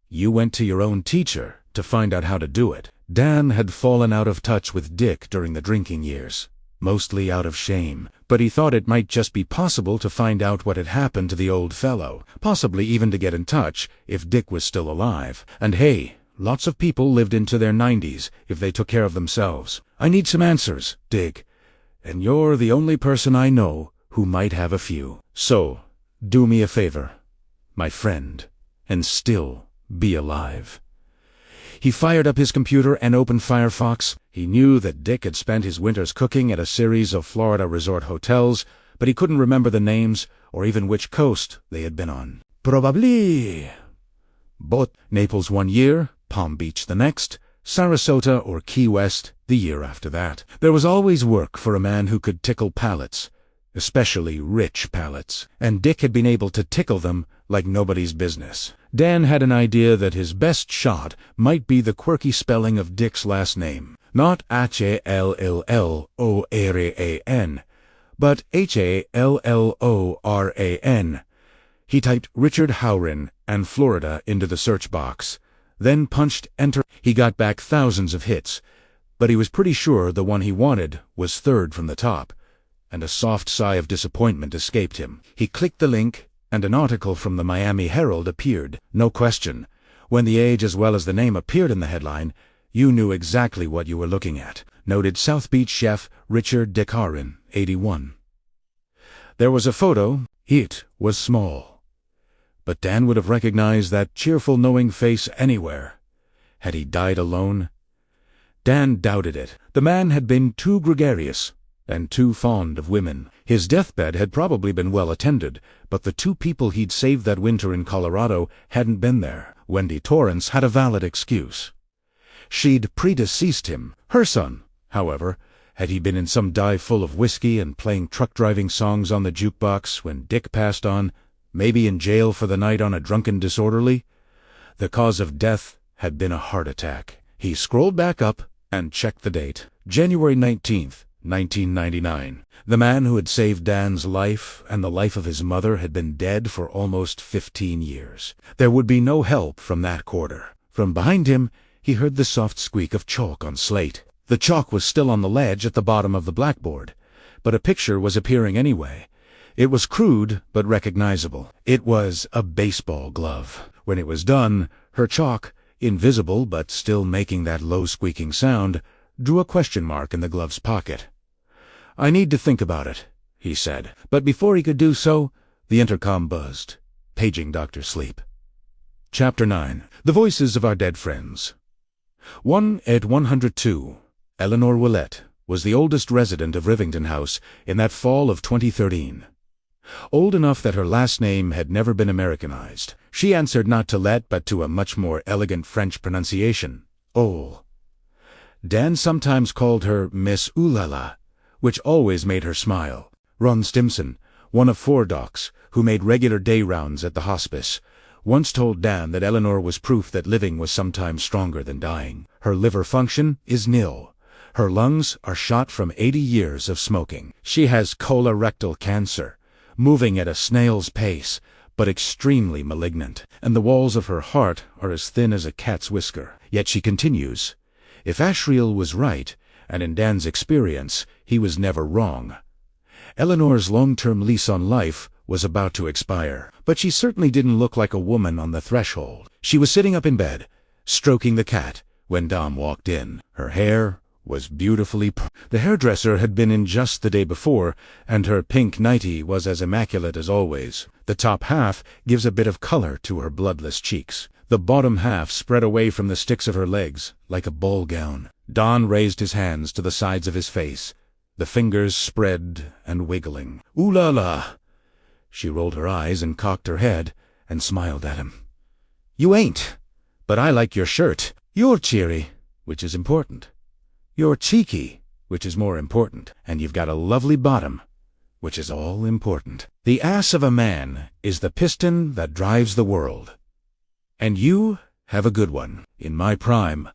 you went to your own teacher to find out how to do it. Dan had fallen out of touch with Dick during the drinking years, mostly out of shame, but he thought it might just be possible to find out what had happened to the old fellow, possibly even to get in touch if Dick was still alive. And hey, lots of people lived into their 90s if they took care of themselves. I need some answers, Dick, and you're the only person I know who might have a few. So, do me a favor, my friend, and still be alive. He fired up his computer and opened Firefox. He knew that Dick had spent his winters cooking at a series of Florida resort hotels, but he couldn't remember the names or even which coast they had been on. Probably both Naples 1 year, Palm Beach the next, Sarasota or Key West the year after that. There was always work for a man who could tickle palates, especially rich palates, and Dick had been able to tickle them like nobody's business. Dan had an idea that his best shot might be the quirky spelling of Dick's last name. Not Hallloran, but Halloran. He typed Richard Howren and Florida into the search box, then punched enter. He got back thousands of hits, but he was pretty sure the one he wanted was third from the top, and a soft sigh of disappointment escaped him. He clicked the link, and an article from the Miami Herald appeared. No question. When the age as well as the name appeared in the headline, you knew exactly what you were looking at. Noted South Beach chef Richard Dick Howren, 81. There was a photo. It was small, but Dan would have recognized that cheerful, knowing face anywhere. Had he died alone? Dan doubted it. The man had been too gregarious and too fond of women. His deathbed had probably been well attended, but the 2 people he'd saved that winter in Colorado hadn't been there. Wendy Torrance had a valid excuse. She'd predeceased him. Her son, however, had he been in some dive full of whiskey and playing truck-driving songs on the jukebox when Dick passed on, maybe in jail for the night on a drunken disorderly? The cause of death had been a heart attack. He scrolled back up and checked the date. January 19th. 1999. The man who had saved Dan's life and the life of his mother had been dead for almost 15 years. There would be no help from that quarter. From behind him, he heard the soft squeak of chalk on slate. The chalk was still on the ledge at the bottom of the blackboard, but a picture was appearing anyway. It was crude but recognizable. It was a baseball glove. When it was done, her chalk, invisible but still making that low squeaking sound, drew a question mark in the glove's pocket. I need to think about it, he said. But before he could do so, the intercom buzzed, paging Dr. Sleep. Chapter 9. The Voices of Our Dead Friends. 1 at 102. Eleanor Willett was the oldest resident of Rivington House in that fall of 2013. Old enough that her last name had never been Americanized. She answered not to Let but to a much more elegant French pronunciation, Ole. Dan sometimes called her Miss Oolala, which always made her smile. Ron Stimson, one of 4 docs, who made regular day rounds at the hospice, once told Dan that Eleanor was proof that living was sometimes stronger than dying. Her liver function is nil. Her lungs are shot from 80 years of smoking. She has colorectal cancer, moving at a snail's pace, but extremely malignant, and the walls of her heart are as thin as a cat's whisker. Yet she continues. If Asriel was right, and in Dan's experience, he was never wrong, Eleanor's long-term lease on life was about to expire. But she certainly didn't look like a woman on the threshold. She was sitting up in bed, stroking the cat, when Dom walked in. Her hair was beautifully the hairdresser had been in just the day before, and her pink nightie was as immaculate as always. The top half gives a bit of color to her bloodless cheeks. The bottom half spread away from the sticks of her legs, like a ball gown. Don raised his hands to the sides of his face, the fingers spread and wiggling. "Ooh la la!" She rolled her eyes and cocked her head, and smiled at him. "You ain't, but I like your shirt. You're cheery, which is important. You're cheeky, which is more important. And you've got a lovely bottom, which is all important. The ass of a man is the piston that drives the world. And you have a good one. In my prime,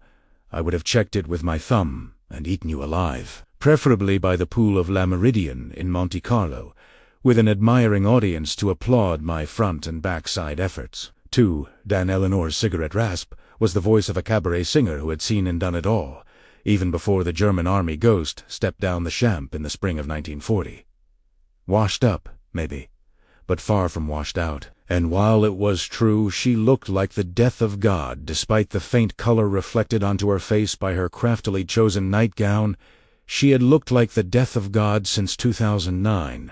I would have checked it with my thumb and eaten you alive, preferably by the pool of La Meridian in Monte Carlo, with an admiring audience to applaud my front and backside efforts." 2. Dan Eleanor's cigarette rasp was the voice of a cabaret singer who had seen and done it all, even before the German army ghost stepped down the Champ in the spring of 1940. Washed up, maybe, but far from washed out. And while it was true she looked like the death of God, despite the faint color reflected onto her face by her craftily chosen nightgown, she had looked like the death of God since 2009.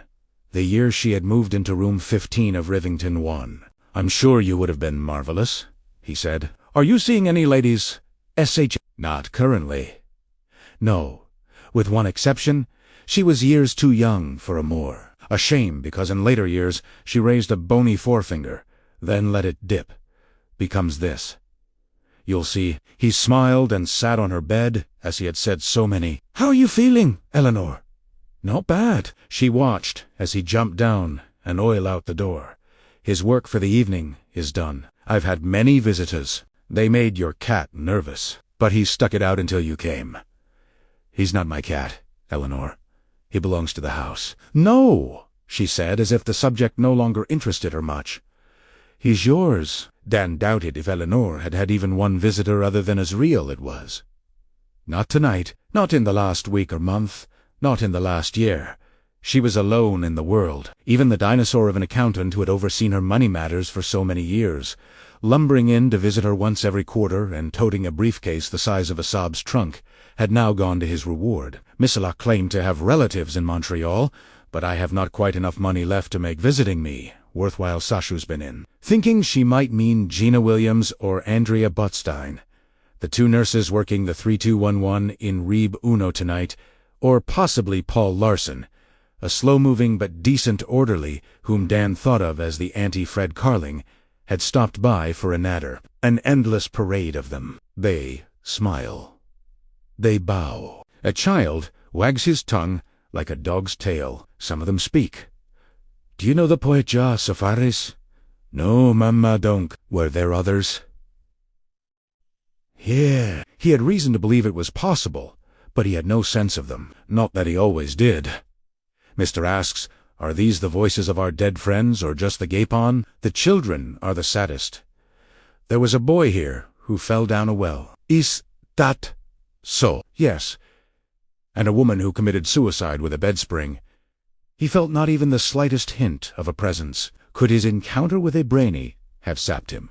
The year she had moved into room 15 of Rivington 1. "I'm sure you would have been marvelous," he said. "Are you seeing any ladies? S.H. Not currently." No. With one exception, she was years too young for a Moore. A shame, because in later years she raised a bony forefinger, then let it dip. Becomes this. You'll see. He smiled and sat on her bed, as he had said so many. "How are you feeling, Eleanor?" "Not bad." She watched as he jumped down and oiled out the door. "His work for the evening is done. I've had many visitors. They made your cat nervous, but he stuck it out until you came." "He's not my cat, Eleanor. He belongs to the house." "No," she said, as if the subject no longer interested her much. "He's yours." Dan doubted if Eleanor had had even one visitor other than Asriel it was. Not tonight, not in the last week or month, not in the last year. She was alone in the world. Even the dinosaur of an accountant who had overseen her money matters for so many years, lumbering in to visit her once every quarter and toting a briefcase the size of a Saab's trunk, had now gone to his reward. Misela claimed to have relatives in Montreal, but I have not quite enough money left to make visiting me worthwhile. Sashu's been in. Thinking she might mean Gina Williams or Andrea Botstein, the two nurses working the 3211 in Reeb Uno tonight, or possibly Paul Larson, a slow-moving but decent orderly whom Dan thought of as the anti-Fred Carling, had stopped by for a natter. An endless parade of them. They smile. They bow. A child wags his tongue like a dog's tail. Some of them speak. "Do you know the poet Ja Safaris?" "No, Mamma don't." Were there others? Yeah. He had reason to believe it was possible, but he had no sense of them. Not that he always did. Mr. asks, "Are these the voices of our dead friends, or just the gape-on?" The children are the saddest. "There was a boy here who fell down a well." "Is that so?" "Yes." "And a woman who committed suicide with a bedspring." He felt not even the slightest hint of a presence. Could his encounter with a brainy have sapped him?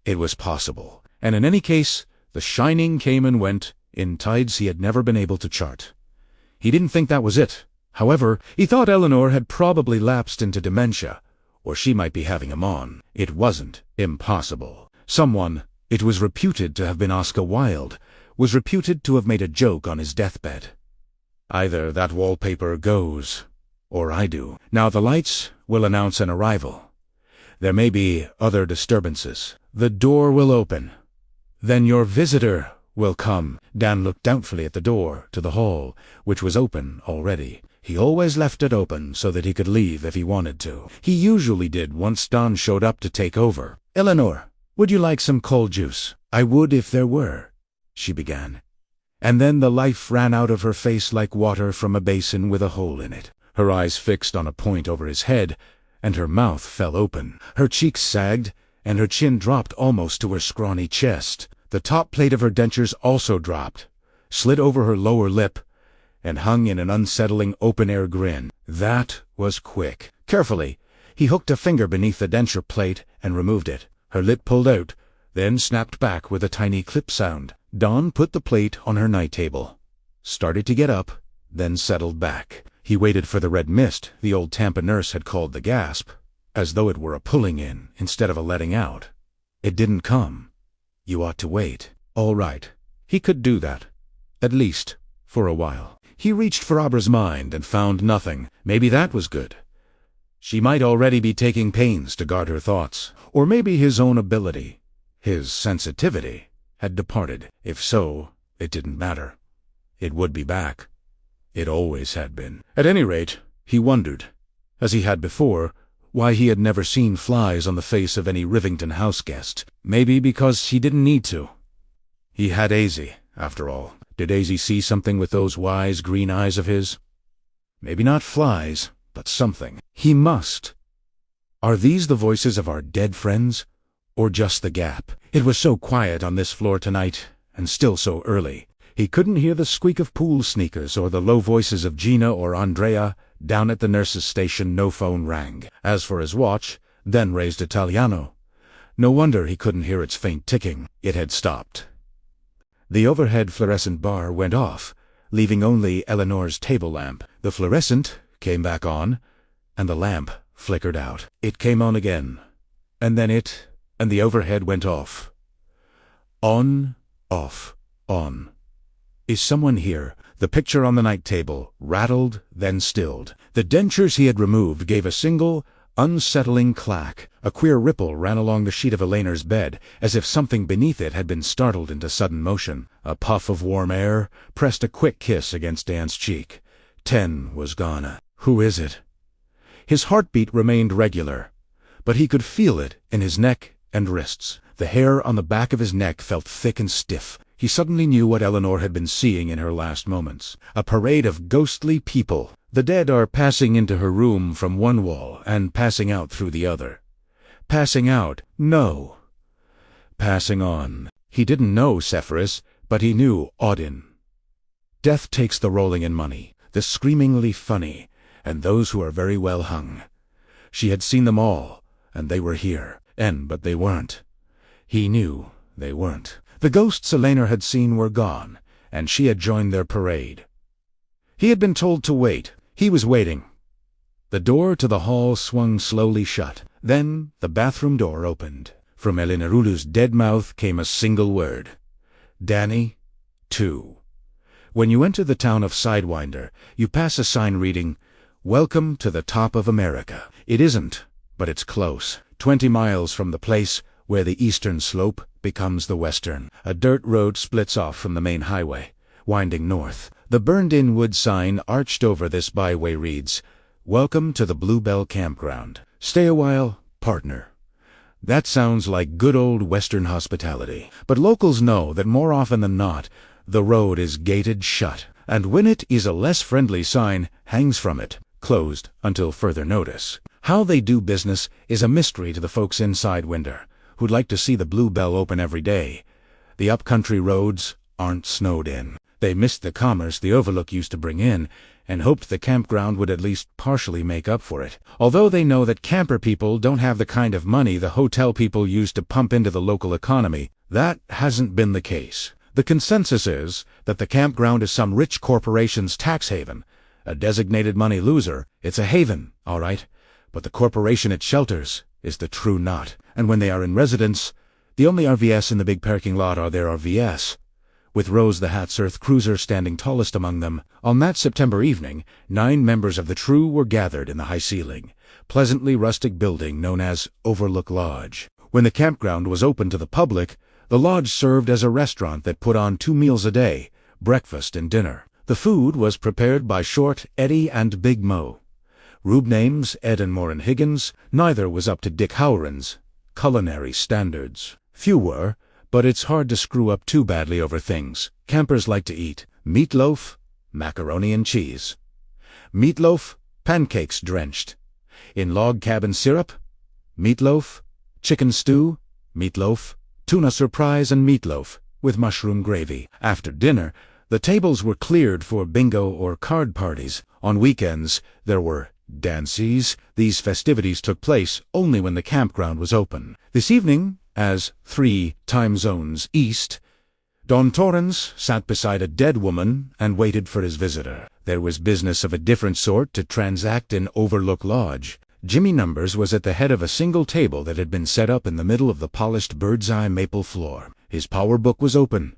It was possible. And in any case, the shining came and went in tides he had never been able to chart. He didn't think that was it. However, he thought Eleanor had probably lapsed into dementia, or she might be having him on. It wasn't impossible. Someone, it was reputed to have been Oscar Wilde, was reputed to have made a joke on his deathbed. Either that wallpaper goes, or I do. Now the lights will announce an arrival. There may be other disturbances. The door will open. Then your visitor will come. Dan looked doubtfully at the door to the hall, which was open already. He always left it open so that he could leave if he wanted to. He usually did once Don showed up to take over. "Eleanor, would you like some cold juice?" "I would if there were," she began. And then the life ran out of her face like water from a basin with a hole in it. Her eyes fixed on a point over his head, and her mouth fell open. Her cheeks sagged, and her chin dropped almost to her scrawny chest. The top plate of her dentures also dropped, slid over her lower lip, and hung in an unsettling open-air grin. That was quick. Carefully, he hooked a finger beneath the denture plate and removed it. Her lip pulled out, then snapped back with a tiny clip sound. Don put the plate on her night table, started to get up, then settled back. He waited for the red mist the old Tampa nurse had called the gasp, as though it were a pulling in instead of a letting out. It didn't come. You ought to wait. All right. He could do that. At least, for a while. He reached for Abra's mind and found nothing. Maybe that was good. She might already be taking pains to guard her thoughts. Or maybe his own ability, his sensitivity, had departed. If so, it didn't matter. It would be back. It always had been. At any rate, he wondered, as he had before, why he had never seen flies on the face of any Rivington house guest. Maybe because he didn't need to. He had Azy, after all. Did Azy see something with those wise green eyes of his? Maybe not flies, but something. He must. Are these the voices of our dead friends? Or just the gap? It was so quiet on this floor tonight, and still so early. He couldn't hear the squeak of pool sneakers or the low voices of Gina or Andrea. Down at the nurse's station no phone rang. As for his watch, then raised Italiano. No wonder he couldn't hear its faint ticking. It had stopped. The overhead fluorescent bar went off, leaving only Eleanor's table lamp. The fluorescent came back on, and the lamp flickered out. It came on again, and then it and the overhead went off. On, off, on. Is someone here? The picture on the night table rattled, then stilled. The dentures he had removed gave a single, unsettling clack. A queer ripple ran along the sheet of Eleanor's bed, as if something beneath it had been startled into sudden motion. A puff of warm air pressed a quick kiss against Dan's cheek. 10 was gone. Who is it? His heartbeat remained regular, but he could feel it in his neck and wrists. The hair on the back of his neck felt thick and stiff. He suddenly knew what Eleanor had been seeing in her last moments. A parade of ghostly people. The dead are passing into her room from one wall and passing out through the other. Passing out? No. Passing on. He didn't know Sepphoris, but he knew Audin. Death takes the rolling in money, the screamingly funny, and those who are very well hung. She had seen them all, and they were here. But they weren't. He knew they weren't. The ghosts Eleanor had seen were gone, and she had joined their parade. He had been told to wait. He was waiting. The door to the hall swung slowly shut. Then the bathroom door opened. From Eleanorulu's dead mouth came a single word. Danny, 2. When you enter the town of Sidewinder, you pass a sign reading, "Welcome to the top of America." It isn't, but it's close. 20 miles from the place where the eastern slope becomes the western. A dirt road splits off from the main highway, winding north. The burned-in wood sign arched over this byway reads, "Welcome to the Bluebell Campground. Stay a while, partner." That sounds like good old Western hospitality. But locals know that more often than not, the road is gated shut, and when it is a less friendly sign hangs from it, closed until further notice. How they do business is a mystery to the folks inside Winder, who'd like to see the Bluebell open every day. The upcountry roads aren't snowed in. They missed the commerce the Overlook used to bring in, and hoped the campground would at least partially make up for it. Although they know that camper people don't have the kind of money the hotel people use to pump into the local economy, that hasn't been the case. The consensus is that the campground is some rich corporation's tax haven. A designated money loser, it's a haven, all right, but the corporation it shelters is the true knot. And when they are in residence, the only RVS in the big parking lot are their RVS, with Rose the Hat's Earth cruiser standing tallest among them. On that September evening, 9 members of the True were gathered in the high-ceiling, pleasantly rustic building known as Overlook Lodge. When the campground was open to the public, the lodge served as a restaurant that put on 2 meals a day, breakfast and dinner. The food was prepared by Short Eddie and Big Mo. Rube names Ed and Moran Higgins, neither was up to Dick Howran's culinary standards. Few were, but it's hard to screw up too badly over things. Campers like to eat meatloaf, macaroni and cheese. Meatloaf, pancakes drenched in log cabin syrup. Meatloaf, chicken stew, meatloaf, tuna surprise and meatloaf with mushroom gravy. After dinner, the tables were cleared for bingo or card parties. On weekends, there were dances. These festivities took place only when the campground was open. This evening, as 3 time zones east, Dan Torrance sat beside a dead woman and waited for his visitor. There was business of a different sort to transact in Overlook Lodge. Jimmy Numbers was at the head of a single table that had been set up in the middle of the polished bird's-eye maple floor. His power book was open,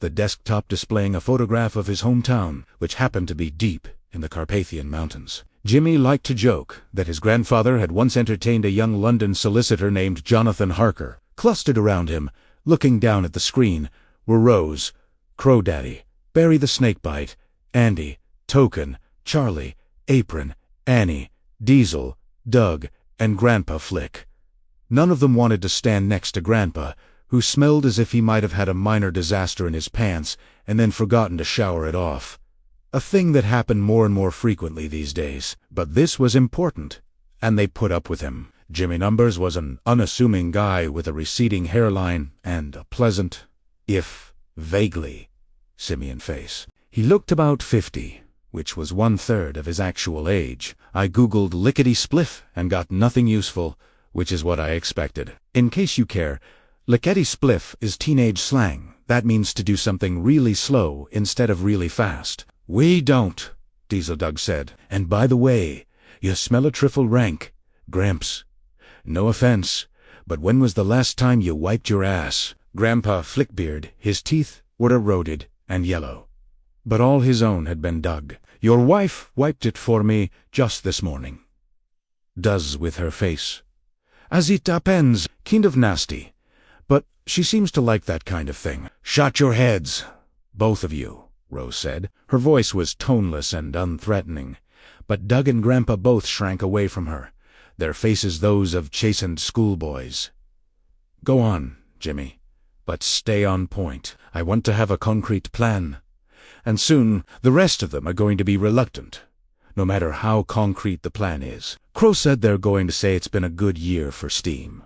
the desktop displaying a photograph of his hometown, which happened to be deep in the Carpathian Mountains. Jimmy liked to joke that his grandfather had once entertained a young London solicitor named Jonathan Harker. Clustered around him, looking down at the screen, were Rose, Crow Daddy, Barry the Snakebite, Andy, Token, Charlie, Apron, Annie, Diesel, Doug, and Grandpa Flick. None of them wanted to stand next to Grandpa, who smelled as if he might have had a minor disaster in his pants and then forgotten to shower it off. A thing that happened more and more frequently these days. But this was important, and they put up with him. Jimmy Numbers was an unassuming guy with a receding hairline and a pleasant, if vaguely, simian face. He looked about 50, which was 1/3 of his actual age. I googled lickety-spliff and got nothing useful, which is what I expected. In case you care, lickety-spliff is teenage slang. That means to do something really slow instead of really fast. "We don't," Diesel Doug said. "And by the way, you smell a trifle rank, Gramps. No offense, but when was the last time you wiped your ass?" Grandpa Flickbeard, his teeth were eroded and yellow, but all his own had been dug. "Your wife wiped it for me just this morning. Does with her face. As it depends, kind of nasty. But she seems to like that kind of thing." "Shut your heads, both of you," Rose said. Her voice was toneless and unthreatening, but Doug and Grandpa both shrank away from her, their faces those of chastened schoolboys. "Go on, Jimmy, but stay on point. I want to have a concrete plan. And soon the rest of them are going to be reluctant, no matter how concrete the plan is." Crow said they're going to say it's been a good year for Steam.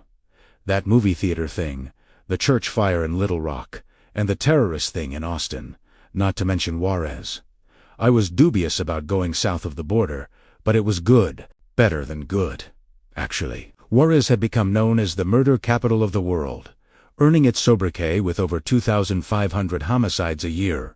That movie theater thing, the church fire in Little Rock, and the terrorist thing in Austin, not to mention Juarez. I was dubious about going south of the border, but it was good. Better than good, actually. Juarez had become known as the murder capital of the world, earning its sobriquet with over 2,500 homicides a year.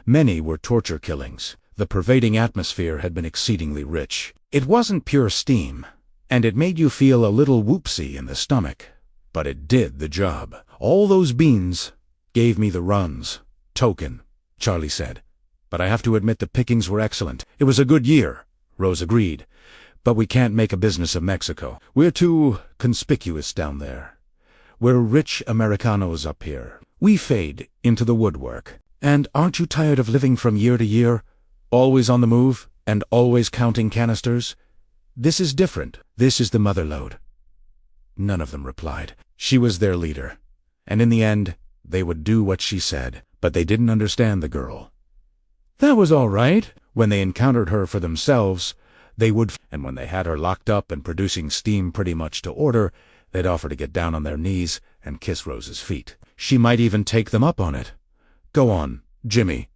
Many were torture killings. The pervading atmosphere had been exceedingly rich. It wasn't pure steam, and it made you feel a little whoopsie in the stomach, but it did the job. "All those beans gave me the runs, Token," Charlie said. "But I have to admit the pickings were excellent." "It was a good year," Rose agreed. "But we can't make a business of Mexico. We're too conspicuous down there. We're rich Americanos up here. We fade into the woodwork. And aren't you tired of living from year to year, always on the move, and always counting canisters? This is different. This is the motherlode." None of them replied. She was their leader, and in the end, they would do what she said. But they didn't understand the girl. That was all right. When they encountered her for themselves, they would, and when they had her locked up and producing steam pretty much to order, they'd offer to get down on their knees and kiss Rose's feet. She might even take them up on it. "Go on, Jimmy,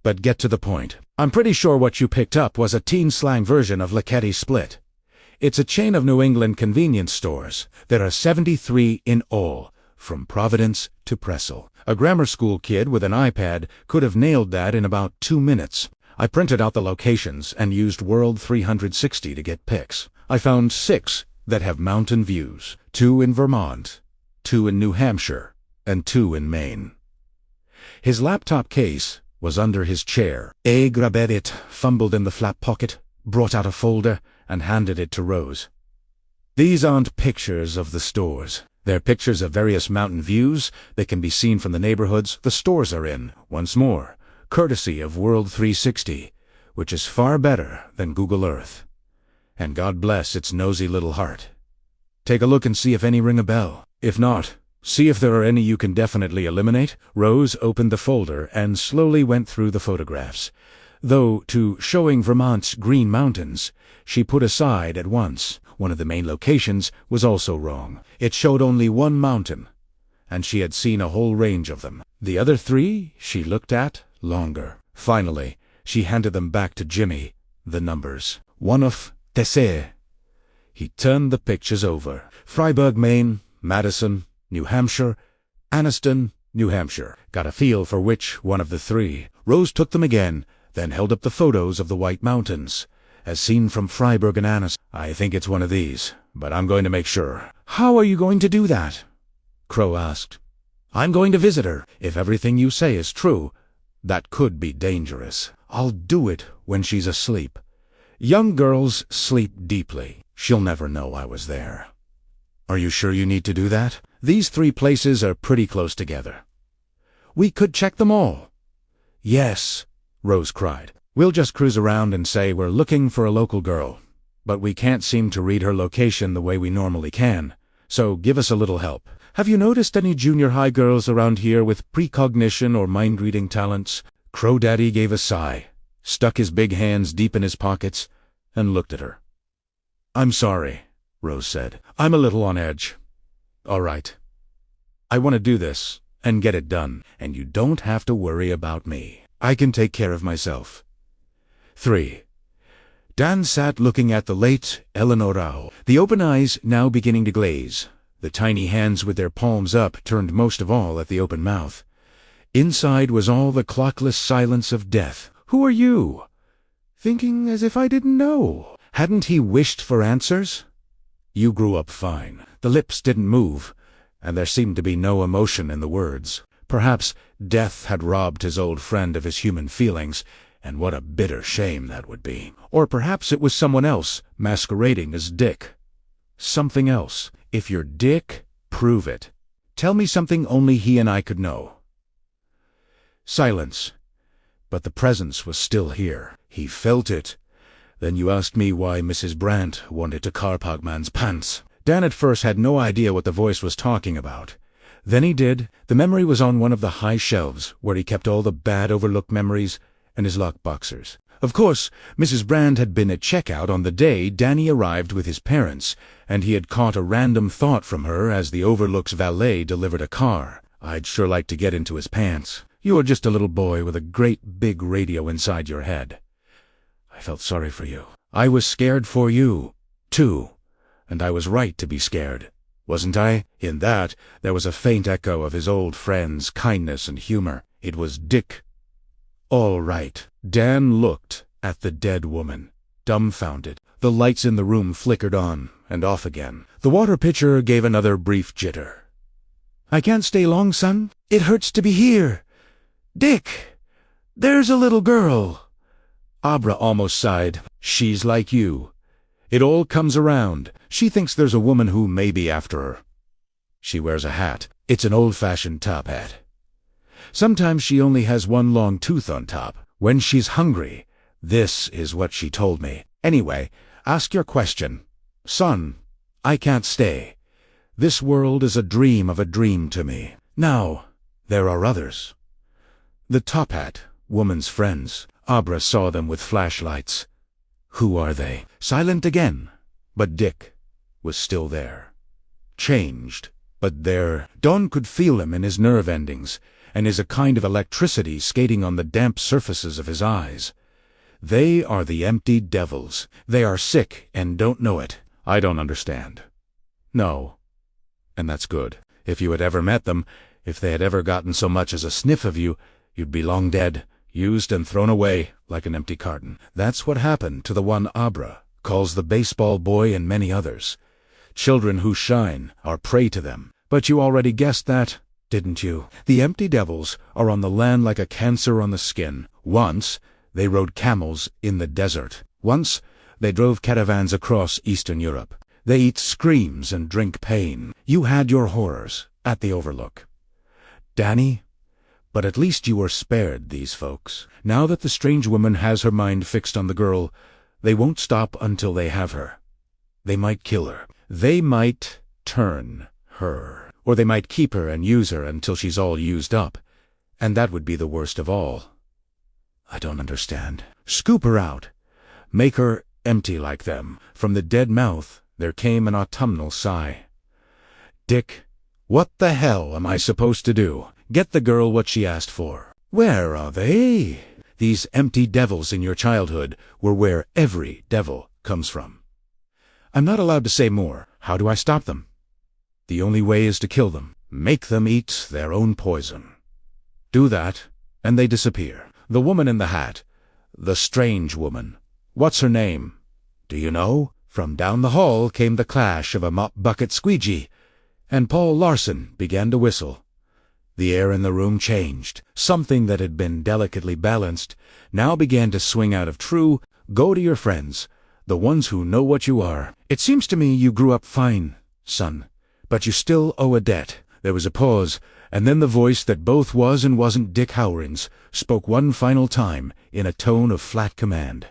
but get to the point." "I'm pretty sure what you picked up was a teen slang version of lickety split. It's a chain of New England convenience stores. There are 73 in all, from Providence to Pressel. A grammar school kid with an iPad could have nailed that in about 2 minutes. I printed out the locations and used World 360 to get pics. I found 6 that have mountain views, 2 in Vermont, 2 in New Hampshire, and 2 in Maine. His laptop case was under his chair. A grabbed it, fumbled in the flap pocket, brought out a folder, and handed it to Rose. "These aren't pictures of the stores. They're pictures of various mountain views that can be seen from the neighborhoods the stores are in. Once more, courtesy of World 360, which is far better than Google Earth. And God bless its nosy little heart. Take a look and see if any ring a bell. If not, see if there are any you can definitely eliminate. Rose opened the folder and slowly went through the photographs. Though, to showing Vermont's Green Mountains, she put aside at once. One of the main locations was also wrong. It showed only one mountain, and she had seen a whole range of them. The other three she looked at longer. Finally, she handed them back to Jimmy, the numbers. One of Tessé. He turned the pictures over. Fryeburg, Maine, Madison, New Hampshire, Anniston, New Hampshire. Got a feel for which one of the three. Rose took them again, then held up the photos of the White Mountains, as seen from Fryeburg and Anniston. I think it's one of these, but I'm going to make sure. How are you going to do that? Crow asked. I'm going to visit her. If everything you say is true, that could be dangerous. I'll do it when she's asleep. Young girls sleep deeply. She'll never know I was there. Are you sure you need to do that? These 3 places are pretty close together. We could check them all. Yes, Rose cried. We'll just cruise around and say we're looking for a local girl, but we can't seem to read her location the way we normally can, so give us a little help. Have you noticed any junior high girls around here with precognition or mind-reading talents? Crow Daddy gave a sigh, stuck his big hands deep in his pockets, and looked at her. I'm sorry, Rose said. I'm a little on edge. All right. I want to do this and get it done, and you don't have to worry about me. I can take care of myself. 3. Dan sat looking at the late Eleanor Rao, the open eyes now beginning to glaze, the tiny hands with their palms up turned most of all at the open mouth. Inside was all the clockless silence of death. Who are you? Thinking as if I didn't know. Hadn't he wished for answers? You grew up fine. The lips didn't move, and there seemed to be no emotion in the words. Perhaps death had robbed his old friend of his human feelings, and what a bitter shame that would be. Or perhaps it was someone else masquerading as Dick. Something else. If you're Dick, prove it. Tell me something only he and I could know. Silence. But the presence was still here. He felt it. Then you asked me why Mrs. Brandt wanted to carpog man's pants. Dan at first had no idea what the voice was talking about. Then he did. The memory was on one of the high shelves, where he kept all the bad overlooked memories and his lockboxers. Of course, Mrs. Brand had been at checkout on the day Danny arrived with his parents, and he had caught a random thought from her as the Overlook's valet delivered a car. I'd sure like to get into his pants. You are just a little boy with a great big radio inside your head. I felt sorry for you. I was scared for you, too. And I was right to be scared, wasn't I? In that, there was a faint echo of his old friend's kindness and humor. It was Dick. All right. Dan looked at the dead woman, dumbfounded. The lights in the room flickered on and off again. The water pitcher gave another brief jitter. I can't stay long, son. It hurts to be here. Dick, there's a little girl. Abra almost sighed. She's like you. It all comes around. She thinks there's a woman who may be after her. She wears a hat. It's an old-fashioned top hat. Sometimes she only has one long tooth on top. When she's hungry, this is what she told me. Anyway, ask your question. Son, I can't stay. This world is a dream of a dream to me. Now, there are others. The top hat, woman's friends. Abra saw them with flashlights. Who are they? Silent again. But Dick was still there. Changed, but there. Don could feel him in his nerve endings, and is a kind of electricity skating on the damp surfaces of his eyes. They are the empty devils. They are sick and don't know it. I don't understand. No. And that's good. If you had ever met them, if they had ever gotten so much as a sniff of you, you'd be long dead, used and thrown away like an empty carton. That's what happened to the one Abra calls the baseball boy and many others. Children who shine are prey to them. But you already guessed that, didn't you? The empty devils are on the land like a cancer on the skin. Once, they rode camels in the desert. Once, they drove caravans across Eastern Europe. They eat screams and drink pain. You had your horrors at the Overlook. Danny, But at least you were spared these folks. Now that the strange woman has her mind fixed on the girl, they won't stop until they have her. They might kill her. They might turn her. Or they might keep her and use her until she's all used up. And that would be the worst of all. I don't understand. Scoop her out. Make her empty like them. From the dead mouth there came an autumnal sigh. Dick, what the hell am I supposed to do? Get the girl what she asked for. Where are they? These empty devils in your childhood were where every devil comes from. I'm not allowed to say more. How do I stop them? The only way is to kill them. Make them eat their own poison. Do that, and they disappear. The woman in the hat. The strange woman. What's her name? Do you know? From down the hall came the clash of a mop-bucket squeegee, and Paul Larson began to whistle. The air in the room changed. Something that had been delicately balanced now began to swing out of true, go to your friends, the ones who know what you are. It seems to me you grew up fine, son, but you still owe a debt. There was a pause, and then the voice that both was and wasn't Dick Howring's spoke one final time in a tone of flat command.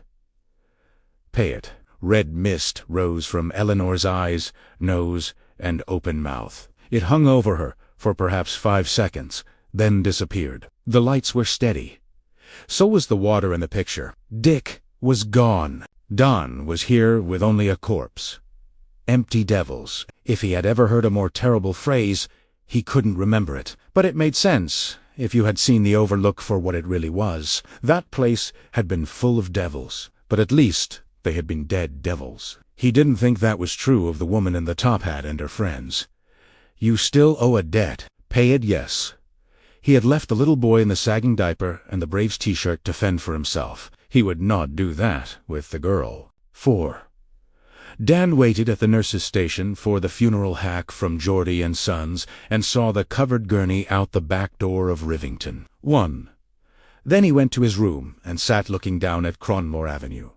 Pay it. Red mist rose from Eleanor's eyes, nose, and open mouth. It hung over her for perhaps 5 seconds, then disappeared. The lights were steady. So was the water in the picture. Dick was gone. Don was here with only a corpse. Empty devils. If he had ever heard a more terrible phrase, he couldn't remember it. But it made sense if you had seen the Overlook for what it really was. That place had been full of devils, but at least they had been dead devils. He didn't think that was true of the woman in the top hat and her friends. You still owe a debt. Pay it, yes. He had left the little boy in the sagging diaper and the Braves t-shirt to fend for himself. He would not do that with the girl. 4. Dan waited at the nurse's station for the funeral hack from Geordie and Sons and saw the covered gurney out the back door of Rivington. 1. Then he went to his room and sat looking down at Cronmore Avenue,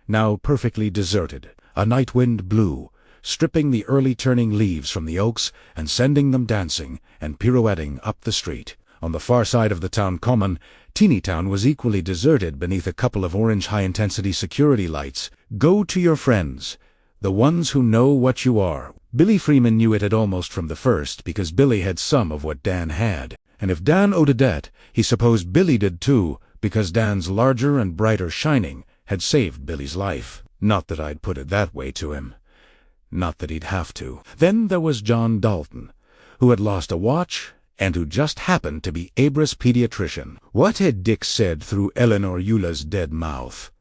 now perfectly deserted. A night wind blew, stripping the early turning leaves from the oaks and sending them dancing and pirouetting up the street. On the far side of the town common, Teenytown was equally deserted beneath a couple of orange high-intensity security lights. Go to your friends, the ones who know what you are. Billy Freeman knew it at almost from the first, because Billy had some of what Dan had. And if Dan owed a debt, he supposed Billy did too, because Dan's larger and brighter shining had saved Billy's life. Not that I'd put it that way to him. Not that he'd have to. Then there was John Dalton, who had lost a watch and who just happened to be Abra's pediatrician. What had Dick said through Eleanor Eula's dead mouth?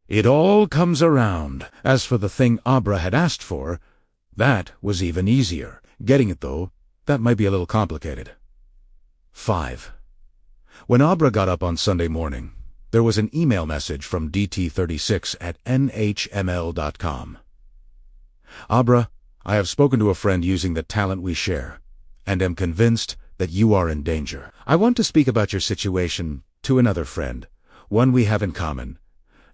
It all comes around. As for the thing Abra had asked for, that was even easier. Getting it, though, that might be a little complicated. 5. When Abra got up on Sunday morning, there was an email message from dt36@nhml.com. Abra, I have spoken to a friend using the talent we share, and am convinced that you are in danger. I want to speak about your situation to another friend, one we have in common.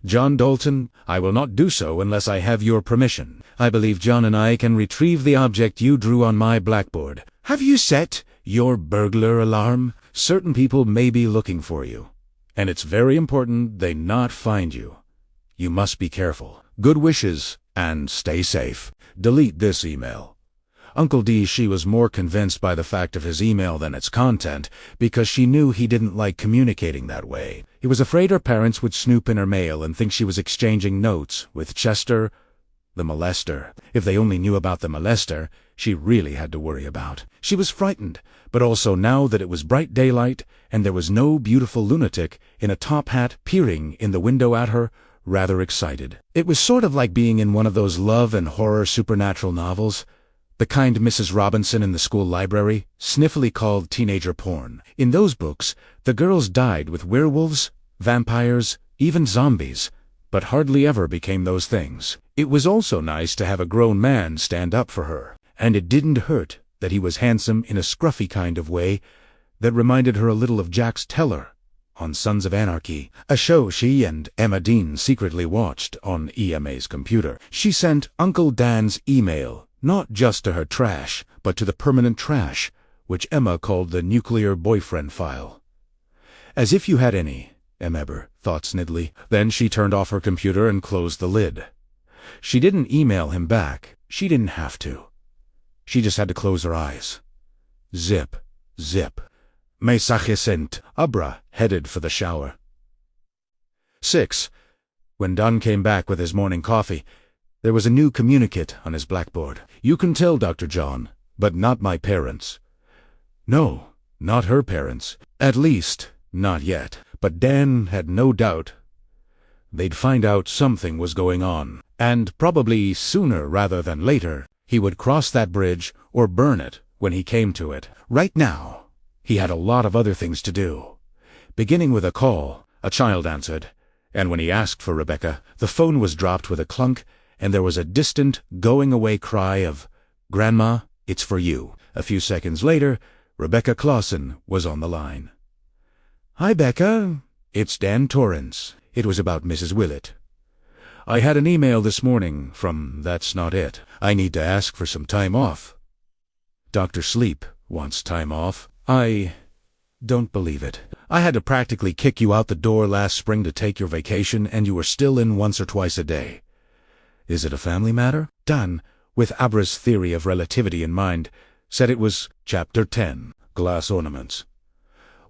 John Dalton, I will not do so unless I have your permission. I believe John and I can retrieve the object you drew on my blackboard. Have you set your burglar alarm? Certain people may be looking for you, and it's very important they not find you. You must be careful. Good wishes, and stay safe. Delete this email. Uncle D. She was more convinced by the fact of his email than its content, because she knew he didn't like communicating that way. He was afraid her parents would snoop in her mail and think she was exchanging notes with Chester, the molester. If they only knew about the molester, she really had to worry about. She was frightened, but also now that it was bright daylight and there was no beautiful lunatic in a top hat peering in the window at her, rather excited. It was sort of like being in one of those love and horror supernatural novels, the kind Mrs. Robinson in the school library sniffily called teenager porn. In those books, the girls died with werewolves, vampires, even zombies, but hardly ever became those things. It was also nice to have a grown man stand up for her, and it didn't hurt that he was handsome in a scruffy kind of way that reminded her a little of Jax Teller on Sons of Anarchy, a show she and Emma Dean secretly watched on EMA's computer. She sent Uncle Dan's email not just to her trash, but to the permanent trash, which Emma called the nuclear boyfriend file. As if you had any, Emma thought snidely. Then she turned off her computer and closed the lid. She didn't email him back. She didn't have to. She just had to close her eyes. Zip, zip. Mensaje sent. Abra headed for the shower. 6. When Dan came back with his morning coffee, there was a new communicate on his blackboard. "You can tell Dr. John, but not my parents." No, not her parents. At least, not yet. But Dan had no doubt they'd find out something was going on, and probably sooner rather than later he would cross that bridge or burn it when he came to it. Right now, he had a lot of other things to do. Beginning with a call, a child answered, and when he asked for Rebecca, the phone was dropped with a clunk, and there was a distant, going-away cry of, "Grandma, it's for you." A few seconds later, Rebecca Clausen was on the line. "Hi, Becca. It's Dan Torrance." It was about Mrs. Willett. "I had an email this morning from That's Not It. I need to ask for some time off." Dr. Sleep wants time off. "I don't believe it. I had to practically kick you out the door last spring to take your vacation, and you were still in once or twice a day. Is it a family matter?" Dan, with Abra's theory of relativity in mind, said it was Chapter 10, Glass Ornaments.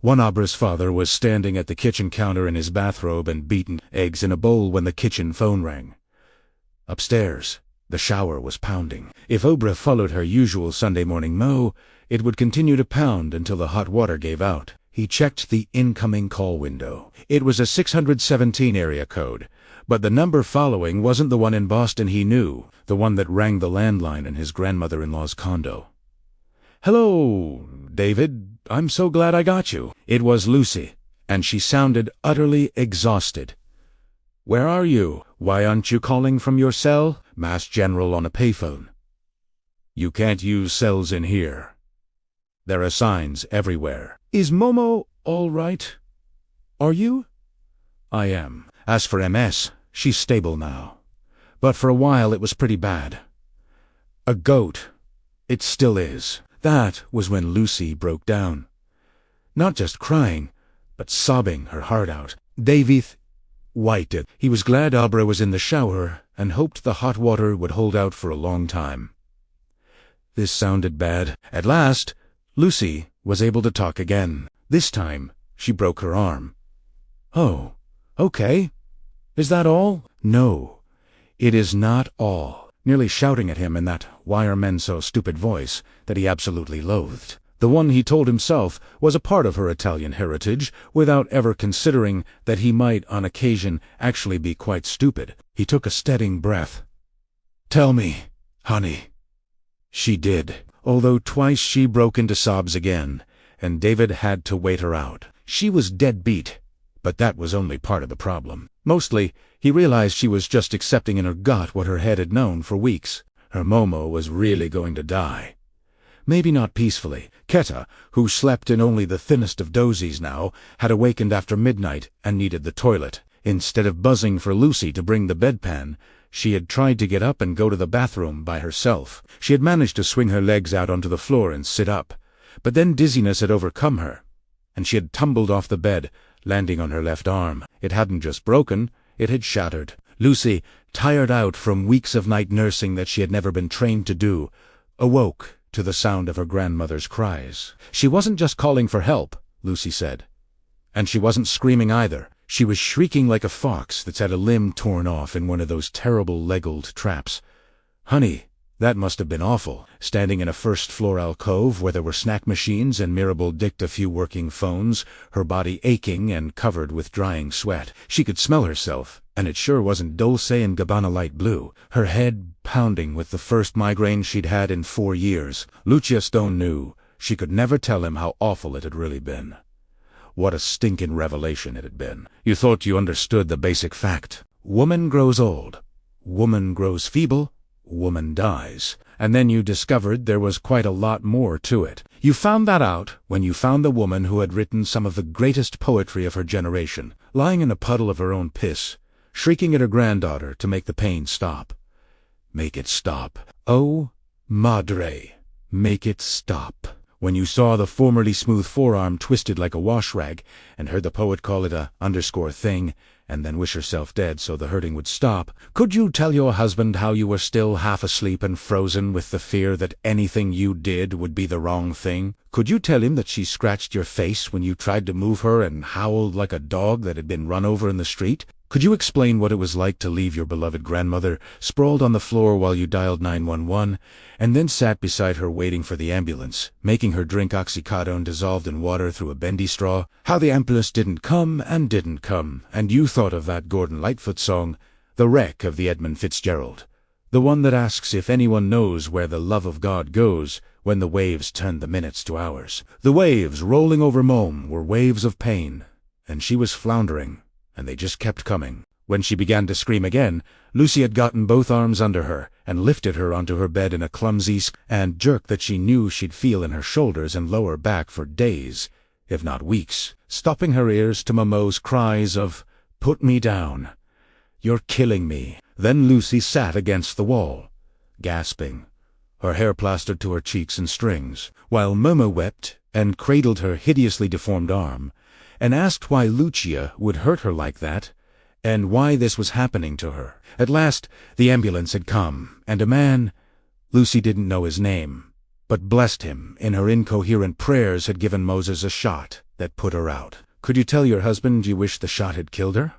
One Abra's father was standing at the kitchen counter in his bathrobe and beaten eggs in a bowl when the kitchen phone rang. Upstairs, the shower was pounding. If Abra followed her usual Sunday morning mo, it would continue to pound until the hot water gave out. He checked the incoming call window. It was a 617 area code, but the number following wasn't the one in Boston he knew, the one that rang the landline in his grandmother-in-law's condo. "Hello, David. I'm so glad I got you." It was Lucy, and she sounded utterly exhausted. "Where are you? Why aren't you calling from your cell?" Mass General on a payphone. "You can't use cells in here. There are signs everywhere." "Is Momo all right? Are you?" "I am. As for MS, she's stable now. But for a while it was pretty bad. A goat. It still is." That was when Lucy broke down. Not just crying, but sobbing her heart out. David waited. He was glad Abra was in the shower and hoped the hot water would hold out for a long time. This sounded bad. At last, Lucy was able to talk again. This time, she broke her arm. "Oh, okay. Is that all?" "No, it is not all." Nearly shouting at him in that "why are men so stupid" voice that he absolutely loathed. The one he told himself was a part of her Italian heritage, without ever considering that he might on occasion actually be quite stupid. He took a steadying breath. "Tell me, honey." She did, although twice she broke into sobs again, and David had to wait her out. She was dead beat, but that was only part of the problem. Mostly, he realized she was just accepting in her gut what her head had known for weeks. Her Momo was really going to die. Maybe not peacefully. Keta, who slept in only the thinnest of dozies now, had awakened after midnight and needed the toilet. Instead of buzzing for Lucy to bring the bedpan, she had tried to get up and go to the bathroom by herself. She had managed to swing her legs out onto the floor and sit up, but then dizziness had overcome her, and she had tumbled off the bed, landing on her left arm. It hadn't just broken, it had shattered. Lucy, tired out from weeks of night nursing that she had never been trained to do, awoke to the sound of her grandmother's cries. She wasn't just calling for help, Lucy said. And she wasn't screaming either. She was shrieking like a fox that's had a limb torn off in one of those terrible leg-old traps. Honey, that must have been awful, standing in a first-floor alcove where there were snack machines and Mirabelle dicked a few working phones, her body aching and covered with drying sweat. She could smell herself, and it sure wasn't Dolce & Gabbana light blue. Her head pounding with the first migraine she'd had in 4 years. Lucia Stone knew she could never tell him how awful it had really been. What a stinking revelation it had been. You thought you understood the basic fact. Woman grows old. Woman grows feeble. Woman dies. And then you discovered there was quite a lot more to it. You found that out when you found the woman who had written some of the greatest poetry of her generation, lying in a puddle of her own piss, shrieking at her granddaughter to make the pain stop. Make it stop. Oh, madre, make it stop. When you saw the formerly smooth forearm twisted like a wash rag, and heard the poet call it a underscore thing, and then wish herself dead so the hurting would stop, could you tell your husband how you were still half asleep and frozen with the fear that anything you did would be the wrong thing? Could you tell him that she scratched your face when you tried to move her and howled like a dog that had been run over in the street? Could you explain what it was like to leave your beloved grandmother sprawled on the floor while you dialed 911, and then sat beside her waiting for the ambulance, making her drink oxycodone dissolved in water through a bendy straw? How the ambulance didn't come, and you thought of that Gordon Lightfoot song, The Wreck of the Edmund Fitzgerald, the one that asks if anyone knows where the love of God goes when the waves turn the minutes to hours. The waves rolling over Mome were waves of pain, and she was floundering, and they just kept coming. When she began to scream again, Lucy had gotten both arms under her and lifted her onto her bed in a clumsy and jerk that she knew she'd feel in her shoulders and lower back for days, if not weeks, stopping her ears to Momo's cries of, "Put me down. You're killing me." Then Lucy sat against the wall, gasping, her hair plastered to her cheeks in strings, while Momo wept and cradled her hideously deformed arm, and asked why Lucia would hurt her like that, and why this was happening to her. At last the ambulance had come, and a man, Lucy didn't know his name, but blessed him in her incoherent prayers, had given Moses a shot that put her out. "Could you tell your husband you wish the shot had killed her?"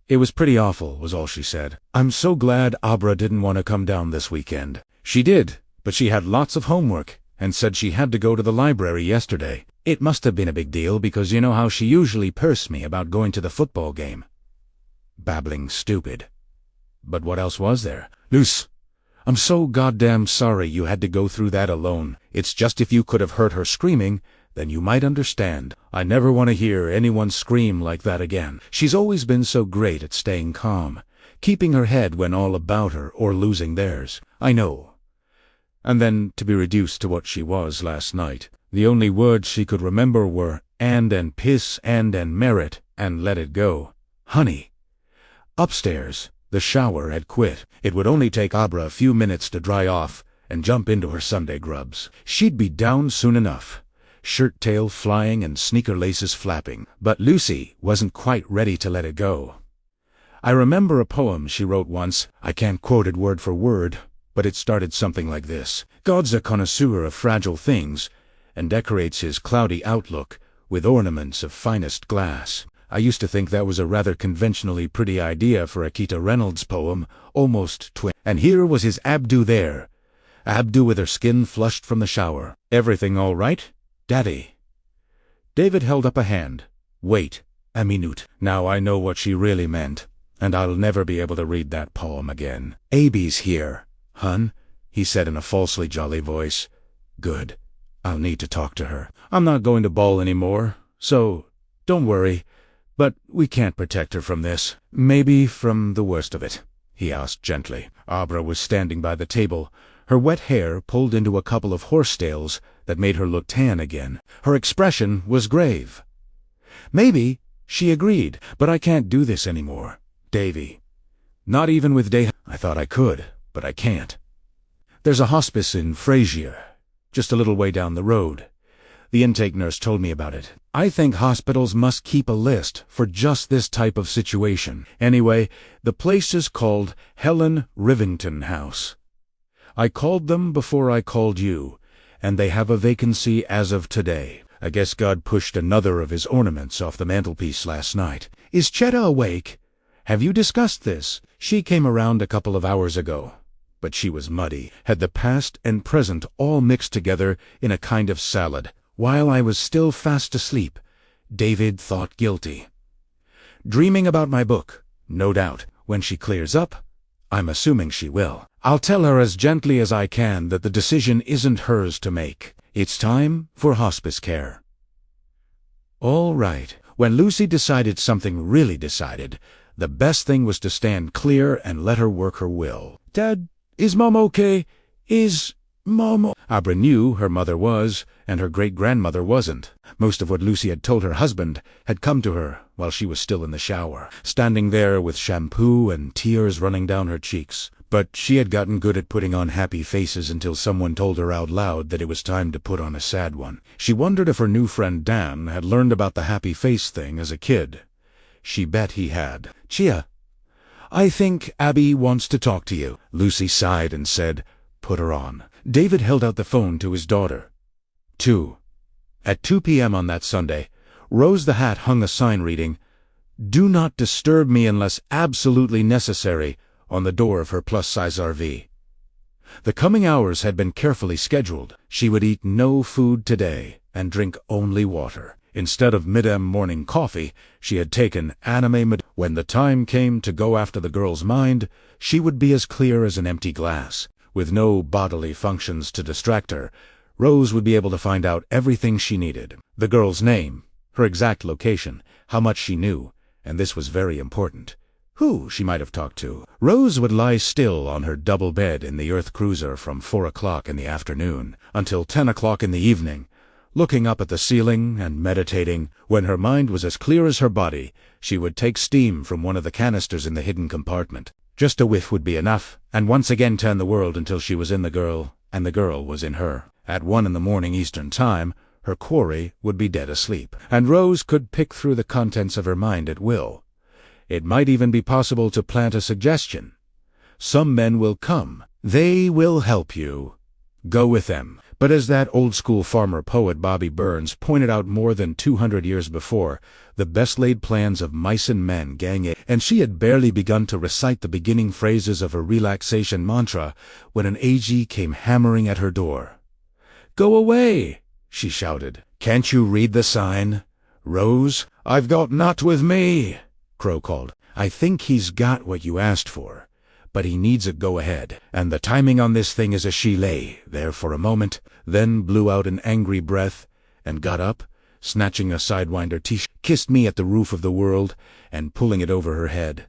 "It was pretty awful," was all she said. "I'm so glad Abra didn't want to come down this weekend." "She did, but she had lots of homework, and said she had to go to the library yesterday. It must have been a big deal, because you know how she usually purses me about going to the football game." Babbling stupid. But what else was there? "Luce, I'm so goddamn sorry you had to go through that alone. It's just if you could have heard her screaming, then you might understand. I never want to hear anyone scream like that again. She's always been so great at staying calm, keeping her head when all about her or losing theirs. I know." And then to be reduced to what she was last night. The only words she could remember were and piss and merit, and let it go. Honey. Upstairs, the shower had quit. It would only take Abra a few minutes to dry off and jump into her Sunday grubs. She'd be down soon enough, shirt tail flying and sneaker laces flapping. But Lucy wasn't quite ready to let it go. I remember a poem she wrote once. I can't quote it word for word, but it started something like this. "God's a connoisseur of fragile things, and decorates his cloudy outlook with ornaments of finest glass." I used to think that was a rather conventionally pretty idea for a Keita Reynolds poem, almost twin. And here was his Abdu there. Abdu with her skin flushed from the shower. "Everything all right, Daddy?" David held up a hand. "Wait a minute." Now I know what she really meant, and I'll never be able to read that poem again. "Abby's here, hun," he said in a falsely jolly voice. "Good. I'll need to talk to her. I'm not going to ball anymore, so don't worry. But we can't protect her from this." "Maybe from the worst of it?" he asked gently. Abra was standing by the table, her wet hair pulled into a couple of horsetails that made her look tan again. Her expression was grave. "Maybe," she agreed, "but I can't do this anymore, Davy. Not even with Day. I thought I could, but I can't. There's a hospice in Frasier, just a little way down the road. The intake nurse told me about it. I think hospitals must keep a list for just this type of situation. Anyway, the place is called Helen Rivington House. I called them before I called you, and they have a vacancy as of today. I guess God pushed another of his ornaments off the mantelpiece last night. Is Chetta awake? Have you discussed this? She came around a couple of hours ago, but she was muddy, had the past and present all mixed together in a kind of salad. While I was still fast asleep, David thought guilty. Dreaming about my book, no doubt. When she clears up, I'm assuming she will. I'll tell her as gently as I can that the decision isn't hers to make. It's time for hospice care. All right. When Lucy decided something really decided, the best thing was to stand clear and let her work her will. "Dad, is Mom okay? Is Mom—" Abra knew her mother was, and her great-grandmother wasn't. Most of what Lucy had told her husband had come to her while she was still in the shower, standing there with shampoo and tears running down her cheeks. But she had gotten good at putting on happy faces until someone told her out loud that it was time to put on a sad one. She wondered if her new friend Dan had learned about the happy face thing as a kid. She bet he had. "Chia, I think Abby wants to talk to you." Lucy sighed and said, "Put her on." David held out the phone to his daughter. At 2 p.m. on that Sunday, Rose the Hat hung a sign reading, "Do not disturb me unless absolutely necessary," on the door of her plus-size RV. The coming hours had been carefully scheduled. She would eat no food today and drink only water. Instead of mid-am morning coffee, she had taken anime. When the time came to go after the girl's mind, she would be as clear as an empty glass. With no bodily functions to distract her, Rose would be able to find out everything she needed. The girl's name, her exact location, how much she knew, and this was very important, who she might have talked to. Rose would lie still on her double bed in the Earth cruiser from 4 o'clock in the afternoon until 10 o'clock in the evening, looking up at the ceiling and meditating. When her mind was as clear as her body, she would take steam from one of the canisters in the hidden compartment. Just a whiff would be enough, and once again turn the world until she was in the girl, and the girl was in her. At 1 in the morning Eastern Time, her quarry would be dead asleep, and Rose could pick through the contents of her mind at will. It might even be possible to plant a suggestion. Some men will come. They will help you. Go with them. But as that old-school farmer poet Bobby Burns pointed out more than 200 years before, the best-laid plans of mice and men gang it, and she had barely begun to recite the beginning phrases of her relaxation mantra when an AG came hammering at her door. "Go away!" she shouted. "Can't you read the sign, Rose?" "I've got not with me," Crow called. "I think he's got what you asked for, but he needs a go-ahead, and the timing on this thing is a..." She lay there for a moment, then blew out an angry breath, and got up, snatching a Sidewinder t-shirt, kissed me at the roof of the world, and pulling it over her head.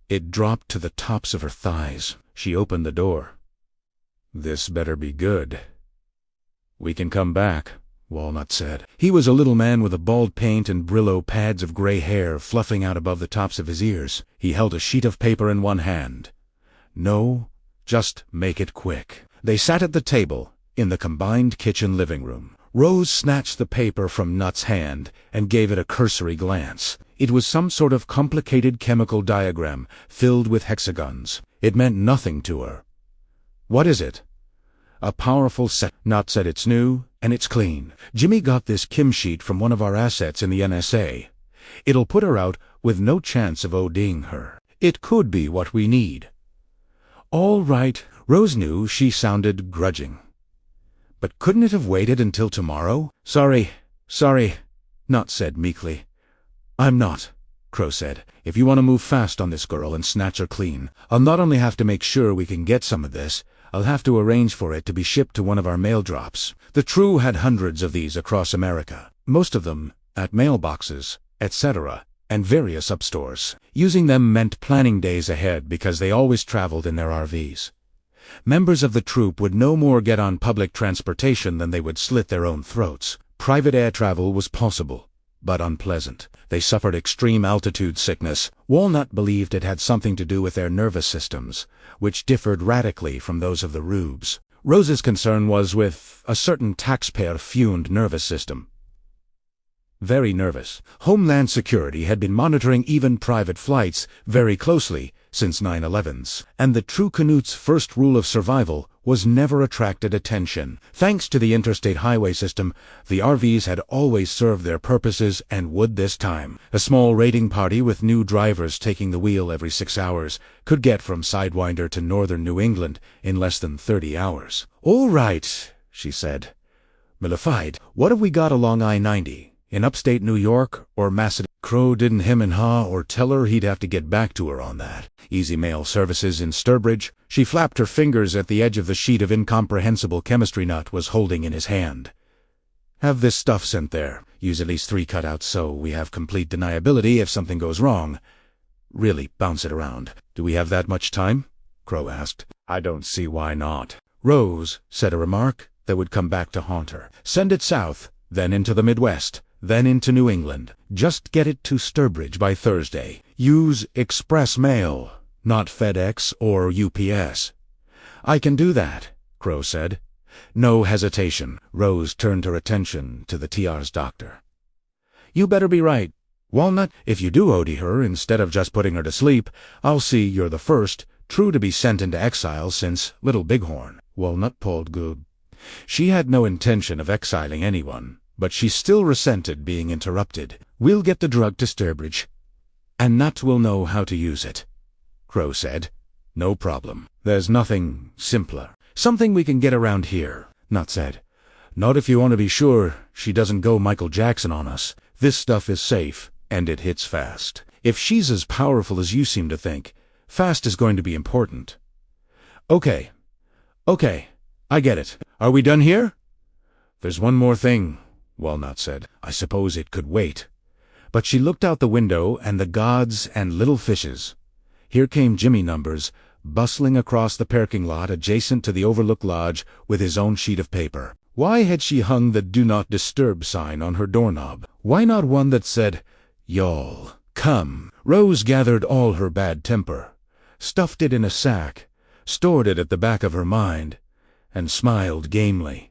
It dropped to the tops of her thighs. She opened the door. "This better be good." "We can come back," Walnut said. He was a little man with a bald pate and Brillo pads of gray hair fluffing out above the tops of his ears. He held a sheet of paper in one hand. "No, just make it quick." They sat at the table in the combined kitchen-living room. Rose snatched the paper from Nut's hand and gave it a cursory glance. It was some sort of complicated chemical diagram filled with hexagons. It meant nothing to her. "What is it?" "A powerful set." Nut said, "It's new, and it's clean. Jimmy got this Kim sheet from one of our assets in the NSA. It'll put her out with no chance of ODing her. It could be what we need." "All right." Rose knew she sounded grudging. "But couldn't it have waited until tomorrow?" Sorry, Nut said meekly. "I'm not," Crow said. "If you want to move fast on this girl and snatch her clean, I'll not only have to make sure we can get some of this, I'll have to arrange for it to be shipped to one of our mail drops." The True had hundreds of these across America, most of them at mailboxes, etc., and various upstores. Using them meant planning days ahead because they always traveled in their RVs. Members of the troop would no more get on public transportation than they would slit their own throats. Private air travel was possible, but unpleasant. They suffered extreme altitude sickness. Walnut believed it had something to do with their nervous systems, which differed radically from those of the Rubes. Rose's concern was with a certain taxpayer-fueled nervous system. Very nervous. Homeland Security had been monitoring even private flights very closely since 9/11's, and the True Canute's first rule of survival was never attracted attention. Thanks to the interstate highway system, the RVs had always served their purposes and would this time. A small raiding party with new drivers taking the wheel every 6 hours could get from Sidewinder to northern New England in less than 30 hours. "All right," she said, mollified. "What have we got along I-90? In upstate New York or Massachusetts?" Crow didn't hem and haw or tell her he'd have to get back to her on that. Easy mail services in Sturbridge. She flapped her fingers at the edge of the sheet of incomprehensible chemistry Nut was holding in his hand. "Have this stuff sent there. Use at least 3 cutouts so we have complete deniability if something goes wrong. Really bounce it around." "Do we have that much time?" Crow asked. "I don't see why not." Rose said a remark that would come back to haunt her. "Send it south, then into the Midwest, then into New England. Just get it to Sturbridge by Thursday. Use express mail, not FedEx or UPS. I can do that, Crow said. No hesitation, Rose turned her attention to the TR's doctor. You better be right, Walnut. If you do OD her instead of just putting her to sleep, I'll see you're the first true to be sent into exile since Little Bighorn. Walnut pulled good. She had no intention of exiling anyone, but she still resented being interrupted. We'll get the drug to Sturbridge, and Nut will know how to use it, Crow said. No problem. There's nothing simpler. Something we can get around here, Nut said. Not if you want to be sure she doesn't go Michael Jackson on us. This stuff is safe, and it hits fast. If she's as powerful as you seem to think, fast is going to be important. Okay, I get it. Are we done here? There's one more thing, Walnut said. I suppose it could wait. But she looked out the window and the gods and little fishes. Here came Jimmy Numbers, bustling across the parking lot adjacent to the Overlook Lodge with his own sheet of paper. Why had she hung the Do Not Disturb sign on her doorknob? Why not one that said, Y'all, come? Rose gathered all her bad temper, stuffed it in a sack, stored it at the back of her mind, and smiled gamely.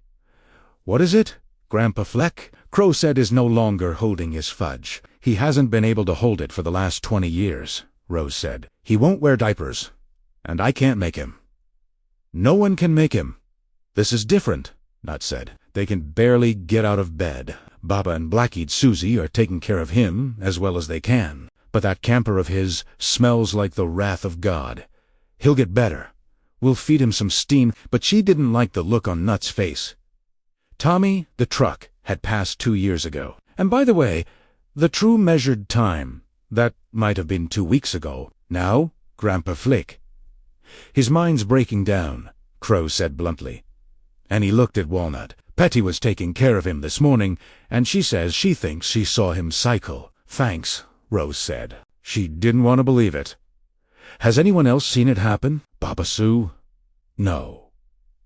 What is it? Grandpa Fleck? Crow said is no longer holding his fudge. He hasn't been able to hold it for the last 20 years, Rose said. He won't wear diapers, and I can't make him. No one can make him. This is different, Nut said. They can barely get out of bed. Baba and Black-Eyed Susie are taking care of him as well as they can. But that camper of his smells like the wrath of God. He'll get better. We'll feed him some steam. But she didn't like the look on Nut's face. Tommy, the truck, had passed 2 years ago. And by the way, the true measured time, that might have been 2 weeks ago. Now, Grandpa Flick. His mind's breaking down, Crow said bluntly. And he looked at Walnut. Petty was taking care of him this morning, and she says she thinks she saw him cycle. Thanks, Rose said. She didn't want to believe it. Has anyone else seen it happen? Baba Sue? No.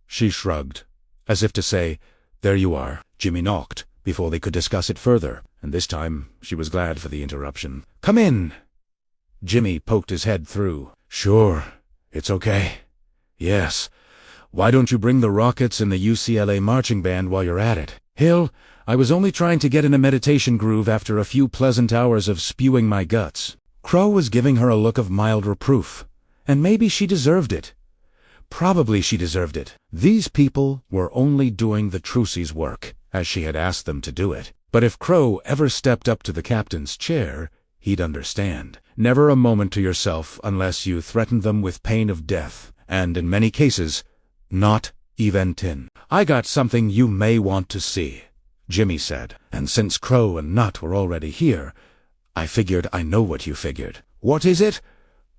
She shrugged, as if to say, there you are. Jimmy knocked before they could discuss it further, and this time she was glad for the interruption. Come in. Jimmy poked his head through. Sure, it's okay. Yes. Why don't you bring the Rockets and the UCLA marching band while you're at it? Hill, I was only trying to get in a meditation groove after a few pleasant hours of spewing my guts. Crow was giving her a look of mild reproof, and maybe she deserved it. Probably she deserved it. These people were only doing the Trucy's work, as she had asked them to do it. But if Crow ever stepped up to the captain's chair, he'd understand. Never a moment to yourself unless you threatened them with pain of death, and in many cases, not even 10. I got something you may want to see, Jimmy said. And since Crow and Nut were already here, I figured I know what you figured. What is it?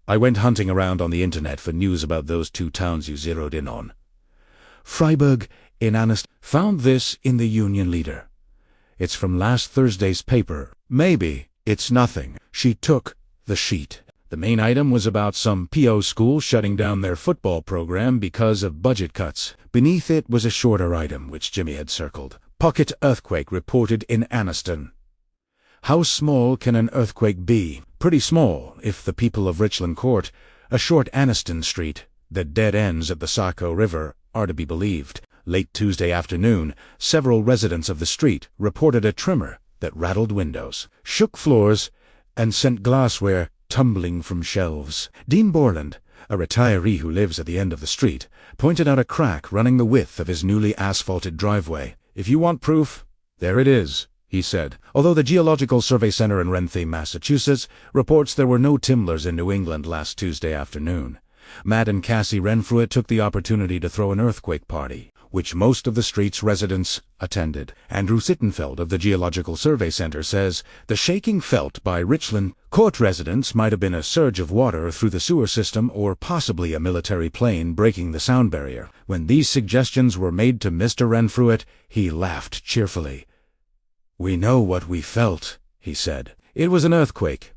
I went hunting around on the internet for news about those 2 towns you zeroed in on. Freiburg in Anist found this in the Union Leader. It's from last Thursday's paper. Maybe it's nothing. She took the sheet. The main item was about some PO school shutting down their football program because of budget cuts. Beneath it was a shorter item, which Jimmy had circled. Pocket earthquake reported in Anniston. How small can an earthquake be? Pretty small, if the people of Richland Court, a short Anniston Street that dead ends at the Saco River, are to be believed. Late Tuesday afternoon, several residents of the street reported a tremor that rattled windows, shook floors, and sent glassware tumbling from shelves. Dean Borland, a retiree who lives at the end of the street, pointed out a crack running the width of his newly asphalted driveway. If you want proof, there it is, he said. Although the Geological Survey Center in Rentham, Massachusetts, reports there were no timblers in New England last Tuesday afternoon. Matt and Cassie Renfrew took the opportunity to throw an earthquake party, which most of the street's residents attended. Andrew Sittenfeld of the Geological Survey Center says the shaking felt by Richland Court residents might have been a surge of water through the sewer system or possibly a military plane breaking the sound barrier. When these suggestions were made to Mr. Renfrew, he laughed cheerfully. We know what we felt, he said. It was an earthquake,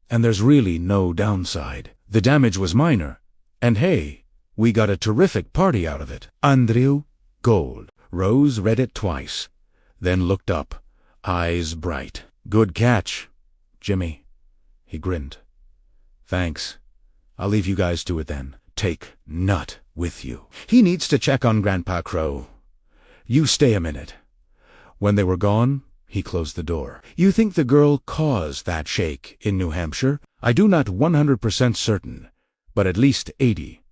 and there's really no downside. The damage was minor, and hey, we got a terrific party out of it. Andrew Gold. Rose read it twice, then looked up, eyes bright. Good catch, Jimmy. He grinned. Thanks. I'll leave you guys to it then. Take Nut with you. He needs to check on Grandpa Crow. You stay a minute." When they were gone, he closed the door. "You think the girl caused that shake in New Hampshire? I do not 100% certain, but at least 80.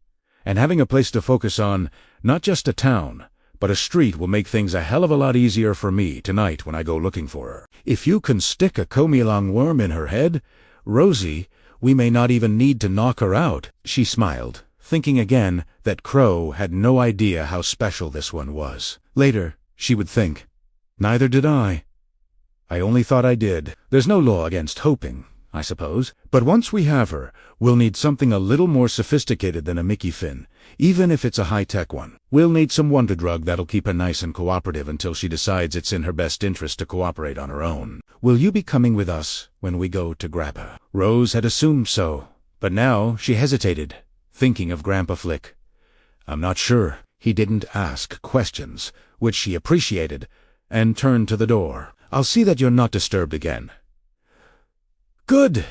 And having a place to focus on, not just a town, but a street will make things a hell of a lot easier for me tonight when I go looking for her. If you can stick a comelong worm in her head, Rosie, we may not even need to knock her out." She smiled, thinking again that Crow had no idea how special this one was. Later, she would think, "Neither did I. I only thought I did." There's no law against hoping, I suppose, but once we have her, we'll need something a little more sophisticated than a Mickey Finn, even if it's a high-tech one. We'll need some wonder drug that'll keep her nice and cooperative until she decides it's in her best interest to cooperate on her own. Will you be coming with us when we go to grab her? Rose had assumed so, but now she hesitated, thinking of Grandpa Flick. I'm not sure. He didn't ask questions, which she appreciated, and turned to the door. I'll see that you're not disturbed again. Good.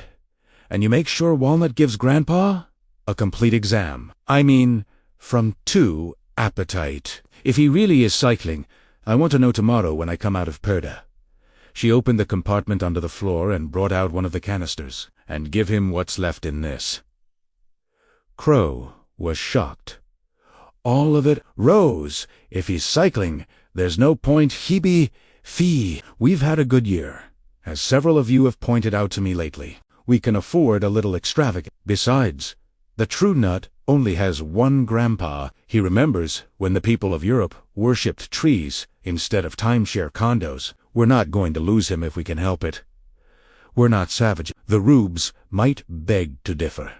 And you make sure Walnut gives Grandpa a complete exam. I mean, from 2 appetite. If he really is cycling, I want to know tomorrow when I come out of Perda. She opened the compartment under the floor and brought out one of the canisters. And give him what's left in this. Crow was shocked. All of it? Rose, if he's cycling, there's no point he be... Fee, we've had a good year, as several of you have pointed out to me lately. We can afford a little extravagant. Besides, the true Nut only has one grandpa. He remembers when the people of Europe worshipped trees instead of timeshare condos. We're not going to lose him if we can help it. We're not savage. The rubes might beg to differ.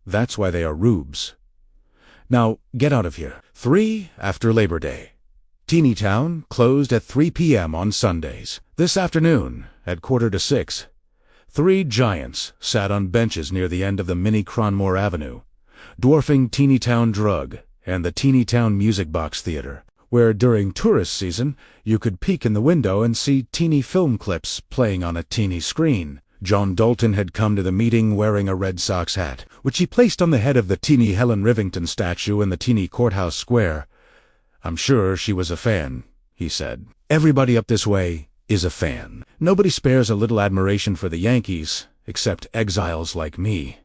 That's why they are rubes. Now, get out of here. 3 after Labor Day. Teeny Town closed at 3 p.m. on Sundays. This afternoon, at 5:45, 3 giants sat on benches near the end of the mini Cronmore Avenue, dwarfing Teeny Town Drug and the Teeny Town Music Box Theater, where during tourist season you could peek in the window and see teeny film clips playing on a teeny screen. John Dalton had come to the meeting wearing a Red Sox hat, which he placed on the head of the teeny Helen Rivington statue in the teeny courthouse square. "I'm sure she was a fan," he said. "Everybody up this way is a fan. Nobody spares a little admiration for the Yankees, except exiles like me.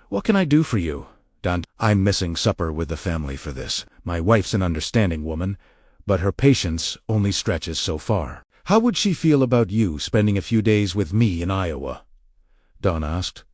What can I do for you, Don? I'm missing supper with the family for this. My wife's an understanding woman, but her patience only stretches so far. How would she feel about you spending a few days with me in Iowa?" Don asked.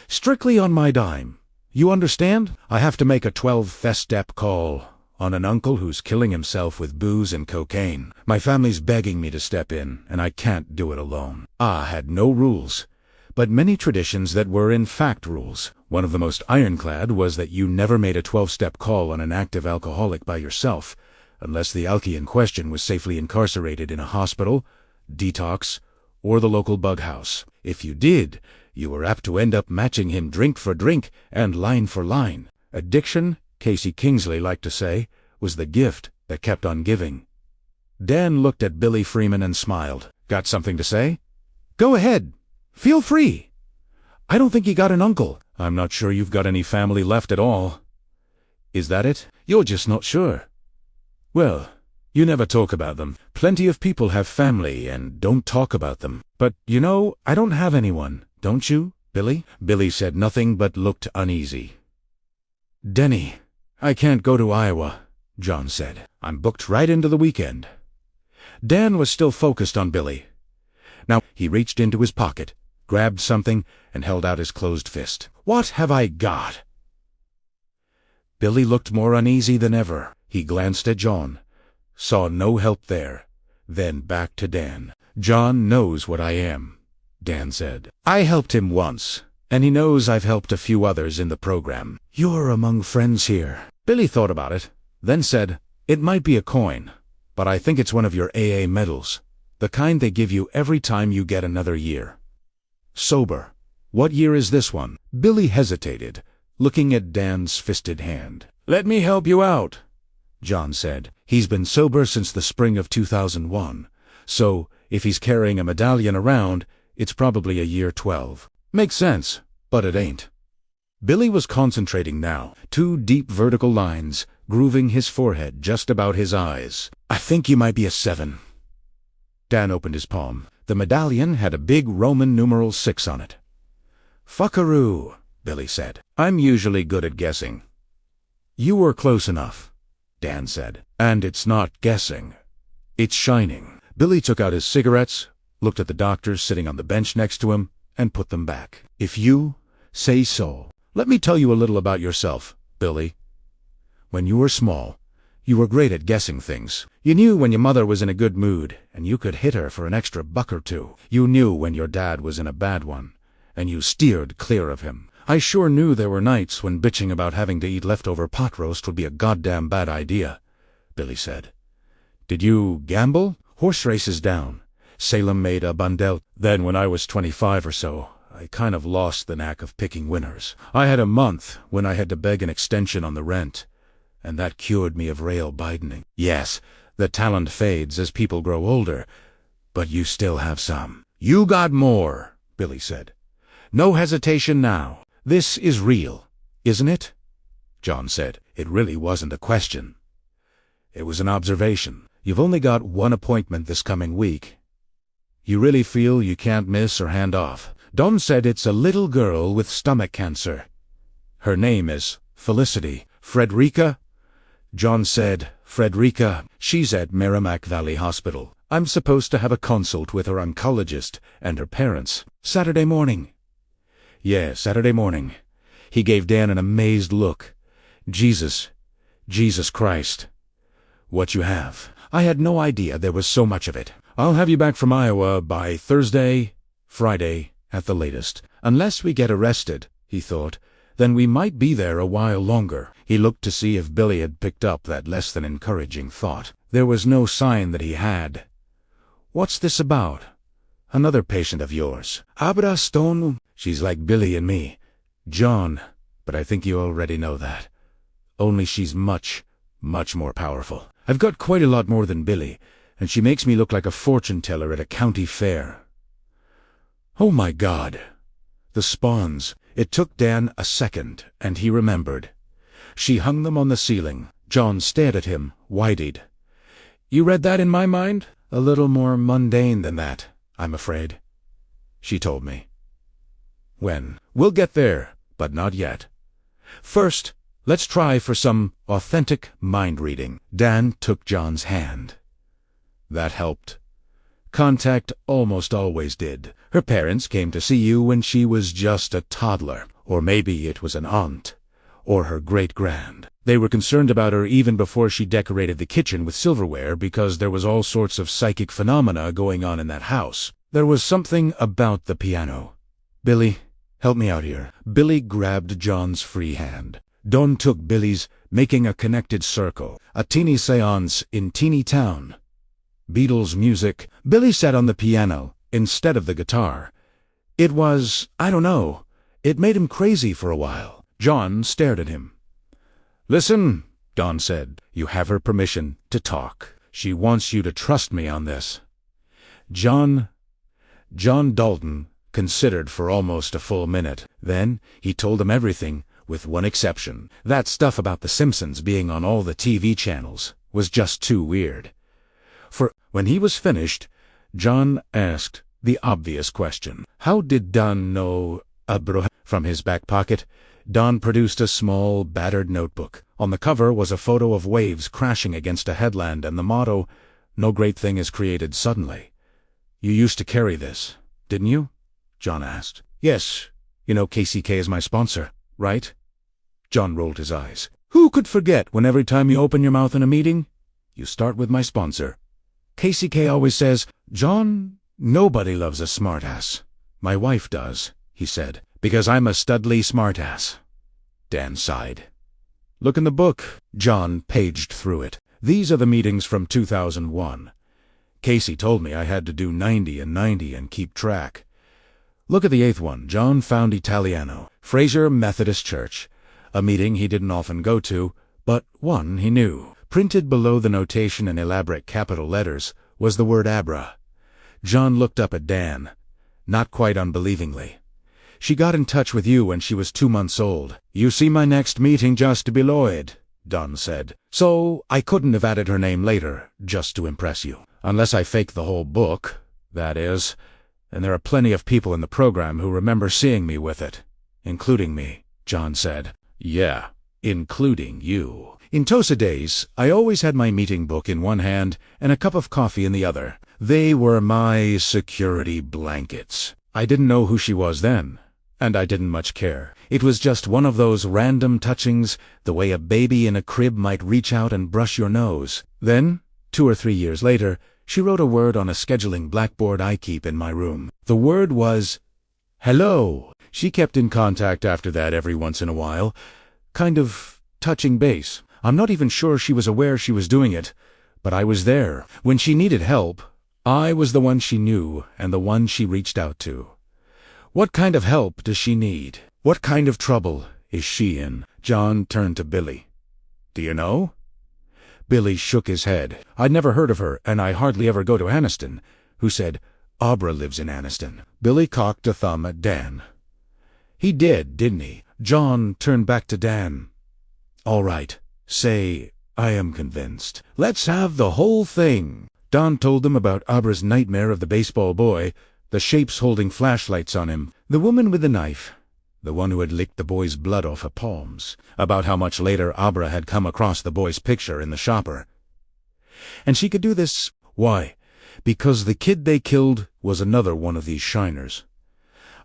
"Strictly on my dime. You understand? I have to make a 12-step call on an uncle who's killing himself with booze and cocaine. My family's begging me to step in, and I can't do it alone." Ah had no rules, but many traditions that were in fact rules. One of the most ironclad was that you never made a 12-step call on an active alcoholic by yourself, unless the alkie in question was safely incarcerated in a hospital, detox, or the local bug house. If you did, you were apt to end up matching him drink for drink and line for line. Addiction, Casey Kingsley liked to say, was the gift that kept on giving. Dan looked at Billy Freeman and smiled. "Got something to say?" "Go ahead. Feel free." "I don't think you got an uncle." "I'm not sure you've got any family left at all." "Is that it? You're just not sure." "Well, you never talk about them. Plenty of people have family and don't talk about them. But, you know, I don't have anyone, don't you, Billy?" Billy said nothing but looked uneasy. "Denny, I can't go to Iowa," John said. "I'm booked right into the weekend." Dan was still focused on Billy. Now he reached into his pocket, grabbed something, and held out his closed fist. "What have I got?" Billy looked more uneasy than ever. He glanced at John, saw no help there, then back to Dan. "John knows what I am," Dan said. "I helped him once, and he knows I've helped a few others in the program. You're among friends here." Billy thought about it, then said, "It might be a coin, but I think it's one of your AA medals, the kind they give you every time you get another year. Sober. What year is this one?" Billy hesitated, looking at Dan's fisted hand. "Let me help you out," John said. "He's been sober since the spring of 2001, so if he's carrying a medallion around, it's probably a year 12. Makes sense, but it ain't." Billy was concentrating now, two deep vertical lines grooving his forehead just about his eyes. "I think you might be a 7. Dan opened his palm. The medallion had a big Roman numeral 6 on it. "Fuckaroo," Billy said. "I'm usually good at guessing." "You were close enough," Dan said. "And it's not guessing. It's shining." Billy took out his cigarettes, looked at the doctor sitting on the bench next to him, and put them back. "If you say so. Let me tell you a little about yourself, Billy. When you were small, you were great at guessing things. You knew when your mother was in a good mood, and you could hit her for an extra $1 or $2. You knew when your dad was in a bad one, and you steered clear of him. I sure knew there were nights when bitching about having to eat leftover pot roast would be a goddamn bad idea," Billy said. "Did you gamble?" "Horse races down. Salem made a bundel. Then when I was 25 or so, I kind of lost the knack of picking winners. I had a month when I had to beg an extension on the rent, and that cured me of rail bidening. Yes, the talent fades as people grow older, but you still have some." "You got more," Billy said. "No hesitation now. This is real, isn't it?" John said. It really wasn't a question. It was an observation. "You've only got one appointment this coming week. You really feel you can't miss or hand off?" Don said it's a little girl with stomach cancer. Her name is Felicity. "Frederica?" John said, "Frederica. She's at Merrimack Valley Hospital. I'm supposed to have a consult with her oncologist and her parents. Saturday morning." "Yeah, Saturday morning." He gave Dan an amazed look. Jesus Christ. "What you have?" "I had no idea there was so much of it. I'll have you back from Iowa by Thursday, Friday, at the latest. Unless we get arrested," he thought, "then we might be there a while longer." He looked to see if Billy had picked up that less than encouraging thought. There was no sign that he had. "What's this about? Another patient of yours?" "Abra Stone. She's like Billy and me, John, but I think you already know that. Only she's much, much more powerful. I've got quite a lot more than Billy, and she makes me look like a fortune teller at a county fair." Oh my God. The spawns. It took Dan a second, and he remembered. She hung them on the ceiling. John stared at him, wide-eyed. "You read that in my mind?" "A little more mundane than that, I'm afraid," she told me. "When? We'll get there, but not yet. First, let's try for some authentic mind-reading." Dan took John's hand. That helped. Contact almost always did. Her parents came to see you when she was just a toddler, or maybe it was an aunt, or her great-grand. They were concerned about her even before she decorated the kitchen with silverware because there was all sorts of psychic phenomena going on in that house. There was something about the piano. "Billy, help me out here." Billy grabbed John's free hand. Don took Billy's, making a connected circle. A teeny seance in teeny town. Beatles music. Billy sat on the piano instead of the guitar. It was, I don't know, it made him crazy for a while. John stared at him. "Listen," Don said, "you have her permission to talk. She wants you to trust me on this." John Dalton considered for almost a full minute. Then he told him everything, with one exception. That stuff about the Simpsons being on all the TV channels was just too weird. When he was finished, John asked the obvious question. How did Don know Abraham? From his back pocket, Don produced a small, battered notebook. On the cover was a photo of waves crashing against a headland and the motto, "No great thing is created suddenly." "You used to carry this, didn't you?" John asked. "Yes. You know KCK is my sponsor, right?" John rolled his eyes. "Who could forget when every time you open your mouth in a meeting, you start with my sponsor? KCK always says, 'John, nobody loves a smartass.' My wife does," he said, "because I'm a studly smartass." Dan sighed. "Look in the book." John paged through it. "These are the meetings from 2001. Casey told me I had to do 90 and 90 and keep track. Look at the 8th one. John found Italiano. Fraser Methodist Church. A meeting he didn't often go to, but one he knew. Printed below the notation in elaborate capital letters was the word Abra. John looked up at Dan, not quite unbelievingly. She got in touch with you when she was 2 months old. You see my next meeting just to be Lloyd, Don said. So I couldn't have added her name later, just to impress you. Unless I faked the whole book, that is. And there are plenty of people in the program who remember seeing me with it. Including me, John said. Yeah, including you. In Tosa days, I always had my meeting book in one hand and a cup of coffee in the other. They were my security blankets. I didn't know who she was then, and I didn't much care. It was just one of those random touchings, the way a baby in a crib might reach out and brush your nose. Then, 2 or 3 years later, she wrote a word on a scheduling blackboard I keep in my room. The word was, hello. She kept in contact after that every once in a while, kind of touching base. I'm not even sure she was aware she was doing it, but I was there. When she needed help, I was the one she knew and the one she reached out to. What kind of help does she need? What kind of trouble is she in? John turned to Billy. Do you know? Billy shook his head. I'd never heard of her, and I hardly ever go to Anniston. Who said, Abra lives in Anniston? Billy cocked a thumb at Dan. He did, didn't he? John turned back to Dan. All right. Say, I am convinced. Let's have the whole thing. Don told them about Abra's nightmare of the baseball boy, the shapes holding flashlights on him, the woman with the knife, the one who had licked the boy's blood off her palms, about how much later Abra had come across the boy's picture in the shopper. And she could do this, why? Because the kid they killed was another one of these shiners.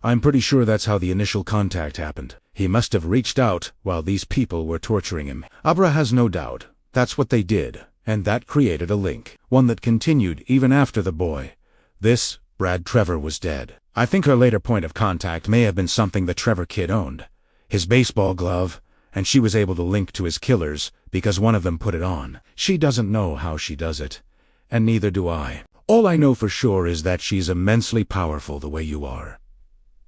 I'm pretty sure that's how the initial contact happened. He must have reached out while these people were torturing him. Abra has no doubt. That's what they did, and that created a link, one that continued even after the boy. This, Brad Trevor, was dead. I think her later point of contact may have been something the Trevor kid owned, his baseball glove, and she was able to link to his killers because one of them put it on. She doesn't know how she does it, and neither do I. All I know for sure is that she's immensely powerful the way you are.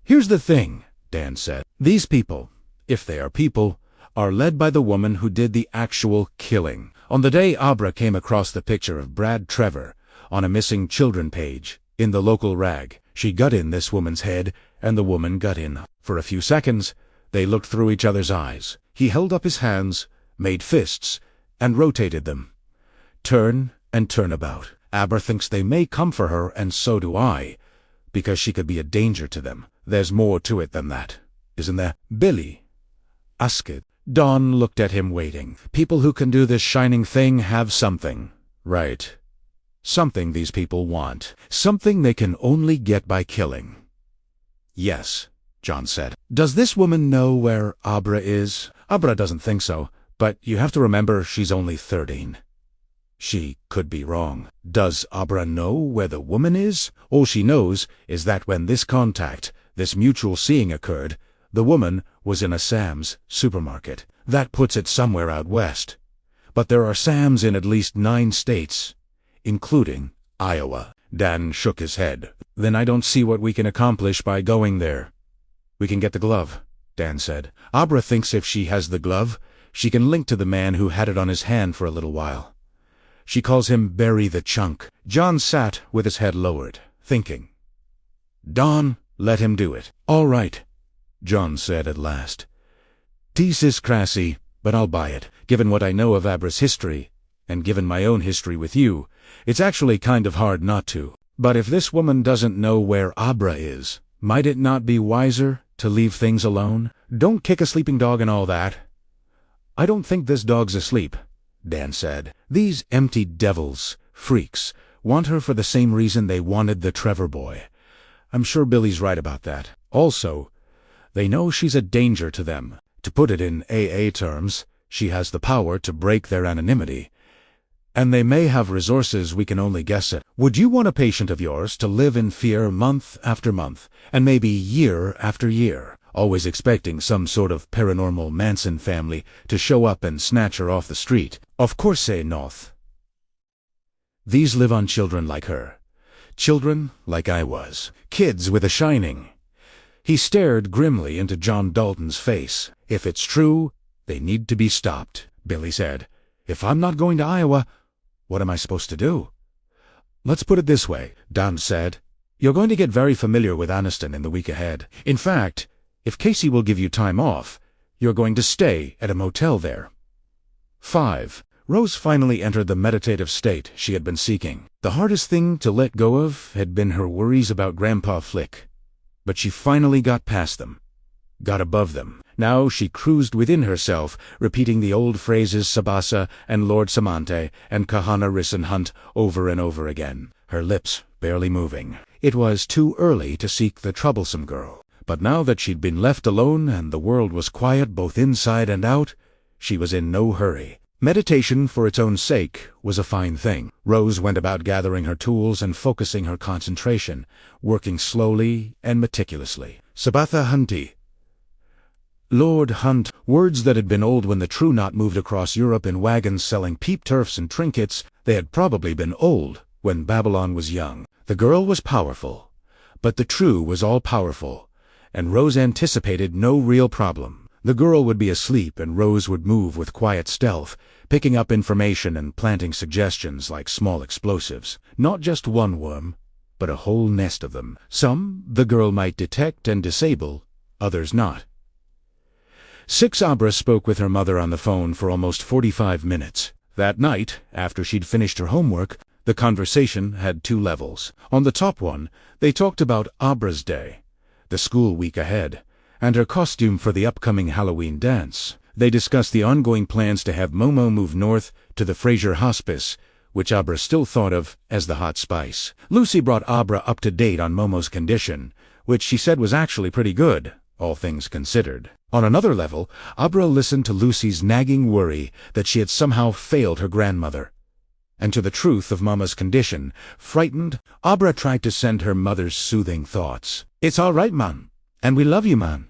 Here's the thing, Dan said. These people, if they are people, are led by the woman who did the actual killing. On the day Abra came across the picture of Brad Trevor on a missing children page in the local rag, she got in this woman's head, and the woman got in. For a few seconds, they looked through each other's eyes. He held up his hands, made fists, and rotated them. Turn and turn about. Abra thinks they may come for her, and so do I, because she could be a danger to them. There's more to it than that, isn't there? Billy, ask it. Don looked at him waiting. People who can do this shining thing have something. Right. Something these people want. Something they can only get by killing. Yes, John said. Does this woman know where Abra is? Abra doesn't think so, but you have to remember she's only 13. She could be wrong. Does Abra know where the woman is? All she knows is that when this contact, this mutual seeing occurred, the woman was in a Sam's supermarket. That puts it somewhere out west. But there are Sam's in at least 9 states, including Iowa. Dan shook his head. Then I don't see what we can accomplish by going there. We can get the glove, Dan said. Abra thinks if she has the glove, she can link to the man who had it on his hand for a little while. She calls him Barry the Chunk. John sat with his head lowered, thinking. Don, let him do it. All right, John said at last. Tease is crassy, but I'll buy it. Given what I know of Abra's history, and given my own history with you, it's actually kind of hard not to. But if this woman doesn't know where Abra is, might it not be wiser to leave things alone? Don't kick a sleeping dog and all that. I don't think this dog's asleep, Dan said. These empty devils, freaks, want her for the same reason they wanted the Trevor boy. I'm sure Billy's right about that. Also, they know she's a danger to them. To put it in AA terms, she has the power to break their anonymity. And they may have resources we can only guess at. Would you want a patient of yours to live in fear month after month, and maybe year after year, always expecting some sort of paranormal Manson family to show up and snatch her off the street? Of course not. These live on children like her. Children like I was. Kids with a shining. He stared grimly into John Dalton's face. If it's true, they need to be stopped, Billy said. If I'm not going to Iowa, what am I supposed to do? Let's put it this way, Don said. You're going to get very familiar with Anniston in the week ahead. In fact, If Casey will give you time off, you're going to stay at a motel there. 5. Rose finally entered the meditative state she had been seeking. The hardest thing to let go of had been her worries about Grandpa Flick. But she finally got past them, got above them. Now she cruised within herself, repeating the old phrases Sabasa and Lord Samante and Kahana Risson Hunt over and over again, her lips barely moving. It was too early to seek the troublesome girl. But now that she'd been left alone and the world was quiet both inside and out, she was in no hurry. Meditation for its own sake was a fine thing. Rose went about gathering her tools and focusing her concentration, working slowly and meticulously. Sabatha Hunty, Lord Hunt, words that had been old when the True Knot moved across Europe in wagons selling peep turfs and trinkets. They had probably been old when Babylon was young. The girl was powerful, but the True was all-powerful, and Rose anticipated no real problem. The girl would be asleep and Rose would move with quiet stealth, picking up information and planting suggestions like small explosives. Not just one worm, but a whole nest of them. Some the girl might detect and disable, others not. 6. Abra spoke with her mother on the phone for almost 45 minutes. That night, after she'd finished her homework, the conversation had 2 levels. On the top one, they talked about Abra's day, the school week ahead, and her costume for the upcoming Halloween dance. They discussed the ongoing plans to have Momo move north to the Fraser Hospice, which Abra still thought of as the hot spice. Lucy brought Abra up to date on Momo's condition, which she said was actually pretty good, all things considered. On another level, Abra listened to Lucy's nagging worry that she had somehow failed her grandmother. And to the truth of Mama's condition, frightened, Abra tried to send her mother's soothing thoughts. "It's all right, man. And we love you, man.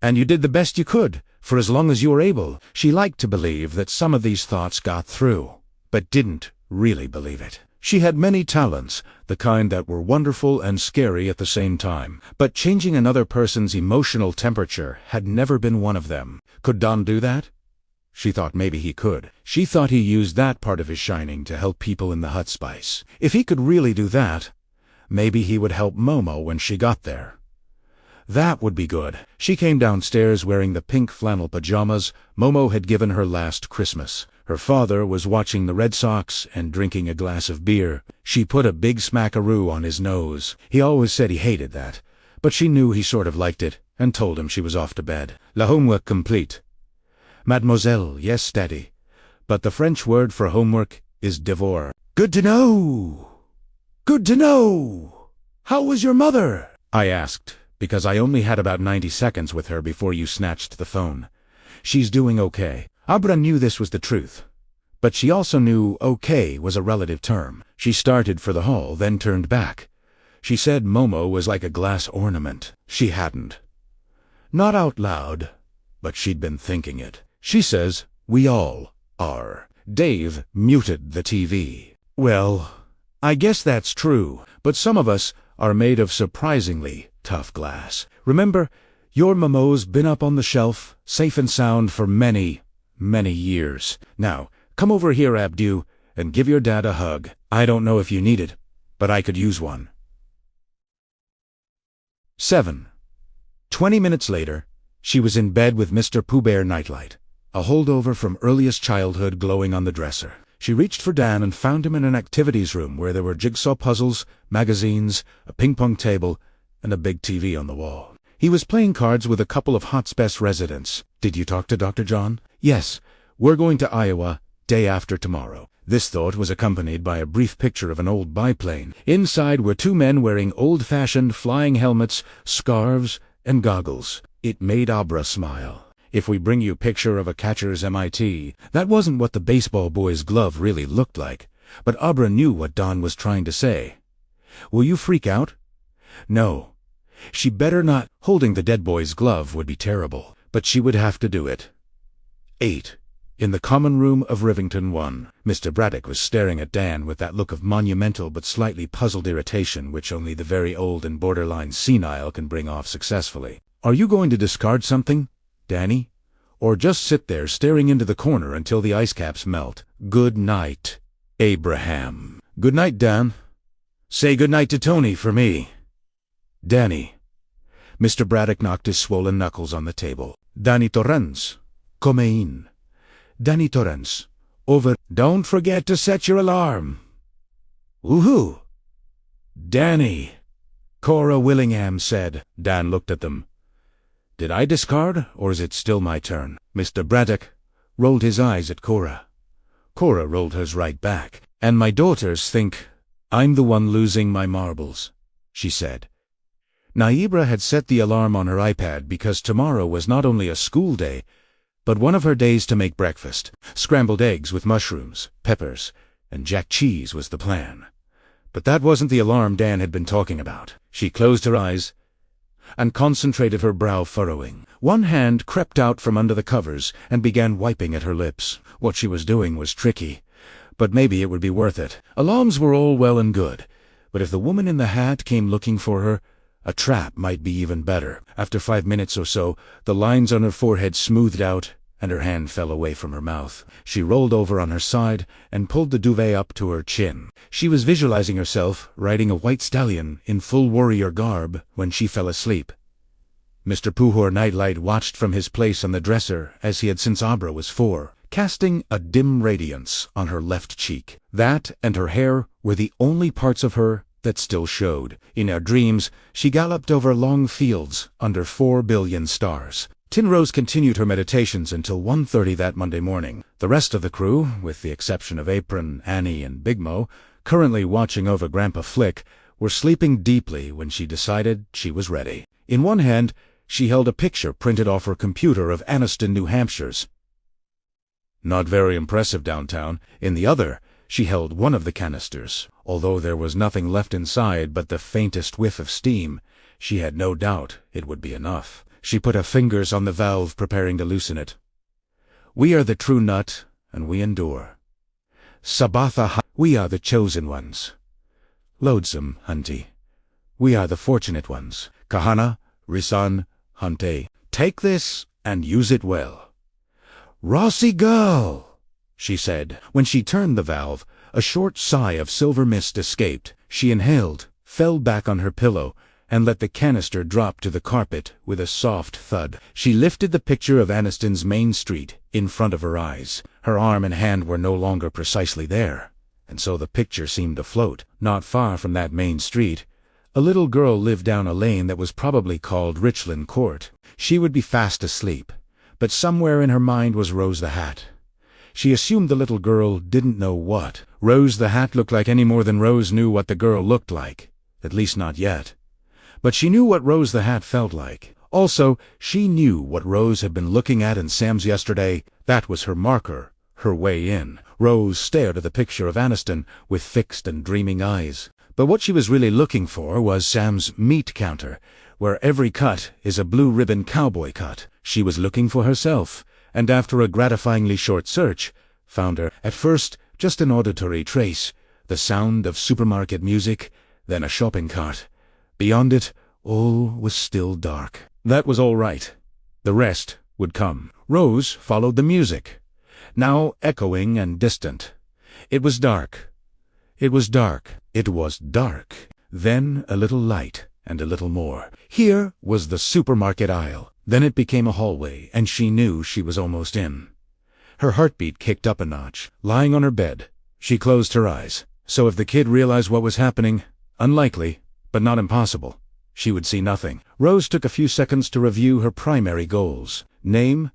And you did the best you could, for as long as you were able." She liked to believe that some of these thoughts got through, but didn't really believe it. She had many talents, the kind that were wonderful and scary at the same time. But changing another person's emotional temperature had never been one of them. Could Don do that? She thought maybe he could. She thought he used that part of his shining to help people in the hut spice. If he could really do that, maybe he would help Momo when she got there. That would be good. She came downstairs wearing the pink flannel pajamas Momo had given her last Christmas. Her father was watching the Red Sox and drinking a glass of beer. She put a big smackaroo on his nose. He always said he hated that, but she knew he sort of liked it, and told him she was off to bed. "La homework complete." "Mademoiselle, yes, Daddy. But the French word for homework is devoir." "Good to know. Good to know. How was your mother?" I asked, because I only had about 90 seconds with her before you snatched the phone. "She's doing okay." Abra knew this was the truth, but she also knew okay was a relative term. She started for the hall, then turned back. She said Momo was like a glass ornament. She hadn't. Not out loud, but she'd been thinking it. She says we all are. Dave muted the TV. "Well, I guess that's true, but some of us are made of surprisingly tough glass. Remember, your Momo's been up on the shelf, safe and sound for many, many years. Now, come over here, Abdu, and give your dad a hug. I don't know if you need it, but I could use one." 7. 20 minutes later, she was in bed with Mr. Pooh Bear nightlight, a holdover from earliest childhood glowing on the dresser. She reached for Dan and found him in an activities room where there were jigsaw puzzles, magazines, a ping-pong table, and a big TV on the wall. He was playing cards with a couple of Hotspess residents. "Did you talk to Dr. John?" "Yes. We're going to Iowa, day after tomorrow." This thought was accompanied by a brief picture of an old biplane. Inside were 2 men wearing old-fashioned flying helmets, scarves, and goggles. It made Abra smile. "If we bring you picture of a catcher's MIT," that wasn't what the baseball boy's glove really looked like, but Abra knew what Don was trying to say. "Will you freak out?" No. She better not. Holding the dead boy's glove would be terrible, but she would have to do it. 8. In the common room of Rivington 1, Mr. Braddock was staring at Dan with that look of monumental but slightly puzzled irritation which only the very old and borderline senile can bring off successfully. "Are you going to discard something, Danny? Or just sit there staring into the corner until the ice caps melt?" "Good night, Abraham." "Good night, Dan. Say good night to Tony for me." "Danny." Mr. Braddock knocked his swollen knuckles on the table. Dan Torrance, come in. Dan Torrance, over. Don't forget to set your alarm. Woohoo! Danny, Cora Willingham said. Dan looked at them. Did I discard, or is it still my turn? Mr. Braddock rolled his eyes at Cora. Cora rolled hers right back. And my daughters think I'm the one losing my marbles, she said. Naibra had set the alarm on her iPad because tomorrow was not only a school day, but one of her days to make breakfast. Scrambled eggs with mushrooms, peppers, and jack cheese was the plan. But that wasn't the alarm Dan had been talking about. She closed her eyes and concentrated, her brow furrowing. One hand crept out from under the covers and began wiping at her lips. What she was doing was tricky, but maybe it would be worth it. Alarms were all well and good, but if the woman in the hat came looking for her, a trap might be even better. After 5 minutes or so, the lines on her forehead smoothed out, and her hand fell away from her mouth. She rolled over on her side and pulled the duvet up to her chin. She was visualizing herself riding a white stallion in full warrior garb when she fell asleep. Mr. Puhor Nightlight watched from his place on the dresser as he had since Abra was 4, casting a dim radiance on her left cheek. That and her hair were the only parts of her that still showed. In her dreams, she galloped over long fields under 4 billion stars. Tin Rose continued her meditations until 1:30 that Monday morning. The rest of the crew, with the exception of Apron, Annie, and Big Mo, currently watching over Grandpa Flick, were sleeping deeply when she decided she was ready. In one hand, she held a picture printed off her computer of Anniston, New Hampshire's. Not very impressive downtown. In the other, she held one of the canisters. Although there was nothing left inside but the faintest whiff of steam, she had no doubt it would be enough. She put her fingers on the valve, preparing to loosen it. We are the true nut, and we endure. Sabatha, we are the chosen ones. Loadsome, Hunty. We are the fortunate ones. Kahana, Risan, Hunte. Take this and use it well. Rossi girl, she said. When she turned the valve, a short sigh of silver mist escaped. She inhaled, fell back on her pillow, and let the canister drop to the carpet with a soft thud. She lifted the picture of Anniston's Main Street in front of her eyes. Her arm and hand were no longer precisely there, and so the picture seemed to float. Not far from that main street, a little girl lived down a lane that was probably called Richland Court. She would be fast asleep, but somewhere in her mind was Rose the Hat. She assumed the little girl didn't know what. Rose the Hat looked like any more than Rose knew what the girl looked like, at least not yet. But she knew what Rose the Hat felt like. Also, she knew what Rose had been looking at in Sam's yesterday. That was her marker, her way in. Rose stared at the picture of Anniston with fixed and dreaming eyes. But what she was really looking for was Sam's meat counter, where every cut is a blue ribbon cowboy cut. She was looking for herself, and after a gratifyingly short search, found her. At first, just an auditory trace, the sound of supermarket music, then a shopping cart. Beyond it, all was still dark. That was all right. The rest would come. Rose followed the music, now echoing and distant. It was dark. It was dark. It was dark. Then a little light, and a little more. Here was the supermarket aisle. Then it became a hallway, and she knew she was almost in. Her heartbeat kicked up a notch. Lying on her bed, she closed her eyes. So if the kid realized what was happening, unlikely, but not impossible, she would see nothing. Rose took a few seconds to review her primary goals. Name,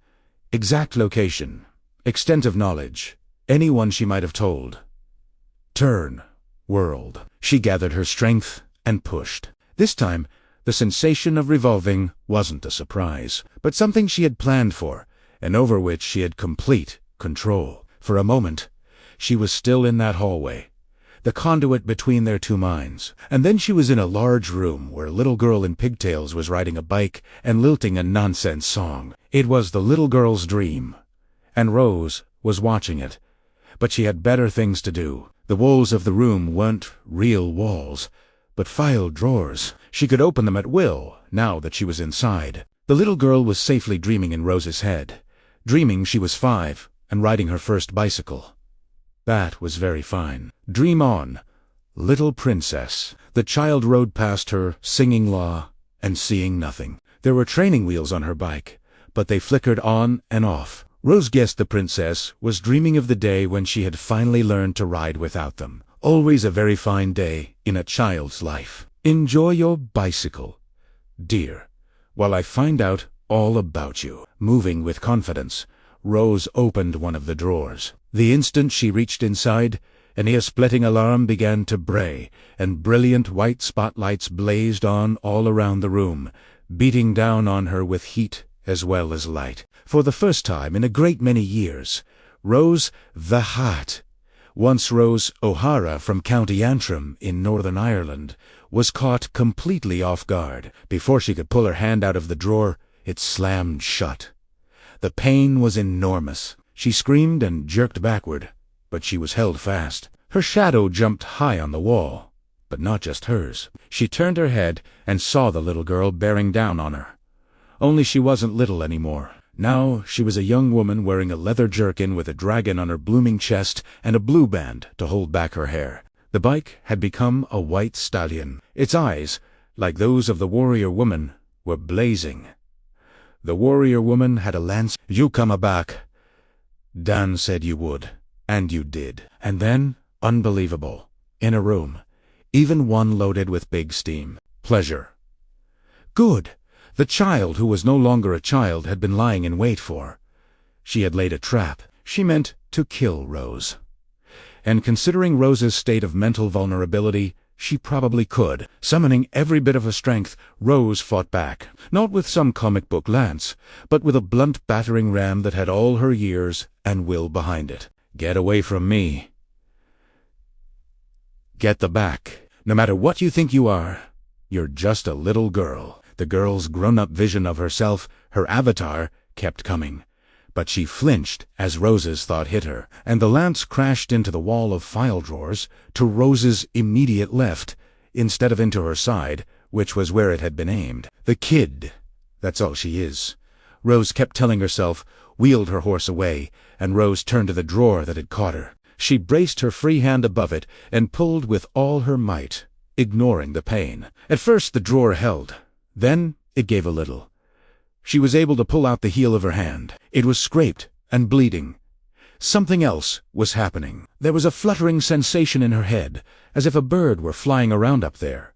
exact location, extent of knowledge, anyone she might have told. Turn, world. She gathered her strength and pushed. This time, the sensation of revolving wasn't a surprise, but something she had planned for, and over which she had complete control. For a moment, she was still in that hallway, the conduit between their two minds. And then she was in a large room where a little girl in pigtails was riding a bike and lilting a nonsense song. It was the little girl's dream, and Rose was watching it. But she had better things to do. The walls of the room weren't real walls, but file drawers. She could open them at will, now that she was inside. The little girl was safely dreaming in Rose's head, dreaming she was 5 and riding her first bicycle. That was very fine. Dream on, little princess. The child rode past her, singing la, and seeing nothing. There were training wheels on her bike, but they flickered on and off. Rose guessed the princess was dreaming of the day when she had finally learned to ride without them. Always a very fine day in a child's life. Enjoy your bicycle, dear, while I find out all about you. Moving with confidence, Rose opened one of the drawers. The instant she reached inside, an ear-splitting alarm began to bray, and brilliant white spotlights blazed on all around the room, beating down on her with heat as well as light. For the first time in a great many years, Rose the Hat, once Rose O'Hara from County Antrim in Northern Ireland, was caught completely off guard. Before she could pull her hand out of the drawer, it slammed shut. The pain was enormous. She screamed and jerked backward, but she was held fast. Her shadow jumped high on the wall, but not just hers. She turned her head and saw the little girl bearing down on her. Only she wasn't little anymore. Now she was a young woman wearing a leather jerkin with a dragon on her blooming chest and a blue band to hold back her hair. The bike had become a white stallion. Its eyes, like those of the warrior woman, were blazing. The warrior woman had a lance. "You come back. Dan said you would, and you did." And then, unbelievable, in a room, even one loaded with big steam. Pleasure. Good. The child who was no longer a child had been lying in wait for her. She had laid a trap. She meant to kill Rose. And considering Rose's state of mental vulnerability, she probably could. Summoning every bit of her strength, Rose fought back, not with some comic book lance, but with a blunt battering ram that had all her years and will behind it. "Get away from me. Get the back. No matter what you think you are, you're just a little girl." The girl's grown-up vision of herself, her avatar, kept coming. But she flinched as Rose's thought hit her, and the lance crashed into the wall of file drawers to Rose's immediate left, instead of into her side, which was where it had been aimed. The kid. That's all she is. Rose kept telling herself, wheeled her horse away, and Rose turned to the drawer that had caught her. She braced her free hand above it and pulled with all her might, ignoring the pain. At first the drawer held. Then it gave a little. She was able to pull out the heel of her hand. It was scraped and bleeding. Something else was happening. There was a fluttering sensation in her head, as if a bird were flying around up there.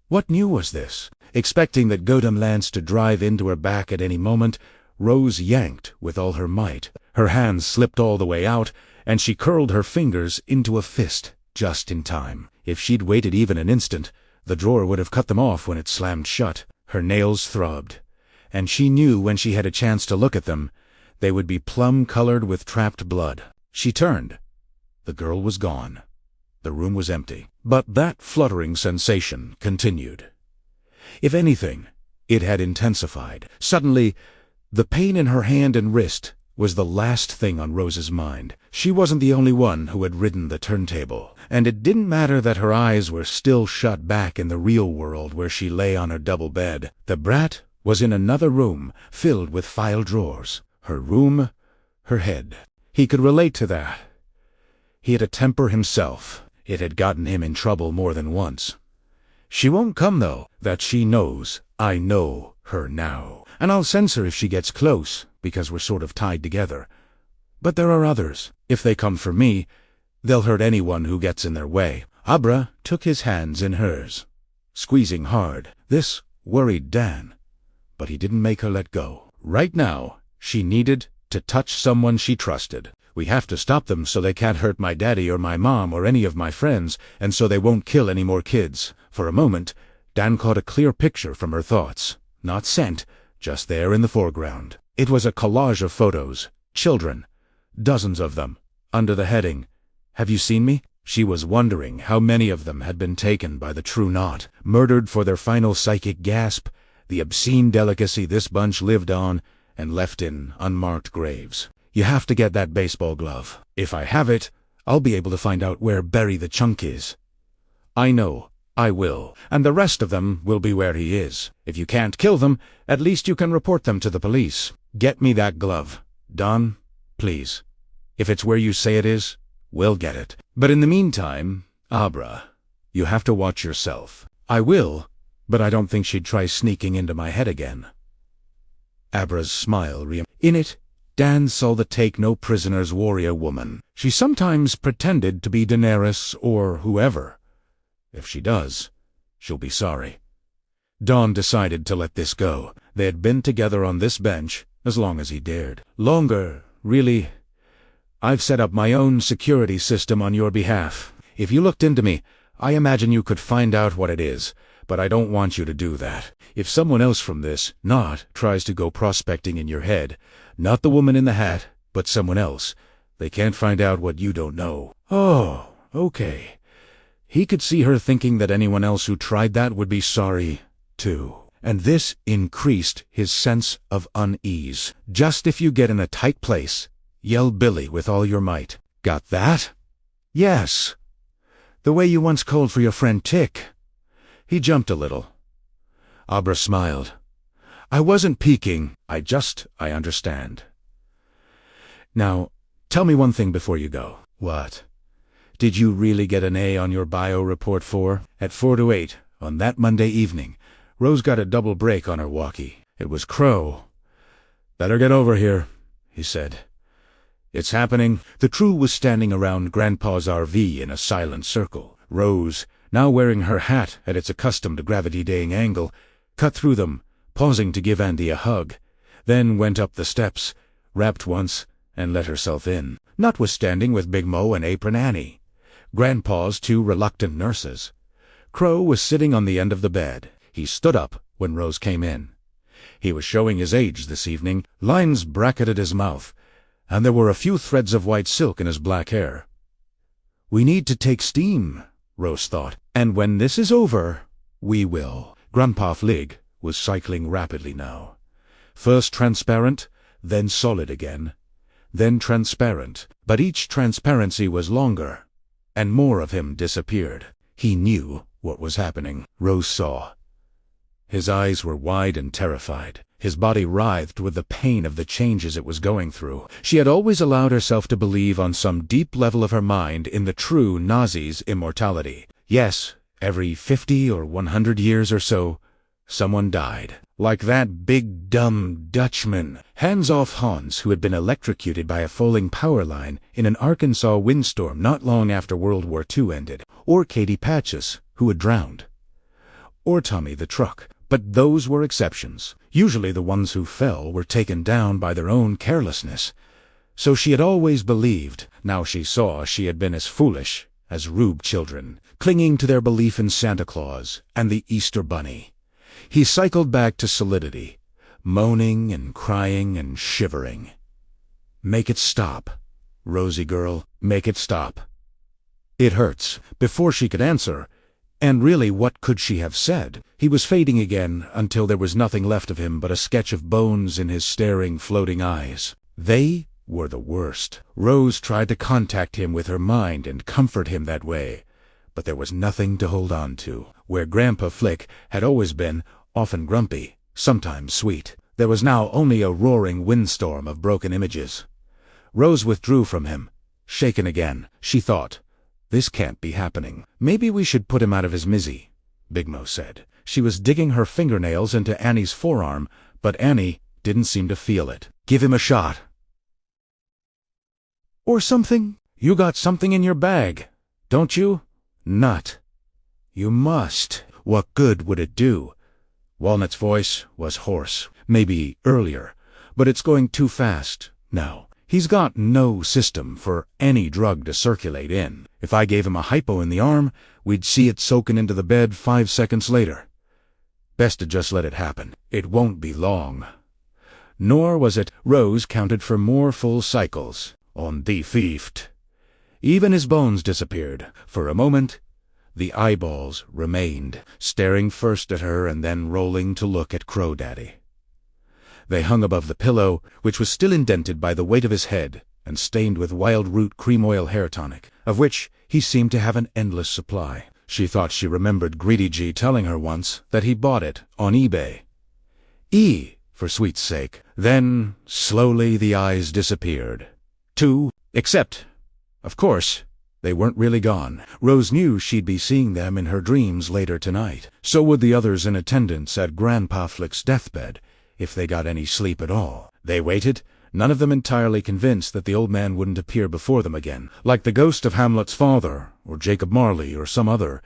What new was this? Expecting that Godam Lance to drive into her back at any moment, Rose yanked with all her might. Her hands slipped all the way out, and she curled her fingers into a fist just in time. If she'd waited even an instant, the drawer would have cut them off when it slammed shut. Her nails throbbed, and she knew when she had a chance to look at them, they would be plum-colored with trapped blood. She turned. The girl was gone. The room was empty. But that fluttering sensation continued. If anything, it had intensified. Suddenly, the pain in her hand and wrist was the last thing on Rose's mind. She wasn't the only one who had ridden the turntable, and it didn't matter that her eyes were still shut back in the real world where she lay on her double bed. The brat was in another room filled with file drawers. Her room, her head. He could relate to that. He had a temper himself. It had gotten him in trouble more than once. She won't come, though. That she knows. I know her now. And I'll censor if she gets close, because we're sort of tied together. But there are others. If they come for me, they'll hurt anyone who gets in their way. Abra took his hands in hers, squeezing hard. This worried Dan, but he didn't make her let go. Right now, she needed to touch someone she trusted. We have to stop them so they can't hurt my daddy or my mom or any of my friends, and so they won't kill any more kids. For a moment, Dan caught a clear picture from her thoughts. Not sent, just there in the foreground. It was a collage of photos. Children. Dozens of them. Under the heading, "Have you seen me?" She was wondering how many of them had been taken by the true knot, murdered for their final psychic gasp, the obscene delicacy this bunch lived on, and left in unmarked graves. You have to get that baseball glove. If I have it, I'll be able to find out where Barry the Chunk is. I know. I will. And the rest of them will be where he is. If you can't kill them, at least you can report them to the police. Get me that glove. Don, please. If it's where you say it is, we'll get it. But in the meantime, Abra, you have to watch yourself. I will, but I don't think she'd try sneaking into my head again. Abra's smile In it, Dan saw the take-no-prisoners warrior woman. She sometimes pretended to be Daenerys or whoever. If she does, she'll be sorry. Dawn decided to let this go. They had been together on this bench as long as he dared. Longer, really. I've set up my own security system on your behalf. If you looked into me, I imagine you could find out what it is, but I don't want you to do that. If someone else from this knot tries to go prospecting in your head, not the woman in the hat, but someone else, they can't find out what you don't know. Oh, okay. He could see her thinking that anyone else who tried that would be sorry, too. And this increased his sense of unease. Just if you get in a tight place, yell Billy with all your might. Got that? Yes. The way you once called for your friend Tick. He jumped a little. Abra smiled. I wasn't peeking. I understand. Now, tell me one thing before you go. What? Did you really get an A on your bio report At 4 to 8, on that Monday evening, Rose got a double break on her walkie. It was Crow. Better get over here, he said. It's happening. The crew was standing around Grandpa's RV in a silent circle. Rose, now wearing her hat at its accustomed gravity-daying angle, cut through them, pausing to give Andy a hug, then went up the steps, rapped once, and let herself in, notwithstanding with Big Mo and Apron Annie, Grandpa's two reluctant nurses. Crow was sitting on the end of the bed. He stood up when Rose came in. He was showing his age this evening, lines bracketed his mouth, and there were a few threads of white silk in his black hair. We need to take steam, Rose thought, and when this is over, we will. Grandpa Flig was cycling rapidly now. First transparent, then solid again, then transparent, but each transparency was longer, and more of him disappeared. He knew what was happening. Rose saw. His eyes were wide and terrified. His body writhed with the pain of the changes it was going through. She had always allowed herself to believe on some deep level of her mind in the true Nazi's immortality. Yes, every 50 or 100 years or so, someone died. Like that big dumb Dutchman, hands-off Hans, who had been electrocuted by a falling power line in an Arkansas windstorm not long after World War II ended. Or Katie Patches, who had drowned. Or Tommy the truck. But those were exceptions. Usually the ones who fell were taken down by their own carelessness. So she had always believed. Now she saw she had been as foolish as Rube children, clinging to their belief in Santa Claus and the Easter Bunny. He cycled back to solidity, moaning and crying and shivering. Make it stop, Rosie girl, make it stop. It hurts. Before she could answer, and really what could she have said? He was fading again until there was nothing left of him but a sketch of bones in his staring, floating eyes. They were the worst. Rose tried to contact him with her mind and comfort him that way, but there was nothing to hold on to. Where Grandpa Flick had always been, often grumpy, sometimes sweet, there was now only a roaring windstorm of broken images. Rose withdrew from him, shaken again. She thought, this can't be happening. Maybe we should put him out of his misery, Big Mo said. She was digging her fingernails into Annie's forearm, but Annie didn't seem to feel it. Give him a shot. Or something. You got something in your bag, don't you? Nut. You must. What good would it do? Walnut's voice was hoarse. Maybe earlier, but it's going too fast now. He's got no system for any drug to circulate in. If I gave him a hypo in the arm, we'd see it soaking into the bed 5 seconds later. Best to just let it happen. It won't be long. Nor was it. Rose counted for more full cycles. On the fifth. Even his bones disappeared. For a moment, the eyeballs remained, staring first at her and then rolling to look at Crow Daddy. They hung above the pillow, which was still indented by the weight of his head and stained with wild root cream oil hair tonic, of which he seemed to have an endless supply. She thought she remembered Greedy G telling her once that he bought it on eBay. For sweet's sake. Then, slowly the eyes disappeared. Except, of course, They weren't really gone. Rose knew she'd be seeing them in her dreams later tonight. So would the others in attendance at Grandpa Flick's deathbed, if they got any sleep at all. They waited, none of them entirely convinced that the old man wouldn't appear before them again, like the ghost of Hamlet's father, or Jacob Marley, or some other.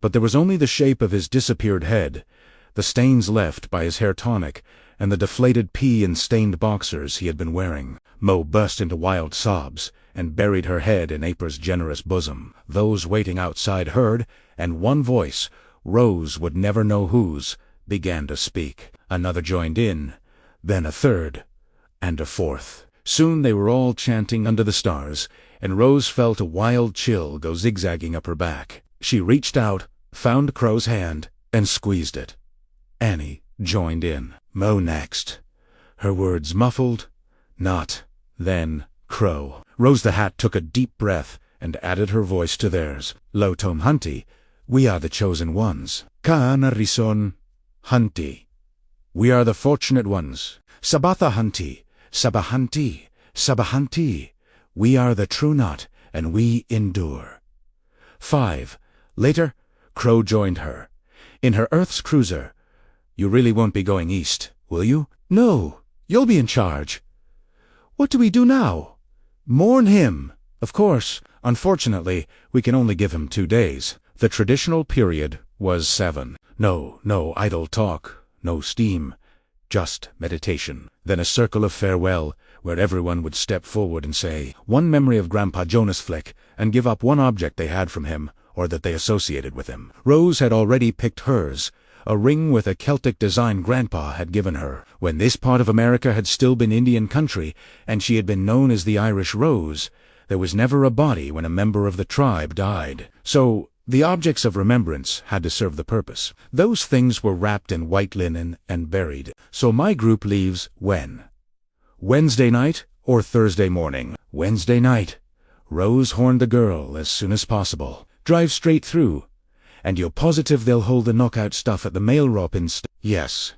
But there was only the shape of his disappeared head, the stains left by his hair tonic, and the deflated pea and stained boxers he had been wearing. Mo burst into wild sobs, and buried her head in April's generous bosom. Those waiting outside heard, and one voice, Rose would never know whose, began to speak. Another joined in, then a third, and a fourth. Soon they were all chanting under the stars, and Rose felt a wild chill go zigzagging up her back. She reached out, found Crow's hand, and squeezed it. Annie joined in. Mo next. Her words muffled, not, then, Crow. Rose the Hat took a deep breath and added her voice to theirs. Lo Tom Hunty, we are the chosen ones. Kaana Rison Hunty, we are the fortunate ones. Sabatha Hunty, Sabahanti, Sabahanti, we are the true knot, and we endure. 5. Later, Crow joined her. In her Earth's cruiser. You really won't be going east, will you? No, you'll be in charge. What do we do now? Mourn him. Of course, unfortunately, we can only give him 2 days. The traditional period was 7. No idle talk, no steam, just meditation. Then a circle of farewell, where everyone would step forward and say one memory of Grandpa Jonas Flick and give up one object they had from him or that they associated with him. Rose had already picked hers, a ring with a Celtic design Grandpa had given her, when this part of America had still been Indian country, and she had been known as the Irish Rose. There was never a body when a member of the tribe died. So the objects of remembrance had to serve the purpose. Those things were wrapped in white linen and buried. So my group leaves when? Wednesday night or Thursday morning? Wednesday night. Rose horned the girl as soon as possible. Drive straight through. And you're positive they'll hold the knockout stuff at the mail drop instead? Yes.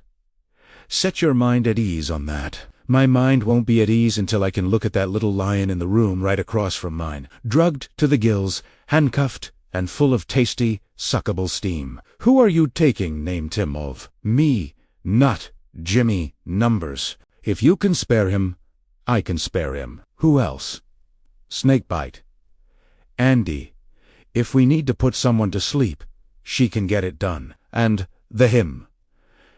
Set your mind at ease on that. My mind won't be at ease until I can look at that little lion in the room right across from mine, drugged to the gills, handcuffed, and full of tasty, suckable steam. Who are you taking name Tim of? Me, not Jimmy Numbers. If you can spare him, I can spare him. Who else? Snakebite. Andy. If we need to put someone to sleep, she can get it done. And the him.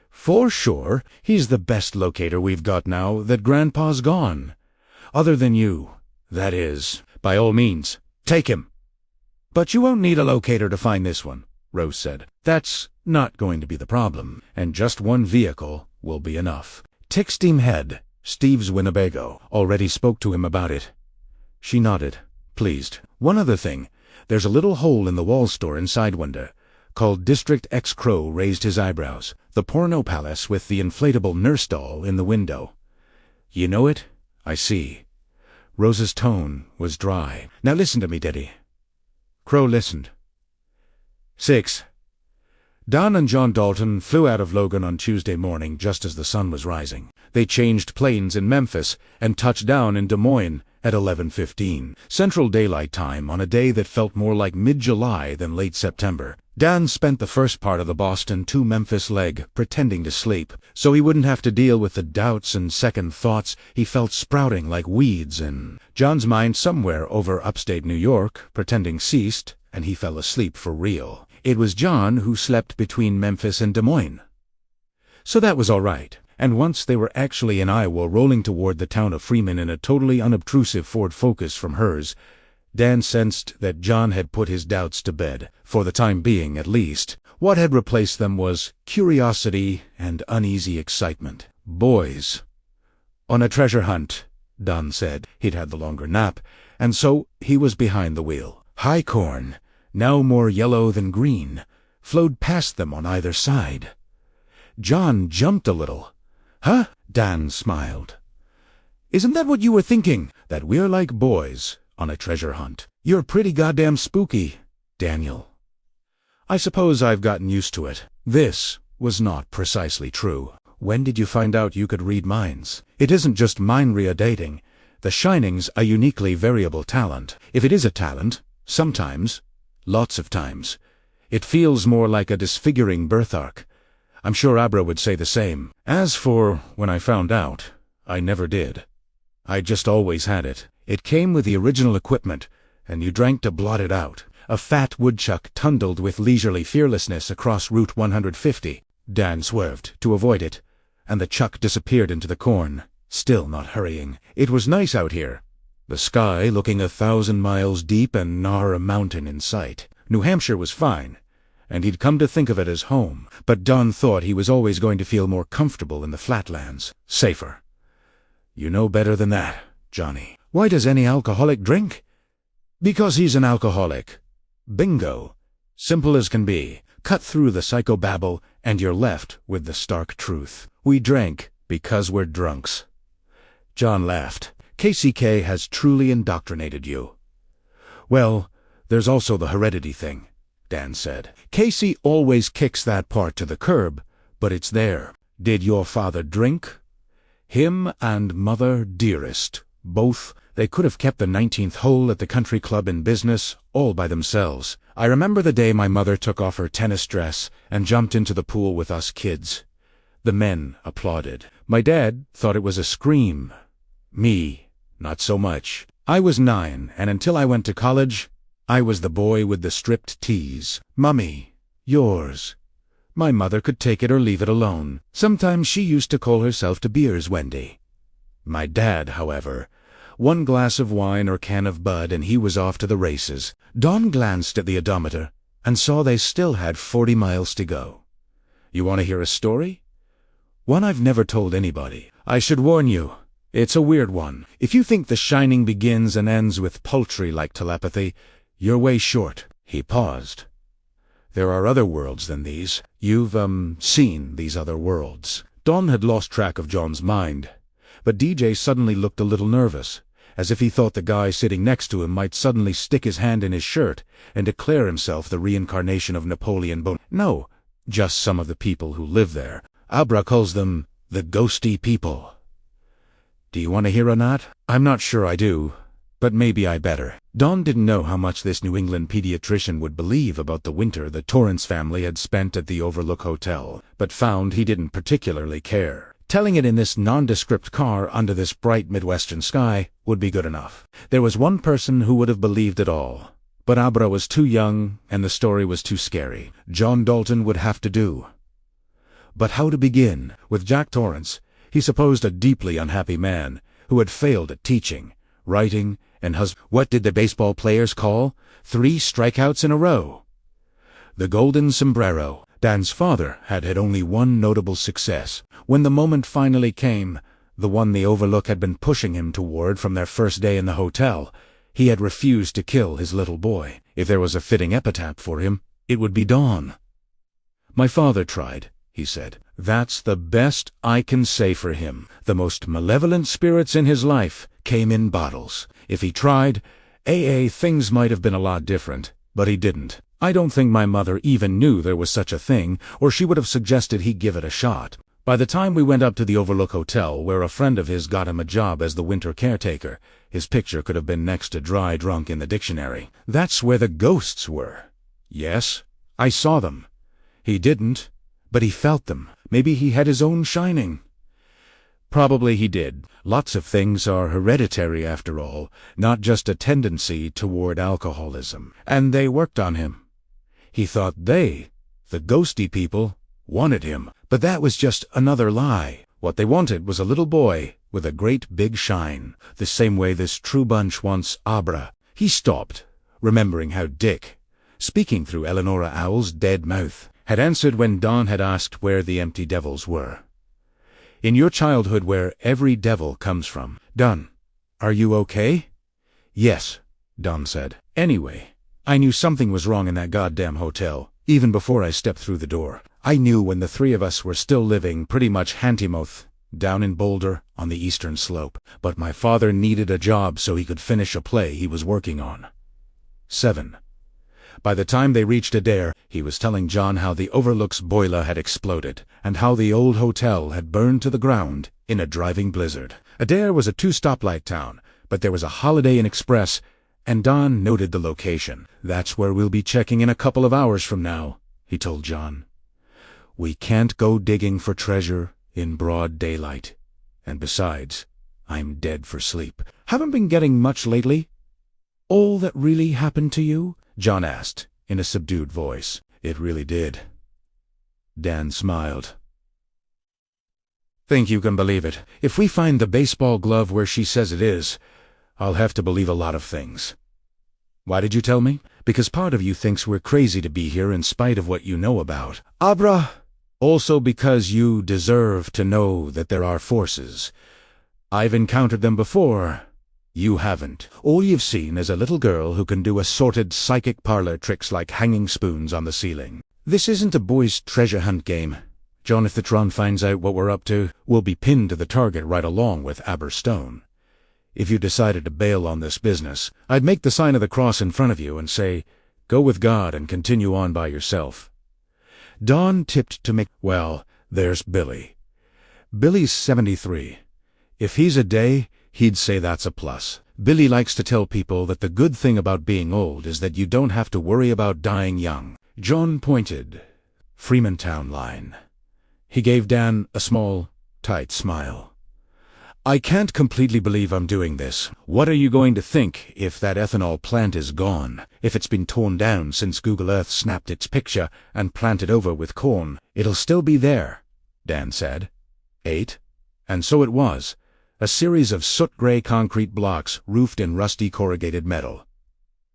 For sure, he's the best locator we've got now that Grandpa's gone. Other than you, that is. By all means, take him. But you won't need a locator to find this one, Rose said. That's not going to be the problem, and just one vehicle will be enough. Ticksteam Head, Steve's Winnebago, already spoke to him about it. She nodded, pleased. One other thing, there's a little hole in the wall store in Sidewinder, called District X. Crow raised his eyebrows. The porno palace with the inflatable nurse doll in the window. You know it? I see. Rose's tone was dry. Now listen to me, Diddy. Crow listened. 6. Don and John Dalton flew out of Logan on Tuesday morning just as the sun was rising. They changed planes in Memphis and touched down in Des Moines at 11:15 Central Daylight Time on a day that felt more like mid-July than late September. Dan spent the first part of the Boston to Memphis leg pretending to sleep, so he wouldn't have to deal with the doubts and second thoughts he felt sprouting like weeds in John's mind somewhere over upstate New York. Pretending ceased, and he fell asleep for real. It was John who slept between Memphis and Des Moines. So that was all right. And once they were actually in Iowa rolling toward the town of Freeman in a totally unobtrusive Ford Focus from hers, Dan sensed that John had put his doubts to bed, for the time being at least. What had replaced them was curiosity and uneasy excitement. Boys. On a treasure hunt, Don said. He'd had the longer nap, and so he was behind the wheel. High corn, now more yellow than green, flowed past them on either side. John jumped a little. Huh? Dan smiled. Isn't that what you were thinking? That we're like boys on a treasure hunt. You're pretty goddamn spooky, Daniel. I suppose I've gotten used to it. This was not precisely true. When did you find out you could read minds? It isn't just mind-readating. The Shining's a uniquely variable talent. If it is a talent, Sometimes, lots of times, it feels more like a disfiguring birthmark. I'm sure Abra would say the same. As for when I found out, I never did. I just always had it. It came with the original equipment, and you drank to blot it out. A fat woodchuck trundled with leisurely fearlessness across Route 150. Dan swerved to avoid it, and the chuck disappeared into the corn, still not hurrying. It was nice out here, the sky looking 1,000 miles deep and not a mountain in sight. New Hampshire was fine, and he'd come to think of it as home, but Don thought he was always going to feel more comfortable in the flatlands. Safer. You know better than that, Johnny. Why does any alcoholic drink? Because he's an alcoholic. Bingo. Simple as can be. Cut through the psychobabble, and you're left with the stark truth. We drank because we're drunks. John laughed. KCK has truly indoctrinated you. Well, there's also the heredity thing, Dan said. Casey always kicks that part to the curb, but it's there. Did your father drink? Him and Mother Dearest, both. They could have kept the 19th hole at the country club in business all by themselves. I remember the day my mother took off her tennis dress and jumped into the pool with us kids. The men applauded. My dad thought it was a scream. Me, not so much. I was 9, and until I went to college, I was the boy with the stripped tees. Mummy, yours. My mother could take it or leave it alone. Sometimes she used to call herself to beers, Wendy. My dad, however, one glass of wine or can of bud and he was off to the races. Don glanced at the odometer and saw they still had 40 miles to go. You want to hear a story? One I've never told anybody. I should warn you, it's a weird one. If you think The Shining begins and ends with poultry-like telepathy, you're way short. He paused. There are other worlds than these. You've, seen these other worlds. Don had lost track of John's mind, but DJ suddenly looked a little nervous, as if he thought the guy sitting next to him might suddenly stick his hand in his shirt and declare himself the reincarnation of Napoleon Bonaparte. No, just some of the people who live there. Abra calls them the ghosty people. Do you want to hear or not? I'm not sure I do, but maybe I better. Don didn't know how much this New England pediatrician would believe about the winter the Torrance family had spent at the Overlook Hotel, but found he didn't particularly care. Telling it in this nondescript car under this bright Midwestern sky would be good enough. There was one person who would have believed it all, but Abra was too young and the story was too scary. John Dalton would have to do. But how to begin? With Jack Torrance, he supposed a deeply unhappy man who had failed at teaching, writing, and what did the baseball players call 3 strikeouts in a row? The golden sombrero. Dan's father had had only one notable success. When the moment finally came, the one the Overlook had been pushing him toward from their first day in the hotel, he had refused to kill his little boy. If there was a fitting epitaph for him, it would be Dawn. My father tried, he said. That's the best I can say for him. The most malevolent spirits in his life came in bottles. If he tried, things might have been a lot different, but he didn't. I don't think my mother even knew there was such a thing, or she would have suggested he give it a shot. By the time we went up to the Overlook Hotel, where a friend of his got him a job as the winter caretaker, his picture could have been next to dry drunk in the dictionary. That's where the ghosts were. Yes, I saw them. He didn't, but he felt them. Maybe he had his own shining. Probably he did. Lots of things are hereditary after all, not just a tendency toward alcoholism. And they worked on him. He thought they, the ghosty people, wanted him. But that was just another lie. What they wanted was a little boy with a great big shine, the same way this true bunch wants Abra. He stopped, remembering how Dick, speaking through Eleanora Owl's dead mouth, had answered when Don had asked where the empty devils were. In your childhood where every devil comes from. Don, are you okay? Yes, Don said. Anyway, I knew something was wrong in that goddamn hotel, even before I stepped through the door. I knew when the 3 of us were still living pretty much hand-to-mouth, down in Boulder on the eastern slope. But my father needed a job so he could finish a play he was working on. 7. By the time they reached Adair, he was telling John how the Overlook's boiler had exploded, and how the old hotel had burned to the ground in a driving blizzard. Adair was a 2-stoplight town, but there was a Holiday Inn Express And Don noted the location. "That's where we'll be checking in a couple of hours from now," he told John. "We can't go digging for treasure in broad daylight. And besides, I'm dead for sleep." "Haven't been getting much lately?" "All that really happened to you?" John asked, in a subdued voice. "It really did." Dan smiled. "Think you can believe it? If we find the baseball glove where she says it is, I'll have to believe a lot of things." "Why did you tell me?" "Because part of you thinks we're crazy to be here in spite of what you know about Abra. Also because you deserve to know that there are forces. I've encountered them before. You haven't. All you've seen is a little girl who can do assorted psychic parlor tricks like hanging spoons on the ceiling. This isn't a boys' treasure hunt game. John, if the Tron finds out what we're up to, we'll be pinned to the target right along with Aberstone. If you decided to bail on this business, I'd make the sign of the cross in front of you and say, 'Go with God and continue on by yourself.'" Don tipped to make... "Well, there's Billy. Billy's 73. If he's a day, he'd say that's a plus. Billy likes to tell people that the good thing about being old is that you don't have to worry about dying young." John pointed. "Freemantown line." He gave Dan a small, tight smile. "I can't completely believe I'm doing this. What are you going to think if that ethanol plant is gone? If it's been torn down since Google Earth snapped its picture and planted over with corn? It'll still be there," Dan said. And so it was. A series of soot-gray concrete blocks roofed in rusty corrugated metal.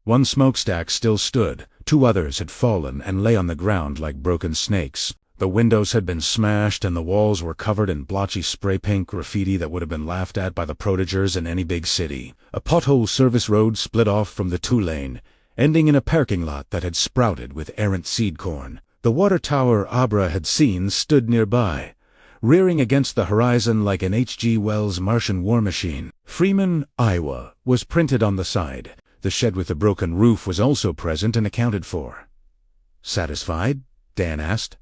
One smokestack still stood. 2 others had fallen and lay on the ground like broken snakes. The windows had been smashed and the walls were covered in blotchy spray paint graffiti that would have been laughed at by the protégés in any big city. A pothole service road split off from the 2-lane, ending in a parking lot that had sprouted with errant seed corn. The water tower Abra had seen stood nearby, rearing against the horizon like an H.G. Wells' Martian war machine. Freeman, Iowa, was printed on the side. The shed with the broken roof was also present and accounted for. "Satisfied?" Dan asked.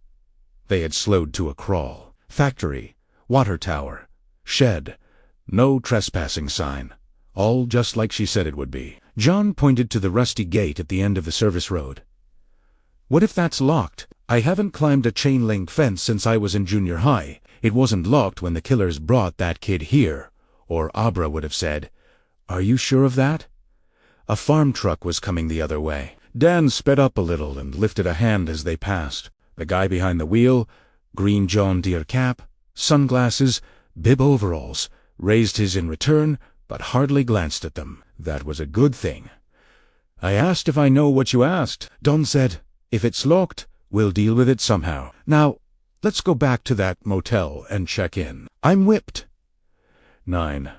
They had slowed to a crawl. Factory, water tower, shed, no trespassing sign. All just like she said it would be. John pointed to the rusty gate at the end of the service road. "What if that's locked? I haven't climbed a chain-link fence since I was in junior high. It wasn't locked when the killers brought that kid here." Or Abra would have said, "Are you sure of that?" A farm truck was coming the other way. Dan sped up a little and lifted a hand as they passed. The guy behind the wheel, green John Deere cap, sunglasses, bib overalls, raised his in return, but hardly glanced at them. That was a good thing. "I asked if I know what you asked," Don said. "If it's locked, we'll deal with it somehow. Now, let's go back to that motel and check in." "I'm whipped." 9.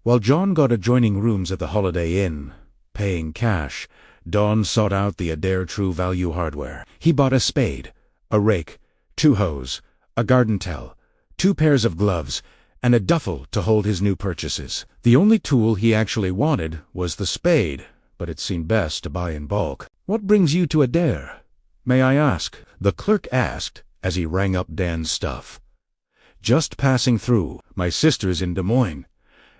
While John got adjoining rooms at the Holiday Inn, paying cash, Don sought out the Adair True Value hardware. He bought a spade, a rake, 2 hoes, a garden towel, 2 pairs of gloves, and a duffel to hold his new purchases. The only tool he actually wanted was the spade, but it seemed best to buy in bulk. "What brings you to Adair, may I ask?" the clerk asked as he rang up Dan's stuff. "Just passing through. My sister's in Des Moines,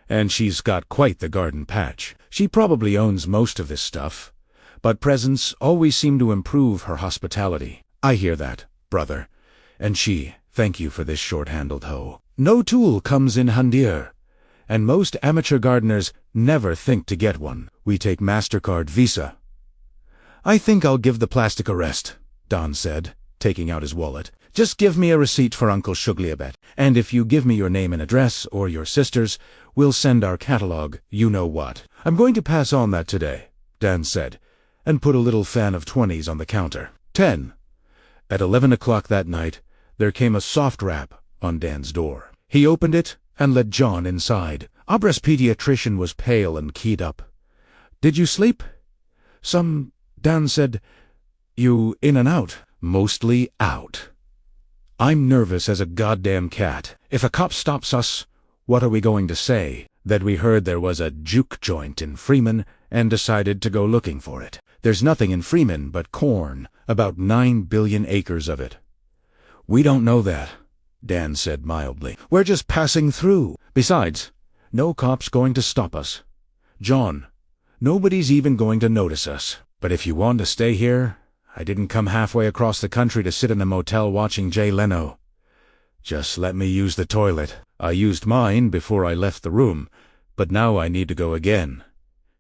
and she's got quite the garden patch. She probably owns most of this stuff, but presents always seem to improve her hospitality." "I hear that, brother. And thank you for this short-handled hoe. No tool comes in handier, and most amateur gardeners never think to get one. We take MasterCard Visa." "I think I'll give the plastic a rest," Don said, taking out his wallet. "Just give me a receipt for Uncle Shugliabet, and if you give me your name and address, or your sister's, we'll send our catalog, you know what." "I'm going to pass on that today," Dan said, and put a little fan of 20s on the counter. 10. At 11 o'clock that night, there came a soft rap on Dan's door. He opened it and let John inside. Abra's pediatrician was pale and keyed up. "Did you sleep?" Dan said. "You in and out?" "Mostly out. I'm nervous as a goddamn cat. If a cop stops us, what are we going to say? That we heard there was a juke joint in Freeman and decided to go looking for it. There's nothing in Freeman but corn, about 9 billion acres of it." "We don't know that," Dan said mildly. "We're just passing through. Besides, no cop's going to stop us. John, Nobody's even going to notice us. But if you want to stay here, I didn't come halfway across the country to sit in a motel watching Jay Leno. Just let me use the toilet. I used mine before I left the room, but now I need to go again.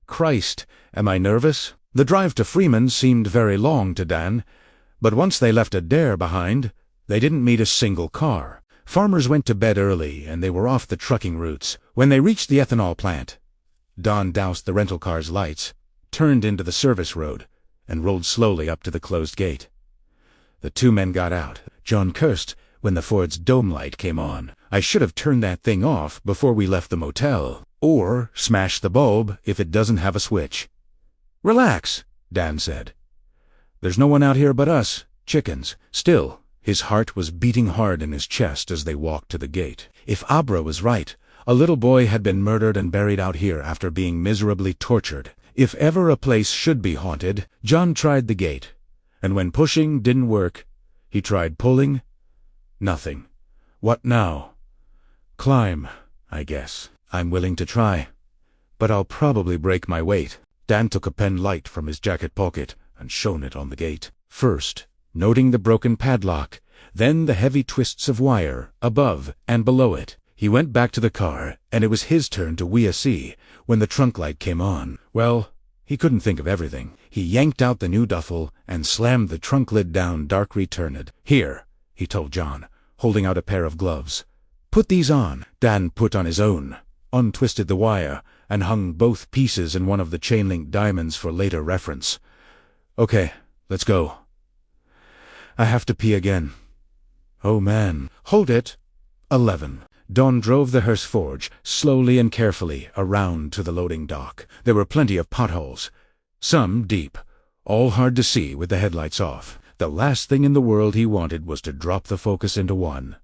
Christ, am I nervous? The drive to Freeman seemed very long to Dan, but once they left Adair behind, they didn't meet a single car. Farmers went to bed early, and they were off the trucking routes. When they reached the ethanol plant, Don doused the rental car's lights, turned into the service road, and rolled slowly up to the closed gate. The two men got out. John cursed when the Ford's dome light came on. I should have turned that thing off before we left the motel, or smashed the bulb if it doesn't have a switch. Relax, Dan said. There's no one out here but us, chickens. Still, his heart was beating hard in his chest as they walked to the gate. If Abra was right, a little boy had been murdered and buried out here after being miserably tortured. If ever a place should be haunted, John tried the gate, and when pushing didn't work, he tried pulling. Nothing. What now? Climb, I guess. I'm willing to try, but I'll probably break my weight. Dan took a pen light from his jacket pocket and shone it on the gate. First, noting the broken padlock, then the heavy twists of wire above and below it. He went back to the car, and it was his turn to wee-a-see when the trunk light came on. Well, he couldn't think of everything. He yanked out the new duffel and slammed the trunk lid down dark-returned. Here, he told John, holding out a pair of gloves. Put these on. Dan put on his own, untwisted the wire, and hung both pieces in one of the chain-link diamonds for later reference. Okay, let's go. I have to pee again. Oh man. Hold it. 11. Don drove the hearse forge slowly and carefully around to the loading dock. There were plenty of potholes, some deep, all hard to see with the headlights off. The last thing in the world he wanted was to drop the focus into one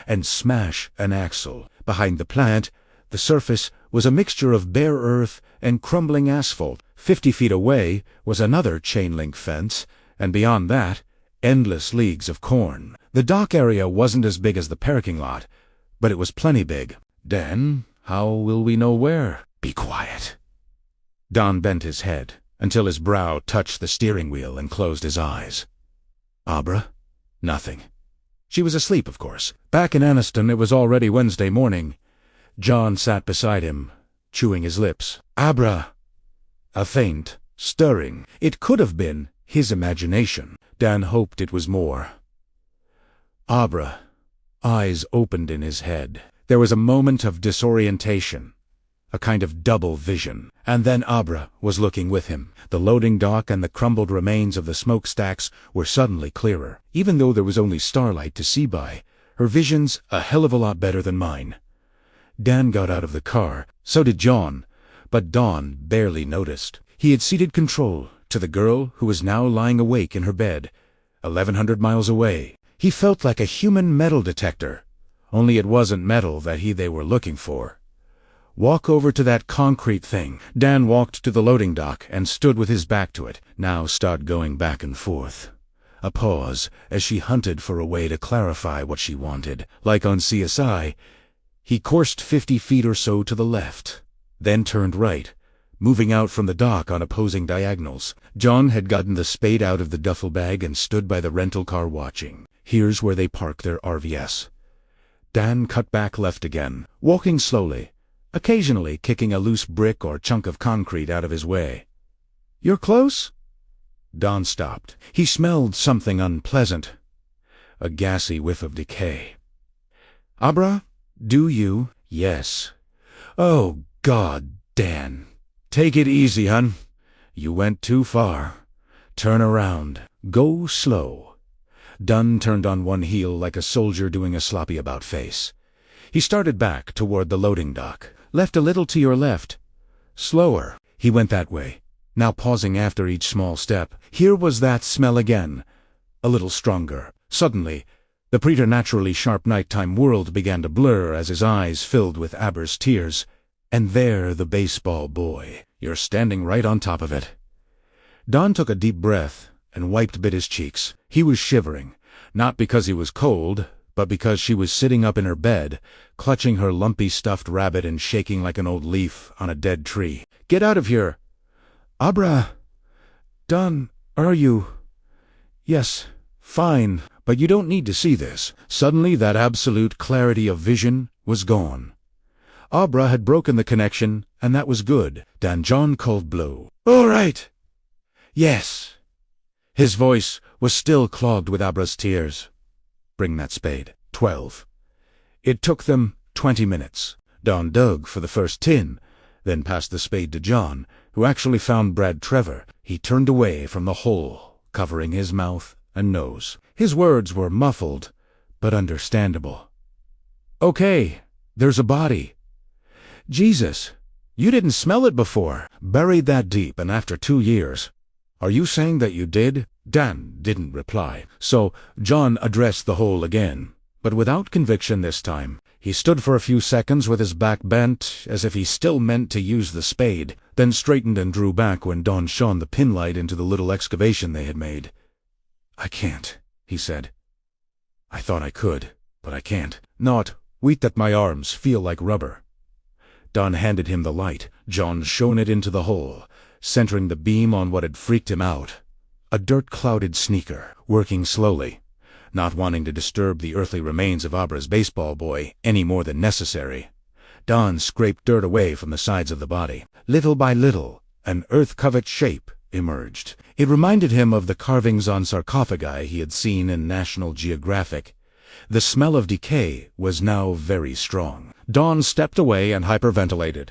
and smash an axle. Behind the plant, the surface was a mixture of bare earth and crumbling asphalt. 50 feet away was another chain-link fence, and beyond that, endless leagues of corn. The dock area wasn't as big as the parking lot, but it was plenty big. Dan, how will we know where? Be quiet. Don bent his head until his brow touched the steering wheel and closed his eyes. Abra? Nothing. She was asleep, of course. Back in Anniston, it was already Wednesday morning. John sat beside him, chewing his lips. Abra! A faint, stirring. It could have been his imagination. Dan hoped it was more. Abra. Eyes opened in his head. There was a moment of disorientation, a kind of double vision, and then Abra was looking with him. The loading dock and the crumbled remains of the smokestacks were suddenly clearer. Even though there was only starlight to see by, her vision's a hell of a lot better than mine. Dan got out of the car, so did John, but Don barely noticed. He had ceded control to the girl who was now lying awake in her bed, 1,100 miles away. He felt like a human metal detector, only it wasn't metal that they were looking for. Walk over to that concrete thing. Dan walked to the loading dock and stood with his back to it, now start going back and forth. A pause as she hunted for a way to clarify what she wanted. Like on CSI, he coursed 50 feet or so to the left, then turned right, moving out from the dock on opposing diagonals. John had gotten the spade out of the duffel bag and stood by the rental car watching. Here's where they park their RVS. Dan cut back left again, walking slowly, occasionally kicking a loose brick or chunk of concrete out of his way. You're close? Don stopped. He smelled something unpleasant, a gassy whiff of decay. Abra, do you? Yes. Oh, God, Dan. Take it easy, hun. You went too far. Turn around. Go slow. Dunn turned on one heel like a soldier doing a sloppy-about face. He started back toward the loading dock. Left a little to your left. Slower. He went that way, now pausing after each small step. Here was that smell again, a little stronger. Suddenly, the preternaturally sharp nighttime world began to blur as his eyes filled with Abra's tears. And there the baseball boy. You're standing right on top of it. Don took a deep breath and wiped his cheeks. He was shivering, not because he was cold, but because she was sitting up in her bed, clutching her lumpy stuffed rabbit and shaking like an old leaf on a dead tree. Get out of here! Abra, done, are you? Yes, fine, but you don't need to see this. Suddenly that absolute clarity of vision was gone. Abra had broken the connection, and that was good. Dan John cold blew. All right. Yes. His voice was still clogged with Abra's tears. Bring that spade. 12. It took them 20 minutes. Don dug for the first tin, then passed the spade to John, who actually found Brad Trevor. He turned away from the hole, covering his mouth and nose. His words were muffled, but understandable. Okay, there's a body. Jesus, you didn't smell it before. Buried that deep and after 2 years. Are you saying that you did? Dan didn't reply, so John addressed the hole again, but without conviction this time. He stood for a few seconds with his back bent, as if he still meant to use the spade, then straightened and drew back when Don shone the pinlight into the little excavation they had made. I can't, he said. I thought I could, but I can't. Not wait that my arms feel like rubber. Don handed him the light. John shone it into the hole, centering the beam on what had freaked him out. A dirt-clouded sneaker, working slowly, not wanting to disturb the earthly remains of Abra's baseball boy any more than necessary. Don scraped dirt away from the sides of the body. Little by little, an earth-covered shape emerged. It reminded him of the carvings on sarcophagi he had seen in National Geographic. The smell of decay was now very strong. Don stepped away and hyperventilated,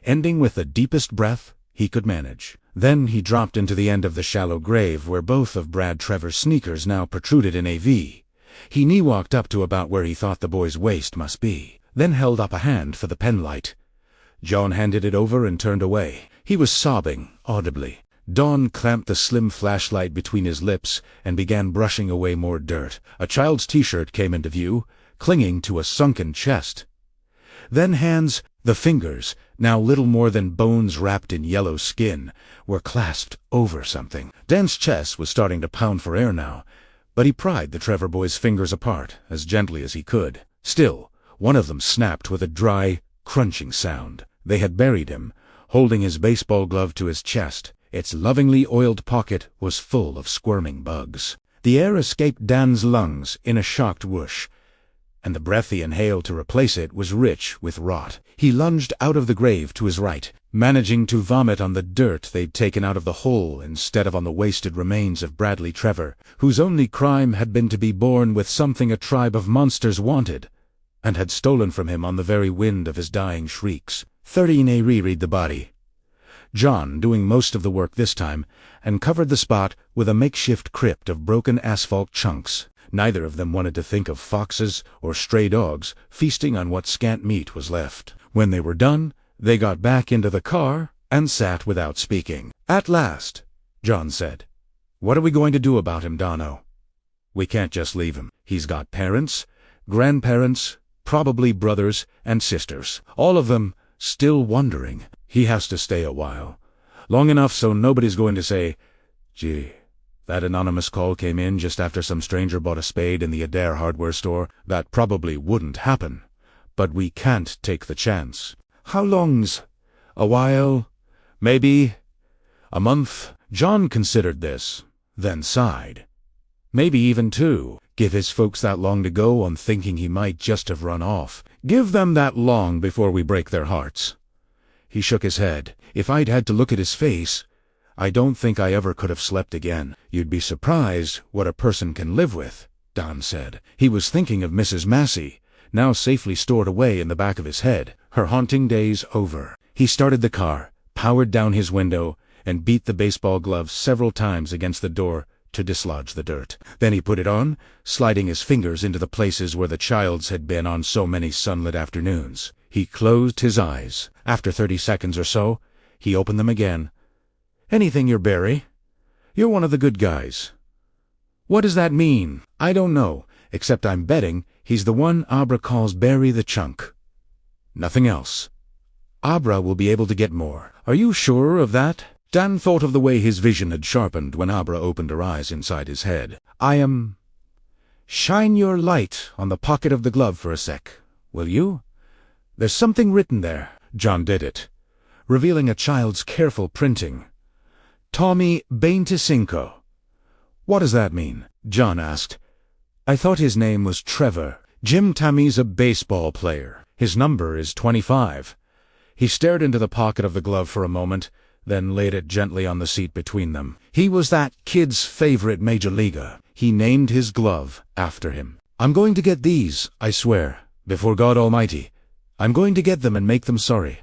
ending with the deepest breath he could manage. Then he dropped into the end of the shallow grave where both of Brad Trevor's sneakers now protruded in a V. He knee-walked up to about where he thought the boy's waist must be, then held up a hand for the penlight. John handed it over and turned away. He was sobbing audibly. Don clamped the slim flashlight between his lips and began brushing away more dirt. A child's t-shirt came into view, clinging to a sunken chest. Then hands, the fingers, now little more than bones wrapped in yellow skin, were clasped over something. Dan's chest was starting to pound for air now, but he pried the Trevor boy's fingers apart as gently as he could. Still, one of them snapped with a dry, crunching sound. They had buried him, holding his baseball glove to his chest. Its lovingly oiled pocket was full of squirming bugs. The air escaped Dan's lungs in a shocked whoosh, and the breath he inhaled to replace it was rich with rot. He lunged out of the grave to his right, managing to vomit on the dirt they'd taken out of the hole instead of on the wasted remains of Bradley Trevor, whose only crime had been to be born with something a tribe of monsters wanted, and had stolen from him on the very wind of his dying shrieks. 13A reread the body. John doing most of the work this time, and covered the spot with a makeshift crypt of broken asphalt chunks. Neither of them wanted to think of foxes or stray dogs feasting on what scant meat was left. When they were done, they got back into the car and sat without speaking. At last, John said, "What are we going to do about him, Dono? We can't just leave him. He's got parents, grandparents, probably brothers and sisters, all of them still wondering. He has to stay a while, long enough so nobody's going to say, 'Gee, that anonymous call came in just after some stranger bought a spade in the Adair hardware store.' That probably wouldn't happen, but we can't take the chance." "How long's a while? Maybe a month?" John considered this, then sighed. Maybe even 2. Give his folks that long to go on thinking he might just have run off. Give them that long before we break their hearts. He shook his head. "If I'd had to look at his face, I don't think I ever could have slept again." "You'd be surprised what a person can live with," Don said. He was thinking of Mrs. Massey, now safely stored away in the back of his head, her haunting days over. He started the car, powered down his window, and beat the baseball glove several times against the door to dislodge the dirt. Then he put it on, sliding his fingers into the places where the child's had been on so many sunlit afternoons. He closed his eyes. After 30 seconds or so, he opened them again. "Anything you're Barry. You're one of the good guys." "What does that mean?" "I don't know, except I'm betting he's the one Abra calls Barry the Chunk. Nothing else. Abra will be able to get more." "Are you sure of that?" Dan thought of the way his vision had sharpened when Abra opened her eyes inside his head. "I am... Shine your light on the pocket of the glove for a sec, will you? There's something written there." John did it, revealing a child's careful printing. Tommy 25. What does that mean? John asked. I thought his name was Trevor. Jim Tammy's a baseball player. His number is 25. He stared into the pocket of the glove for a moment, then laid it gently on the seat between them. He was that kid's favorite major leaguer. He named his glove after him. I'm going to get these, I swear, before God Almighty. I'm going to get them and make them sorry.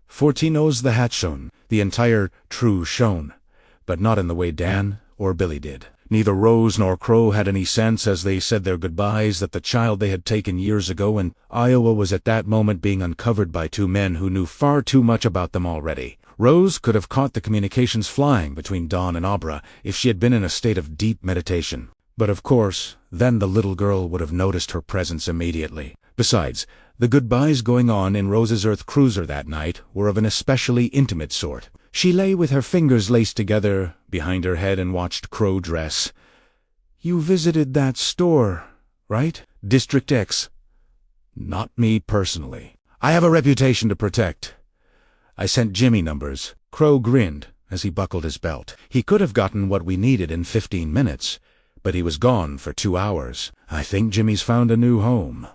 14's the hat shown, the entire true shown, but not in the way Dan or Billy did. Neither Rose nor Crow had any sense as they said their goodbyes that the child they had taken years ago in Iowa was at that moment being uncovered by two men who knew far too much about them already. Rose could have caught the communications flying between Dawn and Abra if she had been in a state of deep meditation. But of course, then the little girl would have noticed her presence immediately. Besides, the goodbyes going on in Rose's Earth cruiser that night were of an especially intimate sort. She lay with her fingers laced together behind her head and watched Crow dress. You visited that store, right? District X. Not me personally. I have a reputation to protect. I sent Jimmy numbers. Crow grinned as he buckled his belt. He could have gotten what we needed in 15 minutes, but he was gone for 2 hours. I think Jimmy's found a new home.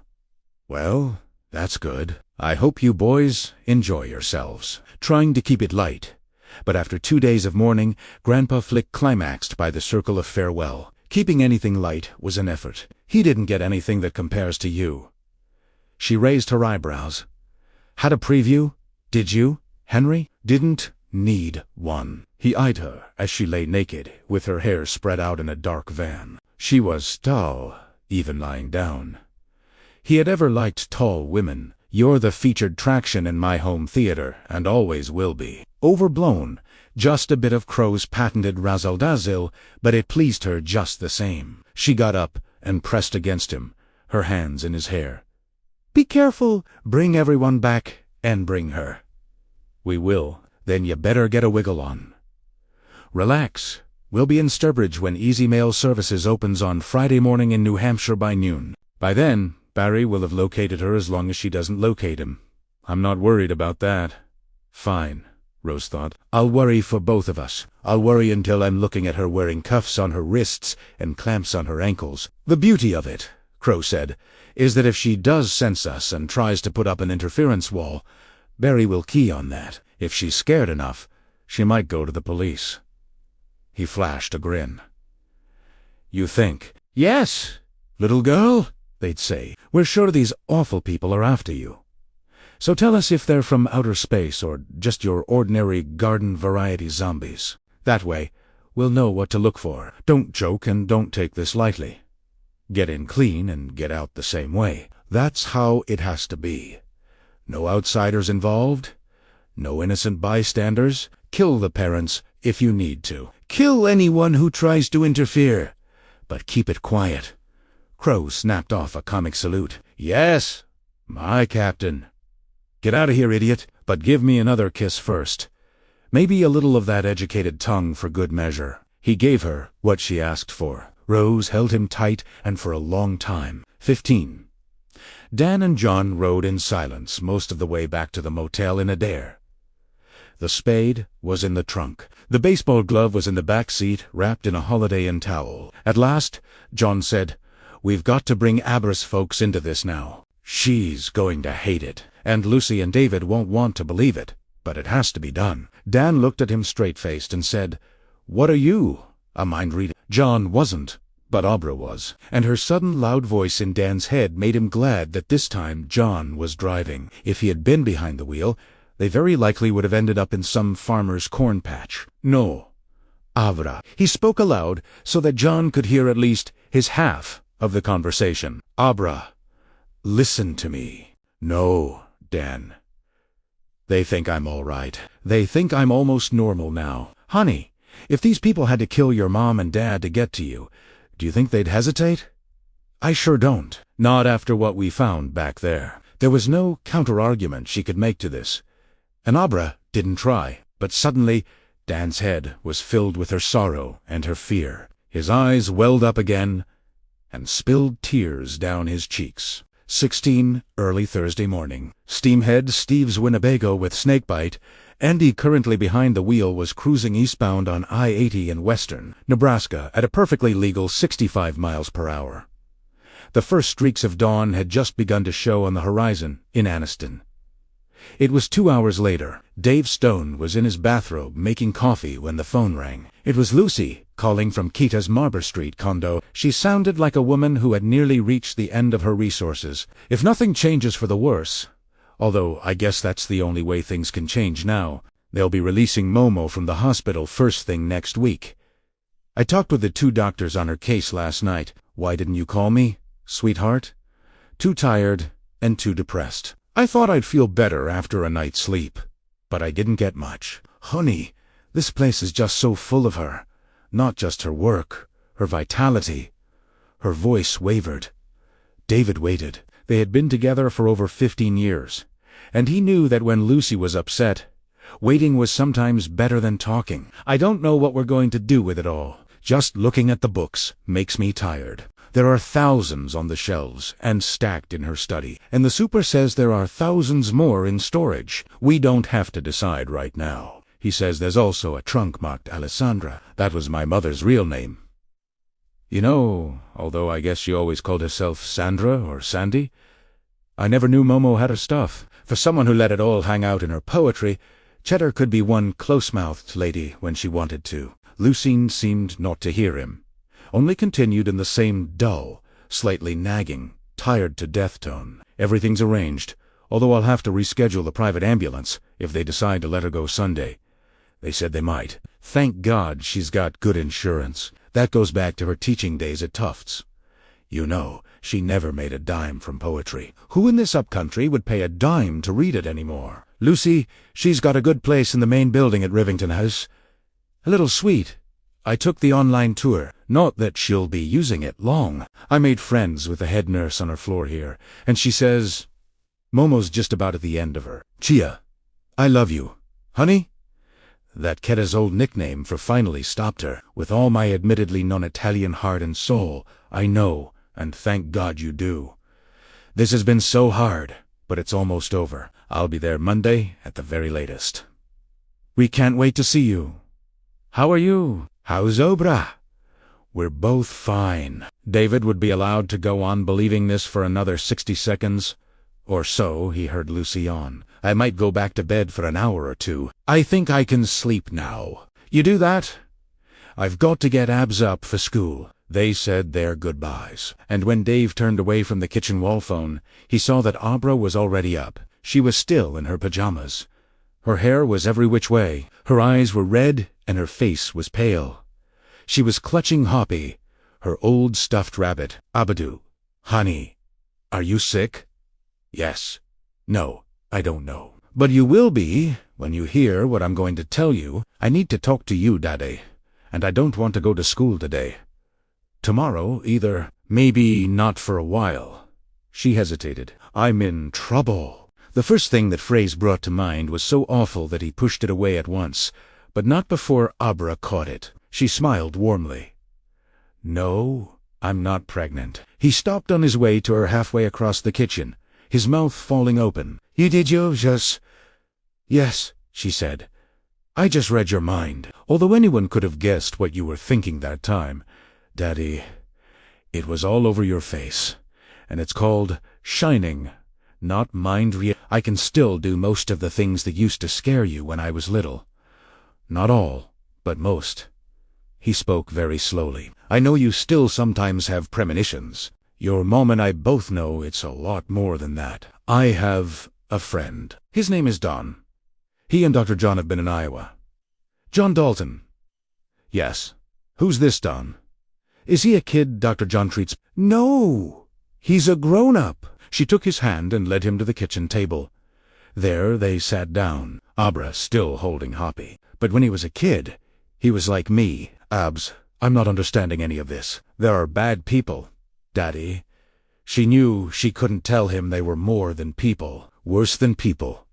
Well, that's good. I hope you boys enjoy yourselves. Trying to keep it light. But after 2 days of mourning, Grandpa Flick climaxed by the circle of farewell. Keeping anything light was an effort. He didn't get anything that compares to you. She raised her eyebrows. Had a preview? Did you, Henry? Didn't need one. He eyed her as she lay naked, with her hair spread out in a dark van. She was tall, even lying down. He had ever liked tall women. You're the featured traction in my home theater, and always will be. Overblown, just a bit of Crow's patented razzle-dazzle, but it pleased her just the same. She got up and pressed against him, her hands in his hair. Be careful. Bring everyone back, and bring her. We will. Then you better get a wiggle on. Relax. We'll be in Sturbridge when Easy Mail Services opens on Friday morning in New Hampshire by noon. By then, Barry will have located her as long as she doesn't locate him. I'm not worried about that. Fine, Rose thought. I'll worry for both of us. I'll worry until I'm looking at her wearing cuffs on her wrists and clamps on her ankles. The beauty of it, Crow said, is that if she does sense us and tries to put up an interference wall, Barry will key on that. If she's scared enough, she might go to the police. He flashed a grin. You think? Yes, little girl, they'd say. We're sure these awful people are after you. So tell us if they're from outer space or just your ordinary garden variety zombies. That way, we'll know what to look for. Don't joke and don't take this lightly. Get in clean and get out the same way. That's how it has to be. No outsiders involved. No innocent bystanders. Kill the parents if you need to. Kill anyone who tries to interfere. But keep it quiet. Crow snapped off a comic salute. Yes, my captain. Get out of here, idiot, but give me another kiss first. Maybe a little of that educated tongue for good measure. He gave her what she asked for. Rose held him tight and for a long time. 15. Dan and John rode in silence most of the way back to the motel in Adair. The spade was in the trunk. The baseball glove was in the back seat, wrapped in a Holiday Inn towel. At last, John said, We've got to bring Abra's folks into this now. She's going to hate it, and Lucy and David won't want to believe it, but it has to be done. Dan looked at him straight-faced and said, What are you? A mind reader? John wasn't, but Abra was, and her sudden loud voice in Dan's head made him glad that this time John was driving. If he had been behind the wheel, they very likely would have ended up in some farmer's corn patch. No, Abra. He spoke aloud so that John could hear at least his half of the conversation. Abra, listen to me. No, Dan. They think I'm all right. They think I'm almost normal now. Honey, if these people had to kill your mom and dad to get to you, do you think they'd hesitate? I sure don't. Not after what we found back there. There was no counter-argument she could make to this. And Abra didn't try. But suddenly, Dan's head was filled with her sorrow and her fear. His eyes welled up again and spilled tears down his cheeks. 16, early Thursday morning. Steamhead, Steve's Winnebago with snakebite, Andy, currently behind the wheel, was cruising eastbound on I-80 in western Nebraska at a perfectly legal 65 miles per hour. The first streaks of dawn had just begun to show on the horizon in Anniston. It was 2 hours later. Dave Stone was in his bathrobe making coffee when the phone rang. It was Lucy, calling from Kita's Marber Street condo. She sounded like a woman who had nearly reached the end of her resources. If nothing changes for the worse, although I guess that's the only way things can change now, they'll be releasing Momo from the hospital first thing next week. I talked with the 2 doctors on her case last night. Why didn't you call me, sweetheart? Too tired and too depressed. I thought I'd feel better after a night's sleep, but I didn't get much. Honey, this place is just so full of her. Not just her work, her vitality. Her voice wavered. David waited. They had been together for over 15 years, and he knew that when Lucy was upset, waiting was sometimes better than talking. I don't know what we're going to do with it all. Just looking at the books makes me tired. There are thousands on the shelves and stacked in her study, and the super says there are thousands more in storage. We don't have to decide right now. He says there's also a trunk marked Alessandra. That was my mother's real name. You know, although I guess she always called herself Sandra or Sandy, I never knew Momo had her stuff. For someone who let it all hang out in her poetry, Cheddar could be one close-mouthed lady when she wanted to. Lucine seemed not to hear him, only continued in the same dull, slightly nagging, tired-to-death tone. Everything's arranged, although I'll have to reschedule the private ambulance if they decide to let her go Sunday. They said they might. Thank God she's got good insurance. That goes back to her teaching days at Tufts. You know, she never made a dime from poetry. Who in this upcountry would pay a dime to read it anymore? Lucy, she's got a good place in the main building at Rivington House. A little sweet. I took the online tour. Not that she'll be using it long. I made friends with the head nurse on her floor here, and she says, Momo's just about at the end of her. Chia, I love you. Honey? That Keda's old nickname for finally stopped her. With all my admittedly non-Italian heart and soul, I know, and thank God you do. This has been so hard, but it's almost over. I'll be there Monday at the very latest. We can't wait to see you. How are you? How's Obra? We're both fine. David would be allowed to go on believing this for another 60 seconds. Or so, he heard Lucy on. I might go back to bed for an hour or two. I think I can sleep now. You do that? I've got to get Abs up for school. They said their goodbyes. And when Dave turned away from the kitchen wall phone, he saw that Abra was already up. She was still in her pajamas. Her hair was every which way. Her eyes were red, and her face was pale. She was clutching Hoppy, her old stuffed rabbit. Abadoo. Honey, are you sick? Yes. No, I don't know. But you will be when you hear what I'm going to tell you. I need to talk to you, Daddy, and I don't want to go to school today. Tomorrow, either. Maybe not for a while. She hesitated. I'm in trouble. The first thing that phrase brought to mind was so awful that he pushed it away at once, but not before Abra caught it. She smiled warmly. No, I'm not pregnant. He stopped on his way to her halfway across the kitchen, his mouth falling open. You did just... Yes, she said. I just read your mind. Although anyone could have guessed what you were thinking that time, Daddy, it was all over your face. And it's called shining, not mind I can still do most of the things that used to scare you when I was little. Not all, but most. He spoke very slowly. I know you still sometimes have premonitions. Your mom and I both know it's a lot more than that. I have a friend. His name is Don. He and Dr. John have been in Iowa. John Dalton. Yes. Who's this Don? Is he a kid Dr. John treats? No. He's a grown-up. She took his hand and led him to the kitchen table. There they sat down, Abra still holding Hoppy. But when he was a kid, he was like me. Abs, I'm not understanding any of this. There are bad people, Daddy. She knew she couldn't tell him they were more than people, worse than people,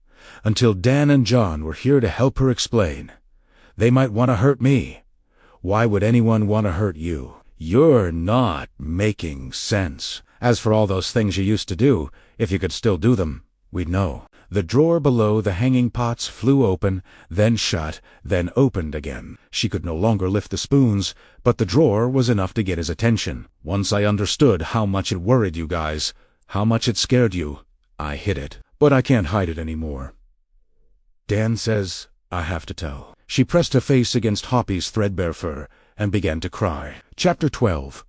until Dan and John were here to help her explain. They might want to hurt me. Why would anyone want to hurt you? You're not making sense. As for all those things you used to do, if you could still do them, we'd know. The drawer below the hanging pots flew open, then shut, then opened again. She could no longer lift the spoons, but the drawer was enough to get his attention. Once I understood how much it worried you guys, how much it scared you, I hid it. But I can't hide it anymore. Dan says I have to tell. She pressed her face against Hoppy's threadbare fur and began to cry. Chapter 12.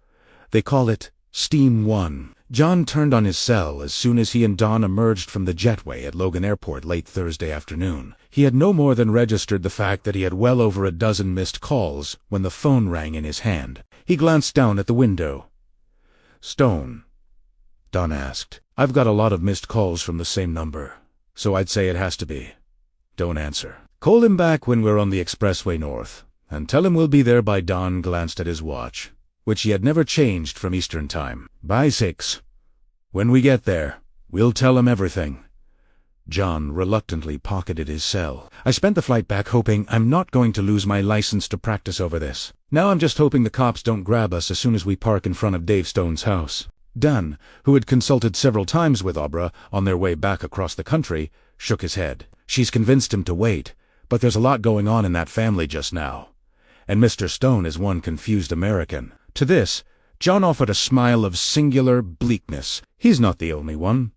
They call it Steam 1. John turned on his cell as soon as he and Don emerged from the jetway at Logan Airport late Thursday afternoon. He had no more than registered the fact that he had well over a dozen missed calls when the phone rang in his hand. He glanced down at the window. "Stone?" Don asked. "I've got a lot of missed calls from the same number, so I'd say it has to be." "Don't answer. Call him back when we're on the expressway north, and tell him we'll be there by." Don glanced at his watch, which he had never changed from Eastern Time. "By 6. When we get there, we'll tell him everything." John reluctantly pocketed his cell. "I spent the flight back hoping I'm not going to lose my license to practice over this. Now I'm just hoping the cops don't grab us as soon as we park in front of Dave Stone's house." Dan, who had consulted several times with Abra on their way back across the country, shook his head. "She's convinced him to wait, but there's a lot going on in that family just now. And Mr. Stone is one confused American." To this, John offered a smile of singular bleakness. "He's not the only one."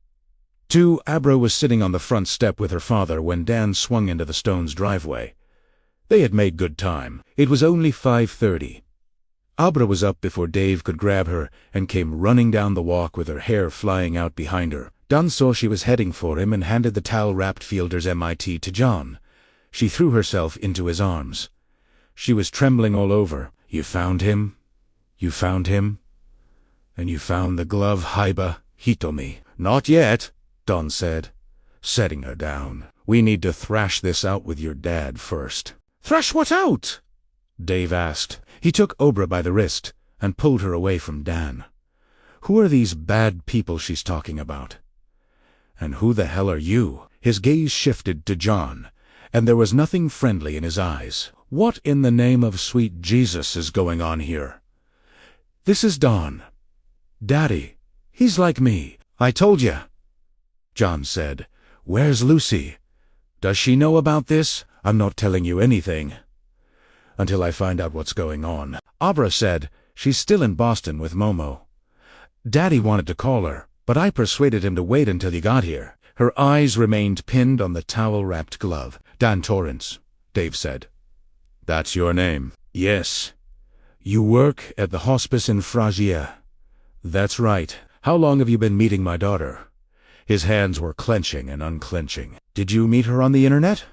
2. Abra was sitting on the front step with her father when Dan swung into the Stones' driveway. They had made good time. It was only 5:30. Abra was up before Dave could grab her and came running down the walk with her hair flying out behind her. Don saw she was heading for him and handed the towel-wrapped Fielder's MIT to John. She threw herself into his arms. She was trembling all over. "You found him? You found him? And you found the glove, Haiba?" he told me. "Not yet," Don said, setting her down. "We need to thrash this out with your dad first." "Thrash what out?" Dave asked. He took Abra by the wrist and pulled her away from Dan. "Who are these bad people she's talking about? And who the hell are you?" His gaze shifted to John, and there was nothing friendly in his eyes. "What in the name of sweet Jesus is going on here?" "This is Don. Daddy, he's like me." "I told you," John said. "Where's Lucy? Does she know about this?" "I'm not telling you anything until I find out what's going on." Abra said. "She's still in Boston with Momo. Daddy wanted to call her, but I persuaded him to wait until you got here." Her eyes remained pinned on the towel-wrapped glove. "Dan Torrance," Dave said. "That's your name?" "Yes." "You work at the hospice in Fragia?" "That's right. How long have you been meeting my daughter?" His hands were clenching and unclenching. "Did you meet her on the internet?"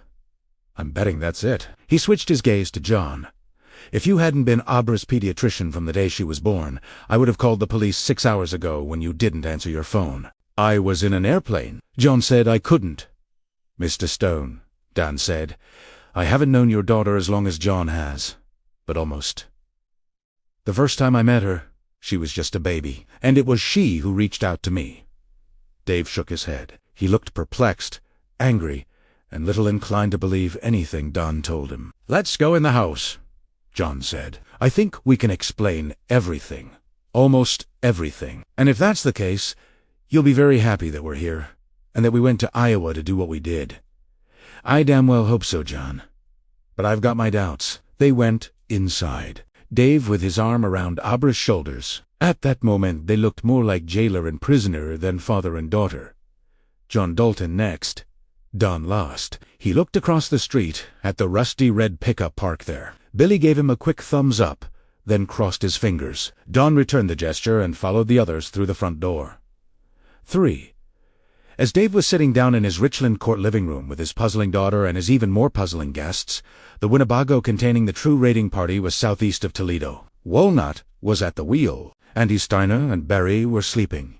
"I'm betting that's it." He switched his gaze to John. "If you hadn't been Abra's pediatrician from the day she was born, I would have called the police 6 hours ago when you didn't answer your phone." "I was in an airplane." John said. "I couldn't." "Mr. Stone," Dan said, "I haven't known your daughter as long as John has, but almost. The first time I met her, she was just a baby, and it was she who reached out to me." Dave shook his head. He looked perplexed, angry, and little inclined to believe anything Don told him. "Let's go in the house," John said. "I think we can explain everything. Almost everything. And if that's the case, you'll be very happy that we're here, and that we went to Iowa to do what we did." "I damn well hope so, John. But I've got my doubts." They went inside, Dave with his arm around Abra's shoulders. At that moment they looked more like jailer and prisoner than father and daughter. John Dalton next. Don last. He looked across the street at the rusty red pickup parked there. Billy gave him a quick thumbs up, then crossed his fingers. Don returned the gesture and followed the others through the front door. 3. As Dave was sitting down in his Richland Court living room with his puzzling daughter and his even more puzzling guests, the Winnebago containing the true raiding party was southeast of Toledo. Walnut was at the wheel. Andy Steiner and Barry were sleeping.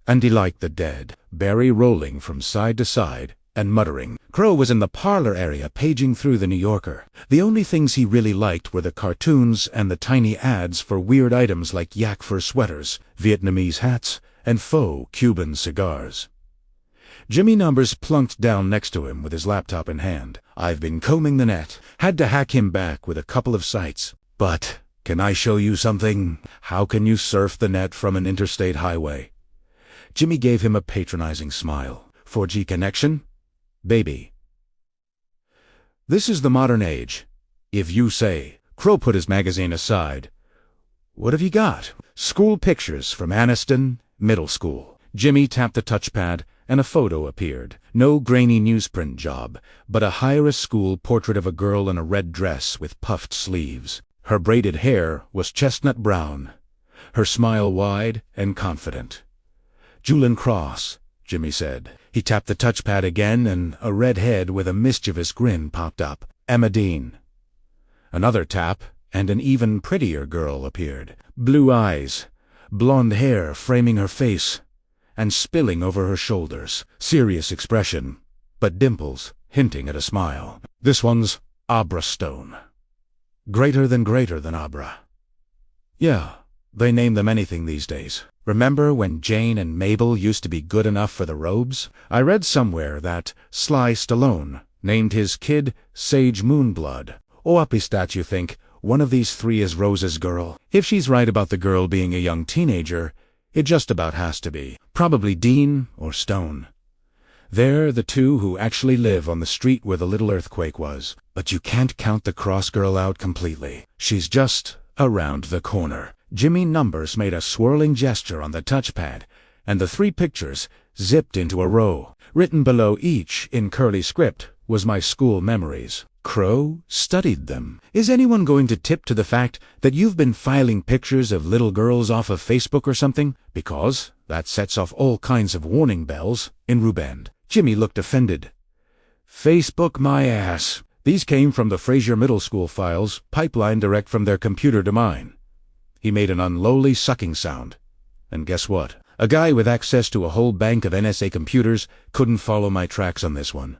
Andy liked the dead, Barry rolling from side to side and muttering. Crow was in the parlor area paging through the New Yorker. The only things he really liked were the cartoons and the tiny ads for weird items like yak fur sweaters, Vietnamese hats, and faux Cuban cigars. Jimmy Numbers plunked down next to him with his laptop in hand. "I've been combing the net. Had to hack him back with a couple of sites. But can I show you something? How can you surf the net from an interstate highway?" Jimmy gave him a patronizing smile. 4G connection? Baby. This is the modern age. If you say, Crow put his magazine aside. What have you got? School pictures from Anniston Middle School. Jimmy tapped the touchpad, and a photo appeared. No grainy newsprint job, but a high-res school portrait of a girl in a red dress with puffed sleeves. Her braided hair was chestnut brown, her smile wide and confident. Julian Cross, Jimmy said. He tapped the touchpad again, and a red head with a mischievous grin popped up. Emma Dean. Another tap, and an even prettier girl appeared. Blue eyes, blonde hair framing her face, and spilling over her shoulders. Serious expression, but dimples hinting at a smile. This one's Abra Stone. Greater than Abra. Yeah, they name them anything these days. Remember when Jane and Mabel used to be good enough for the robes? I read somewhere that Sly Stallone named his kid Sage Moonblood. Oh, up his stat, you think one of these three is Rose's girl? If she's right about the girl being a young teenager, it just about has to be. Probably Dean or Stone. They're the two who actually live on the street where the little earthquake was. But you can't count the Cross girl out completely. She's just around the corner. Jimmy Numbers made a swirling gesture on the touchpad, and the three pictures zipped into a row. Written below each in curly script was my school memories. Crow studied them. Is anyone going to tip to the fact that you've been filing pictures of little girls off of Facebook or something? Because that sets off all kinds of warning bells in Rubend. Jimmy looked offended. Facebook my ass. These came from the Fraser Middle School files, pipeline direct from their computer to mine. He made an unlowly sucking sound. And guess what? A guy with access to a whole bank of NSA computers couldn't follow my tracks on this one.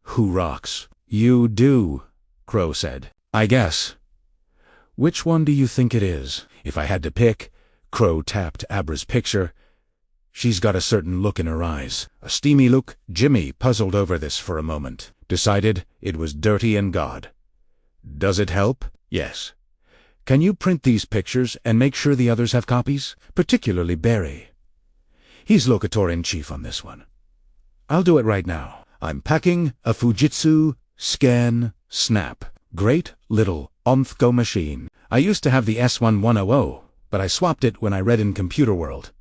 Who rocks? You do, Crow said. I guess. Which one do you think it is? If I had to pick, Crow tapped Abra's picture. She's got a certain look in her eyes. A steamy look. Jimmy puzzled over this for a moment. Decided it was Dirty and God. Does it help? Yes. Can you print these pictures and make sure the others have copies? Particularly Barry. He's locator-in-chief on this one. I'll do it right now. I'm packing a Fujitsu Scan Snap. Great little Omthco machine. I used to have the S1100, but I swapped it when I read in Computer World.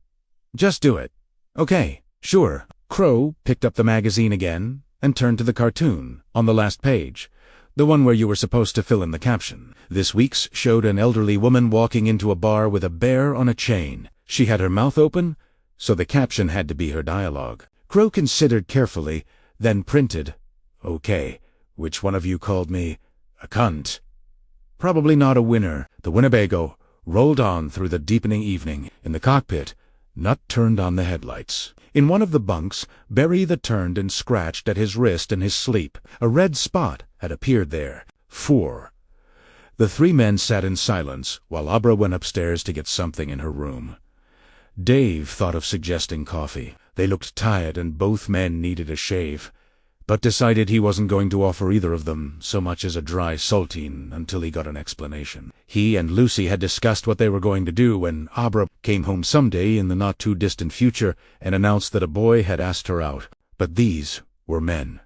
Just do it. Okay, sure. Crow picked up the magazine again and turned to the cartoon on the last page, the one where you were supposed to fill in the caption. This week's showed an elderly woman walking into a bar with a bear on a chain. She had her mouth open, so the caption had to be her dialogue. Crow considered carefully, then printed, "Okay, which one of you called me a cunt?" Probably not a winner. The Winnebago rolled on through the deepening evening. In the cockpit, Nut turned on the headlights. In one of the bunks, Barry turned and scratched at his wrist in his sleep. A red spot had appeared there. 4. The three men sat in silence while Abra went upstairs to get something in her room. Dave thought of suggesting coffee. They looked tired and both men needed a shave, but decided he wasn't going to offer either of them so much as a dry saltine until he got an explanation. He and Lucy had discussed what they were going to do when Abra came home someday in the not-too-distant future and announced that a boy had asked her out. But these were men.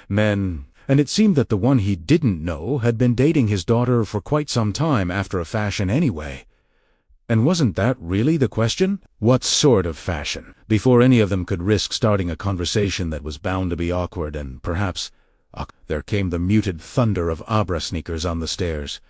Men, and it seemed that the one he didn't know had been dating his daughter for quite some time after a fashion anyway. And wasn't that really the question? What sort of fashion? Before any of them could risk starting a conversation that was bound to be awkward and perhaps... there came the muted thunder of Abra sneakers on the stairs.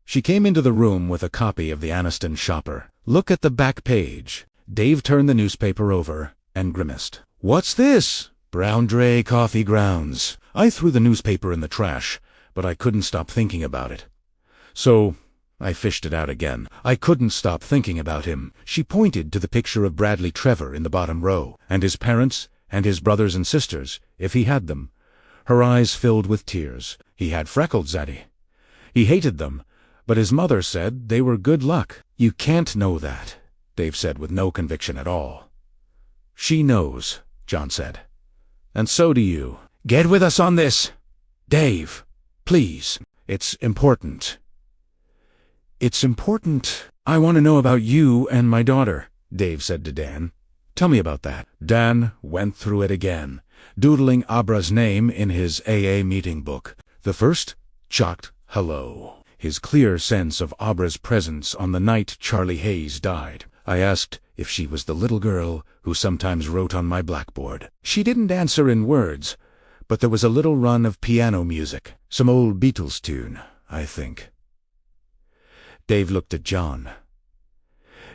She came into the room with a copy of the Anniston Shopper. Look at the back page. Dave turned the newspaper over and grimaced. What's this? Brown Dray coffee grounds. I threw the newspaper in the trash, but I couldn't stop thinking about it. So I fished it out again. I couldn't stop thinking about him. She pointed to the picture of Bradley Trevor in the bottom row, and his parents, and his brothers and sisters, if he had them. Her eyes filled with tears. He had freckles, Zaddy. He hated them, but his mother said they were good luck. You can't know that, Dave said with no conviction at all. She knows, John said. And so do you. Get with us on this. Dave, please. It's important. It's important. I want to know about you and my daughter, Dave said to Dan. Tell me about that. Dan went through it again, doodling Abra's name in his AA meeting book. The first, chalked hello. His clear sense of Abra's presence on the night Charlie Hayes died. I asked if she was the little girl who sometimes wrote on my blackboard. She didn't answer in words, but there was a little run of piano music, some old Beatles tune, I think. Dave looked at John.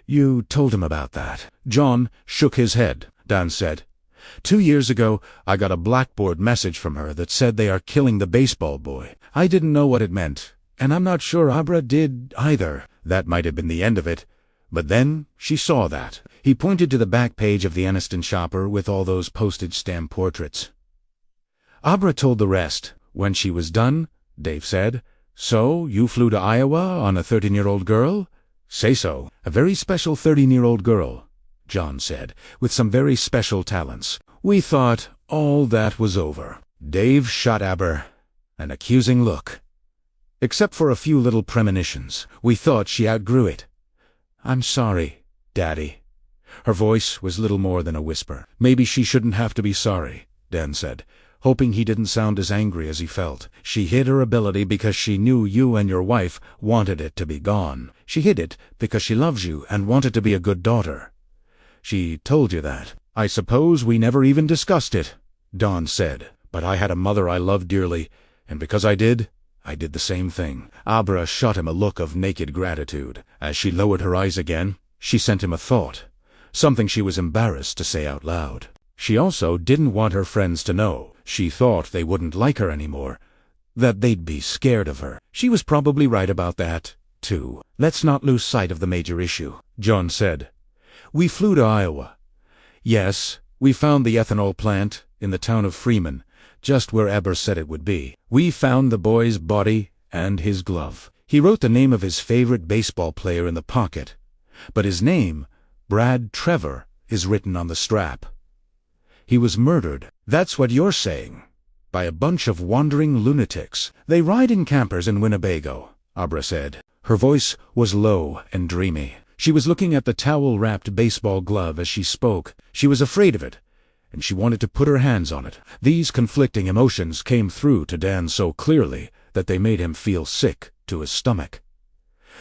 You told him about that. John shook his head. Dan said, 2 years ago, I got a blackboard message from her that said they are killing the baseball boy. I didn't know what it meant, and I'm not sure Abra did either. That might have been the end of it. But then she saw that. He pointed to the back page of the Anniston Shopper with all those postage stamp portraits. Abra told the rest. When she was done, Dave said, So, you flew to Iowa on a 13-year-old girl? Say so. A very special 13-year-old girl, John said, with some very special talents. We thought all that was over. Dave shot Abra an accusing look. Except for a few little premonitions, we thought she outgrew it. I'm sorry, Daddy. Her voice was little more than a whisper. Maybe she shouldn't have to be sorry, Dan said, hoping he didn't sound as angry as he felt. She hid her ability because she knew you and your wife wanted it to be gone. She hid it because she loves you and wanted to be a good daughter. She told you that. I suppose we never even discussed it, Dawn said, but I had a mother I loved dearly, and because I did the same thing. Abra shot him a look of naked gratitude. As she lowered her eyes again, she sent him a thought, something she was embarrassed to say out loud. She also didn't want her friends to know. She thought they wouldn't like her anymore, that they'd be scared of her. She was probably right about that, too. Let's not lose sight of the major issue, John said. We flew to Iowa. Yes, we found the ethanol plant in the town of Freeman, just where Eber said it would be. We found the boy's body and his glove. He wrote the name of his favorite baseball player in the pocket, but his name, Brad Trevor, is written on the strap. He was murdered. That's what you're saying. By a bunch of wandering lunatics. They ride in campers in Winnebago, Abra said. Her voice was low and dreamy. She was looking at the towel-wrapped baseball glove as she spoke. She was afraid of it, and she wanted to put her hands on it. These conflicting emotions came through to Dan so clearly that they made him feel sick to his stomach.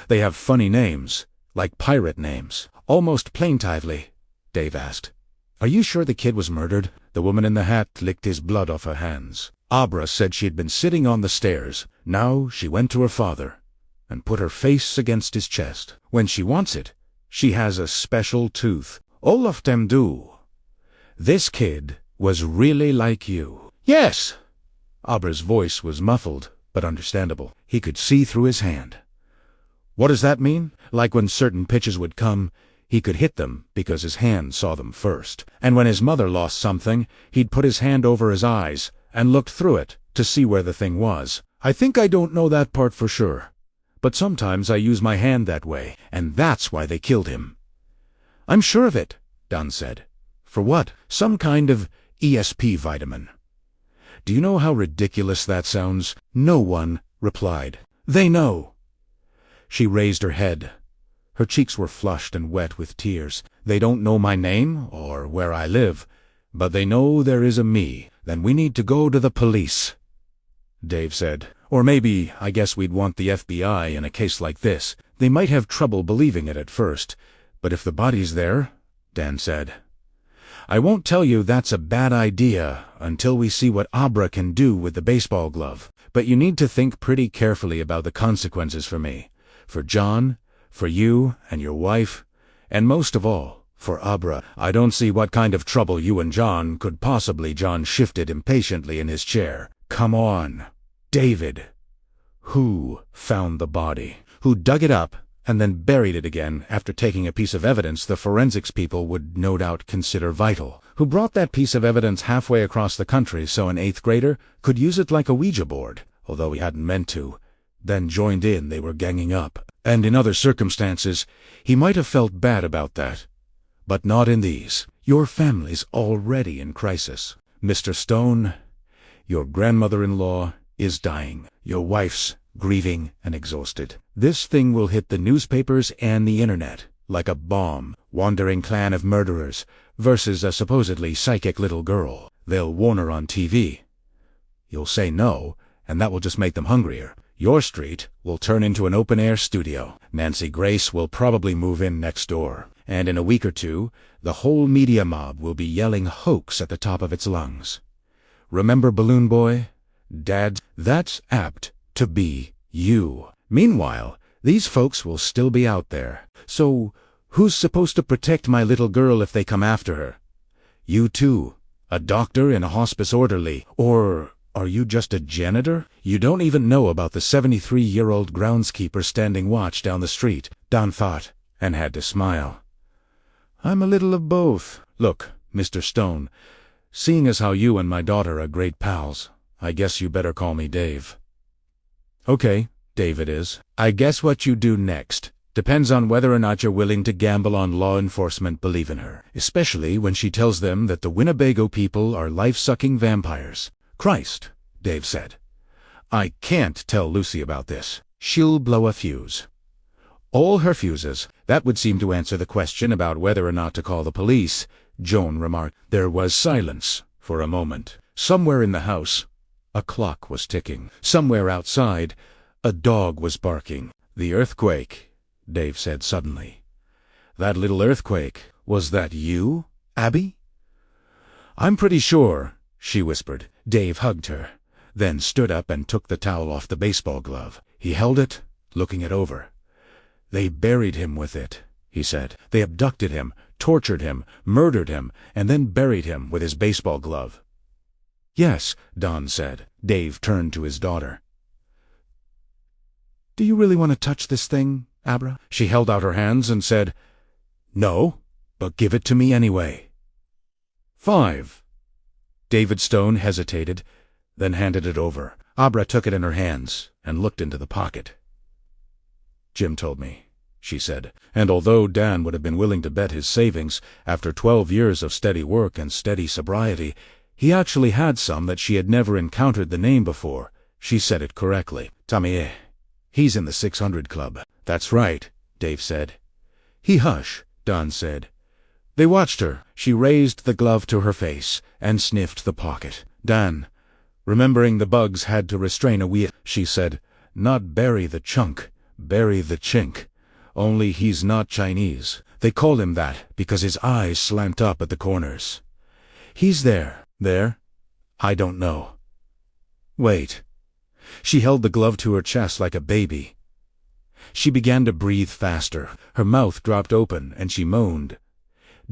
They have funny names, like pirate names. Almost plaintively, Dave asked. Are you sure the kid was murdered? The woman in the hat licked his blood off her hands. Abra said she had been sitting on the stairs. Now she went to her father and put her face against his chest. When she wants it, she has a special tooth. All of them do. This kid was really like you. Yes! Abra's voice was muffled, but understandable. He could see through his hand. What does that mean? Like when certain pitches would come, he could hit them because his hand saw them first. And when his mother lost something, he'd put his hand over his eyes and looked through it to see where the thing was. I think I don't know that part for sure, but sometimes I use my hand that way, and that's why they killed him. I'm sure of it, Don said. For what? Some kind of ESP vitamin. Do you know how ridiculous that sounds? No one replied. They know. She raised her head. Her cheeks were flushed and wet with tears. They don't know my name or where I live, but they know there is a me. Then we need to go to the police, Dave said. Or maybe, I guess we'd want the FBI in a case like this. They might have trouble believing it at first, but if the body's there, Dan said. I won't tell you that's a bad idea until we see what Abra can do with the baseball glove. But you need to think pretty carefully about the consequences for me, for John, for you and your wife, and most of all, for Abra. I don't see what kind of trouble you and John could possibly. John shifted impatiently in his chair. Come on, David. Who found the body? Who dug it up and then buried it again after taking a piece of evidence the forensics people would no doubt consider vital? Who brought that piece of evidence halfway across the country so an 8th grader could use it like a Ouija board, although he hadn't meant to, then joined in they were ganging up. And in other circumstances, he might have felt bad about that. But not in these. Your family's already in crisis. Mr. Stone, your grandmother-in-law is dying. Your wife's grieving and exhausted. This thing will hit the newspapers and the internet like a bomb. Wandering clan of murderers, versus a supposedly psychic little girl. They'll warn her on TV. You'll say no, and that will just make them hungrier. Your street will turn into an open-air studio. Nancy Grace will probably move in next door. And in a week or two, the whole media mob will be yelling hoax at the top of its lungs. Remember Balloon Boy? Dad, that's apt to be you. Meanwhile, these folks will still be out there. So, who's supposed to protect my little girl if they come after her? You too. A doctor and a hospice orderly. Or are you just a janitor? You don't even know about the 73-year-old groundskeeper standing watch down the street, Dan thought, and had to smile. I'm a little of both. Look, Mr. Stone, seeing as how you and my daughter are great pals, I guess you better call me Dave. Okay, Dave it is. I guess what you do next depends on whether or not you're willing to gamble on law enforcement believe in her, especially when she tells them that the Winnebago people are life-sucking vampires. Christ, Dave said. I can't tell Lucy about this. She'll blow a fuse. All her fuses. That would seem to answer the question about whether or not to call the police, Joan remarked. There was silence for a moment. Somewhere in the house, a clock was ticking. Somewhere outside, a dog was barking. The earthquake, Dave said suddenly. That little earthquake, was that you, Abby? I'm pretty sure, she whispered. Dave hugged her, then stood up and took the towel off the baseball glove. He held it, looking it over. They buried him with it, he said. They abducted him, tortured him, murdered him, and then buried him with his baseball glove. Yes, Don said. Dave turned to his daughter. Do you really want to touch this thing, Abra? She held out her hands and said, No, but give it to me anyway. 5. David Stone hesitated, then handed it over. Abra took it in her hands and looked into the pocket. Jim told me, she said, and although Dan would have been willing to bet his savings, after 12 years of steady work and steady sobriety, he actually had some that she had never encountered the name before. She said it correctly. Tommy, he's in the 600 Club. That's right, Dave said. Hush, Don said. They watched her. She raised the glove to her face and sniffed the pocket. Dan, remembering the bugs had to restrain a wee, she said, not bury the chunk. Bury the chink. Only he's not Chinese. They call him that because his eyes slant up at the corners. He's there. There? I don't know. Wait. She held the glove to her chest like a baby. She began to breathe faster. Her mouth dropped open and she moaned.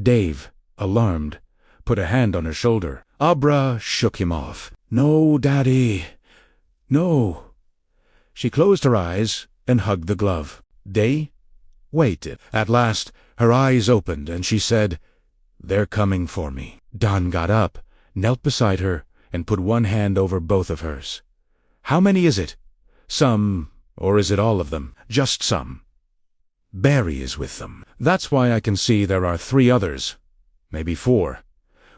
Dave, alarmed, put a hand on her shoulder. Abra shook him off. No, Daddy. No. She closed her eyes and hugged the glove. They waited. At last, her eyes opened, and she said, They're coming for me. Don got up, knelt beside her, and put one hand over both of hers. How many is it? Some, or is it all of them? Just some. Barry is with them. That's why I can see there are 3 others. Maybe 4.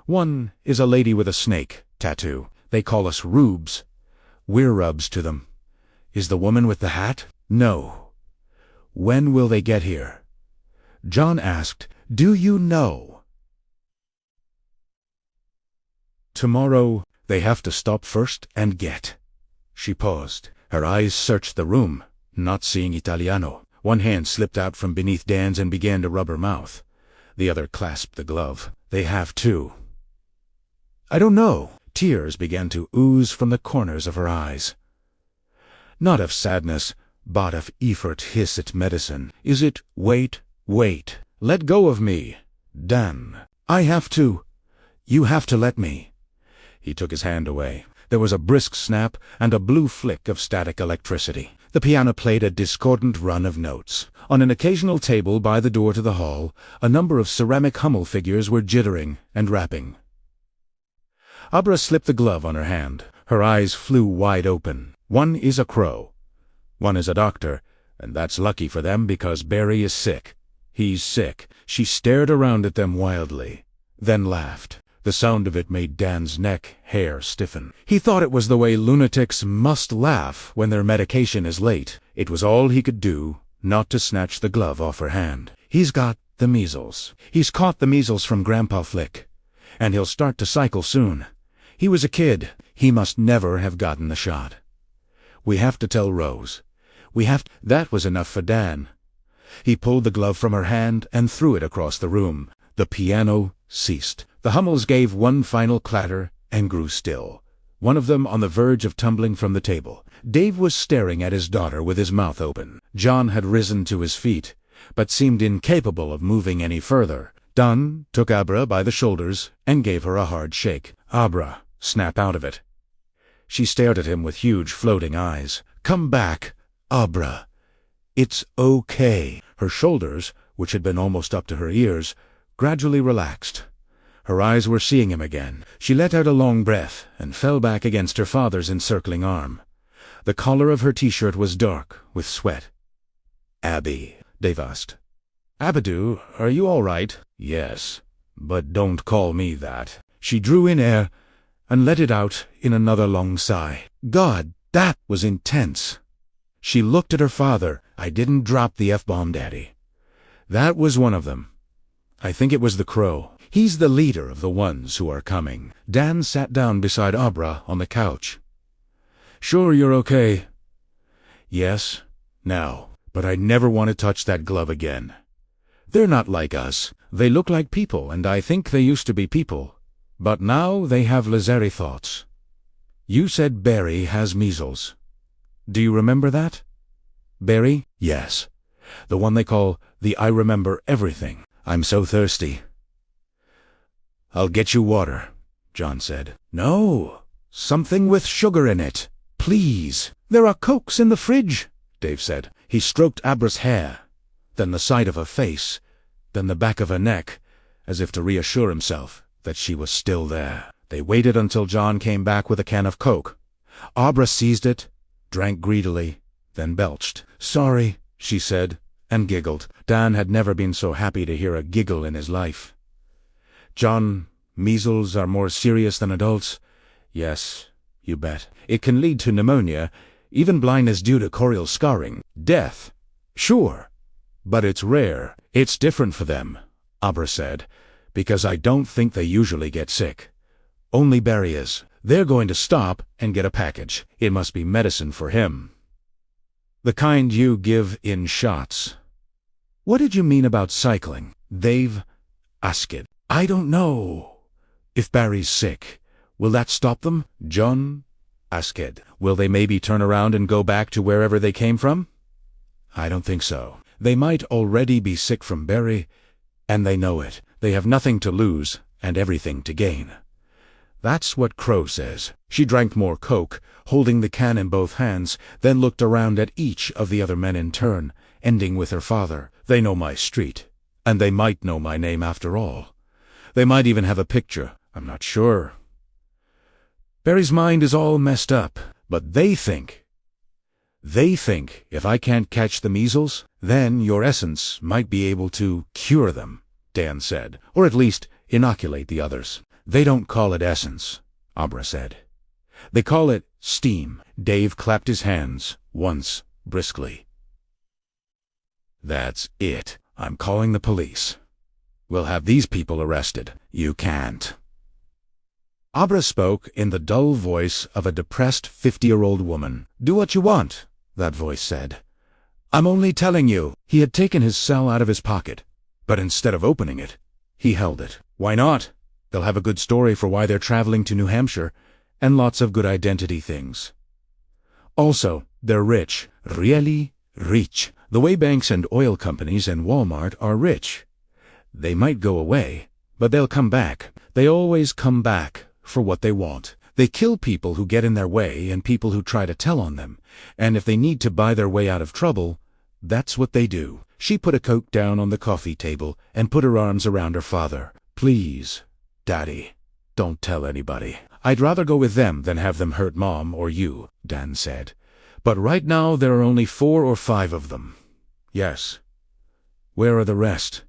One is a lady with a snake tattoo. They call us rubes. We're rubs to them. Is the woman with the hat? No. When will they get here? John asked, Do you know? Tomorrow. They have to stop first and get. She paused. Her eyes searched the room, not seeing Italiano. One hand slipped out from beneath Dan's and began to rub her mouth. The other clasped the glove. They have to. I don't know. Tears began to ooze from the corners of her eyes. Not of sadness, but of effort hissed medicine. Is it wait, let go of me, Dan. I have to. You have to let me. He took his hand away. There was a brisk snap and a blue flick of static electricity. The piano played a discordant run of notes. On an occasional table by the door to the hall, a number of ceramic Hummel figures were jittering and rapping. Abra slipped the glove on her hand. Her eyes flew wide open. One is a crow. One is a doctor, and that's lucky for them because Barry is sick. He's sick. She stared around at them wildly, then laughed. The sound of it made Dan's neck hair stiffen. He thought it was the way lunatics must laugh when their medication is late. It was all he could do not to snatch the glove off her hand. He's got The measles. He's caught the measles from Grandpa Flick. And he'll start to cycle soon. He was a kid. He must never have gotten the shot. We have to tell Rose. That was enough for Dan. He pulled the glove from her hand and threw it across the room. The piano ceased. The Hummels gave one final clatter and grew still, one of them on the verge of tumbling from the table. Dave was staring at his daughter with his mouth open. John had risen to his feet, but seemed incapable of moving any further. Dunn took Abra by the shoulders and gave her a hard shake. "Abra, snap out of it." She stared at him with huge floating eyes. "Come back, Abra. It's okay." Her shoulders, which had been almost up to her ears, gradually relaxed. Her eyes were seeing him again. She let out a long breath and fell back against her father's encircling arm. The collar of her t-shirt was dark with sweat. "Abby," Dave asked. "Abadoo, are you all right?" "Yes, but don't call me that." She drew in air and let it out in another long sigh. God, that was intense. She looked at her father. "I didn't drop the F-bomb, Daddy." "That was one of them. I think it was the Crow. He's the leader of the ones who are coming." Dan sat down beside Abra on the couch. "Sure you're okay?" "Yes, now, but I never want to touch that glove again. They're not like us. They look like people, and I think they used to be people. But now they have Lazari thoughts. You said Barry has measles. Do you remember that?" "Barry?" "Yes. The one they call the I remember everything." "I'm so thirsty." "I'll get you water," John said. "No, something with sugar in it. Please." "There are Cokes in the fridge," Dave said. He stroked Abra's hair, then the side of her face, then the back of her neck, as if to reassure himself that she was still there. They waited until John came back with a can of Coke. Abra seized it, drank greedily, then belched. "Sorry," she said, and giggled. Dan had never been so happy to hear a giggle in his life. "John, measles are more serious than adults?" "Yes, you bet. It can lead to pneumonia, even blindness due to corneal scarring. Death, sure, but it's rare. It's different for them," Abra said, "because I don't think they usually get sick. Only Barry is. They're going to stop and get a package. It must be medicine for him. The kind you give in shots." "What did you mean about cycling?" Dave asked. "I don't know. If Barry's sick, will that stop them?" John asked. "Will they maybe turn around and go back to wherever they came from?" "I don't think so. They might already be sick from Barry, and they know it. They have nothing to lose and everything to gain. That's what Crow says." She drank more Coke, holding the can in both hands, then looked around at each of the other men in turn, ending with her father. "They know my street, and they might know my name after all. They might even have a picture. I'm not sure. Barry's mind is all messed up, but they think if I can't catch the measles, then your essence might be able to cure them," Dan said, "or at least inoculate the others." "They don't call it essence," Abra said. "They call it steam." Dave clapped his hands once briskly. "That's it. I'm calling the police. We'll have these people arrested." "You can't." Abra spoke in the dull voice of a depressed 50-year-old woman. "Do what you want," that voice said. "I'm only telling you." He had taken his cell out of his pocket, but instead of opening it, he held it. "Why not? They'll have a good story for why they're traveling to New Hampshire, and lots of good identity things. Also, they're rich. Really rich. The way banks and oil companies and Walmart are rich. They might go away, but they'll come back. They always come back for what they want. They kill people who get in their way and people who try to tell on them, and if they need to buy their way out of trouble, that's what they do." She put a Coke down on the coffee table and put her arms around her father. "Please, Daddy, don't tell anybody. I'd rather go with them than have them hurt Mom or you," Dan said. "But right now there are only 4 or 5 of them." "Yes. Where are the rest?"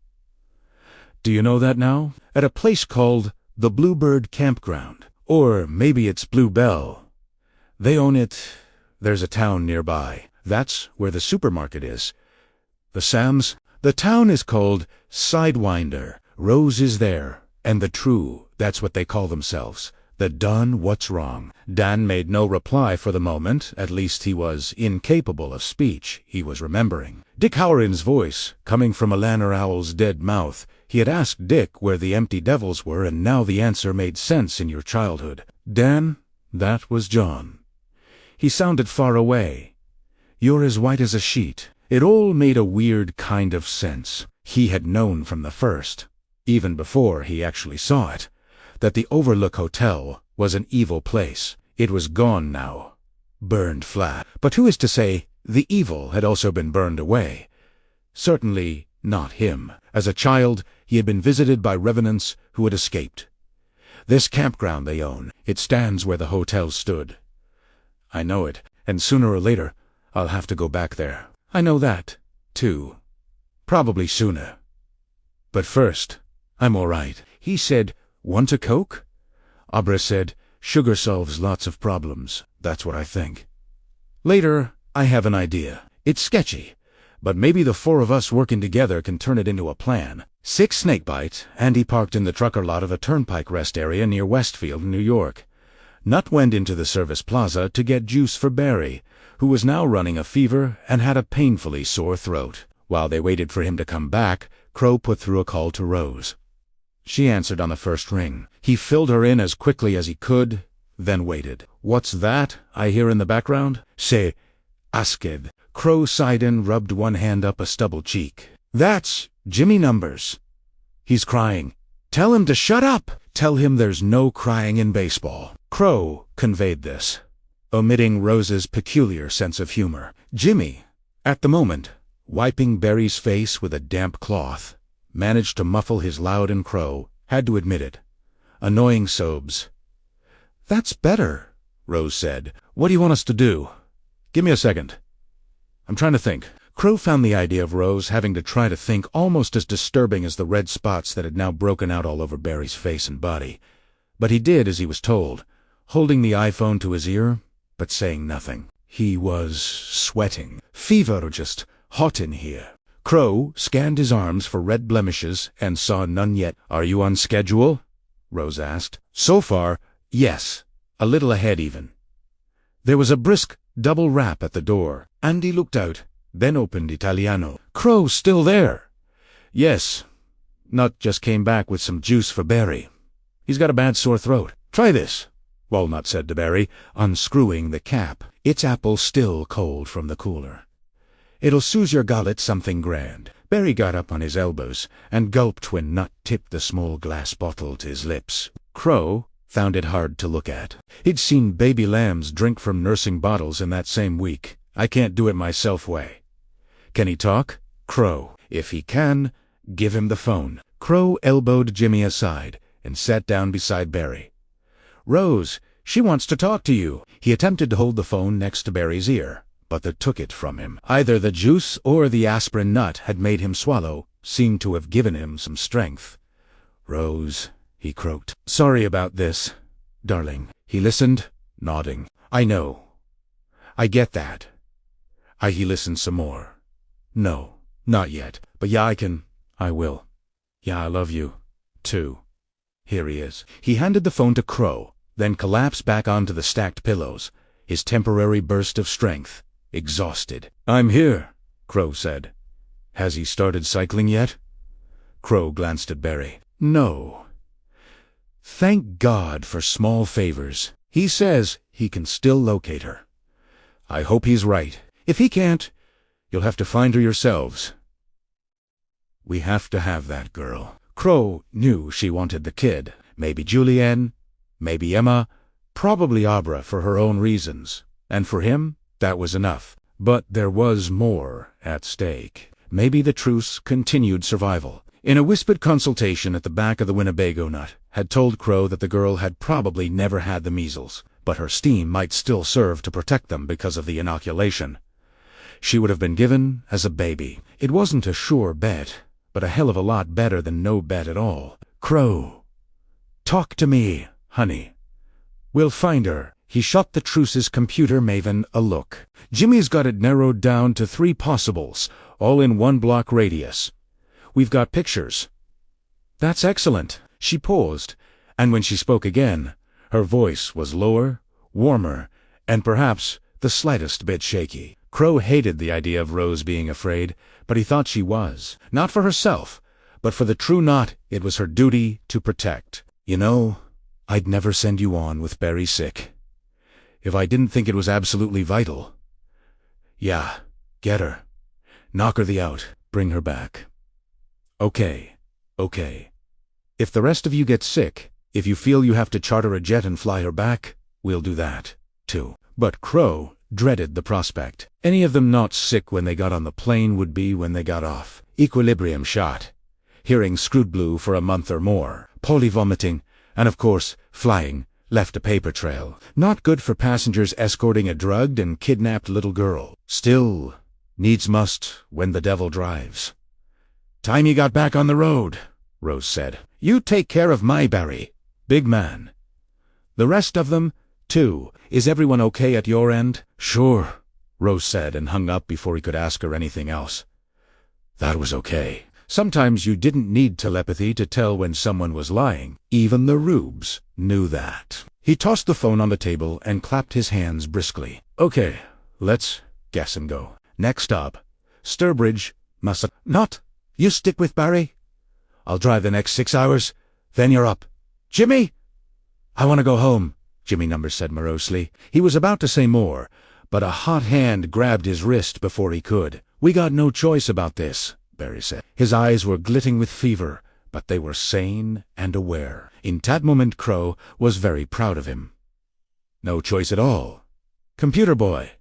"Do you know that now?" "At a place called the Bluebird Campground. Or maybe it's Bluebell. They own it. There's a town nearby. That's where the supermarket is. The Sam's, The town is called Sidewinder. Rose is there, and the True, that's what they call themselves. The done what's wrong. Dan made no reply for the moment. At least he was incapable of speech. He was remembering. Dick Howren's voice, coming from a lanner owl's dead mouth. He had asked Dick where the empty devils were, and now the answer made sense in your childhood. Dan, that was John. He sounded far away. You're as white as a sheet. It all made a weird kind of sense. He had known from the first, even before he actually saw it, that the Overlook Hotel was an evil place. It was gone now, burned flat. But who is to say the evil had also been burned away? Certainly not him. As a child, he had been visited by revenants who had escaped. This campground they own, it stands where the hotel stood. I know it, and sooner or later, I'll have to go back there. I know that, too. Probably sooner. But first, I'm all right. He said, want a Coke? Abra said, sugar solves lots of problems. That's what I think. Later, I have an idea. It's sketchy, but maybe the four of us working together can turn it into a plan. 6 snakebite, and he parked in the trucker lot of a turnpike rest area near Westfield, New York. Nut went into the service plaza to get juice for Barry, who was now running a fever and had a painfully sore throat. While they waited for him to come back, Crow put through a call to Rose. She answered on the first ring. He filled her in as quickly as he could, then waited. What's that I hear in the background? Say, Asked. Crow sighed and rubbed one hand up a stubble cheek. That's Jimmy Numbers. He's crying. Tell him to shut up. Tell him there's no crying in baseball. Crow conveyed this, omitting Rose's peculiar sense of humor. Jimmy, at the moment, wiping Barry's face with a damp cloth, managed to muffle his loud, and Crow had to admit it. Annoying sobs. That's better, Rose said. What do you want us to do? Give me a second. I'm trying to think. Crow found the idea of Rose having to try to think almost as disturbing as the red spots that had now broken out all over Barry's face and body. But he did as he was told, holding the iPhone to his ear, but saying nothing. He was sweating. Fever just hot in here. Crow scanned his arms for red blemishes and saw none yet. Are you on schedule? Rose asked. So far, yes. A little ahead even. There was a brisk double rap at the door. Andy looked out, then opened Italiano. Crow still there? Yes. Nut just came back with some juice for Barry. He's got a bad sore throat. Try this, Walnut said to Barry, unscrewing the cap. It's apple still cold from the cooler. It'll soothe your gullet something grand. Barry got up on his elbows and gulped when Nut tipped the small glass bottle to his lips. Crow found it hard to look at. He'd seen baby lambs drink from nursing bottles in that same week. I can't do it myself way. Can he talk? Crow. If he can, give him the phone. Crow elbowed Jimmy aside and sat down beside Barry. Rose, she wants to talk to you. He attempted to hold the phone next to Barry's ear, but they took it from him. Either the juice or the aspirin Nut had made him swallow seemed to have given him some strength. Rose, he croaked. Sorry about this, darling. He listened, nodding. I know. I get that. He listened some more. No, not yet. But yeah, I will. Yeah, I love you, too. Here he is. He handed the phone to Crow, then collapsed back onto the stacked pillows, his temporary burst of strength, exhausted. I'm here, Crow said. Has he started cycling yet? Crow glanced at Barry. No. Thank God for small favors. He says he can still locate her. I hope he's right. If he can't, you'll have to find her yourselves. We have to have that girl. Crow knew she wanted the kid. Maybe Julianne, maybe Emma, probably Abra for her own reasons. And for him, that was enough. But there was more at stake. Maybe the Truth's continued survival. In a whispered consultation at the back of the Winnebago, Nut had told Crow that the girl had probably never had the measles, but her steam might still serve to protect them because of the inoculation. She would have been given as a baby. It wasn't a sure bet, but a hell of a lot better than no bet at all. Crow, talk to me, honey. We'll find her. He shot the truce's computer maven a look. Jimmy's got it narrowed down to 3 possibles, all in 1 block radius. We've got pictures. That's excellent. She paused, and when she spoke again, her voice was lower, warmer, and perhaps the slightest bit shaky. Crow hated the idea of Rose being afraid, but he thought she was. Not for herself, but for the true knot it was her duty to protect. You know, I'd never send you on with Barry sick, if I didn't think it was absolutely vital. Yeah, get her. Knock her out. Bring her back. Okay. If the rest of you get sick, if you feel you have to charter a jet and fly her back, we'll do that, too. But Crow dreaded the prospect. Any of them not sick when they got on the plane would be when they got off. Equilibrium shot. Hearing screwed blue for a month or more. Polyvomiting, and of course, flying, left a paper trail. Not good for passengers escorting a drugged and kidnapped little girl. Still, needs must when the devil drives. Time you got back on the road, Rose said. You take care of my Barry, big man. The rest of them, too. Is everyone okay at your end? Sure, Rose said and hung up before he could ask her anything else. That was okay. Sometimes you didn't need telepathy to tell when someone was lying. Even the rubes knew that. He tossed the phone on the table and clapped his hands briskly. Okay, let's guess and go. Next up, Sturbridge must... Not. You stick with Barry. I'll drive the next 6 hours. Then you're up. Jimmy? I want to go home, Jimmy Numbers said morosely. He was about to say more, but a hot hand grabbed his wrist before he could. We got no choice about this, Barry said. His eyes were glitting with fever, but they were sane and aware. In that moment Crow was very proud of him. No choice at all. Computer boy.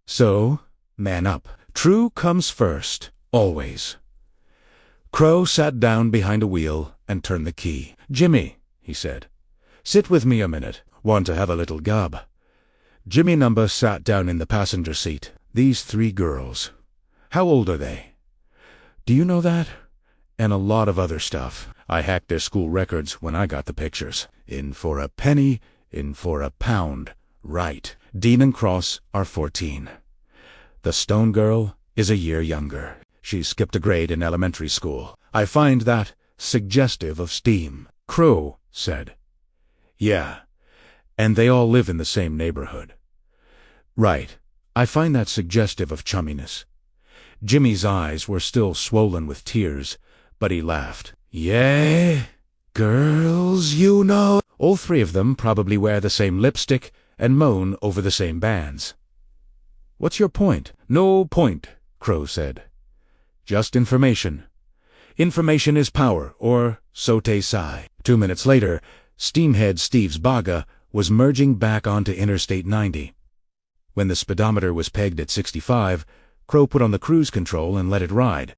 So, man up. True comes first, always. Crow sat down behind a wheel and turned the key. Jimmy, he said, sit with me a minute. Want to have a little gob. Jimmy Number sat down in the passenger seat. These 3 girls. How old are they? Do you know that? And a lot of other stuff. I hacked their school records when I got the pictures. In for a penny, in for a pound. Right. Dean and Cross are 14. The Stone Girl is a year younger. She skipped a grade in elementary school. I find that suggestive of steam. Crow said. Yeah, and they all live in the same neighborhood. Right. I find that suggestive of chumminess. Jimmy's eyes were still swollen with tears, but he laughed. Yeah, girls, you know. All 3 of them probably wear the same lipstick and moan over the same bands. What's your point? No point, Crow said. Just information. Information is power, or so they say. 2 minutes later, Steamhead Steve's Baga was merging back onto Interstate 90. When the speedometer was pegged at 65, Crow put on the cruise control and let it ride.